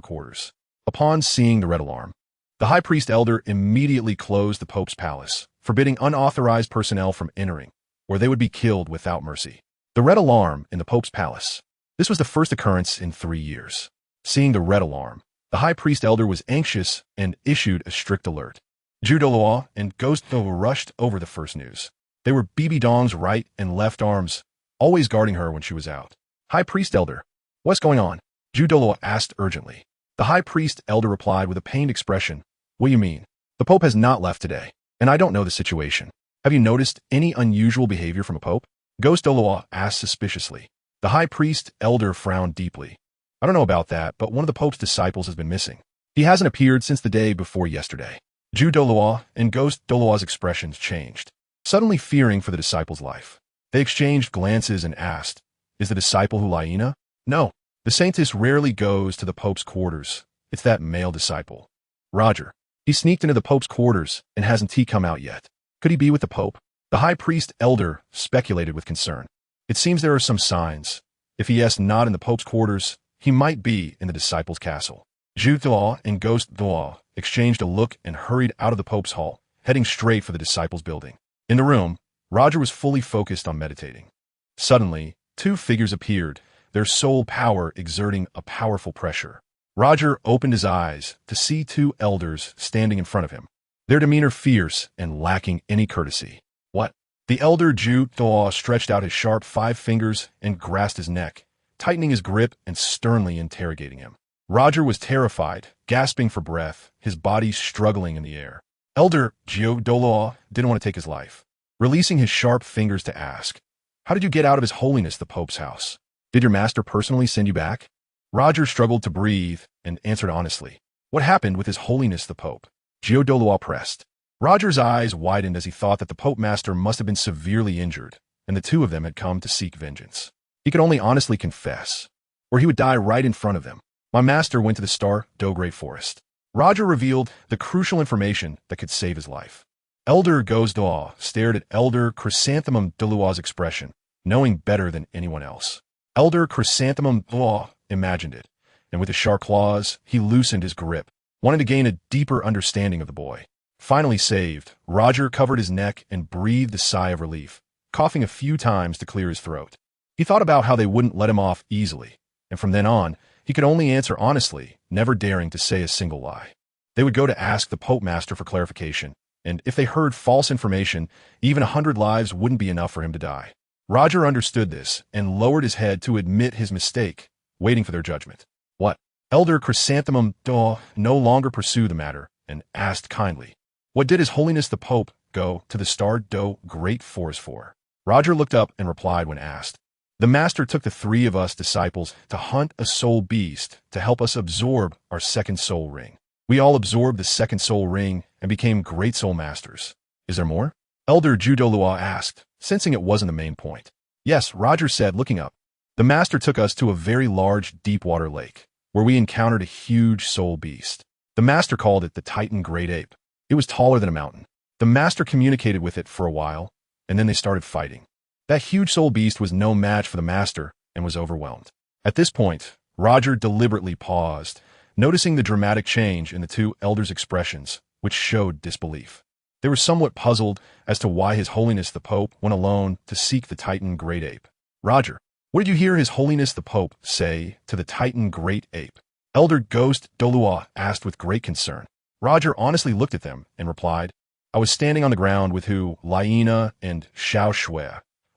[SPEAKER 1] quarters. Upon seeing the red alarm, the high priest elder immediately closed the Pope's palace, forbidding unauthorized personnel from entering, or they would be killed without mercy. The red alarm in the Pope's palace. This was the first occurrence in 3 years. Seeing the red alarm, the high priest elder was anxious and issued a strict alert. Douluo and Ghost Douluo rushed over the first news. They were Bibi Dong's right and left arms, always guarding her when she was out. High priest elder, what's going on? Douluo asked urgently. The high priest elder replied with a pained expression, what do you mean? The Pope has not left today, and I don't know the situation. Have you noticed any unusual behavior from a Pope? Ghost Douluo asked suspiciously. The high priest elder frowned deeply. I don't know about that, but one of the Pope's disciples has been missing. He hasn't appeared since the day before yesterday. Ju Douluo and Ghost Douluo's expressions changed, suddenly fearing for the disciple's life. They exchanged glances and asked, "Is the disciple Hulaina?" "No. The saintess rarely goes to the Pope's quarters. It's that male disciple. Roger. He sneaked into the Pope's quarters and hasn't come out yet. Could he be with the Pope?" The high priest elder speculated with concern. "It seems there are some signs. If he is not in the Pope's quarters, he might be in the disciple's castle." Ju Douluo and Ghost Douluo exchanged a look and hurried out of the Pope's hall, heading straight for the disciples' building. In the room, Roger was fully focused on meditating. Suddenly, two figures appeared, their soul power exerting a powerful pressure. Roger opened his eyes to see two elders standing in front of him, their demeanor fierce and lacking any courtesy. "What?" The elder Ju Douluo stretched out his sharp 5 fingers and grasped his neck, tightening his grip and sternly interrogating him. Roger was terrified, gasping for breath, his body struggling in the air. Elder Ju Douluo didn't want to take his life, releasing his sharp fingers to ask, "How did you get out of His Holiness the Pope's house? Did your master personally send you back?" Roger struggled to breathe and answered honestly, "What happened with His Holiness the Pope?" Ju Douluo pressed. Roger's eyes widened as he thought that the Pope Master must have been severely injured, and the two of them had come to seek vengeance. He could only honestly confess, or he would die right in front of them. "My master went to the Dou Forest." Roger revealed the crucial information that could save his life. Elder Ghost Douluo stared at Elder Chrysanthemum Douluo's expression, knowing better than anyone else. Elder Chrysanthemum Douluo imagined it, and with his sharp claws, he loosened his grip, wanting to gain a deeper understanding of the boy. Finally saved, Roger covered his neck and breathed a sigh of relief, coughing a few times to clear his throat. He thought about how they wouldn't let him off easily, and from then on, he could only answer honestly, never daring to say a single lie. They would go to ask the Pope Master for clarification, and if they heard false information, even 100 lives wouldn't be enough for him to die. Roger understood this and lowered his head to admit his mistake, waiting for their judgment. "What?" Elder Chrysanthemum Douluo no longer pursued the matter and asked kindly, "What did His Holiness the Pope go to the Dou Forest for?" Roger looked up and replied when asked, "The Master took the 3 of us disciples to hunt a soul beast to help us absorb our second soul ring. We all absorbed the second soul ring and became great soul masters. Is there more?" Elder Ju Douluo asked, sensing it wasn't the main point. "Yes," Roger said, looking up. "The Master took us to a very large deep water lake, where we encountered a huge soul beast. The Master called it the Titan Great Ape. It was taller than a mountain. The Master communicated with it for a while, and then they started fighting. That huge soul beast was no match for the Master and was overwhelmed." At this point, Roger deliberately paused, noticing the dramatic change in the two elders' expressions, which showed disbelief. They were somewhat puzzled as to why His Holiness the Pope went alone to seek the Titan Great Ape. "Roger, what did you hear His Holiness the Pope say to the Titan Great Ape?" Elder Ghost Douluo asked with great concern. Roger honestly looked at them and replied, "I was standing on the ground with Hulaina and Xiao Shui,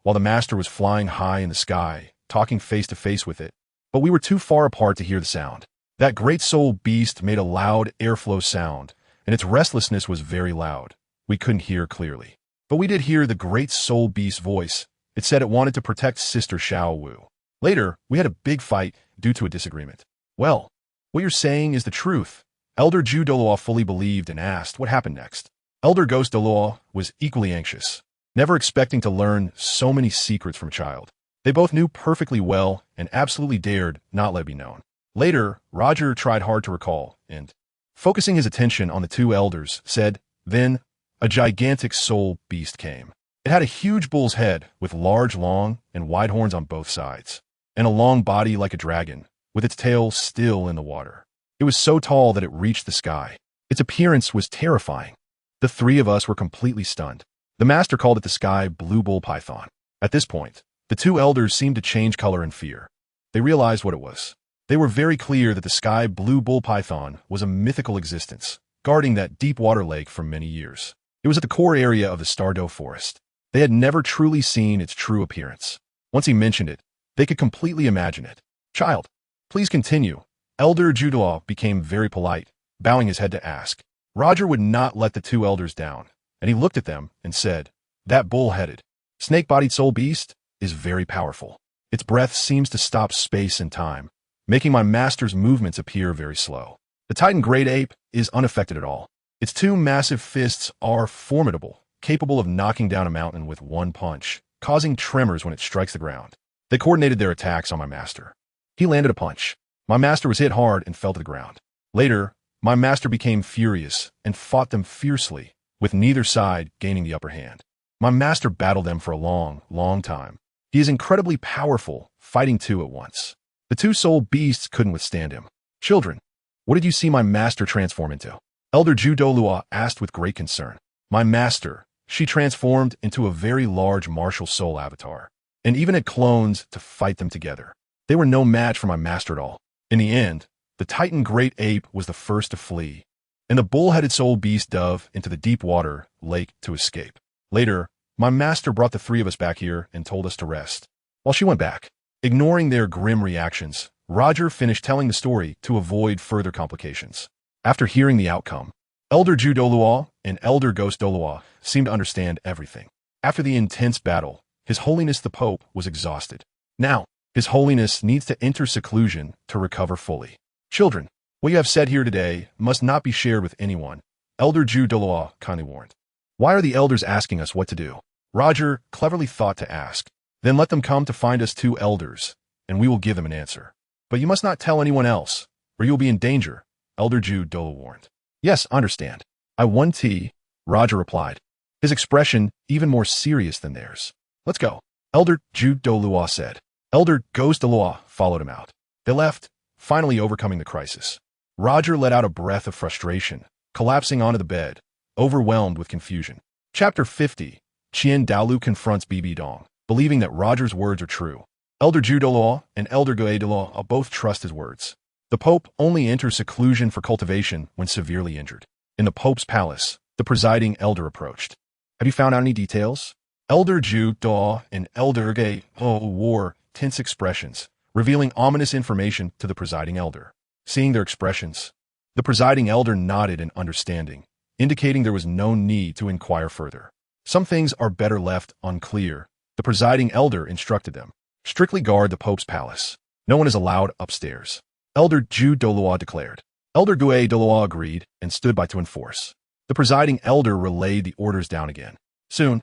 [SPEAKER 1] while the Master was flying high in the sky, talking face to face with it, but we were too far apart to hear the sound. That great soul beast made a loud airflow sound, and its restlessness was very loud. We couldn't hear clearly. But we did hear the great soul beast's voice. It said it wanted to protect Sister Xiao Wu. Later, we had a big fight due to a disagreement." "Well, what you're saying is the truth." Elder Ju Douluo fully believed and asked what happened next. Elder Ghost Douluo was equally anxious, never expecting to learn so many secrets from a child. They both knew perfectly well and absolutely dared not let it be known. Later, Roger tried hard to recall and, focusing his attention on the two elders, said, "Then, a gigantic soul beast came. It had a huge bull's head with large, long, and wide horns on both sides, and a long body like a dragon, with its tail still in the water. It was so tall that it reached the sky. Its appearance was terrifying. The 3 of us were completely stunned. The Master called it the sky blue bull python." At this point, the two elders seemed to change color in fear. They realized what it was. They were very clear that the sky blue bull python was a mythical existence, guarding that deep water lake for many years. It was at the core area of the Dou Forest. They had never truly seen its true appearance. Once he mentioned it, they could completely imagine it. "Child, please continue." Elder Ju Douluo became very polite, bowing his head to ask. Roger would not let the two elders down, and he looked at them and said, "That bull-headed, snake-bodied soul beast is very powerful. Its breath seems to stop space and time, making my master's movements appear very slow. The Titan Great Ape is unaffected at all. Its two massive fists are formidable, capable of knocking down a mountain with one punch, causing tremors when it strikes the ground. They coordinated their attacks on my master. He landed a punch. My master was hit hard and fell to the ground. Later, my master became furious and fought them fiercely, with neither side gaining the upper hand. My master battled them for a long, long time. He is incredibly powerful, fighting two at once. The two soul beasts couldn't withstand him. Children, what did you see my master transform into?" Elder Ju Douluo asked with great concern. "My master, she transformed into a very large martial soul avatar, and even had clones to fight them together. They were no match for my master at all. In the end, the Titan Great Ape was the first to flee, and the bull-headed soul beast dove into the deep water lake to escape. Later, my master brought the three of us back here and told us to rest. While she went back, ignoring their grim reactions, Roger finished telling the story to avoid further complications. After hearing the outcome, Elder Ju Douluo and Elder Ghost Douluo seemed to understand everything. After the intense battle, His Holiness the Pope was exhausted. Now, His Holiness needs to enter seclusion to recover fully. Children, what you have said here today must not be shared with anyone, Elder Ju Douluo kindly warned. Why are the elders asking us what to do? Roger cleverly thought to ask. Then let them come to find us two elders, and we will give them an answer. But you must not tell anyone else, or you will be in danger, Elder Ju Douluo warned. Yes, understand. I won tea, Roger replied, his expression even more serious than theirs. Let's go, Elder Ju Douluo said. Elder Ghost Douluo followed him out. They left, finally overcoming the crisis. Roger let out a breath of frustration, collapsing onto the bed, overwhelmed with confusion. Chapter 50. Qian Daolu confronts Bibi Dong, believing that Roger's words are true. Elder Ju Douluo and Elder Gui Douluo both trust his words. The Pope only enters seclusion for cultivation when severely injured. In the Pope's palace, the presiding elder approached. Have you found out any details? Elder Ju Douluo and Elder Gui wore tense expressions, revealing ominous information to the presiding elder. Seeing their expressions, the presiding elder nodded in understanding, indicating there was no need to inquire further. Some things are better left unclear, the presiding elder instructed them. Strictly guard the Pope's palace. No one is allowed upstairs, Elder Ju Douluo declared. Elder Gui Douluo agreed and stood by to enforce. The presiding elder relayed the orders down again. Soon,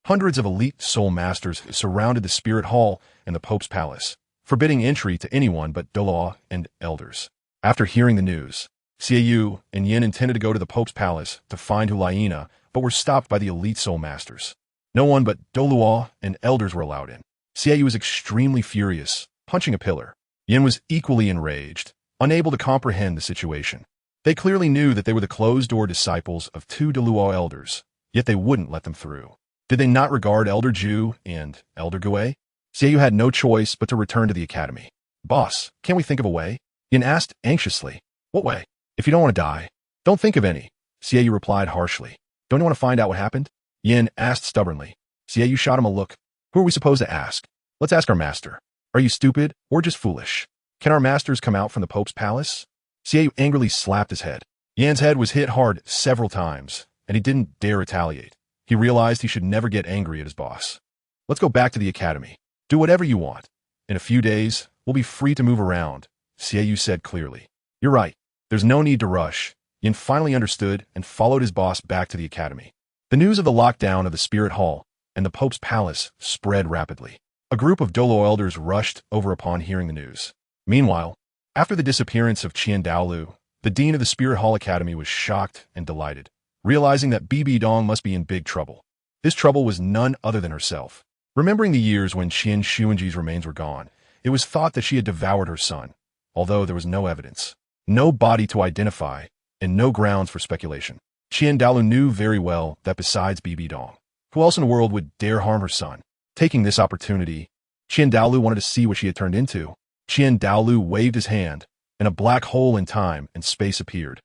[SPEAKER 1] hundreds of elite soul masters surrounded the spirit hall and the Pope's palace, forbidding entry to anyone but Douluo and elders. After hearing the news, Xiaoyu and Yin intended to go to the Pope's palace to find Hulaina, but were stopped by the elite soul masters. No one but Douluo and elders were allowed in. Xiaoyu was extremely furious, punching a pillar. Yin was equally enraged, unable to comprehend the situation. They clearly knew that they were the closed-door disciples of two Douluo elders, yet they wouldn't let them through. Did they not regard Elder Ju and Elder Gui? Xiaoyu had no choice but to return to the academy. Boss, can't we think of a way? Yin asked anxiously. What way? If you don't want to die, don't think of any, Xiaoyu replied harshly. Don't you want to find out what happened? Yin asked stubbornly. Xiaoyu shot him a look. Who are we supposed to ask? Let's ask our master. Are you stupid or just foolish? Can our masters come out from the Pope's palace? Xiaoyu angrily slapped his head. Yan's head was hit hard several times, and he didn't dare retaliate. He realized he should never get angry at his boss. Let's go back to the academy. Do whatever you want. In a few days, we'll be free to move around, Xiaoyu said clearly. You're right. There's no need to rush. Yin finally understood and followed his boss back to the academy. The news of the lockdown of the Spirit Hall and the Pope's palace spread rapidly. A group of Douluo elders rushed over upon hearing the news. Meanwhile, after the disappearance of Qian Daolu, the dean of the Spirit Hall Academy was shocked and delighted, realizing that Bibi Dong must be in big trouble. This trouble was none other than herself. Remembering the years when Qian Xuanji's remains were gone, it was thought that she had devoured her son, although there was no evidence, no body to identify, and no grounds for speculation. Qian Daolu knew very well that besides Bibi Dong, who else in the world would dare harm her son? Taking this opportunity, Qian Daolu wanted to see what she had turned into. Qian Daolu waved his hand, and a black hole in time and space appeared.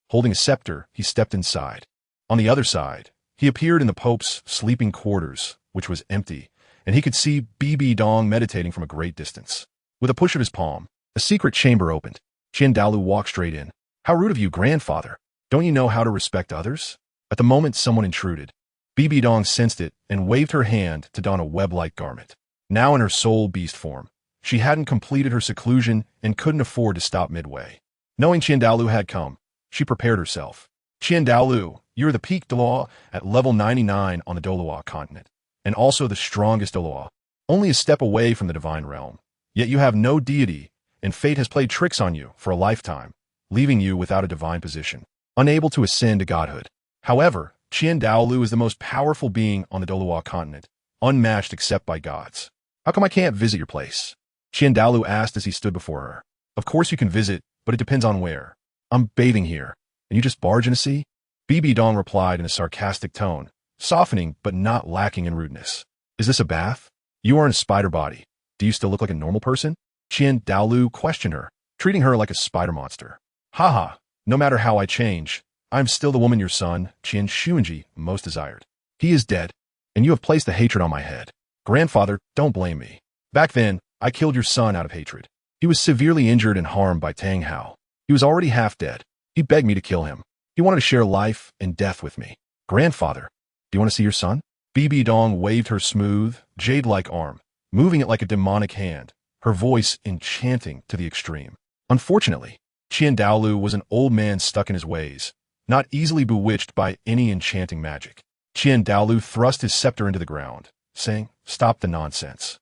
[SPEAKER 1] Holding a scepter, he stepped inside. On the other side, he appeared in the Pope's sleeping quarters, which was empty, and he could see Bibi Dong meditating from a great distance. With a push of his palm, a secret chamber opened. Qian Daolu walked straight in. How rude of you, grandfather. Don't you know how to respect others? At the moment someone intruded, Bibi Dong sensed it and waved her hand to don a web-like garment. Now in her soul beast form, she hadn't completed her seclusion and couldn't afford to stop midway. Knowing Douluo had come, she prepared herself. Douluo, you're the peak Douluo at level 99 on the Douluo Continent, and also the strongest Douluo, only a step away from the divine realm. Yet you have no deity, and fate has played tricks on you for a lifetime, leaving you without a divine position, unable to ascend to godhood. However, Douluo is the most powerful being on the Douluo Continent, unmatched except by gods. How come I can't visit your place? Douluo asked as he stood before her. Of course you can visit, but it depends on where. I'm bathing here, and you just barge in a sea? Bibi Dong replied in a sarcastic tone, softening but not lacking in rudeness. Is this a bath? You are in a spider body. Do you still look like a normal person? Douluo questioned her, treating her like a spider monster. Haha, no matter how I change, I'm still the woman your son, Shuanji, most desired. He is dead, and you have placed the hatred on my head. Grandfather, don't blame me. Back then, I killed your son out of hatred. He was severely injured and harmed by Tang Hao. He was already half dead. He begged me to kill him. He wanted to share life and death with me. Grandfather, do you want to see your son? Bibi Dong waved her smooth, jade-like arm, moving it like a demonic hand, her voice enchanting to the extreme. Unfortunately, Douluo was an old man stuck in his ways, not easily bewitched by any enchanting magic. Douluo thrust his scepter into the ground, saying, "Stop the nonsense.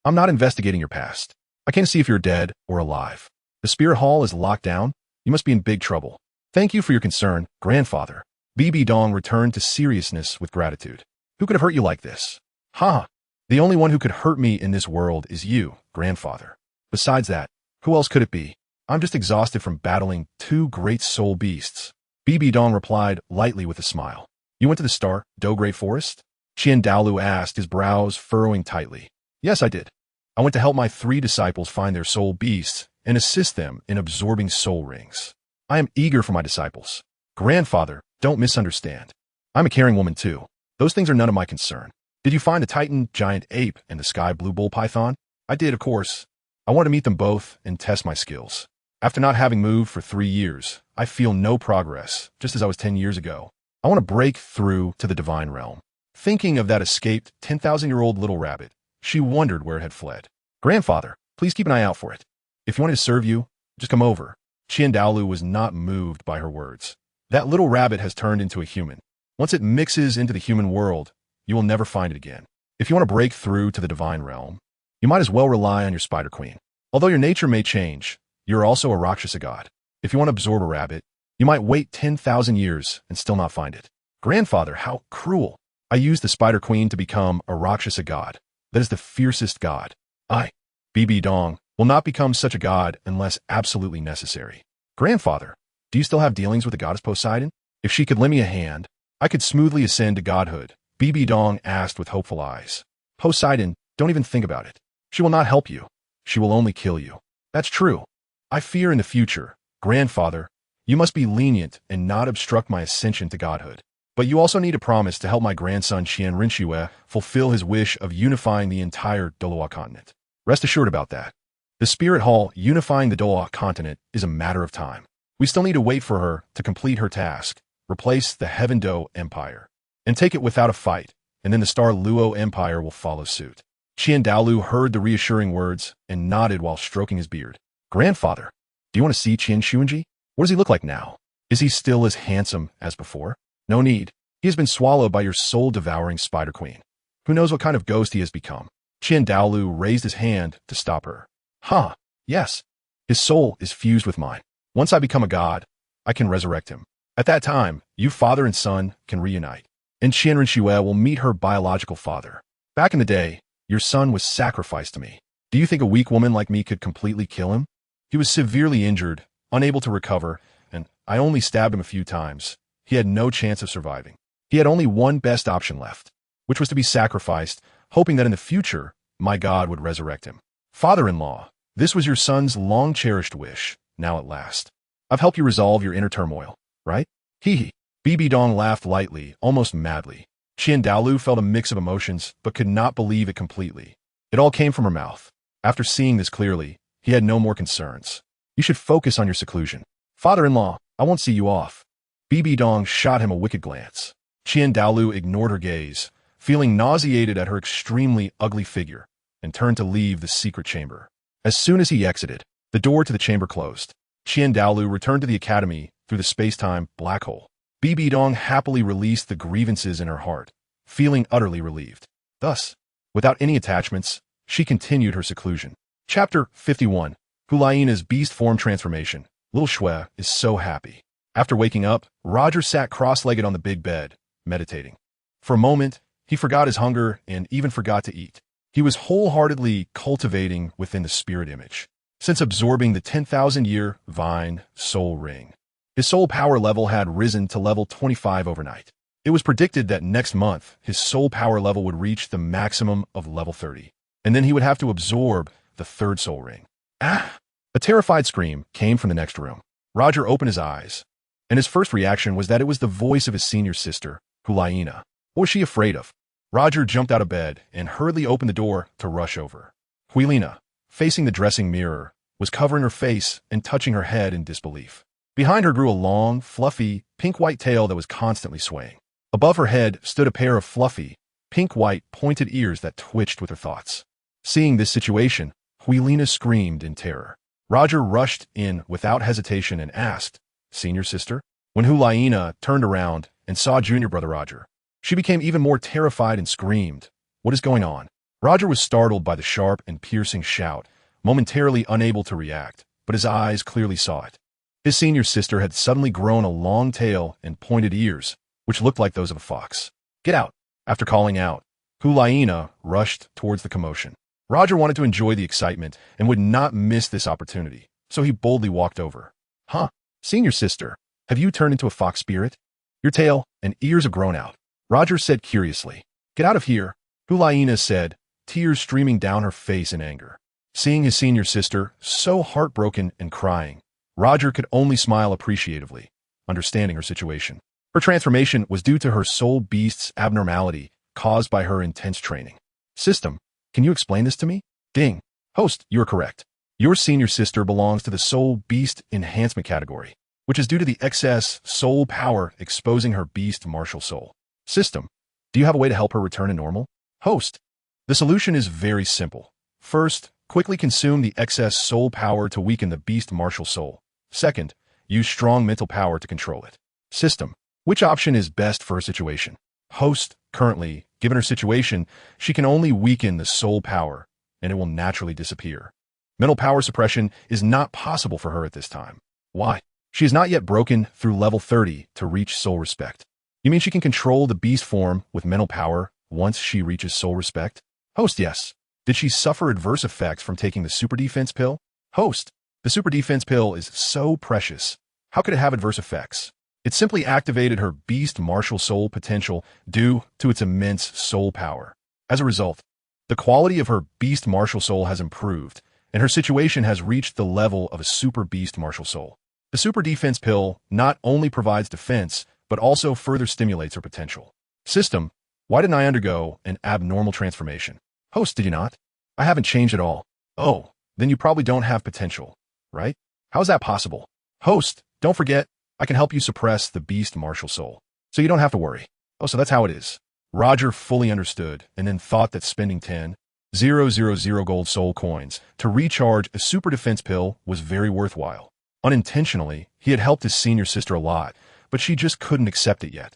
[SPEAKER 1] I'm not investigating your past. I can't see if you're dead or alive. The spirit hall is locked down. You must be in big trouble. Thank you for your concern, grandfather." Bibi Dong returned to seriousness with gratitude. Who could have hurt you like this? Ha! The only one who could hurt me in this world is you, grandfather. Besides that, who else could it be? I'm just exhausted from battling two great soul beasts. Bibi Dong replied lightly with a smile. You went to the Douluo Forest? Douluo asked, his brows furrowing tightly. Yes, I did. I went to help my 3 disciples find their soul beasts and assist them in absorbing soul rings. I am eager for my disciples. Grandfather, don't misunderstand. I'm a caring woman too. Those things are none of my concern. Did you find the Titan giant ape and the sky blue bull python? I did, of course. I wanted to meet them both and test my skills. After not having moved for 3 years, I feel no progress, just as I was 10 years ago. I want to break through to the divine realm. Thinking of that escaped 10,000-year-old little rabbit, she wondered where it had fled. Grandfather, please keep an eye out for it. If you want me to serve you, just come over. Douluo was not moved by her words. That little rabbit has turned into a human. Once it mixes into the human world, you will never find it again. If you want to break through to the divine realm, you might as well rely on your spider queen. Although your nature may change, you're also a Rakshasa god. If you want to absorb a rabbit, you might wait 10,000 years and still not find it. Grandfather, how cruel. I used the spider queen to become a Rakshasa god. That is the fiercest god. I, Bibi Dong, will not become such a god unless absolutely necessary. Grandfather, do you still have dealings with the goddess Poseidon? If she could lend me a hand, I could smoothly ascend to godhood, Bibi Dong asked with hopeful eyes. Poseidon, don't even think about it. She will not help you. She will only kill you. That's true. I fear in the future, grandfather, you must be lenient and not obstruct my ascension to godhood. But you also need a promise to help my grandson Rinshue fulfill his wish of unifying the entire Douluo Continent. Rest assured about that. The Spirit Hall unifying the Douluo Continent is a matter of time. We still need to wait for her to complete her task, replace the Heaven Dou Empire, and take it without a fight, and then the Star Luo Empire will follow suit. Douluo heard the reassuring words and nodded while stroking his beard. Grandfather, do you want to see Shuanji? What does he look like now? Is he still as handsome as before? No need. He has been swallowed by your soul-devouring Spider Queen. Who knows what kind of ghost he has become? Douluo raised his hand to stop her. Huh, yes. His soul is fused with mine. Once I become a god, I can resurrect him. At that time, you father and son can reunite, and Rinshue will meet her biological father. Back in the day, your son was sacrificed to me. Do you think a weak woman like me could completely kill him? He was severely injured, unable to recover, and I only stabbed him a few times. He had no chance of surviving. He had only one best option left, which was to be sacrificed, hoping that in the future, my God would resurrect him. Father-in-law, this was your son's long-cherished wish, now at last. I've helped you resolve your inner turmoil, right? Hee. Bibi Dong laughed lightly, almost madly. Douluo felt a mix of emotions, but could not believe it completely. It all came from her mouth. After seeing this clearly, he had no more concerns. You should focus on your seclusion. Father-in-law, I won't see you off. Bibi Dong shot him a wicked glance. Douluo ignored her gaze, feeling nauseated at her extremely ugly figure, and turned to leave the secret chamber. As soon as he exited, the door to the chamber closed. Douluo returned to the academy through the space-time black hole. Bibi Dong happily released the grievances in her heart, feeling utterly relieved. Thus, without any attachments, she continued her seclusion. Chapter 51. Hulaina's Beast Form Transformation. Little Shui is so happy. After waking up, Roger sat cross-legged on the big bed, meditating. For a moment, he forgot his hunger and even forgot to eat. He was wholeheartedly cultivating within the spirit image, since absorbing the 10,000-year Vine Soul Ring. His soul power level had risen to level 25 overnight. It was predicted that next month, his soul power level would reach the maximum of level 30, and then he would have to absorb the third soul ring. Ah! A terrified scream came from the next room. Roger opened his eyes, and his first reaction was that it was the voice of his senior sister, Hulaina. What was she afraid of? Roger jumped out of bed and hurriedly opened the door to rush over. Hulaina, facing the dressing mirror, was covering her face and touching her head in disbelief. Behind her grew a long, fluffy, pink-white tail that was constantly swaying. Above her head stood a pair of fluffy, pink-white, pointed ears that twitched with her thoughts. Seeing this situation, Hulaina screamed in terror. Roger rushed in without hesitation and asked, "Senior sister?" When Hulaina turned around and saw junior brother Roger, she became even more terrified and screamed, "What is going on?" Roger was startled by the sharp and piercing shout, momentarily unable to react, but his eyes clearly saw it. His senior sister had suddenly grown a long tail and pointed ears, which looked like those of a fox. "Get out!" After calling out, Hulaina rushed towards the commotion. Roger wanted to enjoy the excitement and would not miss this opportunity, so he boldly walked over. "Huh? Senior sister, have you turned into a fox spirit? Your tail and ears have grown out," Roger said curiously. "Get out of here," Hulaina said, tears streaming down her face in anger. Seeing his senior sister so heartbroken and crying, Roger could only smile appreciatively, understanding her situation. Her transformation was due to her soul beast's abnormality caused by her intense training. "System, can you explain this to me?" "Ding. Host, you are correct. Your senior sister belongs to the soul beast enhancement category, which is due to the excess soul power exposing her beast martial soul." "System, do you have a way to help her return to normal?" "Host, the solution is very simple. First, quickly consume the excess soul power to weaken the beast martial soul. Second, use strong mental power to control it." "System, which option is best for her situation?" "Host, currently, given her situation, she can only weaken the soul power, and it will naturally disappear. Mental power suppression is not possible for her at this time." "Why?" "She has not yet broken through level 30 to reach soul respect." "You mean she can control the beast form with mental power once she reaches soul respect?" "Host, yes." "Did she suffer adverse effects from taking the super defense pill?" "Host, the super defense pill is so precious. How could it have adverse effects? It simply activated her beast martial soul potential due to its immense soul power. As a result, the quality of her beast martial soul has improved, and her situation has reached the level of a super beast martial soul. The super defense pill not only provides defense, but also further stimulates her potential." "System, why didn't I undergo an abnormal transformation?" "Host, did you not?" "I haven't changed at all." "Oh, then you probably don't have potential, right? How is that possible?" "Host, don't forget, I can help you suppress the beast martial soul, so you don't have to worry." "Oh, so that's how it is." Roger fully understood and then thought that spending 10,000 gold soul coins to recharge a super defense pill was very worthwhile. Unintentionally, he had helped his senior sister a lot, but she just couldn't accept it yet.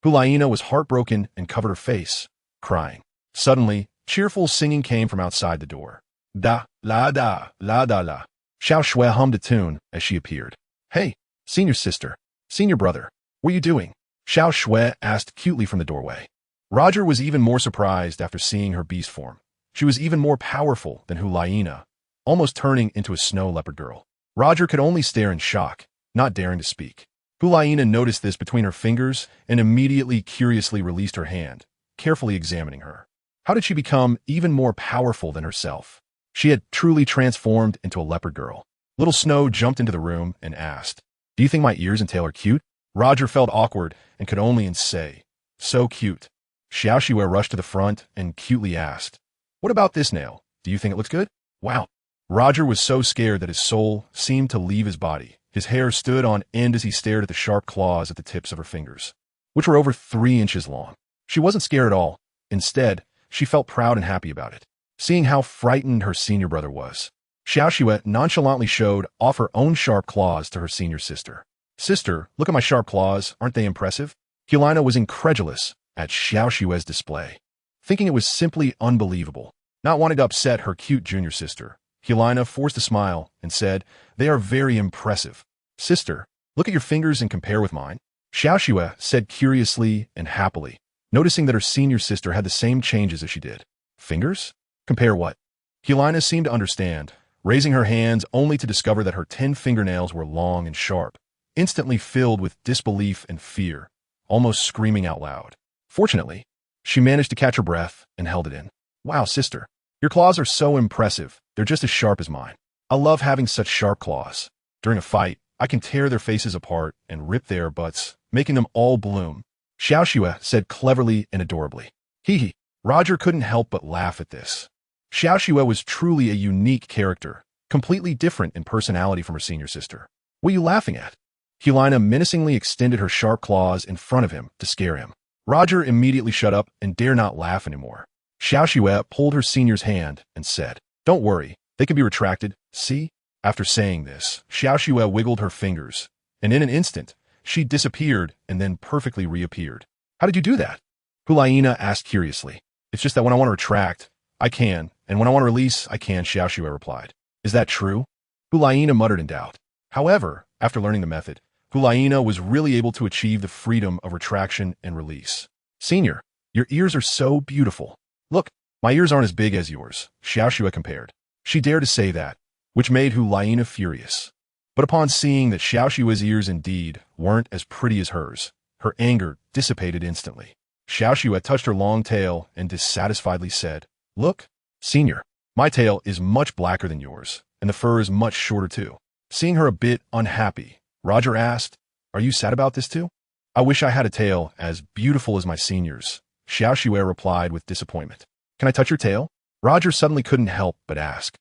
[SPEAKER 1] Hulaina was heartbroken and covered her face, crying. Suddenly, cheerful singing came from outside the door. Da, la da, la da la. Xiao Shui hummed a tune as she appeared. "Hey, senior sister, senior brother, what are you doing?" Xiao Shui asked cutely from the doorway. Roger was even more surprised after seeing her beast form. She was even more powerful than Hulaina, almost turning into a snow leopard girl. Roger could only stare in shock, not daring to speak. Hulaina noticed this between her fingers and immediately curiously released her hand, carefully examining her. How did she become even more powerful than herself? She had truly transformed into a leopard girl. Little Snow jumped into the room and asked, "Do you think my ears and tail are cute?" Roger felt awkward and could only say, "So cute." Xiao Shui rushed to the front and cutely asked, "What about this nail? Do you think it looks good?" Wow. Roger was so scared that his soul seemed to leave his body. His hair stood on end as he stared at the sharp claws at the tips of her fingers, which were over 3 inches long. She wasn't scared at all. Instead, she felt proud and happy about it, seeing how frightened her senior brother was. Xiaoxue nonchalantly showed off her own sharp claws to her senior sister. Sister, look at my sharp claws, aren't they impressive? Helena was incredulous at Xiaoxue's display, thinking it was simply unbelievable. Not wanting to upset her cute junior sister, Helena forced a smile and said, they are very impressive. Sister, look at your fingers and compare with mine. Xiaoxue said curiously and happily, noticing that her senior sister had the same changes as she did. Fingers? Compare what? Helena seemed to understand, raising her hands only to discover that her 10 fingernails were long and sharp, instantly filled with disbelief and fear, almost screaming out loud. Fortunately, she managed to catch her breath and held it in. Wow, sister, your claws are so impressive. They're just as sharp as mine. I love having such sharp claws. During a fight, I can tear their faces apart and rip their butts, making them all bloom. Xiaoxue said cleverly and adorably. Hee hee. Roger couldn't help but laugh at this. Xiaoxue was truly a unique character, completely different in personality from her senior sister. What are you laughing at? Helena menacingly extended her sharp claws in front of him to scare him. Roger immediately shut up and dared not laugh anymore. Xiaoxue pulled her senior's hand and said, don't worry, they can be retracted, see? After saying this, Xiaoxue wiggled her fingers, and in an instant, she disappeared and then perfectly reappeared. How did you do that? Hulaina asked curiously. It's just that when I want to retract, I can, and when I want to release, I can, Xiaoxue replied. Is that true? Hulaina muttered in doubt. However, after learning the method, Hulaina was really able to achieve the freedom of retraction and release. Senior, your ears are so beautiful. Look, my ears aren't as big as yours, Xiaoxue compared. She dared to say that, which made Hulaina furious. But upon seeing that Xiaoxue's ears indeed weren't as pretty as hers, her anger dissipated instantly. Xiaoxue touched her long tail and dissatisfiedly said, look, senior, my tail is much blacker than yours, and the fur is much shorter too. Seeing her a bit unhappy, Roger asked, are you sad about this too? I wish I had a tail as beautiful as my senior's, Xiaoxue replied with disappointment. Can I touch your tail? Roger suddenly couldn't help but ask.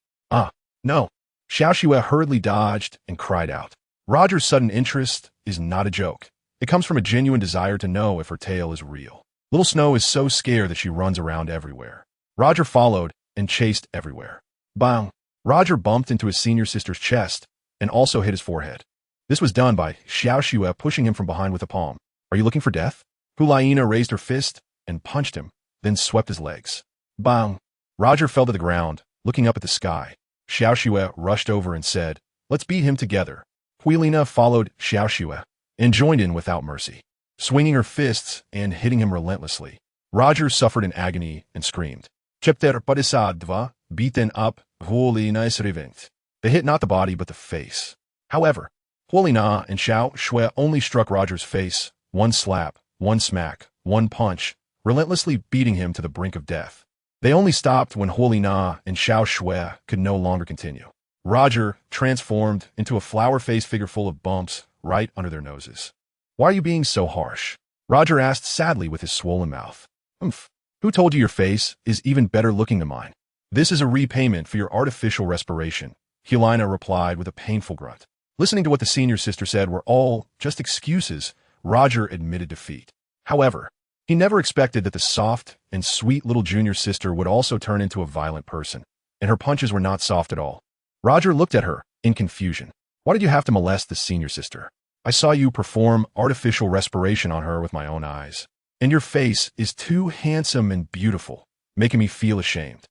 [SPEAKER 1] No. Xiaoxue hurriedly dodged and cried out. Roger's sudden interest is not a joke. It comes from a genuine desire to know if her tail is real. Little Snow is so scared that she runs around everywhere. Roger followed and chased everywhere. Bang! Roger bumped into his senior sister's chest and also hit his forehead. This was done by Xiaoxue pushing him from behind with a palm. Are you looking for death? Hulaina raised her fist and punched him, then swept his legs. Bang! Roger fell to the ground, looking up at the sky. Xiaoxue rushed over and said, let's beat him together. Huilina followed Xiaoxue and joined in without mercy, swinging her fists and hitting him relentlessly. Roger suffered in agony and screamed. Chepter padisadva, beaten up, Huilina srivent. They hit not the body but the face. However, Huilina and Xiaoxue only struck Roger's face, one slap, one smack, one punch, relentlessly beating him to the brink of death. They only stopped when Huilina and Xiaoxue could no longer continue. Roger transformed into a flower-faced figure full of bumps right under their noses. Why are you being so harsh? Roger asked sadly with his swollen mouth. Who told you your face is even better looking than mine? This is a repayment for your artificial respiration, Helena replied with a painful grunt. Listening to what the senior sister said were all just excuses, Roger admitted defeat. However, he never expected that the soft and sweet little junior sister would also turn into a violent person, and her punches were not soft at all. Roger looked at her in confusion. Why did you have to molest the senior sister? I saw you perform artificial respiration on her with my own eyes, and your face is too handsome and beautiful, making me feel ashamed.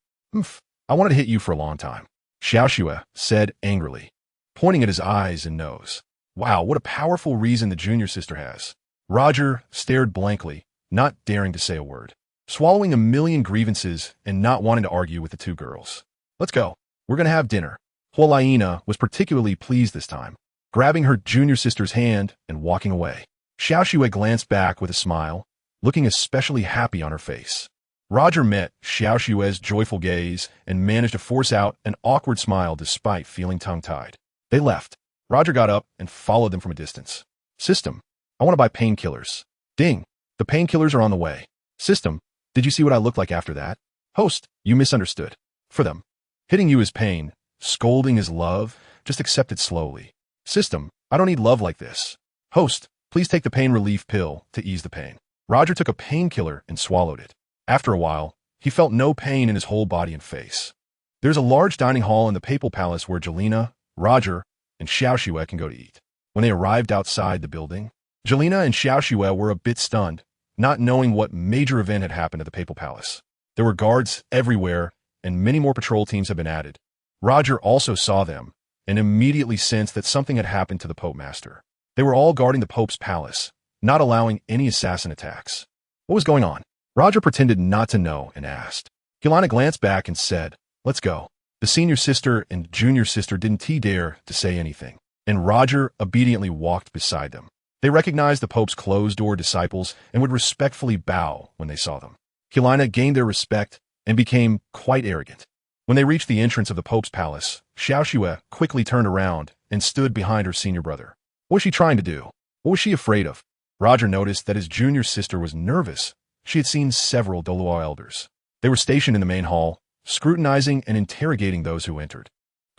[SPEAKER 1] I wanted to hit you for a long time, Xiaoxue said angrily, pointing at his eyes and nose. Wow, what a powerful reason the junior sister has. Roger stared blankly, not daring to say a word, swallowing a million grievances and not wanting to argue with the two girls. Let's go. We're going to have dinner. Huilina was particularly pleased this time, grabbing her junior sister's hand and walking away. Xiaoxue glanced back with a smile, looking especially happy on her face. Roger met Xiaoxue's joyful gaze and managed to force out an awkward smile despite feeling tongue-tied. They left. Roger got up and followed them from a distance. System, I want to buy painkillers. Ding. The painkillers are on the way. System, did you see what I looked like after that? Host, you misunderstood. For them. Hitting you is pain. Scolding is love. Just accept it slowly. System, I don't need love like this. Host, please take the pain relief pill to ease the pain. Roger took a painkiller and swallowed it. After a while, he felt no pain in his whole body and face. There's a large dining hall in the Papal Palace where Jelena, Roger, and Xiaoxue can go to eat. When they arrived outside the building, Jelena and Xiaoxue were a bit stunned, not knowing what major event had happened at the Papal Palace. There were guards everywhere, and many more patrol teams had been added. Roger also saw them, and immediately sensed that something had happened to the Pope Master. They were all guarding the Pope's palace, not allowing any assassin attacks. What was going on? Roger pretended not to know and asked. Jelena glanced back and said, "Let's go." The senior sister and junior sister didn't dare to say anything, and Roger obediently walked beside them. They recognized the Pope's closed-door disciples and would respectfully bow when they saw them. Jelena gained their respect and became quite arrogant. When they reached the entrance of the Pope's palace, Xiaoxue quickly turned around and stood behind her senior brother. What was she trying to do? What was she afraid of? Roger noticed that his junior sister was nervous. She had seen several Douluo elders. They were stationed in the main hall, scrutinizing and interrogating those who entered.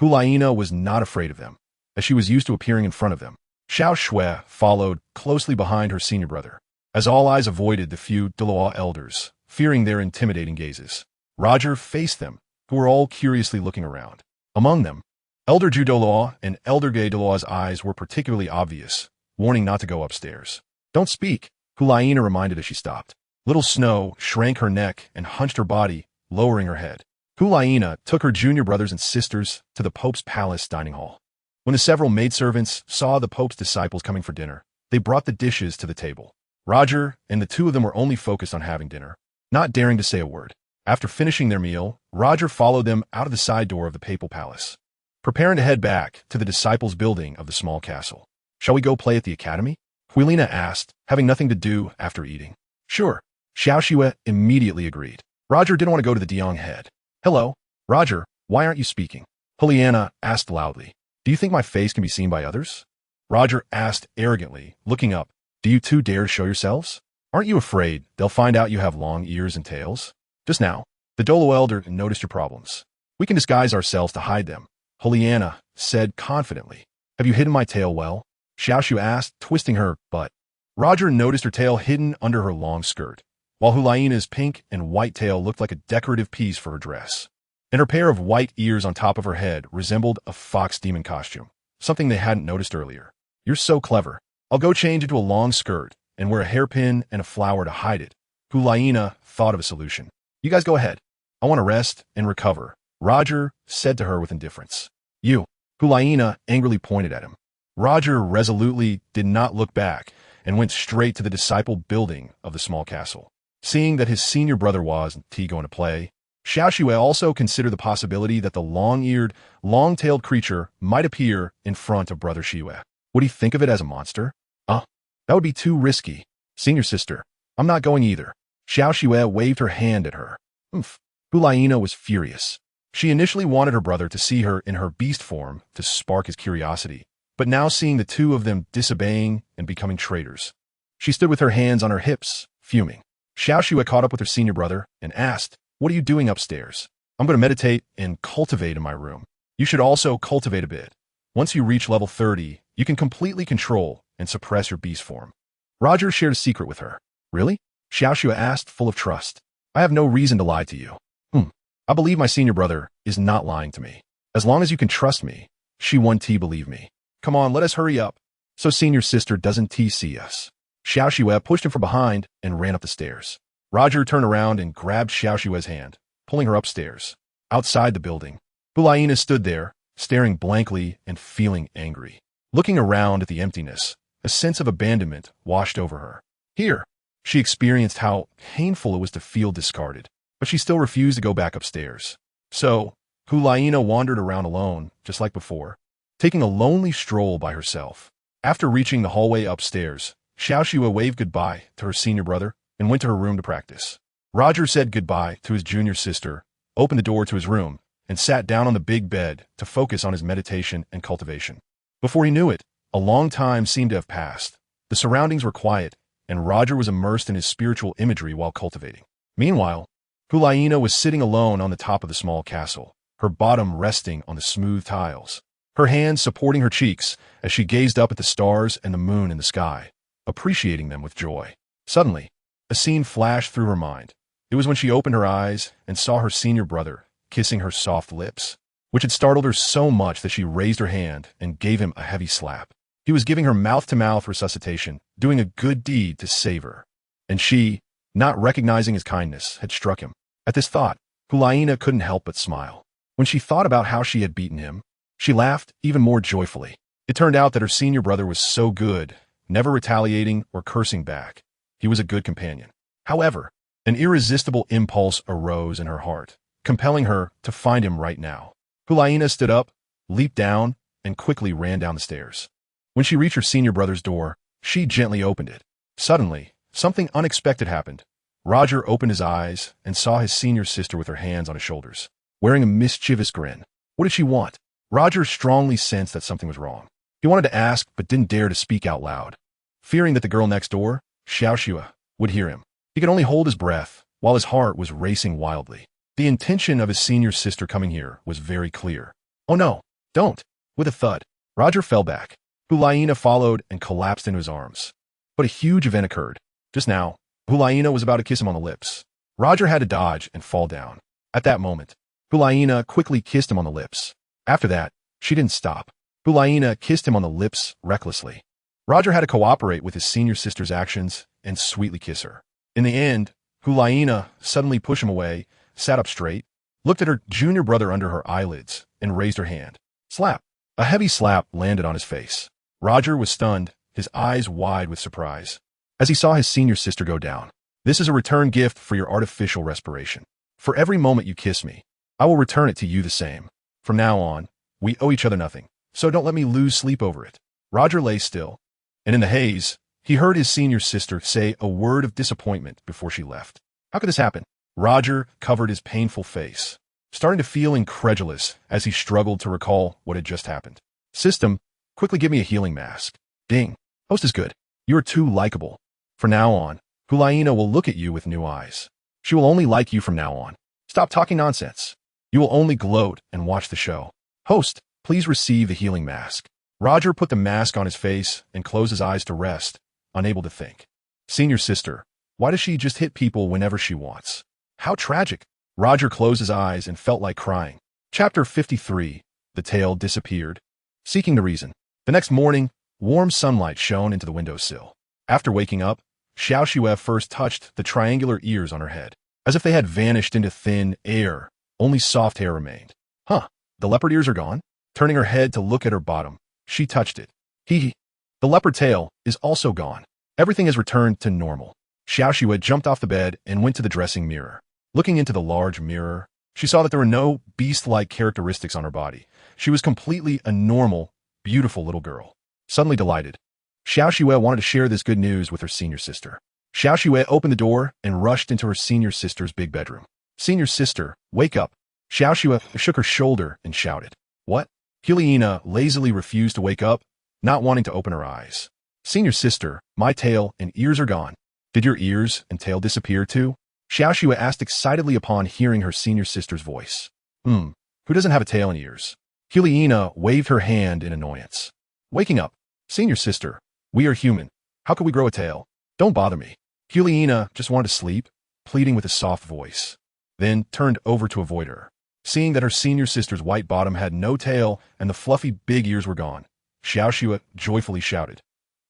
[SPEAKER 1] Hulaina was not afraid of them, as she was used to appearing in front of them. Xiaoxue followed closely behind her senior brother, as all eyes avoided the few Douluo elders, fearing their intimidating gazes. Roger faced them, who were all curiously looking around. Among them, Elder Ju Douluo and Elder Gay Douluo's eyes were particularly obvious, warning not to go upstairs. "Don't speak," Hulaina reminded as she stopped. Little Snow shrank her neck and hunched her body, lowering her head. Hulaina took her junior brothers and sisters to the Pope's palace dining hall. When the several maidservants saw the Pope's disciples coming for dinner, they brought the dishes to the table. Roger and the two of them were only focused on having dinner, not daring to say a word. After finishing their meal, Roger followed them out of the side door of the Papal Palace, preparing to head back to the disciples' building of the small castle. "Shall we go play at the academy?" Huilina asked, having nothing to do after eating. "Sure." Xiaoxue immediately agreed. Roger didn't want to go to the Diong head. "Hello, Roger, why aren't you speaking?" Juliana asked loudly. "Do you think my face can be seen by others?" Roger asked arrogantly, looking up. "Do you two dare to show yourselves? Aren't you afraid they'll find out you have long ears and tails? Just now, the Douluo elder noticed your problems. We can disguise ourselves to hide them," Juliana said confidently. "Have you hidden my tail well?" Xiaoxue asked, twisting her butt. Roger noticed her tail hidden under her long skirt, while Hulaina's pink and white tail looked like a decorative piece for her dress. And her pair of white ears on top of her head resembled a fox demon costume, something they hadn't noticed earlier. "You're so clever. I'll go change into a long skirt and wear a hairpin and a flower to hide it." Hulaina thought of a solution. "You guys go ahead. I want to rest and recover," Roger said to her with indifference. "You." Hulaina angrily pointed at him. Roger resolutely did not look back and went straight to the disciple building of the small castle. Seeing that his senior brother was going to play, Xiaoxue also considered the possibility that the long-eared, long-tailed creature might appear in front of Brother Xiue. Would he think of it as a monster? That would be too risky. "Senior sister, I'm not going either." Xiaoxue waved her hand at her. Hulaina was furious. She initially wanted her brother to see her in her beast form to spark his curiosity, but now seeing the two of them disobeying and becoming traitors, she stood with her hands on her hips, fuming. Xiaoxue caught up with her senior brother and asked, "What are you doing upstairs?" "I'm going to meditate and cultivate in my room." "You should also cultivate a bit. Once you reach level 30, you can completely control and suppress your beast form." Roger shared a secret with her. "Really?" Xiaoxue asked, full of trust. "I have no reason to lie to you." I believe my senior brother is not lying to me. As long as you can trust me, she believe me. Come on, let us hurry up, so senior sister doesn't see us." Xiaoxue pushed him from behind and ran up the stairs. Roger turned around and grabbed Xiaoxue's hand, pulling her upstairs. Outside the building, Hulaina stood there, staring blankly and feeling angry. Looking around at the emptiness, a sense of abandonment washed over her. Here, she experienced how painful it was to feel discarded, but she still refused to go back upstairs. So, Hulaina wandered around alone, just like before, taking a lonely stroll by herself. After reaching the hallway upstairs, Xiaoxue waved goodbye to her senior brother and went to her room to practice. Roger said goodbye to his junior sister, opened the door to his room, and sat down on the big bed to focus on his meditation and cultivation. Before he knew it, a long time seemed to have passed. The surroundings were quiet, and Roger was immersed in his spiritual imagery while cultivating. Meanwhile, Hulaina was sitting alone on the top of the small castle, her bottom resting on the smooth tiles. her hands supporting her cheeks as she gazed up at the stars and the moon in the sky, appreciating them with joy. Suddenly, a scene flashed through her mind. It was when she opened her eyes and saw her senior brother kissing her soft lips, which had startled her so much that she raised her hand and gave him a heavy slap. He was giving her mouth-to-mouth resuscitation, doing a good deed to save her. And she, not recognizing his kindness, had struck him. At this thought, Hulaina couldn't help but smile. When she thought about how she had beaten him, she laughed even more joyfully. It turned out that her senior brother was so good, never retaliating or cursing back. He was a good companion. However, an irresistible impulse arose in her heart, compelling her to find him right now. Hulaina stood up, leaped down, and quickly ran down the stairs. When she reached her senior brother's door, she gently opened it. Suddenly, something unexpected happened. Roger opened his eyes and saw his senior sister with her hands on his shoulders, wearing a mischievous grin. What did she want? Roger strongly sensed that something was wrong. He wanted to ask, but didn't dare to speak out loud, fearing that the girl next door, Xiaoxue, would hear him. He could only hold his breath, while his heart was racing wildly. The intention of his senior sister coming here was very clear. Oh no, don't! With a thud, Roger fell back. Hulaina followed and collapsed into his arms. But a huge event occurred. Just now, Hulaina was about to kiss him on the lips. Roger had to dodge and fall down. At that moment, Hulaina quickly kissed him on the lips. After that, she didn't stop. Hulaina kissed him on the lips recklessly. Roger had to cooperate with his senior sister's actions and sweetly kiss her. In the end, Hulaina suddenly pushed him away, sat up straight, looked at her junior brother under her eyelids, and raised her hand. Slap! A heavy slap landed on his face. Roger was stunned, his eyes wide with surprise, as he saw his senior sister go down. This is a return gift for your artificial respiration. For every moment you kiss me, I will return it to you the same. From now on, we owe each other nothing, so don't let me lose sleep over it. Roger lay still, and in the haze, he heard his senior sister say a word of disappointment before she left. How could this happen? Roger covered his painful face, starting to feel incredulous as he struggled to recall what had just happened. System, quickly give me a healing mask. Ding. Host is good. You are too likable. From now on, Hulaina will look at you with new eyes. She will only like you from now on. Stop talking nonsense. You will only gloat and watch the show. Host, please receive the healing mask. Roger put the mask on his face and closed his eyes to rest, unable to think. Senior sister, why does she just hit people whenever she wants? How tragic. Roger closed his eyes and felt like crying. Chapter 53. The tail disappeared. Seeking the reason. The next morning, warm sunlight shone into the windowsill. After waking up, Xiaoxue first touched the triangular ears on her head. As if they had vanished into thin air, only soft hair remained. Huh, the leopard ears are gone? Turning her head to look at her bottom, she touched it. Hee. The leopard tail is also gone. Everything has returned to normal. Xiaoxue jumped off the bed and went to the dressing mirror. Looking into the large mirror, she saw that there were no beast-like characteristics on her body. She was completely a normal, beautiful little girl. Suddenly delighted, Xiaoxue wanted to share this good news with her senior sister. Xiaoxue opened the door and rushed into her senior sister's big bedroom. Senior sister, wake up. Xiaoxue shook her shoulder and shouted. What? Hulaina lazily refused to wake up, not wanting to open her eyes. Senior sister, my tail and ears are gone. Did your ears and tail disappear too? Xiaoxue asked excitedly upon hearing her senior sister's voice. Who doesn't have a tail and ears? Hulaina waved her hand in annoyance. Waking up. Senior sister, we are human. How could we grow a tail? Don't bother me. Hulaina just wanted to sleep, pleading with a soft voice, then turned over to avoid her. Seeing that her senior sister's white bottom had no tail and the fluffy big ears were gone, Xiaoxue joyfully shouted.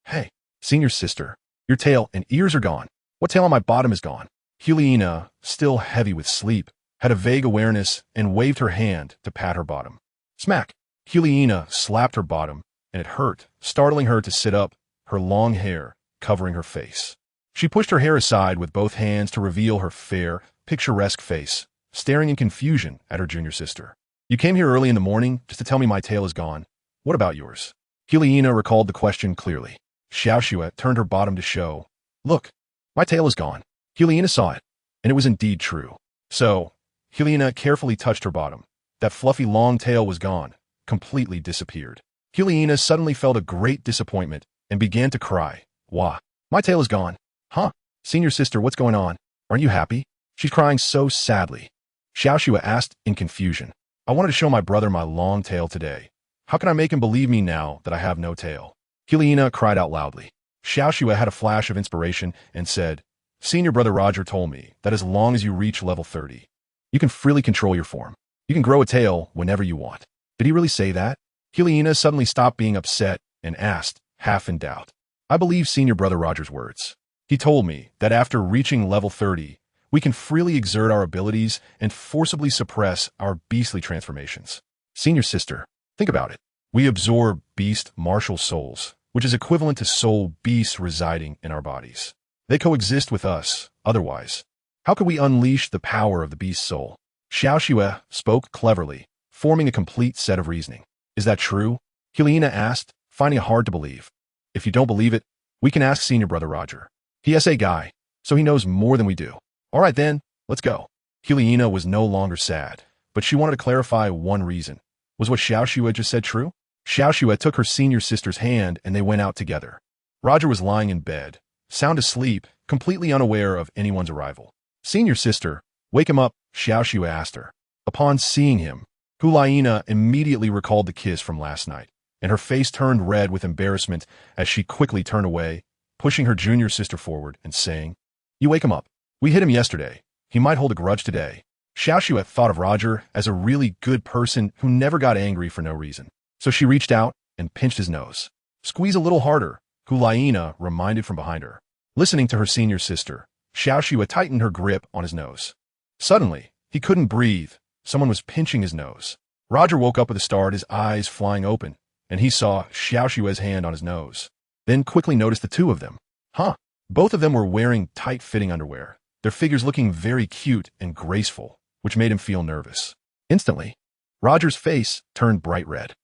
[SPEAKER 1] Hey, senior sister, your tail and ears are gone. What tail on my bottom is gone? Hulaina, still heavy with sleep, had a vague awareness and waved her hand to pat her bottom. Smack! Hulaina slapped her bottom, and it hurt, startling her to sit up, her long hair covering her face. She pushed her hair aside with both hands to reveal her fair, picturesque face, staring in confusion at her junior sister. You came here early in the morning just to tell me my tail is gone. What about yours? Hulaina recalled the question clearly. Xiaoxue turned her bottom to show. Look, my tail is gone. Hulaina saw it, and it was indeed true. So, Hulaina carefully touched her bottom. That fluffy long tail was gone, completely disappeared. Hulaina suddenly felt a great disappointment and began to cry. Wah, my tail is gone. Huh? Senior sister, what's going on? Aren't you happy? She's crying so sadly. Xiaoxue asked in confusion. I wanted to show my brother my long tail today. How can I make him believe me now that I have no tail? Helena cried out loudly. Xiaoxue had a flash of inspiration and said, Senior brother Roger told me that as long as you reach level 30, you can freely control your form. You can grow a tail whenever you want. Did he really say that? Helena suddenly stopped being upset and asked, half in doubt. I believe Senior brother Roger's words. He told me that after reaching level 30, we can freely exert our abilities and forcibly suppress our beastly transformations. Senior sister, think about it. We absorb beast martial souls, which is equivalent to soul beasts residing in our bodies. They coexist with us, otherwise. How could we unleash the power of the beast soul? Xiaoxue spoke cleverly, forming a complete set of reasoning. Is that true? Helena asked, finding it hard to believe. If you don't believe it, we can ask Senior brother Roger. He is a guy, so he knows more than we do. All right then, let's go. Helena was no longer sad, but she wanted to clarify one reason. Was what Xiaoxue just said true? Xiaoxue took her senior sister's hand and they went out together. Roger was lying in bed, sound asleep, completely unaware of anyone's arrival. Senior sister, wake him up, Xiaoxue asked her. Upon seeing him, Helena immediately recalled the kiss from last night, and her face turned red with embarrassment as she quickly turned away, pushing her junior sister forward and saying, You wake him up. We hit him yesterday. He might hold a grudge today. Xiaoxue thought of Roger as a really good person who never got angry for no reason. So she reached out and pinched his nose. Squeeze a little harder, Helena reminded from behind her. Listening to her senior sister, Xiaoxue tightened her grip on his nose. Suddenly, he couldn't breathe. Someone was pinching his nose. Roger woke up with a start, his eyes flying open, and he saw Xiaoxue's hand on his nose. Then quickly noticed the two of them. Both of them were wearing tight-fitting underwear, their figures looking very cute and graceful, which made him feel nervous. Instantly, Roger's face turned bright red.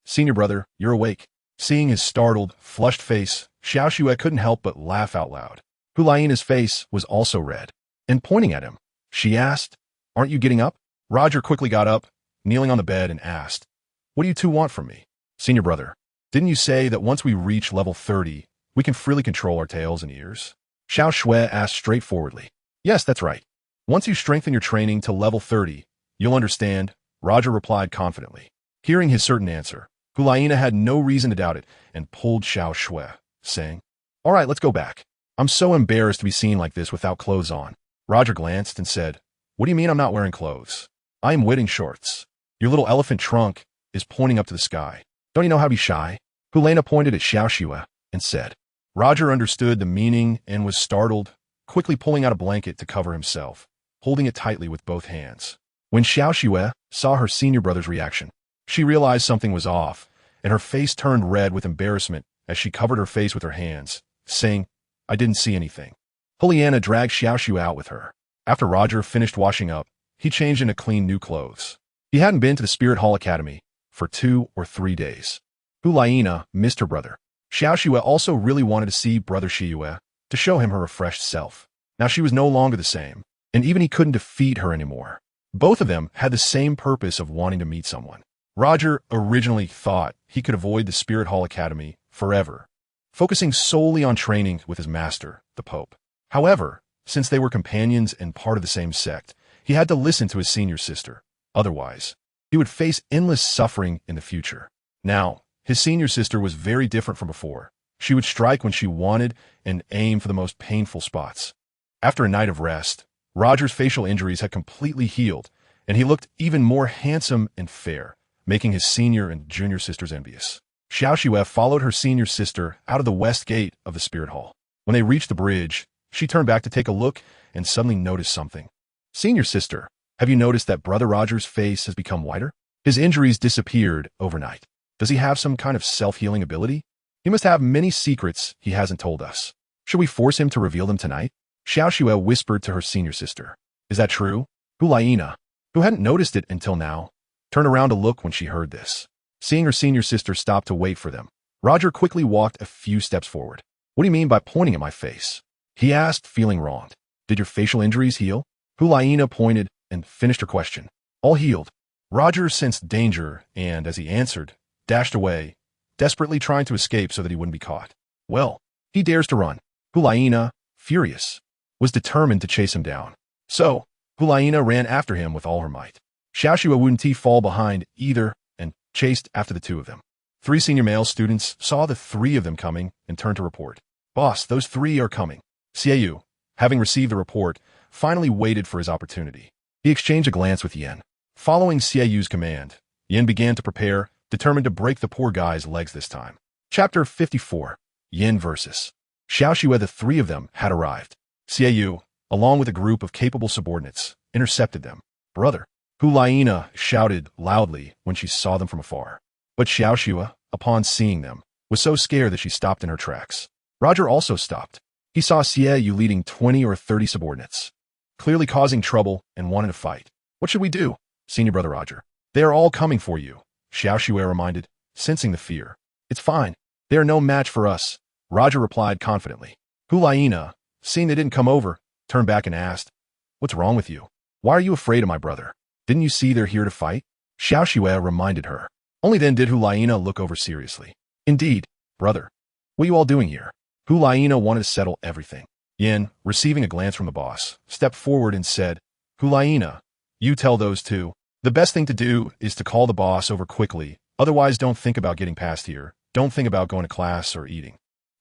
[SPEAKER 1] Senior brother, you're awake. Seeing his startled, flushed face, Xiaoxue couldn't help but laugh out loud. Helena's face was also red. And pointing at him, she asked, Aren't you getting up? Roger quickly got up, kneeling on the bed and asked, What do you two want from me? Senior brother, didn't you say that once we reach level 30, we can freely control our tails and ears? Xiaoxue asked straightforwardly. Yes, that's right. Once you strengthen your training to level 30, you'll understand, Roger replied confidently. Hearing his certain answer, Helena had no reason to doubt it and pulled Xiaoxue, saying, All right, let's go back. I'm so embarrassed to be seen like this without clothes on. Roger glanced and said, What do you mean I'm not wearing clothes? I am wedding shorts. Your little elephant trunk is pointing up to the sky. Don't you know how to be shy? Helena pointed at Xiaoxue and said. Roger understood the meaning and was startled, quickly pulling out a blanket to cover himself, holding it tightly with both hands. When Xiaoxue saw her senior brother's reaction, she realized something was off, and her face turned red with embarrassment as she covered her face with her hands, saying, I didn't see anything. Helena dragged Xiaoxue out with her. After Roger finished washing up, he changed into clean new clothes. He hadn't been to the Spirit Hall Academy for 2 or 3 days. Helena missed her brother. Xiaoxue also really wanted to see Brother Xiue to show him her refreshed self. Now she was no longer the same, and even he couldn't defeat her anymore. Both of them had the same purpose of wanting to meet someone. Roger originally thought he could avoid the Spirit Hall Academy forever, focusing solely on training with his master, the Pope. However, since they were companions and part of the same sect, he had to listen to his senior sister. Otherwise, he would face endless suffering in the future. Now, his senior sister was very different from before. She would strike when she wanted and aim for the most painful spots. After a night of rest, Roger's facial injuries had completely healed, and he looked even more handsome and fair, making his senior and junior sisters envious. Xiaoxue followed her senior sister out of the west gate of the Spirit Hall. When they reached the bridge, she turned back to take a look and suddenly noticed something. Senior sister, have you noticed that Brother Roger's face has become whiter? His injuries disappeared overnight. Does he have some kind of self-healing ability? He must have many secrets he hasn't told us. Should we force him to reveal them tonight? Xiaoxue whispered to her senior sister. Is that true? Helena, who hadn't noticed it until now, turned around to look when she heard this. Seeing her senior sister stop to wait for them, Roger quickly walked a few steps forward. What do you mean by pointing at my face? He asked, feeling wronged. Did your facial injuries heal? Helena pointed and finished her question. All healed. Roger sensed danger and, as he answered, dashed away, desperately trying to escape so that he wouldn't be caught. Well, he dares to run. Helena, furious, was determined to chase him down. So, Helena ran after him with all her might. Xiaoxue wouldn't fall behind either and chased after the two of them. 3 senior male students saw the 3 of them coming and turned to report. Boss, those 3 are coming. Xiaoyu, having received the report, finally waited for his opportunity. He exchanged a glance with Yin. Following Xiaoyu's command, Yin began to prepare, determined to break the poor guy's legs this time. Chapter 54. Yin versus Xiaoxue. The 3 of them had arrived. Xiaoyu, along with a group of capable subordinates, intercepted them. Brother, Hu Laina shouted loudly when she saw them from afar. But Xiaoxue, upon seeing them, was so scared that she stopped in her tracks. Roger also stopped. He saw Xiaoyu leading 20 or 30 subordinates, clearly causing trouble and wanting to fight. What should we do, Senior Brother Roger? They are all coming for you, Xiaoxue reminded, sensing the fear. It's fine. They are no match for us, Roger replied confidently. Hu Laina, seeing they didn't come over, turned back and asked, What's wrong with you? Why are you afraid of my brother? Didn't you see they're here to fight? Xiaoxue reminded her. Only then did Hu Laina look over seriously. Indeed, brother. What are you all doing here? Hu Laina wanted to settle everything. Yin, receiving a glance from the boss, stepped forward and said, Hu Laina, you tell those 2. The best thing to do is to call the boss over quickly, otherwise don't think about getting past here. Don't think about going to class or eating.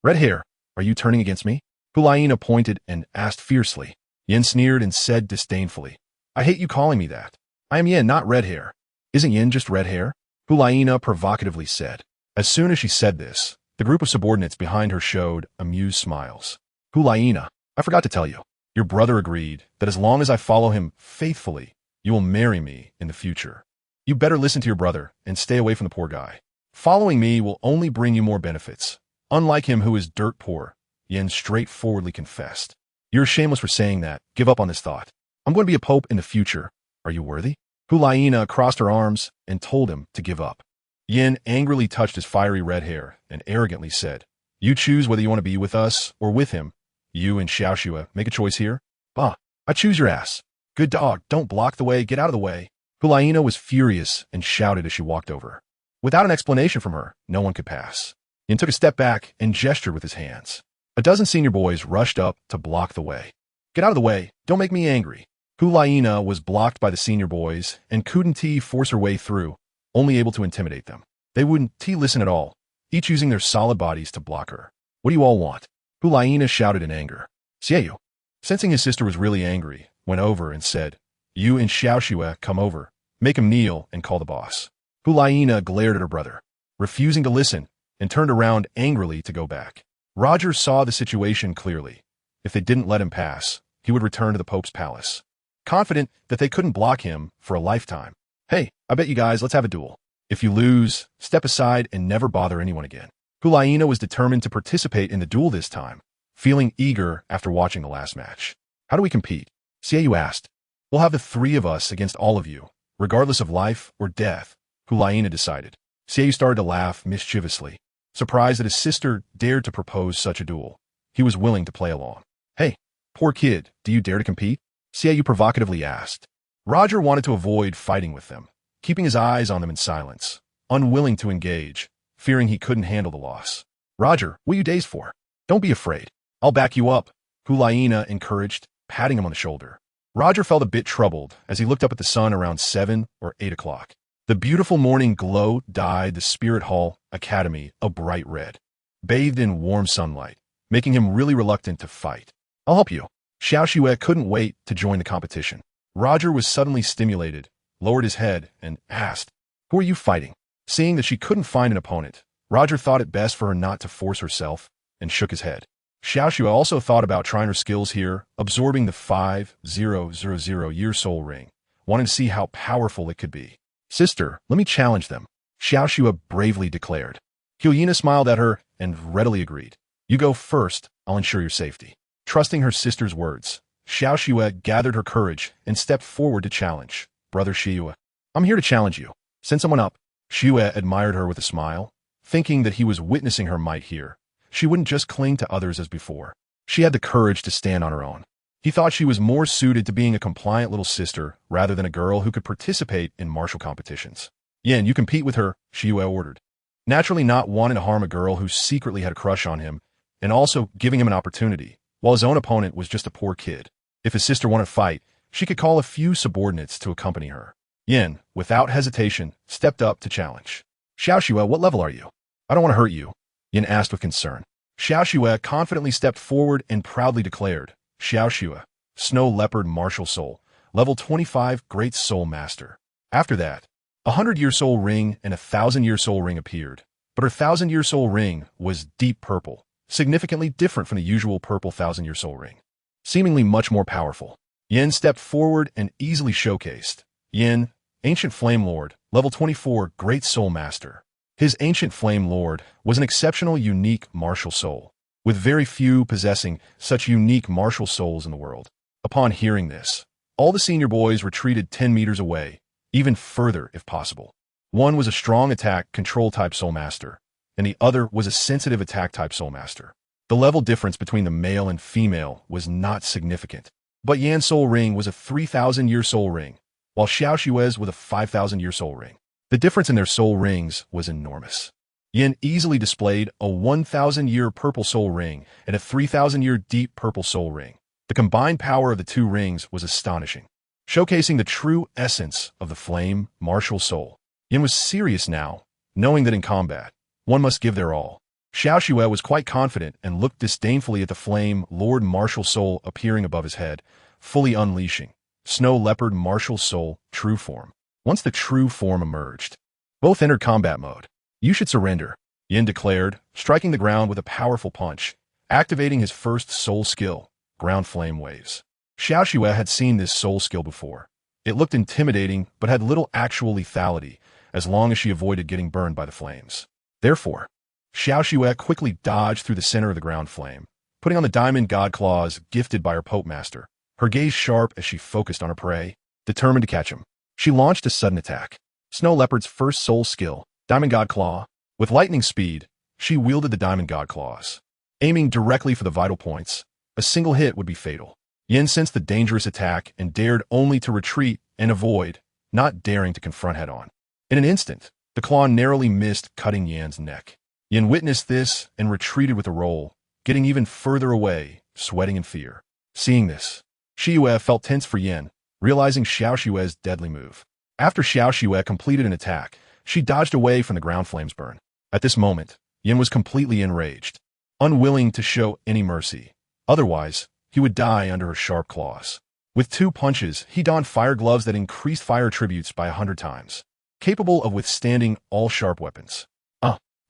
[SPEAKER 1] Red hair, are you turning against me? Hu Laina pointed and asked fiercely. Yin sneered and said disdainfully, I hate you calling me that. I am Yin, not red hair. Isn't Yin just red hair? Hu Laina provocatively said. As soon as she said this, the group of subordinates behind her showed amused smiles. Hu Laina, I forgot to tell you. Your brother agreed that as long as I follow him faithfully, you will marry me in the future. You better listen to your brother and stay away from the poor guy. Following me will only bring you more benefits. Unlike him who is dirt poor, Yin straightforwardly confessed. You're shameless for saying that. Give up on this thought. I'm going to be a pope in the future. Are you worthy? Hu Laina crossed her arms and told him to give up. Yin angrily touched his fiery red hair and arrogantly said, You choose whether you want to be with us or with him. You and Xiaoxue make a choice here. Bah, I choose your ass. Good dog, don't block the way, get out of the way. Hu Laina was furious and shouted as she walked over. Without an explanation from her, no one could pass. Yin took a step back and gestured with his hands. A dozen senior boys rushed up to block the way. Get out of the way, don't make me angry. Hu Laina was blocked by the senior boys and couldn't force her way through, only able to intimidate them. They wouldn't listen at all, each using their solid bodies to block her. What do you all want? Hu Laina shouted in anger. Xiaoyu, sensing his sister was really angry, went over and said, You and Xiaoxue come over, make him kneel and call the boss. Hu Laina glared at her brother, refusing to listen, and turned around angrily to go back. Roger saw the situation clearly. If they didn't let him pass, he would return to the Pope's palace, confident that they couldn't block him for a lifetime. Hey, I bet you guys, let's have a duel. If you lose, step aside and never bother anyone again. Hu Laina was determined to participate in the duel this time, feeling eager after watching the last match. How do we compete? Xiaoyu asked. We'll have the 3 of us against all of you, regardless of life or death, Hu Laina decided. Xiaoyu started to laugh mischievously, surprised that his sister dared to propose such a duel. He was willing to play along. Hey, poor kid, do you dare to compete? Xiaoyu provocatively asked. Roger wanted to avoid fighting with them, keeping his eyes on them in silence, unwilling to engage, fearing he couldn't handle the loss. Roger, what are you dazed for? Don't be afraid. I'll back you up, Hu Laina encouraged, patting him on the shoulder. Roger felt a bit troubled as he looked up at the sun around 7 or 8 o'clock. The beautiful morning glow dyed the Spirit Hall Academy a bright red, bathed in warm sunlight, making him really reluctant to fight. I'll help you. Xiaoxue couldn't wait to join the competition. Roger was suddenly stimulated, lowered his head, and asked, Who are you fighting? Seeing that she couldn't find an opponent, Roger thought it best for her not to force herself, and shook his head. Xiaoxue also thought about trying her skills here, absorbing the 5000-year soul ring, wanting to see how powerful it could be. Sister, let me challenge them, Xiaoxue bravely declared. Hyena smiled at her and readily agreed. You go first, I'll ensure your safety. Trusting her sister's words, Xiaoxue gathered her courage and stepped forward to challenge. Brother Xiue, I'm here to challenge you. Send someone up. Xiue admired her with a smile, thinking that he was witnessing her might here. She wouldn't just cling to others as before. She had the courage to stand on her own. He thought she was more suited to being a compliant little sister rather than a girl who could participate in martial competitions. Yin, you compete with her, Xiue ordered. Naturally not wanting to harm a girl who secretly had a crush on him, and also giving him an opportunity, while his own opponent was just a poor kid. If his sister wanted to fight, she could call a few subordinates to accompany her. Yin, without hesitation, stepped up to challenge. Xiaoxue, what level are you? I don't want to hurt you, Yin asked with concern. Xiaoxue confidently stepped forward and proudly declared, Xiaoxue, Snow Leopard Martial Soul, level 25 Great Soul Master. After that, 100-year soul ring and a 1,000-year soul ring appeared, but her 1,000-year soul ring was deep purple, significantly different from the usual purple 1,000-year soul ring. Seemingly much more powerful. Yin stepped forward and easily showcased. Yin, Ancient Flame Lord, level 24 Great Soul Master. His Ancient Flame Lord was an exceptional unique martial soul, with very few possessing such unique martial souls in the world. Upon hearing this, all the senior boys retreated 10 meters away, even further if possible. One was a strong attack control type soul master, and the other was a sensitive attack type soul master. The level difference between the male and female was not significant, but Yan's soul ring was a 3,000-year soul ring, while Xiaoxue's was a 5,000-year soul ring. The difference in their soul rings was enormous. Yin easily displayed a 1,000-year purple soul ring and a 3,000-year deep purple soul ring. The combined power of the two rings was astonishing, showcasing the true essence of the flame martial soul. Yin was serious now, knowing that in combat, one must give their all. Xiaoxue was quite confident and looked disdainfully at the flame Lord martial soul appearing above his head, fully unleashing Snow Leopard martial soul true form. Once the true form emerged, both entered combat mode. You should surrender, Yin declared, striking the ground with a powerful punch, activating his first soul skill, Ground Flame Waves. Xiaoxue had seen this soul skill before. It looked intimidating but had little actual lethality, as long as she avoided getting burned by the flames. Therefore, Xiaoxue quickly dodged through the center of the ground flame, putting on the diamond god claws gifted by her Pope Master, her gaze sharp as she focused on her prey, determined to catch him. She launched a sudden attack. Snow Leopard's first soul skill, Diamond God Claw. With lightning speed, she wielded the Diamond God Claws. Aiming directly for the vital points, a single hit would be fatal. Yin sensed the dangerous attack and dared only to retreat and avoid, not daring to confront head-on. In an instant, the claw narrowly missed, cutting Yan's neck. Yin witnessed this and retreated with a roll, getting even further away, sweating in fear. Seeing this, Xiaoxue felt tense for Yin, realizing Xiaoxue's deadly move. After Xiaoxue completed an attack, she dodged away from the ground flame's burn. At this moment, Yin was completely enraged, unwilling to show any mercy. Otherwise, he would die under her sharp claws. With 2 punches, he donned fire gloves that increased fire attributes by 100 times, capable of withstanding all sharp weapons.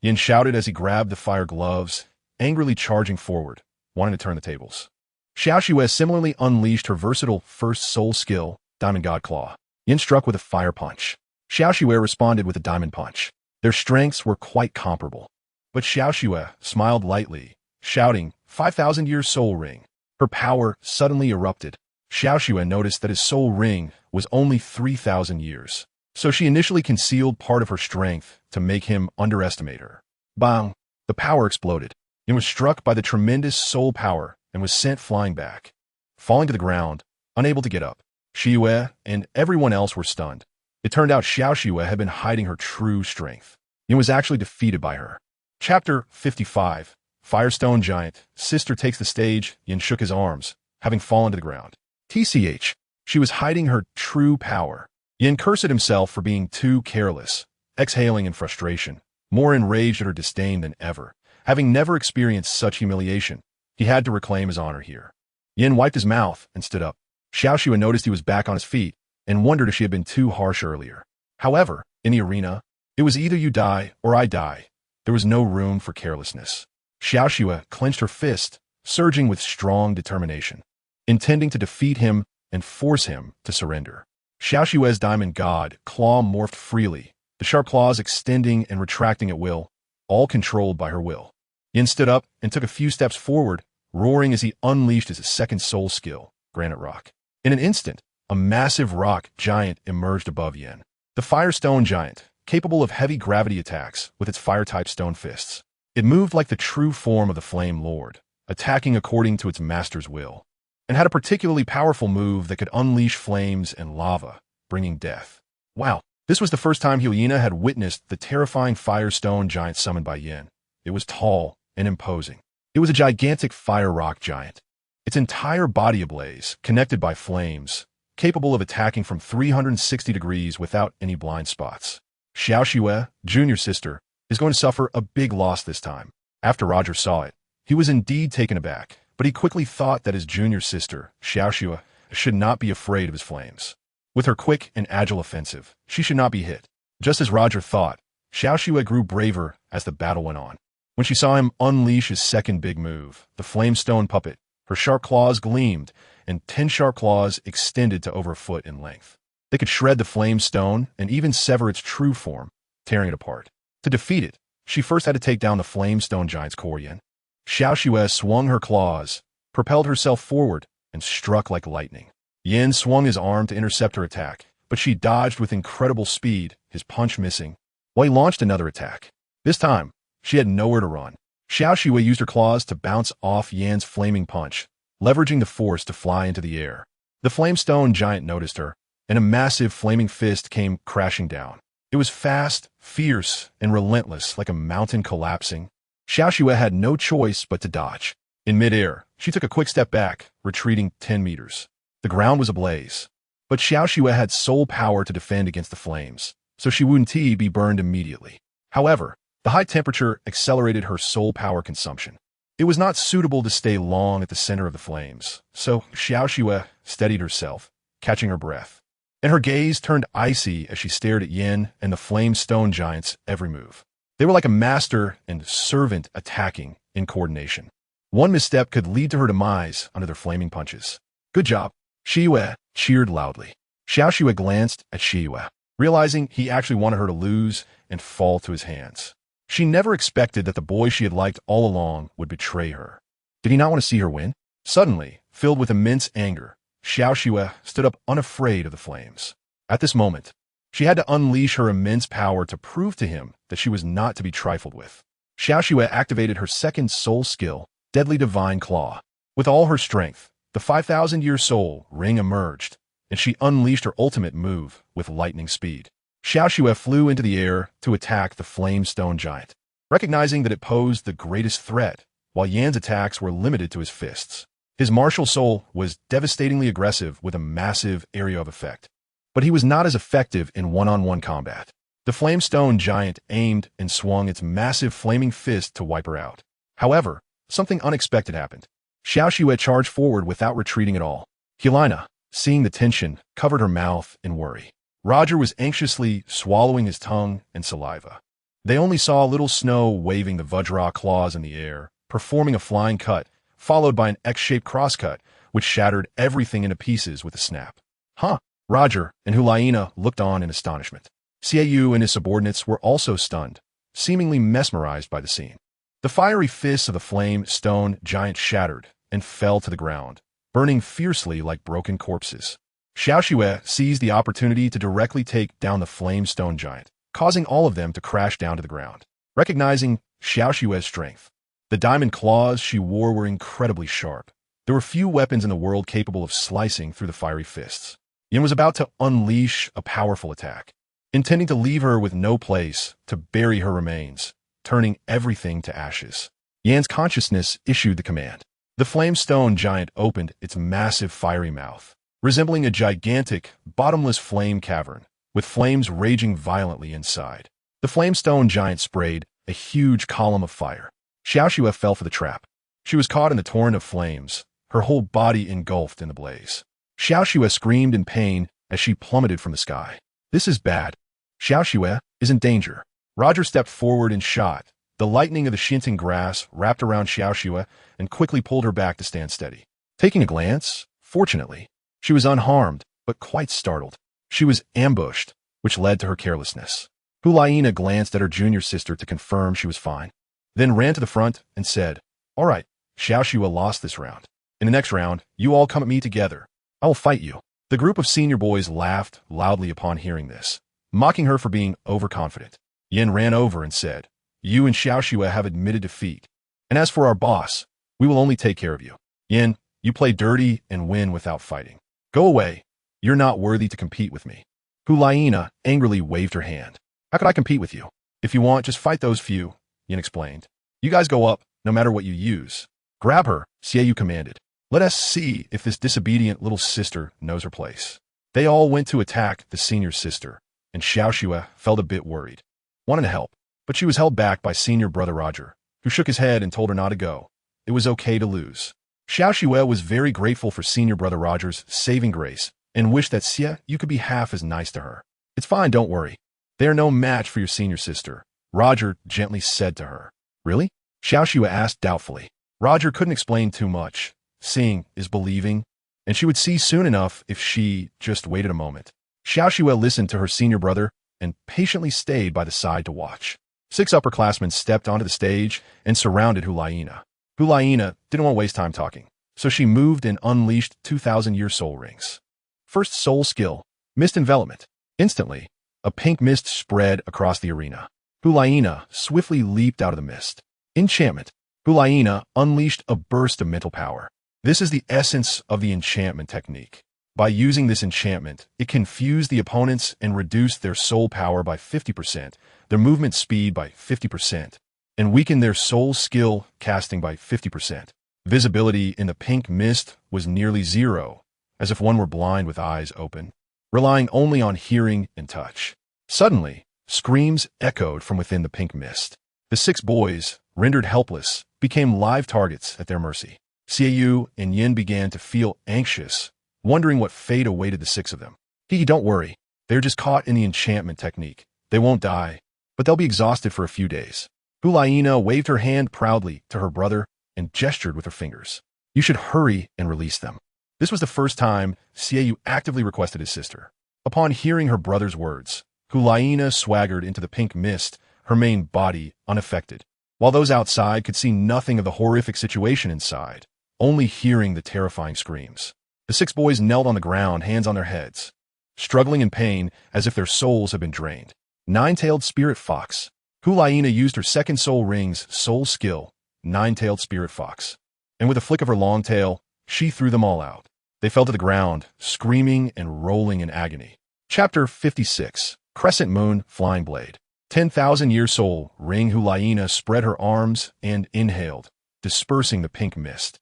[SPEAKER 1] Yin shouted as he grabbed the fire gloves, angrily charging forward, wanting to turn the tables. Xiaoxue similarly unleashed her versatile first soul skill, Diamond God Claw. Yin struck with a fire punch. Xiaoxue responded with a diamond punch. Their strengths were quite comparable. But Xiaoxue smiled lightly, shouting, 5,000-year soul ring. Her power suddenly erupted. Xiaoxue noticed that his soul ring was only 3,000 years, so she initially concealed part of her strength to make him underestimate her. Bang! The power exploded. Yin was struck by the tremendous soul power and was sent flying back. Falling to the ground, unable to get up, Xiaoxue and everyone else were stunned. It turned out Xiaoxue had been hiding her true strength. Yin was actually defeated by her. Chapter 55. Firestone Giant. Sister takes the stage. Yin shook his arms, having fallen to the ground. TCH. She was hiding her true power. Yin cursed himself for being too careless, exhaling in frustration, more enraged at her disdain than ever. Having never experienced such humiliation, he had to reclaim his honor here. Yin wiped his mouth and stood up. Xiaoxue noticed he was back on his feet and wondered if she had been too harsh earlier. However, in the arena, it was either you die or I die. There was no room for carelessness. Xiaoxue clenched her fist, surging with strong determination, intending to defeat him and force him to surrender. Xiaoxue's Diamond God Claw morphed freely, the sharp claws extending and retracting at will, all controlled by her will. Yin stood up and took a few steps forward, roaring as he unleashed his second soul skill, Granite Rock. In an instant, a massive rock giant emerged above Yin. The Firestone Giant, capable of heavy gravity attacks with its fire-type stone fists. It moved like the true form of the Flame Lord, attacking according to its master's will, and had a particularly powerful move that could unleash flames and lava, bringing death. Wow, this was the first time Hyena had witnessed the terrifying Firestone Giant summoned by Yin. It was tall and imposing. It was a gigantic fire rock giant, its entire body ablaze, connected by flames, capable of attacking from 360 degrees without any blind spots. Xiao Xue, junior sister, is going to suffer a big loss this time. After Roger saw it, he was indeed taken aback, but he quickly thought that his junior sister, Xiao Xue, should not be afraid of his flames. With her quick and agile offensive, she should not be hit. Just as Roger thought, Xiao Xue grew braver as the battle went on. When she saw him unleash his second big move, the flame stone puppet, her sharp claws gleamed, and 10 sharp claws extended to over a foot in length. They could shred the flame stone and even sever its true form, tearing it apart. To defeat it, she first had to take down the flame stone giant's core yin. Xiao Xue swung her claws, propelled herself forward, and struck like lightning. Yin swung his arm to intercept her attack, but she dodged with incredible speed, his punch missing, while he launched another attack. This time, she had nowhere to run. Xiao Xue used her claws to bounce off Yan's flaming punch, leveraging the force to fly into the air. The flame stone giant noticed her, and a massive flaming fist came crashing down. It was fast, fierce, and relentless like a mountain collapsing. Xiao Xue had no choice but to dodge. In midair, she took a quick step back, retreating 10 meters. The ground was ablaze. But Xiao Xue had soul power to defend against the flames, so she wouldn't be burned immediately. However, the high temperature accelerated her soul power consumption. It was not suitable to stay long at the center of the flames, so Xiao Xue steadied herself, catching her breath. And her gaze turned icy as she stared at Yin and the flame stone giant's every move. They were like a master and servant attacking in coordination. One misstep could lead to her demise under their flaming punches. Good job. Xiyue cheered loudly. Xiao Xue glanced at Xiyue, realizing he actually wanted her to lose and fall to his hands. She never expected that the boy she had liked all along would betray her. Did he not want to see her win? Suddenly, filled with immense anger, Xiao Xue stood up unafraid of the flames. At this moment, she had to unleash her immense power to prove to him that she was not to be trifled with. Xiao Xue activated her second soul skill, Deadly Divine Claw. With all her strength, the 5,000-year soul ring emerged, and she unleashed her ultimate move with lightning speed. Xiao Xue flew into the air to attack the flame stone giant, recognizing that it posed the greatest threat, while Yan's attacks were limited to his fists. His martial soul was devastatingly aggressive with a massive area of effect, but he was not as effective in one-on-one combat. The flame stone giant aimed and swung its massive flaming fist to wipe her out. However, something unexpected happened. Xiao Xue charged forward without retreating at all. Helena, seeing the tension, covered her mouth in worry. Roger was anxiously swallowing his tongue and saliva. They only saw little Snow waving the Vajra claws in the air, performing a flying cut, followed by an X-shaped crosscut, which shattered everything into pieces with a snap. Huh? Roger and Hulaina looked on in astonishment. Xiaoyu and his subordinates were also stunned, seemingly mesmerized by the scene. The fiery fists of the flame stone giant shattered and fell to the ground, burning fiercely like broken corpses. Xiao Xue seized the opportunity to directly take down the flame stone giant, causing all of them to crash down to the ground. Recognizing Xiao Xue's strength, the diamond claws she wore were incredibly sharp. There were few weapons in the world capable of slicing through the fiery fists. Yin was about to unleash a powerful attack, intending to leave her with no place to bury her remains, turning everything to ashes. Yan's consciousness issued the command. The flame stone giant opened its massive fiery mouth, resembling a gigantic, bottomless flame cavern, with flames raging violently inside. The flame stone giant sprayed a huge column of fire. Xiao Xue fell for the trap. She was caught in the torrent of flames, her whole body engulfed in the blaze. Xiao Xue screamed in pain as she plummeted from the sky. This is bad. Xiao Xue is in danger. Roger stepped forward and shot. The lightning of the Shinting grass wrapped around Xiao Xue and quickly pulled her back to stand steady. Taking a glance, fortunately, she was unharmed, but quite startled. She was ambushed, which led to her carelessness. Hulaina glanced at her junior sister to confirm she was fine, then ran to the front and said, "All right, Xiao Xue lost this round. In the next round, you all come at me together. I will fight you." The group of senior boys laughed loudly upon hearing this, mocking her for being overconfident. Yin ran over and said, "You and Xiao Xue have admitted defeat. And as for our boss, we will only take care of you. Yin, you play dirty and win without fighting. Go away. You're not worthy to compete with me." Hulaina angrily waved her hand. "How could I compete with you? If you want, just fight those few," Yin explained. "You guys go up, no matter what you use." "Grab her," Xiaoyu commanded. "Let us see if this disobedient little sister knows her place." They all went to attack the senior sister, and Xiaoxue felt a bit worried. Wanted to help, but she was held back by senior brother Roger, who shook his head and told her not to go. It was okay to lose. Xiaoxue was very grateful for senior brother Roger's saving grace and wished that Xie you could be half as nice to her. It's fine, don't worry. They are no match for your senior sister, Roger gently said to her. Really? Xiaoxue asked doubtfully. Roger couldn't explain too much. Seeing is believing, and she would see soon enough if she just waited a moment. Xiaoxue listened to her senior brother and patiently stayed by the side to watch. 6 upperclassmen stepped onto the stage and surrounded Hulaina. Hulaina didn't want to waste time talking, so she moved and unleashed 2,000-year soul rings. First soul skill, mist envelopment. Instantly, a pink mist spread across the arena. Hulaina swiftly leaped out of the mist. Enchantment. Hulaina unleashed a burst of mental power. This is the essence of the enchantment technique. By using this enchantment, it can fuse the opponents and reduce their soul power by 50%, their movement speed by 50%, and weaken their soul skill casting by 50%. Visibility in the pink mist was nearly zero, as if one were blind with eyes open, relying only on hearing and touch. Suddenly, screams echoed from within the pink mist. The 6 boys, rendered helpless, became live targets at their mercy. Xiaoyu and Yin began to feel anxious, wondering what fate awaited the 6 of them. Don't worry. They're just caught in the enchantment technique. They won't die, but they'll be exhausted for a few days. Hulaina waved her hand proudly to her brother and gestured with her fingers. You should hurry and release them. This was the first time Xiaoyu actively requested his sister. Upon hearing her brother's words, Hulaina swaggered into the pink mist, her main body unaffected, while those outside could see nothing of the horrific situation inside, only hearing the terrifying screams. The 6 boys knelt on the ground, hands on their heads, struggling in pain as if their souls had been drained. 9-tailed spirit fox. Hulaina used her second soul ring's soul skill, 9-tailed spirit fox, and with a flick of her long tail, she threw them all out. They fell to the ground, screaming and rolling in agony. Chapter 56. Crescent Moon Flying Blade. 10,000-year soul ring. Hulaina spread her arms and inhaled, dispersing the pink mist.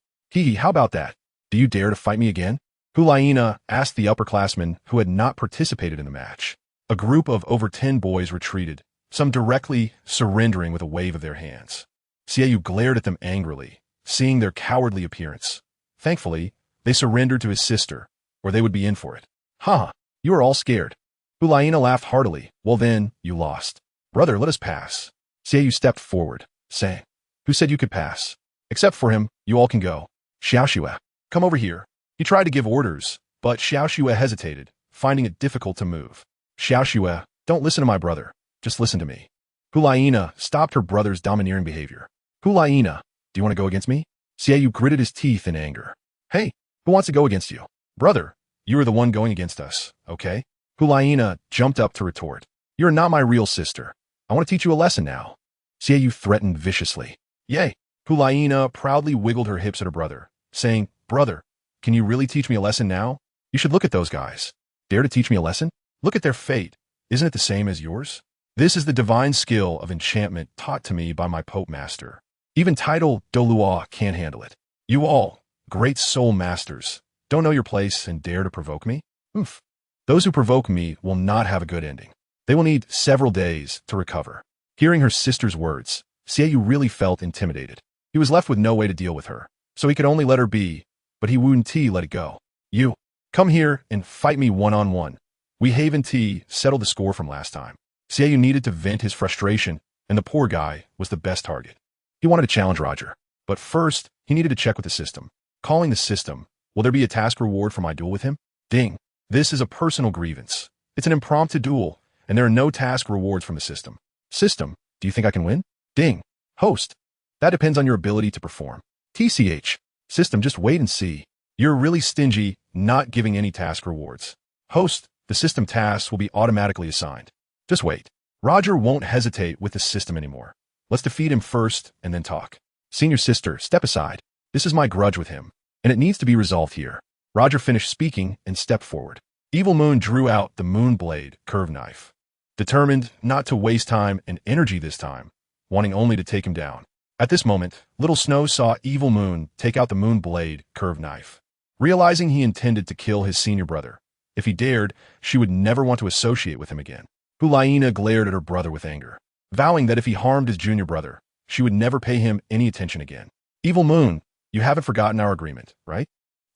[SPEAKER 1] How about that? Do you dare to fight me again? Hulaina asked the upperclassmen who had not participated in the match. A group of over 10 boys retreated, some directly surrendering with a wave of their hands. Xiaoyu glared at them angrily, seeing their cowardly appearance. Thankfully, they surrendered to his sister, or they would be in for it. You are all scared. Hulaina laughed heartily. Well then, you lost. Brother, let us pass. Xiaoyu stepped forward, saying, Who said you could pass? Except for him, you all can go. Xiaoxue, come over here. He tried to give orders, but Xiaoxue hesitated, finding it difficult to move. Xiaoxue, don't listen to my brother. Just listen to me. Hulaina stopped her brother's domineering behavior. Hulaina, do you want to go against me? Xiaoyu gritted his teeth in anger. Hey, who wants to go against you? Brother, you are the one going against us, okay? Hulaina jumped up to retort. You're not my real sister. I want to teach you a lesson now. Xiaoyu threatened viciously. Yay! Hulaina proudly wiggled her hips at her brother, saying, Brother, can you really teach me a lesson now? You should look at those guys. Dare to teach me a lesson? Look at their fate. Isn't it the same as yours? This is the divine skill of enchantment taught to me by my Pope Master. Even title Douluo can't handle it. You all, great soul masters, don't know your place and dare to provoke me? Oof. Those who provoke me will not have a good ending. They will need several days to recover. Hearing her sister's words, Xiaoyu really felt intimidated. He was left with no way to deal with her, so he could only let her be, but he wouldn't let it go. You, come here and fight me one-on-one. We Haven T settled the score from last time. Xiaoyu needed to vent his frustration, and the poor guy was the best target. He wanted to challenge Roger, but first, he needed to check with the system. Calling the system, will there be a task reward for my duel with him? Ding. This is a personal grievance. It's an impromptu duel, and there are no task rewards from the system. System, do you think I can win? Ding. Host. That depends on your ability to perform. TCH. System, just wait and see. You're really stingy, not giving any task rewards. Host, the system tasks will be automatically assigned. Just wait. Roger won't hesitate with the system anymore. Let's defeat him first and then talk. Senior sister, step aside. This is my grudge with him, and it needs to be resolved here. Roger finished speaking and stepped forward. Evil Moon drew out the Moon Blade curved knife, determined not to waste time and energy this time, wanting only to take him down. At this moment, Little Snow saw Evil Moon take out the Moon Blade curved knife. Realizing he intended to kill his senior brother, if he dared, she would never want to associate with him again. Hulaina glared at her brother with anger, vowing that if he harmed his junior brother, she would never pay him any attention again. Evil Moon, you haven't forgotten our agreement, right?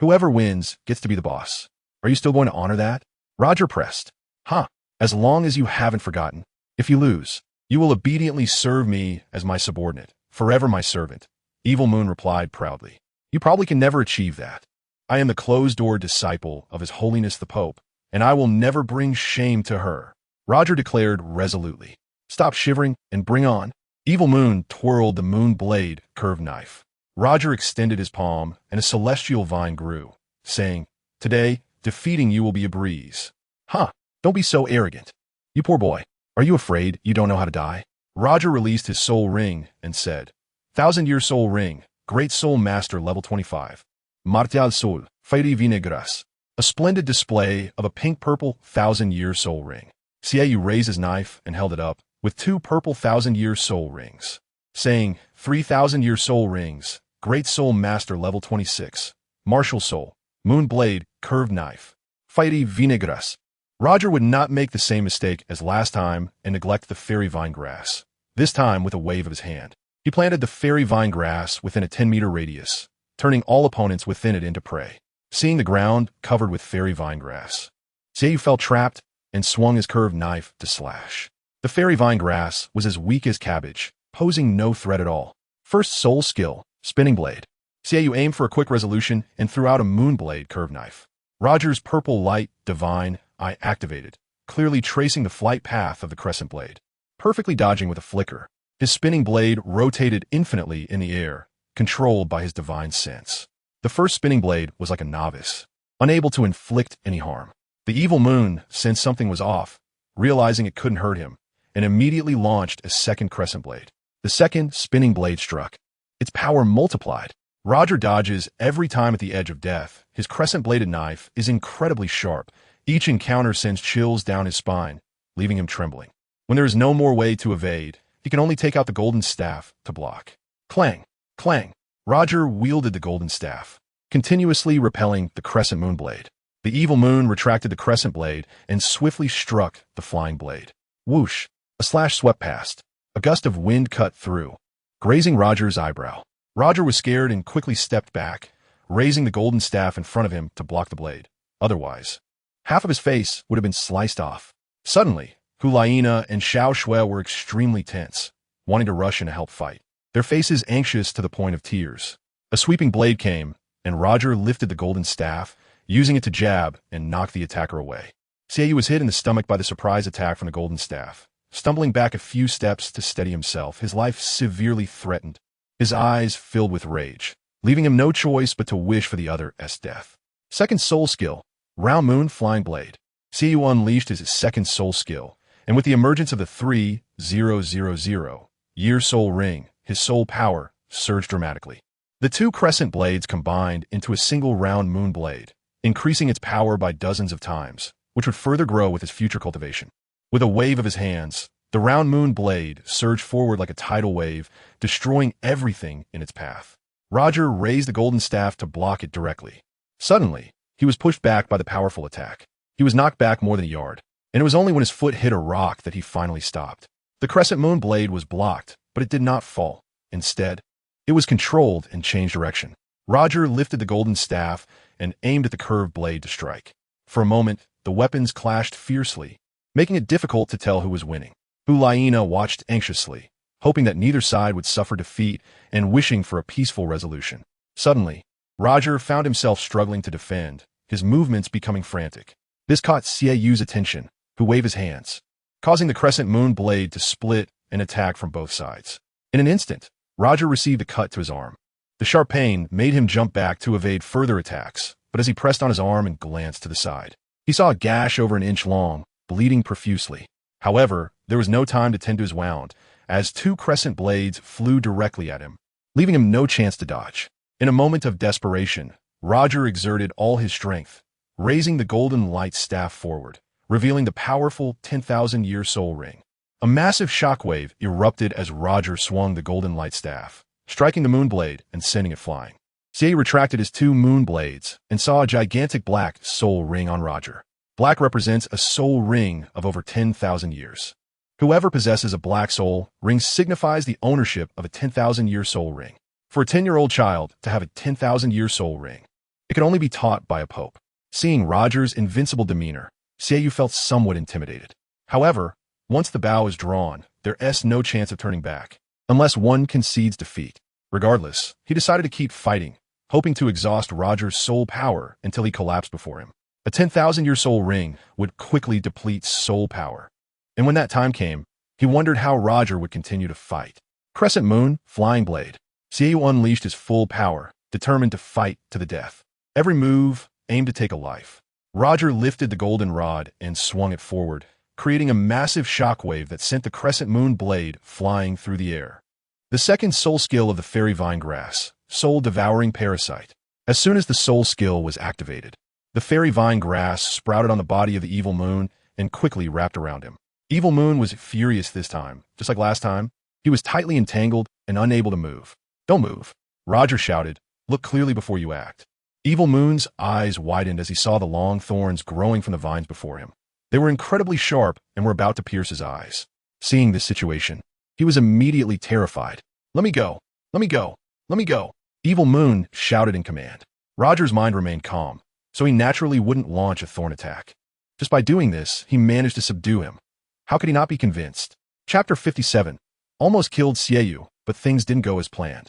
[SPEAKER 1] Whoever wins gets to be the boss. Are you still going to honor that? Roger pressed. Huh, as long as you haven't forgotten. If you lose, you will obediently serve me as my subordinate, forever my servant. Evil Moon replied proudly. You probably can never achieve that. I am the closed-door disciple of His Holiness the Pope, and I will never bring shame to her. Roger declared resolutely. Stop shivering and bring on. Evil Moon twirled the moon blade curved knife. Roger extended his palm, and a celestial vine grew, saying, Today, defeating you will be a breeze. Huh, don't be so arrogant. You poor boy, are you afraid you don't know how to die? Roger released his soul ring and said, 1,000-year soul ring, great soul master level 25. Martial Sol, Fairy Vinegras. A splendid display of a pink-purple 1,000-year soul ring. Xiaoyu raised his knife and held it up, with 2 purple 1,000-year soul rings, saying, 3,000-year soul rings, great soul master level 26. Martial soul, moon blade, curved knife. Fairy Vinegras. Roger would not make the same mistake as last time and neglect the fairy vine grass. This time with a wave of his hand. He planted the fairy vine grass within a 10-meter radius, turning all opponents within it into prey. Seeing the ground covered with fairy vine grass, Xiaoyu felt trapped and swung his curved knife to slash. The fairy vine grass was as weak as cabbage, posing no threat at all. First soul skill, spinning blade. Xiaoyu aimed for a quick resolution and threw out a moon blade curved knife. Roger's purple light, divine, eye activated, clearly tracing the flight path of the crescent blade. Perfectly dodging with a flicker, his spinning blade rotated infinitely in the air, controlled by his divine sense. The first spinning blade was like a novice, unable to inflict any harm. The evil moon sensed something was off, realizing it couldn't hurt him, and immediately launched a second crescent blade. The second spinning blade struck. Its power multiplied. Roger dodges every time at the edge of death. His crescent-bladed knife is incredibly sharp. Each encounter sends chills down his spine, leaving him trembling. When there is no more way to evade, he can only take out the golden staff to block. Clang! Clang! Roger wielded the golden staff, continuously repelling the crescent moon blade. The evil moon retracted the crescent blade and swiftly struck the flying blade. Whoosh! A slash swept past. A gust of wind cut through, grazing Roger's eyebrow. Roger was scared and quickly stepped back, raising the golden staff in front of him to block the blade. Otherwise, half of his face would have been sliced off. Suddenly, Hulaina and Xiao Shui were extremely tense, wanting to rush in to help fight, their faces anxious to the point of tears. A sweeping blade came, and Roger lifted the golden staff, using it to jab and knock the attacker away. Xiaoyu was hit in the stomach by the surprise attack from the golden staff. Stumbling back a few steps to steady himself, his life severely threatened. His eyes filled with rage, leaving him no choice but to wish for the other's death. Second soul skill, Round Moon Flying Blade. Xiaoyu unleashed his second soul skill, and with the emergence of the 3,000-year soul ring, his soul power surged dramatically. The two crescent blades combined into a single round moon blade, increasing its power by dozens of times, which would further grow with his future cultivation. With a wave of his hands, the round moon blade surged forward like a tidal wave, destroying everything in its path. Roger raised the golden staff to block it directly. Suddenly, he was pushed back by the powerful attack. He was knocked back more than a yard, and it was only when his foot hit a rock that he finally stopped. The crescent moon blade was blocked, but it did not fall. Instead, it was controlled and changed direction. Roger lifted the golden staff and aimed at the curved blade to strike. For a moment, the weapons clashed fiercely, making it difficult to tell who was winning. Hulaina watched anxiously, hoping that neither side would suffer defeat and wishing for a peaceful resolution. Suddenly, Roger found himself struggling to defend, his movements becoming frantic. This caught Xiaoyu's attention, who waved his hands, causing the crescent moon blade to split and attack from both sides. In an instant, Roger received a cut to his arm. The sharp pain made him jump back to evade further attacks, but as he pressed on his arm and glanced to the side, he saw a gash over an inch long, bleeding profusely. However, there was no time to tend to his wound, as two crescent blades flew directly at him, leaving him no chance to dodge. In a moment of desperation, Roger exerted all his strength, raising the golden light staff forward, revealing the powerful 10,000-year soul ring. A massive shockwave erupted as Roger swung the golden light staff, striking the moon blade and sending it flying. Xiaoyu retracted his two moon blades and saw a gigantic black soul ring on Roger. Black represents a soul ring of over 10,000 years. Whoever possesses a black soul ring signifies the ownership of a 10,000-year soul ring. For a 10-year-old child to have a 10,000-year soul ring, it could only be taught by a pope. Seeing Roger's invincible demeanor, Xiaoyu felt somewhat intimidated. However, once the bow is drawn, there's no chance of turning back, unless one concedes defeat. Regardless, he decided to keep fighting, hoping to exhaust Roger's soul power until he collapsed before him. A 10,000-year soul ring would quickly deplete soul power. And when that time came, he wondered how Roger would continue to fight. Crescent Moon, Flying Blade. Xiaoyu unleashed his full power, determined to fight to the death. Every move aimed to take a life. Roger lifted the golden rod and swung it forward, creating a massive shockwave that sent the Crescent Moon blade flying through the air. The second soul skill of the Fairy Vine Grass, Soul Devouring Parasite. As soon as the soul skill was activated, the Fairy Vine Grass sprouted on the body of the Evil Moon and quickly wrapped around him. Evil Moon was furious this time. Just like last time, he was tightly entangled and unable to move. "Don't move," Roger shouted. "Look clearly before you act." Evil Moon's eyes widened as he saw the long thorns growing from the vines before him. They were incredibly sharp and were about to pierce his eyes. Seeing this situation, he was immediately terrified. "Let me go! Let me go! Let me go!" Evil Moon shouted in command. Roger's mind remained calm, so he naturally wouldn't launch a thorn attack. Just by doing this, he managed to subdue him. How could he not be convinced? Chapter 57. Almost killed Xiaoyu, but things didn't go as planned.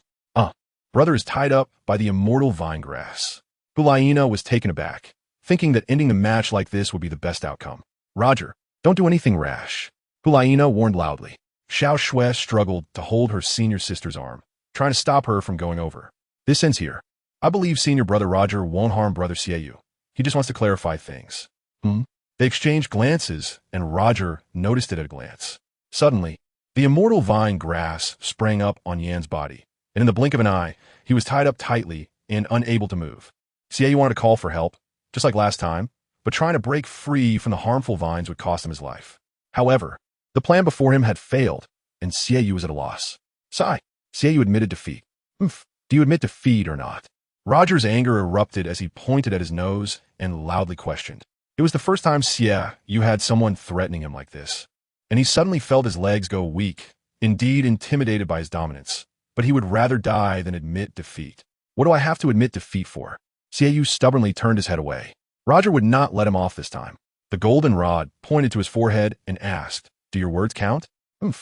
[SPEAKER 1] Brother is tied up by the immortal vine grass. Hulaina was taken aback, thinking that ending the match like this would be the best outcome. "Roger, don't do anything rash," Hulaina warned loudly. Xiao Shui struggled to hold her senior sister's arm, trying to stop her from going over. "This ends here. I believe senior brother Roger won't harm brother Xiaoyu. He just wants to clarify things." They exchanged glances, and Roger noticed it at a glance. Suddenly, the immortal vine grass sprang up on Yan's body, and in the blink of an eye, he was tied up tightly and unable to move. Xiaoyu wanted to call for help, just like last time, but trying to break free from the harmful vines would cost him his life. However, the plan before him had failed, and Xiaoyu was at a loss. "Sigh." Xiaoyu admitted defeat. "Do you admit defeat or not?" Roger's anger erupted as he pointed at his nose and loudly questioned. It was the first time Xiaoyu had someone threatening him like this, and he suddenly felt his legs go weak, indeed intimidated by his dominance. But he would rather die than admit defeat. "What do I have to admit defeat for?" Xiaoyu stubbornly turned his head away. Roger would not let him off this time. The golden rod pointed to his forehead and asked, "Do your words count?" What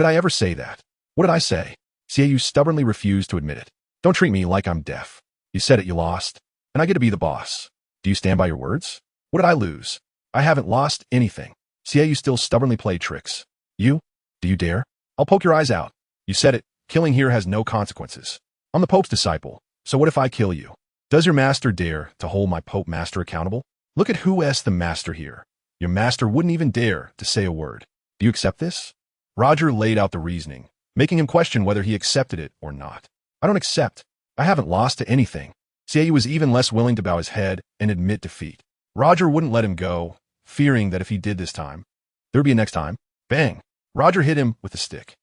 [SPEAKER 1] did I ever say that? What did I say?" Xiaoyu stubbornly refused to admit it. "Don't treat me like I'm deaf. You said it, you lost, and I get to be the boss. Do you stand by your words?" "What did I lose? I haven't lost anything." Xiaoyu still stubbornly played tricks. "You? Do you dare? I'll poke your eyes out. You said it. Killing here has no consequences. I'm the Pope's disciple, so what if I kill you? Does your master dare to hold my Pope master accountable? Look at who's the master here. Your master wouldn't even dare to say a word. Do you accept this?" Roger laid out the reasoning, making him question whether he accepted it or not. "I don't accept. I haven't lost to anything." Xiaoyu was even less willing to bow his head and admit defeat. Roger wouldn't let him go, fearing that if he did this time, there would be a next time. Bang! Roger hit him with a stick.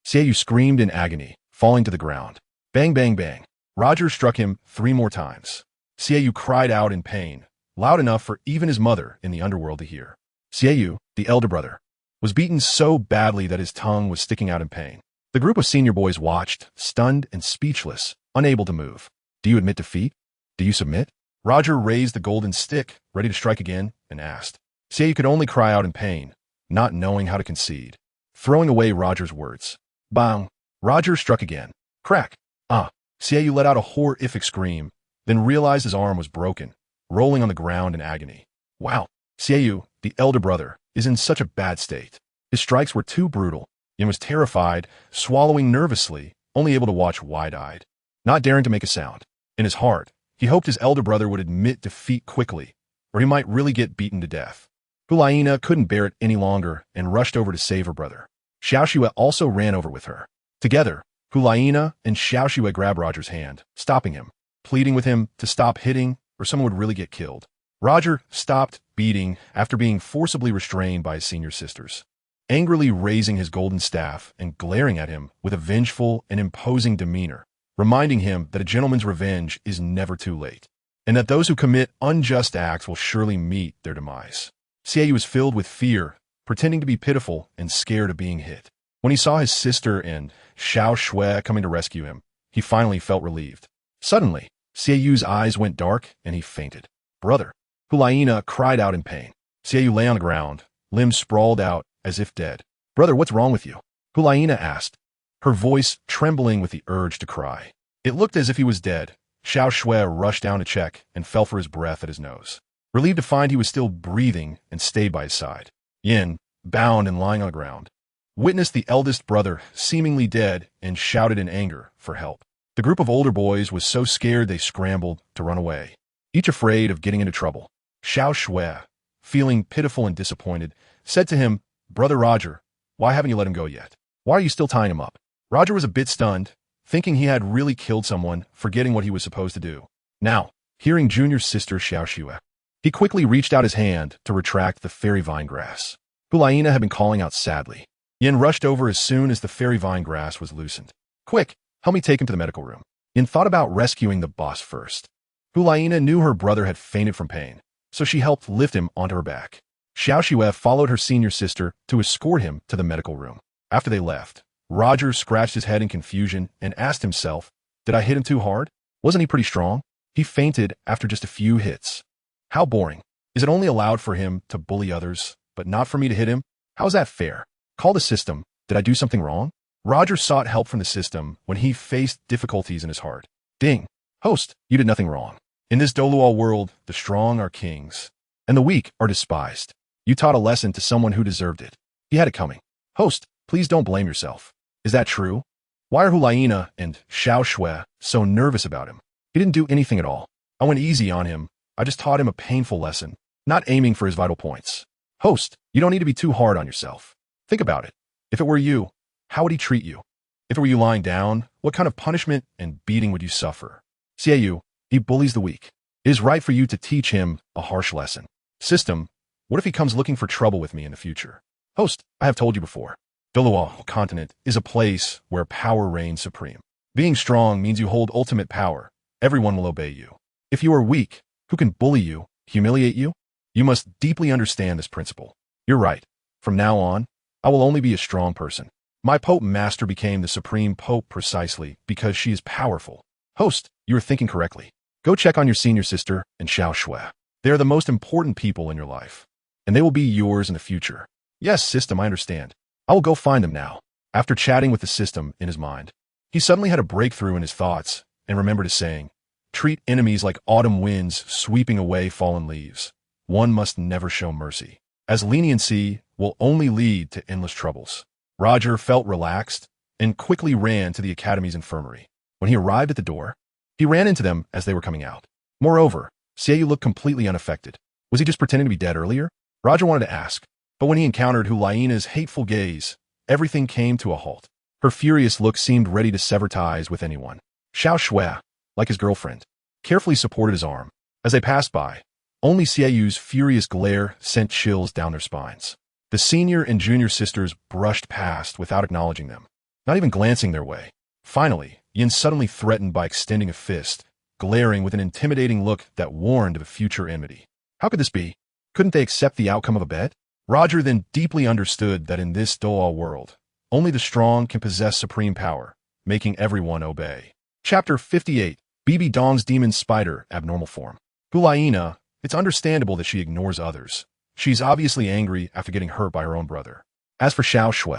[SPEAKER 1] Xiaoyu screamed in agony, falling to the ground. Bang, bang, bang. Roger struck him 3 more times. Xiaoyu cried out in pain, loud enough for even his mother in the underworld to hear. Xiaoyu, the elder brother, was beaten so badly that his tongue was sticking out in pain. The group of senior boys watched, stunned and speechless, unable to move. "Do you admit defeat? Do you submit?" Roger raised the golden stick, ready to strike again, and asked. Xiaoyu could only cry out in pain, not knowing how to concede. Throwing away Roger's words. Bang! Roger struck again. Crack! Xiaoyu let out a horrific scream, then realized his arm was broken, rolling on the ground in agony. Wow! Xiaoyu, the elder brother, is in such a bad state. His strikes were too brutal, and was terrified, swallowing nervously, only able to watch wide-eyed, not daring to make a sound. In his heart, he hoped his elder brother would admit defeat quickly, or he might really get beaten to death. Hulaina couldn't bear it any longer and rushed over to save her brother. Xiao Shui also ran over with her. Together, Hulaina and Xiao Shui grabbed Roger's hand, stopping him, pleading with him to stop hitting or someone would really get killed. Roger stopped beating after being forcibly restrained by his senior sisters, angrily raising his golden staff and glaring at him with a vengeful and imposing demeanor, reminding him that a gentleman's revenge is never too late. and that those who commit unjust acts will surely meet their demise. Xiaoyu was filled with fear, pretending to be pitiful and scared of being hit. When he saw his sister and Xiao Shui coming to rescue him, he finally felt relieved. Suddenly, Xiaoyu's eyes went dark and he fainted. Brother! Hulaina cried out in pain. Xiaoyu lay on the ground, limbs sprawled out as if dead. Brother, what's wrong with you? Hulaina asked, her voice trembling with the urge to cry. It looked as if he was dead. Xiao Shui rushed down to check and fell for his breath at his nose. Relieved to find he was still breathing and stayed by his side. Yin, bound and lying on the ground, witnessed the eldest brother seemingly dead and shouted in anger for help. The group of older boys was so scared they scrambled to run away, each afraid of getting into trouble. Xiao Shui, feeling pitiful and disappointed, said to him, Brother Roger, why haven't you let him go yet? Why are you still tying him up? Roger was a bit stunned, thinking he had really killed someone, forgetting what he was supposed to do. Now, hearing Junior's sister Xiao Shui, he quickly reached out his hand to retract the fairy vine grass. Hulaina had been calling out sadly. Yin rushed over as soon as the fairy vine grass was loosened. Quick, help me take him to the medical room. Yin thought about rescuing the boss first. Hulaina knew her brother had fainted from pain, so she helped lift him onto her back. Xiao Shui followed her senior sister to escort him to the medical room. After they left, Roger scratched his head in confusion and asked himself, did I hit him too hard? Wasn't he pretty strong? He fainted after just a few hits. How boring. Is it only allowed for him to bully others, but not for me to hit him? How is that fair? Call the system. Did I do something wrong? Roger sought help from the system when he faced difficulties in his heart. Ding. Host, you did nothing wrong. In this Douluo world, the strong are kings, and the weak are despised. You taught a lesson to someone who deserved it. He had it coming. Host, please don't blame yourself. Is that true? Why are Hulaina and Xiao Shui so nervous about him? He didn't do anything at all. I went easy on him. I just taught him a painful lesson, not aiming for his vital points. Host, you don't need to be too hard on yourself. Think about it. If it were you, how would he treat you? If it were you lying down, what kind of punishment and beating would you suffer? Xiaoyu, he bullies the weak. It is right for you to teach him a harsh lesson. System, what if he comes looking for trouble with me in the future? Host, I have told you before. Douluo Continent is a place where power reigns supreme. Being strong means you hold ultimate power. Everyone will obey you. If you are weak, who can bully you, humiliate you? You must deeply understand this principle. You're right. From now on, I will only be a strong person. My Pope Master became the Supreme Pope precisely because she is powerful. Host, you are thinking correctly. Go check on your senior sister and Xiao Shui. They are the most important people in your life, and they will be yours in the future. Yes, system, I understand. I will go find them now. After chatting with the system in his mind, he suddenly had a breakthrough in his thoughts and remembered his saying, treat enemies like autumn winds sweeping away fallen leaves. One must never show mercy, as leniency will only lead to endless troubles. Roger felt relaxed and quickly ran to the academy's infirmary. When he arrived at the door, he ran into them as they were coming out. Moreover, Xiaoyu looked completely unaffected. Was he just pretending to be dead earlier? Roger wanted to ask, but when he encountered Hulaina's hateful gaze, everything came to a halt. Her furious look seemed ready to sever ties with anyone. Xiao Shui, like his girlfriend, carefully supported his arm. As they passed by, only Xiaoyu's furious glare sent chills down their spines. The senior and junior sisters brushed past without acknowledging them, not even glancing their way. Finally, Yin suddenly threatened by extending a fist, glaring with an intimidating look that warned of a future enmity. How could this be? Couldn't they accept the outcome of a bet? Roger then deeply understood that in this Douluo world, only the strong can possess supreme power, making everyone obey. Chapter 58, Bibi Dong's Demon Spider Abnormal Form. Hulaina, it's understandable that she ignores others. She's obviously angry after getting hurt by her own brother. As for Xiao Shui,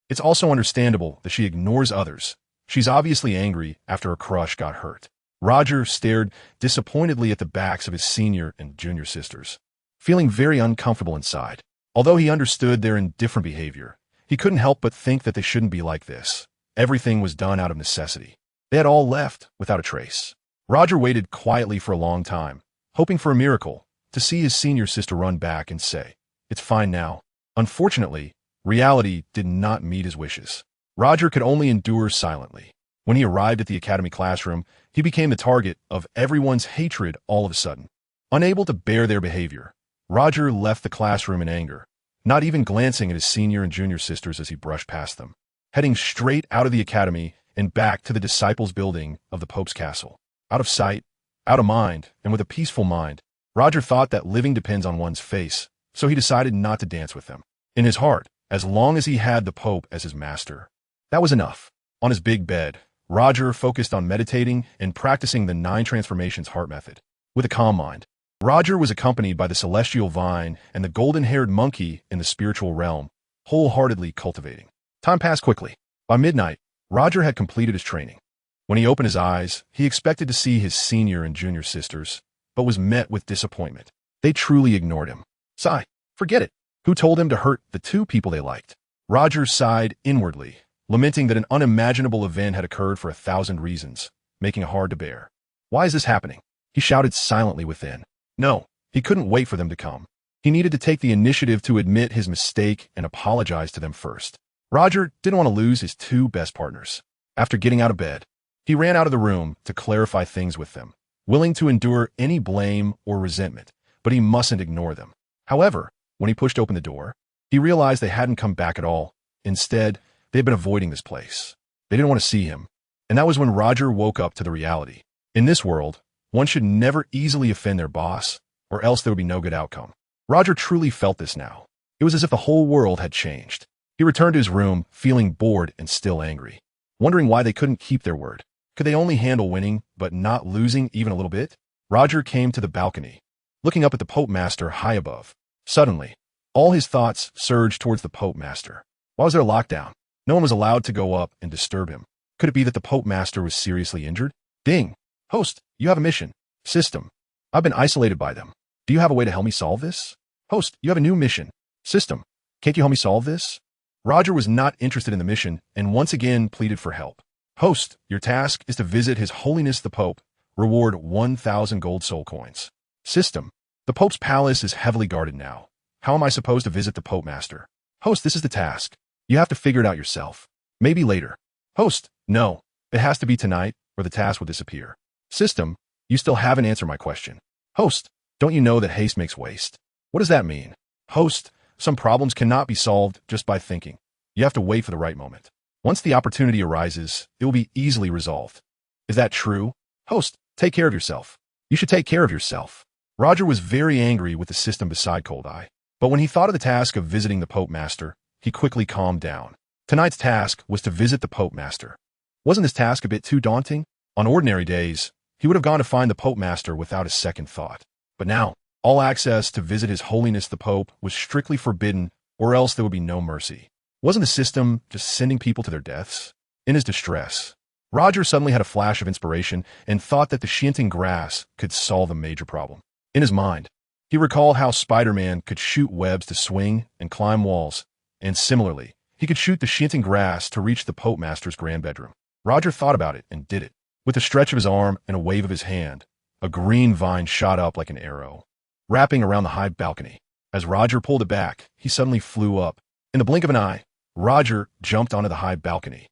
[SPEAKER 1] it's also understandable that she ignores others. She's obviously angry after her crush got hurt. Roger stared disappointedly at the backs of his senior and junior sisters, feeling very uncomfortable inside. Although he understood their indifferent behavior, he couldn't help but think that they shouldn't be like this. Everything was done out of necessity. They had all left without a trace. Roger waited quietly for a long time, hoping for a miracle, to see his senior sister run back and say, "It's fine now." Unfortunately, reality did not meet his wishes. Roger could only endure silently. When he arrived at the academy classroom, he became the target of everyone's hatred all of a sudden. Unable to bear their behavior, Roger left the classroom in anger, not even glancing at his senior and junior sisters as he brushed past them, heading straight out of the academy and back to the disciples' building of the Pope's castle. Out of sight, Out of mind, and with a peaceful mind, Roger thought that living depends on one's face, so he decided not to dance with them. In his heart, as long as he had the Pope as his master, that was enough. On his big bed, Roger focused on meditating and practicing the 9 transformations heart method. With a calm mind, Roger was accompanied by the celestial vine and the golden-haired monkey in the spiritual realm, wholeheartedly cultivating. Time passed quickly. By midnight, Roger had completed his training. When he opened his eyes, he expected to see his senior and junior sisters, but was met with disappointment. They truly ignored him. Sigh, forget it. Who told him to hurt the 2 people they liked? Roger sighed inwardly, lamenting that an unimaginable event had occurred for 1,000 reasons, making it hard to bear. Why is this happening? He shouted silently within. No, he couldn't wait for them to come. He needed to take the initiative to admit his mistake and apologize to them first. Roger didn't want to lose his 2 best partners. After getting out of bed, he ran out of the room to clarify things with them, willing to endure any blame or resentment, but he mustn't ignore them. However, when he pushed open the door, he realized they hadn't come back at all. Instead, they had been avoiding this place. They didn't want to see him. And that was when Roger woke up to the reality. In this world, one should never easily offend their boss, or else there would be no good outcome. Roger truly felt this now. It was as if the whole world had changed. He returned to his room, feeling bored and still angry, wondering why they couldn't keep their word. Could they only handle winning, but not losing even a little bit? Roger came to the balcony, looking up at the Pope Master high above. Suddenly, all his thoughts surged towards the Pope Master. Why was there a lockdown? No one was allowed to go up and disturb him. Could it be that the Pope Master was seriously injured? Ding! Host, you have a mission. System. I've been isolated by them. Do you have a way to help me solve this? Host, you have a new mission. System. Can't you help me solve this? Roger was not interested in the mission and once again pleaded for help. Host, your task is to visit His Holiness the Pope. Reward 1,000 gold soul coins. System. The Pope's palace is heavily guarded now. How am I supposed to visit the Pope Master? Host, this is the task. You have to figure it out yourself. Maybe later. Host, no. It has to be tonight or the task will disappear. System, you still haven't answered my question. Host, don't you know that haste makes waste? What does that mean? Host, some problems cannot be solved just by thinking. You have to wait for the right moment. Once the opportunity arises, it will be easily resolved. Is that true? Host, take care of yourself. You should take care of yourself. Roger was very angry with the system beside Cold Eye. But when he thought of the task of visiting the Pope Master, he quickly calmed down. Tonight's task was to visit the Pope Master. Wasn't this task a bit too daunting? On ordinary days, he would have gone to find the Pope Master without a second thought. But now, all access to visit His Holiness the Pope was strictly forbidden, or else there would be no mercy. Wasn't the system just sending people to their deaths? In his distress, Roger suddenly had a flash of inspiration and thought that the shunting grass could solve a major problem. In his mind, he recalled how Spider-Man could shoot webs to swing and climb walls, and similarly, he could shoot the shunting grass to reach the Pope Master's grand bedroom. Roger thought about it and did it. With a stretch of his arm and a wave of his hand, a green vine shot up like an arrow, wrapping around the high balcony. As Roger pulled it back, he suddenly flew up. In the blink of an eye, Roger jumped onto the high balcony.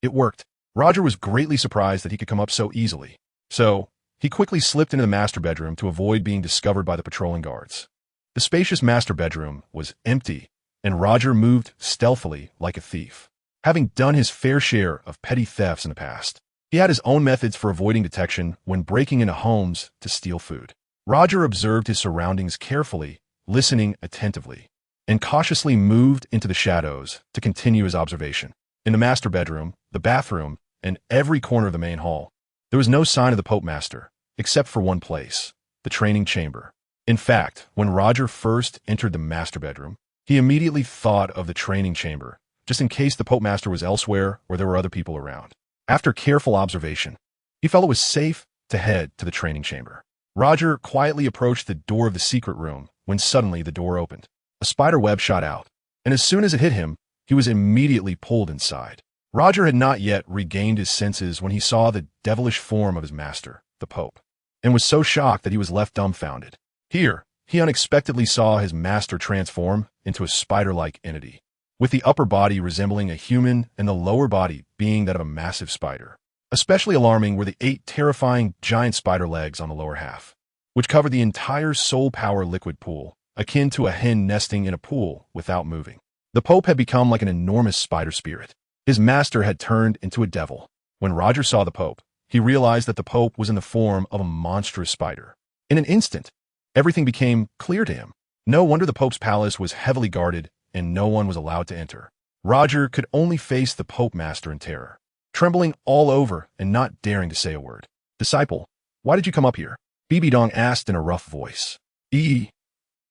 [SPEAKER 1] It worked. Roger was greatly surprised that he could come up so easily. So, he quickly slipped into the master bedroom to avoid being discovered by the patrolling guards. The spacious master bedroom was empty, and Roger moved stealthily like a thief. Having done his fair share of petty thefts in the past, he had his own methods for avoiding detection when breaking into homes to steal food. Roger observed his surroundings carefully, listening attentively, and cautiously moved into the shadows to continue his observation. In the master bedroom, the bathroom, and every corner of the main hall, there was no sign of the Pope Master, except for one place, the training chamber. In fact, when Roger first entered the master bedroom, he immediately thought of the training chamber, just in case the Pope Master was elsewhere or there were other people around. After careful observation, he felt it was safe to head to the training chamber. Roger quietly approached the door of the secret room when suddenly the door opened. A spider web shot out, and as soon as it hit him, he was immediately pulled inside. Roger had not yet regained his senses when he saw the devilish form of his master, the Pope, and was so shocked that he was left dumbfounded. Here, he unexpectedly saw his master transform into a spider-like entity, with the upper body resembling a human and the lower body being that of a massive spider. Especially alarming were the 8 terrifying giant spider legs on the lower half, which covered the entire soul power liquid pool, akin to a hen nesting in a pool without moving. The Pope had become like an enormous spider spirit. His master had turned into a devil. When Roger saw the Pope, he realized that the Pope was in the form of a monstrous spider. In an instant, everything became clear to him. No wonder the Pope's palace was heavily guarded and no one was allowed to enter. Roger could only face the Pope Master in terror, trembling all over and not daring to say a word. "Disciple, why did you come up here?" Bibi Dong asked in a rough voice.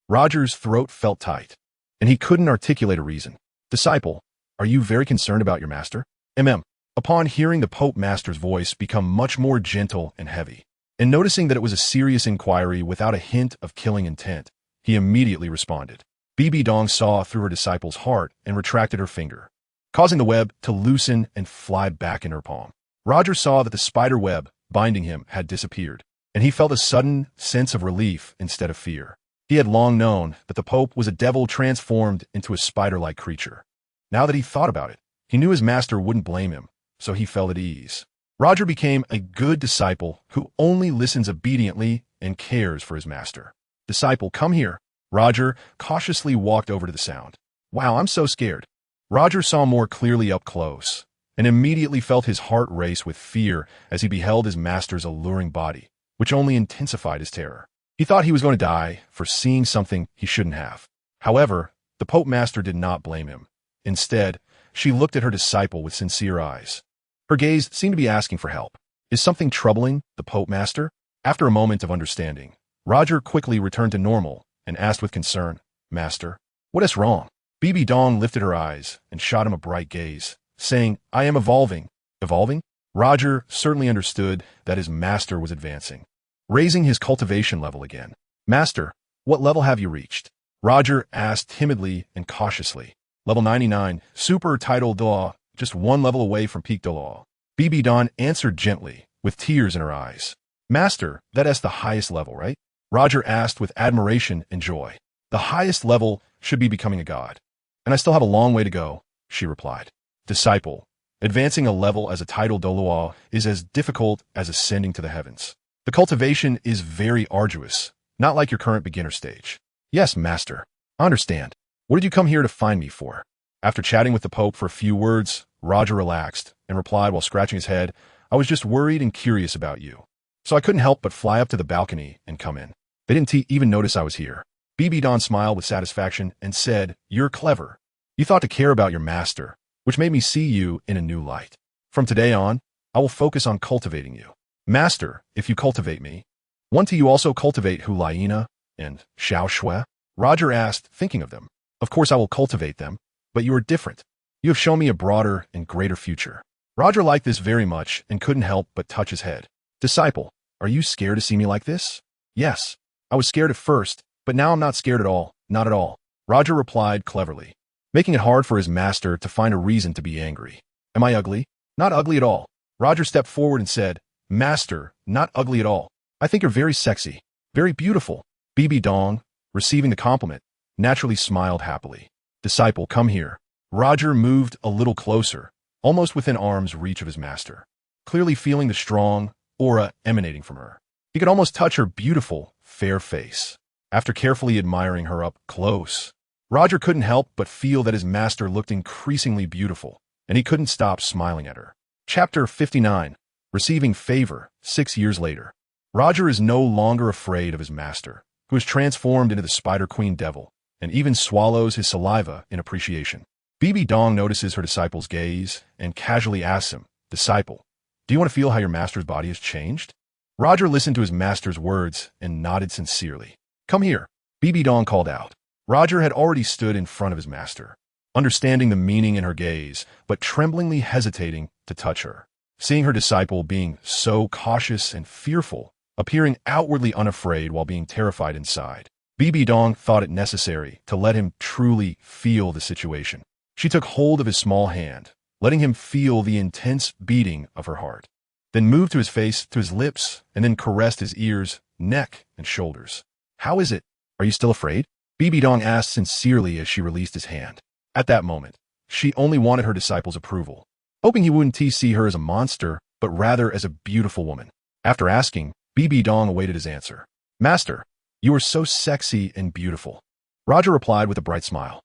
[SPEAKER 1] Roger's throat felt tight, and he couldn't articulate a reason. "Disciple, are you very concerned about your master?" Upon hearing the Pope Master's voice become much more gentle and heavy, and noticing that it was a serious inquiry without a hint of killing intent, he immediately responded. Bibi Dong saw through her disciple's heart and retracted her finger, causing the web to loosen and fly back in her palm. Roger saw that the spider web binding him had disappeared, and he felt a sudden sense of relief instead of fear. He had long known that the Pope was a devil transformed into a spider-like creature. Now that he thought about it, he knew his master wouldn't blame him, so he felt at ease. Roger became a good disciple who only listens obediently and cares for his master. "Disciple, come here." Roger cautiously walked over to the sound. "Wow, I'm so scared." Roger saw more clearly up close, and immediately felt his heart race with fear as he beheld his master's alluring body, which only intensified his terror. He thought he was going to die for seeing something he shouldn't have. However, the Pope Master did not blame him. Instead, she looked at her disciple with sincere eyes. Her gaze seemed to be asking for help. "Is something troubling the Pope Master?" After a moment of understanding, Roger quickly returned to normal and asked with concern, "Master, what is wrong?" Bibi Dong lifted her eyes and shot him a bright gaze, saying, "I am evolving." Evolving? Roger certainly understood that his master was advancing, raising his cultivation level again. "Master, what level have you reached?" Roger asked timidly and cautiously. "Level 99, super title Douluo, just one level away from peak Douluo." Bibi Dong answered gently, with tears in her eyes. "Master, that is the highest level, right?" Roger asked with admiration and joy. "The highest level should be becoming a god. And I still have a long way to go," she replied. "Disciple, advancing a level as a title Douluo is as difficult as ascending to the heavens. The cultivation is very arduous, not like your current beginner stage." "Yes, master. I understand. What did you come here to find me for?" After chatting with the Pope for a few words, Roger relaxed and replied while scratching his head, "I was just worried and curious about you. So I couldn't help but fly up to the balcony and come in. They didn't even notice I was here." Bibi Dong smiled with satisfaction and said, "You're clever. You thought to care about your master, which made me see you in a new light. From today on, I will focus on cultivating you. Master, if you cultivate me, won't you also cultivate Hulaina and Xiao Shui?" Roger asked, thinking of them. "Of course I will cultivate them, but you are different. You have shown me a broader and greater future." Roger liked this very much and couldn't help but touch his head. "Disciple, are you scared to see me like this?" "Yes, I was scared at first, but now I'm not scared at all, not at all," Roger replied cleverly, making it hard for his master to find a reason to be angry. "Am I ugly?" "Not ugly at all." Roger stepped forward and said, "Master, not ugly at all. I think you're very sexy, very beautiful." Bibi Dong, receiving the compliment, naturally smiled happily. "Disciple, come here." Roger moved a little closer, almost within arm's reach of his master, clearly feeling the strong aura emanating from her. He could almost touch her beautiful, fair face. After carefully admiring her up close, Roger couldn't help but feel that his master looked increasingly beautiful, and he couldn't stop smiling at her. Chapter 59. Receiving Favor 6 years later. Roger is no longer afraid of his master, who is transformed into the Spider Queen Devil, and even swallows his saliva in appreciation. Bibi Dong notices her disciple's gaze and casually asks him, "Disciple, do you want to feel how your master's body has changed?" Roger listened to his master's words and nodded sincerely. "Come here," Bibi Dong called out. Roger had already stood in front of his master, understanding the meaning in her gaze, but tremblingly hesitating to touch her. Seeing her disciple being so cautious and fearful, appearing outwardly unafraid while being terrified inside, Bibi Dong thought it necessary to let him truly feel the situation. She took hold of his small hand, letting him feel the intense beating of her heart, then moved to his face, to his lips, and then caressed his ears, neck, and shoulders. "How is it? Are you still afraid?" Bibi Dong asked sincerely as she released his hand. At that moment, she only wanted her disciple's approval, hoping he wouldn't see her as a monster, but rather as a beautiful woman. After asking, Bibi Dong awaited his answer. "Master, you are so sexy and beautiful." Roger replied with a bright smile.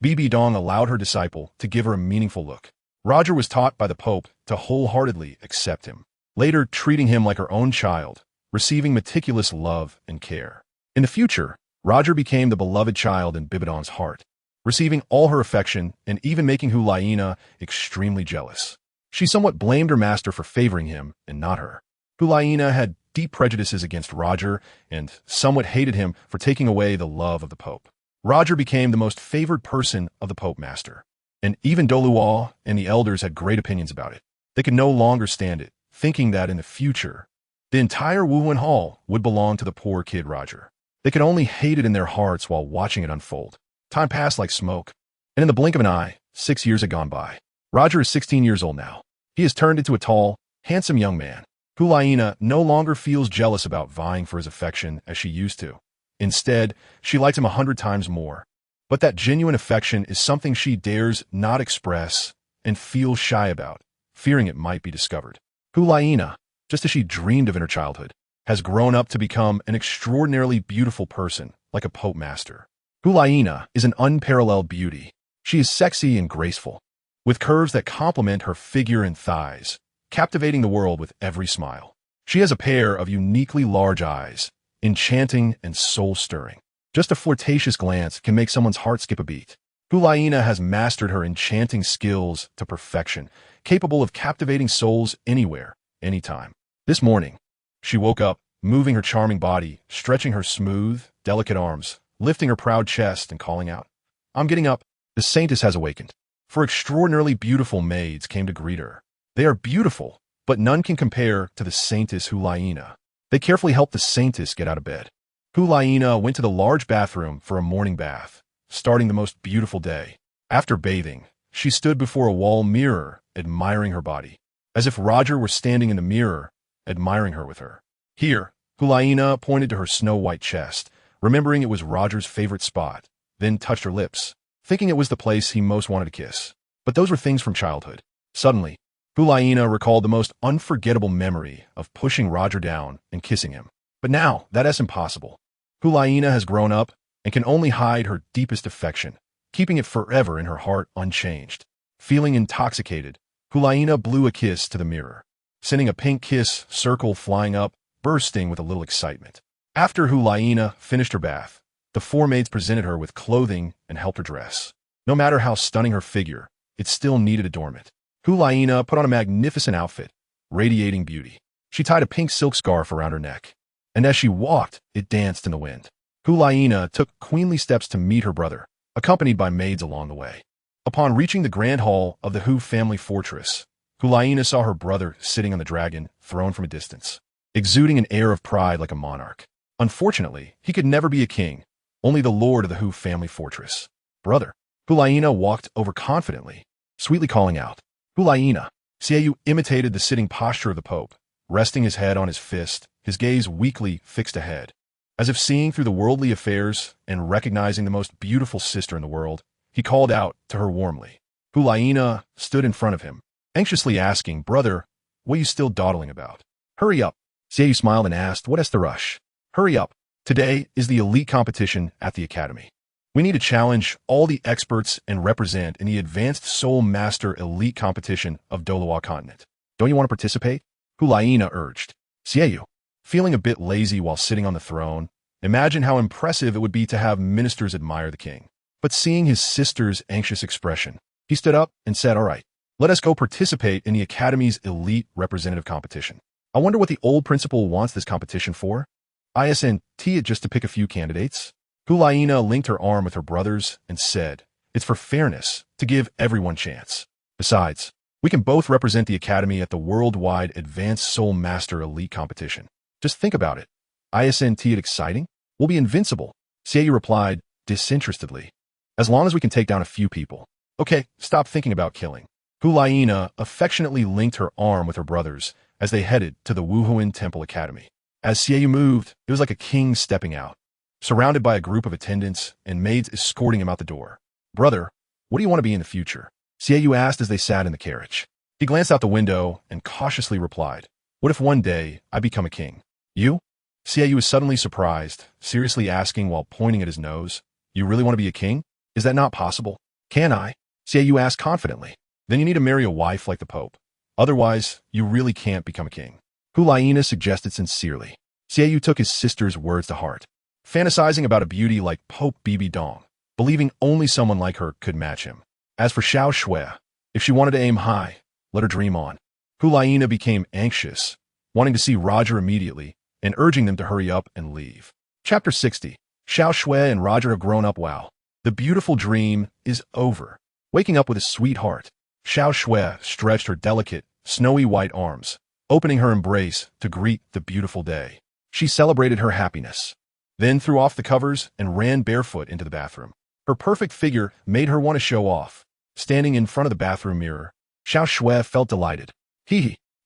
[SPEAKER 1] Bibi Dong allowed her disciple to give her a meaningful look. Roger was taught by the Pope to wholeheartedly accept him, later treating him like her own child, receiving meticulous love and care. In the future, Roger became the beloved child in Bibi Dong's heart, receiving all her affection and even making Hulaina extremely jealous. She somewhat blamed her master for favoring him and not her. Hulaina had deep prejudices against Roger and somewhat hated him for taking away the love of the Pope. Roger became the most favored person of the Pope Master, and even Douluo and the elders had great opinions about it. They could no longer stand it, thinking that in the future, the entire Wuhuan Hall would belong to the poor kid Roger. They could only hate it in their hearts while watching it unfold. Time passed like smoke, and in the blink of an eye, 6 years had gone by. Roger is 16 years old now. He has turned into a tall, handsome young man. Hulaina no longer feels jealous about vying for his affection as she used to. Instead, she likes him 100 times more. But that genuine affection is something she dares not express and feels shy about, fearing it might be discovered. Hulaina, just as she dreamed of in her childhood, has grown up to become an extraordinarily beautiful person, like a Pope Master. Hulaina is an unparalleled beauty. She is sexy and graceful, with curves that complement her figure and thighs, captivating the world with every smile. She has a pair of uniquely large eyes, enchanting and soul-stirring. Just a flirtatious glance can make someone's heart skip a beat. Hulaina has mastered her enchanting skills to perfection, capable of captivating souls anywhere, anytime. This morning, she woke up, moving her charming body, stretching her smooth, delicate arms, lifting her proud chest and calling out, "I'm getting up." The saintess has awakened. Four extraordinarily beautiful maids came to greet her. They are beautiful, but none can compare to the saintess Hulaina. They carefully helped the saintess get out of bed. Hulaina went to the large bathroom for a morning bath, starting the most beautiful day. After bathing, she stood before a wall mirror, admiring her body, as if Roger were standing in the mirror, admiring her with her. Here, Hulaina pointed to her snow-white chest, remembering it was Roger's favorite spot, then touched her lips, thinking it was the place he most wanted to kiss. But those were things from childhood. Suddenly, Hulaina recalled the most unforgettable memory of pushing Roger down and kissing him. But now, that's impossible. Hulaina has grown up and can only hide her deepest affection, keeping it forever in her heart unchanged. Feeling intoxicated, Hulaina blew a kiss to the mirror, sending a pink kiss circle flying up, bursting with a little excitement. After Hulaina finished her bath, the four maids presented her with clothing and helped her dress. No matter how stunning her figure, it still needed adornment. Hulaina put on a magnificent outfit, radiating beauty. She tied a pink silk scarf around her neck, and as she walked, it danced in the wind. Hulaina took queenly steps to meet her brother, accompanied by maids along the way. Upon reaching the grand hall of the Hu family fortress, Hulaina saw her brother sitting on the dragon throne from a distance, exuding an air of pride like a monarch. Unfortunately, he could never be a king, only the lord of the Hu family fortress. "Brother." Hulaina walked over confidently, sweetly calling out, "Hulaina." Xiaoyu imitated the sitting posture of the Pope, resting his head on his fist, his gaze weakly fixed ahead. As if seeing through the worldly affairs and recognizing the most beautiful sister in the world, he called out to her warmly. Hulaina stood in front of him, anxiously asking, "Brother, what are you still dawdling about? Hurry up." Xiaoyu smiled and asked, "What is the rush?" "Hurry up. Today is the elite competition at the academy. We need to challenge all the experts and represent in the Advanced Soul Master Elite Competition of Douluo Continent. Don't you want to participate?" Hulaina urged. Xiaoyu, feeling a bit lazy while sitting on the throne, imagined how impressive it would be to have ministers admire the king. But seeing his sister's anxious expression, he stood up and said, "All right, let us go participate in the Academy's elite representative competition. I wonder what the old principal wants this competition for? Isn't it just to pick a few candidates?" Hulaina linked her arm with her brother's and said, "It's for fairness, to give everyone chance. Besides, we can both represent the Academy at the worldwide Advanced Soul Master Elite Competition. Just think about it. Isn't it exciting? We'll be invincible." Xiaoyu replied disinterestedly, "As long as we can take down a few people. Okay, stop thinking about killing." Hulaina affectionately linked her arm with her brother's as they headed to the Wuhuan Temple Academy. As Xiaoyu moved, it was like a king stepping out, surrounded by a group of attendants and maids escorting him out the door. "Brother, what do you want to be in the future?" Xiaoyu asked as they sat in the carriage. He glanced out the window and cautiously replied, "What if one day I become a king?" "You?" Xiaoyu was suddenly surprised, seriously asking while pointing at his nose, "You really want to be a king? Is that not possible?" "Can I?" Xiaoyu asked confidently. "Then you need to marry a wife like the Pope. Otherwise, you really can't become a king." Hulaina suggested sincerely. Xiaoyu took his sister's words to heart, fantasizing about a beauty like Pope Bibi Dong, believing only someone like her could match him. As for Xiao Shui, if she wanted to aim high, let her dream on. Hulaina became anxious, wanting to see Roger immediately, and urging them to hurry up and leave. Chapter 60. Xiao Shui and Roger have grown up. Wow. The beautiful dream is over. Waking up with a sweet heart, Xiao Shui stretched her delicate, snowy white arms, opening her embrace to greet the beautiful day. She celebrated her happiness, then threw off the covers and ran barefoot into the bathroom. Her perfect figure made her want to show off. Standing in front of the bathroom mirror, Xiao Shui felt delighted.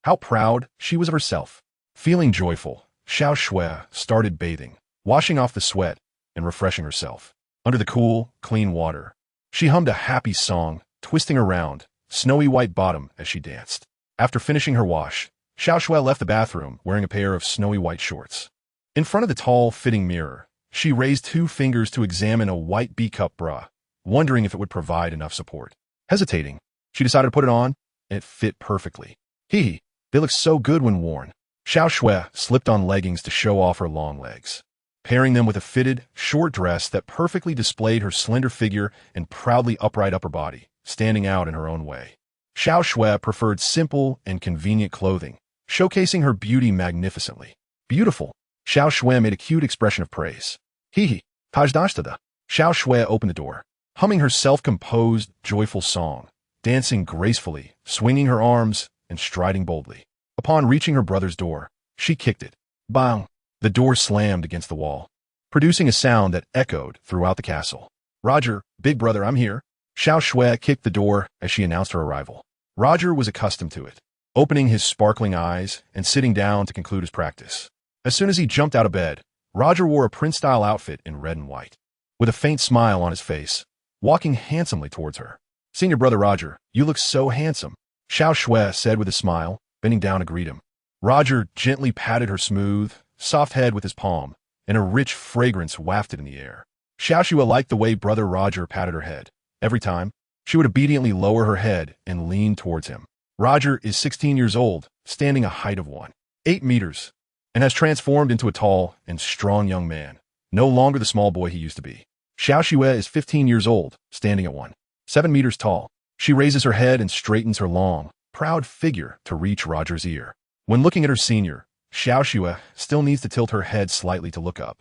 [SPEAKER 1] How proud she was of herself. Feeling joyful, Xiao Shui started bathing, washing off the sweat and refreshing herself. Under the cool, clean water, she hummed a happy song, twisting around, snowy white bottom as she danced. After finishing her wash, Xiao Shui left the bathroom wearing a pair of snowy white shorts. In front of the tall, fitting mirror, she raised 2 fingers to examine a white B-cup bra, wondering if it would provide enough support. Hesitating, she decided to put it on, and it fit perfectly. They look so good when worn. Xiao Shui slipped on leggings to show off her long legs, pairing them with a fitted, short dress that perfectly displayed her slender figure and proudly upright upper body, standing out in her own way. Xiao Shui preferred simple and convenient clothing, showcasing her beauty magnificently. Beautiful. Xiao Shui made a cute expression of praise. Tajdashtada. Xiao Shui opened the door, humming her self-composed, joyful song, dancing gracefully, swinging her arms, and striding boldly. Upon reaching her brother's door, she kicked it. Bang! The door slammed against the wall, producing a sound that echoed throughout the castle. Roger, big brother, I'm here. Xiao Shui kicked the door as she announced her arrival. Roger was accustomed to it, opening his sparkling eyes and sitting down to conclude his practice. As soon as he jumped out of bed, Roger wore a prince-style outfit in red and white, with a faint smile on his face, walking handsomely towards her. Senior brother Roger, you look so handsome, Xiao Shui said with a smile, bending down to greet him. Roger gently patted her smooth, soft head with his palm, and a rich fragrance wafted in the air. Xiao Shui liked the way brother Roger patted her head. Every time, she would obediently lower her head and lean towards him. Roger is 16 years old, standing a height of 1.8 meters, and has transformed into a tall and strong young man, no longer the small boy he used to be. Xiao Shui is 15 years old, standing at 1.7 meters tall. She raises her head and straightens her long, proud figure to reach Roger's ear. When looking at her senior, Xiao Shui still needs to tilt her head slightly to look up.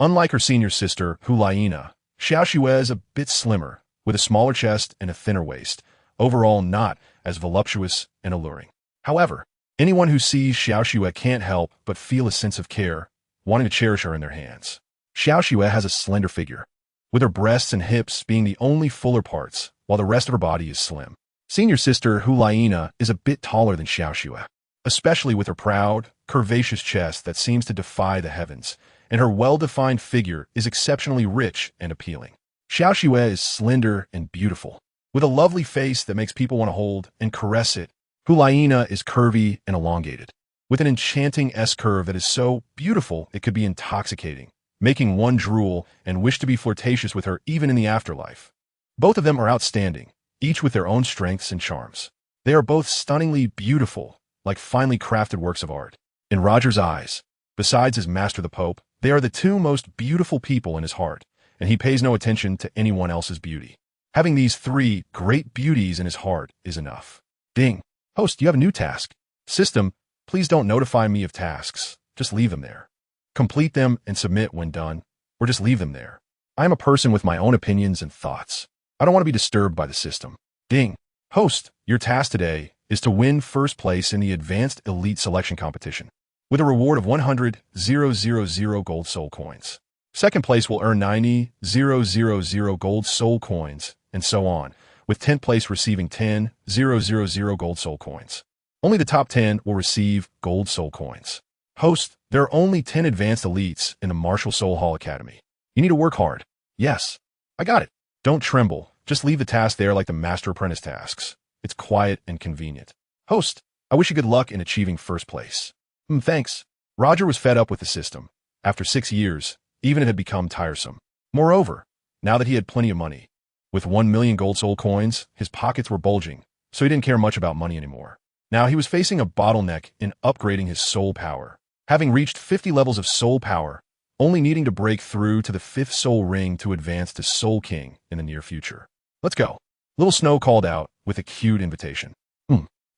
[SPEAKER 1] Unlike her senior sister, Hulaina, Xiao Shui is a bit slimmer, with a smaller chest and a thinner waist, overall not as voluptuous and alluring. However, anyone who sees Xiao Shui can't help but feel a sense of care, wanting to cherish her in their hands. Xiao Shui has a slender figure, with her breasts and hips being the only fuller parts, while the rest of her body is slim. Senior sister Hulaina is a bit taller than Xiao Shui, especially with her proud, curvaceous chest that seems to defy the heavens, and her well-defined figure is exceptionally rich and appealing. Xiao Shui is slender and beautiful, with a lovely face that makes people want to hold and caress it. Hulaina is curvy and elongated, with an enchanting S-curve that is so beautiful it could be intoxicating, making one drool and wish to be flirtatious with her even in the afterlife. Both of them are outstanding, each with their own strengths and charms. They are both stunningly beautiful, like finely crafted works of art. In Roger's eyes, besides his master the Pope, they are the 2 most beautiful people in his heart, and he pays no attention to anyone else's beauty. Having these 3 great beauties in his heart is enough. Ding. Host, you have a new task. System, please don't notify me of tasks. Just leave them there. Complete them and submit when done, or just leave them there. I am a person with my own opinions and thoughts. I don't want to be disturbed by the system. Ding. Host, your task today is to win first place in the Advanced Elite Selection Competition, with a reward of 100,000 gold soul coins. Second place will earn 90,000 gold soul coins, and so on, with 10th place receiving 10,000 gold soul coins. Only the top 10 will receive gold soul coins. Host, there are only 10 advanced elites in the Martial Soul Hall Academy. You need to work hard. Yes, I got it. Don't tremble. Just leave the task there like the Master Apprentice tasks. It's quiet and convenient. Host, I wish you good luck in achieving first place. Thanks. Roger was fed up with the system. After 6 years, even it had become tiresome. Moreover, now that he had plenty of money, with 1 million gold soul coins, his pockets were bulging, so he didn't care much about money anymore. Now he was facing a bottleneck in upgrading his soul power. Having reached 50 levels of soul power, only needing to break through to the 5th soul ring to advance to Soul King in the near future. Let's go. Little Snow called out with a cute invitation.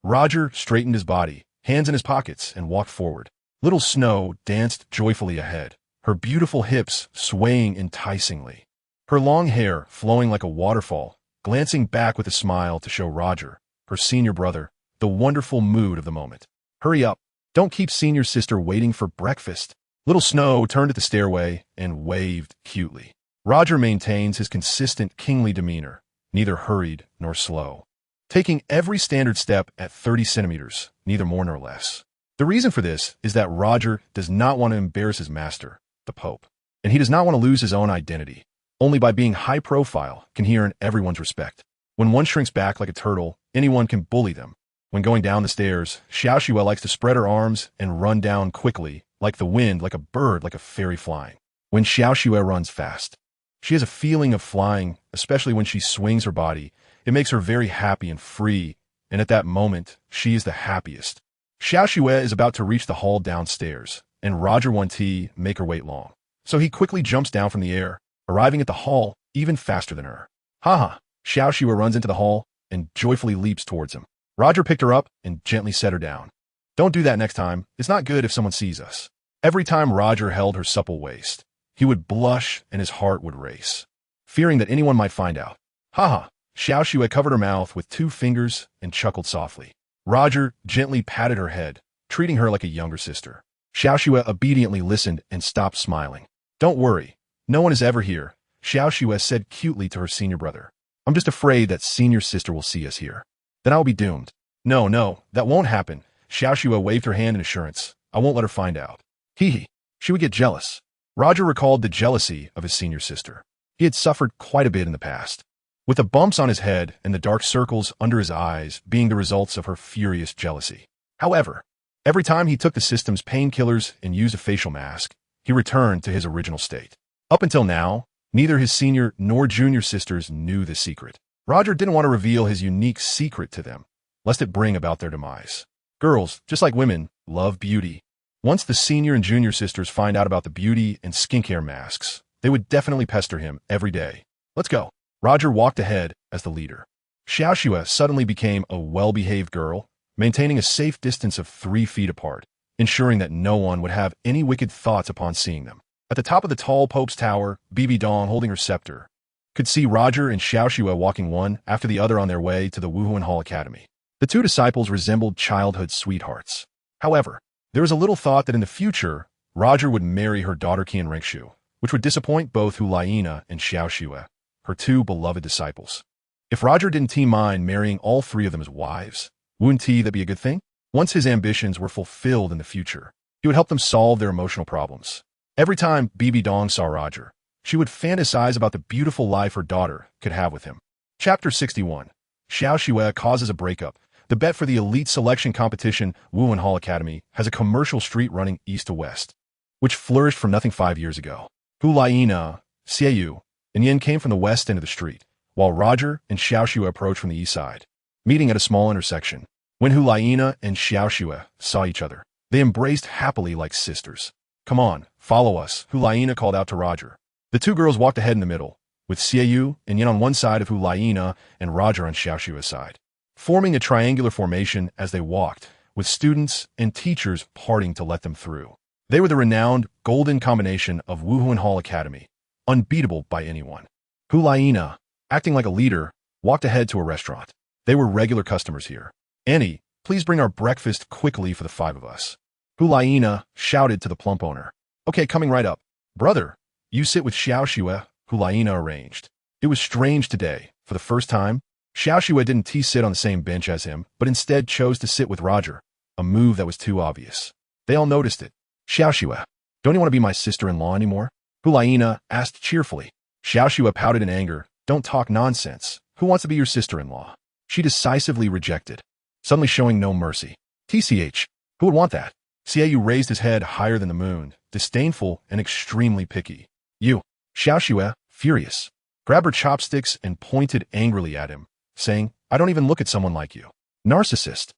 [SPEAKER 1] Roger straightened his body, hands in his pockets, and walked forward. Little Snow danced joyfully ahead, her beautiful hips swaying enticingly. Her long hair flowing like a waterfall, glancing back with a smile to show Roger, her senior brother, the wonderful mood of the moment. Hurry up. Don't keep senior sister waiting for breakfast. Little Snow turned at the stairway and waved cutely. Roger maintains his consistent kingly demeanor, neither hurried nor slow, taking every standard step at 30 centimeters, neither more nor less. The reason for this is that Roger does not want to embarrass his master, the Pope, and he does not want to lose his own identity. Only by being high profile can he earn everyone's respect. When one shrinks back like a turtle, anyone can bully them. When going down the stairs, Xiaoxue likes to spread her arms and run down quickly, like the wind, like a bird, like a fairy flying. When Xiaoxue runs fast, she has a feeling of flying, especially when she swings her body. It makes her very happy and free, and at that moment, she is the happiest. Xiaoxue is about to reach the hall downstairs, and Roger won't make her wait long. So he quickly jumps down from the air, arriving at the hall even faster than her. Haha! Xiaoxue runs into the hall and joyfully leaps towards him. Roger picked her up and gently set her down. Don't do that next time. It's not good if someone sees us. Every time Roger held her supple waist, he would blush and his heart would race, fearing that anyone might find out. Haha! Xiaoxue covered her mouth with 2 fingers and chuckled softly. Roger gently patted her head, treating her like a younger sister. Xiaoxue obediently listened and stopped smiling. Don't worry. No one is ever here, Xiaoxue said cutely to her senior brother. I'm just afraid that senior sister will see us here. Then I'll be doomed. No, that won't happen. Xiaoxue waved her hand in assurance. I won't let her find out. Hee. She would get jealous. Roger recalled the jealousy of his senior sister. He had suffered quite a bit in the past, with the bumps on his head and the dark circles under his eyes being the results of her furious jealousy. However, every time he took the system's painkillers and used a facial mask, he returned to his original state. Up until now, neither his senior nor junior sisters knew the secret. Roger didn't want to reveal his unique secret to them, lest it bring about their demise. Girls, just like women, love beauty. Once the senior and junior sisters find out about the beauty and skincare masks, they would definitely pester him every day. Let's go. Roger walked ahead as the leader. Xiaoxue suddenly became a well-behaved girl, maintaining a safe distance of 3 feet apart, ensuring that no one would have any wicked thoughts upon seeing them. At the top of the tall Pope's tower, Bibi Dong, holding her scepter, could see Roger and Xiaoxue walking one after the other on their way to the Wuhuan Hall Academy. The 2 disciples resembled childhood sweethearts. However, there was a little thought that in the future, Roger would marry her daughter Qian Rengshu, which would disappoint both Hulaina and Xiaoxue, her 2 beloved disciples. If Roger didn't mind marrying all 3 of them as wives, wouldn't that be a good thing? Once his ambitions were fulfilled in the future, he would help them solve their emotional problems. Every time Bibi Dong saw Roger, she would fantasize about the beautiful life her daughter could have with him. Chapter 61. Xiaoxue causes a breakup. The bet for the elite selection competition Wuhan Hall Academy has a commercial street running east to west, which flourished from nothing 5 years ago. Hulaina, Xiaoyu, and Yin came from the west end of the street, while Roger and Xiaoxue approached from the east side, meeting at a small intersection. When Hulaina and Xiaoxue saw each other, they embraced happily like sisters. Come on, follow us, Hulaina called out to Roger. The 2 girls walked ahead in the middle, with Xiaoyu and Yin on one side of Hulaina and Roger on Xiaoxue's side, forming a triangular formation as they walked, with students and teachers parting to let them through. They were the renowned golden combination of Wuhuan Hall Academy, unbeatable by anyone. Hulaina, acting like a leader, walked ahead to a restaurant. They were regular customers here. Annie, please bring our breakfast quickly for the 5 of us. Hulaina shouted to the plump owner. Okay, coming right up. Brother, you sit with Xiaoxue, Hulaina arranged. It was strange today. For the first time, Xiaoxue didn't sit on the same bench as him, but instead chose to sit with Roger, a move that was too obvious. They all noticed it. Xiaoxue, don't you want to be my sister-in-law anymore? Hulaina asked cheerfully. Xiaoxue pouted in anger. Don't talk nonsense. Who wants to be your sister-in-law? She decisively rejected, suddenly showing no mercy. TCH, who would want that? Xiaoyu raised his head higher than the moon, disdainful and extremely picky. You, Xiaoxue, furious, grabbed her chopsticks and pointed angrily at him, saying, I don't even look at someone like you. Narcissist.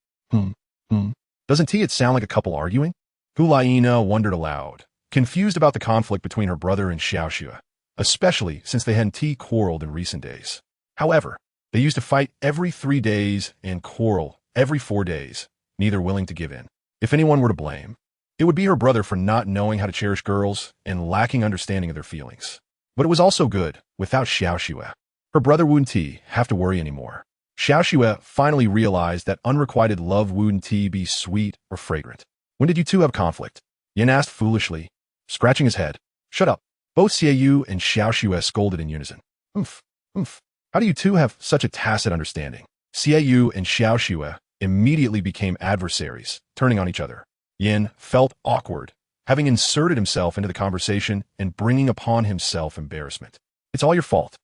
[SPEAKER 1] Hmm. Doesn't it sound like a couple arguing? Hulaina wondered aloud, confused about the conflict between her brother and Xiaoxue, especially since they hadn't quarreled in recent days. However, they used to fight every 3 days and quarrel every 4 days, neither willing to give in. If anyone were to blame, it would be her brother for not knowing how to cherish girls and lacking understanding of their feelings. But it was also good, without Xiaoxue. Her brother wouldn't have to worry anymore. Xiaoxue finally realized that unrequited love wouldn't be sweet or fragrant. When did you two have conflict? Yin asked foolishly, scratching his head. Shut up. Both Xiaoyu and Xiaoxue scolded in unison. Oomph, oomph. How do you two have such a tacit understanding? Xiaoyu and Xiaoxue immediately became adversaries, turning on each other. Yin felt awkward, having inserted himself into the conversation and bringing upon himself embarrassment. It's all your fault.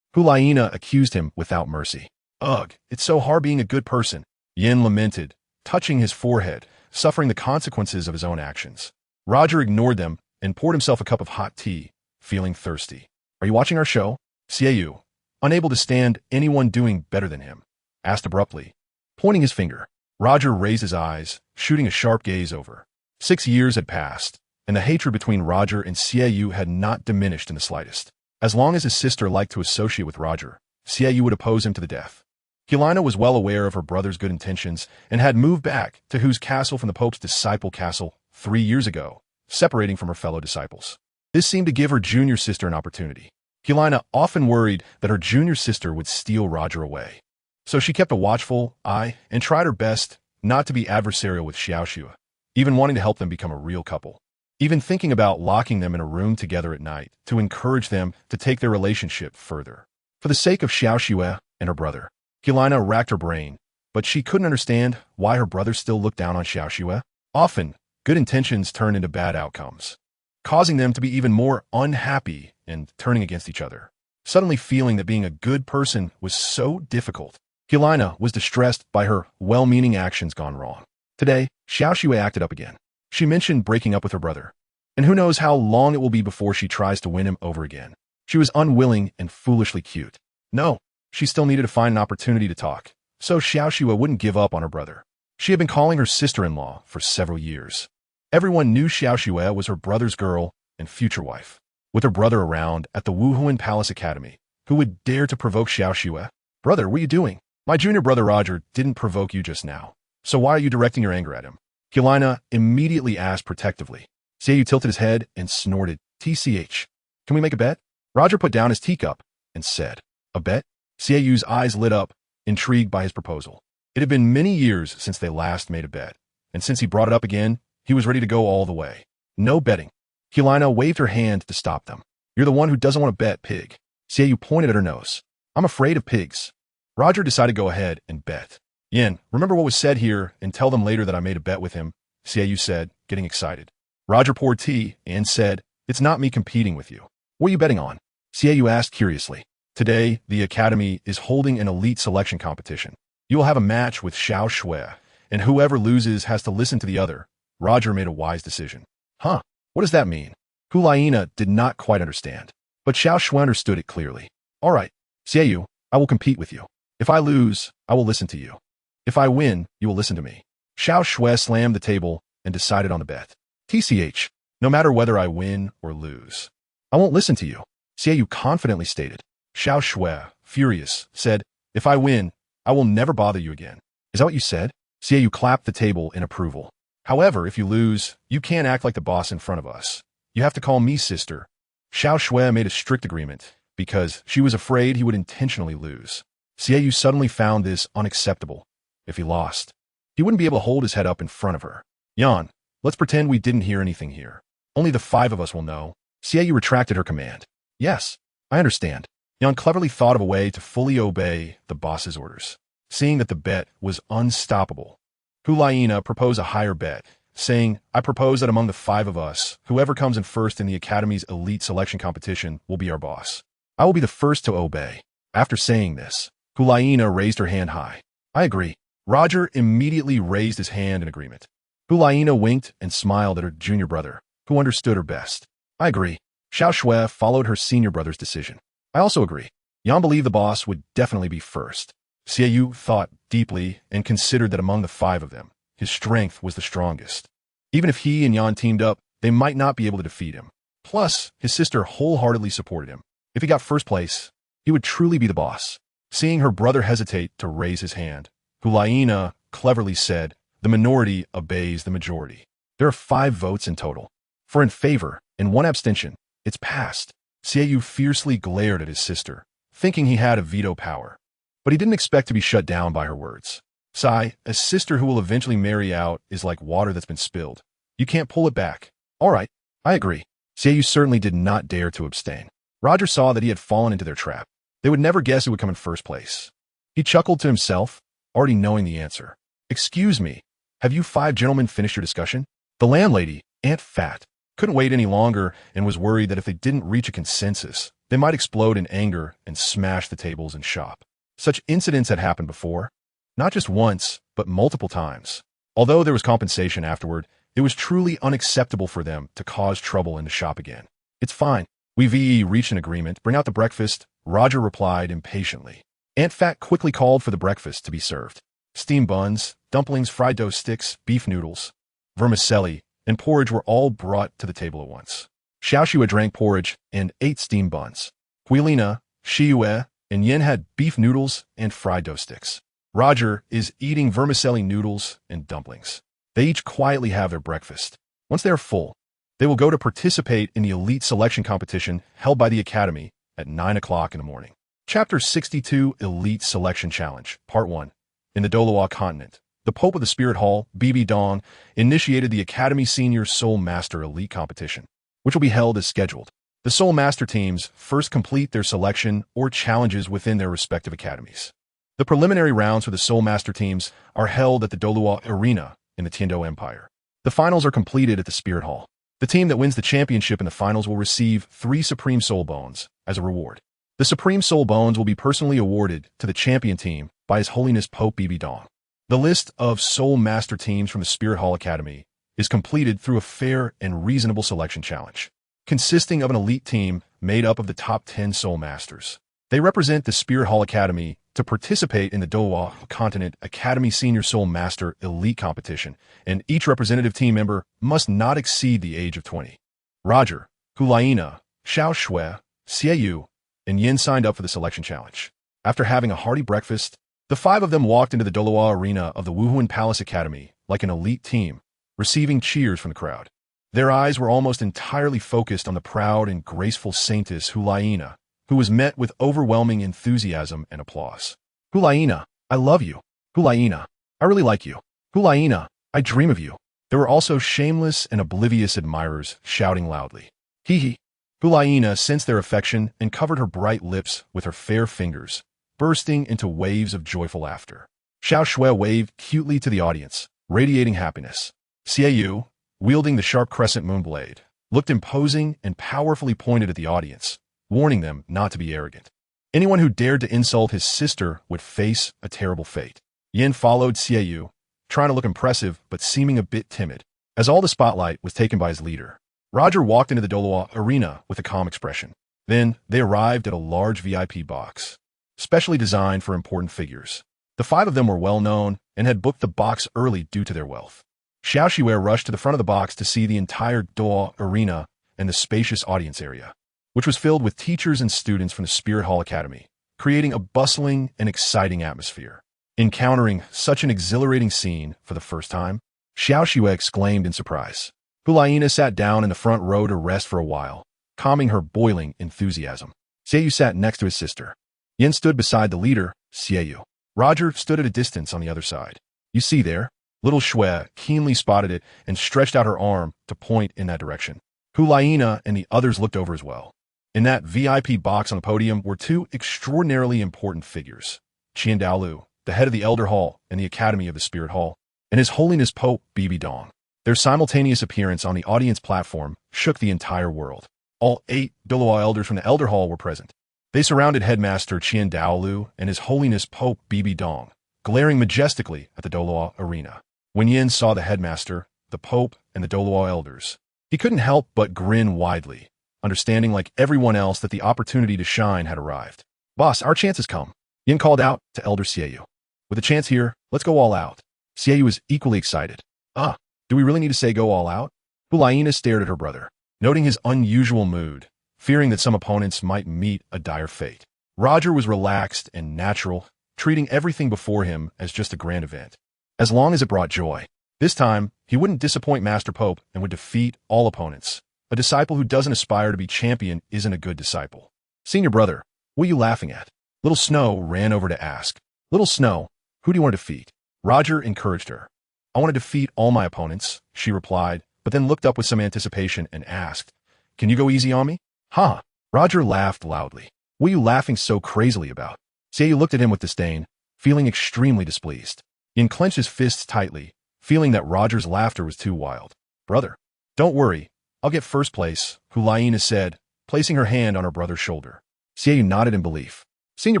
[SPEAKER 1] Hulaina accused him without mercy. Ugh, it's so hard being a good person. Yin lamented, touching his forehead, suffering the consequences of his own actions. Roger ignored them and poured himself a cup of hot tea, feeling thirsty. Are you watching our show? Xiaoyu, unable to stand anyone doing better than him, asked abruptly, pointing his finger. Roger raised his eyes, shooting a sharp gaze over. 6 years had passed, and the hatred between Roger and Xiaoyu had not diminished in the slightest. As long as his sister liked to associate with Roger, Xiaoyu would oppose him to the death. Helena was well aware of her brother's good intentions and had moved back to Hu's castle from the Pope's disciple castle 3 years ago, separating from her fellow disciples. This seemed to give her junior sister an opportunity. Helena often worried that her junior sister would steal Roger away. So she kept a watchful eye and tried her best not to be adversarial with Xiaoxue, even wanting to help them become a real couple. Even thinking about locking them in a room together at night to encourage them to take their relationship further. For the sake of Xiaoxue and her brother, Helena racked her brain, but she couldn't understand why her brother still looked down on Xiaoxue. Often, good intentions turn into bad outcomes, causing them to be even more unhappy and turning against each other. Suddenly feeling that being a good person was so difficult, Helena was distressed by her well-meaning actions gone wrong. Today, Xiaoxue acted up again. She mentioned breaking up with her brother, and who knows how long it will be before she tries to win him over again. She was unwilling and foolishly cute. No, she still needed to find an opportunity to talk, so Xiaoxue wouldn't give up on her brother. She had been calling her sister-in-law for several years. Everyone knew Xiaoxue was her brother's girl and future wife. With her brother around at the Wuhuan Palace Academy, who would dare to provoke Xiaoxue? Brother, what are you doing? My junior brother Roger didn't provoke you just now, so why are you directing your anger at him? Helena immediately asked protectively. Xiaoyu tilted his head and snorted, TCH. Can we make a bet? Roger put down his teacup and said, A bet? Xiaoyu's eyes lit up, intrigued by his proposal. It had been many years since they last made a bet, and since he brought it up again, he was ready to go all the way. No betting. Helena waved her hand to stop them. You're the one who doesn't want to bet, pig. Xiaoyu pointed at her nose. I'm afraid of pigs. Roger decided to go ahead and bet. Yin, remember what was said here and tell them later that I made a bet with him, Xiaoyu said, getting excited. Roger poured tea and said, It's not me competing with you. What are you betting on? Xiaoyu asked curiously. Today, the Academy is holding an elite selection competition. You will have a match with Xiaoxue, and whoever loses has to listen to the other. Roger made a wise decision. Huh, what does that mean? Hulaina did not quite understand, but Xiaoxue understood it clearly. All right, Xiaoyu, I will compete with you. If I lose, I will listen to you. If I win, you will listen to me. Xiaoxue slammed the table and decided on the bet. TCH, no matter whether I win or lose, I won't listen to you, Xiaoyu confidently stated. Xiaoxue, furious, said, If I win, I will never bother you again. Is that what you said? Xiaoyu clapped the table in approval. However, if you lose, you can't act like the boss in front of us. You have to call me sister. Xiaoxue made a strict agreement because she was afraid he would intentionally lose. Xiaoyu suddenly found this unacceptable. If he lost, he wouldn't be able to hold his head up in front of her. Yan, let's pretend we didn't hear anything here. Only the 5 of us will know. Xiaoyu retracted her command. Yes, I understand. Yan cleverly thought of a way to fully obey the boss's orders. Seeing that the bet was unstoppable, Hulaina proposed a higher bet, saying, I propose that among the 5 of us, whoever comes in first in the Academy's elite selection competition will be our boss. I will be the first to obey. After saying this, Hulaina raised her hand high. I agree. Roger immediately raised his hand in agreement. Hulaina winked and smiled at her junior brother, who understood her best. I agree. Xiaoxue followed her senior brother's decision. I also agree. Yan believed the boss would definitely be first. Xiaoyu thought deeply and considered that among the 5 of them, his strength was the strongest. Even if he and Yan teamed up, they might not be able to defeat him. Plus, his sister wholeheartedly supported him. If he got first place, he would truly be the boss. Seeing her brother hesitate to raise his hand, Hulaina cleverly said, "The minority obeys the majority." There are 5 votes in total. 4 in favor and 1 abstention. It's passed. Xiaoyu fiercely glared at his sister, thinking he had a veto power. But he didn't expect to be shut down by her words. "Sai, a sister who will eventually marry out is like water that's been spilled. You can't pull it back." "All right, I agree." Xiaoyu certainly did not dare to abstain. Roger saw that he had fallen into their trap. They would never guess who would come in first place. He chuckled to himself, already knowing the answer. "Excuse me, have you 5 gentlemen finished your discussion?" The landlady, Aunt Fat, couldn't wait any longer and was worried that if they didn't reach a consensus, they might explode in anger and smash the tables and shop. Such incidents had happened before, not just once, but multiple times. Although there was compensation afterward, it was truly unacceptable for them to cause trouble in the shop again. "It's fine. We've reached an agreement. Bring out the breakfast," Roger replied impatiently. Aunt Fat quickly called for the breakfast to be served. Steamed buns, dumplings, fried dough sticks, beef noodles, vermicelli, and porridge were all brought to the table at once. Xiaoxue drank porridge and ate steamed buns. Huilina, Shiyue, and Yin had beef noodles and fried dough sticks. Roger is eating vermicelli noodles and dumplings. They each quietly have their breakfast. Once they are full, they will go to participate in the elite selection competition held by the Academy at 9 o'clock in the morning. Chapter 62 Elite Selection Challenge, Part 1. In the Douluo Continent, the Pope of the Spirit Hall, Bibi Dong, initiated the Academy Senior Soul Master Elite Competition, which will be held as scheduled. The Soul Master teams first complete their selection or challenges within their respective academies. The preliminary rounds for the Soul Master teams are held at the Douluo Arena in the Tiando Empire. The finals are completed at the Spirit Hall. The team that wins the championship in the finals will receive 3 Supreme Soul Bones as a reward. The Supreme Soul Bones will be personally awarded to the champion team by His Holiness Pope Bibi Dong. The list of Soul Master teams from the Spirit Hall Academy is completed through a fair and reasonable selection challenge, consisting of an elite team made up of the top 10 Soul Masters. They represent the Spirit Hall Academy to participate in the Douluo Continent Academy Senior Soul Master Elite Competition, and each representative team member must not exceed the age of 20. Roger, Hulaina, Xiaoxue, Xiaoyu, and Yin signed up for the selection challenge. After having a hearty breakfast, the 5 of them walked into the Douluo Arena of the Wuhuan Palace Academy like an elite team, receiving cheers from the crowd. Their eyes were almost entirely focused on the proud and graceful saintess Hulaina, who was met with overwhelming enthusiasm and applause. "Hulaina, I love you. Hulaina, I really like you. Hulaina, I dream of you." There were also shameless and oblivious admirers shouting loudly. "Hee hee." Hulaina sensed their affection and covered her bright lips with her fair fingers, bursting into waves of joyful laughter. Xiaoxue waved cutely to the audience, radiating happiness. Xiaoyu, wielding the sharp crescent moon blade, looked imposing and powerfully pointed at the audience, warning them not to be arrogant. Anyone who dared to insult his sister would face a terrible fate. Yin followed Xiaoyu, trying to look impressive but seeming a bit timid, as all the spotlight was taken by his leader. Roger walked into the Douluo Arena with a calm expression. Then they arrived at a large VIP box, specially designed for important figures. The 5 of them were well known and had booked the box early due to their wealth. Xiaoxue rushed to the front of the box to see the entire Douluo Arena and the spacious audience area, which was filled with teachers and students from the Spirit Hall Academy, creating a bustling and exciting atmosphere. Encountering such an exhilarating scene for the first time, Xiaoxue exclaimed in surprise. Hulaina sat down in the front row to rest for a while, calming her boiling enthusiasm. Xiaoyu sat next to his sister. Yin stood beside the leader, Xiaoyu. Roger stood at a distance on the other side. "You see there?" Little Xue keenly spotted it and stretched out her arm to point in that direction. Hulaina and the others looked over as well. In that VIP box on the podium were 2 extraordinarily important figures, Qian Daolu, the head of the Elder Hall and the Academy of the Spirit Hall, and His Holiness Pope Bibi Dong. Their simultaneous appearance on the audience platform shook the entire world. All 8 Douluo elders from the Elder Hall were present. They surrounded Headmaster Qian Daolu and His Holiness Pope Bibi Dong, glaring majestically at the Douluo Arena. When Yin saw the headmaster, the Pope, and the Douluo elders, he couldn't help but grin widely, understanding like everyone else that the opportunity to shine had arrived. "Boss, our chance has come," Yin called out to Elder Xiaoyu. "With a chance here, let's go all out." Xiaoyu was equally excited. Do we really need to say go all out? Hulaina stared at her brother, noting his unusual mood, fearing that some opponents might meet a dire fate. Roger was relaxed and natural, treating everything before him as just a grand event, as long as it brought joy. This time, he wouldn't disappoint Master Pope and would defeat all opponents. A disciple who doesn't aspire to be champion isn't a good disciple. Senior brother, what are you laughing at? Little Snow ran over to ask. Little Snow, who do you want to defeat? Roger encouraged her. I want to defeat all my opponents, she replied, but then looked up with some anticipation and asked, can you go easy on me? Huh? Roger laughed loudly. What are you laughing so crazily about? Xiaoyu looked at him with disdain, feeling extremely displeased. He clenched his fists tightly, feeling that Roger's laughter was too wild. Brother, don't worry, I'll get first place, Hulaina said, placing her hand on her brother's shoulder. Xiaoyu nodded in belief. Senior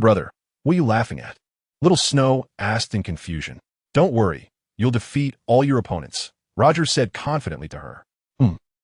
[SPEAKER 1] brother, what are you laughing at? Little Snow asked in confusion. Don't worry, you'll defeat all your opponents, Roger said confidently to her.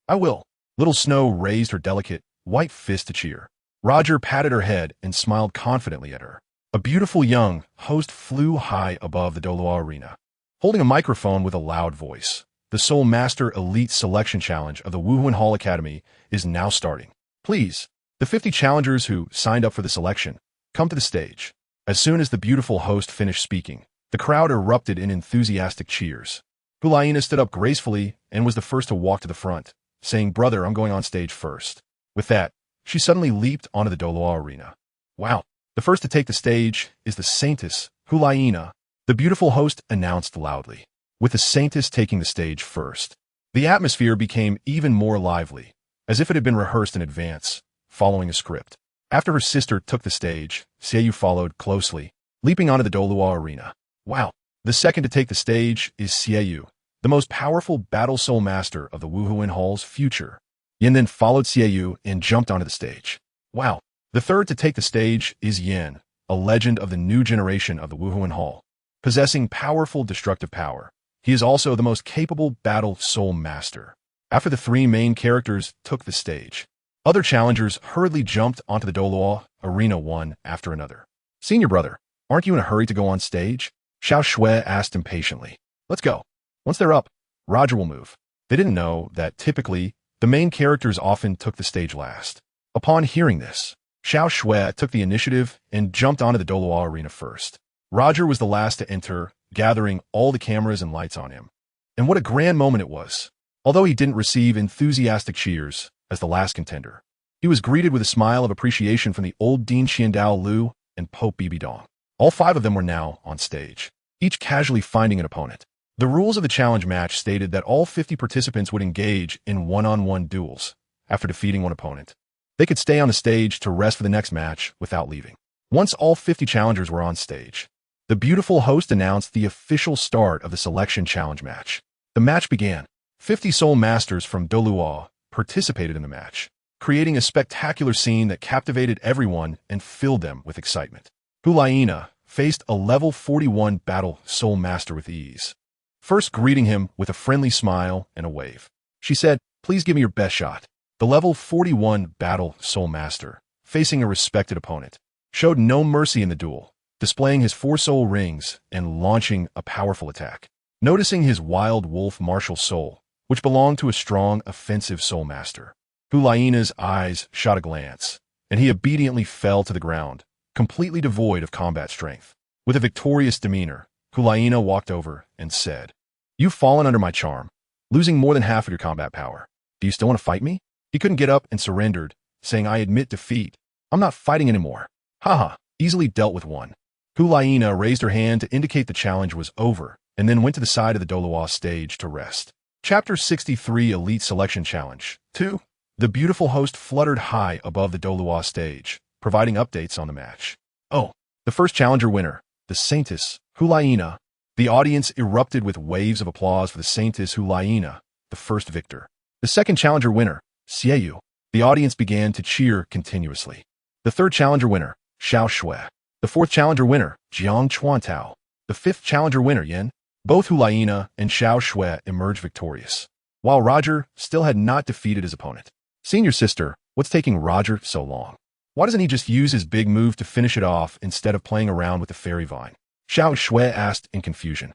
[SPEAKER 1] I will. Little Snow raised her delicate, white fist to cheer. Roger patted her head and smiled confidently at her. A beautiful young host flew high above the Douluo arena, holding a microphone with a loud voice. The Soul Master Elite Selection Challenge of the Wuhuan Hall Academy is now starting. Please, the 50 challengers who signed up for the selection, come to the stage. As soon as the beautiful host finished speaking, the crowd erupted in enthusiastic cheers. Hulaina stood up gracefully and was the first to walk to the front, saying, Brother, I'm going on stage first. With that, she suddenly leaped onto the Douluo arena. Wow, the first to take the stage is the Saintess, Hulaina, the beautiful host announced loudly. With the Saintess taking the stage first, the atmosphere became even more lively, as if it had been rehearsed in advance, following a script. After her sister took the stage, Xiaoyu followed closely, leaping onto the Douluo arena. Wow, the second to take the stage is Xiaoyu, the most powerful battle soul master of the Wuhuan Hall's future. Yin then followed Xiaoyu and jumped onto the stage. Wow, the third to take the stage is Yin, a legend of the new generation of the Wuhuan Hall. Possessing powerful destructive power, he is also the most capable battle soul master. After the three main characters took the stage, other challengers hurriedly jumped onto the Douluo arena one after another. Senior brother, aren't you in a hurry to go on stage? Xiao Shui asked impatiently. Let's go. Once they're up, Roger will move. They didn't know that typically, the main characters often took the stage last. Upon hearing this, Xiao Shui took the initiative and jumped onto the Douluo arena first. Roger was the last to enter, gathering all the cameras and lights on him. And what a grand moment it was. Although he didn't receive enthusiastic cheers as the last contender, he was greeted with a smile of appreciation from the old Dean Xiandao Lu and Pope Bibi Dong. All five of them were now on stage, each casually finding an opponent. The rules of the challenge match stated that all 50 participants would engage in one-on-one duels. After defeating one opponent, they could stay on the stage to rest for the next match without leaving. Once all 50 challengers were on stage, the beautiful host announced the official start of the selection challenge match. The match began. 50 soul masters from Douluo participated in the match, creating a spectacular scene that captivated everyone and filled them with excitement. Hulaina faced a level 41 battle soul master with ease, first greeting him with a friendly smile and a wave. She said, please give me your best shot. The level 41 battle soul master, facing a respected opponent, showed no mercy in the duel, displaying his 4 soul rings and launching a powerful attack. Noticing his wild wolf martial soul, which belonged to a strong offensive soul master, Hulaina's eyes shot a glance, and he obediently fell to the ground, completely devoid of combat strength. With a victorious demeanor, Hulaina walked over and said, You've fallen under my charm, losing more than half of your combat power. Do you still want to fight me? He couldn't get up and surrendered, saying, I admit defeat. I'm not fighting anymore. Haha, easily dealt with one. Hulaina raised her hand to indicate the challenge was over, and then went to the side of the Douluo stage to rest. Chapter 63 Elite Selection Challenge 2. The beautiful host fluttered high above the Douluo stage, providing updates on the match. Oh, the first challenger winner, the Saintess, Hulaina. The audience erupted with waves of applause for the Saintess Hulaina, the first victor. The second challenger winner, Xiaoyu. The audience began to cheer continuously. The third challenger winner, Xiao Shui. The fourth challenger winner, Jiang Chuantao. The fifth challenger winner, Yin. Both Hulaina and Xiao Shui emerged victorious, while Roger still had not defeated his opponent. Senior sister, what's taking Roger so long? Why doesn't he just use his big move to finish it off instead of playing around with the fairy vine? Xiao Shui asked in confusion.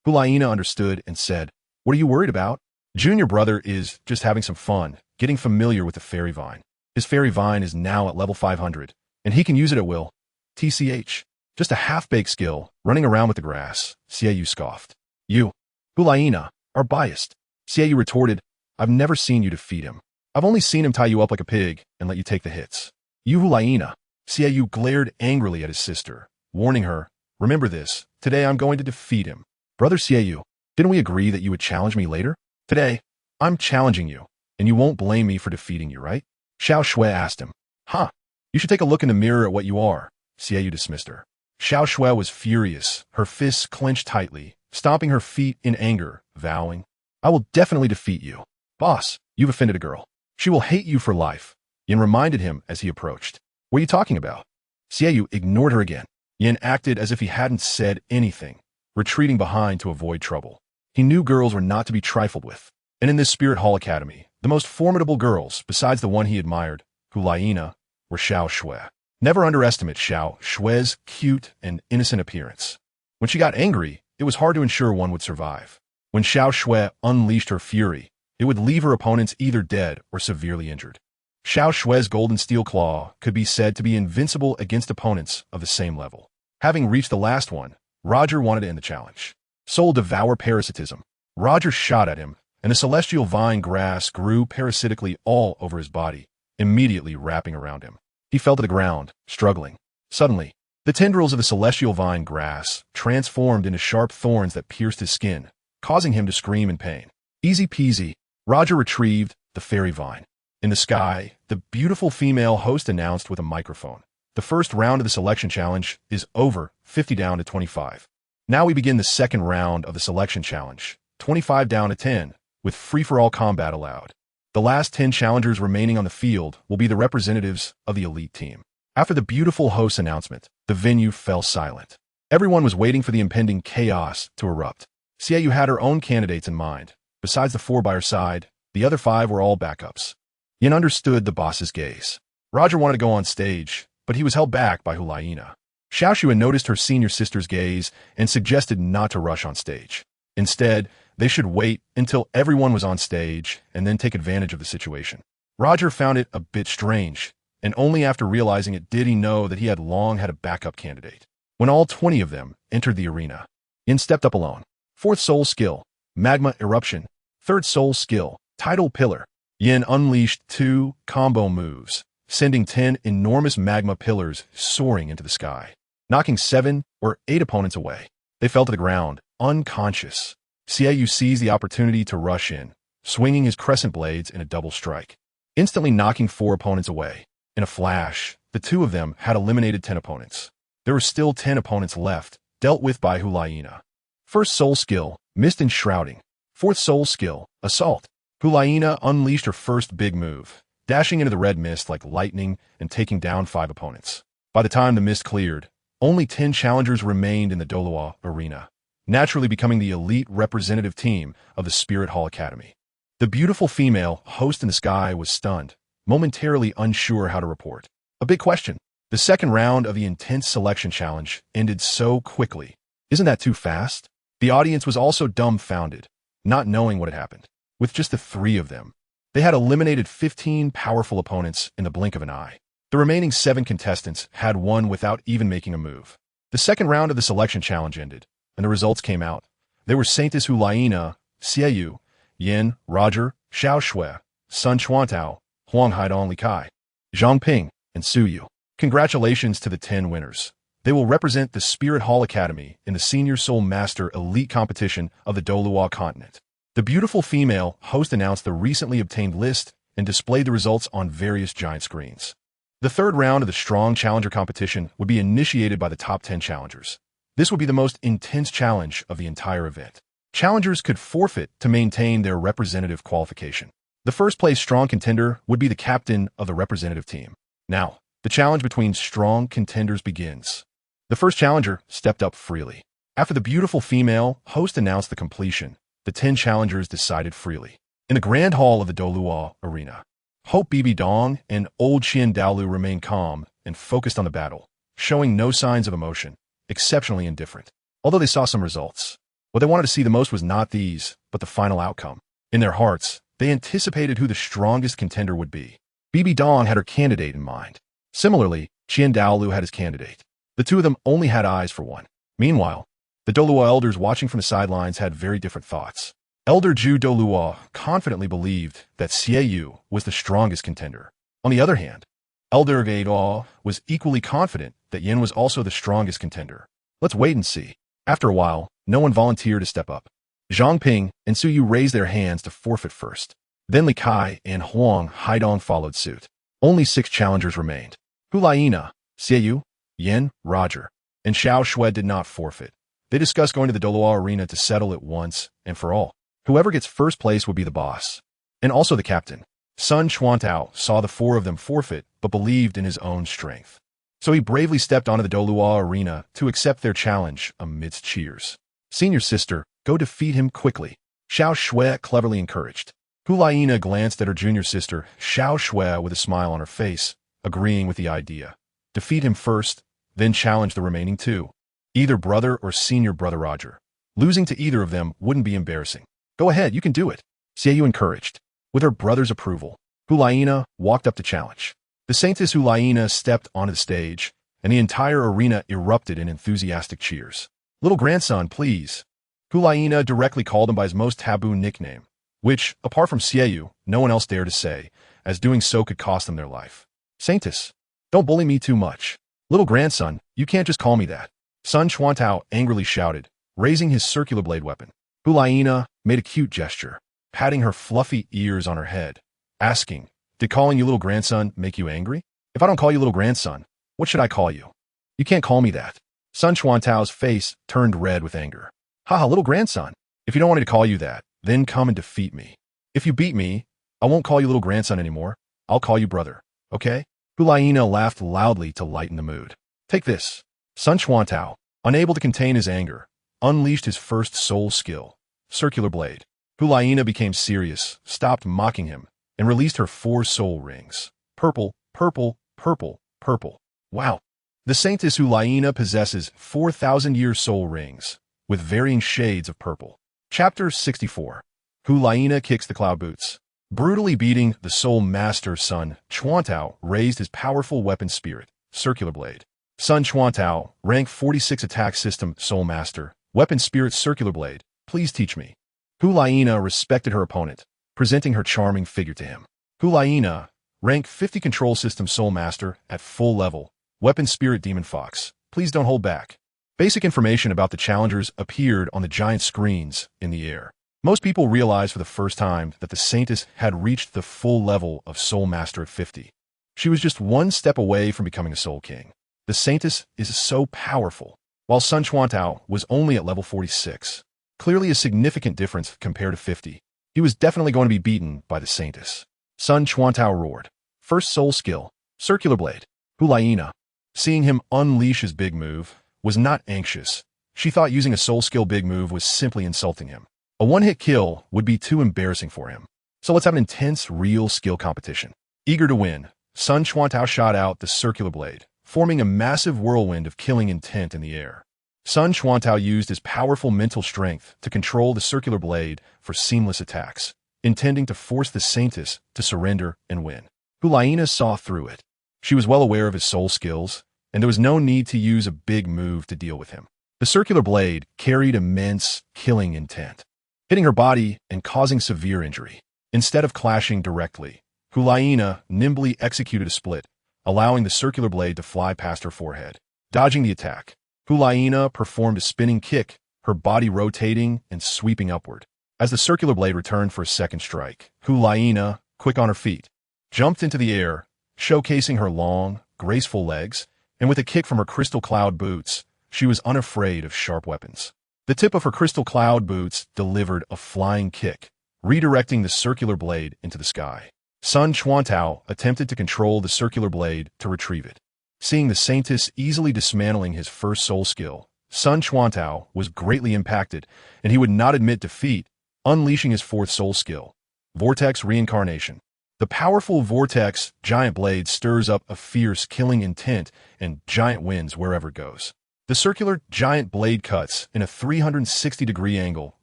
[SPEAKER 1] Hulaina understood and said, "What are you worried about? Junior brother is just having some fun, getting familiar with the fairy vine. His fairy vine is now at level 500, and he can use it at will. TCH. Just a half-baked skill, running around with the grass," Xiaoyu scoffed. "You, Hulaina, are biased." Xiaoyu retorted, "I've never seen you defeat him. I've only seen him tie you up like a pig and let you take the hits." "You Hulaina." Xiaoyu glared angrily at his sister, warning her, "Remember this, today I'm going to defeat him." "Brother Xiaoyu, didn't we agree that you would challenge me later? Today, I'm challenging you, and you won't blame me for defeating you, right?" Xiao Shui asked him. "Huh, you should take a look in the mirror at what you are." Xiaoyu dismissed her. Xiao Shui was furious, her fists clenched tightly, stomping her feet in anger, vowing, "I will definitely defeat you. Boss, you've offended a girl. She will hate you for life." Yin reminded him as he approached. "What are you talking about?" Xiaoyu ignored her again. Yin acted as if he hadn't said anything, retreating behind to avoid trouble. He knew girls were not to be trifled with, and in this Spirit Hall Academy, the most formidable girls, besides the one he admired, Hulaina, were Xiao Shui. Never underestimate Xiao Shui's cute and innocent appearance. When she got angry, it was hard to ensure one would survive. When Xiao Shui unleashed her fury, it would leave her opponents either dead or severely injured. Xiao Shui's golden steel claw could be said to be invincible against opponents of the same level. Having reached the last one, Roger wanted to end the challenge. Soul Devour Parasitism. Roger shot at him, and the celestial vine grass grew parasitically all over his body, immediately wrapping around him. He fell to the ground, struggling. Suddenly, the tendrils of the celestial vine grass transformed into sharp thorns that pierced his skin, causing him to scream in pain. Easy peasy, Roger retrieved the fairy vine. In the sky, the beautiful female host announced with a microphone, "The first round of the selection challenge is over, 50 down to 25. Now we begin the second round of the selection challenge, 25 down to 10, with free-for-all combat allowed. The last 10 challengers remaining on the field will be the representatives of the elite team." After the beautiful host's announcement, the venue fell silent. Everyone was waiting for the impending chaos to erupt. Xiaoyu had her own candidates in mind. Besides the 4 by her side, the other 5 were all backups. Yin understood the boss's gaze. Roger wanted to go on stage, but he was held back by Hulaina. Xiao Shui noticed her senior sister's gaze and suggested not to rush on stage. Instead, they should wait until everyone was on stage and then take advantage of the situation. Roger found it a bit strange, and only after realizing it did he know that he had long had a backup candidate. When all 20 of them entered the arena, Yin stepped up alone. 4th soul skill, Magma Eruption. 3rd soul skill, Tidal Pillar. Yin unleashed 2 combo moves, sending 10 enormous magma pillars soaring into the sky, knocking 7 or 8 opponents away. They fell to the ground, unconscious. Xiaoyu seized the opportunity to rush in, swinging his crescent blades in a double strike, instantly knocking 4 opponents away. In a flash, the 2 of them had eliminated 10 opponents. There were still 10 opponents left, dealt with by Hulaina. 1st soul skill, Mist Enshrouding. 4th soul skill, Assault. Hulaina unleashed her first big move, dashing into the red mist like lightning and taking down 5 opponents. By the time the mist cleared, only 10 challengers remained in the Douluo arena, naturally becoming the elite representative team of the Spirit Hall Academy. The beautiful female host in the sky was stunned, momentarily unsure how to report. A big question. The second round of the intense selection challenge ended so quickly. Isn't that too fast? The audience was also dumbfounded, not knowing what had happened. With just the 3 of them, they had eliminated 15 powerful opponents in the blink of an eye. The remaining 7 contestants had won without even making a move. The second round of the selection challenge ended, and the results came out. They were Saintess Hulaina, Xiaoyu, Yin, Roger, Xiao Shui, Sun Chuantao, Huang Haidong Li Kai, Zhang Ping, and Su Yu. Congratulations to the 10 winners. They will represent the Spirit Hall Academy in the Senior Soul Master Elite Competition of the Douluo Continent. The beautiful female host announced the recently obtained list and displayed the results on various giant screens. The third round of the Strong Challenger competition would be initiated by the top 10 challengers. This would be the most intense challenge of the entire event. Challengers could forfeit to maintain their representative qualification. The first place strong contender would be the captain of the representative team. Now, the challenge between strong contenders begins. The first challenger stepped up freely. After the beautiful female host announced the completion, the 10 challengers decided freely. In the grand hall of the Douluo arena, Hope Bibi Dong and Old Qian Daolu remained calm and focused on the battle, showing no signs of emotion, exceptionally indifferent. Although they saw some results, What they wanted to see the most was not these, but the final outcome. In their hearts, they anticipated who the strongest contender would be. Bibi Dong had her candidate in mind. Similarly, Qian Daolu had his candidate. The two of them only had eyes for one. Meanwhile, the Douluo elders watching from the sidelines had very different thoughts. Elder Zhu Douluo confidently believed that Xie Yu was the strongest contender. On the other hand, Elder Gaiduo was equally confident that Yin was also the strongest contender. Let's wait and see. After a while, no one volunteered to step up. Zhang Ping and Su Yu raised their hands to forfeit first. Then Li Kai and Huang Haidong followed suit. Only 6 challengers remained. Hu Laina, Xie Yu, Yin, Roger, and Xiao Shui did not forfeit. They discussed going to the Douluo arena to settle it once and for all. Whoever gets first place would be the boss. And also the captain. Sun Chuantao saw the 4 of them forfeit, but believed in his own strength. So he bravely stepped onto the Douluo arena to accept their challenge amidst cheers. Senior sister, go defeat him quickly. Xiao Shui cleverly encouraged. Hu Laina glanced at her junior sister, Xiao Shui, with a smile on her face, agreeing with the idea. Defeat him first, then challenge the remaining 2. Either brother or senior brother Roger. Losing to either of them wouldn't be embarrassing. Go ahead, you can do it. Xie Yu encouraged. With her brother's approval, Hu Laina walked up to challenge. The Saintess Hu Laina stepped onto the stage, and the entire arena erupted in enthusiastic cheers. Little grandson, please. Hu Laina directly called him by his most taboo nickname, which, apart from Xie Yu, no one else dared to say, as doing so could cost them their life. Saintess, don't bully me too much. Little grandson, you can't just call me that. Sun Chuantao angrily shouted, raising his circular blade weapon. Hu Laina made a cute gesture, patting her fluffy ears on her head, asking, did calling you little grandson make you angry? If I don't call you little grandson, what should I call you? You can't call me that. Sun Chuantao's face turned red with anger. Haha, little grandson. If you don't want me to call you that, then come and defeat me. If you beat me, I won't call you little grandson anymore. I'll call you brother, okay? Hu Laina laughed loudly to lighten the mood. Take this. Sun Chuantao, unable to contain his anger, unleashed his first soul skill, Circular Blade. Hu Laina became serious, stopped mocking him, and released her 4 soul rings. Purple, purple, purple, purple. Wow. The Saintess Hu Laina possesses 4,000-year soul rings, with varying shades of purple. Chapter 64. Hu Laina kicks the cloud boots. Brutally beating the Soul Master Sun Chuantao raised his powerful weapon spirit, Circular Blade. Sun Chuantao, rank 46 attack system Soul Master, weapon spirit Circular Blade, please teach me. Hu Laina respected her opponent, presenting her charming figure to him. Hu Laina, rank 50 control system Soul Master at full level, weapon spirit Demon Fox, please don't hold back. Basic information about the challengers appeared on the giant screens in the air. Most people realized for the first time that the Saintess had reached the full level of Soul Master at 50. She was just 1 step away from becoming a Soul King. The Saintess is so powerful, while Sun Chuantao was only at level 46. Clearly a significant difference compared to 50. He was definitely going to be beaten by the Saintess. Sun Chuantao roared. First soul skill, Circular Blade. Hu Laina, seeing him unleash his big move, was not anxious. She thought using a soul skill big move was simply insulting him. A one-hit kill would be too embarrassing for him. So let's have an intense, real skill competition. Eager to win, Sun Chuantao shot out the Circular Blade, forming a massive whirlwind of killing intent in the air. Sun Chuantao used his powerful mental strength to control the Circular Blade for seamless attacks, intending to force the Saintess to surrender and win. Hu Laina saw through it. She was well aware of his soul skills, and there was no need to use a big move to deal with him. The Circular Blade carried immense, killing intent, hitting her body and causing severe injury. Instead of clashing directly, Hu Laina nimbly executed a split, allowing the Circular Blade to fly past her forehead. Dodging the attack, Hu Laina performed a spinning kick, her body rotating and sweeping upward. As the Circular Blade returned for a second strike, Hu Laina, quick on her feet, jumped into the air, showcasing her long, graceful legs, and with a kick from her Crystal Cloud boots, she was unafraid of sharp weapons. The tip of her Crystal Cloud boots delivered a flying kick, redirecting the Circular Blade into the sky. Sun Chuantao attempted to control the Circular Blade to retrieve it. Seeing the Saintess easily dismantling his first soul skill, Sun Chuantao was greatly impacted, and he would not admit defeat, unleashing his 4th soul skill, Vortex Reincarnation. The powerful Vortex Giant Blade stirs up a fierce killing intent and giant winds wherever it goes. The circular giant blade cuts in a 360-degree angle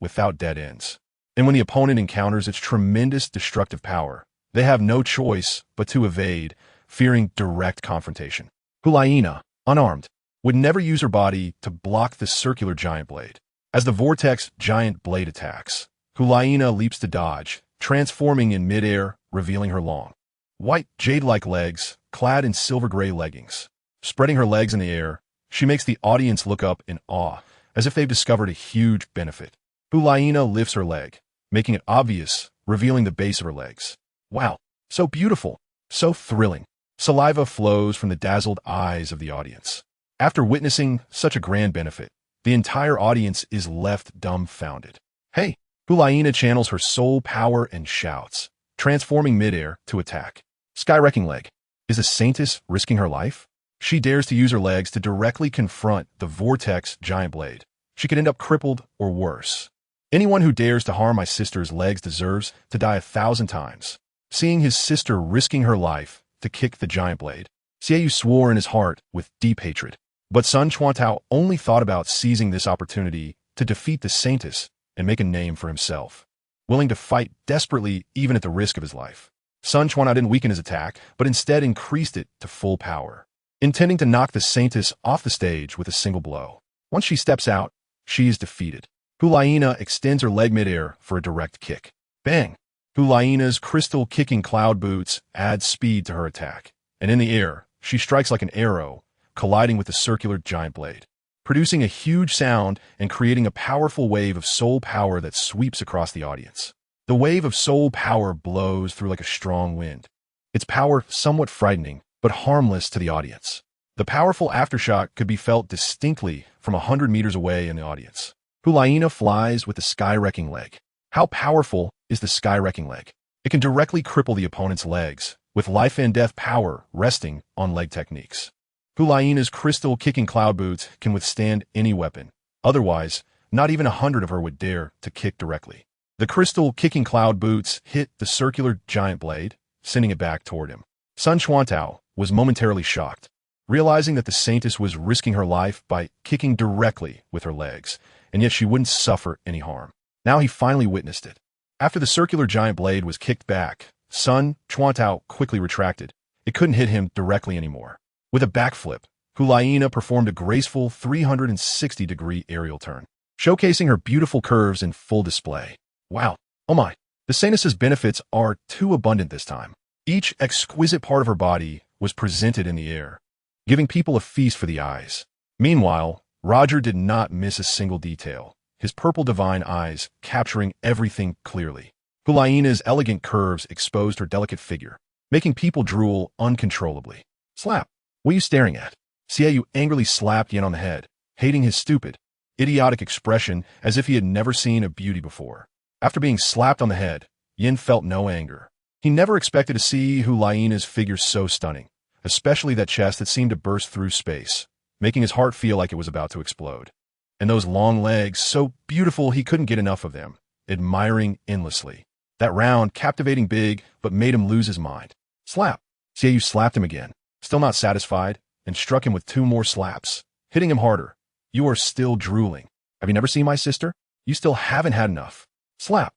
[SPEAKER 1] without dead ends. And when the opponent encounters its tremendous destructive power, they have no choice but to evade, fearing direct confrontation. Hulaina, unarmed, would never use her body to block the circular giant blade. As the vortex giant blade attacks, Hulaina leaps to dodge, transforming in midair, revealing her long, white, jade-like legs, clad in silver-gray leggings. Spreading her legs in the air, she makes the audience look up in awe, as if they've discovered a huge benefit. Hulaina lifts her leg, making it obvious, revealing the base of her legs. Wow, so beautiful, so thrilling. Saliva flows from the dazzled eyes of the audience. After witnessing such a grand benefit, the entire audience is left dumbfounded. Hey! Hulaina channels her soul power and shouts, transforming midair to attack. Sky-wrecking leg. Is the saintess risking her life? She dares to use her legs to directly confront the vortex giant blade. She could end up crippled or worse. Anyone who dares to harm my sister's legs deserves to die 1,000 times. Seeing his sister risking her life to kick the giant blade, Xiaoyu swore in his heart with deep hatred. But Sun Chuantao only thought about seizing this opportunity to defeat the saintess and make a name for himself. Willing to fight desperately even at the risk of his life, Sun Chuantao didn't weaken his attack, but instead increased it to full power, intending to knock the saintess off the stage with a single blow. Once she steps out, she is defeated. Hulaina extends her leg midair for a direct kick. Bang! Hulaina's crystal-kicking cloud boots add speed to her attack, and in the air, she strikes like an arrow, colliding with the circular giant blade, producing a huge sound and creating a powerful wave of soul power that sweeps across the audience. The wave of soul power blows through like a strong wind, its power somewhat frightening, but harmless to the audience. The powerful aftershock could be felt distinctly from 100 meters away in the audience. Hulaina flies with the sky-wrecking leg. How powerful is the sky-wrecking leg? It can directly cripple the opponent's legs, with life and death power resting on leg techniques. Hulaina's crystal-kicking cloud boots can withstand any weapon. Otherwise, not even 100 of her would dare to kick directly. The crystal-kicking cloud boots hit the circular giant blade, sending it back toward him. Sun Chuantao was momentarily shocked, realizing that the saintess was risking her life by kicking directly with her legs, and yet she wouldn't suffer any harm. Now he finally witnessed it. After the circular giant blade was kicked back, Sun Chuantao quickly retracted. It couldn't hit him directly anymore. With a backflip, Hulaina performed a graceful 360-degree aerial turn, showcasing her beautiful curves in full display. Wow, oh my, the saintess's benefits are too abundant this time. Each exquisite part of her body was presented in the air, giving people a feast for the eyes. Meanwhile, Roger did not miss a single detail, his purple divine eyes capturing everything clearly. Hulaina's elegant curves exposed her delicate figure, making people drool uncontrollably. Slap! What are you staring at? Xiaoyu angrily slapped Yin on the head, hating his stupid, idiotic expression as if he had never seen a beauty before. After being slapped on the head, Yin felt no anger. He never expected to see Hulaina's figure so stunning, especially that chest that seemed to burst through space, making his heart feel like it was about to explode. And those long legs, so beautiful he couldn't get enough of them, admiring endlessly. That round, captivating big, but made him lose his mind. Slap! Xiaoyu slapped him again, still not satisfied, and struck him with 2 more slaps, hitting him harder. You are still drooling. Have you never seen my sister? You still haven't had enough. Slap!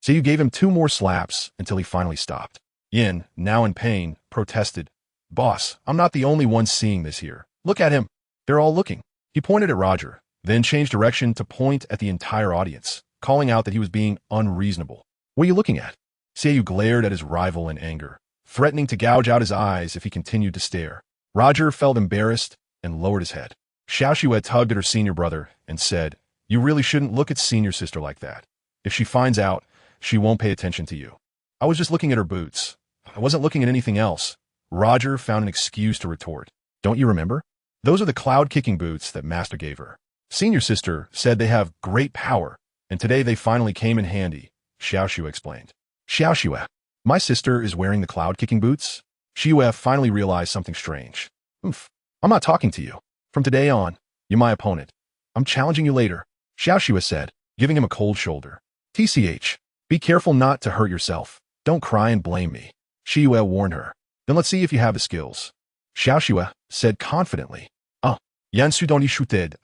[SPEAKER 1] Xiaoyu gave him 2 more slaps until he finally stopped. Yin, now in pain, protested. Boss, I'm not the only one seeing this here. Look at him. They're all looking. He pointed at Roger, then changed direction to point at the entire audience, calling out that he was being unreasonable. What are you looking at? Xiaoyu glared at his rival in anger, threatening to gouge out his eyes if he continued to stare. Roger felt embarrassed and lowered his head. Xiaoxue tugged at her senior brother and said, You really shouldn't look at senior sister like that. If she finds out, she won't pay attention to you. I was just looking at her boots. I wasn't looking at anything else. Roger found an excuse to retort. Don't you remember? Those are the cloud-kicking boots that Master gave her. Senior sister said they have great power, and today they finally came in handy, Xiaoxue explained. Xiaoxue, my sister is wearing the cloud-kicking boots? Xiue finally realized something strange. Oof, I'm not talking to you. From today on, you're my opponent. I'm challenging you later, Xiaoxue said, giving him a cold shoulder. TCH, be careful not to hurt yourself. Don't cry and blame me, Xiue warned her. Then let's see if you have the skills. Xiaoxue said confidently. Oh, Yan Sudoni Shuted,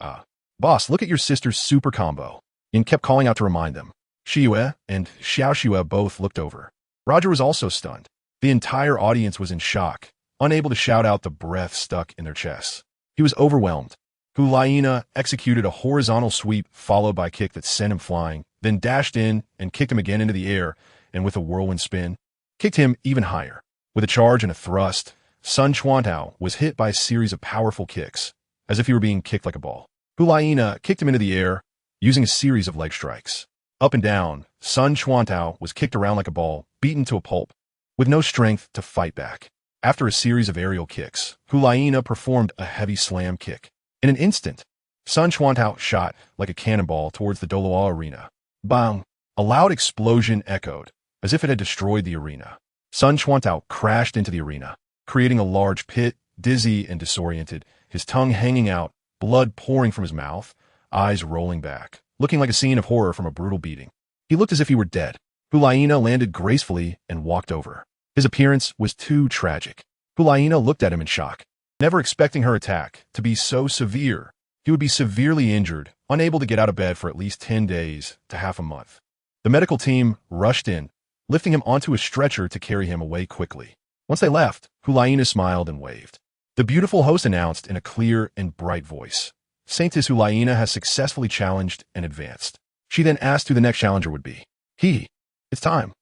[SPEAKER 1] Boss, look at your sister's super combo. Yin kept calling out to remind them. Shiyue and Xiao Shiyue both looked over. Roger was also stunned. The entire audience was in shock, unable to shout out the breath stuck in their chests. He was overwhelmed. Hu Laina executed a horizontal sweep followed by a kick that sent him flying, then dashed in and kicked him again into the air, and with a whirlwind spin, kicked him even higher. With a charge and a thrust, Sun Chuantao was hit by a series of powerful kicks, as if he were being kicked like a ball. Hu Laina kicked him into the air, using a series of leg strikes. Up and down, Sun Chuantao was kicked around like a ball, beaten to a pulp, with no strength to fight back. After a series of aerial kicks, Hu Laina performed a heavy slam kick. In an instant, Sun Chuantao shot like a cannonball towards the Douluo arena. Bang! A loud explosion echoed, as if it had destroyed the arena. Sun Chuantao crashed into the arena, creating a large pit, dizzy and disoriented, his tongue hanging out, blood pouring from his mouth, eyes rolling back, looking like a scene of horror from a brutal beating. He looked as if he were dead. Hu Laina landed gracefully and walked over. His appearance was too tragic. Hu Laina looked at him in shock, never expecting her attack to be so severe. He would be severely injured, unable to get out of bed for at least 10 days to half a month. The medical team rushed in, lifting him onto a stretcher to carry him away quickly. Once they left, Hu Laina smiled and waved. The beautiful host announced in a clear and bright voice, Saintess Hu Laina has successfully challenged and advanced. She then asked who the next challenger would be. It's time.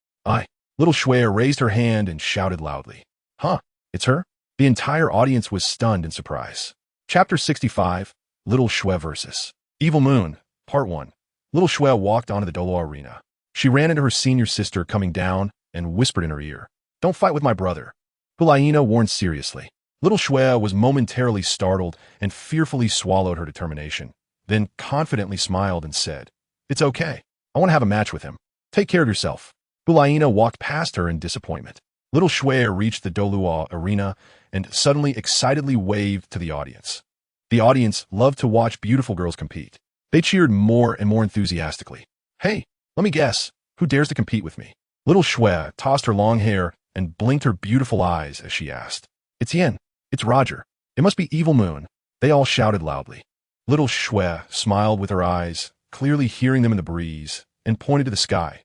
[SPEAKER 1] Little Shui raised her hand and shouted loudly. Huh, it's her? The entire audience was stunned in surprise. Chapter 65, Little Shui vs. Evil Moon, Part 1. Little Shui walked onto the Douluo arena. She ran into her senior sister coming down and whispered in her ear, Don't fight with my brother. Hu Laina warned seriously. Little Shui was momentarily startled and fearfully swallowed her determination, then confidently smiled and said, It's okay. I want to have a match with him. Take care of yourself. Hu Laina walked past her in disappointment. Little Shui reached the Douluo arena and suddenly excitedly waved to the audience. The audience loved to watch beautiful girls compete. They cheered more and more enthusiastically. Hey, let me guess, who dares to compete with me? Little Shui tossed her long hair and blinked her beautiful eyes as she asked. It's Yin. It's Roger. It must be Evil Moon. They all shouted loudly. Little Shui smiled with her eyes, clearly hearing them in the breeze, and pointed to the sky.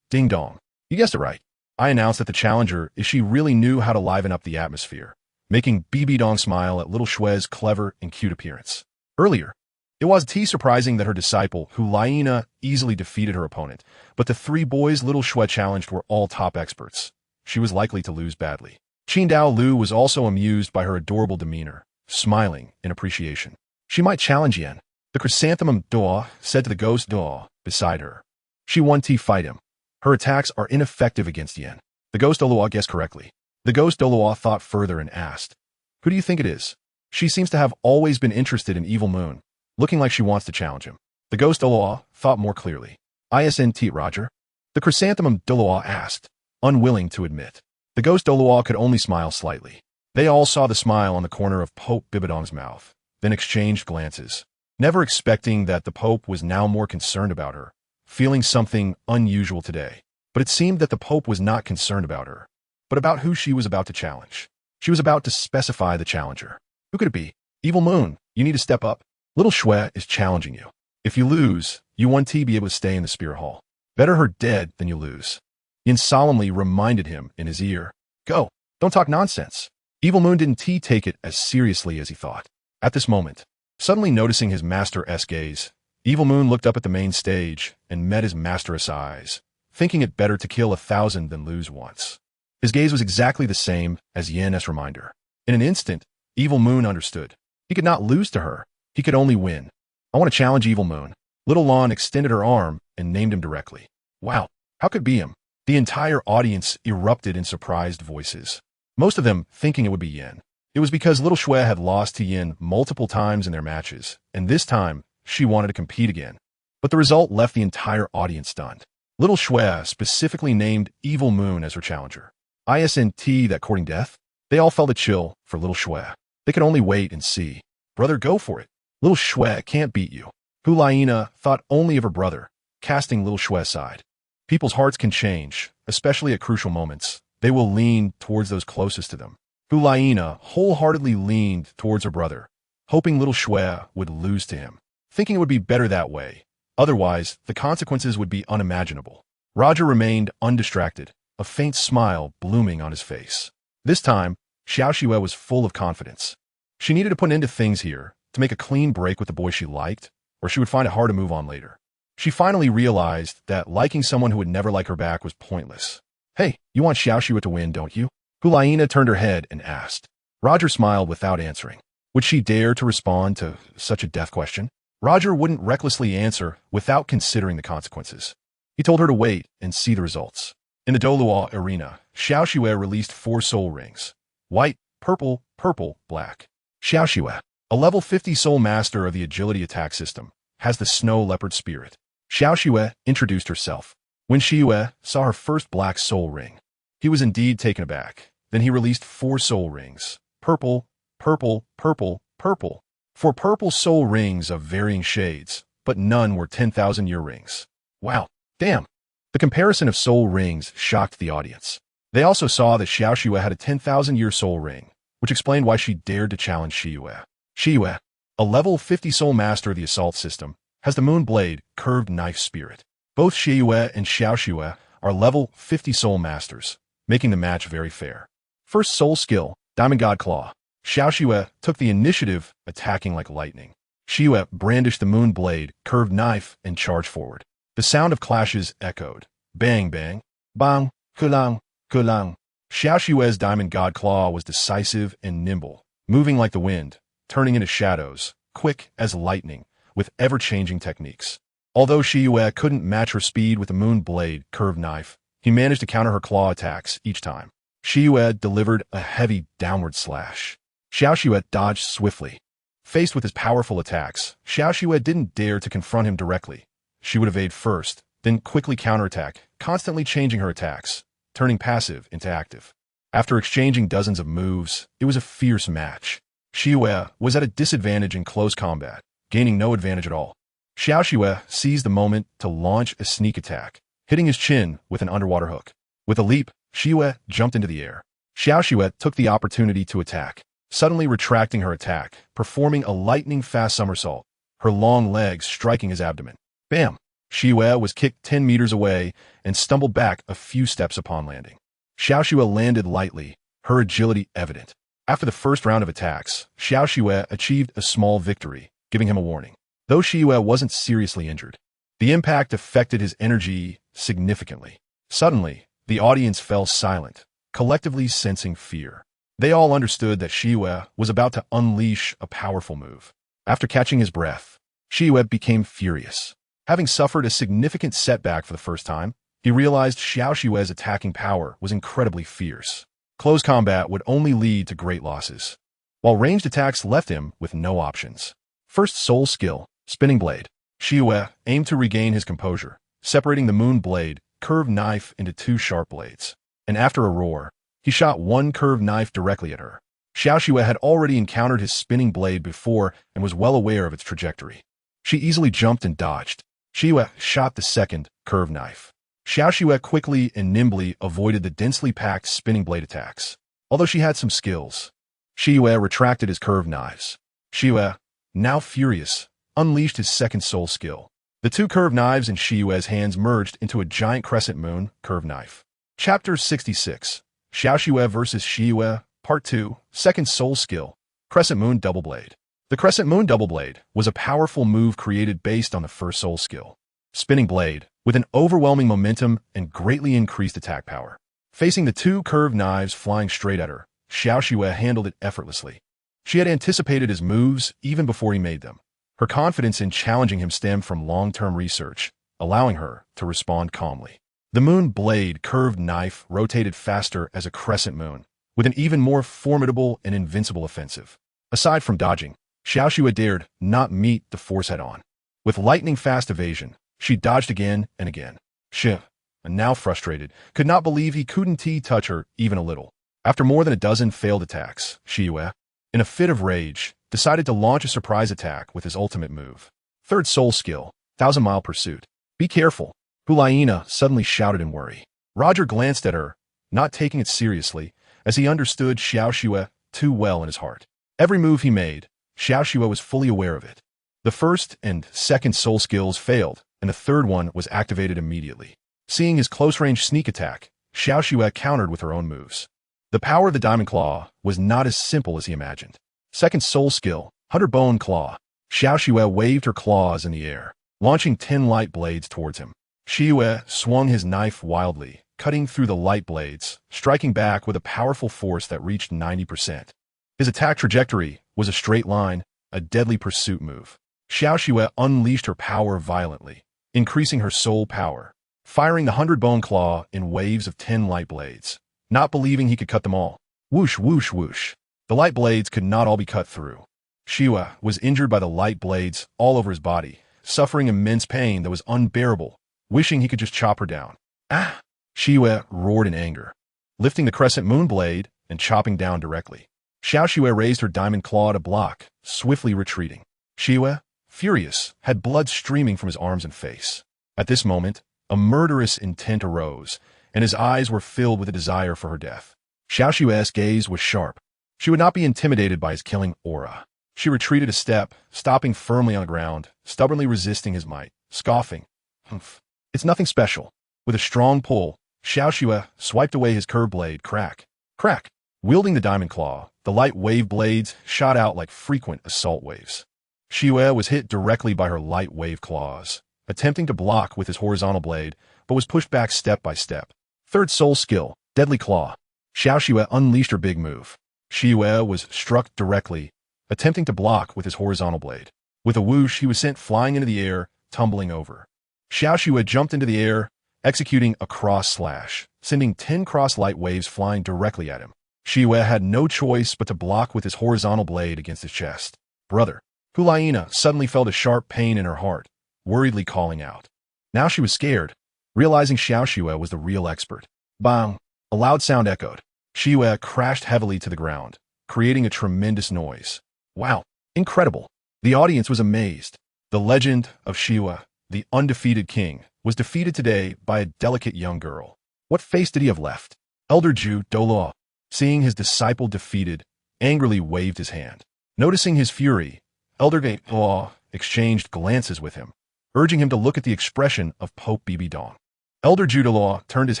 [SPEAKER 1] Ding dong. You guessed it right. I announced that the challenger is she really knew how to liven up the atmosphere, making Bibi Dong smile at Little Shui's clever and cute appearance. Earlier, it was surprising that her disciple, Hu Laina, easily defeated her opponent, but the three boys Little Shui challenged were all top experts. She was likely to lose badly. Qingdao Lu was also amused by her adorable demeanor, smiling in appreciation. She might challenge Yen. The chrysanthemum Dou said to the ghost Dou beside her. She won fight him. Her attacks are ineffective against Yen. The ghost Douluo guessed correctly. The ghost Douluo thought further and asked, Who do you think it is? She seems to have always been interested in Evil Moon, looking like she wants to challenge him. The ghost Douluo thought more clearly. Isn't Roger? The chrysanthemum Douluo asked, unwilling to admit. The ghost Douluo could only smile slightly. They all saw the smile on the corner of Pope Bibi Dong's mouth, then exchanged glances, never expecting that the Pope was now more concerned about her, feeling something unusual today. But it seemed that the Pope was not concerned about her, but about who she was about to challenge. She was about to specify the challenger. Who could it be? Evil Moon, you need to step up. Little Shui is challenging you. If you lose, you won't be able to stay in the Spirit Hall. Better her dead than you lose. Yin solemnly reminded him in his ear, Go, don't talk nonsense. Evil Moon didn't take it as seriously as he thought. At this moment, suddenly noticing his master's gaze, Evil Moon looked up at the main stage and met his master's eyes, thinking it better to kill 1,000 than lose once. His gaze was exactly the same as Yen's reminder. In an instant, Evil Moon understood. He could not lose to her. He could only win. I want to challenge Evil Moon. Little Lon extended her arm and named him directly. Wow, how could it be him? The entire audience erupted in surprised voices, most of them thinking it would be Yen. It was because Little Shui had lost to Yen multiple times in their matches, and this time, she wanted to compete again. But the result left the entire audience stunned. Little Shui specifically named Evil Moon as her challenger. Isn't that courting death? They all felt a chill for Little Shui. They could only wait and see. Brother, go for it. Little Shui can't beat you. Hu Laina thought only of her brother, casting Little Shui aside. People's hearts can change, especially at crucial moments. They will lean towards those closest to them. Hu Laina wholeheartedly leaned towards her brother, hoping little Shui would lose to him, thinking it would be better that way. Otherwise, the consequences would be unimaginable. Roger remained undistracted, a faint smile blooming on his face. This time, Xiao Xue was full of confidence. She needed to put an end to things here, to make a clean break with the boy she liked, or she would find it hard to move on later. She finally realized that liking someone who would never like her back was pointless. Hey, you want Xiao Xue to win, don't you? Hulaina turned her head and asked. Roger smiled without answering. Would she dare to respond to such a death question? Roger wouldn't recklessly answer without considering the consequences. He told her to wait and see the results. In the Douluo arena, Xiao Xue released 4 soul rings. White, purple, purple, black. Xiao Xue, a level 50 soul master of the agility attack system, has the snow leopard spirit. Xiao Xue introduced herself. When Xiyue saw her first black soul ring, he was indeed taken aback. Then he released 4 soul rings. Purple, purple, purple, purple. 4 purple soul rings of varying shades, but none were 10,000-year rings. Wow, damn. The comparison of soul rings shocked the audience. They also saw that Xiao Xue had a 10,000-year soul ring, which explained why she dared to challenge Xiyue. Xiyue, a level 50 soul master of the assault system, has the moon blade curved knife spirit. Both Xiyue and Xiao Xue are level 50 soul masters, making the match very fair. First soul skill, Diamond God Claw. Xiao Xue took the initiative, attacking like lightning. Xiyue brandished the moon blade, curved knife, and charged forward. The sound of clashes echoed. Bang, bang, bang, kulang, kulang. Xiao Xue's Diamond God Claw was decisive and nimble, moving like the wind, turning into shadows, quick as lightning, with ever-changing techniques. Although Xiyue couldn't match her speed with the moon blade curved knife, he managed to counter her claw attacks each time. Xiyue delivered a heavy downward slash. Xiao Xue dodged swiftly. Faced with his powerful attacks, Xiao Xue didn't dare to confront him directly. She would evade first, then quickly counterattack, constantly changing her attacks, turning passive into active. After exchanging dozens of moves, it was a fierce match. Xiyue was at a disadvantage in close combat, gaining no advantage at all. Xiao Xue seized the moment to launch a sneak attack, hitting his chin with an underwater hook. With a leap, Xiyue jumped into the air. Xiao Xue took the opportunity to attack, suddenly retracting her attack, performing a lightning-fast somersault, her long legs striking his abdomen. Bam! Xiyue was kicked 10 meters away and stumbled back a few steps upon landing. Xiao Xue landed lightly, her agility evident. After the first round of attacks, Xiao Xue achieved a small victory, giving him a warning. Though Xiyue wasn't seriously injured, the impact affected his energy significantly. Suddenly, the audience fell silent, collectively sensing fear. They all understood that Xiyue was about to unleash a powerful move. After catching his breath, Xiyue became furious. Having suffered a significant setback for the first time, he realized Xiao Xue's attacking power was incredibly fierce. Close combat would only lead to great losses, while ranged attacks left him with no options. First soul skill, Spinning Blade. Xiyue aimed to regain his composure, separating the moon blade, curved knife into 2 sharp blades. And after a roar, he shot 1 curved knife directly at her. Xiao Xue had already encountered his spinning blade before and was well aware of its trajectory. She easily jumped and dodged. Xiyue shot the second curved knife. Xiao Xue quickly and nimbly avoided the densely packed spinning blade attacks. Although she had some skills, Xiyue retracted his curved knives. Xiyue, now furious, unleashed his second soul skill. The 2 curved knives in Xiyue's hands merged into a giant crescent moon curved knife. Chapter 66. Xiao Xue vs. Xiyue, Part 2, Second Soul Skill, Crescent Moon Double Blade. The Crescent Moon Double Blade was a powerful move created based on the first soul skill, Spinning Blade, with an overwhelming momentum and greatly increased attack power. Facing the 2 curved knives flying straight at her, Xiao Xue handled it effortlessly. She had anticipated his moves even before he made them. Her confidence in challenging him stemmed from long-term research, allowing her to respond calmly. The moon blade curved knife rotated faster as a crescent moon, with an even more formidable and invincible offensive. Aside from dodging, Xiao Xue dared not meet the force head-on. With lightning-fast evasion, she dodged again and again. Xie, now frustrated, could not believe he couldn't touch her even a little. After more than a dozen failed attacks, Xiyue, in a fit of rage, decided to launch a surprise attack with his ultimate move. Third soul skill, 1,000-mile pursuit. Be careful, Hulaina suddenly shouted in worry. Roger glanced at her, not taking it seriously, as he understood Xiao Xue too well in his heart. Every move he made, Xiao Xue was fully aware of it. The first and second soul skills failed, and the third one was activated immediately. Seeing his close-range sneak attack, Xiao Xue countered with her own moves. The power of the Diamond Claw was not as simple as he imagined. Second soul skill, 100 Bone Claw. Xiao Xue waved her claws in the air, launching 10 light blades towards him. Xue swung his knife wildly, cutting through the light blades, striking back with a powerful force that reached 90%. His attack trajectory was a straight line, a deadly pursuit move. Xiao Xue unleashed her power violently, increasing her soul power, firing the 100 Bone Claw in waves of 10 light blades, not believing he could cut them all. Whoosh, whoosh, whoosh. The light blades could not all be cut through. Xue was injured by the light blades all over his body, suffering immense pain that was unbearable, wishing he could just chop her down. Ah! Xue roared in anger, lifting the crescent moon blade and chopping down directly. Xiao Xue raised her diamond claw to block, swiftly retreating. Xue, furious, had blood streaming from his arms and face. At this moment, a murderous intent arose, and his eyes were filled with a desire for her death. Xiao Xue's gaze was sharp. She would not be intimidated by his killing aura. She retreated a step, stopping firmly on the ground, stubbornly resisting his might, scoffing. Humph. It's nothing special. With a strong pull, Xiao Xue swiped away his curved blade. Crack. Crack. Wielding the diamond claw, the light wave blades shot out like frequent assault waves. Xue was hit directly by her light wave claws, attempting to block with his horizontal blade, but was pushed back step by step. Third soul skill, Deadly Claw. Xiao Xue unleashed her big move. Xue was struck directly, attempting to block with his horizontal blade. With a whoosh, he was sent flying into the air, tumbling over. Xiao Xue jumped into the air, executing a cross slash, sending 10 cross light waves flying directly at him. Xue had no choice but to block with his horizontal blade against his chest. Brother. Hulaina suddenly felt a sharp pain in her heart, worriedly calling out. Now she was scared, realizing Xiao Xue was the real expert. Bang! A loud sound echoed. Xue crashed heavily to the ground, creating a tremendous noise. Wow! Incredible! The audience was amazed. The legend of Xue, the undefeated king, was defeated today by a delicate young girl. What face did he have left? Elder Ju Douluo, seeing his disciple defeated, angrily waved his hand. Noticing his fury, Elder Douluo exchanged glances with him, urging him to look at the expression of Pope Bibi Dong. Elder Ju Douluo turned his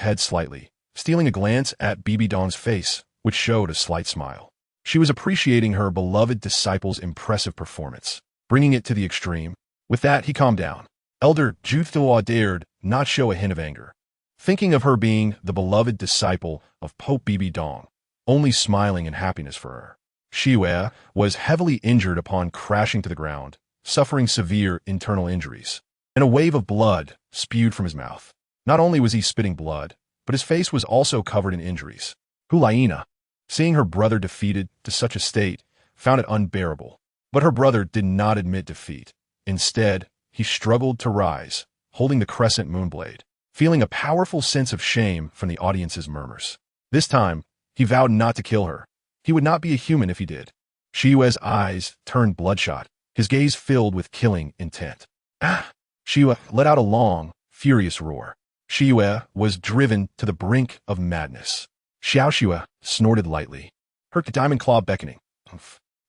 [SPEAKER 1] head slightly, stealing a glance at Bibi Dong's face, which showed a slight smile. She was appreciating her beloved disciple's impressive performance, bringing it to the extreme. With that, he calmed down. Elder Ju Douluo dared not show a hint of anger, thinking of her being the beloved disciple of Pope Bibi Dong, only smiling in happiness for her. Xue was heavily injured upon crashing to the ground, suffering severe internal injuries, and a wave of blood spewed from his mouth. Not only was he spitting blood, but his face was also covered in injuries. Hulaina, seeing her brother defeated to such a state, found it unbearable. But her brother did not admit defeat. Instead, he struggled to rise, holding the crescent moonblade, feeling a powerful sense of shame from the audience's murmurs. This time, he vowed not to kill her. He would not be a human if he did. Xue's eyes turned bloodshot, his gaze filled with killing intent. Ah! Xue let out a long, furious roar. Xue was driven to the brink of madness. Xiao Xue snorted lightly, her diamond claw beckoning.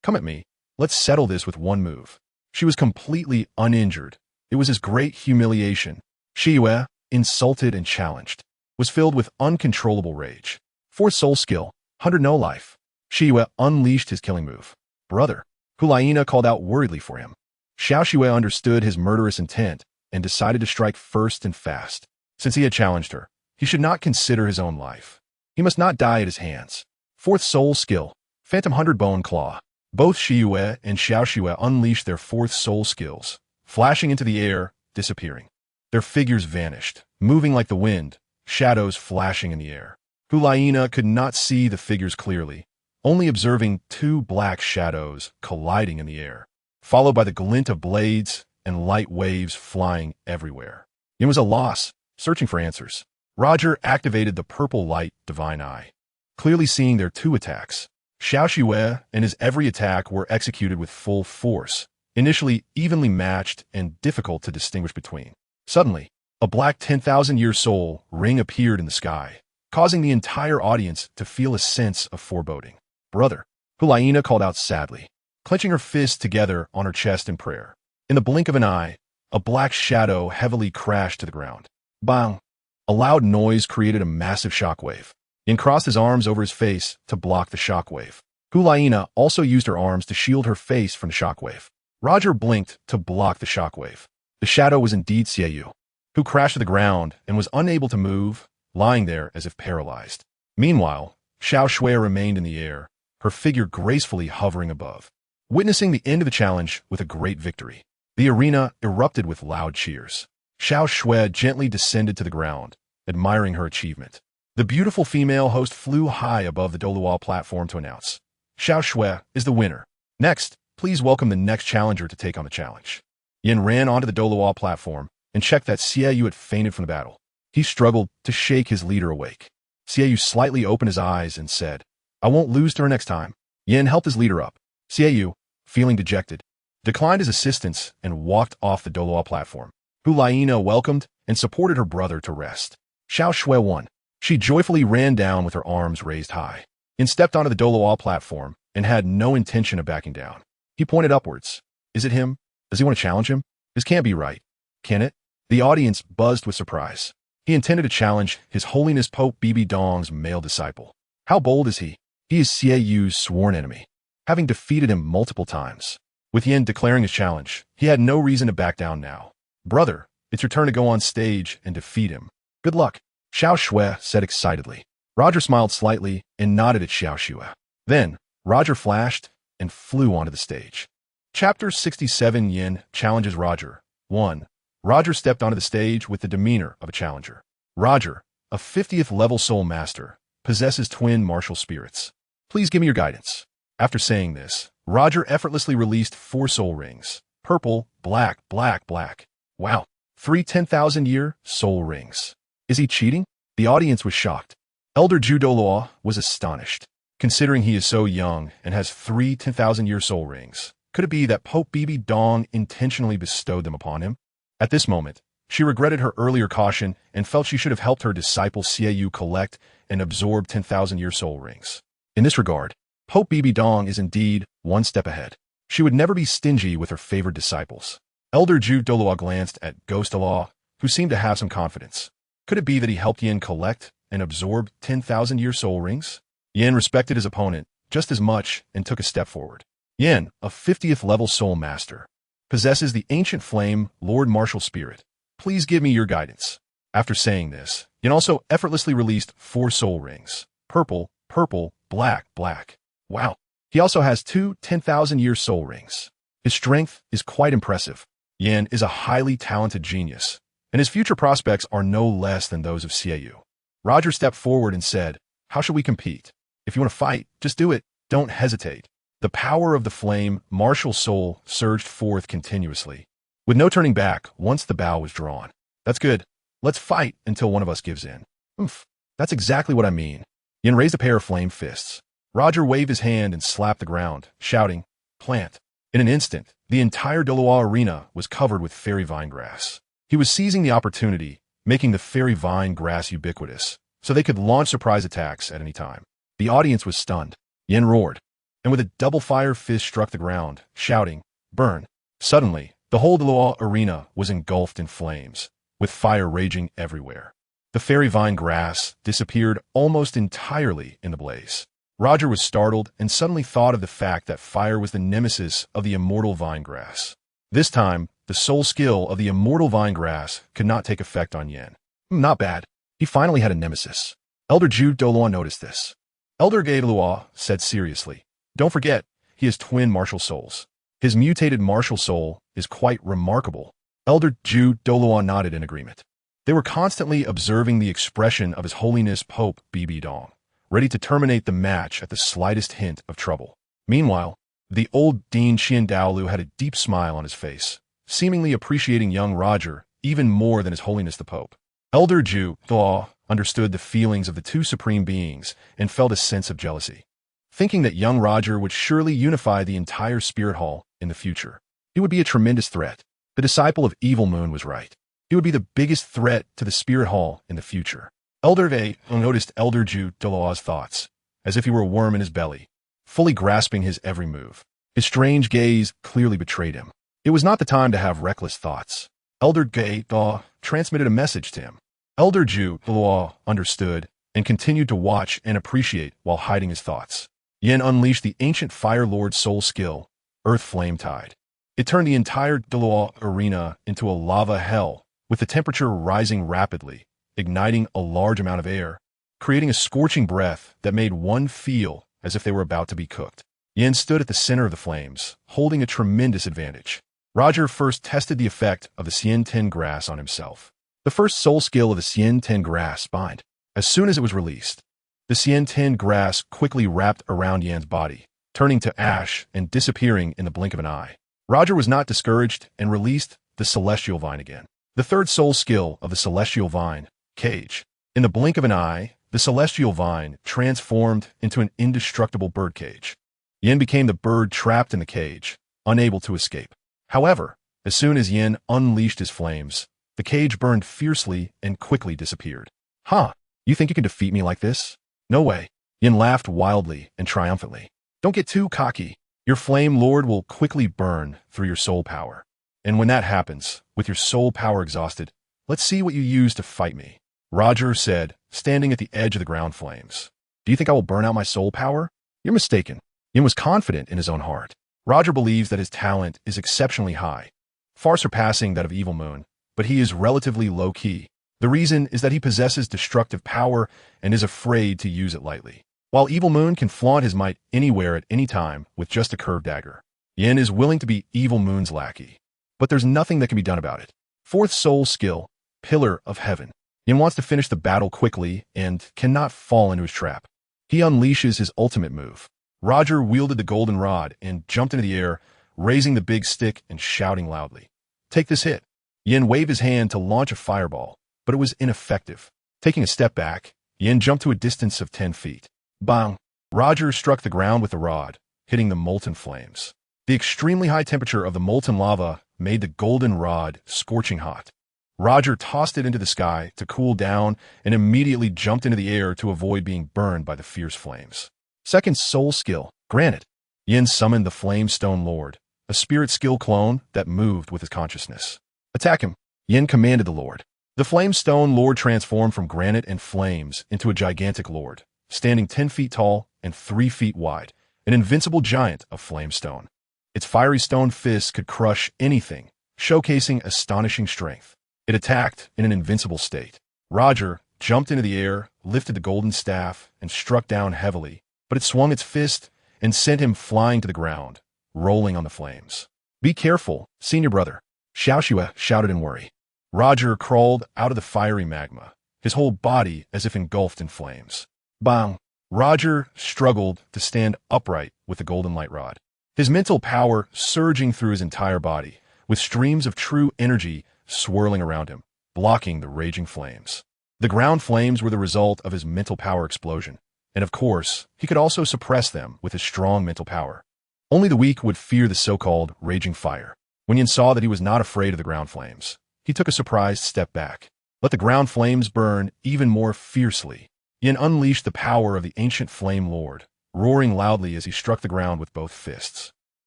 [SPEAKER 1] Come at me. Let's settle this with one move. She was completely uninjured. It was his great humiliation. Xue, insulted and challenged, was filled with uncontrollable rage. Fourth soul skill, 100 no life. Xue unleashed his killing move. Brother. Hulaina called out worriedly for him. Xiao Xue understood his murderous intent and decided to strike first and fast. Since he had challenged her, he should not consider his own life. He must not die at his hands. Fourth soul skill, Phantom 100 Bone Claw. Both Xue and Xiao Xue unleashed their fourth soul skills, flashing into the air, disappearing. Their figures vanished, moving like the wind, shadows flashing in the air. Hulaina could not see the figures clearly, only observing two black shadows colliding in the air, followed by the glint of blades and light waves flying everywhere. It was a loss, searching for answers. Roger activated the purple light divine eye, clearly seeing their two attacks. Xiao Xue and his every attack were executed with full force, initially evenly matched and difficult to distinguish between. Suddenly, a black 10,000-year soul ring appeared in the sky, causing the entire audience to feel a sense of foreboding. Brother, Hulaina called out sadly. clenching her fists together on her chest in prayer. In the blink of an eye, a black shadow heavily crashed to the ground. Bang! A loud noise created a massive shockwave. Yin crossed his arms over his face to block the shockwave. Hulaina also used her arms to shield her face from the shockwave. Roger blinked to block the shockwave. The shadow was indeed Xiaoyu, who crashed to the ground and was unable to move, lying there as if paralyzed. Meanwhile, Xiao Shui remained in the air, her figure gracefully hovering above. Witnessing the end of the challenge with a great victory, the arena erupted with loud cheers. Xiao Shui gently descended to the ground, admiring her achievement. The beautiful female host flew high above the Douluo platform to announce, Xiao Shui is the winner. Next, please welcome the next challenger to take on the challenge. Yin ran onto the Douluo platform and checked that Xiaoyu had fainted from the battle. He struggled to shake his leader awake. Xiaoyu slightly opened his eyes and said, I won't lose to her next time. Yin helped his leader up. Xiaoyu, feeling dejected, declined his assistance and walked off the Douluo platform. Hulaina welcomed and supported her brother to rest. Xiao Shui won. She joyfully ran down with her arms raised high. Yin stepped onto the Douluo platform and had no intention of backing down. He pointed upwards. Is it him? Does he want to challenge him? This can't be right. Can it? The audience buzzed with surprise. He intended to challenge His Holiness Pope Bibi Dong's male disciple. How bold is he? He is Xiaoyu's sworn enemy, having defeated him multiple times. With Yin declaring his challenge, he had no reason to back down now. Brother, it's your turn to go on stage and defeat him. Good luck, Xiao Shui said excitedly. Roger smiled slightly and nodded at Xiao Shui. Then, Roger flashed and flew onto the stage. Chapter 67 Yin challenges Roger. 1. Roger stepped onto the stage with the demeanor of a challenger. Roger, a 50th level soul master, possesses twin martial spirits. Please give me your guidance. After saying this, Roger effortlessly released 4 soul rings. Purple, black, black, black. Wow. 3 10,000-year soul rings. Is he cheating? The audience was shocked. Elder Zhu Douluo was astonished. Considering he is so young and has 3 10,000-year soul rings, could it be that Pope Bibi Dong intentionally bestowed them upon him? At this moment, she regretted her earlier caution and felt she should have helped her disciple Xiaoyu collect and absorb 10,000-year soul rings. In this regard, Pope Bibi Dong is indeed one step ahead. She would never be stingy with her favored disciples. Elder Zhu Douluo glanced at Ghost Law, who seemed to have some confidence. Could it be that he helped Yin collect and absorb 10,000-year soul rings? Yin respected his opponent just as much and took a step forward. Yin, a 50th level soul master, possesses the ancient flame Lord Martial Spirit. Please give me your guidance. After saying this, Yin also effortlessly released 4 soul rings. Purple, purple, black, black. Wow. He also has 2 10,000-year soul rings. His strength is quite impressive. Yin is a highly talented genius, and his future prospects are no less than those of Xiaoyu. Roger stepped forward and said, how should we compete? If you want to fight, just do it. Don't hesitate. The power of the flame, martial soul, surged forth continuously, with no turning back once the bow was drawn. That's good. Let's fight until one of us gives in. Oomph. That's exactly what I mean. Yin raised a pair of flame fists. Roger waved his hand and slapped the ground, shouting, plant. In an instant, the entire Douluo arena was covered with fairy vine grass. He was seizing the opportunity, making the fairy vine grass ubiquitous, so they could launch surprise attacks at any time. The audience was stunned. Yin roared, and with a double fire fist struck the ground, shouting, burn. Suddenly, the whole Douluo arena was engulfed in flames, with fire raging everywhere. The fairy vine grass disappeared almost entirely in the blaze. Roger was startled and suddenly thought of the fact that fire was the nemesis of the immortal vine grass. This time, the soul skill of the immortal vine grass could not take effect on Yin. Not bad. He finally had a nemesis. Elder Zhu Douluo noticed this. Elder Gay Luo said seriously, don't forget, he has twin martial souls. His mutated martial soul is quite remarkable. Elder Zhu Douluo nodded in agreement. They were constantly observing the expression of His Holiness Pope Bibi Dong, ready to terminate the match at the slightest hint of trouble. Meanwhile, the old Dean Qian Daolu had a deep smile on his face, seemingly appreciating young Roger even more than His Holiness the Pope. Elder Zhu Duo understood the feelings of the two supreme beings and felt a sense of jealousy, thinking that young Roger would surely unify the entire Spirit Hall in the future. He would be a tremendous threat. The disciple of Evil Moon was right. He would be the biggest threat to the Spirit Hall in the future. Elder Vei noticed Elder Zhu Deluo's thoughts, as if he were a worm in his belly, fully grasping his every move. His strange gaze clearly betrayed him. It was not the time to have reckless thoughts. Elder Gay Daw transmitted a message to him. Elder Ju Daw understood and continued to watch and appreciate while hiding his thoughts. Yin unleashed the ancient Fire Lord's soul skill, Earth Flame Tide. It turned the entire Douluo arena into a lava hell, with the temperature rising rapidly, igniting a large amount of air, creating a scorching breath that made one feel as if they were about to be cooked. Yin stood at the center of the flames, holding a tremendous advantage. Roger first tested the effect of the Xian Ten grass on himself. The first soul skill of the Xian Ten grass bind. As soon as it was released, the Xian Ten grass quickly wrapped around Yan's body, turning to ash and disappearing in the blink of an eye. Roger was not discouraged and released the Celestial Vine again. The third soul skill of the Celestial Vine, Cage. In the blink of an eye, the Celestial Vine transformed into an indestructible bird cage. Yin became the bird trapped in the cage, unable to escape. However, as soon as Yin unleashed his flames, the cage burned fiercely and quickly disappeared. Huh, you think you can defeat me like this? No way. Yin laughed wildly and triumphantly. Don't get too cocky. Your Flame Lord will quickly burn through your soul power. And when that happens, with your soul power exhausted, let's see what you use to fight me. Roger said, standing at the edge of the ground flames. Do you think I will burn out my soul power? You're mistaken. Yin was confident in his own heart. Roger believes that his talent is exceptionally high, far surpassing that of Evil Moon, but he is relatively low-key. The reason is that he possesses destructive power and is afraid to use it lightly. While Evil Moon can flaunt his might anywhere at any time with just a curved dagger, Yin is willing to be Evil Moon's lackey. But there's nothing that can be done about it. Fourth soul skill, Pillar of Heaven. Yin wants to finish the battle quickly and cannot fall into his trap. He unleashes his ultimate move. Roger wielded the golden rod and jumped into the air, raising the big stick and shouting loudly. Take this hit. Yin waved his hand to launch a fireball, but it was ineffective. Taking a step back, Yin jumped to a distance of 10 feet. Bang! Roger struck the ground with the rod, hitting the molten flames. The extremely high temperature of the molten lava made the golden rod scorching hot. Roger tossed it into the sky to cool down and immediately jumped into the air to avoid being burned by the fierce flames. Second soul skill, Granite. Yin summoned the Flame Stone Lord, a spirit skill clone that moved with his consciousness. Attack him, Yin commanded the Lord. The Flame Stone Lord transformed from granite and flames into a gigantic lord, standing 10 feet tall and 3 feet wide, an invincible giant of flame stone. Its fiery stone fists could crush anything, showcasing astonishing strength. It attacked in an invincible state. Roger jumped into the air, lifted the golden staff, and struck down heavily, but it swung its fist and sent him flying to the ground, rolling on the flames. Be careful, senior brother, Xiaoxue shouted in worry. Roger crawled out of the fiery magma, his whole body as if engulfed in flames. Bang! Roger struggled to stand upright with the golden light rod, his mental power surging through his entire body, with streams of true energy swirling around him, blocking the raging flames. The ground flames were the result of his mental power explosion, and of course, he could also suppress them with his strong mental power. Only the weak would fear the so-called raging fire. When Yin saw that he was not afraid of the ground flames, he took a surprised step back. Let the ground flames burn even more fiercely. Yin unleashed the power of the ancient Flame Lord, roaring loudly as he struck the ground with both fists.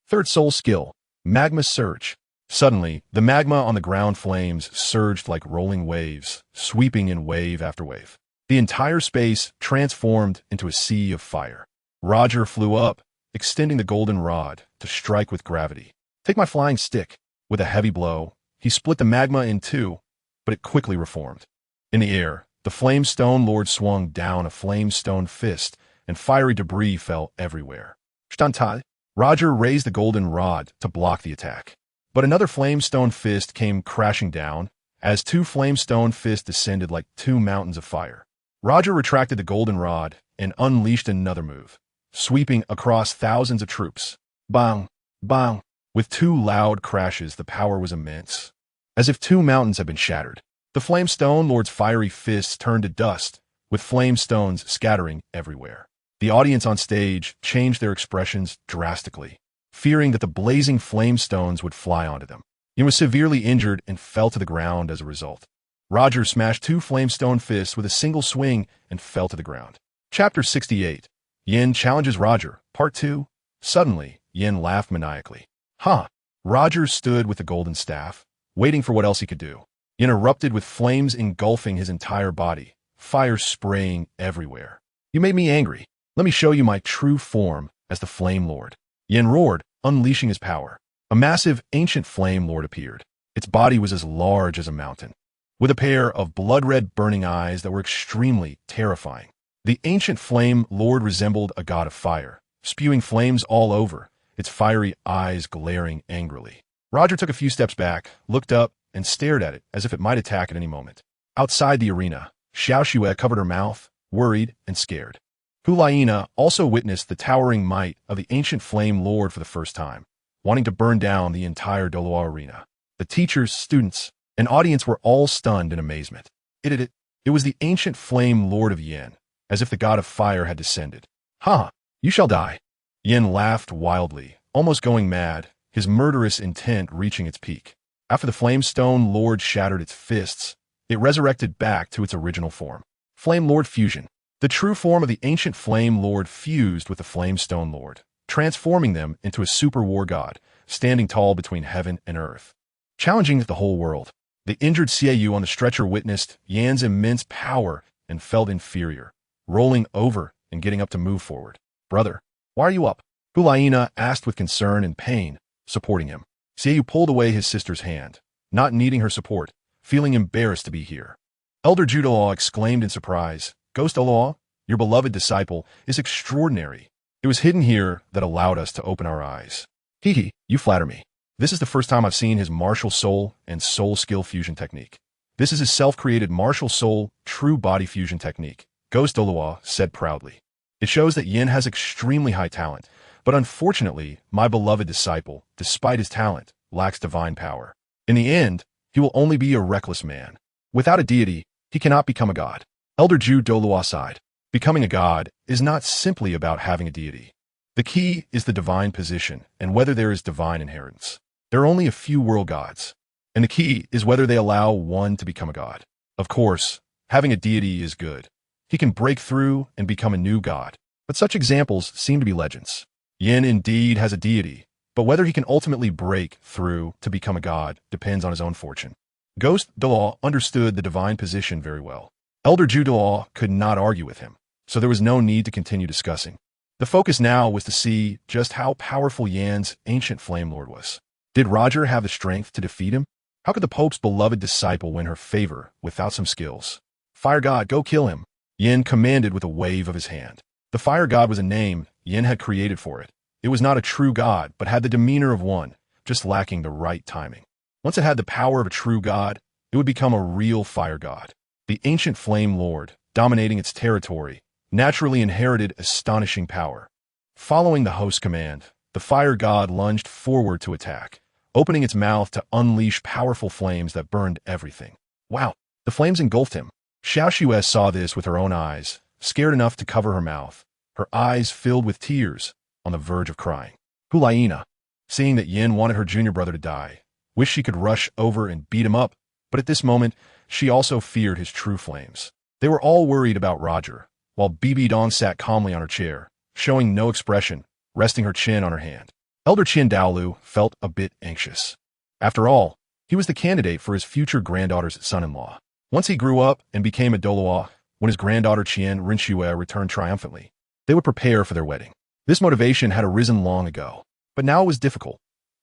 [SPEAKER 1] Third soul skill, Magma Surge. Suddenly, the magma on the ground flames surged like rolling waves, sweeping in wave after wave. The entire space transformed into a sea of fire. Roger flew up, extending the golden rod to strike with gravity. Take my flying stick. With a heavy blow, he split the magma in two, but it quickly reformed. In the air, the Flame Stone Lord swung down a flame stone fist, and fiery debris fell everywhere. Standtai. Roger raised the golden rod to block the attack. But another flame stone fist came crashing down, as two flame stone fists descended like two mountains of fire. Roger retracted the golden rod and unleashed another move, sweeping across thousands of troops. Bang! Bang! With two loud crashes, the power was immense, as if two mountains had been shattered. The Flame Stone Lord's fiery fists turned to dust, with flame stones scattering everywhere. The audience on stage changed their expressions drastically, fearing that the blazing flame stones would fly onto them. Yin was severely injured and fell to the ground as a result. Roger smashed two flame stone fists with a single swing and fell to the ground. Chapter 68. Yin challenges Roger, Part 2. Suddenly, Yin laughed maniacally. Huh. Roger stood with the golden staff, waiting for what else he could do. Yin erupted with flames engulfing his entire body, fire spraying everywhere. You made me angry. Let me show you my true form as the Flame Lord. Yin roared, unleashing his power. A massive, ancient Flame Lord appeared. Its body was as large as a mountain, with a pair of blood-red burning eyes that were extremely terrifying. The ancient Flame Lord resembled a god of fire, spewing flames all over, its fiery eyes glaring angrily. Roger took a few steps back, looked up, and stared at it as if it might attack at any moment. Outside the arena, Xiao Xue covered her mouth, worried and scared. Hulaina also witnessed the towering might of the ancient Flame Lord for the first time, wanting to burn down the entire Douluo arena. The teachers, students, and audience were all stunned in amazement. It was the ancient Flame Lord of Yin, as if the god of fire had descended. Ha! You shall die. Yin laughed wildly, almost going mad, his murderous intent reaching its peak. After the Flamestone Lord shattered its fists, it resurrected back to its original form. Flame Lord Fusion. The true form of the ancient Flame Lord fused with the Flamestone Lord, transforming them into a super war god, standing tall between heaven and earth, challenging the whole world. The injured Xiaoyu on the stretcher witnessed Yan's immense power and felt inferior, rolling over and getting up to move forward. Brother, why are you up? Hulaina asked with concern and pain, supporting him. Xiaoyu pulled away his sister's hand, not needing her support, feeling embarrassed to be here. Elder Douluo exclaimed in surprise, Ghost Douluo, your beloved disciple, is extraordinary. It was hidden here that allowed us to open our eyes. Hee, you flatter me. This is the first time I've seen his martial soul and soul skill fusion technique. This is his self-created martial soul true body fusion technique, Ghost Douluo said proudly. It shows that Yin has extremely high talent, but unfortunately, my beloved disciple, despite his talent, lacks divine power. In the end, he will only be a reckless man. Without a deity, he cannot become a god. Elder Douluo sighed. Becoming a god is not simply about having a deity. The key is the divine position and whether there is divine inheritance. There are only a few world gods, and the key is whether they allow one to become a god. Of course, having a deity is good. He can break through and become a new god, but such examples seem to be legends. Yin indeed has a deity, but whether he can ultimately break through to become a god depends on his own fortune. Ghost Douluo understood the divine position very well. Elder Douluo could not argue with him, so there was no need to continue discussing. The focus now was to see just how powerful Yan's ancient Flame Lord was. Did Roger have the strength to defeat him? How could the Pope's beloved disciple win her favor without some skills? Fire God, go kill him, Yin commanded with a wave of his hand. The Fire God was a name Yin had created for it. It was not a true god, but had the demeanor of one, just lacking the right timing. Once it had the power of a true god, it would become a real fire god. The ancient Flame Lord, dominating its territory, naturally inherited astonishing power. Following the host's command, the fire god lunged forward to attack, opening its mouth to unleash powerful flames that burned everything. Wow, the flames engulfed him. Xiao Xue saw this with her own eyes, scared enough to cover her mouth, her eyes filled with tears, on the verge of crying. Hulaina, seeing that Yin wanted her junior brother to die, wished she could rush over and beat him up, but at this moment, she also feared his true flames. They were all worried about Roger, while Bibi Dong sat calmly on her chair, showing no expression, resting her chin on her hand. Elder Qin Daolu felt a bit anxious. After all, he was the candidate for his future granddaughter's son-in-law. Once he grew up and became a Douluo, when his granddaughter Qian Rinxue returned triumphantly, they would prepare for their wedding. This motivation had arisen long ago, but now it was difficult.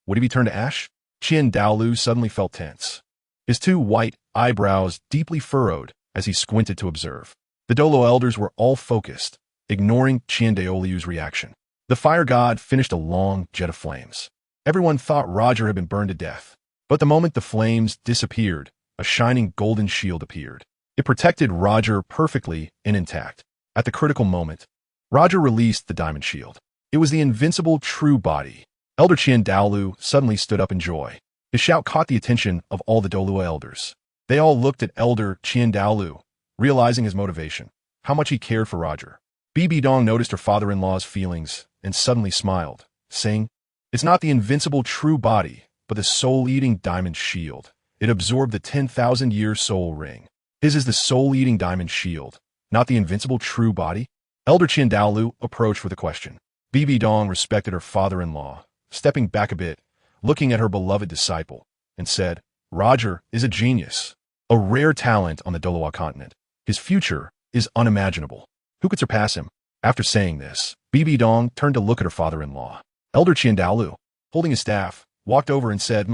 [SPEAKER 1] Would he be turned to ash? Qin Daolu suddenly felt tense. His two white eyebrows deeply furrowed as he squinted to observe. The Douluo elders were all focused, ignoring Qin Daolu's reaction. The fire god finished a long jet of flames. Everyone thought Roger had been burned to death, but the moment the flames disappeared, a shining golden shield appeared. It protected Roger perfectly and intact. At the critical moment, Roger released the diamond shield. It was the invincible true body. Elder Qin Daolu suddenly stood up in joy. His shout caught the attention of all the Douluo elders. They all looked at Elder Qin Daolu, realizing his motivation, how much he cared for Roger. Bibi Dong noticed her father-in-law's feelings and suddenly smiled, saying, "It's not the invincible true body, but the soul-eating diamond shield. It absorbed the 10,000-year soul ring. His is the soul-eating diamond shield, not the invincible true body." Elder Qin Daolu approached with a question. Bibi Dong respected her father-in-law, stepping back a bit, looking at her beloved disciple, and said, Roger is a genius, a rare talent on the Douluo Continent. His future is unimaginable. Who could surpass him? After saying this, Bibi Dong turned to look at her father-in-law. Elder Qian Daolu, holding his staff, walked over and said,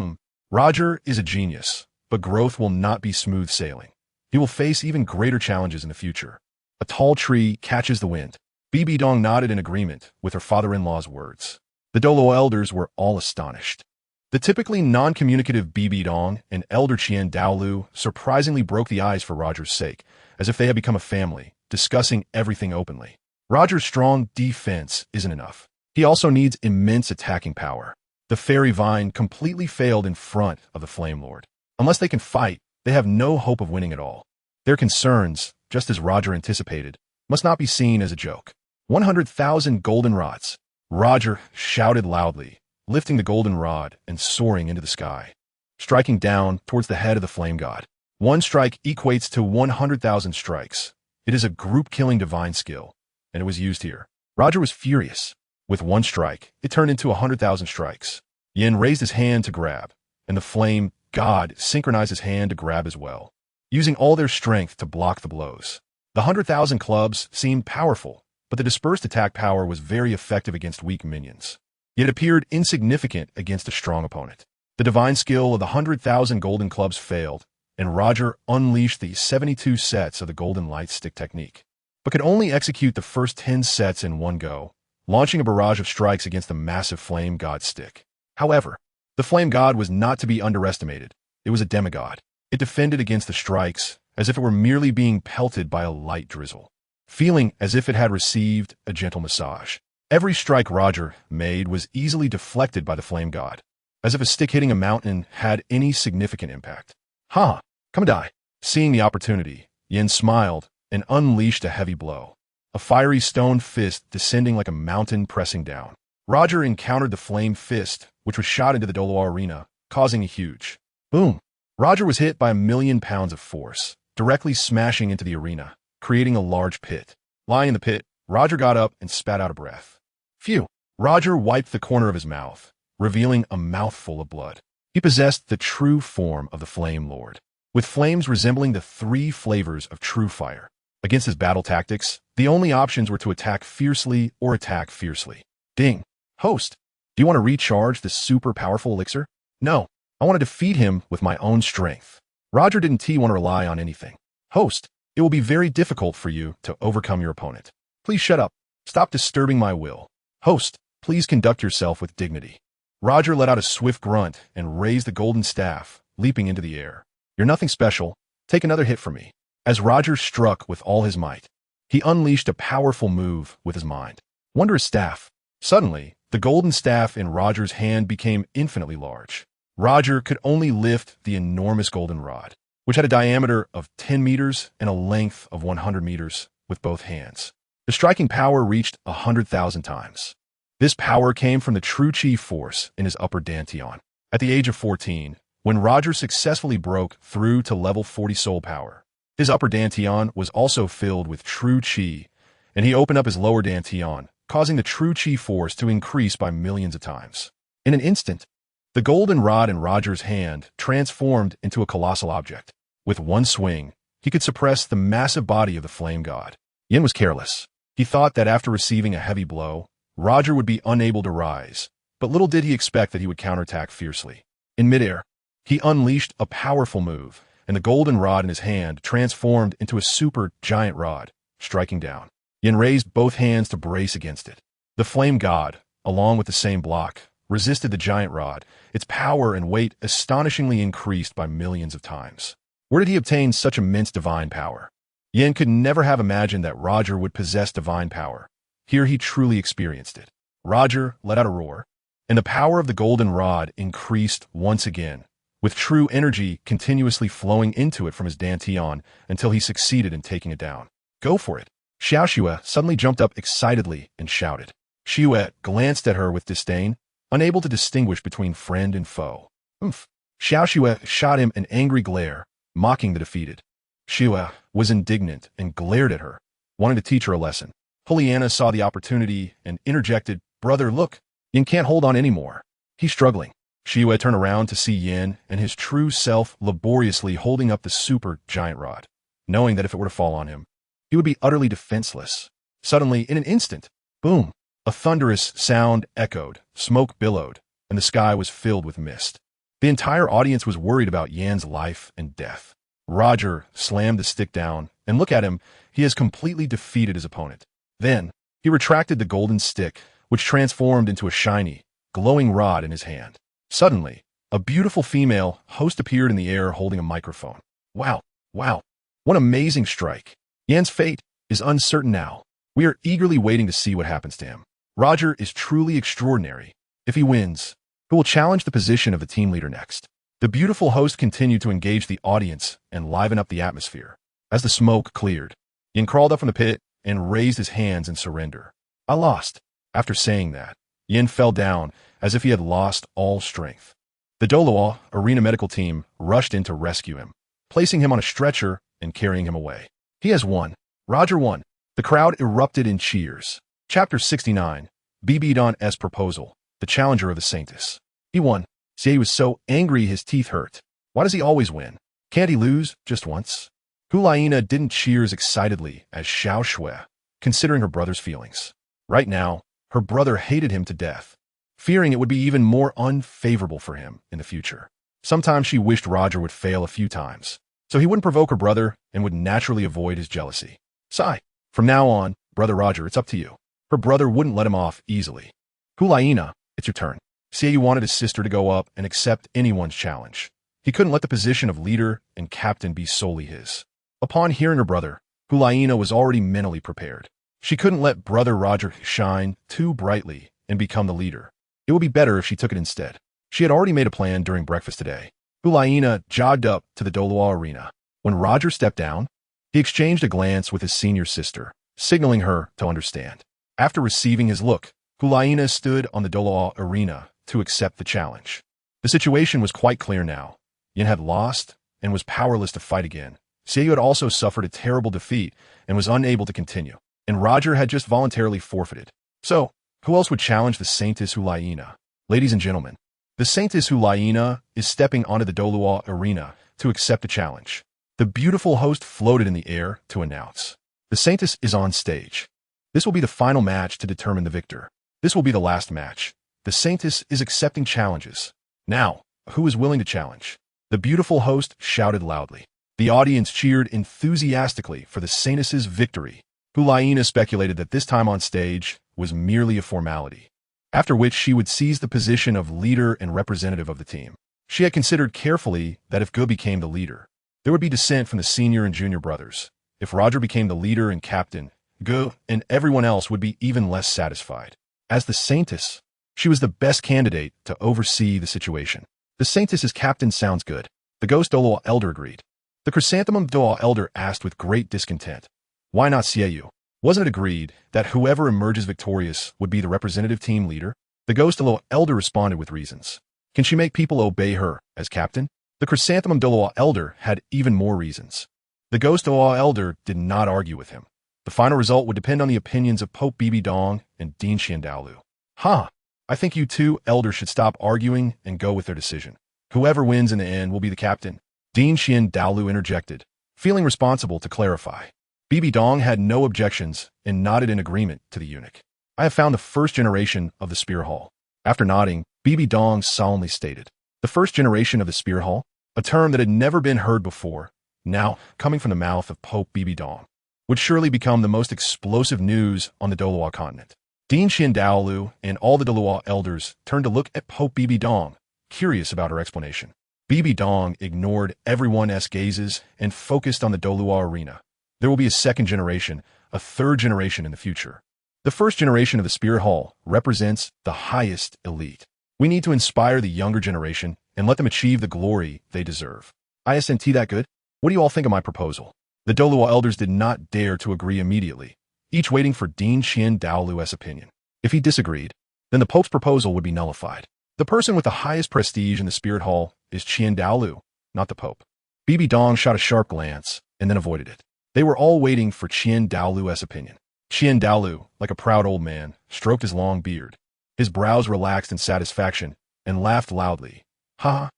[SPEAKER 1] Roger is a genius, but growth will not be smooth sailing. He will face even greater challenges in the future. A tall tree catches the wind. Bibi Dong nodded in agreement with her father-in-law's words. The Douluo elders were all astonished. The typically non-communicative Bibi Dong and Elder Qian Daolu surprisingly broke the ice for Roger's sake, as if they had become a family, discussing everything openly. Roger's strong defense isn't enough. He also needs immense attacking power. The fairy vine completely failed in front of the Flame Lord. Unless they can fight, they have no hope of winning at all. Their concerns, just as Roger anticipated, must not be seen as a joke. 100,000 golden rods. Roger shouted loudly, lifting the golden rod and soaring into the sky, striking down towards the head of the flame god. One strike equates to 100,000 strikes. It is a group-killing divine skill, and it was used here. Roger was furious. With one strike, it turned into 100,000 strikes. Yin raised his hand to grab, and the flame god synchronized his hand to grab as well, using all their strength to block the blows. The 100,000 clubs seemed powerful, but the dispersed attack power was very effective against weak minions. Yet it appeared insignificant against a strong opponent. The divine skill of the 100,000 golden clubs failed, and Roger unleashed the 72 sets of the golden light stick technique, but could only execute the first 10 sets in one go, launching a barrage of strikes against the massive flame god stick. However, the flame god was not to be underestimated. It was a demigod. It defended against the strikes as if it were merely being pelted by a light drizzle, feeling as if it had received a gentle massage. Every strike Roger made was easily deflected by the flame god, as if a stick hitting a mountain had any significant impact. Come and die. Seeing the opportunity, Yin smiled and unleashed a heavy blow, a fiery stone fist descending like a mountain pressing down. Roger encountered the flame fist, which was shot into the Douluo arena, causing a huge boom. Roger was hit by 1,000,000 pounds of force, directly smashing into the arena, creating a large pit. Lying in the pit, Roger got up and spat out a breath. Phew! Roger wiped the corner of his mouth, revealing a mouthful of blood. He possessed the true form of the Flame Lord, with flames resembling the 3 flavors of true fire. Against his battle tactics, the only options were to attack fiercely or attack fiercely. Ding! Host, do you want to recharge the super powerful elixir? No, I want to defeat him with my own strength. Roger didn't want to rely on anything. Host, it will be very difficult for you to overcome your opponent. Please shut up. Stop disturbing my will. Host, please conduct yourself with dignity. Roger let out a swift grunt and raised the golden staff, leaping into the air. You're nothing special. Take another hit from me. As Roger struck with all his might, he unleashed a powerful move with his mind. Wondrous staff. Suddenly, the golden staff in Roger's hand became infinitely large. Roger could only lift the enormous golden rod, which had a diameter of 10 meters and a length of 100 meters, with both hands. The striking power reached 100,000 times. This power came from the true chi force in his upper dantian. At the age of 14, when Roger successfully broke through to level 40 soul power, his upper dantian was also filled with true chi, and he opened up his lower dantian, causing the true chi force to increase by millions of times. In an instant, the golden rod in Roger's hand transformed into a colossal object. With one swing, he could suppress the massive body of the flame god. Yin was careless. He thought that after receiving a heavy blow, Roger would be unable to rise, but little did he expect that he would counterattack fiercely. In midair, he unleashed a powerful move, and the golden rod in his hand transformed into a super giant rod, striking down. Yin raised both hands to brace against it. The flame god, along with the same block, resisted the giant rod, its power and weight astonishingly increased by millions of times. Where did he obtain such immense divine power? Yin could never have imagined that Roger would possess divine power. Here he truly experienced it. Roger let out a roar, and the power of the golden rod increased once again, with true energy continuously flowing into it from his dantian until he succeeded in taking it down. Go for it. Xiao Xue suddenly jumped up excitedly and shouted. Xue glanced at her with disdain, unable to distinguish between friend and foe. Xiao Xue shot him an angry glare, mocking the defeated. Xue was indignant and glared at her, wanting to teach her a lesson. Pollyanna saw the opportunity and interjected, Brother, look. Yin can't hold on anymore. He's struggling. Shiyue turned around to see Yin and his true self laboriously holding up the super giant rod, knowing that if it were to fall on him, he would be utterly defenseless. Suddenly, in an instant, boom, a thunderous sound echoed, smoke billowed, and the sky was filled with mist. The entire audience was worried about Yan's life and death. Roger slammed the stick down, and look at him, he has completely defeated his opponent. Then, he retracted the golden stick, which transformed into a shiny, glowing rod in his hand. Suddenly, a beautiful female host appeared in the air holding a microphone. Wow, wow, what an amazing strike. Yan's fate is uncertain now. We are eagerly waiting to see what happens to him. Roger is truly extraordinary. If he wins, who will challenge the position of the team leader next? The beautiful host continued to engage the audience and liven up the atmosphere. As the smoke cleared, Yin crawled up from the pit and raised his hands in surrender. I lost. After saying that, Yin fell down as if he had lost all strength. The Douluo Arena medical team rushed in to rescue him, placing him on a stretcher and carrying him away. He has won. Roger won. The crowd erupted in cheers. Chapter 69, Bibi Dong's proposal, the challenger of the Saintess. He won. Xie was so angry his teeth hurt. Why does he always win? Can't he lose just once? Hulaina didn't cheer as excitedly as Xiao Shui, considering her brother's feelings. Right now, her brother hated him to death, fearing it would be even more unfavorable for him in the future. Sometimes she wished Roger would fail a few times, so he wouldn't provoke her brother and would naturally avoid his jealousy. Sigh. From now on, Brother Roger, it's up to you. Her brother wouldn't let him off easily. Hulaina, it's your turn. Xie wanted his sister to go up and accept anyone's challenge. He couldn't let the position of leader and captain be solely his. Upon hearing her brother, Hulaina was already mentally prepared. She couldn't let Brother Roger shine too brightly and become the leader. It would be better if she took it instead. She had already made a plan during breakfast today. Hulaina jogged up to the Douluo arena. When Roger stepped down, he exchanged a glance with his senior sister, signaling her to understand. After receiving his look, Hulaina stood on the Douluo arena to accept the challenge. The situation was quite clear now. Yin had lost and was powerless to fight again. Xie had also suffered a terrible defeat and was unable to continue. And Roger had just voluntarily forfeited. So, who else would challenge the Saintess Hulaina? Ladies and gentlemen, the Saintess Hulaina is stepping onto the Douluo arena to accept the challenge. The beautiful host floated in the air to announce. The Saintess is on stage. This will be the final match to determine the victor. This will be the last match. The Saintess is accepting challenges. Now, who is willing to challenge? The beautiful host shouted loudly. The audience cheered enthusiastically for the Saintess's victory. Hulaina speculated that this time on stage was merely a formality, after which she would seize the position of leader and representative of the team. She had considered carefully that if Gu became the leader, there would be dissent from the senior and junior brothers. If Roger became the leader and captain, Gu and everyone else would be even less satisfied. As the Saintess, she was the best candidate to oversee the situation. The Saintess as captain sounds good. The Ghost Douluo Elder agreed. The Chrysanthemum Douluo Elder asked with great discontent, why not Xie? Wasn't it agreed that whoever emerges victorious would be the representative team leader? The Ghost Douluo Elder responded with reasons. Can she make people obey her as captain? The Chrysanthemum Douluo Elder had even more reasons. The Ghost Douluo Elder did not argue with him. The final result would depend on the opinions of Pope Bibi Dong and Dean Xiandaolu. I think you two elders should stop arguing and go with their decision. Whoever wins in the end will be the captain. Dean Xiandaolu interjected, feeling responsible to clarify. Bibi Dong had no objections and nodded in agreement to the eunuch. I have found the first generation of the Spear Hall. After nodding, Bibi Dong solemnly stated, the first generation of the Spear Hall, a term that had never been heard before, now coming from the mouth of Pope Bibi Dong, would surely become the most explosive news on the Douluo Continent. Dean Xiandaolu and all the Douluo elders turned to look at Pope Bibi Dong, curious about her explanation. Bibi Dong ignored everyone's gazes and focused on the Douluo arena. There will be a second generation, a third generation in the future. The first generation of the Spear Hall represents the highest elite. We need to inspire the younger generation and let them achieve the glory they deserve. Isn't that good? What do you all think of my proposal? The Douluo elders did not dare to agree immediately, each waiting for Dean Xiandaolu's opinion. If he disagreed, then the Pope's proposal would be nullified. The person with the highest prestige in the Spirit Hall is Xiandaolu, not the Pope. Bibi Dong shot a sharp glance and then avoided it. They were all waiting for Xiandaolu's opinion. Xiandaolu, like a proud old man, stroked his long beard. His brows relaxed in satisfaction and laughed loudly. Ha,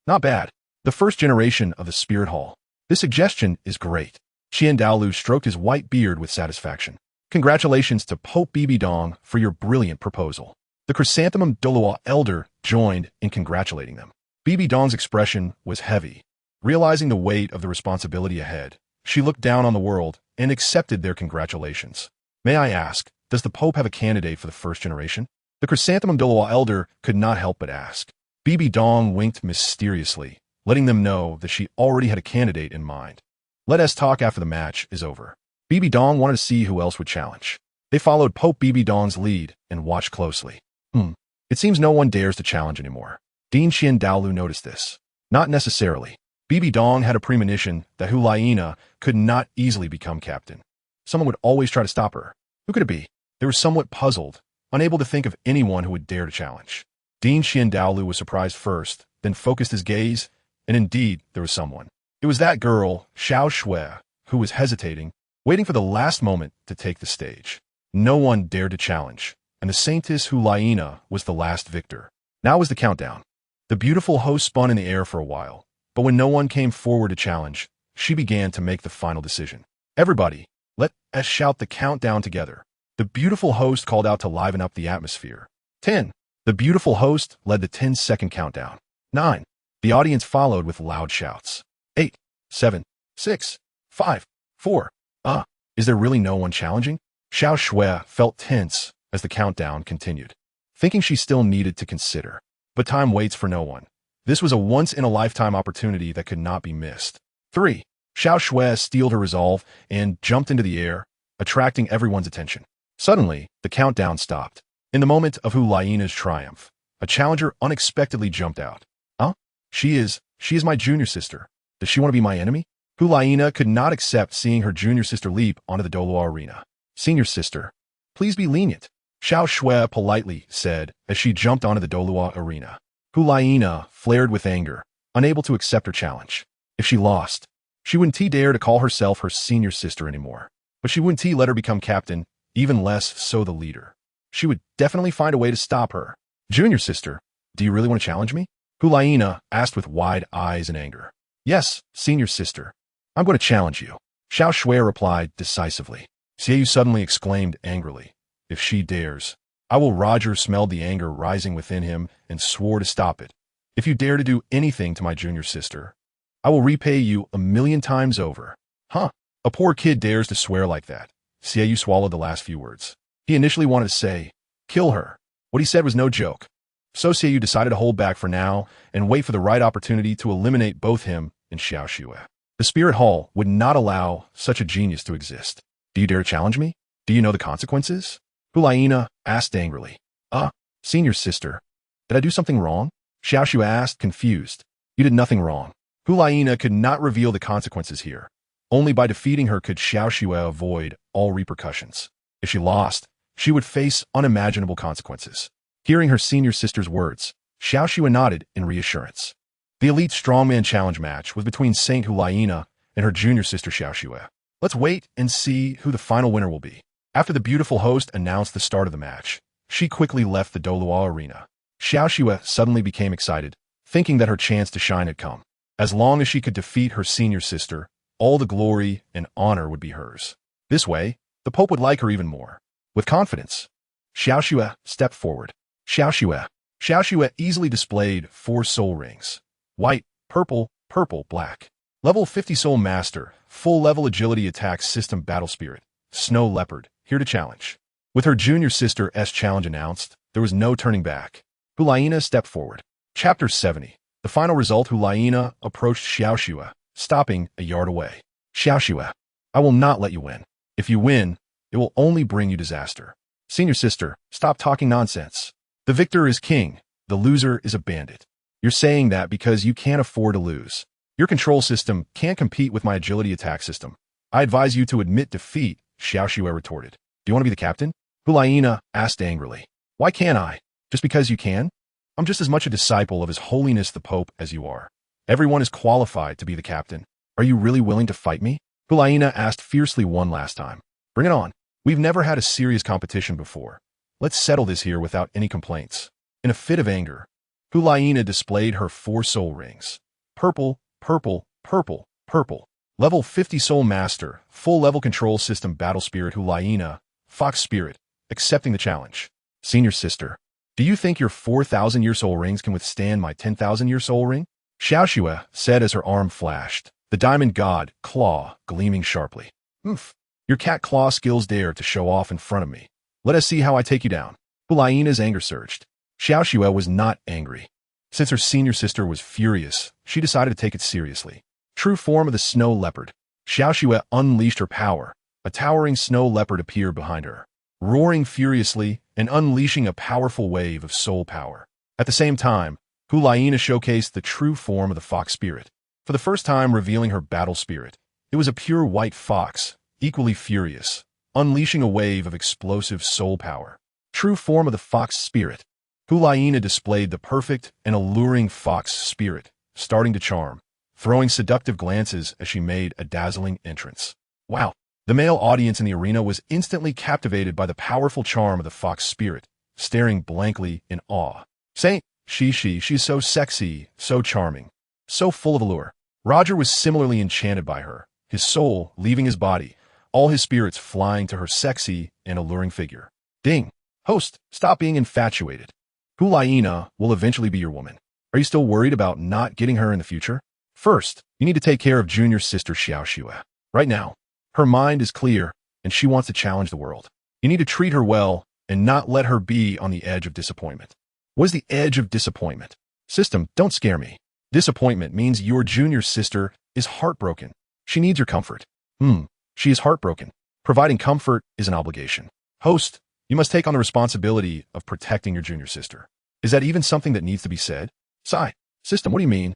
[SPEAKER 1] not bad. The first generation of the Spirit Hall. This suggestion is great. Qian stroked his white beard with satisfaction. Congratulations to Pope Bibi Dong for your brilliant proposal. The Chrysanthemum Douluo elder joined in congratulating them. Bibi Dong's expression was heavy. Realizing the weight of the responsibility ahead, she looked down on the world and accepted their congratulations. May I ask, does the Pope have a candidate for the first generation? The Chrysanthemum Douluo elder could not help but ask. Bibi Dong winked mysteriously, letting them know that she already had a candidate in mind. Let us talk after the match is over. Bibi Dong wanted to see who else would challenge. They followed Pope Bibi Dong's lead and watched closely. It seems no one dares to challenge anymore. Dean Qian noticed this. Not necessarily. Bibi Dong had a premonition that Hu Laina could not easily become captain. Someone would always try to stop her. Who could it be? They were somewhat puzzled, unable to think of anyone who would dare to challenge. Dean Qian was surprised first, then focused his gaze, and indeed, there was someone. It was that girl, Xiao Shui, who was hesitating, waiting for the last moment to take the stage. No one dared to challenge, and the Saintess Hu Laina was the last victor. Now was the countdown. The beautiful host spun in the air for a while, but when no one came forward to challenge, she began to make the final decision. Everybody, let us shout the countdown together. The beautiful host called out to liven up the atmosphere. 10. The beautiful host led the 10-second countdown. 9. The audience followed with loud shouts. 8, 7, 6, 5, 4. Is there really no one challenging? Xiao Shui felt tense as the countdown continued, thinking she still needed to consider. But time waits for no one. This was a once-in-a-lifetime opportunity that could not be missed. 3. Xiao Shui steeled her resolve and jumped into the air, attracting everyone's attention. Suddenly, the countdown stopped. In the moment of Hu Laina's triumph, a challenger unexpectedly jumped out. She is my junior sister. Does she want to be my enemy? Hu Laina could not accept seeing her junior sister leap onto the Douluo arena. Senior sister, please be lenient, Xiao Shui politely said as she jumped onto the Douluo arena. Hu Laina flared with anger, unable to accept her challenge. If she lost, she wouldn't dare to call herself her senior sister anymore. But she wouldn't let her become captain, even less so the leader. She would definitely find a way to stop her. Junior sister, do you really want to challenge me? Hu Laina asked with wide eyes in anger. Yes, senior sister. I'm going to challenge you. Xiao Shui replied decisively. Xiaoyu suddenly exclaimed angrily. If she dares. Roger smelled the anger rising within him and swore to stop it. If you dare to do anything to my junior sister, I will repay you 1,000,000 times over. A poor kid dares to swear like that. Xiaoyu swallowed the last few words. He initially wanted to say, kill her. What he said was no joke. So Xiaoyu decided to hold back for now and wait for the right opportunity to eliminate both him and Xiao Shui. The Spirit Hall would not allow such a genius to exist. Do you dare challenge me? Do you know the consequences? Hu Laina asked angrily. Senior sister, did I do something wrong? Xiao Shui asked, confused. You did nothing wrong. Hu Laina could not reveal the consequences here. Only by defeating her could Xiao Shui avoid all repercussions. If she lost, she would face unimaginable consequences. Hearing her senior sister's words, Xiao Shui nodded in reassurance. The Elite Strongman Challenge match was between Saint Hu Laina and her junior sister Xiao Shui. Let's wait and see who the final winner will be. After the beautiful host announced the start of the match, she quickly left the Douluo arena. Xiao Shui suddenly became excited, thinking that her chance to shine had come. As long as she could defeat her senior sister, all the glory and honor would be hers. This way, the Pope would like her even more. With confidence, Xiao Shui stepped forward. Xiao Shui easily displayed 4 soul rings. White, purple, black. Level 50 Soul Master, full level agility attack system battle spirit. Snow Leopard, here to challenge. With her junior sister's challenge announced, there was no turning back. Hu Laina stepped forward. Chapter 70. The final result. Hu Laina approached Xiao Shui, stopping a yard away. Xiao Shui, I will not let you win. If you win, it will only bring you disaster. Senior sister, stop talking nonsense. The victor is king, the loser is a bandit. You're saying that because you can't afford to lose. Your control system can't compete with my agility attack system. I advise you to admit defeat, Xiao Shui retorted. Do you want to be the captain? Hu Laina asked angrily. Why can't I? Just because you can? I'm just as much a disciple of His Holiness the Pope as you are. Everyone is qualified to be the captain. Are you really willing to fight me? Hu Laina asked fiercely one last time. Bring it on. We've never had a serious competition before. Let's settle this here without any complaints. In a fit of anger, Hulaina displayed her 4 soul rings. Purple, purple, purple, purple. Level 50 Soul Master, full level control system battle spirit Hulaina, Fox Spirit, accepting the challenge. Senior Sister, do you think your 4,000-year soul rings can withstand my 10,000-year soul ring? Xiaoxue said as her arm flashed, the diamond god, claw, gleaming sharply. Oof. Your cat claw skills dare to show off in front of me. Let us see how I take you down. Hulaina's anger surged. Xiaoxue was not angry. Since her senior sister was furious, she decided to take it seriously. True form of the snow leopard. Xiaoxue unleashed her power. A towering snow leopard appeared behind her, roaring furiously and unleashing a powerful wave of soul power. At the same time, Hulaina showcased the true form of the fox spirit. For the first time revealing her battle spirit, it was a pure white fox, equally furious, unleashing a wave of explosive soul power. True form of the fox spirit. Hulaina displayed the perfect and alluring fox spirit, starting to charm, throwing seductive glances as she made a dazzling entrance. Wow! The male audience in the arena was instantly captivated by the powerful charm of the fox spirit, staring blankly in awe. Saying, she's so sexy, so charming, so full of allure. Roger was similarly enchanted by her, his soul leaving his body, all his spirits flying to her sexy and alluring figure. Ding! Host, stop being infatuated. Hulaina will eventually be your woman. Are you still worried about not getting her in the future? First, you need to take care of junior sister Xiaoxue. Right now, her mind is clear, and she wants to challenge the world. You need to treat her well and not let her be on the edge of disappointment. What is the edge of disappointment? System, don't scare me. Disappointment means your junior sister is heartbroken. She needs your comfort. She is heartbroken. Providing comfort is an obligation. Host, you must take on the responsibility of protecting your junior sister. Is that even something that needs to be said? Sigh. System, what do you mean?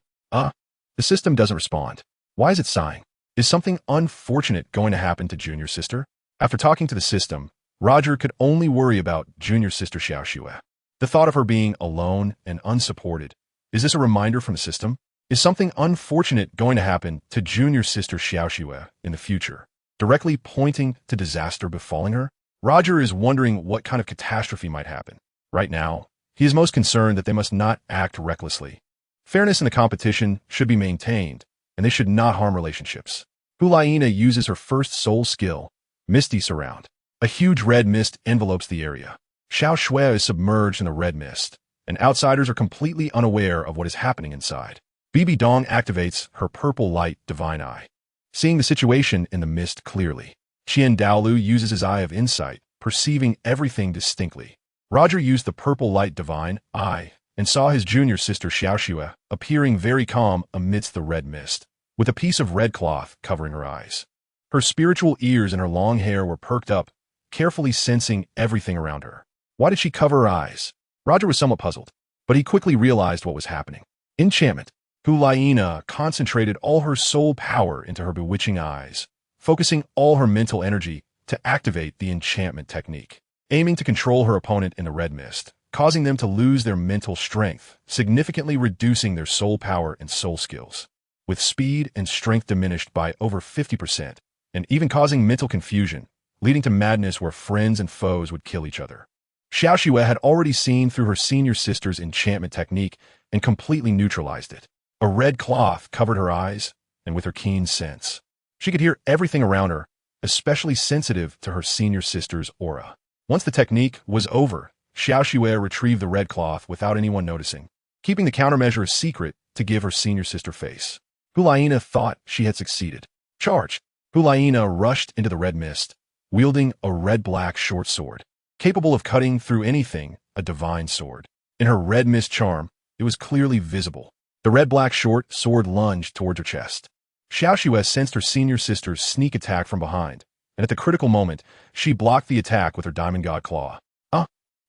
[SPEAKER 1] The system doesn't respond. Why is it sighing? Is something unfortunate going to happen to junior sister? After talking to the system, Roger could only worry about junior sister Xiaoxue. The thought of her being alone and unsupported. Is this a reminder from the system? Is something unfortunate going to happen to junior sister Xiaoxue in the future, directly pointing to disaster befalling her? Roger is wondering what kind of catastrophe might happen. Right now, he is most concerned that they must not act recklessly. Fairness in the competition should be maintained, and they should not harm relationships. Hulaina uses her first soul skill, Misty Surround. A huge red mist envelopes the area. Xiaoxue is submerged in the red mist, and outsiders are completely unaware of what is happening inside. Bibi Dong activates her purple light divine eye, seeing the situation in the mist clearly. Qian Daolu uses his eye of insight, perceiving everything distinctly. Roger used the purple light divine eye and saw his junior sister Xiaoxue appearing very calm amidst the red mist, with a piece of red cloth covering her eyes. Her spiritual ears and her long hair were perked up, carefully sensing everything around her. Why did she cover her eyes? Roger was somewhat puzzled, but he quickly realized what was happening. Enchantment. Hulaina concentrated all her soul power into her bewitching eyes, focusing all her mental energy to activate the enchantment technique, aiming to control her opponent in the red mist, causing them to lose their mental strength, significantly reducing their soul power and soul skills, with speed and strength diminished by over 50%, and even causing mental confusion, leading to madness where friends and foes would kill each other. Xiaoxue had already seen through her senior sister's enchantment technique and completely neutralized it. A red cloth covered her eyes, and with her keen sense, she could hear everything around her, especially sensitive to her senior sister's aura. Once the technique was over, Xiaoxue retrieved the red cloth without anyone noticing, keeping the countermeasure a secret to give her senior sister face. Hulaina thought she had succeeded. Charge! Hulaina rushed into the red mist, wielding a red-black short sword, capable of cutting through anything, a divine sword. In her red mist charm, it was clearly visible. The red-black short sword lunged towards her chest. Xiaoxue sensed her senior sister's sneak attack from behind, and at the critical moment, she blocked the attack with her Diamond God Claw.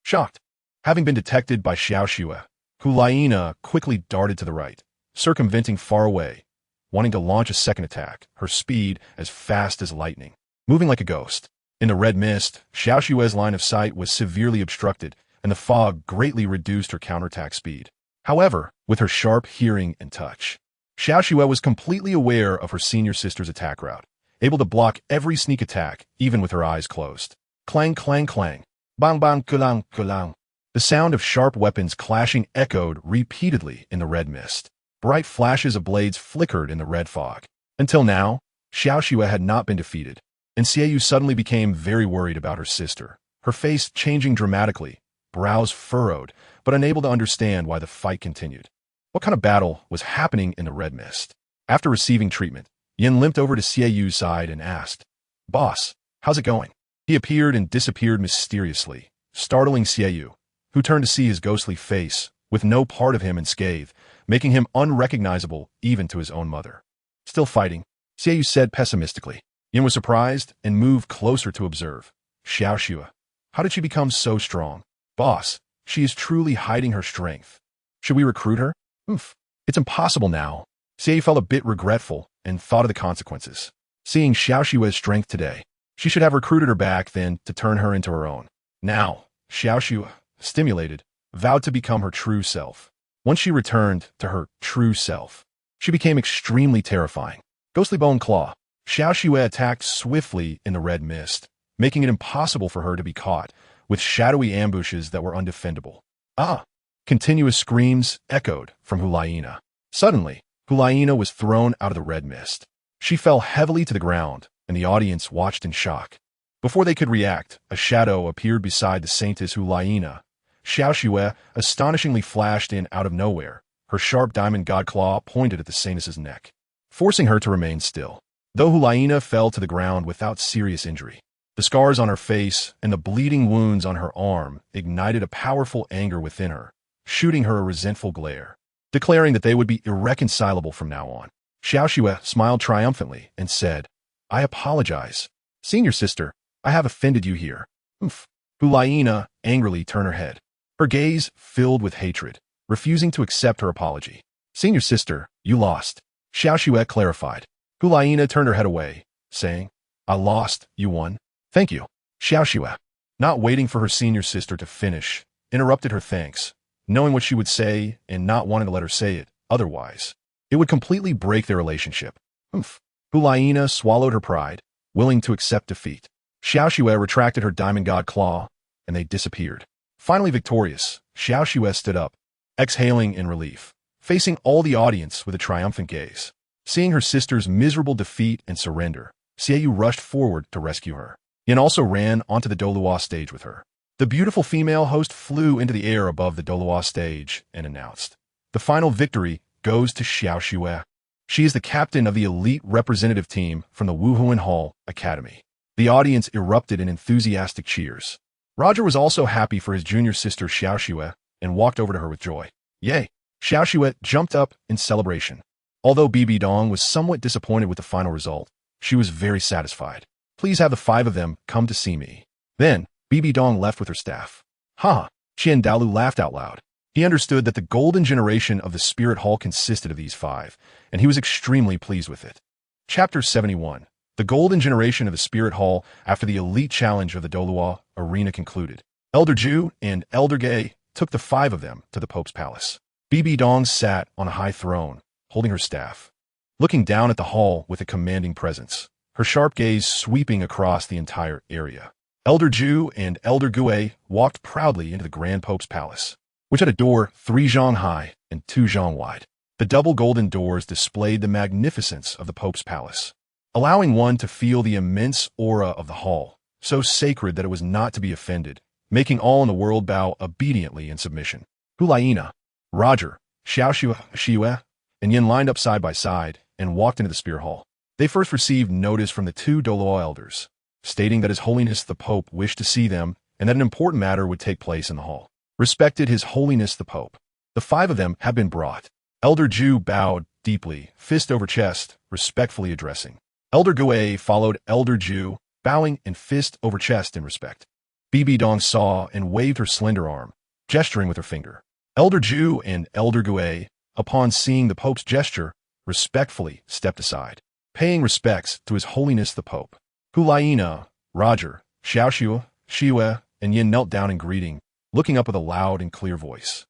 [SPEAKER 1] Shocked. Having been detected by Xiaoxue, Hulaina quickly darted to the right, circumventing far away, wanting to launch a second attack, her speed as fast as lightning, moving like a ghost. In the red mist, Xiaoxue's line of sight was severely obstructed, and the fog greatly reduced her counterattack speed. However, with her sharp hearing and touch, Xiaoxue was completely aware of her senior sister's attack route, able to block every sneak attack, even with her eyes closed. Clang, clang, clang. Bang bang kulang kulang. The sound of sharp weapons clashing echoed repeatedly in the red mist. Bright flashes of blades flickered in the red fog. Until now, Xiao Xue had not been defeated, and Xiaoyu suddenly became very worried about her sister, her face changing dramatically, brows furrowed, but unable to understand why the fight continued. What kind of battle was happening in the red mist? After receiving treatment, Yin limped over to Xiaoyu's side and asked, "Boss, how's it going?" He appeared and disappeared mysteriously, startling Xiaoyu, who turned to see his ghostly face, with no part of him unscathed, making him unrecognizable even to his own mother. "Still fighting," Xiaoyu said pessimistically. Yin was surprised and moved closer to observe. "Xiao Xue, how did she become so strong?" "Boss, she is truly hiding her strength. Should we recruit her?" "Oof, it's impossible now." Xiaoyu felt a bit regretful and thought of the consequences. Seeing Xiao Xue's strength today, she should have recruited her back then to turn her into her own. Now, Xiao Xue, stimulated, vowed to become her true self. Once she returned to her true self, she became extremely terrifying. Ghostly Bone Claw. Xiao Xue attacked swiftly in the red mist, making it impossible for her to be caught, with shadowy ambushes that were undefendable. "Ah!" Continuous screams echoed from Hulayina. Suddenly, Hulayina was thrown out of the red mist. She fell heavily to the ground, and the audience watched in shock. Before they could react, a shadow appeared beside the saintess Hulayina. Xiao Xue astonishingly flashed in out of nowhere, her sharp diamond god claw pointed at the saintess's neck, forcing her to remain still. Though Hulayina fell to the ground without serious injury, the scars on her face and the bleeding wounds on her arm ignited a powerful anger within her, shooting her a resentful glare, declaring that they would be irreconcilable from now on. Xiao Xue smiled triumphantly and said, "I apologize. Senior sister, I have offended you here." "Oof." Hulayina angrily turned her head, her gaze filled with hatred, refusing to accept her apology. "Senior sister, you lost," Xiao Xue clarified. Hulayina turned her head away, saying, "I lost, you won." "Thank you." Xiao Xue, not waiting for her senior sister to finish, interrupted her thanks, knowing what she would say and not wanting to let her say it, otherwise it would completely break their relationship. "Oof." Hulayina swallowed her pride, willing to accept defeat. Xiao Xue retracted her diamond god claw, and they disappeared. Finally victorious, Xiao Xue stood up, exhaling in relief, facing all the audience with a triumphant gaze. Seeing her sister's miserable defeat and surrender, Xiaoyu rushed forward to rescue her. Yin also ran onto the Douluo stage with her. The beautiful female host flew into the air above the Douluo stage and announced, "The final victory goes to Xiao Xue. She is the captain of the elite representative team from the Wuhuan Hall Academy." The audience erupted in enthusiastic cheers. Roger was also happy for his junior sister Xiao Xue and walked over to her with joy. "Yay!" Xiao Xue jumped up in celebration. Although Bibi Dong was somewhat disappointed with the final result, she was very satisfied. "Please have the 5 of them come to see me." Then, Bibi Dong left with her staff. "Ha!" Qian Dalu laughed out loud. He understood that the golden generation of the Spirit Hall consisted of these 5, and he was extremely pleased with it. Chapter 71. The golden generation of the Spirit Hall after the elite challenge of the Douluo arena concluded. Elder Ju and Elder Gay took the 5 of them to the Pope's palace. Bibi Dong sat on a high throne, holding her staff, looking down at the hall with a commanding presence, her sharp gaze sweeping across the entire area. Elder Ju and Elder Gue walked proudly into the Grand Pope's palace, which had a door 3 zhang high and 2 zhang wide. The double golden doors displayed the magnificence of the Pope's palace, allowing one to feel the immense aura of the hall, so sacred that it was not to be offended, making all in the world bow obediently in submission. Hulayina, Roger, Xiao Xue, and Yin lined up side by side and walked into the Spirit Hall. They first received notice from the 2 Douluo elders, stating that His Holiness the Pope wished to see them and that an important matter would take place in the hall. Respected His Holiness the Pope. The 5 of them have been brought. Elder Ju bowed deeply, fist over chest, respectfully addressing. Elder Gue followed Elder Ju, bowing and fist over chest in respect. Bibi Dong saw and waved her slender arm, gesturing with her finger. Elder Ju and Elder Gue, upon seeing the Pope's gesture, respectfully stepped aside, paying respects to His Holiness the Pope. Hulayina, Roger, Xiao Xue, and Yin knelt down in greeting, looking up with a loud and clear voice.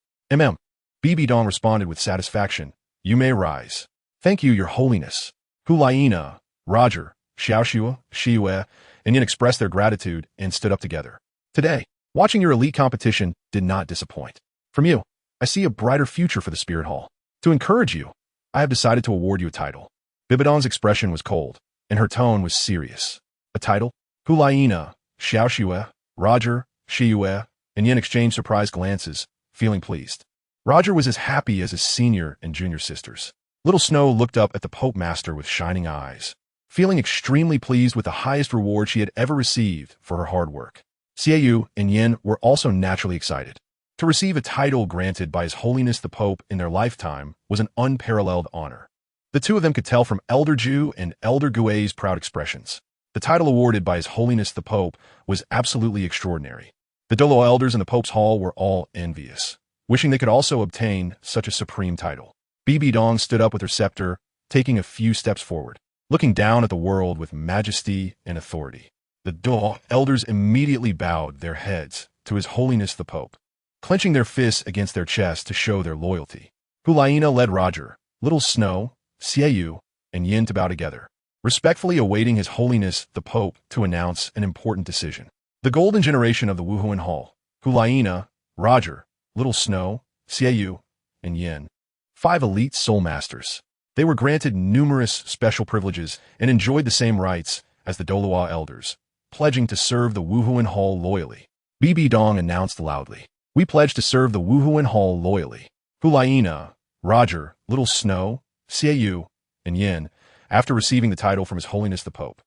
[SPEAKER 1] Bibi Dong responded with satisfaction, "You may rise." "Thank you, Your Holiness." Hulayina, Roger, Xiao Xue, and Yin expressed their gratitude and stood up together. Today, Watching your elite competition did not disappoint. From you, I see a brighter future for the Spirit Hall. To encourage you, I have decided to award you a title. Bibi Dong's expression was cold, and her tone was serious. A title? Hulaina, Xiaoxue, Roger, Shiyue, and Yin exchanged surprised glances, feeling pleased. Roger was as happy as his senior and junior sisters. Little Snow looked up at the Pope Master with shining eyes, feeling extremely pleased with the highest reward she had ever received for her hard work. Xiaoyu and Yin were also naturally excited. To receive a title granted by His Holiness the Pope in their lifetime was an unparalleled honor. The two of them could tell from Elder Ju and Elder Gui's proud expressions. The title awarded by His Holiness the Pope was absolutely extraordinary. The Douluo elders in the Pope's hall were all envious, wishing they could also obtain such a supreme title. Bibi Dong stood up with her scepter, taking a few steps forward, looking down at the world with majesty and authority. The Douluo elders immediately bowed their heads to His Holiness the Pope, clenching their fists against their chests to show their loyalty. Hulaina led Roger, Little Snow, Xiaoyu, and Yin to bow together, respectfully awaiting His Holiness the Pope to announce an important decision. The golden generation of the Wuhuan Hall, Hulaina, Roger, Little Snow, Xiaoyu, and Yin, 5 elite soul masters. They were granted numerous special privileges and enjoyed the same rights as the Douluo elders, pledging to serve the Wuhuan Hall loyally. Bibi Dong announced loudly, "We pledge to serve the Wuhuan Hall loyally." Hulaina, Roger, Little Snow, Xiaoyu, and Yin, after receiving the title from His Holiness the Pope,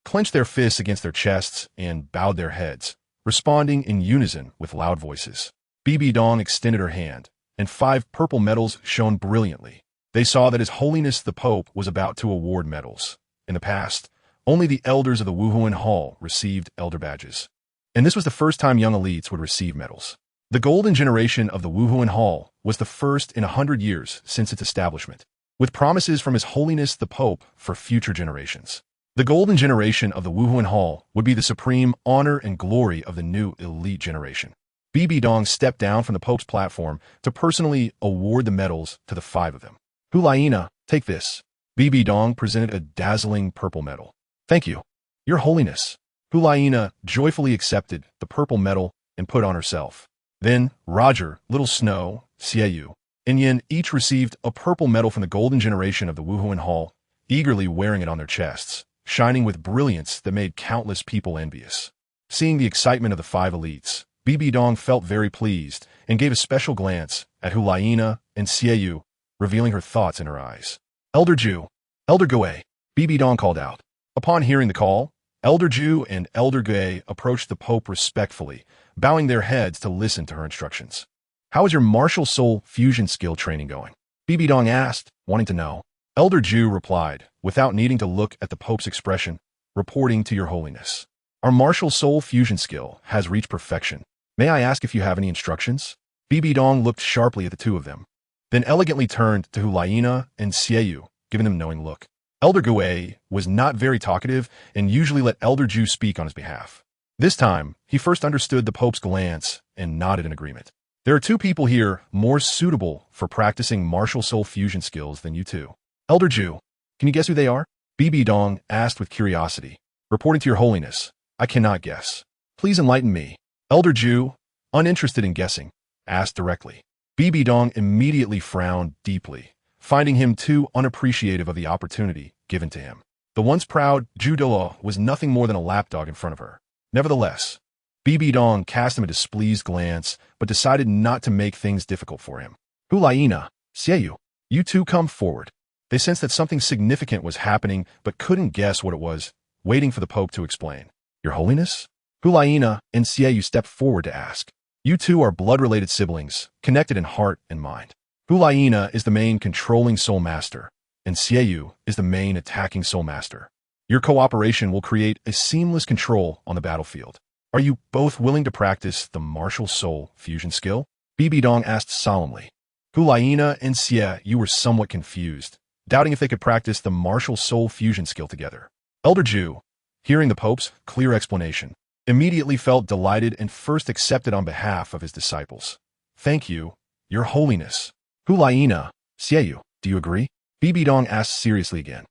[SPEAKER 1] clenched their fists against their chests and bowed their heads, responding in unison with loud voices. Bibi Dong extended her hand, and 5 purple medals shone brilliantly. They saw that His Holiness the Pope was about to award medals. In the past, only the elders of the Wuhuan Hall received elder badges, and this was the first time young elites would receive medals. The golden generation of the Wuhuan Hall was the first in 100 years since its establishment, with promises from His Holiness the Pope for future generations. The golden generation of the Wuhuan Hall would be the supreme honor and glory of the new elite generation. Bibi Dong stepped down from the Pope's platform to personally award the medals to the 5 of them. Hulaina, take this. Bibi Dong presented a dazzling purple medal. Thank you, Your Holiness. Hulaina joyfully accepted the purple medal and put on herself. Then Roger, Little Snow, Xiaoyu, and Yin each received a purple medal from the golden generation of the Wuhuan Hall, eagerly wearing it on their chests, shining with brilliance that made countless people envious. Seeing the excitement of the 5 elites, Bibi Dong felt very pleased and gave a special glance at Hulaina and Xiaoyu, revealing her thoughts in her eyes. Elder Ju, Elder Gui, Bibi Dong called out. Upon hearing the call, Elder Ju and Elder Gui approached the Pope respectfully, bowing their heads to listen to her instructions. How is your martial soul fusion skill training going? Bibi Dong asked, wanting to know. Elder Ju replied, without needing to look at the Pope's expression, reporting to Your Holiness. Our martial soul fusion skill has reached perfection. May I ask if you have any instructions? Bibi Dong looked sharply at the 2 of them, then elegantly turned to Hulaina and Xiaoyu, giving them a knowing look. Elder Gui was not very talkative and usually let Elder Ju speak on his behalf. This time, he first understood the Pope's glance and nodded in agreement. There are 2 people here more suitable for practicing martial soul fusion skills than you 2. Elder Ju, can you guess who they are? Bibi Dong asked with curiosity. Reporting to Your Holiness, I cannot guess. Please enlighten me. Elder Ju, uninterested in guessing, asked directly. Bibi Dong immediately frowned deeply, finding him too unappreciative of the opportunity given to him. The once proud Ju Douluo was nothing more than a lapdog in front of her. Nevertheless, Bibi Dong cast him a displeased glance, but decided not to make things difficult for him. Hulaina, Xiaoyu, you 2 come forward. They sensed that something significant was happening, but couldn't guess what it was, waiting for the Pope to explain. Your Holiness? Hulaina and Xiaoyu stepped forward to ask. You 2 are blood-related siblings, connected in heart and mind. Hulaina is the main controlling soul master, and Xiaoyu is the main attacking soul master. Your cooperation will create a seamless control on the battlefield. Are you both willing to practice the martial soul fusion skill? Bibi Dong asked solemnly. Hulaina and Xiaoyu were somewhat confused, doubting if they could practice the martial soul fusion skill together. Elder Ju, hearing the Pope's clear explanation, immediately felt delighted and first accepted on behalf of his disciples. Thank you, Your Holiness. Hulaina, Xiaoyu, do you agree? Bibi Dong asked seriously again.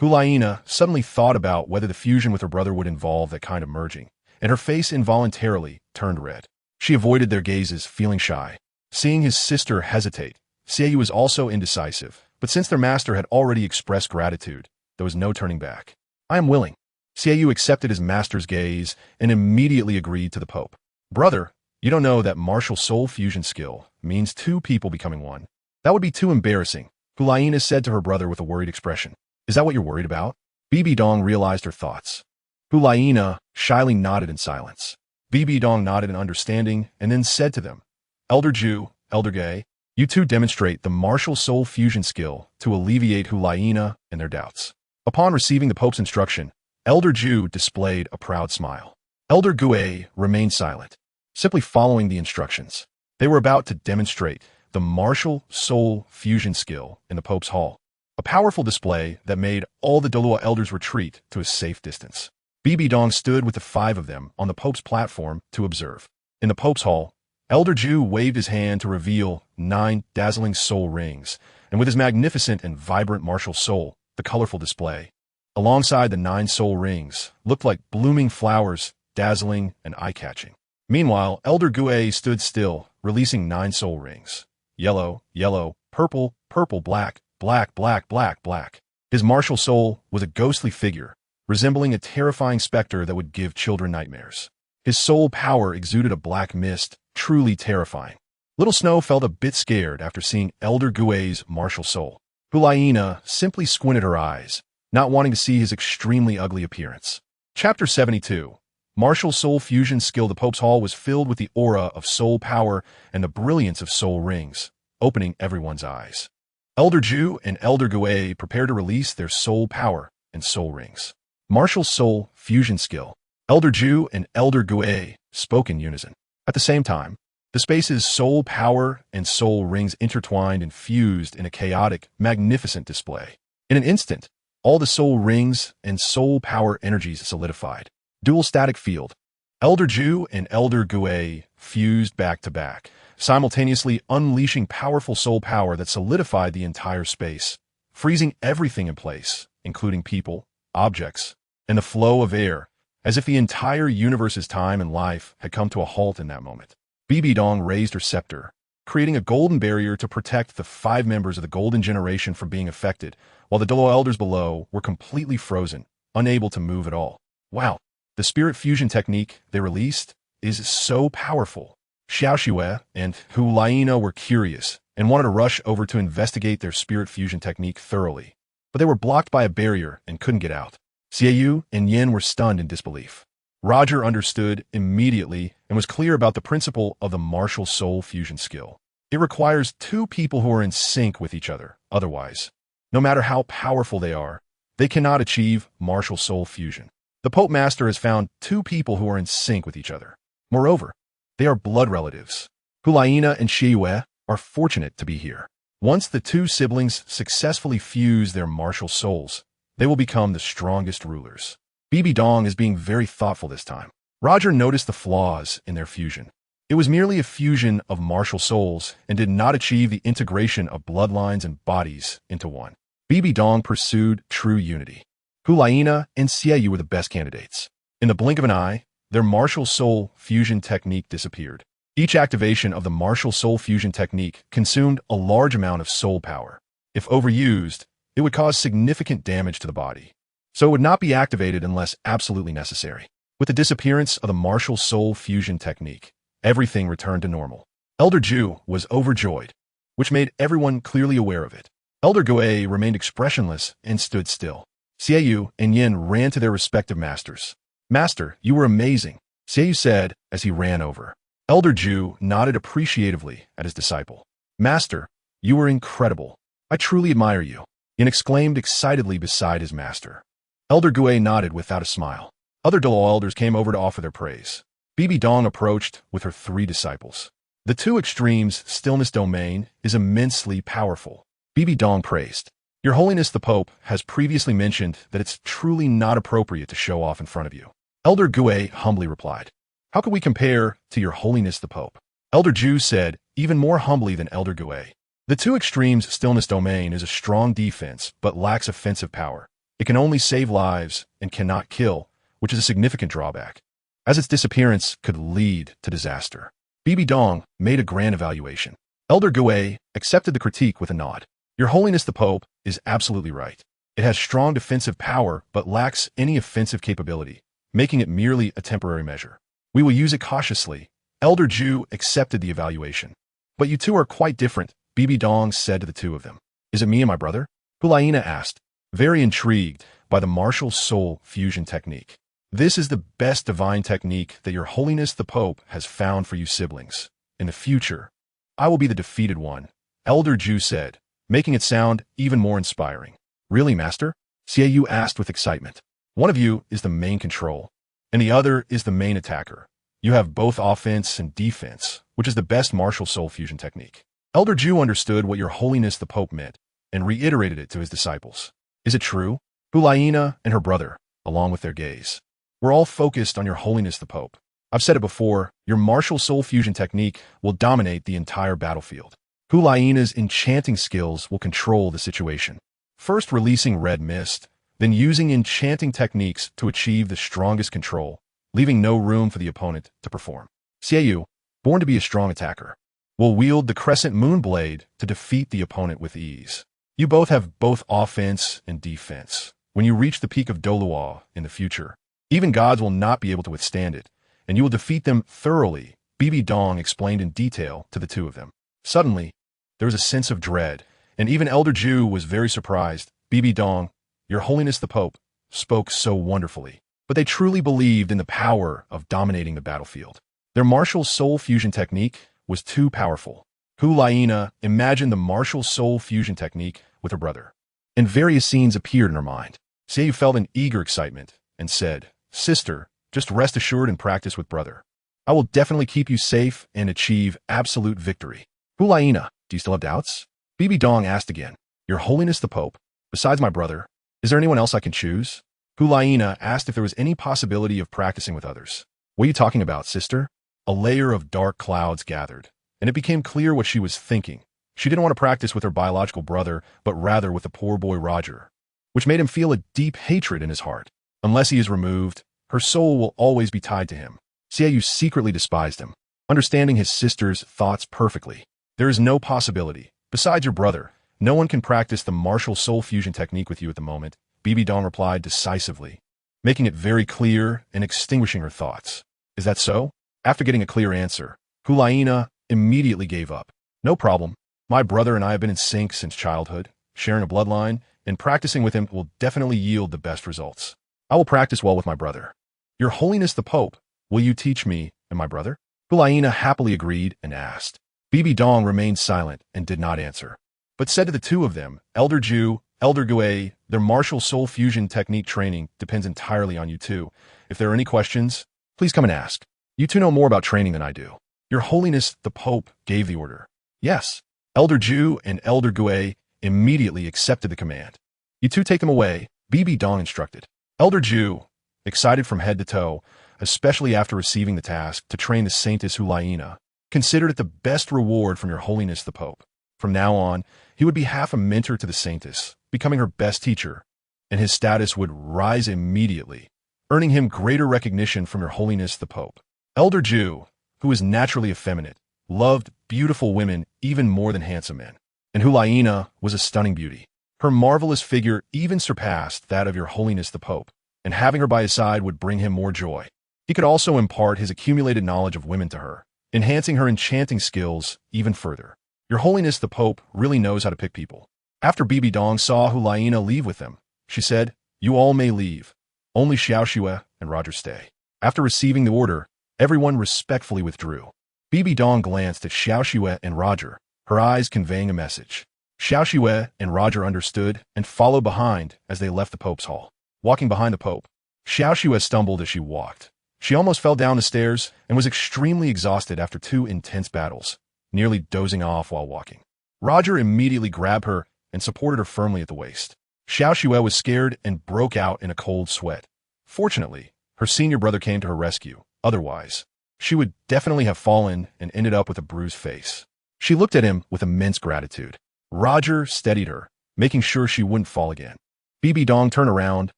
[SPEAKER 1] Hulaina suddenly thought about whether the fusion with her brother would involve that kind of merging, and her face involuntarily turned red. She avoided their gazes, feeling shy. Seeing his sister hesitate, Xiaoyu was also indecisive, but since their master had already expressed gratitude, there was no turning back. I am willing. Xiaoyu accepted his master's gaze and immediately agreed to the Pope. Brother, you don't know that martial soul fusion skill means two people becoming one. That would be too embarrassing, Hulaina said to her brother with a worried expression. Is that what you're worried about? Bibi Dong realized her thoughts. Hulaina shyly nodded in silence. Bibi Dong nodded in understanding and then said to them, Elder Ju, Elder Gay, you two demonstrate the martial soul fusion skill to alleviate Hulaina and their doubts. Upon receiving the Pope's instruction, Elder Ju displayed a proud smile. Elder Gue remained silent, simply following the instructions. They were about to demonstrate the martial soul fusion skill in the Pope's hall, a powerful display that made all the Douluo elders retreat to a safe distance. Bibi Dong stood with the five of them on the Pope's platform to observe. In the Pope's hall, Elder Ju waved his hand to reveal 9 dazzling soul rings, and with his magnificent and vibrant martial soul, the colorful display, alongside the 9 soul rings, looked like blooming flowers, dazzling and eye-catching. Meanwhile, Elder Gue stood still, releasing 9 soul rings. Yellow, yellow, purple, purple, black, black, black, black, black. His martial soul was a ghostly figure, resembling a terrifying specter that would give children nightmares. His soul power exuded a black mist, truly terrifying. Little Snow felt a bit scared after seeing Elder Gue's martial soul. Hulaina simply squinted her eyes, not wanting to see his extremely ugly appearance. Chapter 72. Martial Soul Fusion Skill. The Pope's hall was filled with the aura of soul power and the brilliance of soul rings, opening everyone's eyes. Elder Ju and Elder Gue prepared to release their soul power and soul rings. Martial Soul Fusion Skill. Elder Ju and Elder Gue spoke in unison. At the same time, the space's soul power and soul rings intertwined and fused in a chaotic, magnificent display. In an instant, all the soul rings and soul power energies solidified. Dual static field. Elder Ju and Elder Gue fused back to back, simultaneously unleashing powerful soul power that solidified the entire space, freezing everything in place, including people, objects, and the flow of air, as if the entire universe's time and life had come to a halt in that moment. Bibi Dong raised her scepter, creating a golden barrier to protect the 5 members of the Golden Generation from being affected, while the Douluo elders below were completely frozen, unable to move at all. Wow, the spirit fusion technique they released is so powerful. Xiaoxue and Hulaina were curious and wanted to rush over to investigate their spirit fusion technique thoroughly, but they were blocked by a barrier and couldn't get out. Xiaoyu and Yin were stunned in disbelief. Roger understood immediately and was clear about the principle of the martial soul fusion skill. It requires 2 people who are in sync with each other. Otherwise, no matter how powerful they are, they cannot achieve martial soul fusion. The Pope Master has found 2 people who are in sync with each other. Moreover, they are blood relatives. Hulaina and Shiyue are fortunate to be here. Once the 2 siblings successfully fuse their martial souls, they will become the strongest rulers. Bibi Dong is being very thoughtful this time. Roger noticed the flaws in their fusion. It was merely a fusion of martial souls and did not achieve the integration of bloodlines and bodies into one. Bibi Dong pursued true unity. Hulaina and Xiaoyu were the best candidates. In the blink of an eye, their martial soul fusion technique disappeared. Each activation of the martial soul fusion technique consumed a large amount of soul power. If overused, it would cause significant damage to the body, so it would not be activated unless absolutely necessary. With the disappearance of the martial soul fusion technique, everything returned to normal. Elder Ju was overjoyed, which made everyone clearly aware of it. Elder Gue remained expressionless and stood still. Xiaoyu and Yin ran to their respective masters. Master, you were amazing, Xiaoyu said as he ran over. Elder Ju nodded appreciatively at his disciple. Master, you were incredible. I truly admire you, Yin exclaimed excitedly beside his master. Elder Gue nodded without a smile. Other Douluo elders came over to offer their praise. Bibi Dong approached with her 3 disciples. The 2 extremes stillness domain is immensely powerful. Bibi Dong praised. Your Holiness the Pope has previously mentioned that it's truly not appropriate to show off in front of you. Elder Gue humbly replied. How could we compare to Your Holiness the Pope? Elder Ju said, even more humbly than Elder Gue. The 2 extremes stillness domain is a strong defense but lacks offensive power. It can only save lives and cannot kill, which is a significant drawback, as its disappearance could lead to disaster. Bibi Dong made a grand evaluation. Elder Gui accepted the critique with a nod. Your Holiness the Pope is absolutely right. It has strong defensive power but lacks any offensive capability, making it merely a temporary measure. We will use it cautiously. Elder Ju accepted the evaluation. But you two are quite different, Bibi Dong said to the two of them. Is it me and my brother? Hulaina asked, very intrigued by the martial soul fusion technique. This is the best divine technique that Your Holiness the Pope has found for you siblings. In the future, I will be the defeated one, Elder Ju said, making it sound even more inspiring. Really, Master? Xiaoyu asked with excitement. One of you is the main control, and the other is the main attacker. You have both offense and defense, which is the best martial soul fusion technique. Elder Ju understood what Your Holiness the Pope meant, and reiterated it to his disciples. Is it true? Hulaina and her brother, along with their gaze, were all focused on Your Holiness the Pope. I've said it before, your martial soul fusion technique will dominate the entire battlefield. Hulaina's enchanting skills will control the situation. First releasing red mist, then using enchanting techniques to achieve the strongest control, leaving no room for the opponent to perform. Xiaoyu, born to be a strong attacker, will wield the crescent moon blade to defeat the opponent with ease. You both have both offense and defense. When you reach the peak of Douluo in the future, even gods will not be able to withstand it, and you will defeat them thoroughly, Bibi Dong explained in detail to the two of them. Suddenly, there was a sense of dread, and even Elder Ju was very surprised. Bibi Dong, Your Holiness the Pope, spoke so wonderfully, but they truly believed in the power of dominating the battlefield. Their martial soul fusion technique was too powerful. Hulaina imagined the martial soul fusion technique with her brother, and various scenes appeared in her mind. Xiaoyu felt an eager excitement and said, Sister, just rest assured and practice with brother. I will definitely keep you safe and achieve absolute victory. Hulaina, do you still have doubts? Bibi Dong asked again. Your Holiness the Pope, besides my brother, is there anyone else I can choose? Hulaina asked if there was any possibility of practicing with others. What are you talking about, sister? A layer of dark clouds gathered, and it became clear what she was thinking. She didn't want to practice with her biological brother, but rather with the poor boy Roger, which made him feel a deep hatred in his heart. Unless he is removed, her soul will always be tied to him. Xiaoyu secretly despised him, understanding his sister's thoughts perfectly. There is no possibility. Besides your brother, no one can practice the martial soul fusion technique with you at the moment, Bibi Dong replied decisively, making it very clear and extinguishing her thoughts. Is that so? After getting a clear answer, Hulaina immediately gave up. No problem. My brother and I have been in sync since childhood, sharing a bloodline, and practicing with him will definitely yield the best results. I will practice well with my brother. Your Holiness the Pope, will you teach me and my brother? Hulaina happily agreed and asked. Bibi Dong remained silent and did not answer, but said to the two of them, Elder Ju, Elder Gui, their martial soul fusion technique training depends entirely on you two. If there are any questions, please come and ask. You two know more about training than I do. Your Holiness the Pope gave the order. Yes. Elder Ju and Elder Gui immediately accepted the command. You two take them away, Bibi Dong instructed. Elder Ju, excited from head to toe, especially after receiving the task to train the Saintess Hulaina, considered it the best reward from Your Holiness the Pope. From now on, he would be half a mentor to the Saintess, becoming her best teacher, and his status would rise immediately, earning him greater recognition from Your Holiness the Pope. Elder Ju, who was naturally effeminate, loved beautiful women even more than handsome men, and Hulaina was a stunning beauty. Her marvelous figure even surpassed that of Your Holiness the Pope, and having her by his side would bring him more joy. He could also impart his accumulated knowledge of women to her, enhancing her enchanting skills even further. Your Holiness the Pope really knows how to pick people. After Bibi Dong saw Hulaina leave with them, she said, You all may leave. Only Xiaoxue and Roger stay. After receiving the order, everyone respectfully withdrew. Bibi Dong glanced at Xiaoxue and Roger, her eyes conveying a message. Xiaoxue and Roger understood and followed behind as they left the Pope's hall. Walking behind the Pope, Xiaoxue stumbled as she walked. She almost fell down the stairs and was extremely exhausted after 2 intense battles, nearly dozing off while walking. Roger immediately grabbed her and supported her firmly at the waist. Xiaoxue was scared and broke out in a cold sweat. Fortunately, her senior brother came to her rescue. Otherwise, she would definitely have fallen and ended up with a bruised face. She looked at him with immense gratitude. Roger steadied her, making sure she wouldn't fall again. Bibi Dong turned around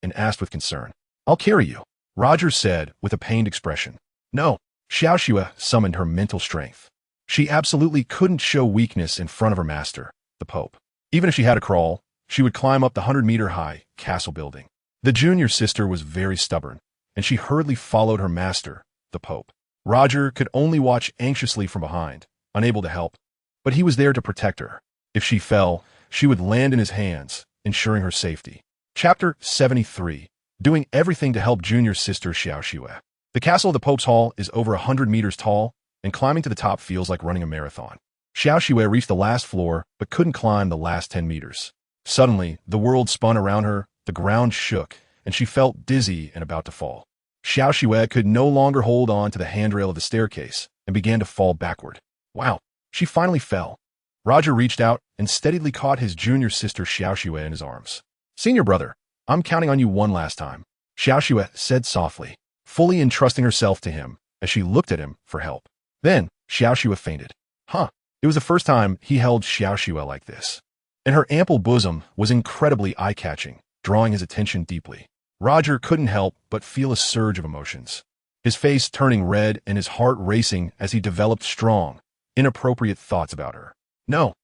[SPEAKER 1] and asked with concern, I'll carry you, Roger said with a pained expression. No, Xiao Xue summoned her mental strength. She absolutely couldn't show weakness in front of her master, the Pope. Even if she had to crawl, she would climb up the 100-meter-high castle building. The junior sister was very stubborn, and she hurriedly followed her master, the Pope. Roger could only watch anxiously from behind, unable to help, but he was there to protect her. If she fell, she would land in his hands, ensuring her safety. Chapter 73. Doing everything to help junior sister Xiao Xue. The castle of the Pope's Hall is over 100 meters tall, and climbing to the top feels like running a marathon. Xiao Xue reached the last floor, but couldn't climb the last 10 meters. Suddenly, the world spun around her, the ground shook, and she felt dizzy and about to fall. Xiao Xue could no longer hold on to the handrail of the staircase and began to fall backward. Wow, she finally fell. Roger reached out and steadily caught his junior sister Xiao Xue in his arms. "Senior brother, I'm counting on you one last time," Xiao Xue said softly, fully entrusting herself to him as she looked at him for help. Then, Xiao Xue fainted. It was the first time he held Xiao Xue like this. And her ample bosom was incredibly eye-catching, drawing his attention deeply. Roger couldn't help but feel a surge of emotions, his face turning red and his heart racing as he developed strong, inappropriate thoughts about her. No,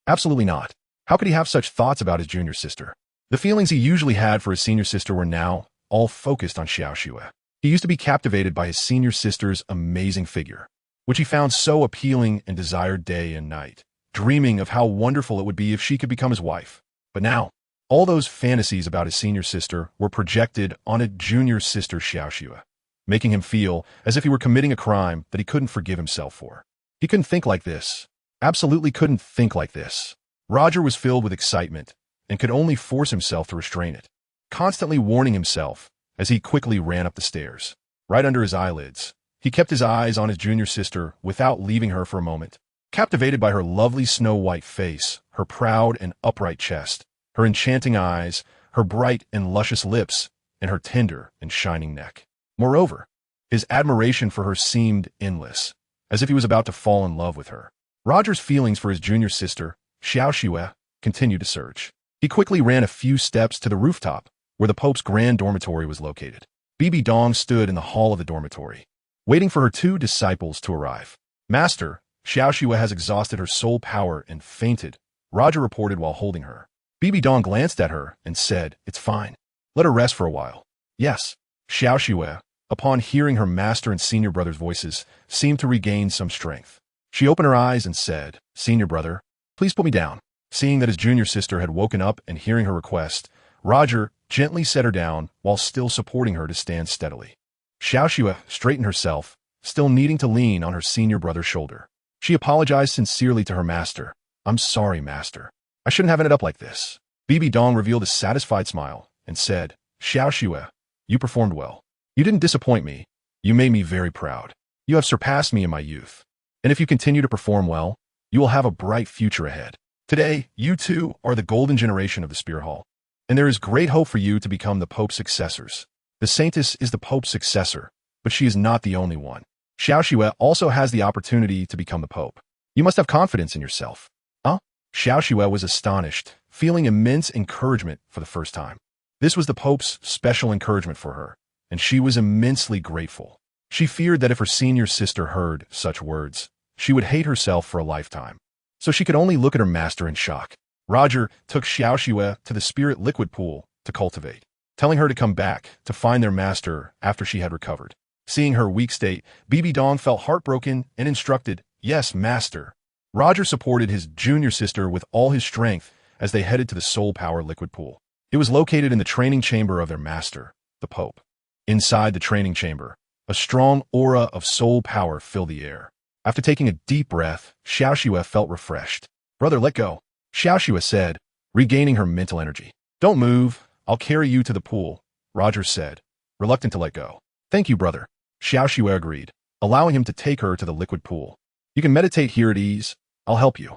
[SPEAKER 1] absolutely not. How could he have such thoughts about his junior sister? The feelings he usually had for his senior sister were now all focused on Xiao Xue. He used to be captivated by his senior sister's amazing figure, which he found so appealing and desired day and night, dreaming of how wonderful it would be if she could become his wife. But now, all those fantasies about his senior sister were projected on a junior sister Xiao Xue, making him feel as if he were committing a crime that he couldn't forgive himself for. He couldn't think like this. Absolutely couldn't think like this. Roger was filled with excitement and could only force himself to restrain it, constantly warning himself as he quickly ran up the stairs. Right under his eyelids, he kept his eyes on his junior sister without leaving her for a moment, captivated by her lovely snow-white face, her proud and upright chest, her enchanting eyes, her bright and luscious lips, and her tender and shining neck. Moreover, his admiration for her seemed endless, as if he was about to fall in love with her. Roger's feelings for his junior sister, Xiao Xue, continued to surge. He quickly ran a few steps to the rooftop, where the Pope's grand dormitory was located. Bibi Dong stood in the hall of the dormitory, waiting for her 2 disciples to arrive. "Master, Xiao Xue has exhausted her soul power and fainted," Roger reported while holding her. Bibi Dong glanced at her and said, "It's fine. Let her rest for a while." "Yes." Xiao Xue, upon hearing her master and senior brother's voices, seemed to regain some strength. She opened her eyes and said, "Senior brother, please put me down." Seeing that his junior sister had woken up and hearing her request, Roger gently set her down while still supporting her to stand steadily. Xiao Xue straightened herself, still needing to lean on her senior brother's shoulder. She apologized sincerely to her master. "I'm sorry, master. I shouldn't have ended up like this." Bibi Dong revealed a satisfied smile and said, "Xiao Xue, you performed well. You didn't disappoint me. You made me very proud. You have surpassed me in my youth. And if you continue to perform well, you will have a bright future ahead. Today, you two are the golden generation of the Spear Hall, and there is great hope for you to become the Pope's successors. The Saintess is the Pope's successor, but she is not the only one. Xiao Xue also has the opportunity to become the Pope. You must have confidence in yourself." "Huh?" Xiao Xue was astonished, feeling immense encouragement for the first time. This was the Pope's special encouragement for her, and she was immensely grateful. She feared that if her senior sister heard such words, she would hate herself for a lifetime. So she could only look at her master in shock. Roger took Xiao Xue to the spirit liquid pool to cultivate, telling her to come back to find their master after she had recovered. Seeing her weak state, Bibi Dong felt heartbroken and instructed, "Yes, master." Roger supported his junior sister with all his strength as they headed to the soul power liquid pool. It was located in the training chamber of their master, the Pope. Inside the training chamber, a strong aura of soul power filled the air. After taking a deep breath, Xiao Xue felt refreshed. "Brother, let go," Xiao Xue said, regaining her mental energy. "Don't move. I'll carry you to the pool," Roger said, reluctant to let go. "Thank you, brother," Xiao Xue agreed, allowing him to take her to the liquid pool. "You can meditate here at ease. I'll help you."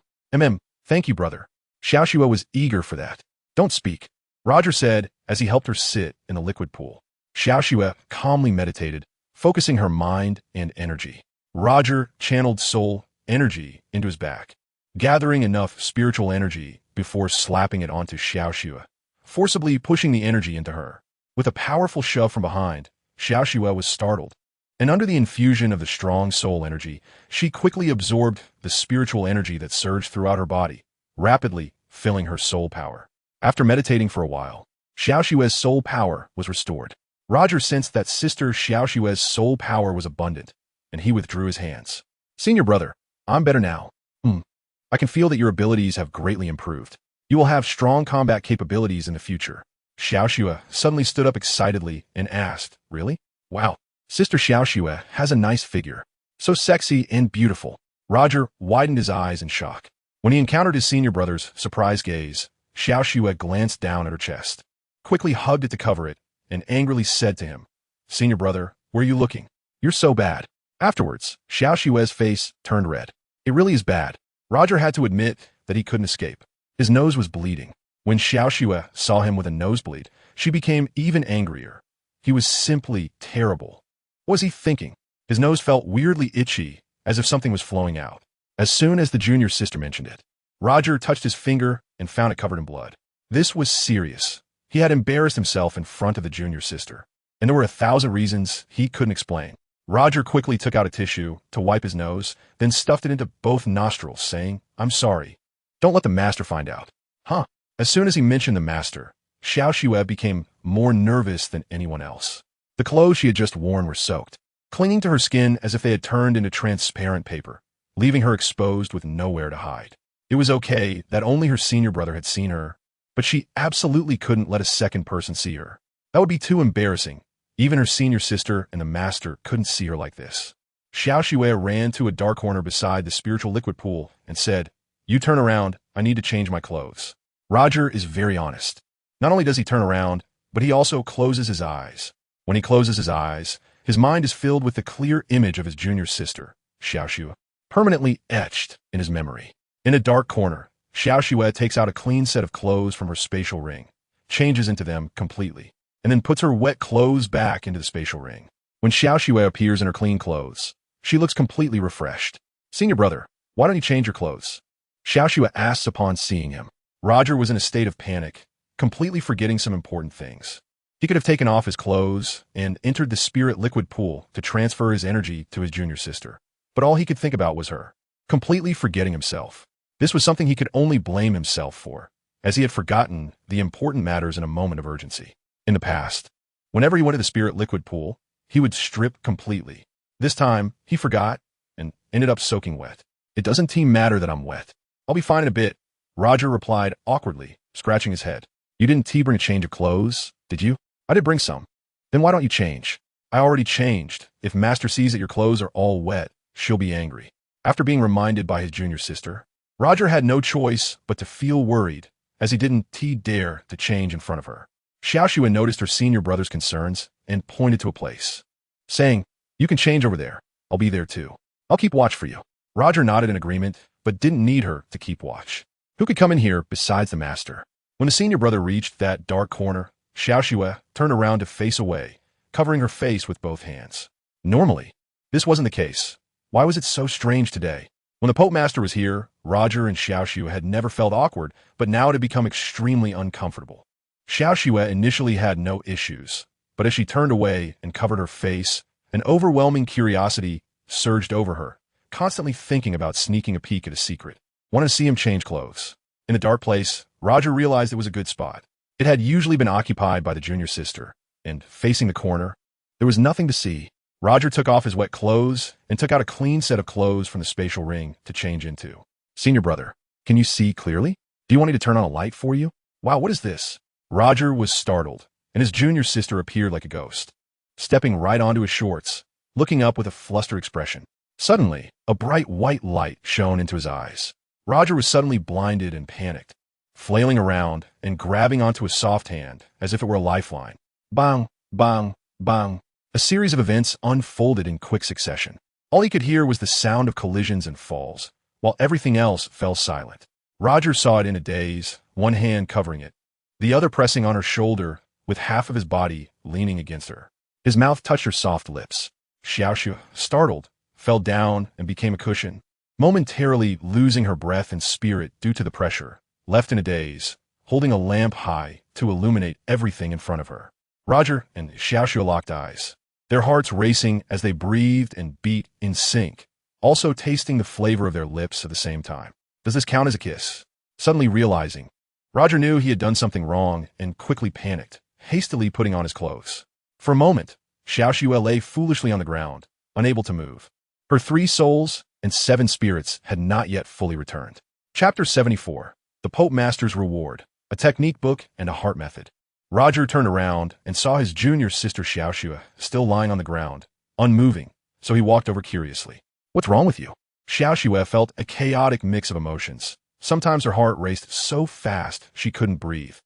[SPEAKER 1] Thank you, brother." Xiao Xue was eager for that. "Don't speak," Roger said as he helped her sit in the liquid pool. Xiao Xue calmly meditated, focusing her mind and energy. Roger channeled soul energy into his back, gathering enough spiritual energy before slapping it onto Xiao Xue, forcibly pushing the energy into her. With a powerful shove from behind, Xiao Xue was startled. And under the infusion of the strong soul energy, she quickly absorbed the spiritual energy that surged throughout her body, rapidly filling her soul power. After meditating for a while, Xiaoshue's soul power was restored. Roger sensed that Sister Xiaoshue's soul power was abundant, and he withdrew his hands. Senior brother, I'm better now. I can feel that your abilities have greatly improved. You will have strong combat capabilities in the future. Xiaoxue suddenly stood up excitedly and asked, Really? Wow. Sister Xiaoxue has a nice figure. So sexy and beautiful. Roger widened his eyes in shock. When he encountered his senior brother's surprised gaze, Xiaoxue glanced down at her chest, quickly hugged it to cover it, and angrily said to him, Senior brother, where are you looking? You're so bad. Afterwards, Xiaoshue's face turned red. It really is bad. Roger had to admit that he couldn't escape. His nose was bleeding. When Xiaoxue saw him with a nosebleed, she became even angrier. He was simply terrible. What was he thinking? His nose felt weirdly itchy, as if something was flowing out. As soon as the junior sister mentioned it, Roger touched his finger and found it covered in blood. This was serious. He had embarrassed himself in front of the junior sister, and there were 1,000 reasons he couldn't explain. Roger quickly took out a tissue to wipe his nose, then stuffed it into both nostrils, saying, I'm sorry. Don't let the master find out. As soon as he mentioned the master, Xiaoxue became more nervous than anyone else. The clothes she had just worn were soaked, clinging to her skin as if they had turned into transparent paper, leaving her exposed with nowhere to hide. It was okay that only her senior brother had seen her, but she absolutely couldn't let a second person see her. That would be too embarrassing. Even her senior sister and the master couldn't see her like this. Xiaoxue ran to a dark corner beside the spiritual liquid pool and said, You turn around, I need to change my clothes. Roger is very honest. Not only does he turn around, but he also closes his eyes. When he closes his eyes, his mind is filled with the clear image of his junior sister, Xiaoxue, permanently etched in his memory. In a dark corner, Xiaoxue takes out a clean set of clothes from her spatial ring, changes into them completely, and then puts her wet clothes back into the spatial ring. When Xiaoxue appears in her clean clothes, she looks completely refreshed. Senior brother, why don't you change your clothes? Xiaoxue asks upon seeing him. Roger was in a state of panic, completely forgetting some important things. He could have taken off his clothes and entered the spirit liquid pool to transfer his energy to his junior sister. But all he could think about was her, completely forgetting himself. This was something he could only blame himself for, as he had forgotten the important matters in a moment of urgency. In the past, whenever he went to the spirit liquid pool, he would strip completely. This time, he forgot and ended up soaking wet. It doesn't matter that I'm wet. I'll be fine in a bit, Roger replied awkwardly, scratching his head. You didn't bring a change of clothes, did you? I did bring some. Then why don't you change? I already changed. If Master sees that your clothes are all wet, she'll be angry. After being reminded by his junior sister, Roger had no choice but to feel worried, as he didn't dare to change in front of her. Xiaoxue noticed her senior brother's concerns and pointed to a place, saying, You can change over there. I'll be there too. I'll keep watch for you. Roger nodded in agreement, but didn't need her to keep watch. Who could come in here besides the master? When the senior brother reached that dark corner, Xiaoxue turned around to face away, covering her face with both hands. Normally, this wasn't the case. Why was it so strange today? When the Pope Master was here, Roger and Xiaoxue had never felt awkward, but now it had become extremely uncomfortable. Xiaoxue initially had no issues, but as she turned away and covered her face, an overwhelming curiosity surged over her, constantly thinking about sneaking a peek at a secret. Wanted to see him change clothes. In the dark place, Roger realized it was a good spot. It had usually been occupied by the junior sister, and facing the corner, there was nothing to see. Roger took off his wet clothes and took out a clean set of clothes from the spatial ring to change into. Senior brother, can you see clearly? Do you want me to turn on a light for you? Wow, what is this? Roger was startled, and his junior sister appeared like a ghost, stepping right onto his shorts, looking up with a flustered expression. Suddenly, a bright white light shone into his eyes. Roger was suddenly blinded and panicked, flailing around and grabbing onto a soft hand as if it were a lifeline. Bang, bang, bang. A series of events unfolded in quick succession. All he could hear was the sound of collisions and falls, while everything else fell silent. Roger saw it in a daze, one hand covering it, the other pressing on her shoulder with half of his body leaning against her. His mouth touched her soft lips. Xiaoxue, startled, fell down and became a cushion, momentarily losing her breath and spirit due to the pressure, left in a daze, holding a lamp high to illuminate everything in front of her. Roger and Xiaoxue locked eyes. their hearts racing as they breathed and beat in sync, also tasting the flavor of their lips at the same time. Does this count as a kiss? Suddenly realizing, Roger knew he had done something wrong and quickly panicked, hastily putting on his clothes. For a moment, Xiaoxue lay foolishly on the ground, unable to move. Her 3 souls and 7 spirits had not yet fully returned. Chapter 74. The Pope Master's Reward, a technique book and a heart method. Roger turned around and saw his junior sister Xiaoxue still lying on the ground, unmoving, so he walked over curiously. What's wrong with you? Xiaoxue felt a chaotic mix of emotions. Sometimes her heart raced so fast she couldn't breathe,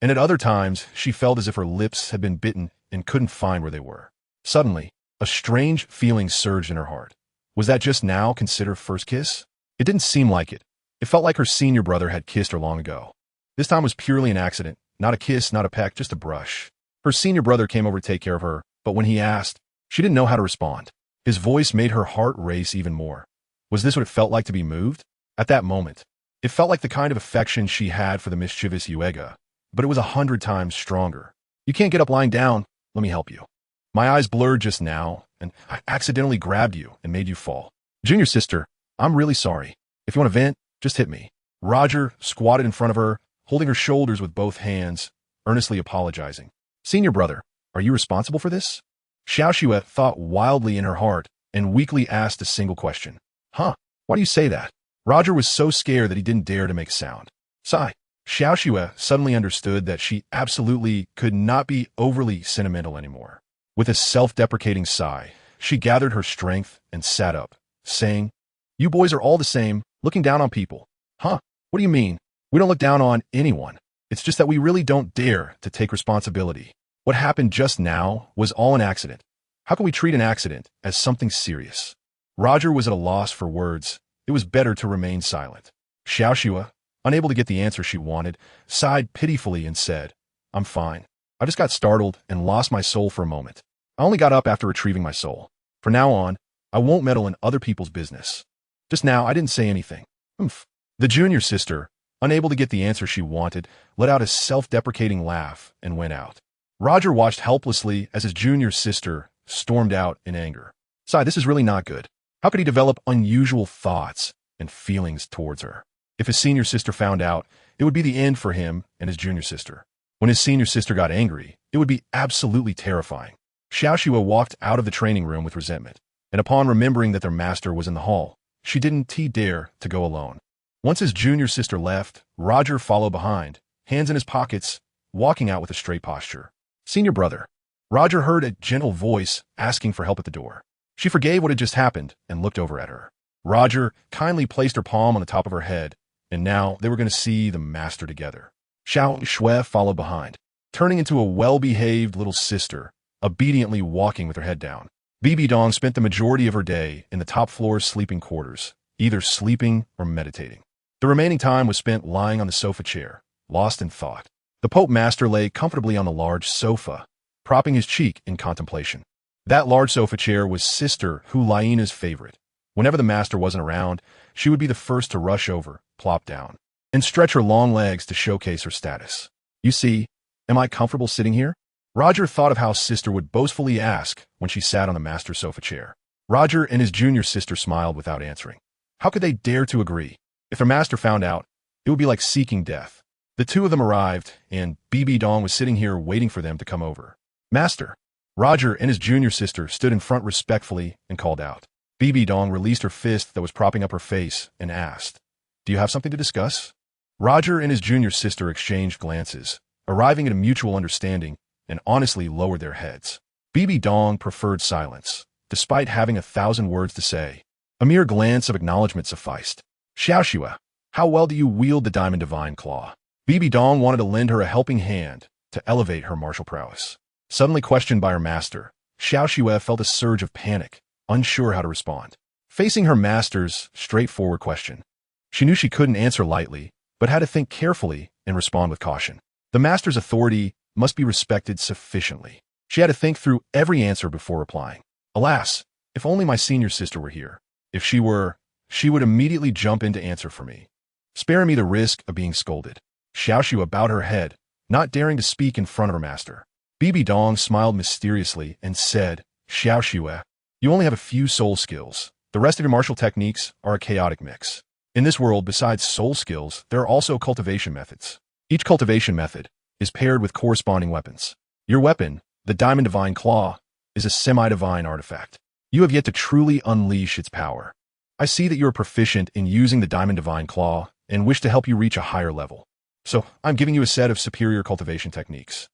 [SPEAKER 1] and at other times she felt as if her lips had been bitten and couldn't find where they were. Suddenly, a strange feeling surged in her heart. Was that just now considered first kiss? It didn't seem like it. It felt like her senior brother had kissed her long ago. This time was purely an accident, not a kiss, not a peck, just a brush. Her senior brother came over to take care of her, but when he asked, she didn't know how to respond. His voice made her heart race even more. Was this what it felt like to be moved? At that moment, it felt like the kind of affection she had for the mischievous Yuega, but it was 100 times stronger. You can't get up lying down. Let me help you. My eyes blurred just now, and I accidentally grabbed you and made you fall. Junior sister, I'm really sorry. If you want to vent, just hit me. Roger squatted in front of her, holding her shoulders with both hands, earnestly apologizing. Senior brother, are you responsible for this? Xiaoxue thought wildly in her heart and weakly asked a single question. Huh? Why do you say that? Roger was so scared that he didn't dare to make a sound. Sigh. Xiaoxue suddenly understood that she absolutely could not be overly sentimental anymore. With a self-deprecating sigh, she gathered her strength and sat up, saying, You boys are all the same, looking down on people. Huh? What do you mean? We don't look down on anyone. It's just that we really don't dare to take responsibility. What happened just now was all an accident. How can we treat an accident as something serious? Roger was at a loss for words. It was better to remain silent. Xiaoxue, unable to get the answer she wanted, sighed pitifully and said, I'm fine. I just got startled and lost my soul for a moment. I only got up after retrieving my soul. From now on, I won't meddle in other people's business. Just now, I didn't say anything. Oomph. The junior sister, unable to get the answer she wanted, let out a self-deprecating laugh and went out. Roger watched helplessly as his junior sister stormed out in anger. Sigh, this is really not good. How could he develop unusual thoughts and feelings towards her? If his senior sister found out, it would be the end for him and his junior sister. When his senior sister got angry, it would be absolutely terrifying. Xiaoxue walked out of the training room with resentment, and upon remembering that their master was in the hall, she didn't dare to go alone. Once his junior sister left, Roger followed behind, hands in his pockets, walking out with a straight posture. Senior brother. Roger heard a gentle voice asking for help at the door. She forgave what had just happened and looked over at her. Roger kindly placed her palm on the top of her head, and now they were going to see the master together. Xiaoxue followed behind, turning into a well-behaved little sister, obediently walking with her head down. Bibi Dong spent the majority of her day in the top floor's sleeping quarters, either sleeping or meditating. The remaining time was spent lying on the sofa chair, lost in thought. The Pope Master lay comfortably on the large sofa, propping his cheek in contemplation. That large sofa chair was Sister Hulaina's favorite. Whenever the master wasn't around, she would be the first to rush over, plop down, and stretch her long legs to showcase her status. You see, am I comfortable sitting here? Roger thought of how Sister would boastfully ask when she sat on the master's sofa chair. Roger and his junior sister smiled without answering. How could they dare to agree? If their master found out, it would be like seeking death. The two of them arrived, and Bibi Dong was sitting here waiting for them to come over. Master. Roger and his junior sister stood in front respectfully and called out. Bibi Dong released her fist that was propping up her face and asked, Do you have something to discuss? Roger and his junior sister exchanged glances, arriving at a mutual understanding, and honestly lowered their heads. Bibi Dong preferred silence, despite having 1,000 words to say. A mere glance of acknowledgement sufficed. Xiaoxue, how well do you wield the Diamond Divine Claw? Bibi Dong wanted to lend her a helping hand to elevate her martial prowess. Suddenly questioned by her master, Xiaoxue felt a surge of panic, unsure how to respond. Facing her master's straightforward question, she knew she couldn't answer lightly, but had to think carefully and respond with caution. The master's authority must be respected sufficiently. She had to think through every answer before replying. Alas, if only my senior sister were here. If she were, she would immediately jump in to answer for me, sparing me the risk of being scolded. Xiaoxue bowed her head, not daring to speak in front of her master. Bibi Dong smiled mysteriously and said, Xiao Xue. You only have a few soul skills. The rest of your martial techniques are a chaotic mix. In this world, besides soul skills, there are also cultivation methods. Each cultivation method is paired with corresponding weapons. Your weapon, the Diamond Divine Claw, is a semi-divine artifact. You have yet to truly unleash its power. I see that you are proficient in using the Diamond Divine Claw and wish to help you reach a higher level. So, I'm giving you a set of superior cultivation techniques.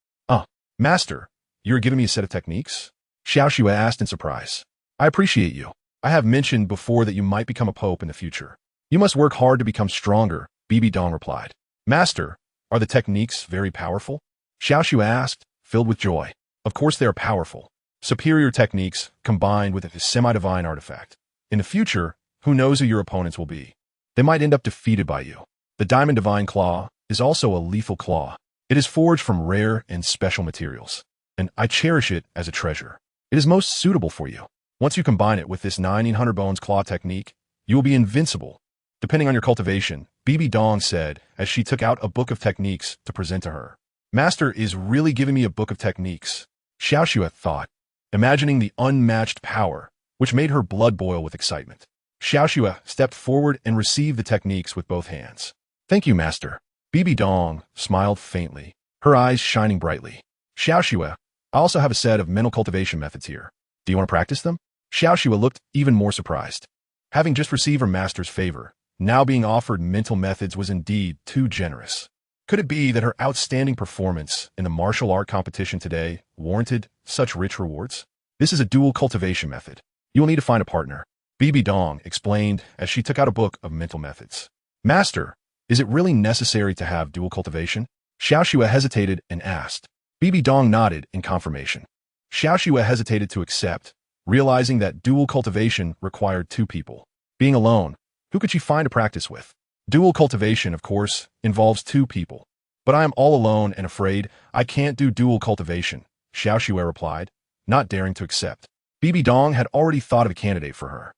[SPEAKER 1] Master, you're giving me a set of techniques? Xiao Xue asked in surprise. I appreciate you. I have mentioned before that you might become a pope in the future. You must work hard to become stronger, Bibi Dong replied. Master, are the techniques very powerful? Xiao Xue asked, filled with joy. Of course they are powerful. Superior techniques combined with a semi-divine artifact. In the future, who knows who your opponents will be? They might end up defeated by you. The Diamond Divine Claw is also a lethal claw. It is forged from rare and special materials, and I cherish it as a treasure. It is most suitable for you. Once you combine it with this 1900 Bones Claw technique, you will be invincible. Depending on your cultivation, Bibi Dong said as she took out a book of techniques to present to her. Master is really giving me a book of techniques, Xiao Xue thought, imagining the unmatched power, which made her blood boil with excitement. Xiao Xue stepped forward and received the techniques with both hands. Thank you, Master. Bibi Dong smiled faintly, her eyes shining brightly. Xiao Xue, I also have a set of mental cultivation methods here. Do you want to practice them? Xiao Xue looked even more surprised. Having just received her master's favor, now being offered mental methods was indeed too generous. Could it be that her outstanding performance in the martial art competition today warranted such rich rewards? This is a dual cultivation method. You will need to find a partner, Bibi Dong explained as she took out a book of mental methods. Master, is it really necessary to have dual cultivation? Xiao Xue hesitated and asked. Bibi Dong nodded in confirmation. Xiao Xue hesitated to accept, realizing that dual cultivation required two people. Being alone, who could she find to practice with? Dual cultivation, of course, involves two people. But I am all alone and afraid I can't do dual cultivation, Xiao Xue replied, not daring to accept. Bibi Dong had already thought of a candidate for her.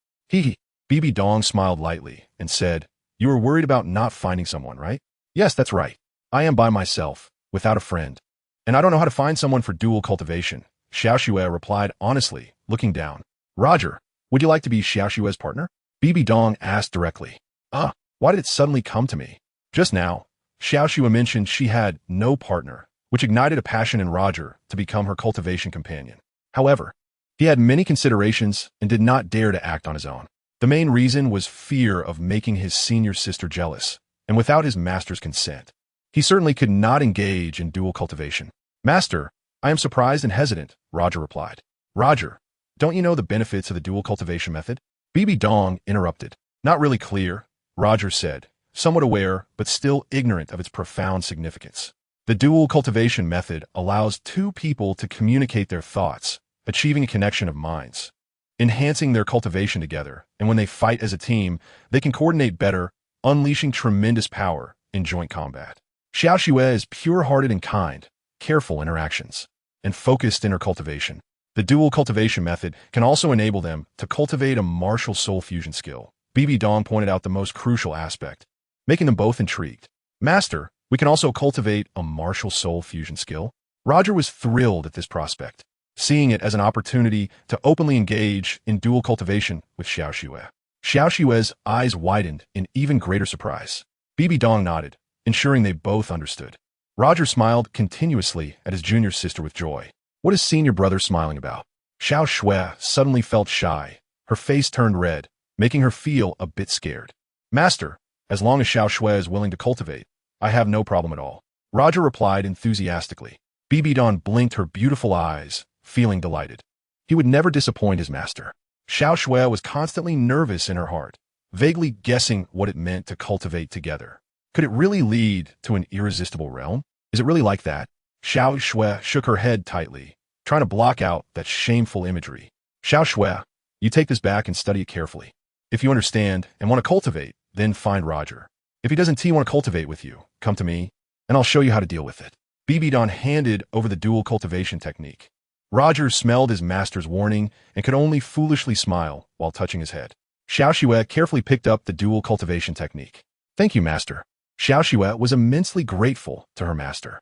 [SPEAKER 1] Bibi Dong smiled lightly and said, You are worried about not finding someone, right? Yes, that's right. I am by myself, without a friend. And I don't know how to find someone for dual cultivation, Xiao Xue replied honestly, looking down. Roger, would you like to be Xiao Xue's partner? Bibi Dong asked directly. Why did it suddenly come to me? Just now, Xiao Xue mentioned she had no partner, which ignited a passion in Roger to become her cultivation companion. However, he had many considerations and did not dare to act on his own. The main reason was fear of making his senior sister jealous, and without his master's consent. He certainly could not engage in dual cultivation. Master, I am surprised and hesitant, Roger replied. Roger, don't you know the benefits of the dual cultivation method? Bibi Dong interrupted. Not really clear, Roger said, somewhat aware but still ignorant of its profound significance. The dual cultivation method allows two people to communicate their thoughts, achieving a connection of minds, enhancing their cultivation together, and when they fight as a team, they can coordinate better, unleashing tremendous power in joint combat. Xiao Xue is pure-hearted and kind, careful in her actions, and focused in her cultivation. The dual cultivation method can also enable them to cultivate a martial soul fusion skill. Bibi Dong pointed out the most crucial aspect, making them both intrigued. Master, we can also cultivate a martial soul fusion skill. Roger was thrilled at this prospect, seeing it as an opportunity to openly engage in dual cultivation with Xiao Xue. Xiao Xue's eyes widened in even greater surprise. Bibi Dong nodded, ensuring they both understood. Roger smiled continuously at his junior sister with joy. What is senior brother smiling about? Xiao Xue suddenly felt shy. Her face turned red, making her feel a bit scared. Master, as long as Xiao Xue is willing to cultivate, I have no problem at all. Roger replied enthusiastically. Bibi Dong blinked her beautiful eyes, feeling delighted. He would never disappoint his master. Xiao Xue was constantly nervous in her heart, vaguely guessing what it meant to cultivate together. Could it really lead to an irresistible realm? Is it really like that? Xiao Xue shook her head tightly, trying to block out that shameful imagery. Xiao Xue, you take this back and study it carefully. If you understand and want to cultivate, then find Roger. If he doesn't want to cultivate with you, come to me, and I'll show you how to deal with it. Bibi Dong handed over the dual cultivation technique. Roger smelled his master's warning and could only foolishly smile while touching his head. Xiao Xue carefully picked up the dual cultivation technique. Thank you, master. Xiao Xue was immensely grateful to her master.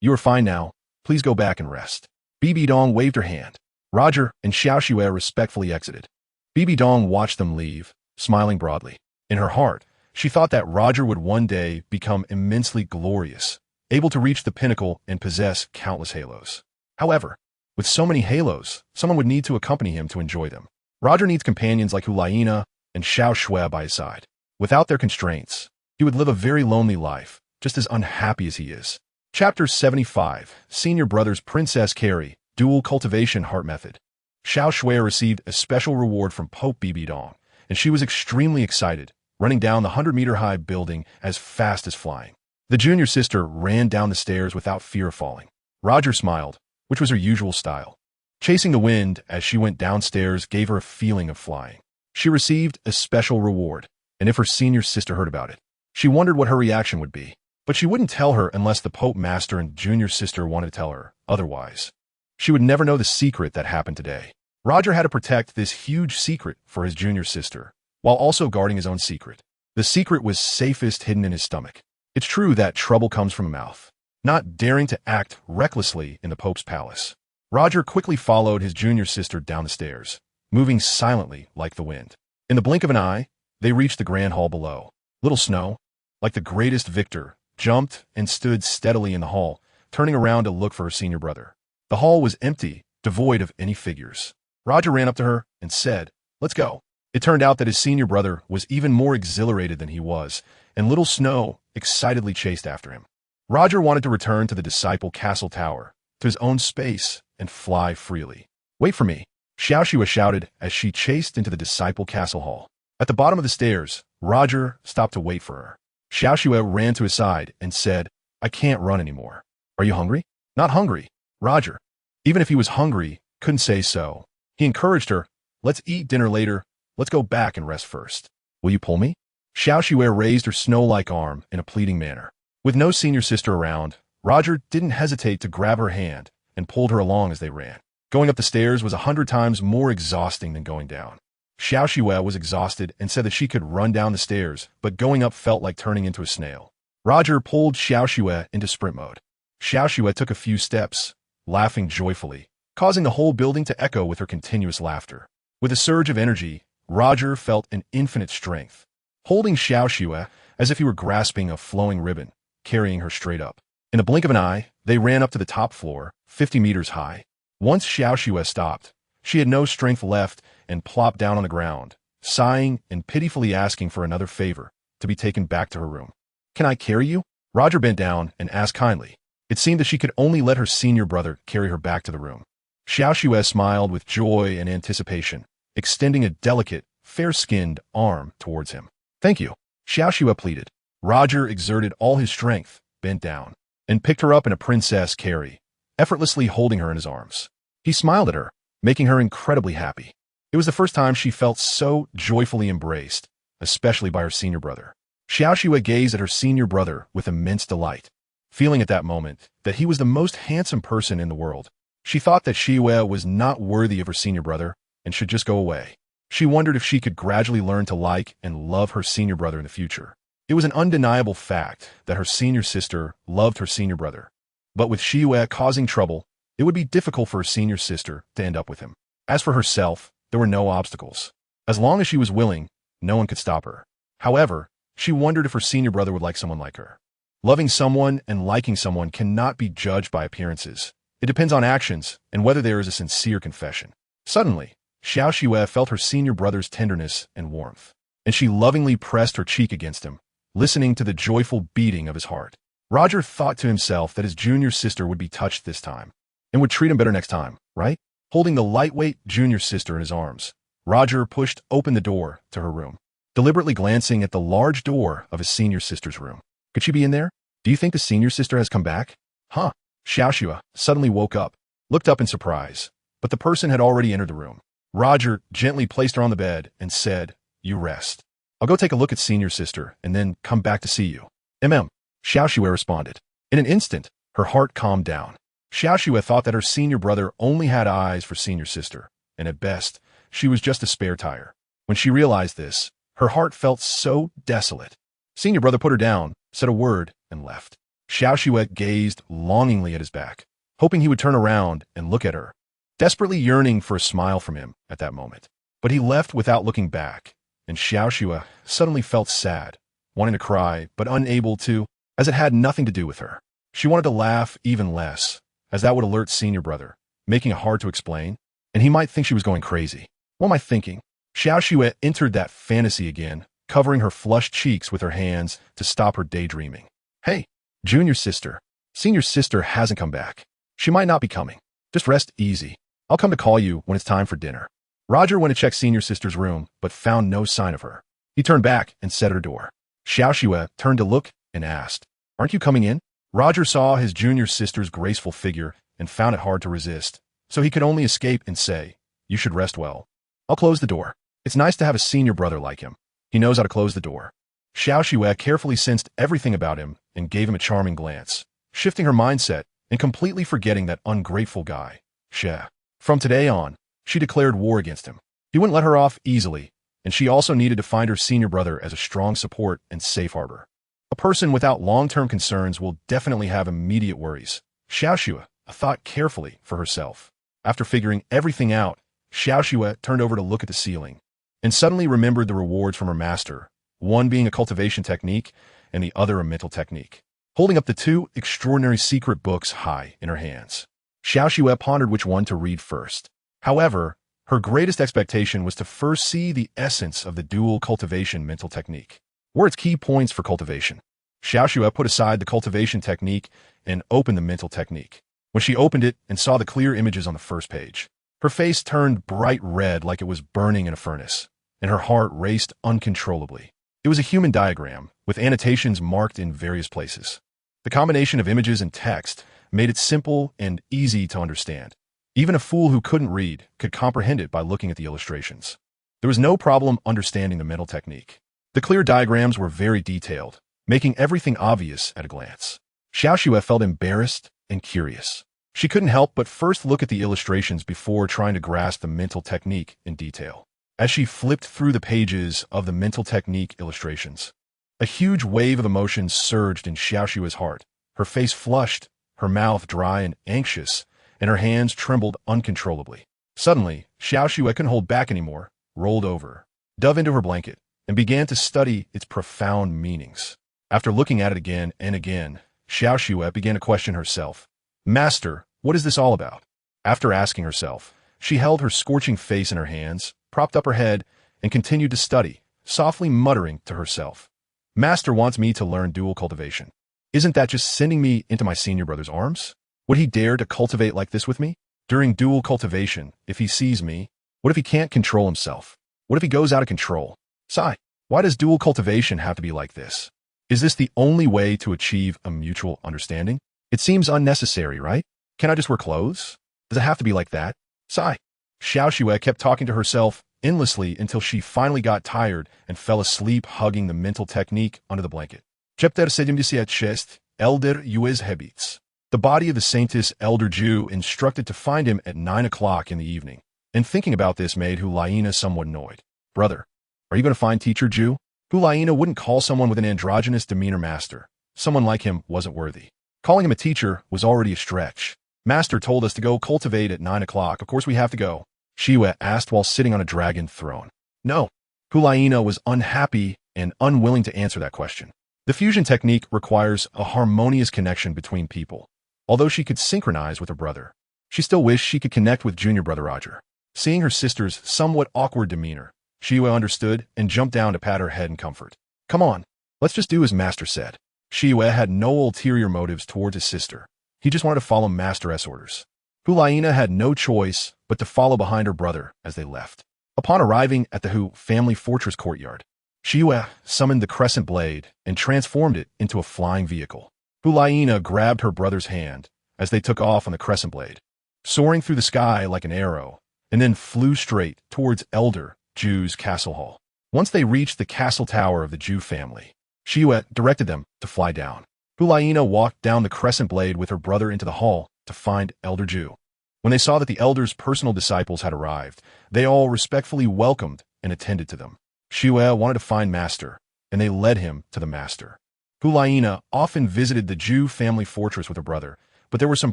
[SPEAKER 1] You are fine now. Please go back and rest. Bibi Dong waved her hand. Roger and Xiao Xue respectfully exited. Bibi Dong watched them leave, smiling broadly. In her heart, she thought that Roger would one day become immensely glorious, able to reach the pinnacle and possess countless halos. However, with so many halos, someone would need to accompany him to enjoy them. Roger needs companions like Hulaina and Xiao Xue by his side. Without their constraints, he would live a very lonely life, just as unhappy as he is. Chapter 75, Senior Brother's Princess Carrie, Dual Cultivation Heart Method. Xiao Xue received a special reward from Pope Bibi Dong, and she was extremely excited, running down the 100-meter-high building as fast as flying. The junior sister ran down the stairs without fear of falling. Roger smiled, which was her usual style. Chasing the wind as she went downstairs gave her a feeling of flying. She received a special reward, and if her senior sister heard about it, she wondered what her reaction would be. But she wouldn't tell her unless the Pope Master and junior sister wanted to tell her. Otherwise, she would never know the secret that happened today. Roger had to protect this huge secret for his junior sister, while also guarding his own secret. The secret was safest hidden in his stomach. It's true that trouble comes from a mouth. Not daring to act recklessly in the Pope's palace, Roger quickly followed his junior sister down the stairs, moving silently like the wind. In the blink of an eye, they reached the grand hall below. Little Snow, like the greatest victor, jumped and stood steadily in the hall, turning around to look for her senior brother. The hall was empty, devoid of any figures. Roger ran up to her and said, "Let's go." It turned out that his senior brother was even more exhilarated than he was, and Little Snow excitedly chased after him. Roger wanted to return to the Disciple Castle Tower, to his own space, and fly freely. "Wait for me," Xiao Xue shouted as she chased into the Disciple Castle Hall. At the bottom of the stairs, Roger stopped to wait for her. Xiao Xue ran to his side and said, "I can't run anymore. Are you hungry?" "Not hungry." Roger, even if he was hungry, couldn't say so. He encouraged her, "Let's eat dinner later. Let's go back and rest first." "Will you pull me?" Xiao Xue raised her snow-like arm in a pleading manner. With no senior sister around, Roger didn't hesitate to grab her hand and pulled her along as they ran. Going up the stairs was 100 times more exhausting than going down. Xiao Xue was exhausted and said that she could run down the stairs, but going up felt like turning into a snail. Roger pulled Xiao Xue into sprint mode. Xiao Xue took a few steps, laughing joyfully, causing the whole building to echo with her continuous laughter. With a surge of energy, Roger felt an infinite strength, holding Xiao Xue as if he were grasping a flowing ribbon, carrying her straight up. In the blink of an eye, they ran up to the top floor, 50 meters high. Once Xiao Xue stopped, she had no strength left and plopped down on the ground, sighing and pitifully asking for another favor, to be taken back to her room. "Can I carry you?" Roger bent down and asked kindly. It seemed that she could only let her senior brother carry her back to the room. Xiao Xue smiled with joy and anticipation, extending a delicate, fair-skinned arm towards him. "Thank you," Xiao Xue pleaded. Roger exerted all his strength, bent down, and picked her up in a princess carry, effortlessly holding her in his arms. He smiled at her, making her incredibly happy. It was the first time she felt so joyfully embraced, especially by her senior brother. Xiao Xue gazed at her senior brother with immense delight, feeling at that moment that he was the most handsome person in the world. She thought that Xue was not worthy of her senior brother and should just go away. She wondered if she could gradually learn to like and love her senior brother in the future. It was an undeniable fact that her senior sister loved her senior brother. But with Xue causing trouble, it would be difficult for her senior sister to end up with him. As for herself, there were no obstacles. As long as she was willing, no one could stop her. However, she wondered if her senior brother would like someone like her. Loving someone and liking someone cannot be judged by appearances. It depends on actions and whether there is a sincere confession. Suddenly, Xiao Xue felt her senior brother's tenderness and warmth, and she lovingly pressed her cheek against him, listening to the joyful beating of his heart. Roger thought to himself that his junior sister would be touched this time, and would treat him better next time, right? Holding the lightweight junior sister in his arms, Roger pushed open the door to her room, deliberately glancing at the large door of his senior sister's room. Could she be in there? "Do you think the senior sister has come back?" "Huh?" Xiao Xue suddenly woke up, looked up in surprise, but the person had already entered the room. Roger gently placed her on the bed and said, "You rest. I'll go take a look at senior sister and then come back to see you." "Mm." Xiao Xue responded. In an instant, her heart calmed down. Xiao Xue thought that her senior brother only had eyes for senior sister, and at best, she was just a spare tire. When she realized this, her heart felt so desolate. Senior brother put her down, said a word, and left. Xiao Xue gazed longingly at his back, hoping he would turn around and look at her. desperately yearning for a smile from him at that moment. But he left without looking back, and Xiaoxue suddenly felt sad, wanting to cry, but unable to, as it had nothing to do with her. She wanted to laugh even less, as that would alert senior brother, making it hard to explain, and he might think she was going crazy. What am I thinking? Xiaoxue entered that fantasy again, covering her flushed cheeks with her hands to stop her daydreaming. Hey, junior sister. Senior sister hasn't come back. She might not be coming. Just rest easy. I'll come to call you when it's time for dinner. Roger went to check senior sister's room, but found no sign of her. He turned back and set at her door. Xiaoxue turned to look and asked, "Aren't you coming in?" Roger saw his junior sister's graceful figure and found it hard to resist, so he could only escape and say, "You should rest well. I'll close the door." It's nice to have a senior brother like him. He knows how to close the door. Xiaoxue carefully sensed everything about him and gave him a charming glance, shifting her mindset and completely forgetting that ungrateful guy, She. From today on, she declared war against him. He wouldn't let her off easily, and she also needed to find her senior brother as a strong support and safe harbor. A person without long-term concerns will definitely have immediate worries. Xiaoxue thought carefully for herself. After figuring everything out, Xiaoxue turned over to look at the ceiling, and suddenly remembered the rewards from her master, one being a cultivation technique and the other a mental technique. Holding up the two extraordinary secret books high in her hands, Xiaoxue pondered which one to read first. However, her greatest expectation was to first see the essence of the dual cultivation mental technique. Were its key points for cultivation. Xiaoxue put aside the cultivation technique and opened the mental technique. When she opened it and saw the clear images on the first page, her face turned bright red like it was burning in a furnace, and her heart raced uncontrollably. It was a human diagram, with annotations marked in various places. The combination of images and text made it simple and easy to understand. Even a fool who couldn't read could comprehend it by looking at the illustrations. There was no problem understanding the mental technique. The clear diagrams were very detailed, making everything obvious at a glance. Xiaoxue felt embarrassed and curious. She couldn't help but first look at the illustrations before trying to grasp the mental technique in detail. As she flipped through the pages of the mental technique illustrations, a huge wave of emotions surged in Xiaoxue's heart. Her face flushed, her mouth dry and anxious, and her hands trembled uncontrollably. Suddenly, Xiaoxue couldn't hold back anymore, rolled over, dove into her blanket, and began to study its profound meanings. After looking at it again and again, Xiaoxue began to question herself. "Master, what is this all about?" After asking herself, she held her scorching face in her hands, propped up her head, and continued to study, softly muttering to herself. "Master wants me to learn dual cultivation. Isn't that just sending me into my senior brother's arms? Would he dare to cultivate like this with me? During dual cultivation, if he sees me, what if he can't control himself? What if he goes out of control? Sigh, why does dual cultivation have to be like this? Is this the only way to achieve a mutual understanding? It seems unnecessary, right? Can I just wear clothes? Does it have to be like that? Sigh." Xiaoxue kept talking to herself endlessly until she finally got tired and fell asleep hugging the mental technique under the blanket. Chapter 76 Elder Yue's Habits. The body of the Saintess Elder Ju instructed to find him at 9 o'clock in the evening, and thinking about this made Hulaina somewhat annoyed. "Brother, are you going to find teacher Ju?" Hulaina wouldn't call someone with an androgynous demeanor master. Someone like him wasn't worthy. Calling him a teacher was already a stretch. "Master told us to go cultivate at 9 o'clock. Of course we have to go," Xiue asked while sitting on a dragon throne. "No." Hulaina was unhappy and unwilling to answer that question. The fusion technique requires a harmonious connection between people. Although she could synchronize with her brother, she still wished she could connect with junior brother Roger. Seeing her sister's somewhat awkward demeanor, Xiue understood and jumped down to pat her head in comfort. "Come on, let's just do as Master said." Xiue had no ulterior motives towards his sister. He just wanted to follow Master's orders. Hulaina had no choice but to follow behind her brother as they left. Upon arriving at the Hu family fortress courtyard, Xiue summoned the crescent blade and transformed it into a flying vehicle. Hulaina grabbed her brother's hand as they took off on the crescent blade, soaring through the sky like an arrow, and then flew straight towards Elder Ju's castle hall. Once they reached the castle tower of the Ju family, Xiue directed them to fly down. Hulaina walked down the crescent blade with her brother into the hall to find Elder Ju. When they saw that the elder's personal disciples had arrived, they all respectfully welcomed and attended to them. Xiue wanted to find Master, and they led him to the Master. Hulaina often visited the Ju family fortress with her brother, but there were some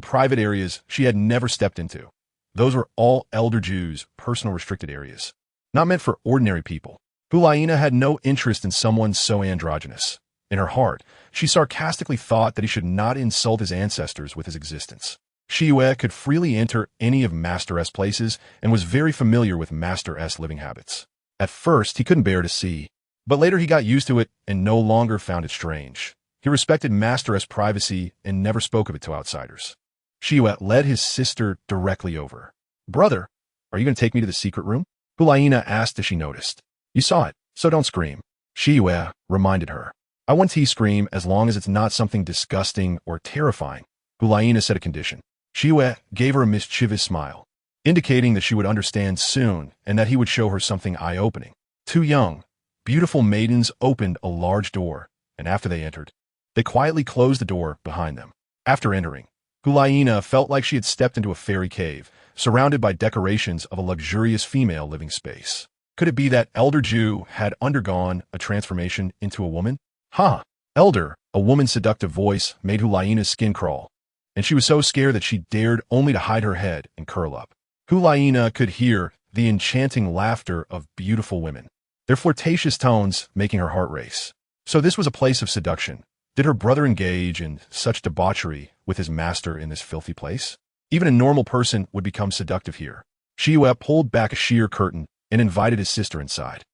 [SPEAKER 1] private areas she had never stepped into. Those were all elder Jews' personal restricted areas, not meant for ordinary people. Hulaina had no interest in someone so androgynous. In her heart, she sarcastically thought that he should not insult his ancestors with his existence. Shiyue could freely enter any of Master S places and was very familiar with Master S living habits. At first, he couldn't bear to see, but later he got used to it and no longer found it strange. He respected Master S privacy and never spoke of it to outsiders. Shiyue led his sister directly over. "Brother, are you going to take me to the secret room?" Hulaina asked as she noticed. "You saw it, so don't scream." Shiyue reminded her. "I want to scream as long as it's not something disgusting or terrifying." Hulaina set a condition. Shiyue gave her a mischievous smile, indicating that she would understand soon and that he would show her something eye-opening. Two young, beautiful maidens opened a large door, and after they entered, they quietly closed the door behind them. After entering, Hulaina felt like she had stepped into a fairy cave, surrounded by decorations of a luxurious female living space. Could it be that Elder Jew had undergone a transformation into a woman? "Ha! Elder," a woman's seductive voice made Hulaina's skin crawl, and she was so scared that she dared only to hide her head and curl up. Hulaina could hear the enchanting laughter of beautiful women, their flirtatious tones making her heart race. So this was a place of seduction. Did her brother engage in such debauchery with his master in this filthy place? Even a normal person would become seductive here. Shiyue pulled back a sheer curtain and invited his sister inside.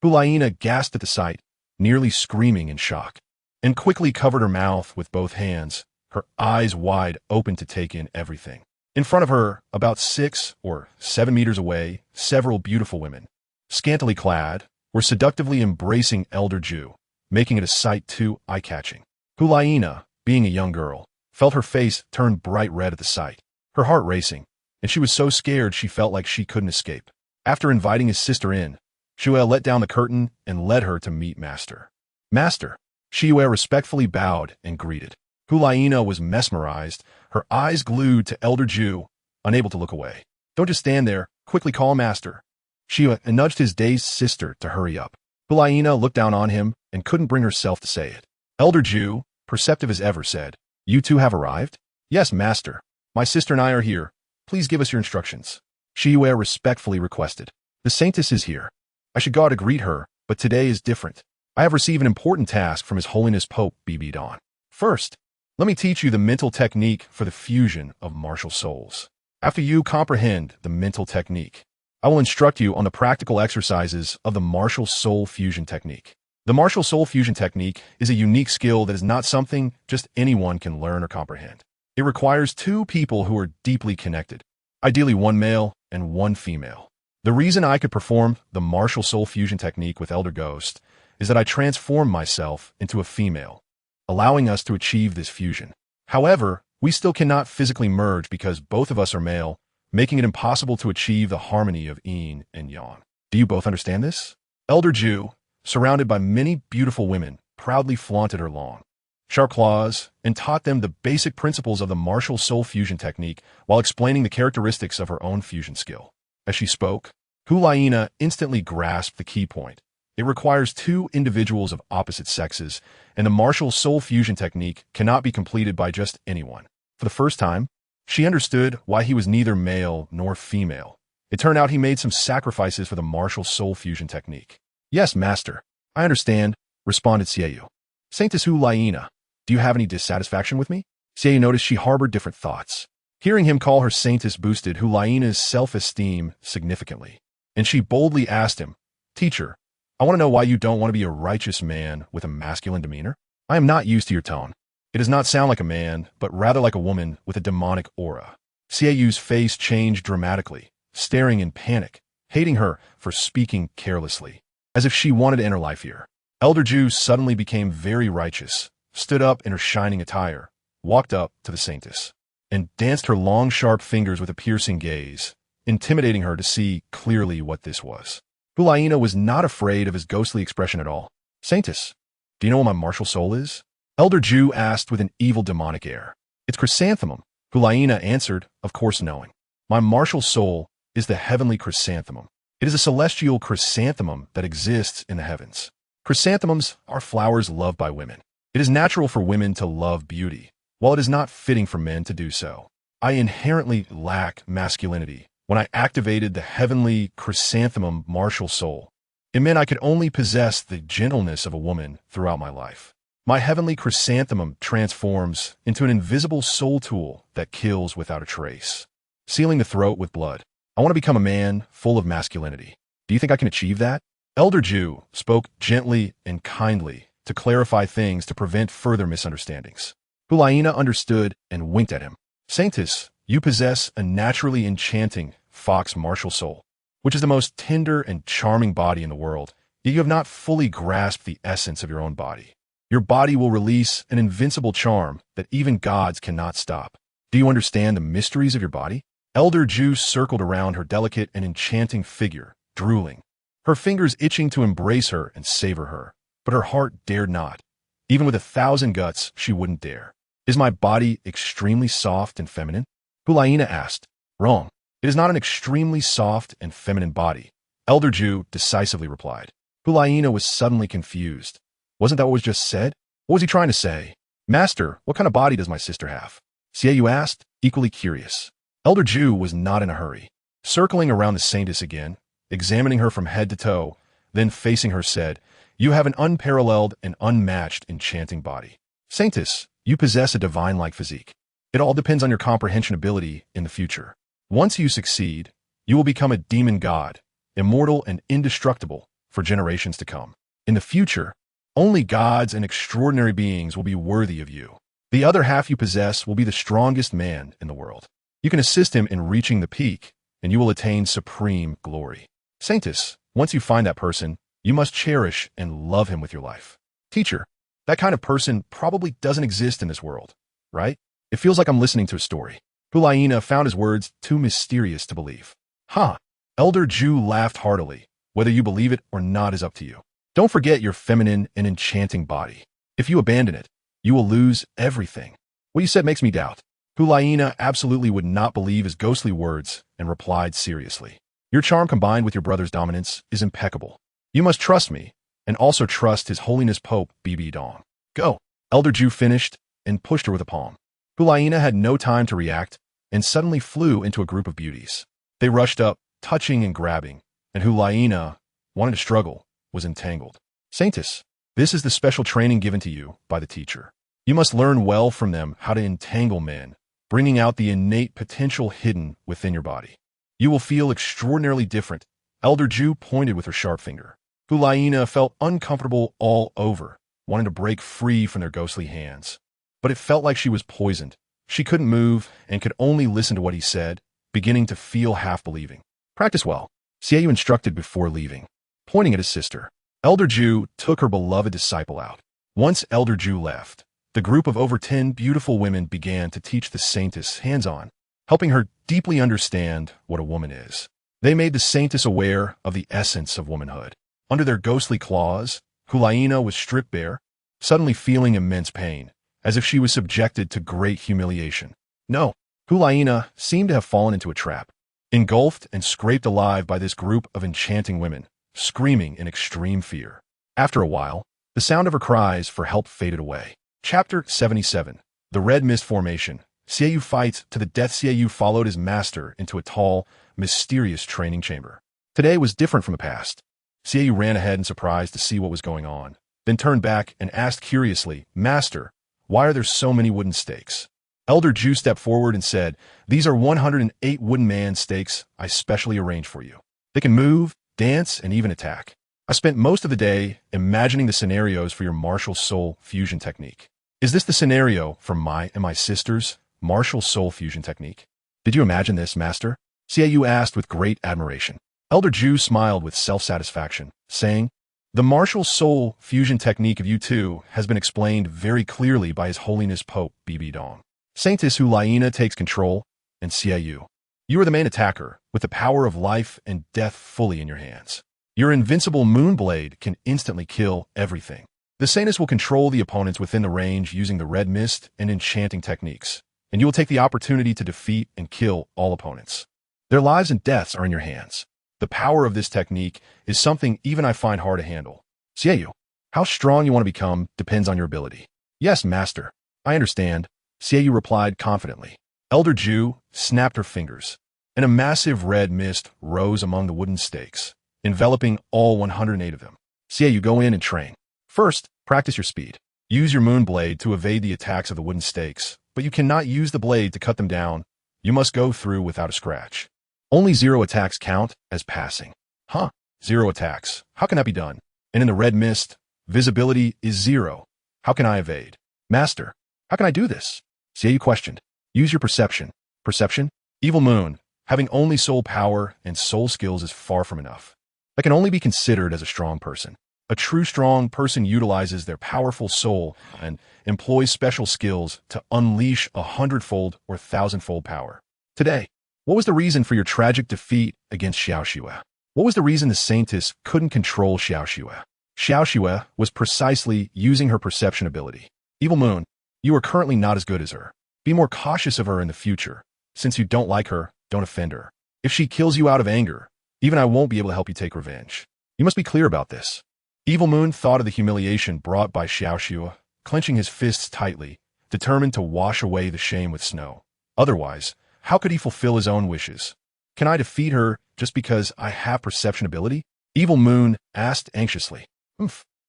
[SPEAKER 1] Hulaina gasped at the sight, nearly screaming in shock, and quickly covered her mouth with both hands, her eyes wide open to take in everything. In front of her, about 6 or 7 meters away, several beautiful women, scantily clad, were seductively embracing Elder Jew, making it a sight too eye-catching. Hulaina, being a young girl, felt her face turn bright red at the sight, her heart racing, and she was so scared she felt like she couldn't escape. After inviting his sister in, Shiyue let down the curtain and led her to meet Master. "Master." Shiyue respectfully bowed and greeted. Hulaina was mesmerized, her eyes glued to Elder Jew, unable to look away. "Don't just stand there, quickly call Master." Shiyue nudged his dazed sister to hurry up. Hulaina looked down on him and couldn't bring herself to say it. Elder Jew, perceptive as ever, said, "You two have arrived?" "Yes, Master. My sister and I are here. Please give us your instructions." Shiyue respectfully requested. "The Saintess is here. I should go out to greet her, but today is different. I have received an important task from His Holiness Pope Bibi Dong. First, let me teach you the mental technique for the fusion of martial souls. After you comprehend the mental technique, I will instruct you on the practical exercises of the martial soul fusion technique. The martial soul fusion technique is a unique skill that is not something just anyone can learn or comprehend. It requires two people who are deeply connected, ideally one male and one female. The reason I could perform the martial soul fusion technique with Elder Ghost is that I transformed myself into a female, allowing us to achieve this fusion. However, we still cannot physically merge because both of us are male, making it impossible to achieve the harmony of yin and yang. Do you both understand this? Elder Jew, surrounded by many beautiful women, proudly flaunted her long, sharp claws and taught them the basic principles of the martial soul fusion technique while explaining the characteristics of her own fusion skill. As she spoke, Hulaina instantly grasped the key point. It requires two individuals of opposite sexes, and the martial soul fusion technique cannot be completed by just anyone. For the first time, she understood why he was neither male nor female. It turned out he made some sacrifices for the martial soul fusion technique. "Yes, Master, I understand," responded Sieyu. "Saintess Hulaina, do you have any dissatisfaction with me?" Sieyu noticed she harbored different thoughts. Hearing him call her Saintess boosted Hulaina's self-esteem significantly, and she boldly asked him, "Teacher, I want to know why you don't want to be a righteous man with a masculine demeanor. I am not used to your tone. It does not sound like a man, but rather like a woman with a demonic aura." Sieyu's face changed dramatically, staring in panic, hating her for speaking carelessly, as if she wanted to end her life here. Elder Jew suddenly became very righteous, stood up in her shining attire, walked up to the Saintess, and danced her long sharp fingers with a piercing gaze, intimidating her to see clearly what this was. Hulaina was not afraid of his ghostly expression at all. "Saintess, do you know what my martial soul is?" Elder Jew asked with an evil demonic air. "It's chrysanthemum," Hulaina answered, of course knowing. "My martial soul is the heavenly chrysanthemum. It is a celestial chrysanthemum that exists in the heavens. Chrysanthemums are flowers loved by women. It is natural for women to love beauty, while it is not fitting for men to do so. I inherently lack masculinity. When I activated the heavenly chrysanthemum martial soul, it meant I could only possess the gentleness of a woman throughout my life. My heavenly chrysanthemum transforms into an invisible soul tool that kills without a trace, sealing the throat with blood. I want to become a man full of masculinity. Do you think I can achieve that? Elder Ju spoke gently and kindly to clarify things to prevent further misunderstandings. Hulaina understood and winked at him. Saintess, you possess a naturally enchanting fox martial soul, which is the most tender and charming body in the world, yet you have not fully grasped the essence of your own body. Your body will release an invincible charm that even gods cannot stop. Do you understand the mysteries of your body? Elder Ju circled around her delicate and enchanting figure, drooling, her fingers itching to embrace her and savor her, but her heart dared not. Even with 1,000 guts, she wouldn't dare. Is my body extremely soft and feminine? Hulaina asked. Wrong. It is not an extremely soft and feminine body, Elder Ju decisively replied. Hulaina was suddenly confused. Wasn't that what was just said? What was he trying to say? Master, what kind of body does my sister have? Xiaoyu asked, equally curious. Elder Ju was not in a hurry. Circling around the saintess again, examining her from head to toe, then facing her said, You have an unparalleled and unmatched enchanting body. Saintess, you possess a divine-like physique. It all depends on your comprehension ability in the future. Once you succeed, you will become a demon god, immortal and indestructible for generations to come. In the future, only gods and extraordinary beings will be worthy of you. The other half you possess will be the strongest man in the world. You can assist him in reaching the peak, and you will attain supreme glory. Saintess, once you find that person, you must cherish and love him with your life. Teacher, that kind of person probably doesn't exist in this world, right? It feels like I'm listening to a story. Hulaina found his words too mysterious to believe. Huh. Elder Ju laughed heartily. Whether you believe it or not is up to you. Don't forget your feminine and enchanting body. If you abandon it, you will lose everything. What you said makes me doubt. Hulaina absolutely would not believe his ghostly words and replied seriously. Your charm combined with your brother's dominance is impeccable. You must trust me, and also trust His Holiness Pope Bibi Dong. Go. Elder Ju finished and pushed her with a palm. Hulaina had no time to react and suddenly flew into a group of beauties. They rushed up, touching and grabbing, and Hulaina, wanting to struggle, was entangled. Saintess, this is the special training given to you by the teacher. You must learn well from them how to entangle men, bringing out the innate potential hidden within your body. You will feel extraordinarily different. Elder Ju pointed with her sharp finger. Hulaina felt uncomfortable all over, wanting to break free from their ghostly hands. But it felt like she was poisoned. She couldn't move and could only listen to what he said, beginning to feel half-believing. Practice well, Xiaoyu instructed before leaving. Pointing at his sister, Elder Ju took her beloved disciple out. Once Elder Ju left, the group of over 10 beautiful women began to teach the saintess hands-on, helping her deeply understand what a woman is. They made the saintess aware of the essence of womanhood. Under their ghostly claws, Hulaina was stripped bare, suddenly feeling immense pain, as if she was subjected to great humiliation. No, Hulaina seemed to have fallen into a trap, engulfed and scraped alive by this group of enchanting women, screaming in extreme fear. After a while, the sound of her cries for help faded away. Chapter 77. The Red Mist Formation. Xiaoyu fights to the death. Xiaoyu followed his master into a tall, mysterious training chamber. Today was different from the past. Xiaoyu ran ahead in surprise to see what was going on, then turned back and asked curiously, Master, why are there so many wooden stakes? Elder Ju stepped forward and said, These are 108 wooden man stakes I specially arranged for you. They can move, dance, and even attack. I spent most of the day imagining the scenarios for your martial soul fusion technique. Is this the scenario for my and my sister's martial soul fusion technique? Did you imagine this, Master? Xiaoyu asked with great admiration. Elder Ju smiled with self-satisfaction, saying, The martial soul fusion technique of you two has been explained very clearly by His Holiness Pope Bibi Dong. Saintess Hulaina takes control, and Xiaoyu, you are the main attacker, with the power of life and death fully in your hands. Your invincible moonblade can instantly kill everything. The saintess will control the opponents within the range using the red mist and enchanting techniques, and you will take the opportunity to defeat and kill all opponents. Their lives and deaths are in your hands. The power of this technique is something even I find hard to handle. Xiaoyu, how strong you want to become depends on your ability. Yes, Master. I understand, Xiaoyu replied confidently. Elder Ju snapped her fingers, and a massive red mist rose among the wooden stakes, enveloping all 108 of them. So yeah, you go in and train. First, practice your speed. Use your moon blade to evade the attacks of the wooden stakes, but you cannot use the blade to cut them down. You must go through without a scratch. Only 0 attacks count as passing. Huh? 0 attacks. How can that be done? And in the red mist, visibility is 0. How can I evade? Master, how can I do this? See, you questioned. Use your perception. Perception? Evil Moon, having only soul power and soul skills is far from enough. That can only be considered as a strong person. A true strong person utilizes their powerful soul and employs special skills to unleash 100-fold or 1,000-fold power. Today, what was the reason for your tragic defeat against Xiaoxue? What was the reason the Saintess couldn't control Xiaoxue? Xiaoxue was precisely using her perception ability. Evil Moon, you are currently not as good as her. Be more cautious of her in the future. Since you don't like her, don't offend her. If she kills you out of anger, even I won't be able to help you take revenge. You must be clear about this. Evil Moon thought of the humiliation brought by Xiaoxue, clenching his fists tightly, determined to wash away the shame with snow. Otherwise, how could he fulfill his own wishes? Can I defeat her just because I have perception ability? Evil Moon asked anxiously.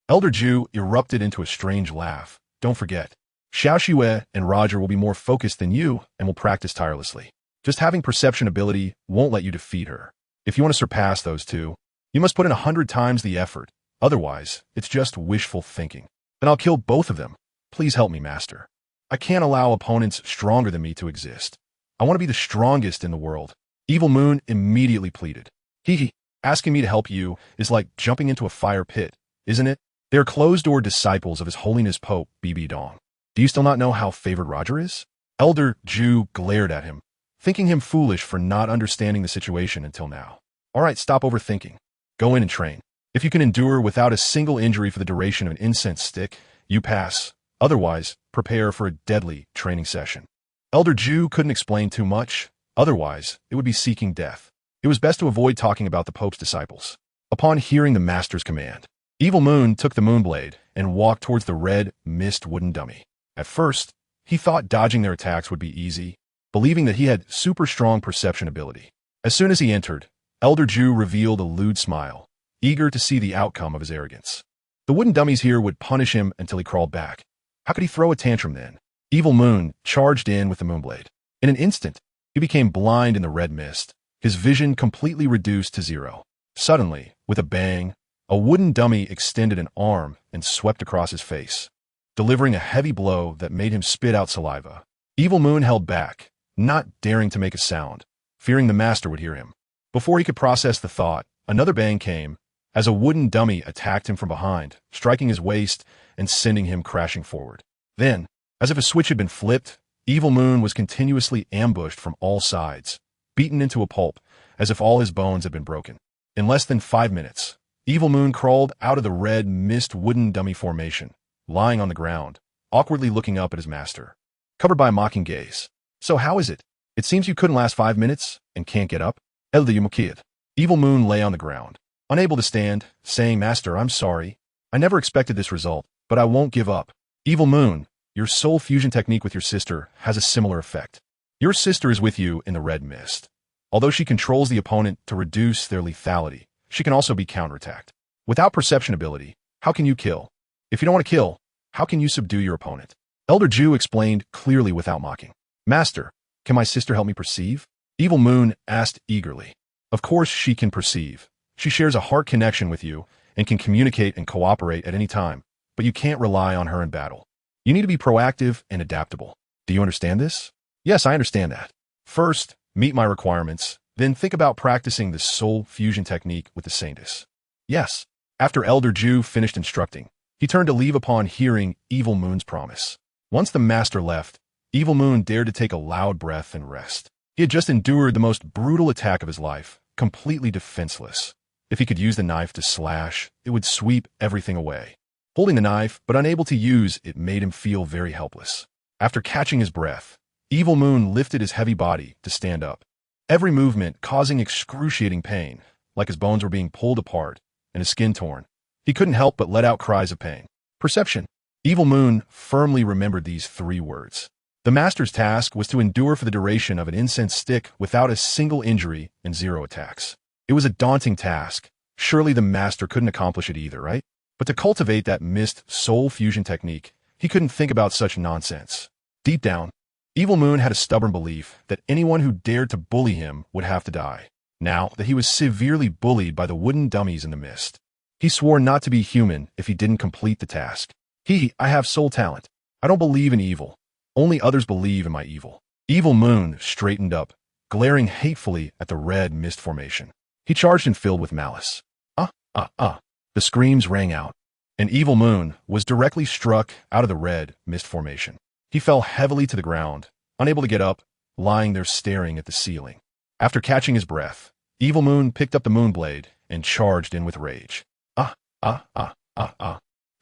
[SPEAKER 1] Elder Ju erupted into a strange laugh. Don't forget, Xiaoxue and Roger will be more focused than you and will practice tirelessly. Just having perception ability won't let you defeat her. If you want to surpass those two, you must put in 100 times the effort. Otherwise, it's just wishful thinking. Then I'll kill both of them. Please help me, Master. I can't allow opponents stronger than me to exist. I want to be the strongest in the world. Evil Moon immediately pleaded. Asking me to help you is like jumping into a fire pit, isn't it? They are closed-door disciples of His Holiness Pope Bibi Dong. Do you still not know how favored Roger is? Elder Ju glared at him, thinking him foolish for not understanding the situation until now. All right, stop overthinking. Go in and train. If you can endure without a single injury for the duration of an incense stick, you pass. Otherwise, prepare for a deadly training session. Elder Ju couldn't explain too much. Otherwise, it would be seeking death. It was best to avoid talking about the Pope's disciples. Upon hearing the Master's command, Evil Moon took the moonblade and walked towards the red, mist wooden dummy. At first, he thought dodging their attacks would be easy, believing that he had super strong perception ability. As soon as he entered, Elder Ju revealed a lewd smile, eager to see the outcome of his arrogance. The wooden dummies here would punish him until he crawled back. How could he throw a tantrum then? Evil Moon charged in with the moonblade. In an instant, he became blind in the red mist, his vision completely reduced to 0. Suddenly, with a bang, a wooden dummy extended an arm and swept across his face, delivering a heavy blow that made him spit out saliva. Evil Moon held back, not daring to make a sound, fearing the Master would hear him. Before he could process the thought, another bang came, as a wooden dummy attacked him from behind, striking his waist and sending him crashing forward. Then, as if a switch had been flipped, Evil Moon was continuously ambushed from all sides, beaten into a pulp, as if all his bones had been broken. In less than 5 minutes, Evil Moon crawled out of the red mist wooden dummy formation, lying on the ground, awkwardly looking up at his master, covered by a mocking gaze. So how is it? It seems you couldn't last 5 minutes and can't get up? Evil Moon lay on the ground, unable to stand, saying, Master, I'm sorry. I never expected this result, but I won't give up. Evil Moon, your soul fusion technique with your sister has a similar effect. Your sister is with you in the red mist. Although she controls the opponent to reduce their lethality, she can also be counterattacked. Without perception ability, how can you kill? If you don't want to kill, how can you subdue your opponent? Elder Ju explained clearly without mocking. Master, can my sister help me perceive? Evil Moon asked eagerly. Of course she can perceive. She shares a heart connection with you and can communicate and cooperate at any time, but you can't rely on her in battle. You need to be proactive and adaptable. Do you understand this? Yes, I understand that. First, meet my requirements, then think about practicing the soul fusion technique with the Saintess. Yes. After Elder Ju finished instructing, he turned to leave upon hearing Evil Moon's promise. Once the Master left, Evil Moon dared to take a loud breath and rest. He had just endured the most brutal attack of his life, completely defenseless. If he could use the knife to slash, it would sweep everything away. Holding the knife, but unable to use it, made him feel very helpless. After catching his breath, Evil Moon lifted his heavy body to stand up, every movement causing excruciating pain, like his bones were being pulled apart and his skin torn. He couldn't help but let out cries of pain. Perception. Evil Moon firmly remembered these 3 words. The master's task was to endure for the duration of an incense stick without a single injury and 0 attacks. It was a daunting task. Surely the master couldn't accomplish it either, right? But to cultivate that mist soul fusion technique, he couldn't think about such nonsense. Deep down, Evil Moon had a stubborn belief that anyone who dared to bully him would have to die. Now that he was severely bullied by the wooden dummies in the mist, he swore not to be human if he didn't complete the task. I have soul talent. I don't believe in evil. Only others believe in my evil. Evil Moon straightened up, glaring hatefully at the red mist formation. He charged and filled with malice. The screams rang out, and Evil Moon was directly struck out of the red mist formation. He fell heavily to the ground, unable to get up, lying there staring at the ceiling. After catching his breath, Evil Moon picked up the moon blade and charged in with rage.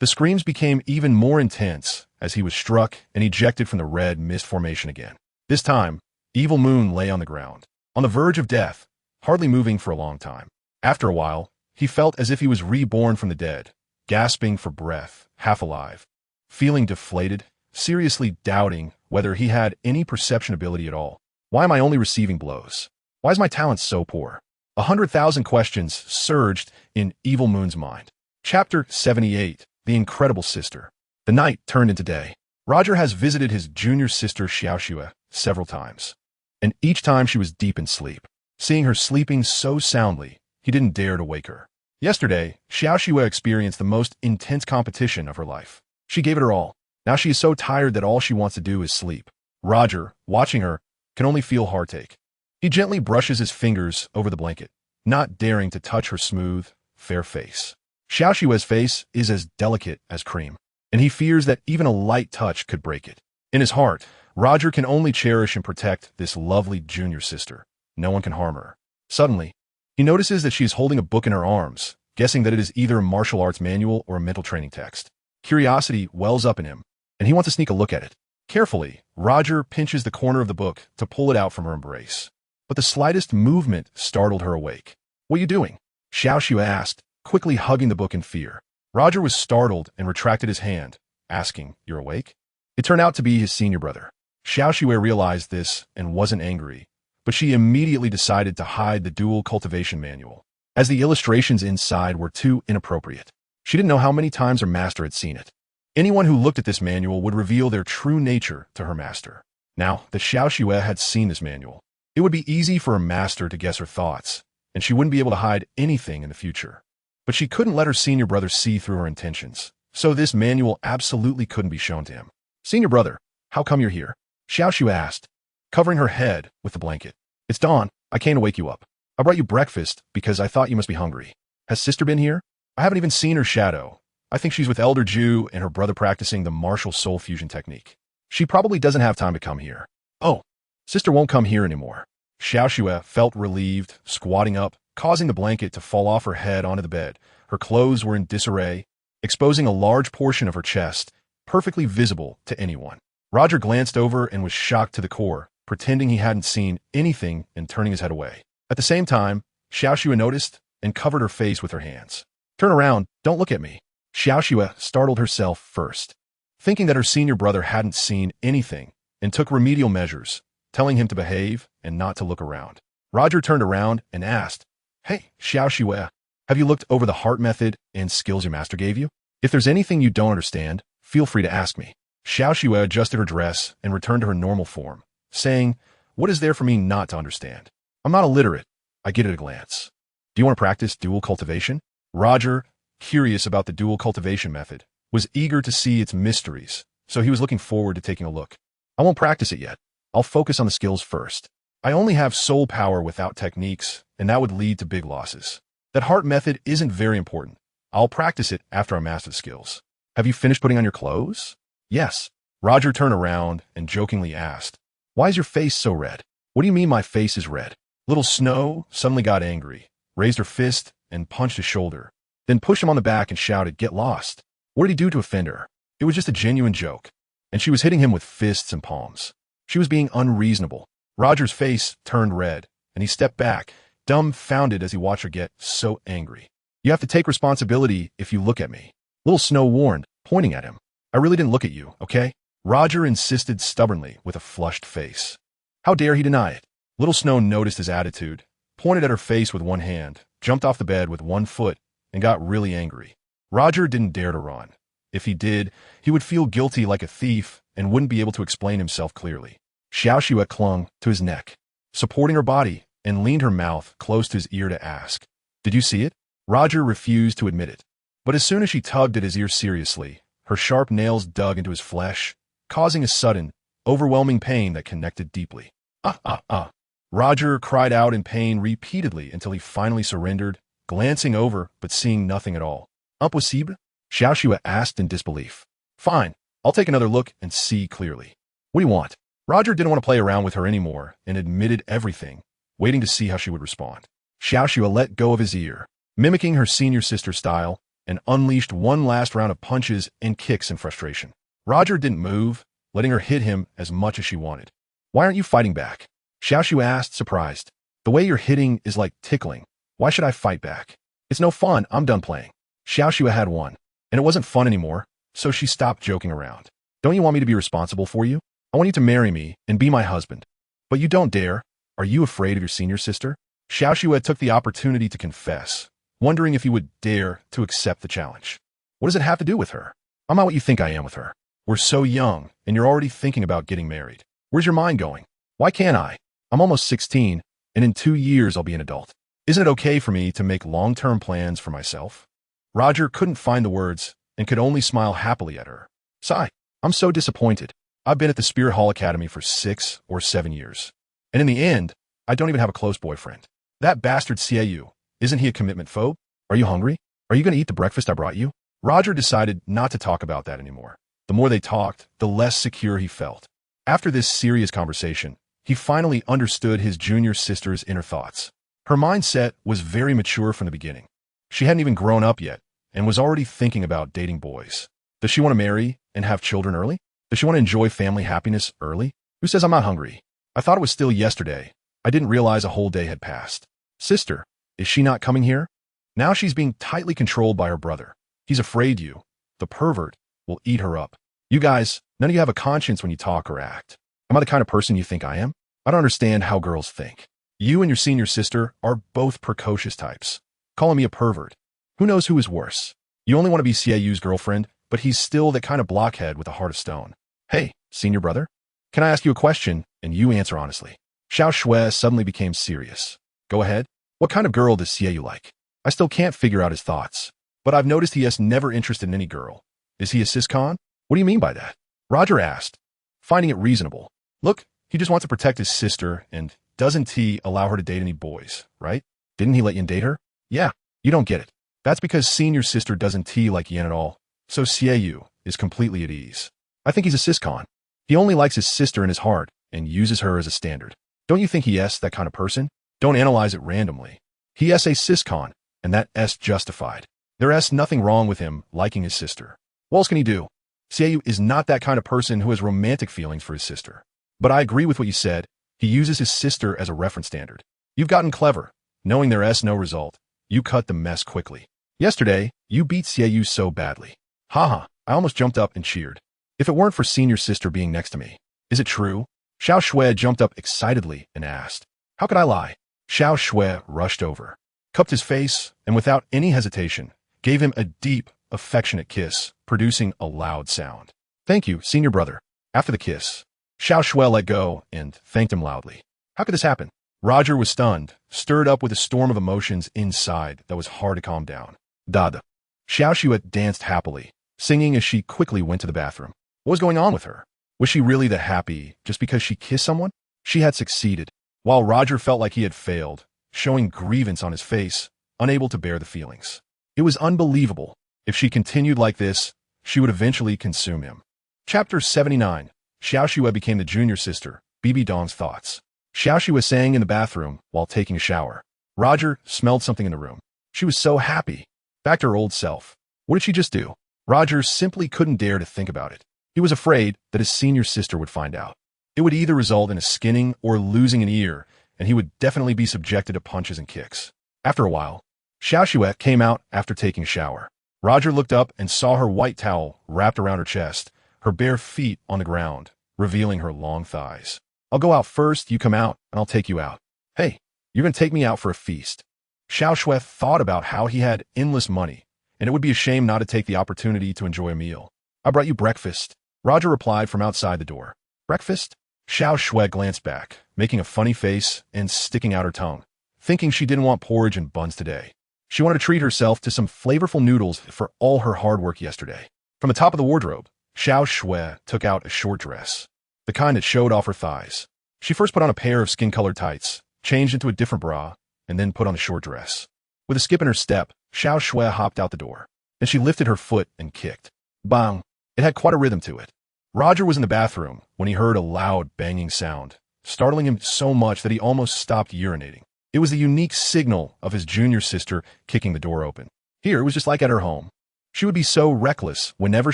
[SPEAKER 1] The screams became even more intense as he was struck and ejected from the red mist formation again. This time, Evil Moon lay on the ground, on the verge of death, hardly moving for a long time. After a while, he felt as if he was reborn from the dead, gasping for breath, half alive, feeling deflated, seriously doubting whether he had any perception ability at all. Why am I only receiving blows? Why is my talent so poor? 100,000 questions surged in Evil Moon's mind. Chapter 78, The Incredible Sister. The night turned into day. Roger has visited his junior sister Xiaoxue several times, and each time she was deep in sleep. Seeing her sleeping so soundly, he didn't dare to wake her. Yesterday, Xiaoxue experienced the most intense competition of her life. She gave it her all. Now she is so tired that all she wants to do is sleep. Roger, watching her, can only feel heartache. He gently brushes his fingers over the blanket, not daring to touch her smooth, fair face. Xiaoxue's face is as delicate as cream, and he fears that even a light touch could break it. In his heart, Roger can only cherish and protect this lovely junior sister. No one can harm her. Suddenly, he notices that she is holding a book in her arms, guessing that it is either a martial arts manual or a mental training text. Curiosity wells up in him, and he wants to sneak a look at it. Carefully, Roger pinches the corner of the book to pull it out from her embrace. But the slightest movement startled her awake. "What are you doing?" Xiaoxue asked, quickly hugging the book in fear. Roger was startled and retracted his hand, asking, "You're awake?" It turned out to be his senior brother. Xiaoxue realized this and wasn't angry, but she immediately decided to hide the dual cultivation manual, as the illustrations inside were too inappropriate. She didn't know how many times her master had seen it. Anyone who looked at this manual would reveal their true nature to her master. Now that Xiaoxue had seen this manual, it would be easy for her master to guess her thoughts, and she wouldn't be able to hide anything in the future. But she couldn't let her senior brother see through her intentions, so this manual absolutely couldn't be shown to him. "Senior brother, how come you're here?" Xiaoxue asked, covering her head with the blanket. "It's dawn. I came to wake you up. I brought you breakfast because I thought you must be hungry. Has sister been here? I haven't even seen her shadow. I think she's with Elder Ju and her brother practicing the martial soul fusion technique. She probably doesn't have time to come here." "Oh, sister won't come here anymore." Xiaoxue felt relieved, squatting up, causing the blanket to fall off her head onto the bed. Her clothes were in disarray, exposing a large portion of her chest, perfectly visible to anyone. Roger glanced over and was shocked to the core, pretending he hadn't seen anything and turning his head away. At the same time, Xiaoxue noticed and covered her face with her hands. "Turn around, don't look at me." Xiaoxue startled herself first, thinking that her senior brother hadn't seen anything, and took remedial measures, telling him to behave and not to look around. Roger turned around and asked, "Hey, Xiaoxue, have you looked over the heart method and skills your master gave you? If there's anything you don't understand, feel free to ask me." Xiaoxue adjusted her dress and returned to her normal form, saying, "What is there for me not to understand? I'm not illiterate. I get it at a glance. Do you want to practice dual cultivation?" Roger, curious about the dual cultivation method, was eager to see its mysteries, so he was looking forward to taking a look. "I won't practice it yet. I'll focus on the skills first. I only have soul power without techniques, and that would lead to big losses. That heart method isn't very important. I'll practice it after I master the skills." "Have you finished putting on your clothes?" "Yes." Roger turned around and jokingly asked, "Why is your face so red?" "What do you mean my face is red?" Little Snow suddenly got angry, raised her fist, and punched his shoulder, then pushed him on the back and shouted, "Get lost." What did he do to offend her? It was just a genuine joke, and she was hitting him with fists and palms. She was being unreasonable. Roger's face turned red, and he stepped back, dumbfounded as he watched her get so angry. "You have to take responsibility if you look at me," Little Snow warned, pointing at him. "I really didn't look at you, okay?" Roger insisted stubbornly with a flushed face. How dare he deny it? Little Snow noticed his attitude, pointed at her face with one hand, jumped off the bed with one foot, and got really angry. Roger didn't dare to run. If he did, he would feel guilty like a thief and wouldn't be able to explain himself clearly. Xiaoxue clung to his neck, supporting her body, and leaned her mouth close to his ear to ask, "Did you see it?" Roger refused to admit it. But as soon as she tugged at his ear seriously, her sharp nails dug into his flesh, causing a sudden, overwhelming pain that connected deeply. "Ah, ah, ah." Roger cried out in pain repeatedly until he finally surrendered, glancing over but seeing nothing at all. "Impossible?" Xiaoxue asked in disbelief. "Fine, I'll take another look and see clearly." "What do you want?" Roger didn't want to play around with her anymore and admitted everything, waiting to see how she would respond. Xiaoxue let go of his ear, mimicking her senior sister style, and unleashed one last round of punches and kicks in frustration. Roger didn't move, letting her hit him as much as she wanted. "Why aren't you fighting back?" Xiaoxue asked, surprised. "The way you're hitting is like tickling. Why should I fight back? It's no fun, I'm done playing." Xiaoxue had won, and it wasn't fun anymore, so she stopped joking around. "Don't you want me to be responsible for you? I want you to marry me and be my husband. But you don't dare. Are you afraid of your senior sister?" Xiaoxue took the opportunity to confess, wondering if he would dare to accept the challenge. "What does it have to do with her? I'm not what you think I am with her. We're so young, and you're already thinking about getting married. Where's your mind going? Why can't I? I'm almost 16, and in 2 years I'll be an adult. Isn't it okay for me to make long-term plans for myself?" Roger couldn't find the words and could only smile happily at her. "Sigh, I'm so disappointed. I've been at the Spirit Hall Academy for 6 or 7 years. And in the end, I don't even have a close boyfriend. That bastard Xiaoyu, isn't he a commitment phobe? Are you hungry? Are you going to eat the breakfast I brought you?" Roger decided not to talk about that anymore. The more they talked, the less secure he felt. After this serious conversation, he finally understood his junior sister's inner thoughts. Her mindset was very mature from the beginning. She hadn't even grown up yet and was already thinking about dating boys. Does she want to marry and have children early? Does she want to enjoy family happiness early? Who says I'm not hungry? I thought it was still yesterday. I didn't realize a whole day had passed. Sister, is she not coming here? Now she's being tightly controlled by her brother. He's afraid you, the pervert, will eat her up. You guys, none of you have a conscience when you talk or act. Am I the kind of person you think I am? I don't understand how girls think. You and your senior sister are both precocious types. Calling me a pervert. Who knows who is worse? You only want to be Xiaoyu's girlfriend, but he's still that kind of blockhead with a heart of stone. Hey, senior brother, can I ask you a question and you answer honestly? Xiaoxue suddenly became serious. Go ahead. What kind of girl does Xiaoyu like? I still can't figure out his thoughts, but I've noticed he is never interested in any girl. Is he a cis-con? What do you mean by that? Roger asked, finding it reasonable. Look, he just wants to protect his sister, and doesn't he allow her to date any boys, right? Didn't he let Yin date her? Yeah, you don't get it. That's because senior sister doesn't like Yin at all, so Xiaoyu is completely at ease. I think he's a cis-con. He only likes his sister in his heart and uses her as a standard. Don't you think he is that kind of person? Don't analyze it randomly. He is a cis-con, and that is justified. There is nothing wrong with him liking his sister. What else can he do? Xiaoyu is not that kind of person who has romantic feelings for his sister. But I agree with what you said. He uses his sister as a reference standard. You've gotten clever. Knowing there is no result, you cut the mess quickly. Yesterday, you beat Xiaoyu so badly. Haha, I almost jumped up and cheered. If it weren't for senior sister being next to me. Is it true? Xiaoxue jumped up excitedly and asked. How could I lie? Xiaoxue rushed over, cupped his face, and without any hesitation, gave him a deep, affectionate kiss, producing a loud sound. Thank you, senior brother. After the kiss, Xiaoxue let go and thanked him loudly. How could this happen? Roger was stunned, stirred up with a storm of emotions inside that was hard to calm down. Dada. Xiaoxue danced happily, singing as she quickly went to the bathroom. What was going on with her? Was she really that happy just because she kissed someone? She had succeeded, while Roger felt like he had failed, showing grievance on his face, unable to bear the feelings. It was unbelievable. If she continued like this, she would eventually consume him. Chapter 79. Xiaoxue became the junior sister, Bibi Dong's thoughts. Xiaoxue sang in the bathroom while taking a shower. Roger smelled something in the room. She was so happy. Back to her old self. What did she just do? Roger simply couldn't dare to think about it. He was afraid that his senior sister would find out. It would either result in a skinning or losing an ear, and he would definitely be subjected to punches and kicks. After a while, Xiaoxue came out after taking a shower. Roger looked up and saw her white towel wrapped around her chest, her bare feet on the ground, revealing her long thighs. I'll go out first, you come out, and I'll take you out. Hey, you're going to take me out for a feast. Xiao Shui thought about how he had endless money, and it would be a shame not to take the opportunity to enjoy a meal. I brought you breakfast, Roger replied from outside the door. Breakfast? Xiao Shui glanced back, making a funny face and sticking out her tongue, thinking she didn't want porridge and buns today. She wanted to treat herself to some flavorful noodles for all her hard work yesterday. From the top of the wardrobe, Xiao Shui took out a short dress, the kind that showed off her thighs. She first put on a pair of skin-colored tights, changed into a different bra, and then put on a short dress. With a skip in her step, Xiao Shui hopped out the door. Then she lifted her foot and kicked. Bang! It had quite a rhythm to it. Roger was in the bathroom when he heard a loud banging sound, startling him so much that he almost stopped urinating. It was the unique signal of his junior sister kicking the door open. Here, it was just like at her home. She would be so reckless whenever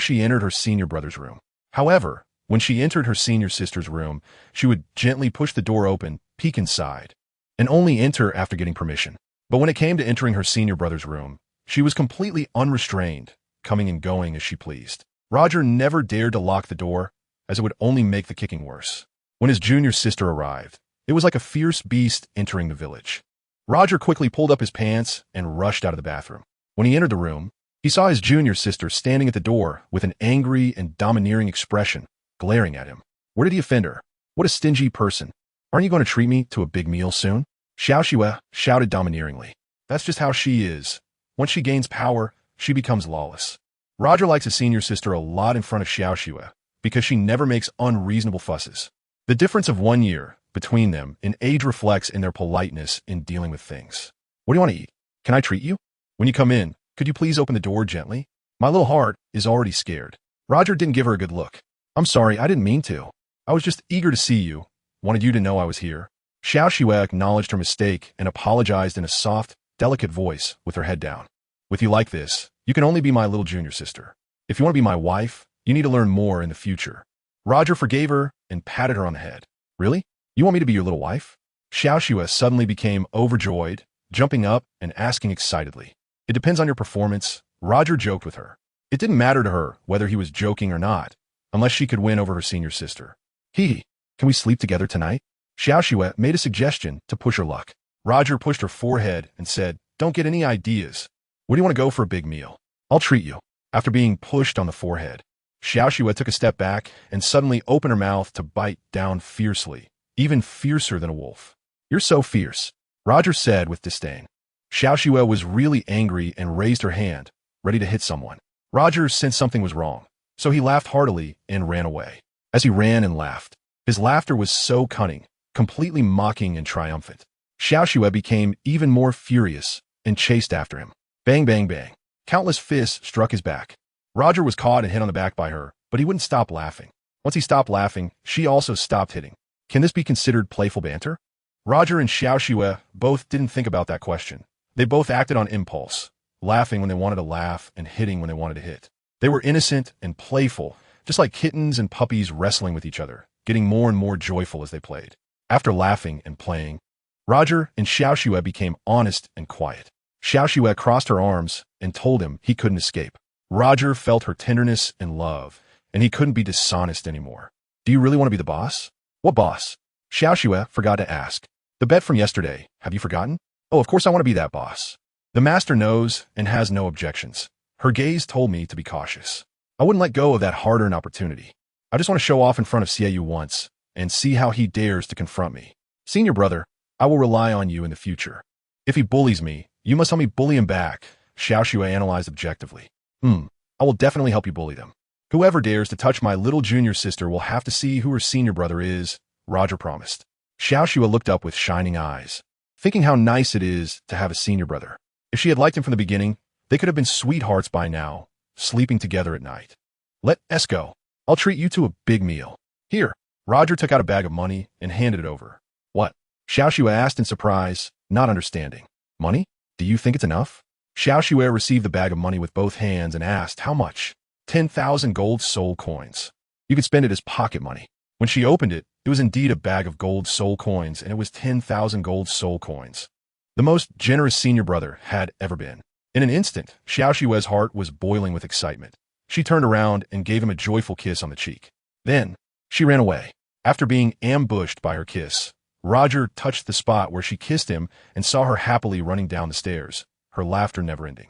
[SPEAKER 1] she entered her senior brother's room. However, when she entered her senior sister's room, she would gently push the door open, peek inside, and only enter after getting permission. But when it came to entering her senior brother's room, she was completely unrestrained, coming and going as she pleased. Roger never dared to lock the door, as it would only make the kicking worse. When his junior sister arrived, it was like a fierce beast entering the village. Roger quickly pulled up his pants and rushed out of the bathroom. When he entered the room, he saw his junior sister standing at the door with an angry and domineering expression, glaring at him. Where did he offend her? What a stingy person. Aren't you going to treat me to a big meal soon? Xiao Shui shouted domineeringly. That's just how she is. Once she gains power, she becomes lawless. Roger likes his senior sister a lot in front of Xiao Shui because she never makes unreasonable fusses. The difference of 1 year between them in age reflects in their politeness in dealing with things. What do you want to eat? Can I treat you? When you come in, could you please open the door gently? My little heart is already scared. Roger didn't give her a good look. I'm sorry, I didn't mean to. I was just eager to see you. Wanted you to know I was here. Xiao Shui acknowledged her mistake and apologized in a soft, delicate voice with her head down. With you like this, you can only be my little junior sister. If you want to be my wife, you need to learn more in the future. Roger forgave her and patted her on the head. Really? You want me to be your little wife? Xiao Shui suddenly became overjoyed, jumping up and asking excitedly. It depends on your performance, Roger joked with her. It didn't matter to her whether he was joking or not, unless she could win over her senior sister. Hee, can we sleep together tonight? Xiao Shui made a suggestion to push her luck. Roger pushed her forehead and said, Don't get any ideas. Where do you want to go for a big meal? I'll treat you. After being pushed on the forehead, Xiao Shui took a step back and suddenly opened her mouth to bite down fiercely, even fiercer than a wolf. You're so fierce, Roger said with disdain. Xiao Shui was really angry and raised her hand, ready to hit someone. Roger sensed something was wrong, so he laughed heartily and ran away. As he ran and laughed, his laughter was so cunning, completely mocking and triumphant. Xiao Shui became even more furious and chased after him. Bang, bang, bang. Countless fists struck his back. Roger was caught and hit on the back by her, but he wouldn't stop laughing. Once he stopped laughing, she also stopped hitting. Can this be considered playful banter? Roger and Xiao Shui both didn't think about that question. They both acted on impulse, laughing when they wanted to laugh and hitting when they wanted to hit. They were innocent and playful, just like kittens and puppies wrestling with each other, getting more and more joyful as they played. After laughing and playing, Roger and Xiao Shui became honest and quiet. Xiao Shui crossed her arms and told him he couldn't escape. Roger felt her tenderness and love, and he couldn't be dishonest anymore. Do you really want to be the boss? What boss? Xiao Shui forgot to ask. The bet from yesterday, have you forgotten? Oh, of course I want to be that boss. The master knows and has no objections. Her gaze told me to be cautious. I wouldn't let go of that hard-earned opportunity. I just want to show off in front of Xiaoyu once and see how he dares to confront me. Senior brother, I will rely on you in the future. If he bullies me, you must help me bully him back, Xiao Shui analyzed objectively. I will definitely help you bully them. Whoever dares to touch my little junior sister will have to see who her senior brother is, Roger promised. Xiao Shui looked up with shining eyes, thinking how nice it is to have a senior brother. If she had liked him from the beginning, they could have been sweethearts by now, sleeping together at night. Let us go. I'll treat you to a big meal. Here. Roger took out a bag of money and handed it over. What? Xiao Shui asked in surprise, not understanding. Money? Do you think it's enough? Xiao Shui received the bag of money with both hands and asked, how much? 10,000 gold soul coins. You could spend it as pocket money. When she opened it, it was indeed a bag of gold soul coins, and it was 10,000 gold soul coins. The most generous senior brother had ever been. In an instant, Xiao Shui's heart was boiling with excitement. She turned around and gave him a joyful kiss on the cheek. Then, she ran away. After being ambushed by her kiss, Roger touched the spot where she kissed him and saw her happily running down the stairs, her laughter never ending.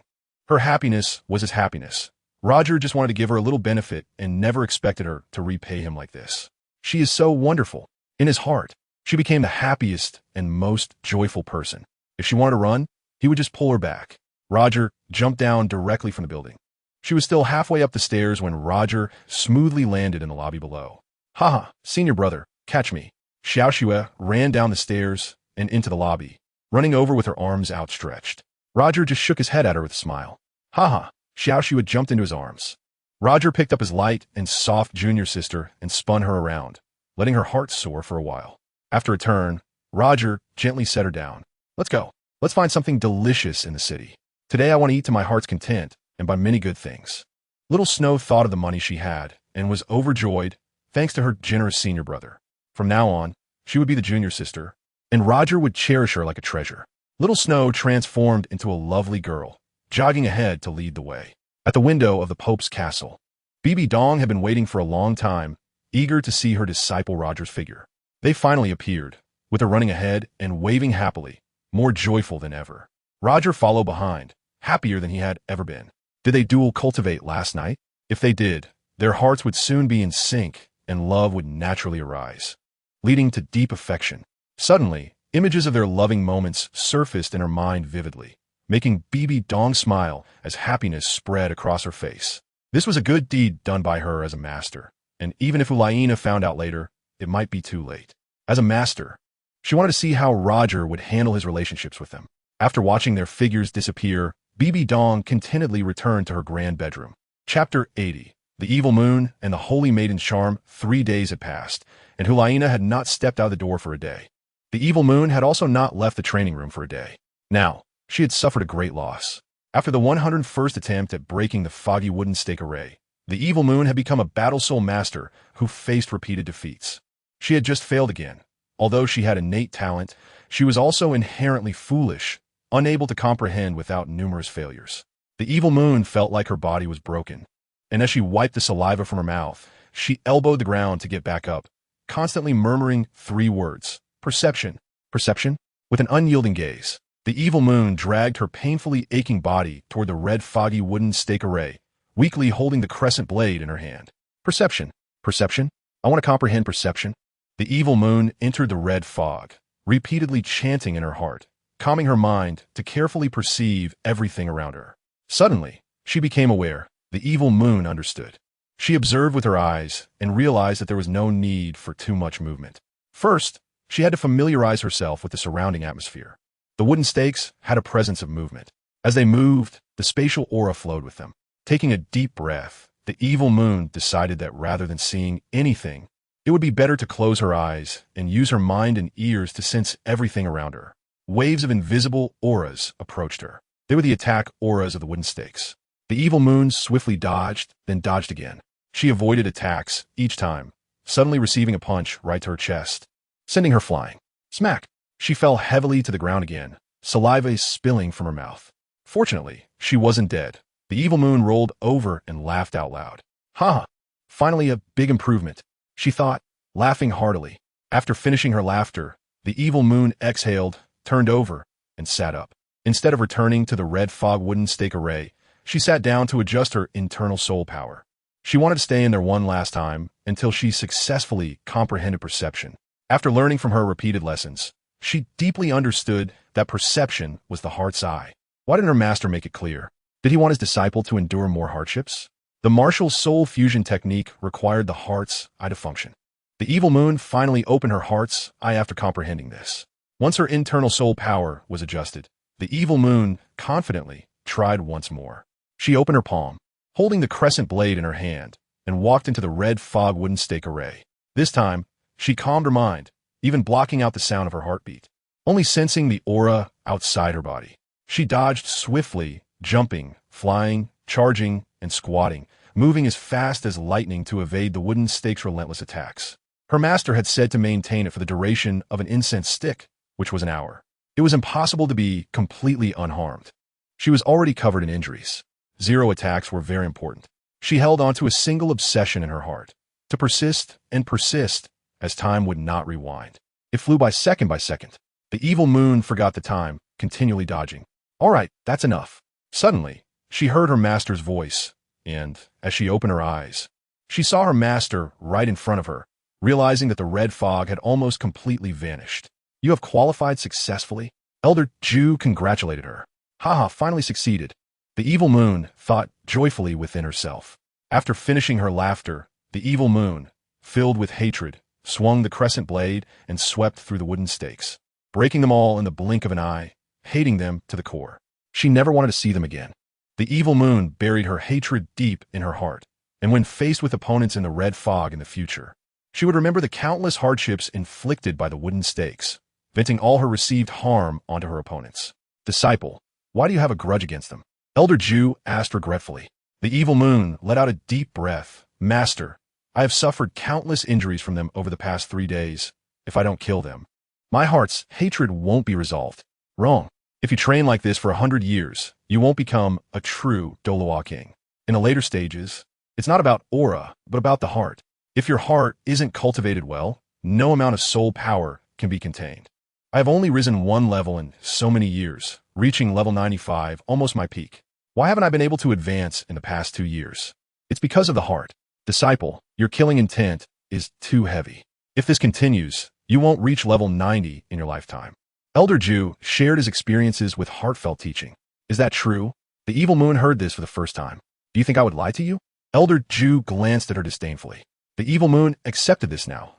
[SPEAKER 1] Her happiness was his happiness. Roger just wanted to give her a little benefit and never expected her to repay him like this. She is so wonderful. In his heart, she became the happiest and most joyful person. If she wanted to run, he would just pull her back. Roger jumped down directly from the building. She was still halfway up the stairs when Roger smoothly landed in the lobby below. Haha, senior brother, catch me. Xiao Xue ran down the stairs and into the lobby, running over with her arms outstretched. Roger just shook his head at her with a smile. Haha, Xiao Xue jumped into his arms. Roger picked up his light and soft junior sister and spun her around, letting her heart soar for a while. After a turn, Roger gently set her down. Let's go. Let's find something delicious in the city. Today I want to eat to my heart's content and buy many good things. Little Snow thought of the money she had and was overjoyed thanks to her generous senior brother. From now on, she would be the junior sister, and Roger would cherish her like a treasure. Little Snow transformed into a lovely girl, jogging ahead to lead the way. At the window of the Pope's castle, Bibi Dong had been waiting for a long time, eager to see her disciple Roger's figure. They finally appeared, with her running ahead and waving happily, more joyful than ever. Roger followed behind, happier than he had ever been. Did they dual cultivate last night? If they did, their hearts would soon be in sync, and love would naturally arise, leading to deep affection. Suddenly, images of their loving moments surfaced in her mind vividly, making Bibi Dong smile as happiness spread across her face. This was a good deed done by her as a master, and even if Ulaina found out later, it might be too late. As a master, she wanted to see how Roger would handle his relationships with them. After watching their figures disappear, Bibi Dong contentedly returned to her grand bedroom. Chapter 80. The Evil Moon and the Holy Maiden's Charm. 3 days had passed, and Ulaina had not stepped out of the door for a day. The Evil Moon had also not left the training room for a day. Now, she had suffered a great loss. After the 101st attempt at breaking the foggy wooden stake array, the Evil Moon had become a battle soul master who faced repeated defeats. She had just failed again. Although she had innate talent, she was also inherently foolish, unable to comprehend without numerous failures. The Evil Moon felt like her body was broken, and as she wiped the saliva from her mouth, she elbowed the ground to get back up, constantly murmuring 3 words: perception, perception. With an unyielding gaze, the Evil Moon dragged her painfully aching body toward the red foggy wooden stake array, weakly holding the crescent blade in her hand. Perception, perception. I want to comprehend perception. The Evil Moon entered the red fog, repeatedly chanting in her heart, calming her mind to carefully perceive everything around her. Suddenly, she became aware. The Evil Moon understood. She observed with her eyes and realized that there was no need for too much movement. First, she had to familiarize herself with the surrounding atmosphere. The wooden stakes had a presence of movement. As they moved, the spatial aura flowed with them. Taking a deep breath, the Evil Moon decided that rather than seeing anything, it would be better to close her eyes and use her mind and ears to sense everything around her. Waves of invisible auras approached her. They were the attack auras of the wooden stakes. The Evil Moon swiftly dodged, then dodged again. She avoided attacks each time, suddenly receiving a punch right to her chest, sending her flying. Smack! She fell heavily to the ground again, saliva spilling from her mouth. Fortunately, she wasn't dead. The Evil Moon rolled over and laughed out loud. Ha! Finally a big improvement, she thought, laughing heartily. After finishing her laughter, the Evil Moon exhaled, turned over, and sat up. Instead of returning to the red fog wooden stake array, she sat down to adjust her internal soul power. She wanted to stay in there one last time until she successfully comprehended perception. After learning from her repeated lessons, she deeply understood that perception was the heart's eye. Why didn't her master make it clear? Did he want his disciple to endure more hardships? The martial soul fusion technique required the heart's eye to function. The Evil Moon finally opened her heart's eye after comprehending this. Once her internal soul power was adjusted, the Evil Moon confidently tried once more. She opened her palm, holding the crescent blade in her hand, and walked into the red fog wooden stake array. This time, she calmed her mind, even blocking out the sound of her heartbeat, only sensing the aura outside her body. She dodged swiftly, jumping, flying, charging, and squatting, moving as fast as lightning to evade the wooden stake's relentless attacks. Her master had said to maintain it for the duration of an incense stick, which was an hour. It was impossible to be completely unharmed. She was already covered in injuries. 0 attacks were very important. She held on to a single obsession in her heart, to persist and persist as time would not rewind. It flew by second. The evil moon forgot the time, continually dodging. All right, that's enough. Suddenly, she heard her master's voice, and, as she opened her eyes, she saw her master right in front of her, realizing that the red fog had almost completely vanished. You have qualified successfully? Elder Ju congratulated her. Haha, finally succeeded. The evil moon thought joyfully within herself. After finishing her laughter, the evil moon, filled with hatred, swung the crescent blade and swept through the wooden stakes, breaking them all in the blink of an eye, hating them to the core. She never wanted to see them again. The evil moon buried her hatred deep in her heart, and when faced with opponents in the red fog in the future, she would remember the countless hardships inflicted by the wooden stakes, venting all her received harm onto her opponents. Disciple, why do you have a grudge against them? Elder Ju asked regretfully. The evil moon let out a deep breath. Master, I have suffered countless injuries from them over the past 3 days. If I don't kill them, my heart's hatred won't be resolved. Wrong. If you train like this for 100 years, you won't become a true Douluo king. In the later stages, it's not about aura, but about the heart. If your heart isn't cultivated well, no amount of soul power can be contained. I have only risen 1 level in so many years, reaching level 95, almost my peak. Why haven't I been able to advance in the past 2 years? It's because of the heart. Disciple, your killing intent is too heavy. If this continues, you won't reach level 90 in your lifetime. Elder Ju shared his experiences with heartfelt teaching. Is that true? The evil moon heard this for the first time. Do you think I would lie to you? Elder Ju glanced at her disdainfully. The evil moon accepted this now.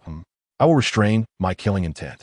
[SPEAKER 1] I will restrain my killing intent.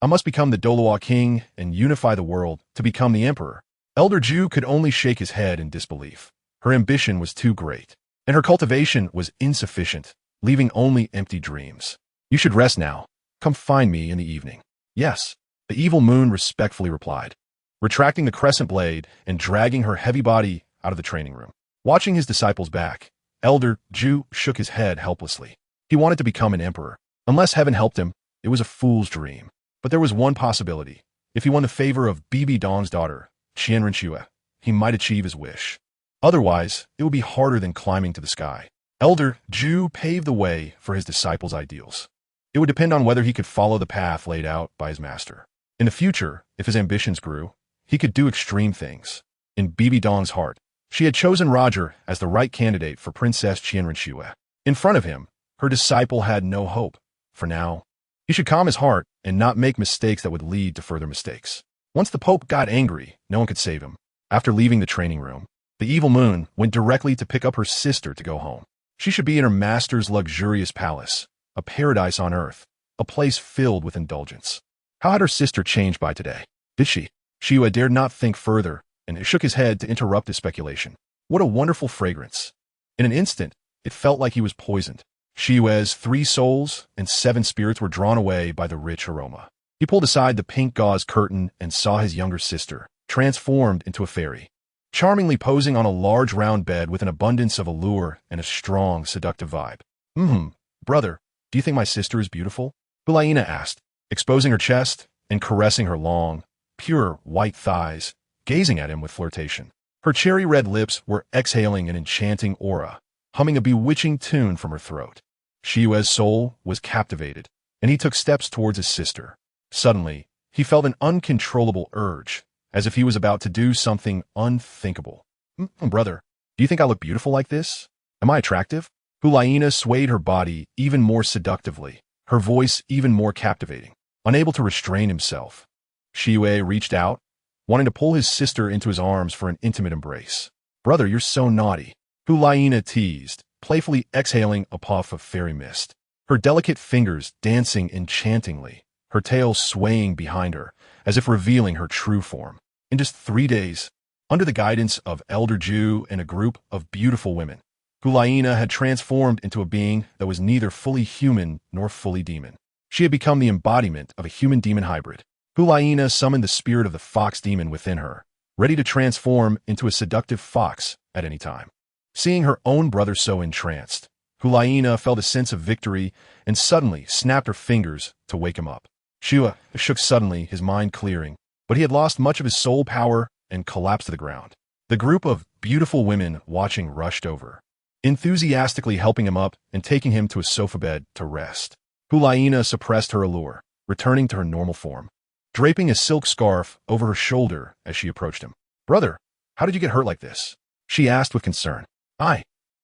[SPEAKER 1] I must become the Douluo king and unify the world to become the emperor. Elder Ju could only shake his head in disbelief. Her ambition was too great, and her cultivation was insufficient, leaving only empty dreams. You should rest now. Come find me in the evening. Yes, the evil moon respectfully replied, retracting the crescent blade and dragging her heavy body out of the training room. Watching his disciples back, Elder Ju shook his head helplessly. He wanted to become an emperor. Unless heaven helped him, it was a fool's dream. But there was one possibility. If he won the favor of Bibi Dong's daughter, Qianrenxue, he might achieve his wish. Otherwise, it would be harder than climbing to the sky. Elder Ju paved the way for his disciples' ideals. It would depend on whether he could follow the path laid out by his master. In the future, if his ambitions grew, he could do extreme things. In Bibi Dong's heart, she had chosen Roger as the right candidate for Princess Qianrenxue. In front of him, her disciple had no hope. For now, he should calm his heart and not make mistakes that would lead to further mistakes. Once the Pope got angry, no one could save him. After leaving the training room, the evil moon went directly to pick up her sister to go home. She should be in her master's luxurious palace, a paradise on earth, a place filled with indulgence. How had her sister changed by today? Did she? Shiyue dared not think further, and shook his head to interrupt his speculation. What a wonderful fragrance. In an instant, it felt like he was poisoned. Shiyue's 3 souls and 7 spirits were drawn away by the rich aroma. He pulled aside the pink gauze curtain and saw his younger sister, transformed into a fairy, charmingly posing on a large round bed with an abundance of allure and a strong, seductive vibe. Brother, do you think my sister is beautiful? Hulaina asked, exposing her chest and caressing her long, pure white thighs, gazing at him with flirtation. Her cherry-red lips were exhaling an enchanting aura, humming a bewitching tune from her throat. Shiyue's soul was captivated, and he took steps towards his sister. Suddenly, he felt an uncontrollable urge, as if he was about to do something unthinkable. Brother, do you think I look beautiful like this? Am I attractive? Hulaina swayed her body even more seductively, her voice even more captivating. Unable to restrain himself, Shiyue reached out, wanting to pull his sister into his arms for an intimate embrace. Brother, you're so naughty, Hulaina teased, playfully exhaling a puff of fairy mist. Her delicate fingers dancing enchantingly, her tail swaying behind her, as if revealing her true form. In just 3 days, under the guidance of Elder Ju and a group of beautiful women, Hulaina had transformed into a being that was neither fully human nor fully demon. She had become the embodiment of a human-demon hybrid. Hulaina summoned the spirit of the fox demon within her, ready to transform into a seductive fox at any time. Seeing her own brother so entranced, Hulaina felt a sense of victory and suddenly snapped her fingers to wake him up. Shiyue shook suddenly, his mind clearing, but he had lost much of his soul power and collapsed to the ground. The group of beautiful women watching rushed over. enthusiastically helping him up and taking him to a sofa bed to rest. Hulaina suppressed her allure, returning to her normal form, draping a silk scarf over her shoulder as she approached him. "Brother, how did you get hurt like this?" she asked with concern. I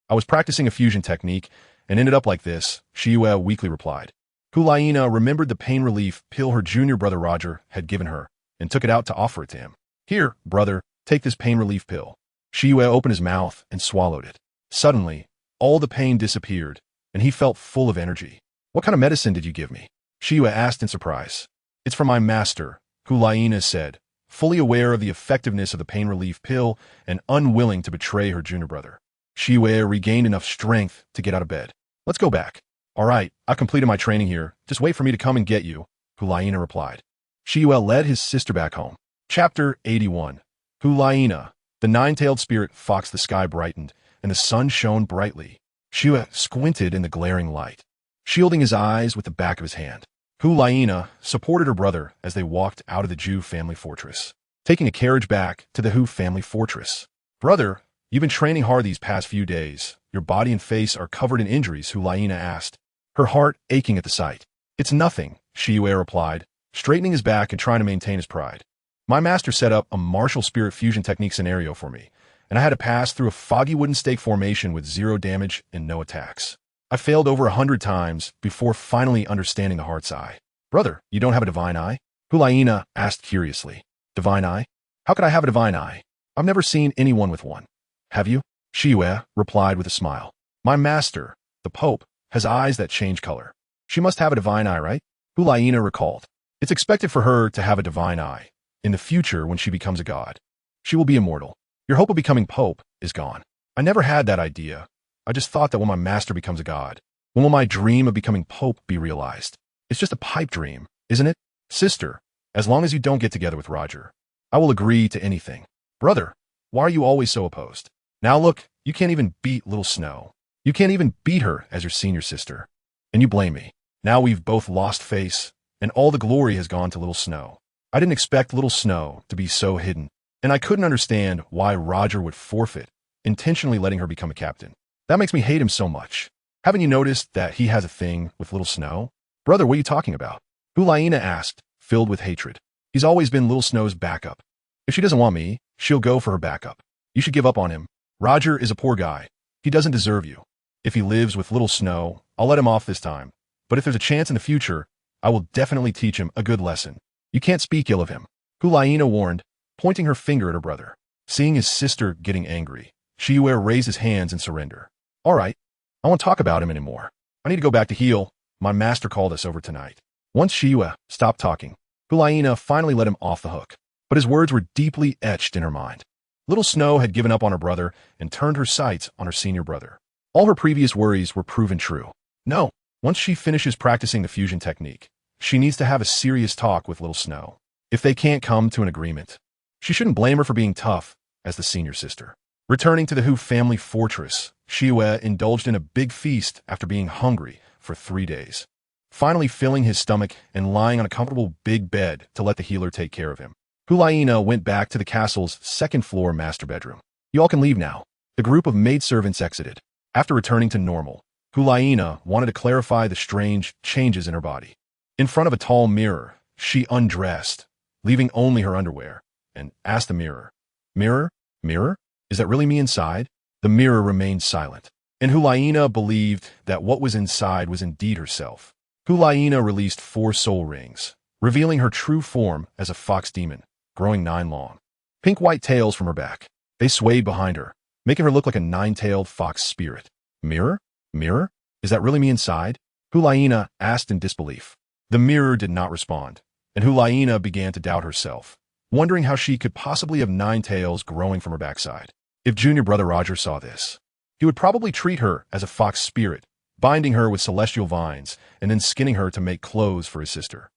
[SPEAKER 1] was practicing a fusion technique and ended up like this," Shiyue weakly replied. Hulaina remembered the pain relief pill her junior brother Roger had given her and took it out to offer it to him. "Here, brother, take this pain relief pill." Shiyue opened his mouth and swallowed it. Suddenly, all the pain disappeared, and he felt full of energy. "What kind of medicine did you give me?" Shiyue asked in surprise. "It's from my master," Hulaina said, fully aware of the effectiveness of the pain relief pill and unwilling to betray her junior brother. Shiyue regained enough strength to get out of bed. "Let's go back." "All right, I completed my training here. Just wait for me to come and get you," Hulaina replied. Shiyue led his sister back home. Chapter 81. Hulaina. The nine-tailed spirit fox. The sky brightened, and the sun shone brightly. Shiyue squinted in the glaring light, shielding his eyes with the back of his hand. Hulaina supported her brother as they walked out of the Zhu family fortress, taking a carriage back to the Hu family fortress. "Brother, you've been training hard these past few days. Your body and face are covered in injuries," Hulaina asked, her heart aching at the sight. "It's nothing," Shiyue replied, straightening his back and trying to maintain his pride. "My master set up a martial spirit fusion technique scenario for me, and I had to pass through a foggy wooden stake formation with 0 damage and no attacks. I failed over 100 times before finally understanding the heart's eye." "Brother, you don't have a divine eye?" Hulaina asked curiously. "Divine eye? How could I have a divine eye? I've never seen anyone with one." "Have you?" Shiyue replied with a smile. "My master, the Pope, has eyes that change color. She must have a divine eye, right?" Hulaina recalled. "It's expected for her to have a divine eye. In the future, when she becomes a god, she will be immortal. Your hope of becoming Pope is gone." "I never had that idea. I just thought that when my master becomes a god, when will my dream of becoming Pope be realized? It's just a pipe dream, isn't it?" "Sister, as long as you don't get together with Roger, I will agree to anything." "Brother, why are you always so opposed? Now look, you can't even beat Little Snow. You can't even beat her as your senior sister. And you blame me. Now we've both lost face, and all the glory has gone to Little Snow. I didn't expect Little Snow to be so hidden, and I couldn't understand why Roger would forfeit, intentionally letting her become a captain. That makes me hate him so much. Haven't you noticed that he has a thing with Little Snow?" "Brother, what are you talking about?" Hulaina asked, filled with hatred. "He's always been Little Snow's backup. If she doesn't want me, she'll go for her backup. You should give up on him. Roger is a poor guy. He doesn't deserve you. If he lives with Little Snow, I'll let him off this time. But if there's a chance in the future, I will definitely teach him a good lesson. You can't speak ill of him," Hulaina warned, pointing her finger at her brother. Seeing his sister getting angry, Shiyue raised his hands in surrender. "All right, I won't talk about him anymore. I need to go back to heal. My master called us over tonight." Once Shiyue stopped talking, Hulaina finally let him off the hook, but his words were deeply etched in her mind. Little Snow had given up on her brother and turned her sights on her senior brother. All her previous worries were proven true. No, once she finishes practicing the fusion technique, she needs to have a serious talk with Little Snow. If they can't come to an agreement, she shouldn't blame her for being tough as the senior sister. Returning to the Hu family fortress, Shiyue indulged in a big feast after being hungry for 3 days, finally filling his stomach and lying on a comfortable big bed to let the healer take care of him. Hulaina went back to the castle's second-floor master bedroom. "You all can leave now." The group of maidservants exited. After returning to normal, Hulaina wanted to clarify the strange changes in her body. In front of a tall mirror, she undressed, leaving only her underwear, and asked the mirror, "Mirror, mirror, is that really me inside?" The mirror remained silent, and Hulaina believed that what was inside was indeed herself. Hulaina released 4 soul rings, revealing her true form as a fox demon, growing 9 long, pink-white tails from her back. They swayed behind her, making her look like a 9-tailed fox spirit. "Mirror? Mirror? Is that really me inside?" Hulaina asked in disbelief. The mirror did not respond, and Hulaina began to doubt herself, wondering how she could possibly have 9 tails growing from her backside. If junior brother Roger saw this, he would probably treat her as a fox spirit, binding her with celestial vines and then skinning her to make clothes for his sister.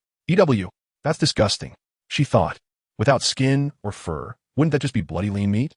[SPEAKER 1] That's disgusting, she thought. Without skin or fur, wouldn't that just be bloody lean meat?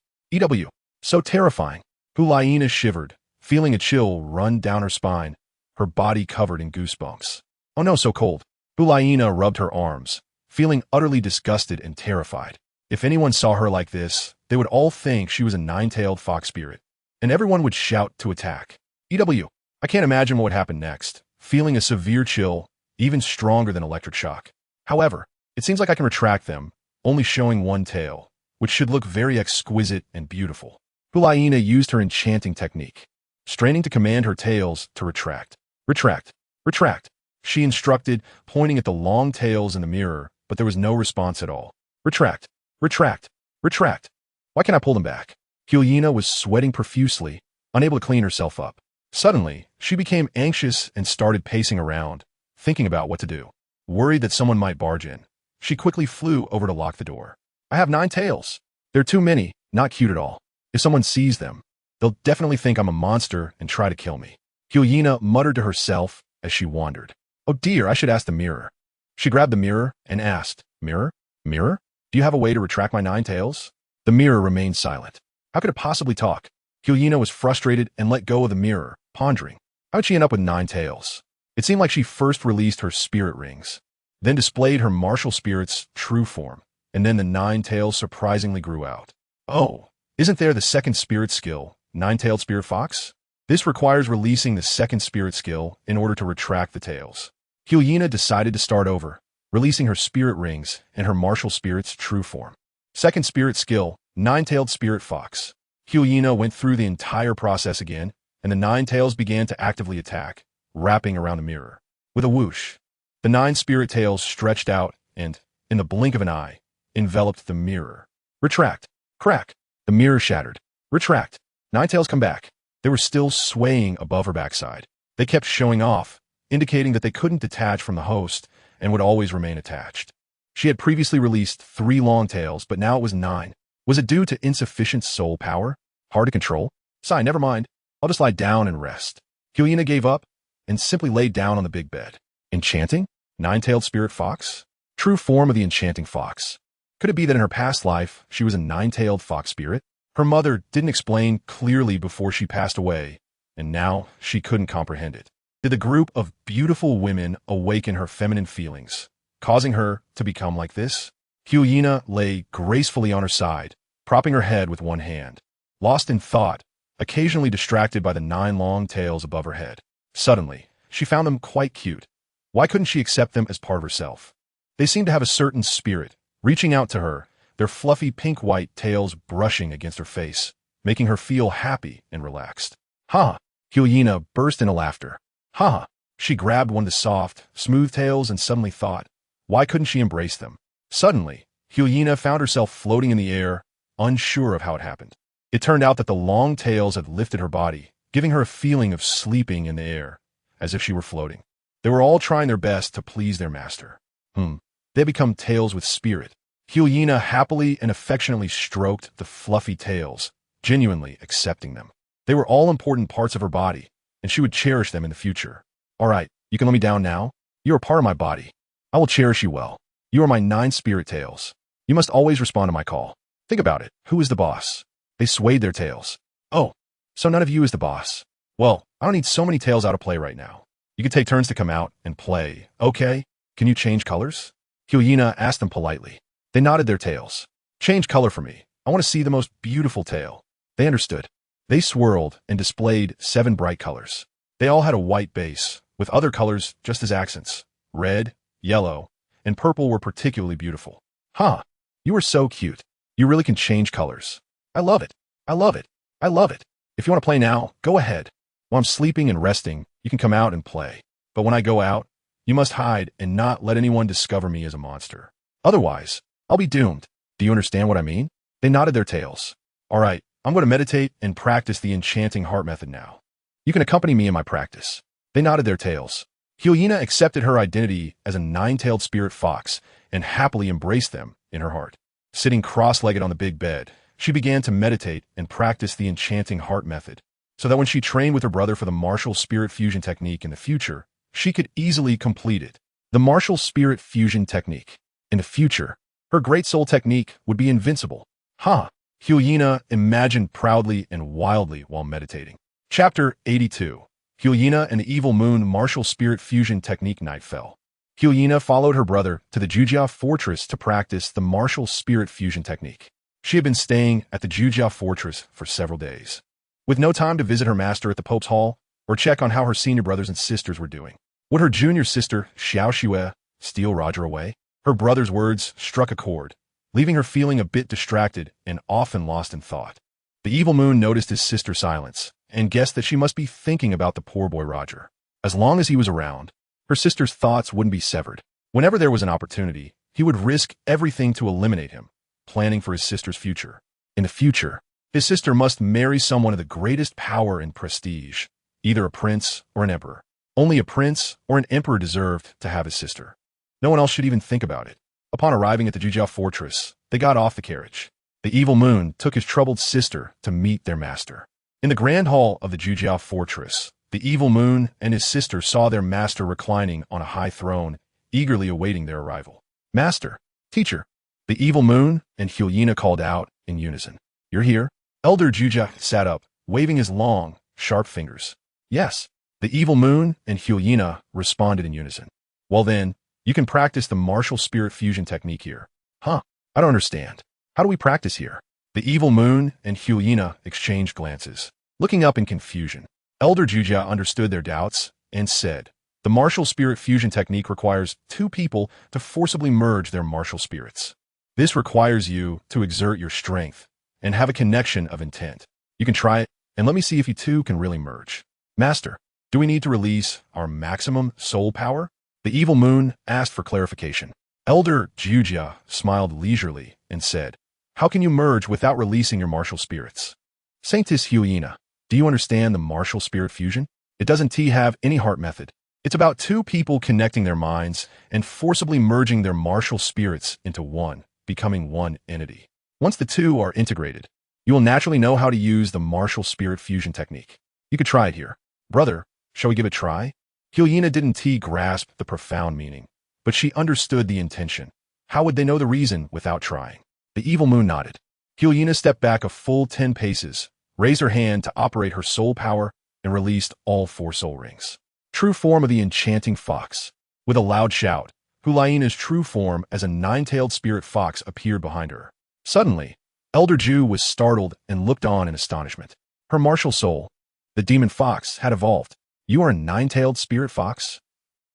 [SPEAKER 1] So terrifying. Hulaina shivered, feeling a chill run down her spine, her body covered in goosebumps. "Oh no, so cold." Hulaina rubbed her arms, feeling utterly disgusted and terrified. If anyone saw her like this, they would all think she was a 9-tailed fox spirit. and everyone would shout to attack. I can't imagine what would happen next, feeling a severe chill, even stronger than electric shock. However, it seems like I can retract them, only showing one tail, which should look very exquisite and beautiful. Hulaina used her enchanting technique, straining to command her tails to retract. Retract, retract, she instructed, pointing at the long tails in the mirror, but there was no response at all. Retract, retract, retract. Why can't I pull them back? Hulaina was sweating profusely, unable to clean herself up. Suddenly, she became anxious and started pacing around, thinking about what to do. Worried that someone might barge in, she quickly flew over to lock the door. I have 9 tails. They're too many, not cute at all. If someone sees them, they'll definitely think I'm a monster and try to kill me. Hulaina muttered to herself as she wandered. Oh dear, I should ask the mirror. She grabbed the mirror and asked, Mirror? Mirror? Do you have a way to retract my 9 tails? The mirror remained silent. How could it possibly talk? Hulaina was frustrated and let go of the mirror, pondering. How did she end up with 9 tails? It seemed like she first released her spirit rings, then displayed her martial spirit's true form, and then the 9 tails surprisingly grew out. Oh, isn't there the second spirit skill, 9-tailed spirit fox? This requires releasing the second spirit skill in order to retract the tails. Hulaina decided to start over, releasing her spirit rings and her martial spirit's true form. Second spirit skill, 9-tailed spirit fox. Hulaina went through the entire process again, and the 9 tails began to actively attack, wrapping around the mirror. With a whoosh, the 9 spirit tails stretched out and, in the blink of an eye, enveloped the mirror. Retract. Crack. The mirror shattered. Retract. 9 tails come back. They were still swaying above her backside. They kept showing off, indicating that they couldn't detach from the host and would always remain attached. She had previously released 3 long tails, but now it was 9. Was it due to insufficient soul power? Hard to control? Sigh, never mind. I'll just lie down and rest. Hulaina gave up and simply laid down on the big bed. Enchanting? 9-tailed spirit fox? True form of the enchanting fox. Could it be that in her past life, she was a 9-tailed fox spirit? Her mother didn't explain clearly before she passed away, and now she couldn't comprehend it. Did the group of beautiful women awaken her feminine feelings, causing her to become like this? Hulaina lay gracefully on her side, propping her head with one hand, lost in thought, occasionally distracted by the 9 long tails above her head. Suddenly, she found them quite cute. Why couldn't she accept them as part of herself? They seemed to have a certain spirit, reaching out to her, their fluffy pink-white tails brushing against her face, making her feel happy and relaxed. Ha! Hulaina burst into laughter. Ha! She grabbed one of the soft, smooth tails and suddenly thought, why couldn't she embrace them? Suddenly, Hulaina found herself floating in the air, unsure of how it happened. It turned out that the long tails had lifted her body, giving her a feeling of sleeping in the air, as if she were floating. They were all trying their best to please their master. They had become tails with spirit. Hulaina happily and affectionately stroked the fluffy tails, genuinely accepting them. They were all important parts of her body, and she would cherish them in the future. All right, you can let me down now. You are part of my body. I will cherish you well. You are my 9 spirit tails. You must always respond to my call. Think about it. Who is the boss? They swayed their tails. Oh, so none of you is the boss. Well, I don't need so many tails out of play right now. You can take turns to come out and play, okay? Can you change colors? Hulaina asked them politely. They nodded their tails. Change color for me. I want to see the most beautiful tail. They understood. They swirled and displayed 7 bright colors. They all had a white base, with other colors just as accents. Red, yellow, and purple were particularly beautiful. Huh, you are so cute. You really can change colors. I love it. I love it. I love it. If you want to play now, go ahead. While I'm sleeping and resting, you can come out and play. But when I go out, you must hide and not let anyone discover me as a monster. Otherwise, I'll be doomed. Do you understand what I mean? They nodded their tails. All right, I'm going to meditate and practice the enchanting heart method now. You can accompany me in my practice. They nodded their tails. Hulaina accepted her identity as a 9-tailed spirit fox and happily embraced them in her heart. Sitting cross-legged on the big bed, she began to meditate and practice the enchanting heart method, so that when she trained with her brother for the martial spirit fusion technique in the future, she could easily complete it. The martial spirit fusion technique. In the future, her great soul technique would be invincible. Ha! Hulaina imagined proudly and wildly while meditating. Chapter 82. Hulaina and the Evil Moon Martial Spirit Fusion Technique. Night fell. Hulaina followed her brother to the Douluo Fortress to practice the martial spirit fusion technique. She had been staying at the Douluo Fortress for several days. with no time to visit her master at the Pope's Hall or check on how her senior brothers and sisters were doing. Would her junior sister, Xiao Xue, steal Roger away? Her brother's words struck a chord, leaving her feeling a bit distracted and often lost in thought. The evil moon noticed his sister's silence and guessed that she must be thinking about the poor boy Roger. As long as he was around, her sister's thoughts wouldn't be severed. Whenever there was an opportunity, he would risk everything to eliminate him, planning for his sister's future. In the future, his sister must marry someone of the greatest power and prestige, either a prince or an emperor. Only a prince or an emperor deserved to have his sister. No one else should even think about it. Upon arriving at the Douluo fortress, they got off the carriage. The evil moon took his troubled sister to meet their master. In the grand hall of the Douluo fortress, the evil moon and his sister saw their master reclining on a high throne, eagerly awaiting their arrival. Master, teacher, the evil moon and Hyena called out in unison. You're here? Elder Douluo sat up, waving his long, sharp fingers. Yes, the evil moon and Hyena responded in unison. Well then, you can practice the martial spirit fusion technique here. Huh? I don't understand. How do we practice here? The evil moon and Hyena exchanged glances, looking up in confusion. Elder Douluo understood their doubts and said, the martial spirit fusion technique requires two people to forcibly merge their martial spirits. This requires you to exert your strength and have a connection of intent. You can try it, and let me see if you two can really merge. Master, do we need to release our maximum soul power? The evil moon asked for clarification. Elder Douluo smiled leisurely and said, how can you merge without releasing your martial spirits? Saintess Hyena, do you understand the martial spirit fusion? It doesn't have any heart method. It's about two people connecting their minds and forcibly merging their martial spirits into one, becoming one entity. Once the two are integrated, you will naturally know how to use the martial spirit fusion technique. You could try it here. Brother, shall we give it a try? Hyena didn't grasp the profound meaning, but she understood the intention. How would they know the reason without trying? The evil moon nodded. Hyena stepped back a full 10 paces, raised her hand to operate her soul power, and released all 4 soul rings. True form of the enchanting fox. With a loud shout, Hyena's true form as a 9-tailed spirit fox appeared behind her. Suddenly, Elder Ju was startled and looked on in astonishment. Her martial soul, the demon fox, had evolved. You are a 9-tailed spirit fox?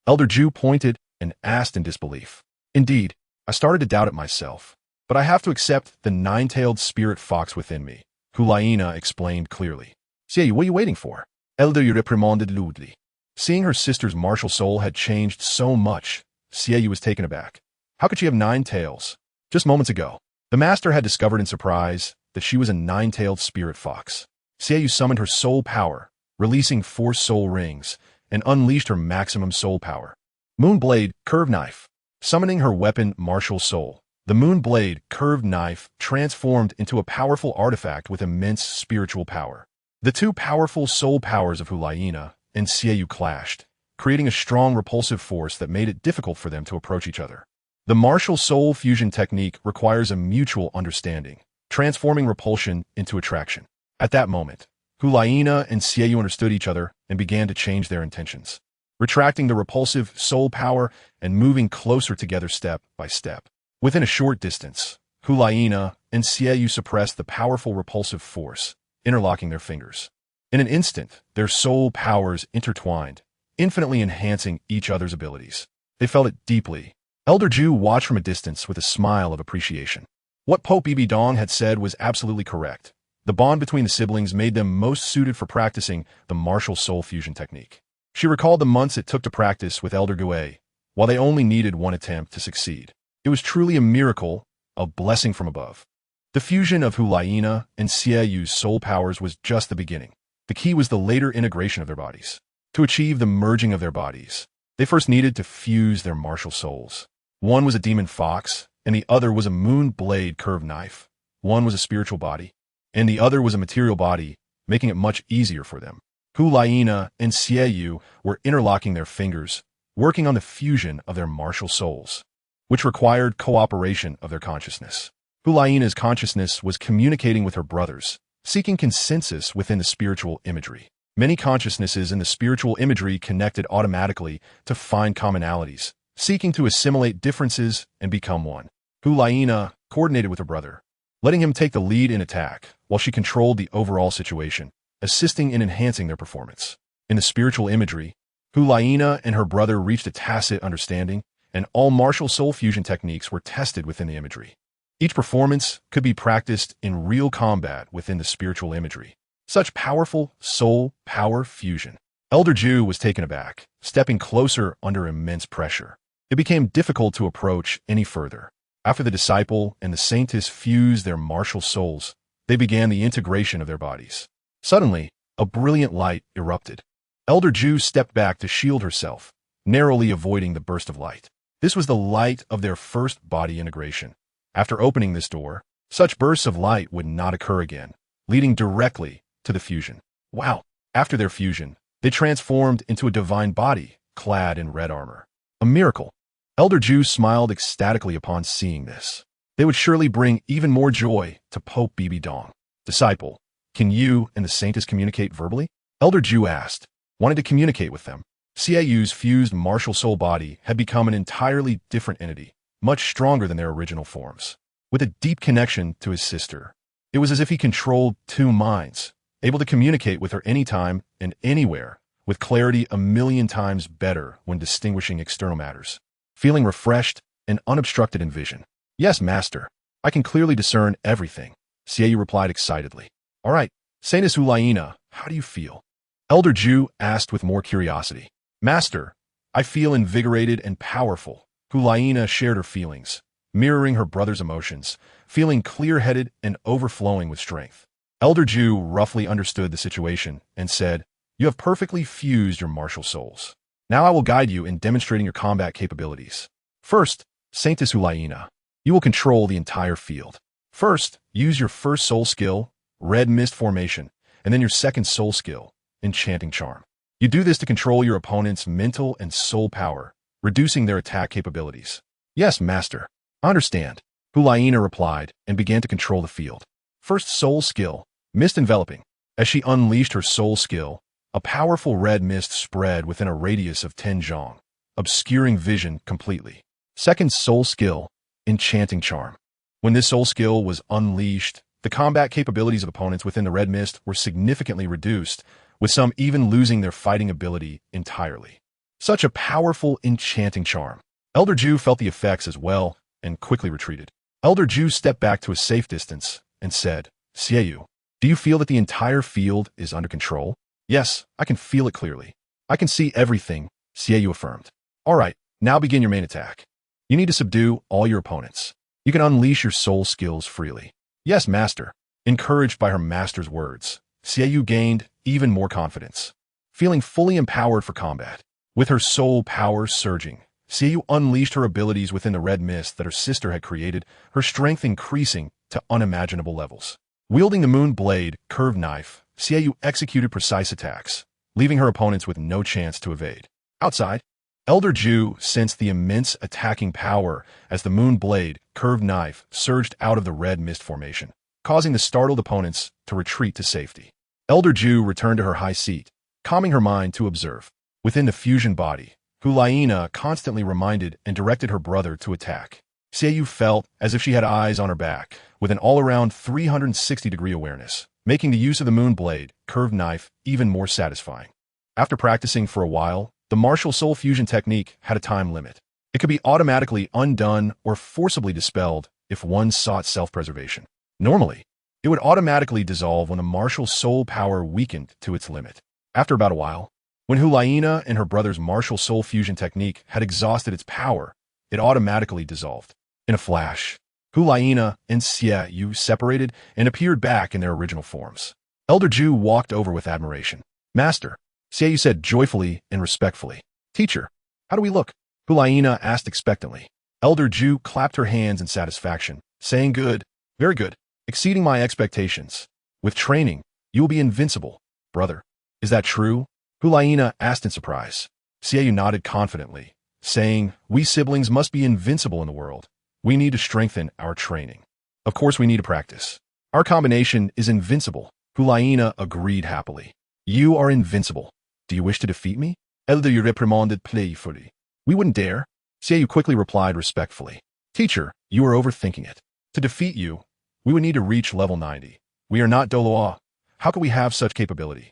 [SPEAKER 1] Elder Ju pointed and asked in disbelief. Indeed, I started to doubt it myself, but I have to accept the 9-tailed spirit fox within me, Hyena explained clearly. Xie, what are you waiting for? Elder Yu reprimanded lewdly. Seeing her sister's martial soul had changed so much, Xie was taken aback. How could she have 9 tails? Just moments ago, the master had discovered in surprise that she was a 9-tailed spirit fox. Xie summoned her soul power, releasing 4 soul rings, and unleashed her maximum soul power. Moonblade, curved knife. Summoning her weapon, martial soul, the Moonblade, curved knife transformed into a powerful artifact with immense spiritual power. The two powerful soul powers of Hyena and Xie clashed, creating a strong repulsive force that made it difficult for them to approach each other. The martial soul fusion technique requires a mutual understanding, transforming repulsion into attraction. At that moment, Hyena and Xie understood each other and began to change their intentions, retracting the repulsive soul power and moving closer together step by step. Within a short distance, Hyena and Xie suppressed the powerful repulsive force, interlocking their fingers. In an instant, their soul powers intertwined, infinitely enhancing each other's abilities. They felt it deeply. Elder Ju watched from a distance with a smile of appreciation. What Pope Bibi Dong had said was absolutely correct. The bond between the siblings made them most suited for practicing the martial soul fusion technique. She recalled the months it took to practice with Elder Gue, while they only needed one attempt to succeed. It was truly a miracle, a blessing from above. The fusion of Hyena and Xie's soul powers was just the beginning. The key was the later integration of their bodies. To achieve the merging of their bodies, they first needed to fuse their martial souls. One was a demon fox, and the other was a moon blade curved knife. One was a spiritual body, and the other was a material body, making it much easier for them. Hyena and Xie were interlocking their fingers, working on the fusion of their martial souls, which required cooperation of their consciousness. Hyena's consciousness was communicating with her brothers, seeking consensus within the spiritual imagery. Many consciousnesses in the spiritual imagery connected automatically to find commonalities, seeking to assimilate differences and become one. Hyena coordinated with her brother, letting him take the lead in attack, while she controlled the overall situation, assisting in enhancing their performance. In the spiritual imagery, Hulaina and her brother reached a tacit understanding, and all martial soul fusion techniques were tested within the imagery. Each performance could be practiced in real combat within the spiritual imagery. Such powerful soul power fusion. Elder Ju was taken aback, stepping closer under immense pressure. It became difficult to approach any further. After the disciple and the saintess fused their martial souls, they began the integration of their bodies. Suddenly, a brilliant light erupted. Elder Ju stepped back to shield herself, narrowly avoiding the burst of light. This was the light of their first body integration. After opening this door, such bursts of light would not occur again, leading directly to the fusion. Wow! After their fusion, they transformed into a divine body, clad in red armor. A miracle. Elder Ju smiled ecstatically upon seeing this. They would surely bring even more joy to Pope Bibi Dong. Disciple, can you and the saintess communicate verbally? Elder Ju asked, wanted to communicate with them. Xiaoyu's fused martial soul body had become an entirely different entity, much stronger than their original forms. With a deep connection to his sister, it was as if he controlled two minds, able to communicate with her anytime and anywhere, with clarity 1,000,000 times better when distinguishing external matters. Feeling refreshed and unobstructed in vision. Yes, master. I can clearly discern everything, Xiaoyu replied excitedly. All right, Saintess Hulaina, how do you feel? Elder Ju asked with more curiosity. Master, I feel invigorated and powerful. Hulaina shared her feelings, mirroring her brother's emotions, feeling clear-headed and overflowing with strength. Elder Ju roughly understood the situation and said, you have perfectly fused your martial souls. Now I will guide you in demonstrating your combat capabilities. First, Saintess Hulaina, you will control the entire field. First, use your first soul skill, Red Mist Formation, and then your second soul skill, Enchanting Charm. You do this to control your opponent's mental and soul power, reducing their attack capabilities. Yes, master. I understand, Hulaina replied and began to control the field. First soul skill, Mist Enveloping. As she unleashed her soul skill, a powerful red mist spread within a radius of 10 zhong, obscuring vision completely. Second soul skill, Enchanting Charm. When this soul skill was unleashed, the combat capabilities of opponents within the red mist were significantly reduced, with some even losing their fighting ability entirely. Such a powerful enchanting charm. Elder Ju felt the effects as well and quickly retreated. Elder Ju stepped back to a safe distance and said, Xiaoyu, do you feel that the entire field is under control? Yes, I can feel it clearly. I can see everything, Xiaoyu affirmed. All right, now begin your main attack. You need to subdue all your opponents. You can unleash your soul skills freely. Yes, master. Encouraged by her master's words, Xiaoyu gained even more confidence, feeling fully empowered for combat. With her soul power surging, Xiaoyu unleashed her abilities within the red mist that her sister had created, her strength increasing to unimaginable levels. Wielding the moon blade, curved knife, Xiaoyu executed precise attacks, leaving her opponents with no chance to evade. Outside, Elder Ju sensed the immense attacking power as the moon blade, curved knife, surged out of the red mist formation, causing the startled opponents to retreat to safety. Elder Ju returned to her high seat, calming her mind to observe. Within the fusion body, Hulaina constantly reminded and directed her brother to attack. Xiaoyu felt as if she had eyes on her back, with an all-around 360-degree awareness, making the use of the moon blade, curved knife, even more satisfying. After practicing for a while, the martial soul fusion technique had a time limit. It could be automatically undone or forcibly dispelled if one sought self-preservation. Normally, it would automatically dissolve when the martial soul power weakened to its limit. After about a while, when Hulaina and her brother's martial soul fusion technique had exhausted its power, it automatically dissolved. In a flash, Hulaina and Xiaoyu separated and appeared back in their original forms. Elder Ju walked over with admiration. Master, Xiaoyu said joyfully and respectfully. Teacher, how do we look? Hulaina asked expectantly. Elder Ju clapped her hands in satisfaction, saying good, very good, exceeding my expectations. With training, you will be invincible, brother. Is that true? Hulaina asked in surprise. Xiaoyu nodded confidently, saying, we siblings must be invincible in the world. We need to strengthen our training. Of course we need to practice. Our combination is invincible. Hulaina agreed happily. You are invincible. Do you wish to defeat me? Elder Yu reprimanded playfully. We wouldn't dare. Xiaoyu quickly replied respectfully. Teacher, you are overthinking it. To defeat you, we would need to reach level 90. We are not Douluo. How could we have such capability?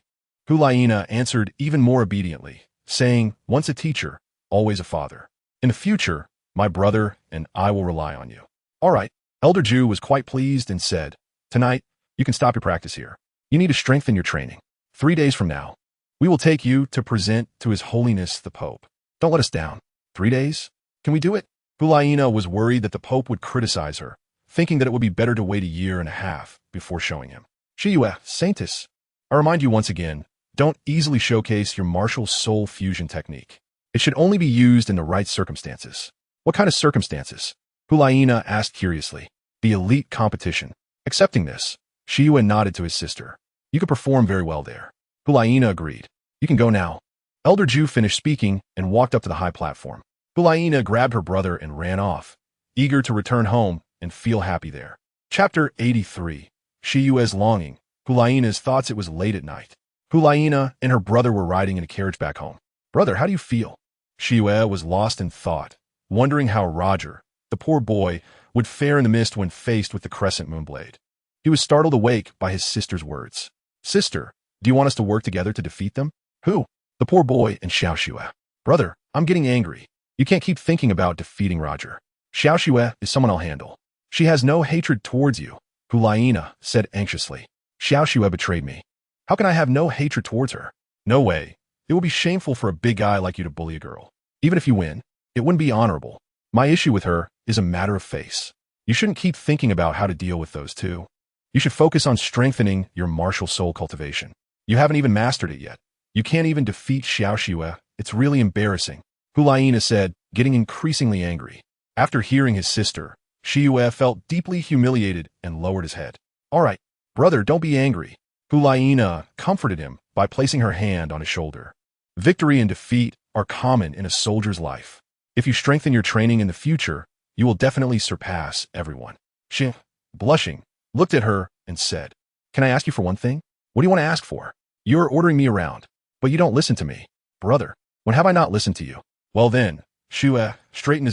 [SPEAKER 1] Hulaina answered even more obediently, saying, once a teacher, always a father. In the future, my brother and I will rely on you. All right. Elder Ju was quite pleased and said, tonight, you can stop your practice here. You need to strengthen your training. 3 days from now, we will take you to present to His Holiness the Pope. Don't let us down. 3 days? Can we do it? Hulaina was worried that the Pope would criticize her, thinking that it would be better to wait 1.5 years before showing him. Shiyue, Saintus, I remind you once again, don't easily showcase your martial soul fusion technique. It should only be used in the right circumstances. What kind of circumstances? Hulaina asked curiously. The elite competition. Accepting this, Shiyue nodded to his sister. You could perform very well there. Hulaina agreed. You can go now. Elder Ju finished speaking and walked up to the high platform. Hulaina grabbed her brother and ran off, eager to return home and feel happy there. Chapter 83. Shiyue's longing. Hulaina's thoughts it was late at night. Hulaina and her brother were riding in a carriage back home. Brother, how do you feel? Shiyue was lost in thought, wondering how Roger, the poor boy, would fare in the mist when faced with the crescent moonblade. He was startled awake by his sister's words. Sister, do you want us to work together to defeat them? Who? The poor boy and Xiao Xue. Brother, I'm getting angry. You can't keep thinking about defeating Roger. Xiao Xue is someone I'll handle. She has no hatred towards you, Hulaina said anxiously. Xiao Xue betrayed me. How can I have no hatred towards her? No way. It would be shameful for a big guy like you to bully a girl. Even if you win, it wouldn't be honorable. My issue with her is a matter of face. You shouldn't keep thinking about how to deal with those two. You should focus on strengthening your martial soul cultivation. You haven't even mastered it yet. You can't even defeat Xiao Xue. It's really embarrassing, Hulaina said, getting increasingly angry. After hearing his sister, Shiyue felt deeply humiliated and lowered his head. All right, brother, don't be angry. Hulaina comforted him by placing her hand on his shoulder. Victory and defeat are common in a soldier's life. If you strengthen your training in the future, you will definitely surpass everyone. She, blushing, looked at her and said, Can I ask you for one thing? What do you want to ask for? You're ordering me around, but you don't listen to me. Brother, when have I not listened to you? Well then, Shue straightened his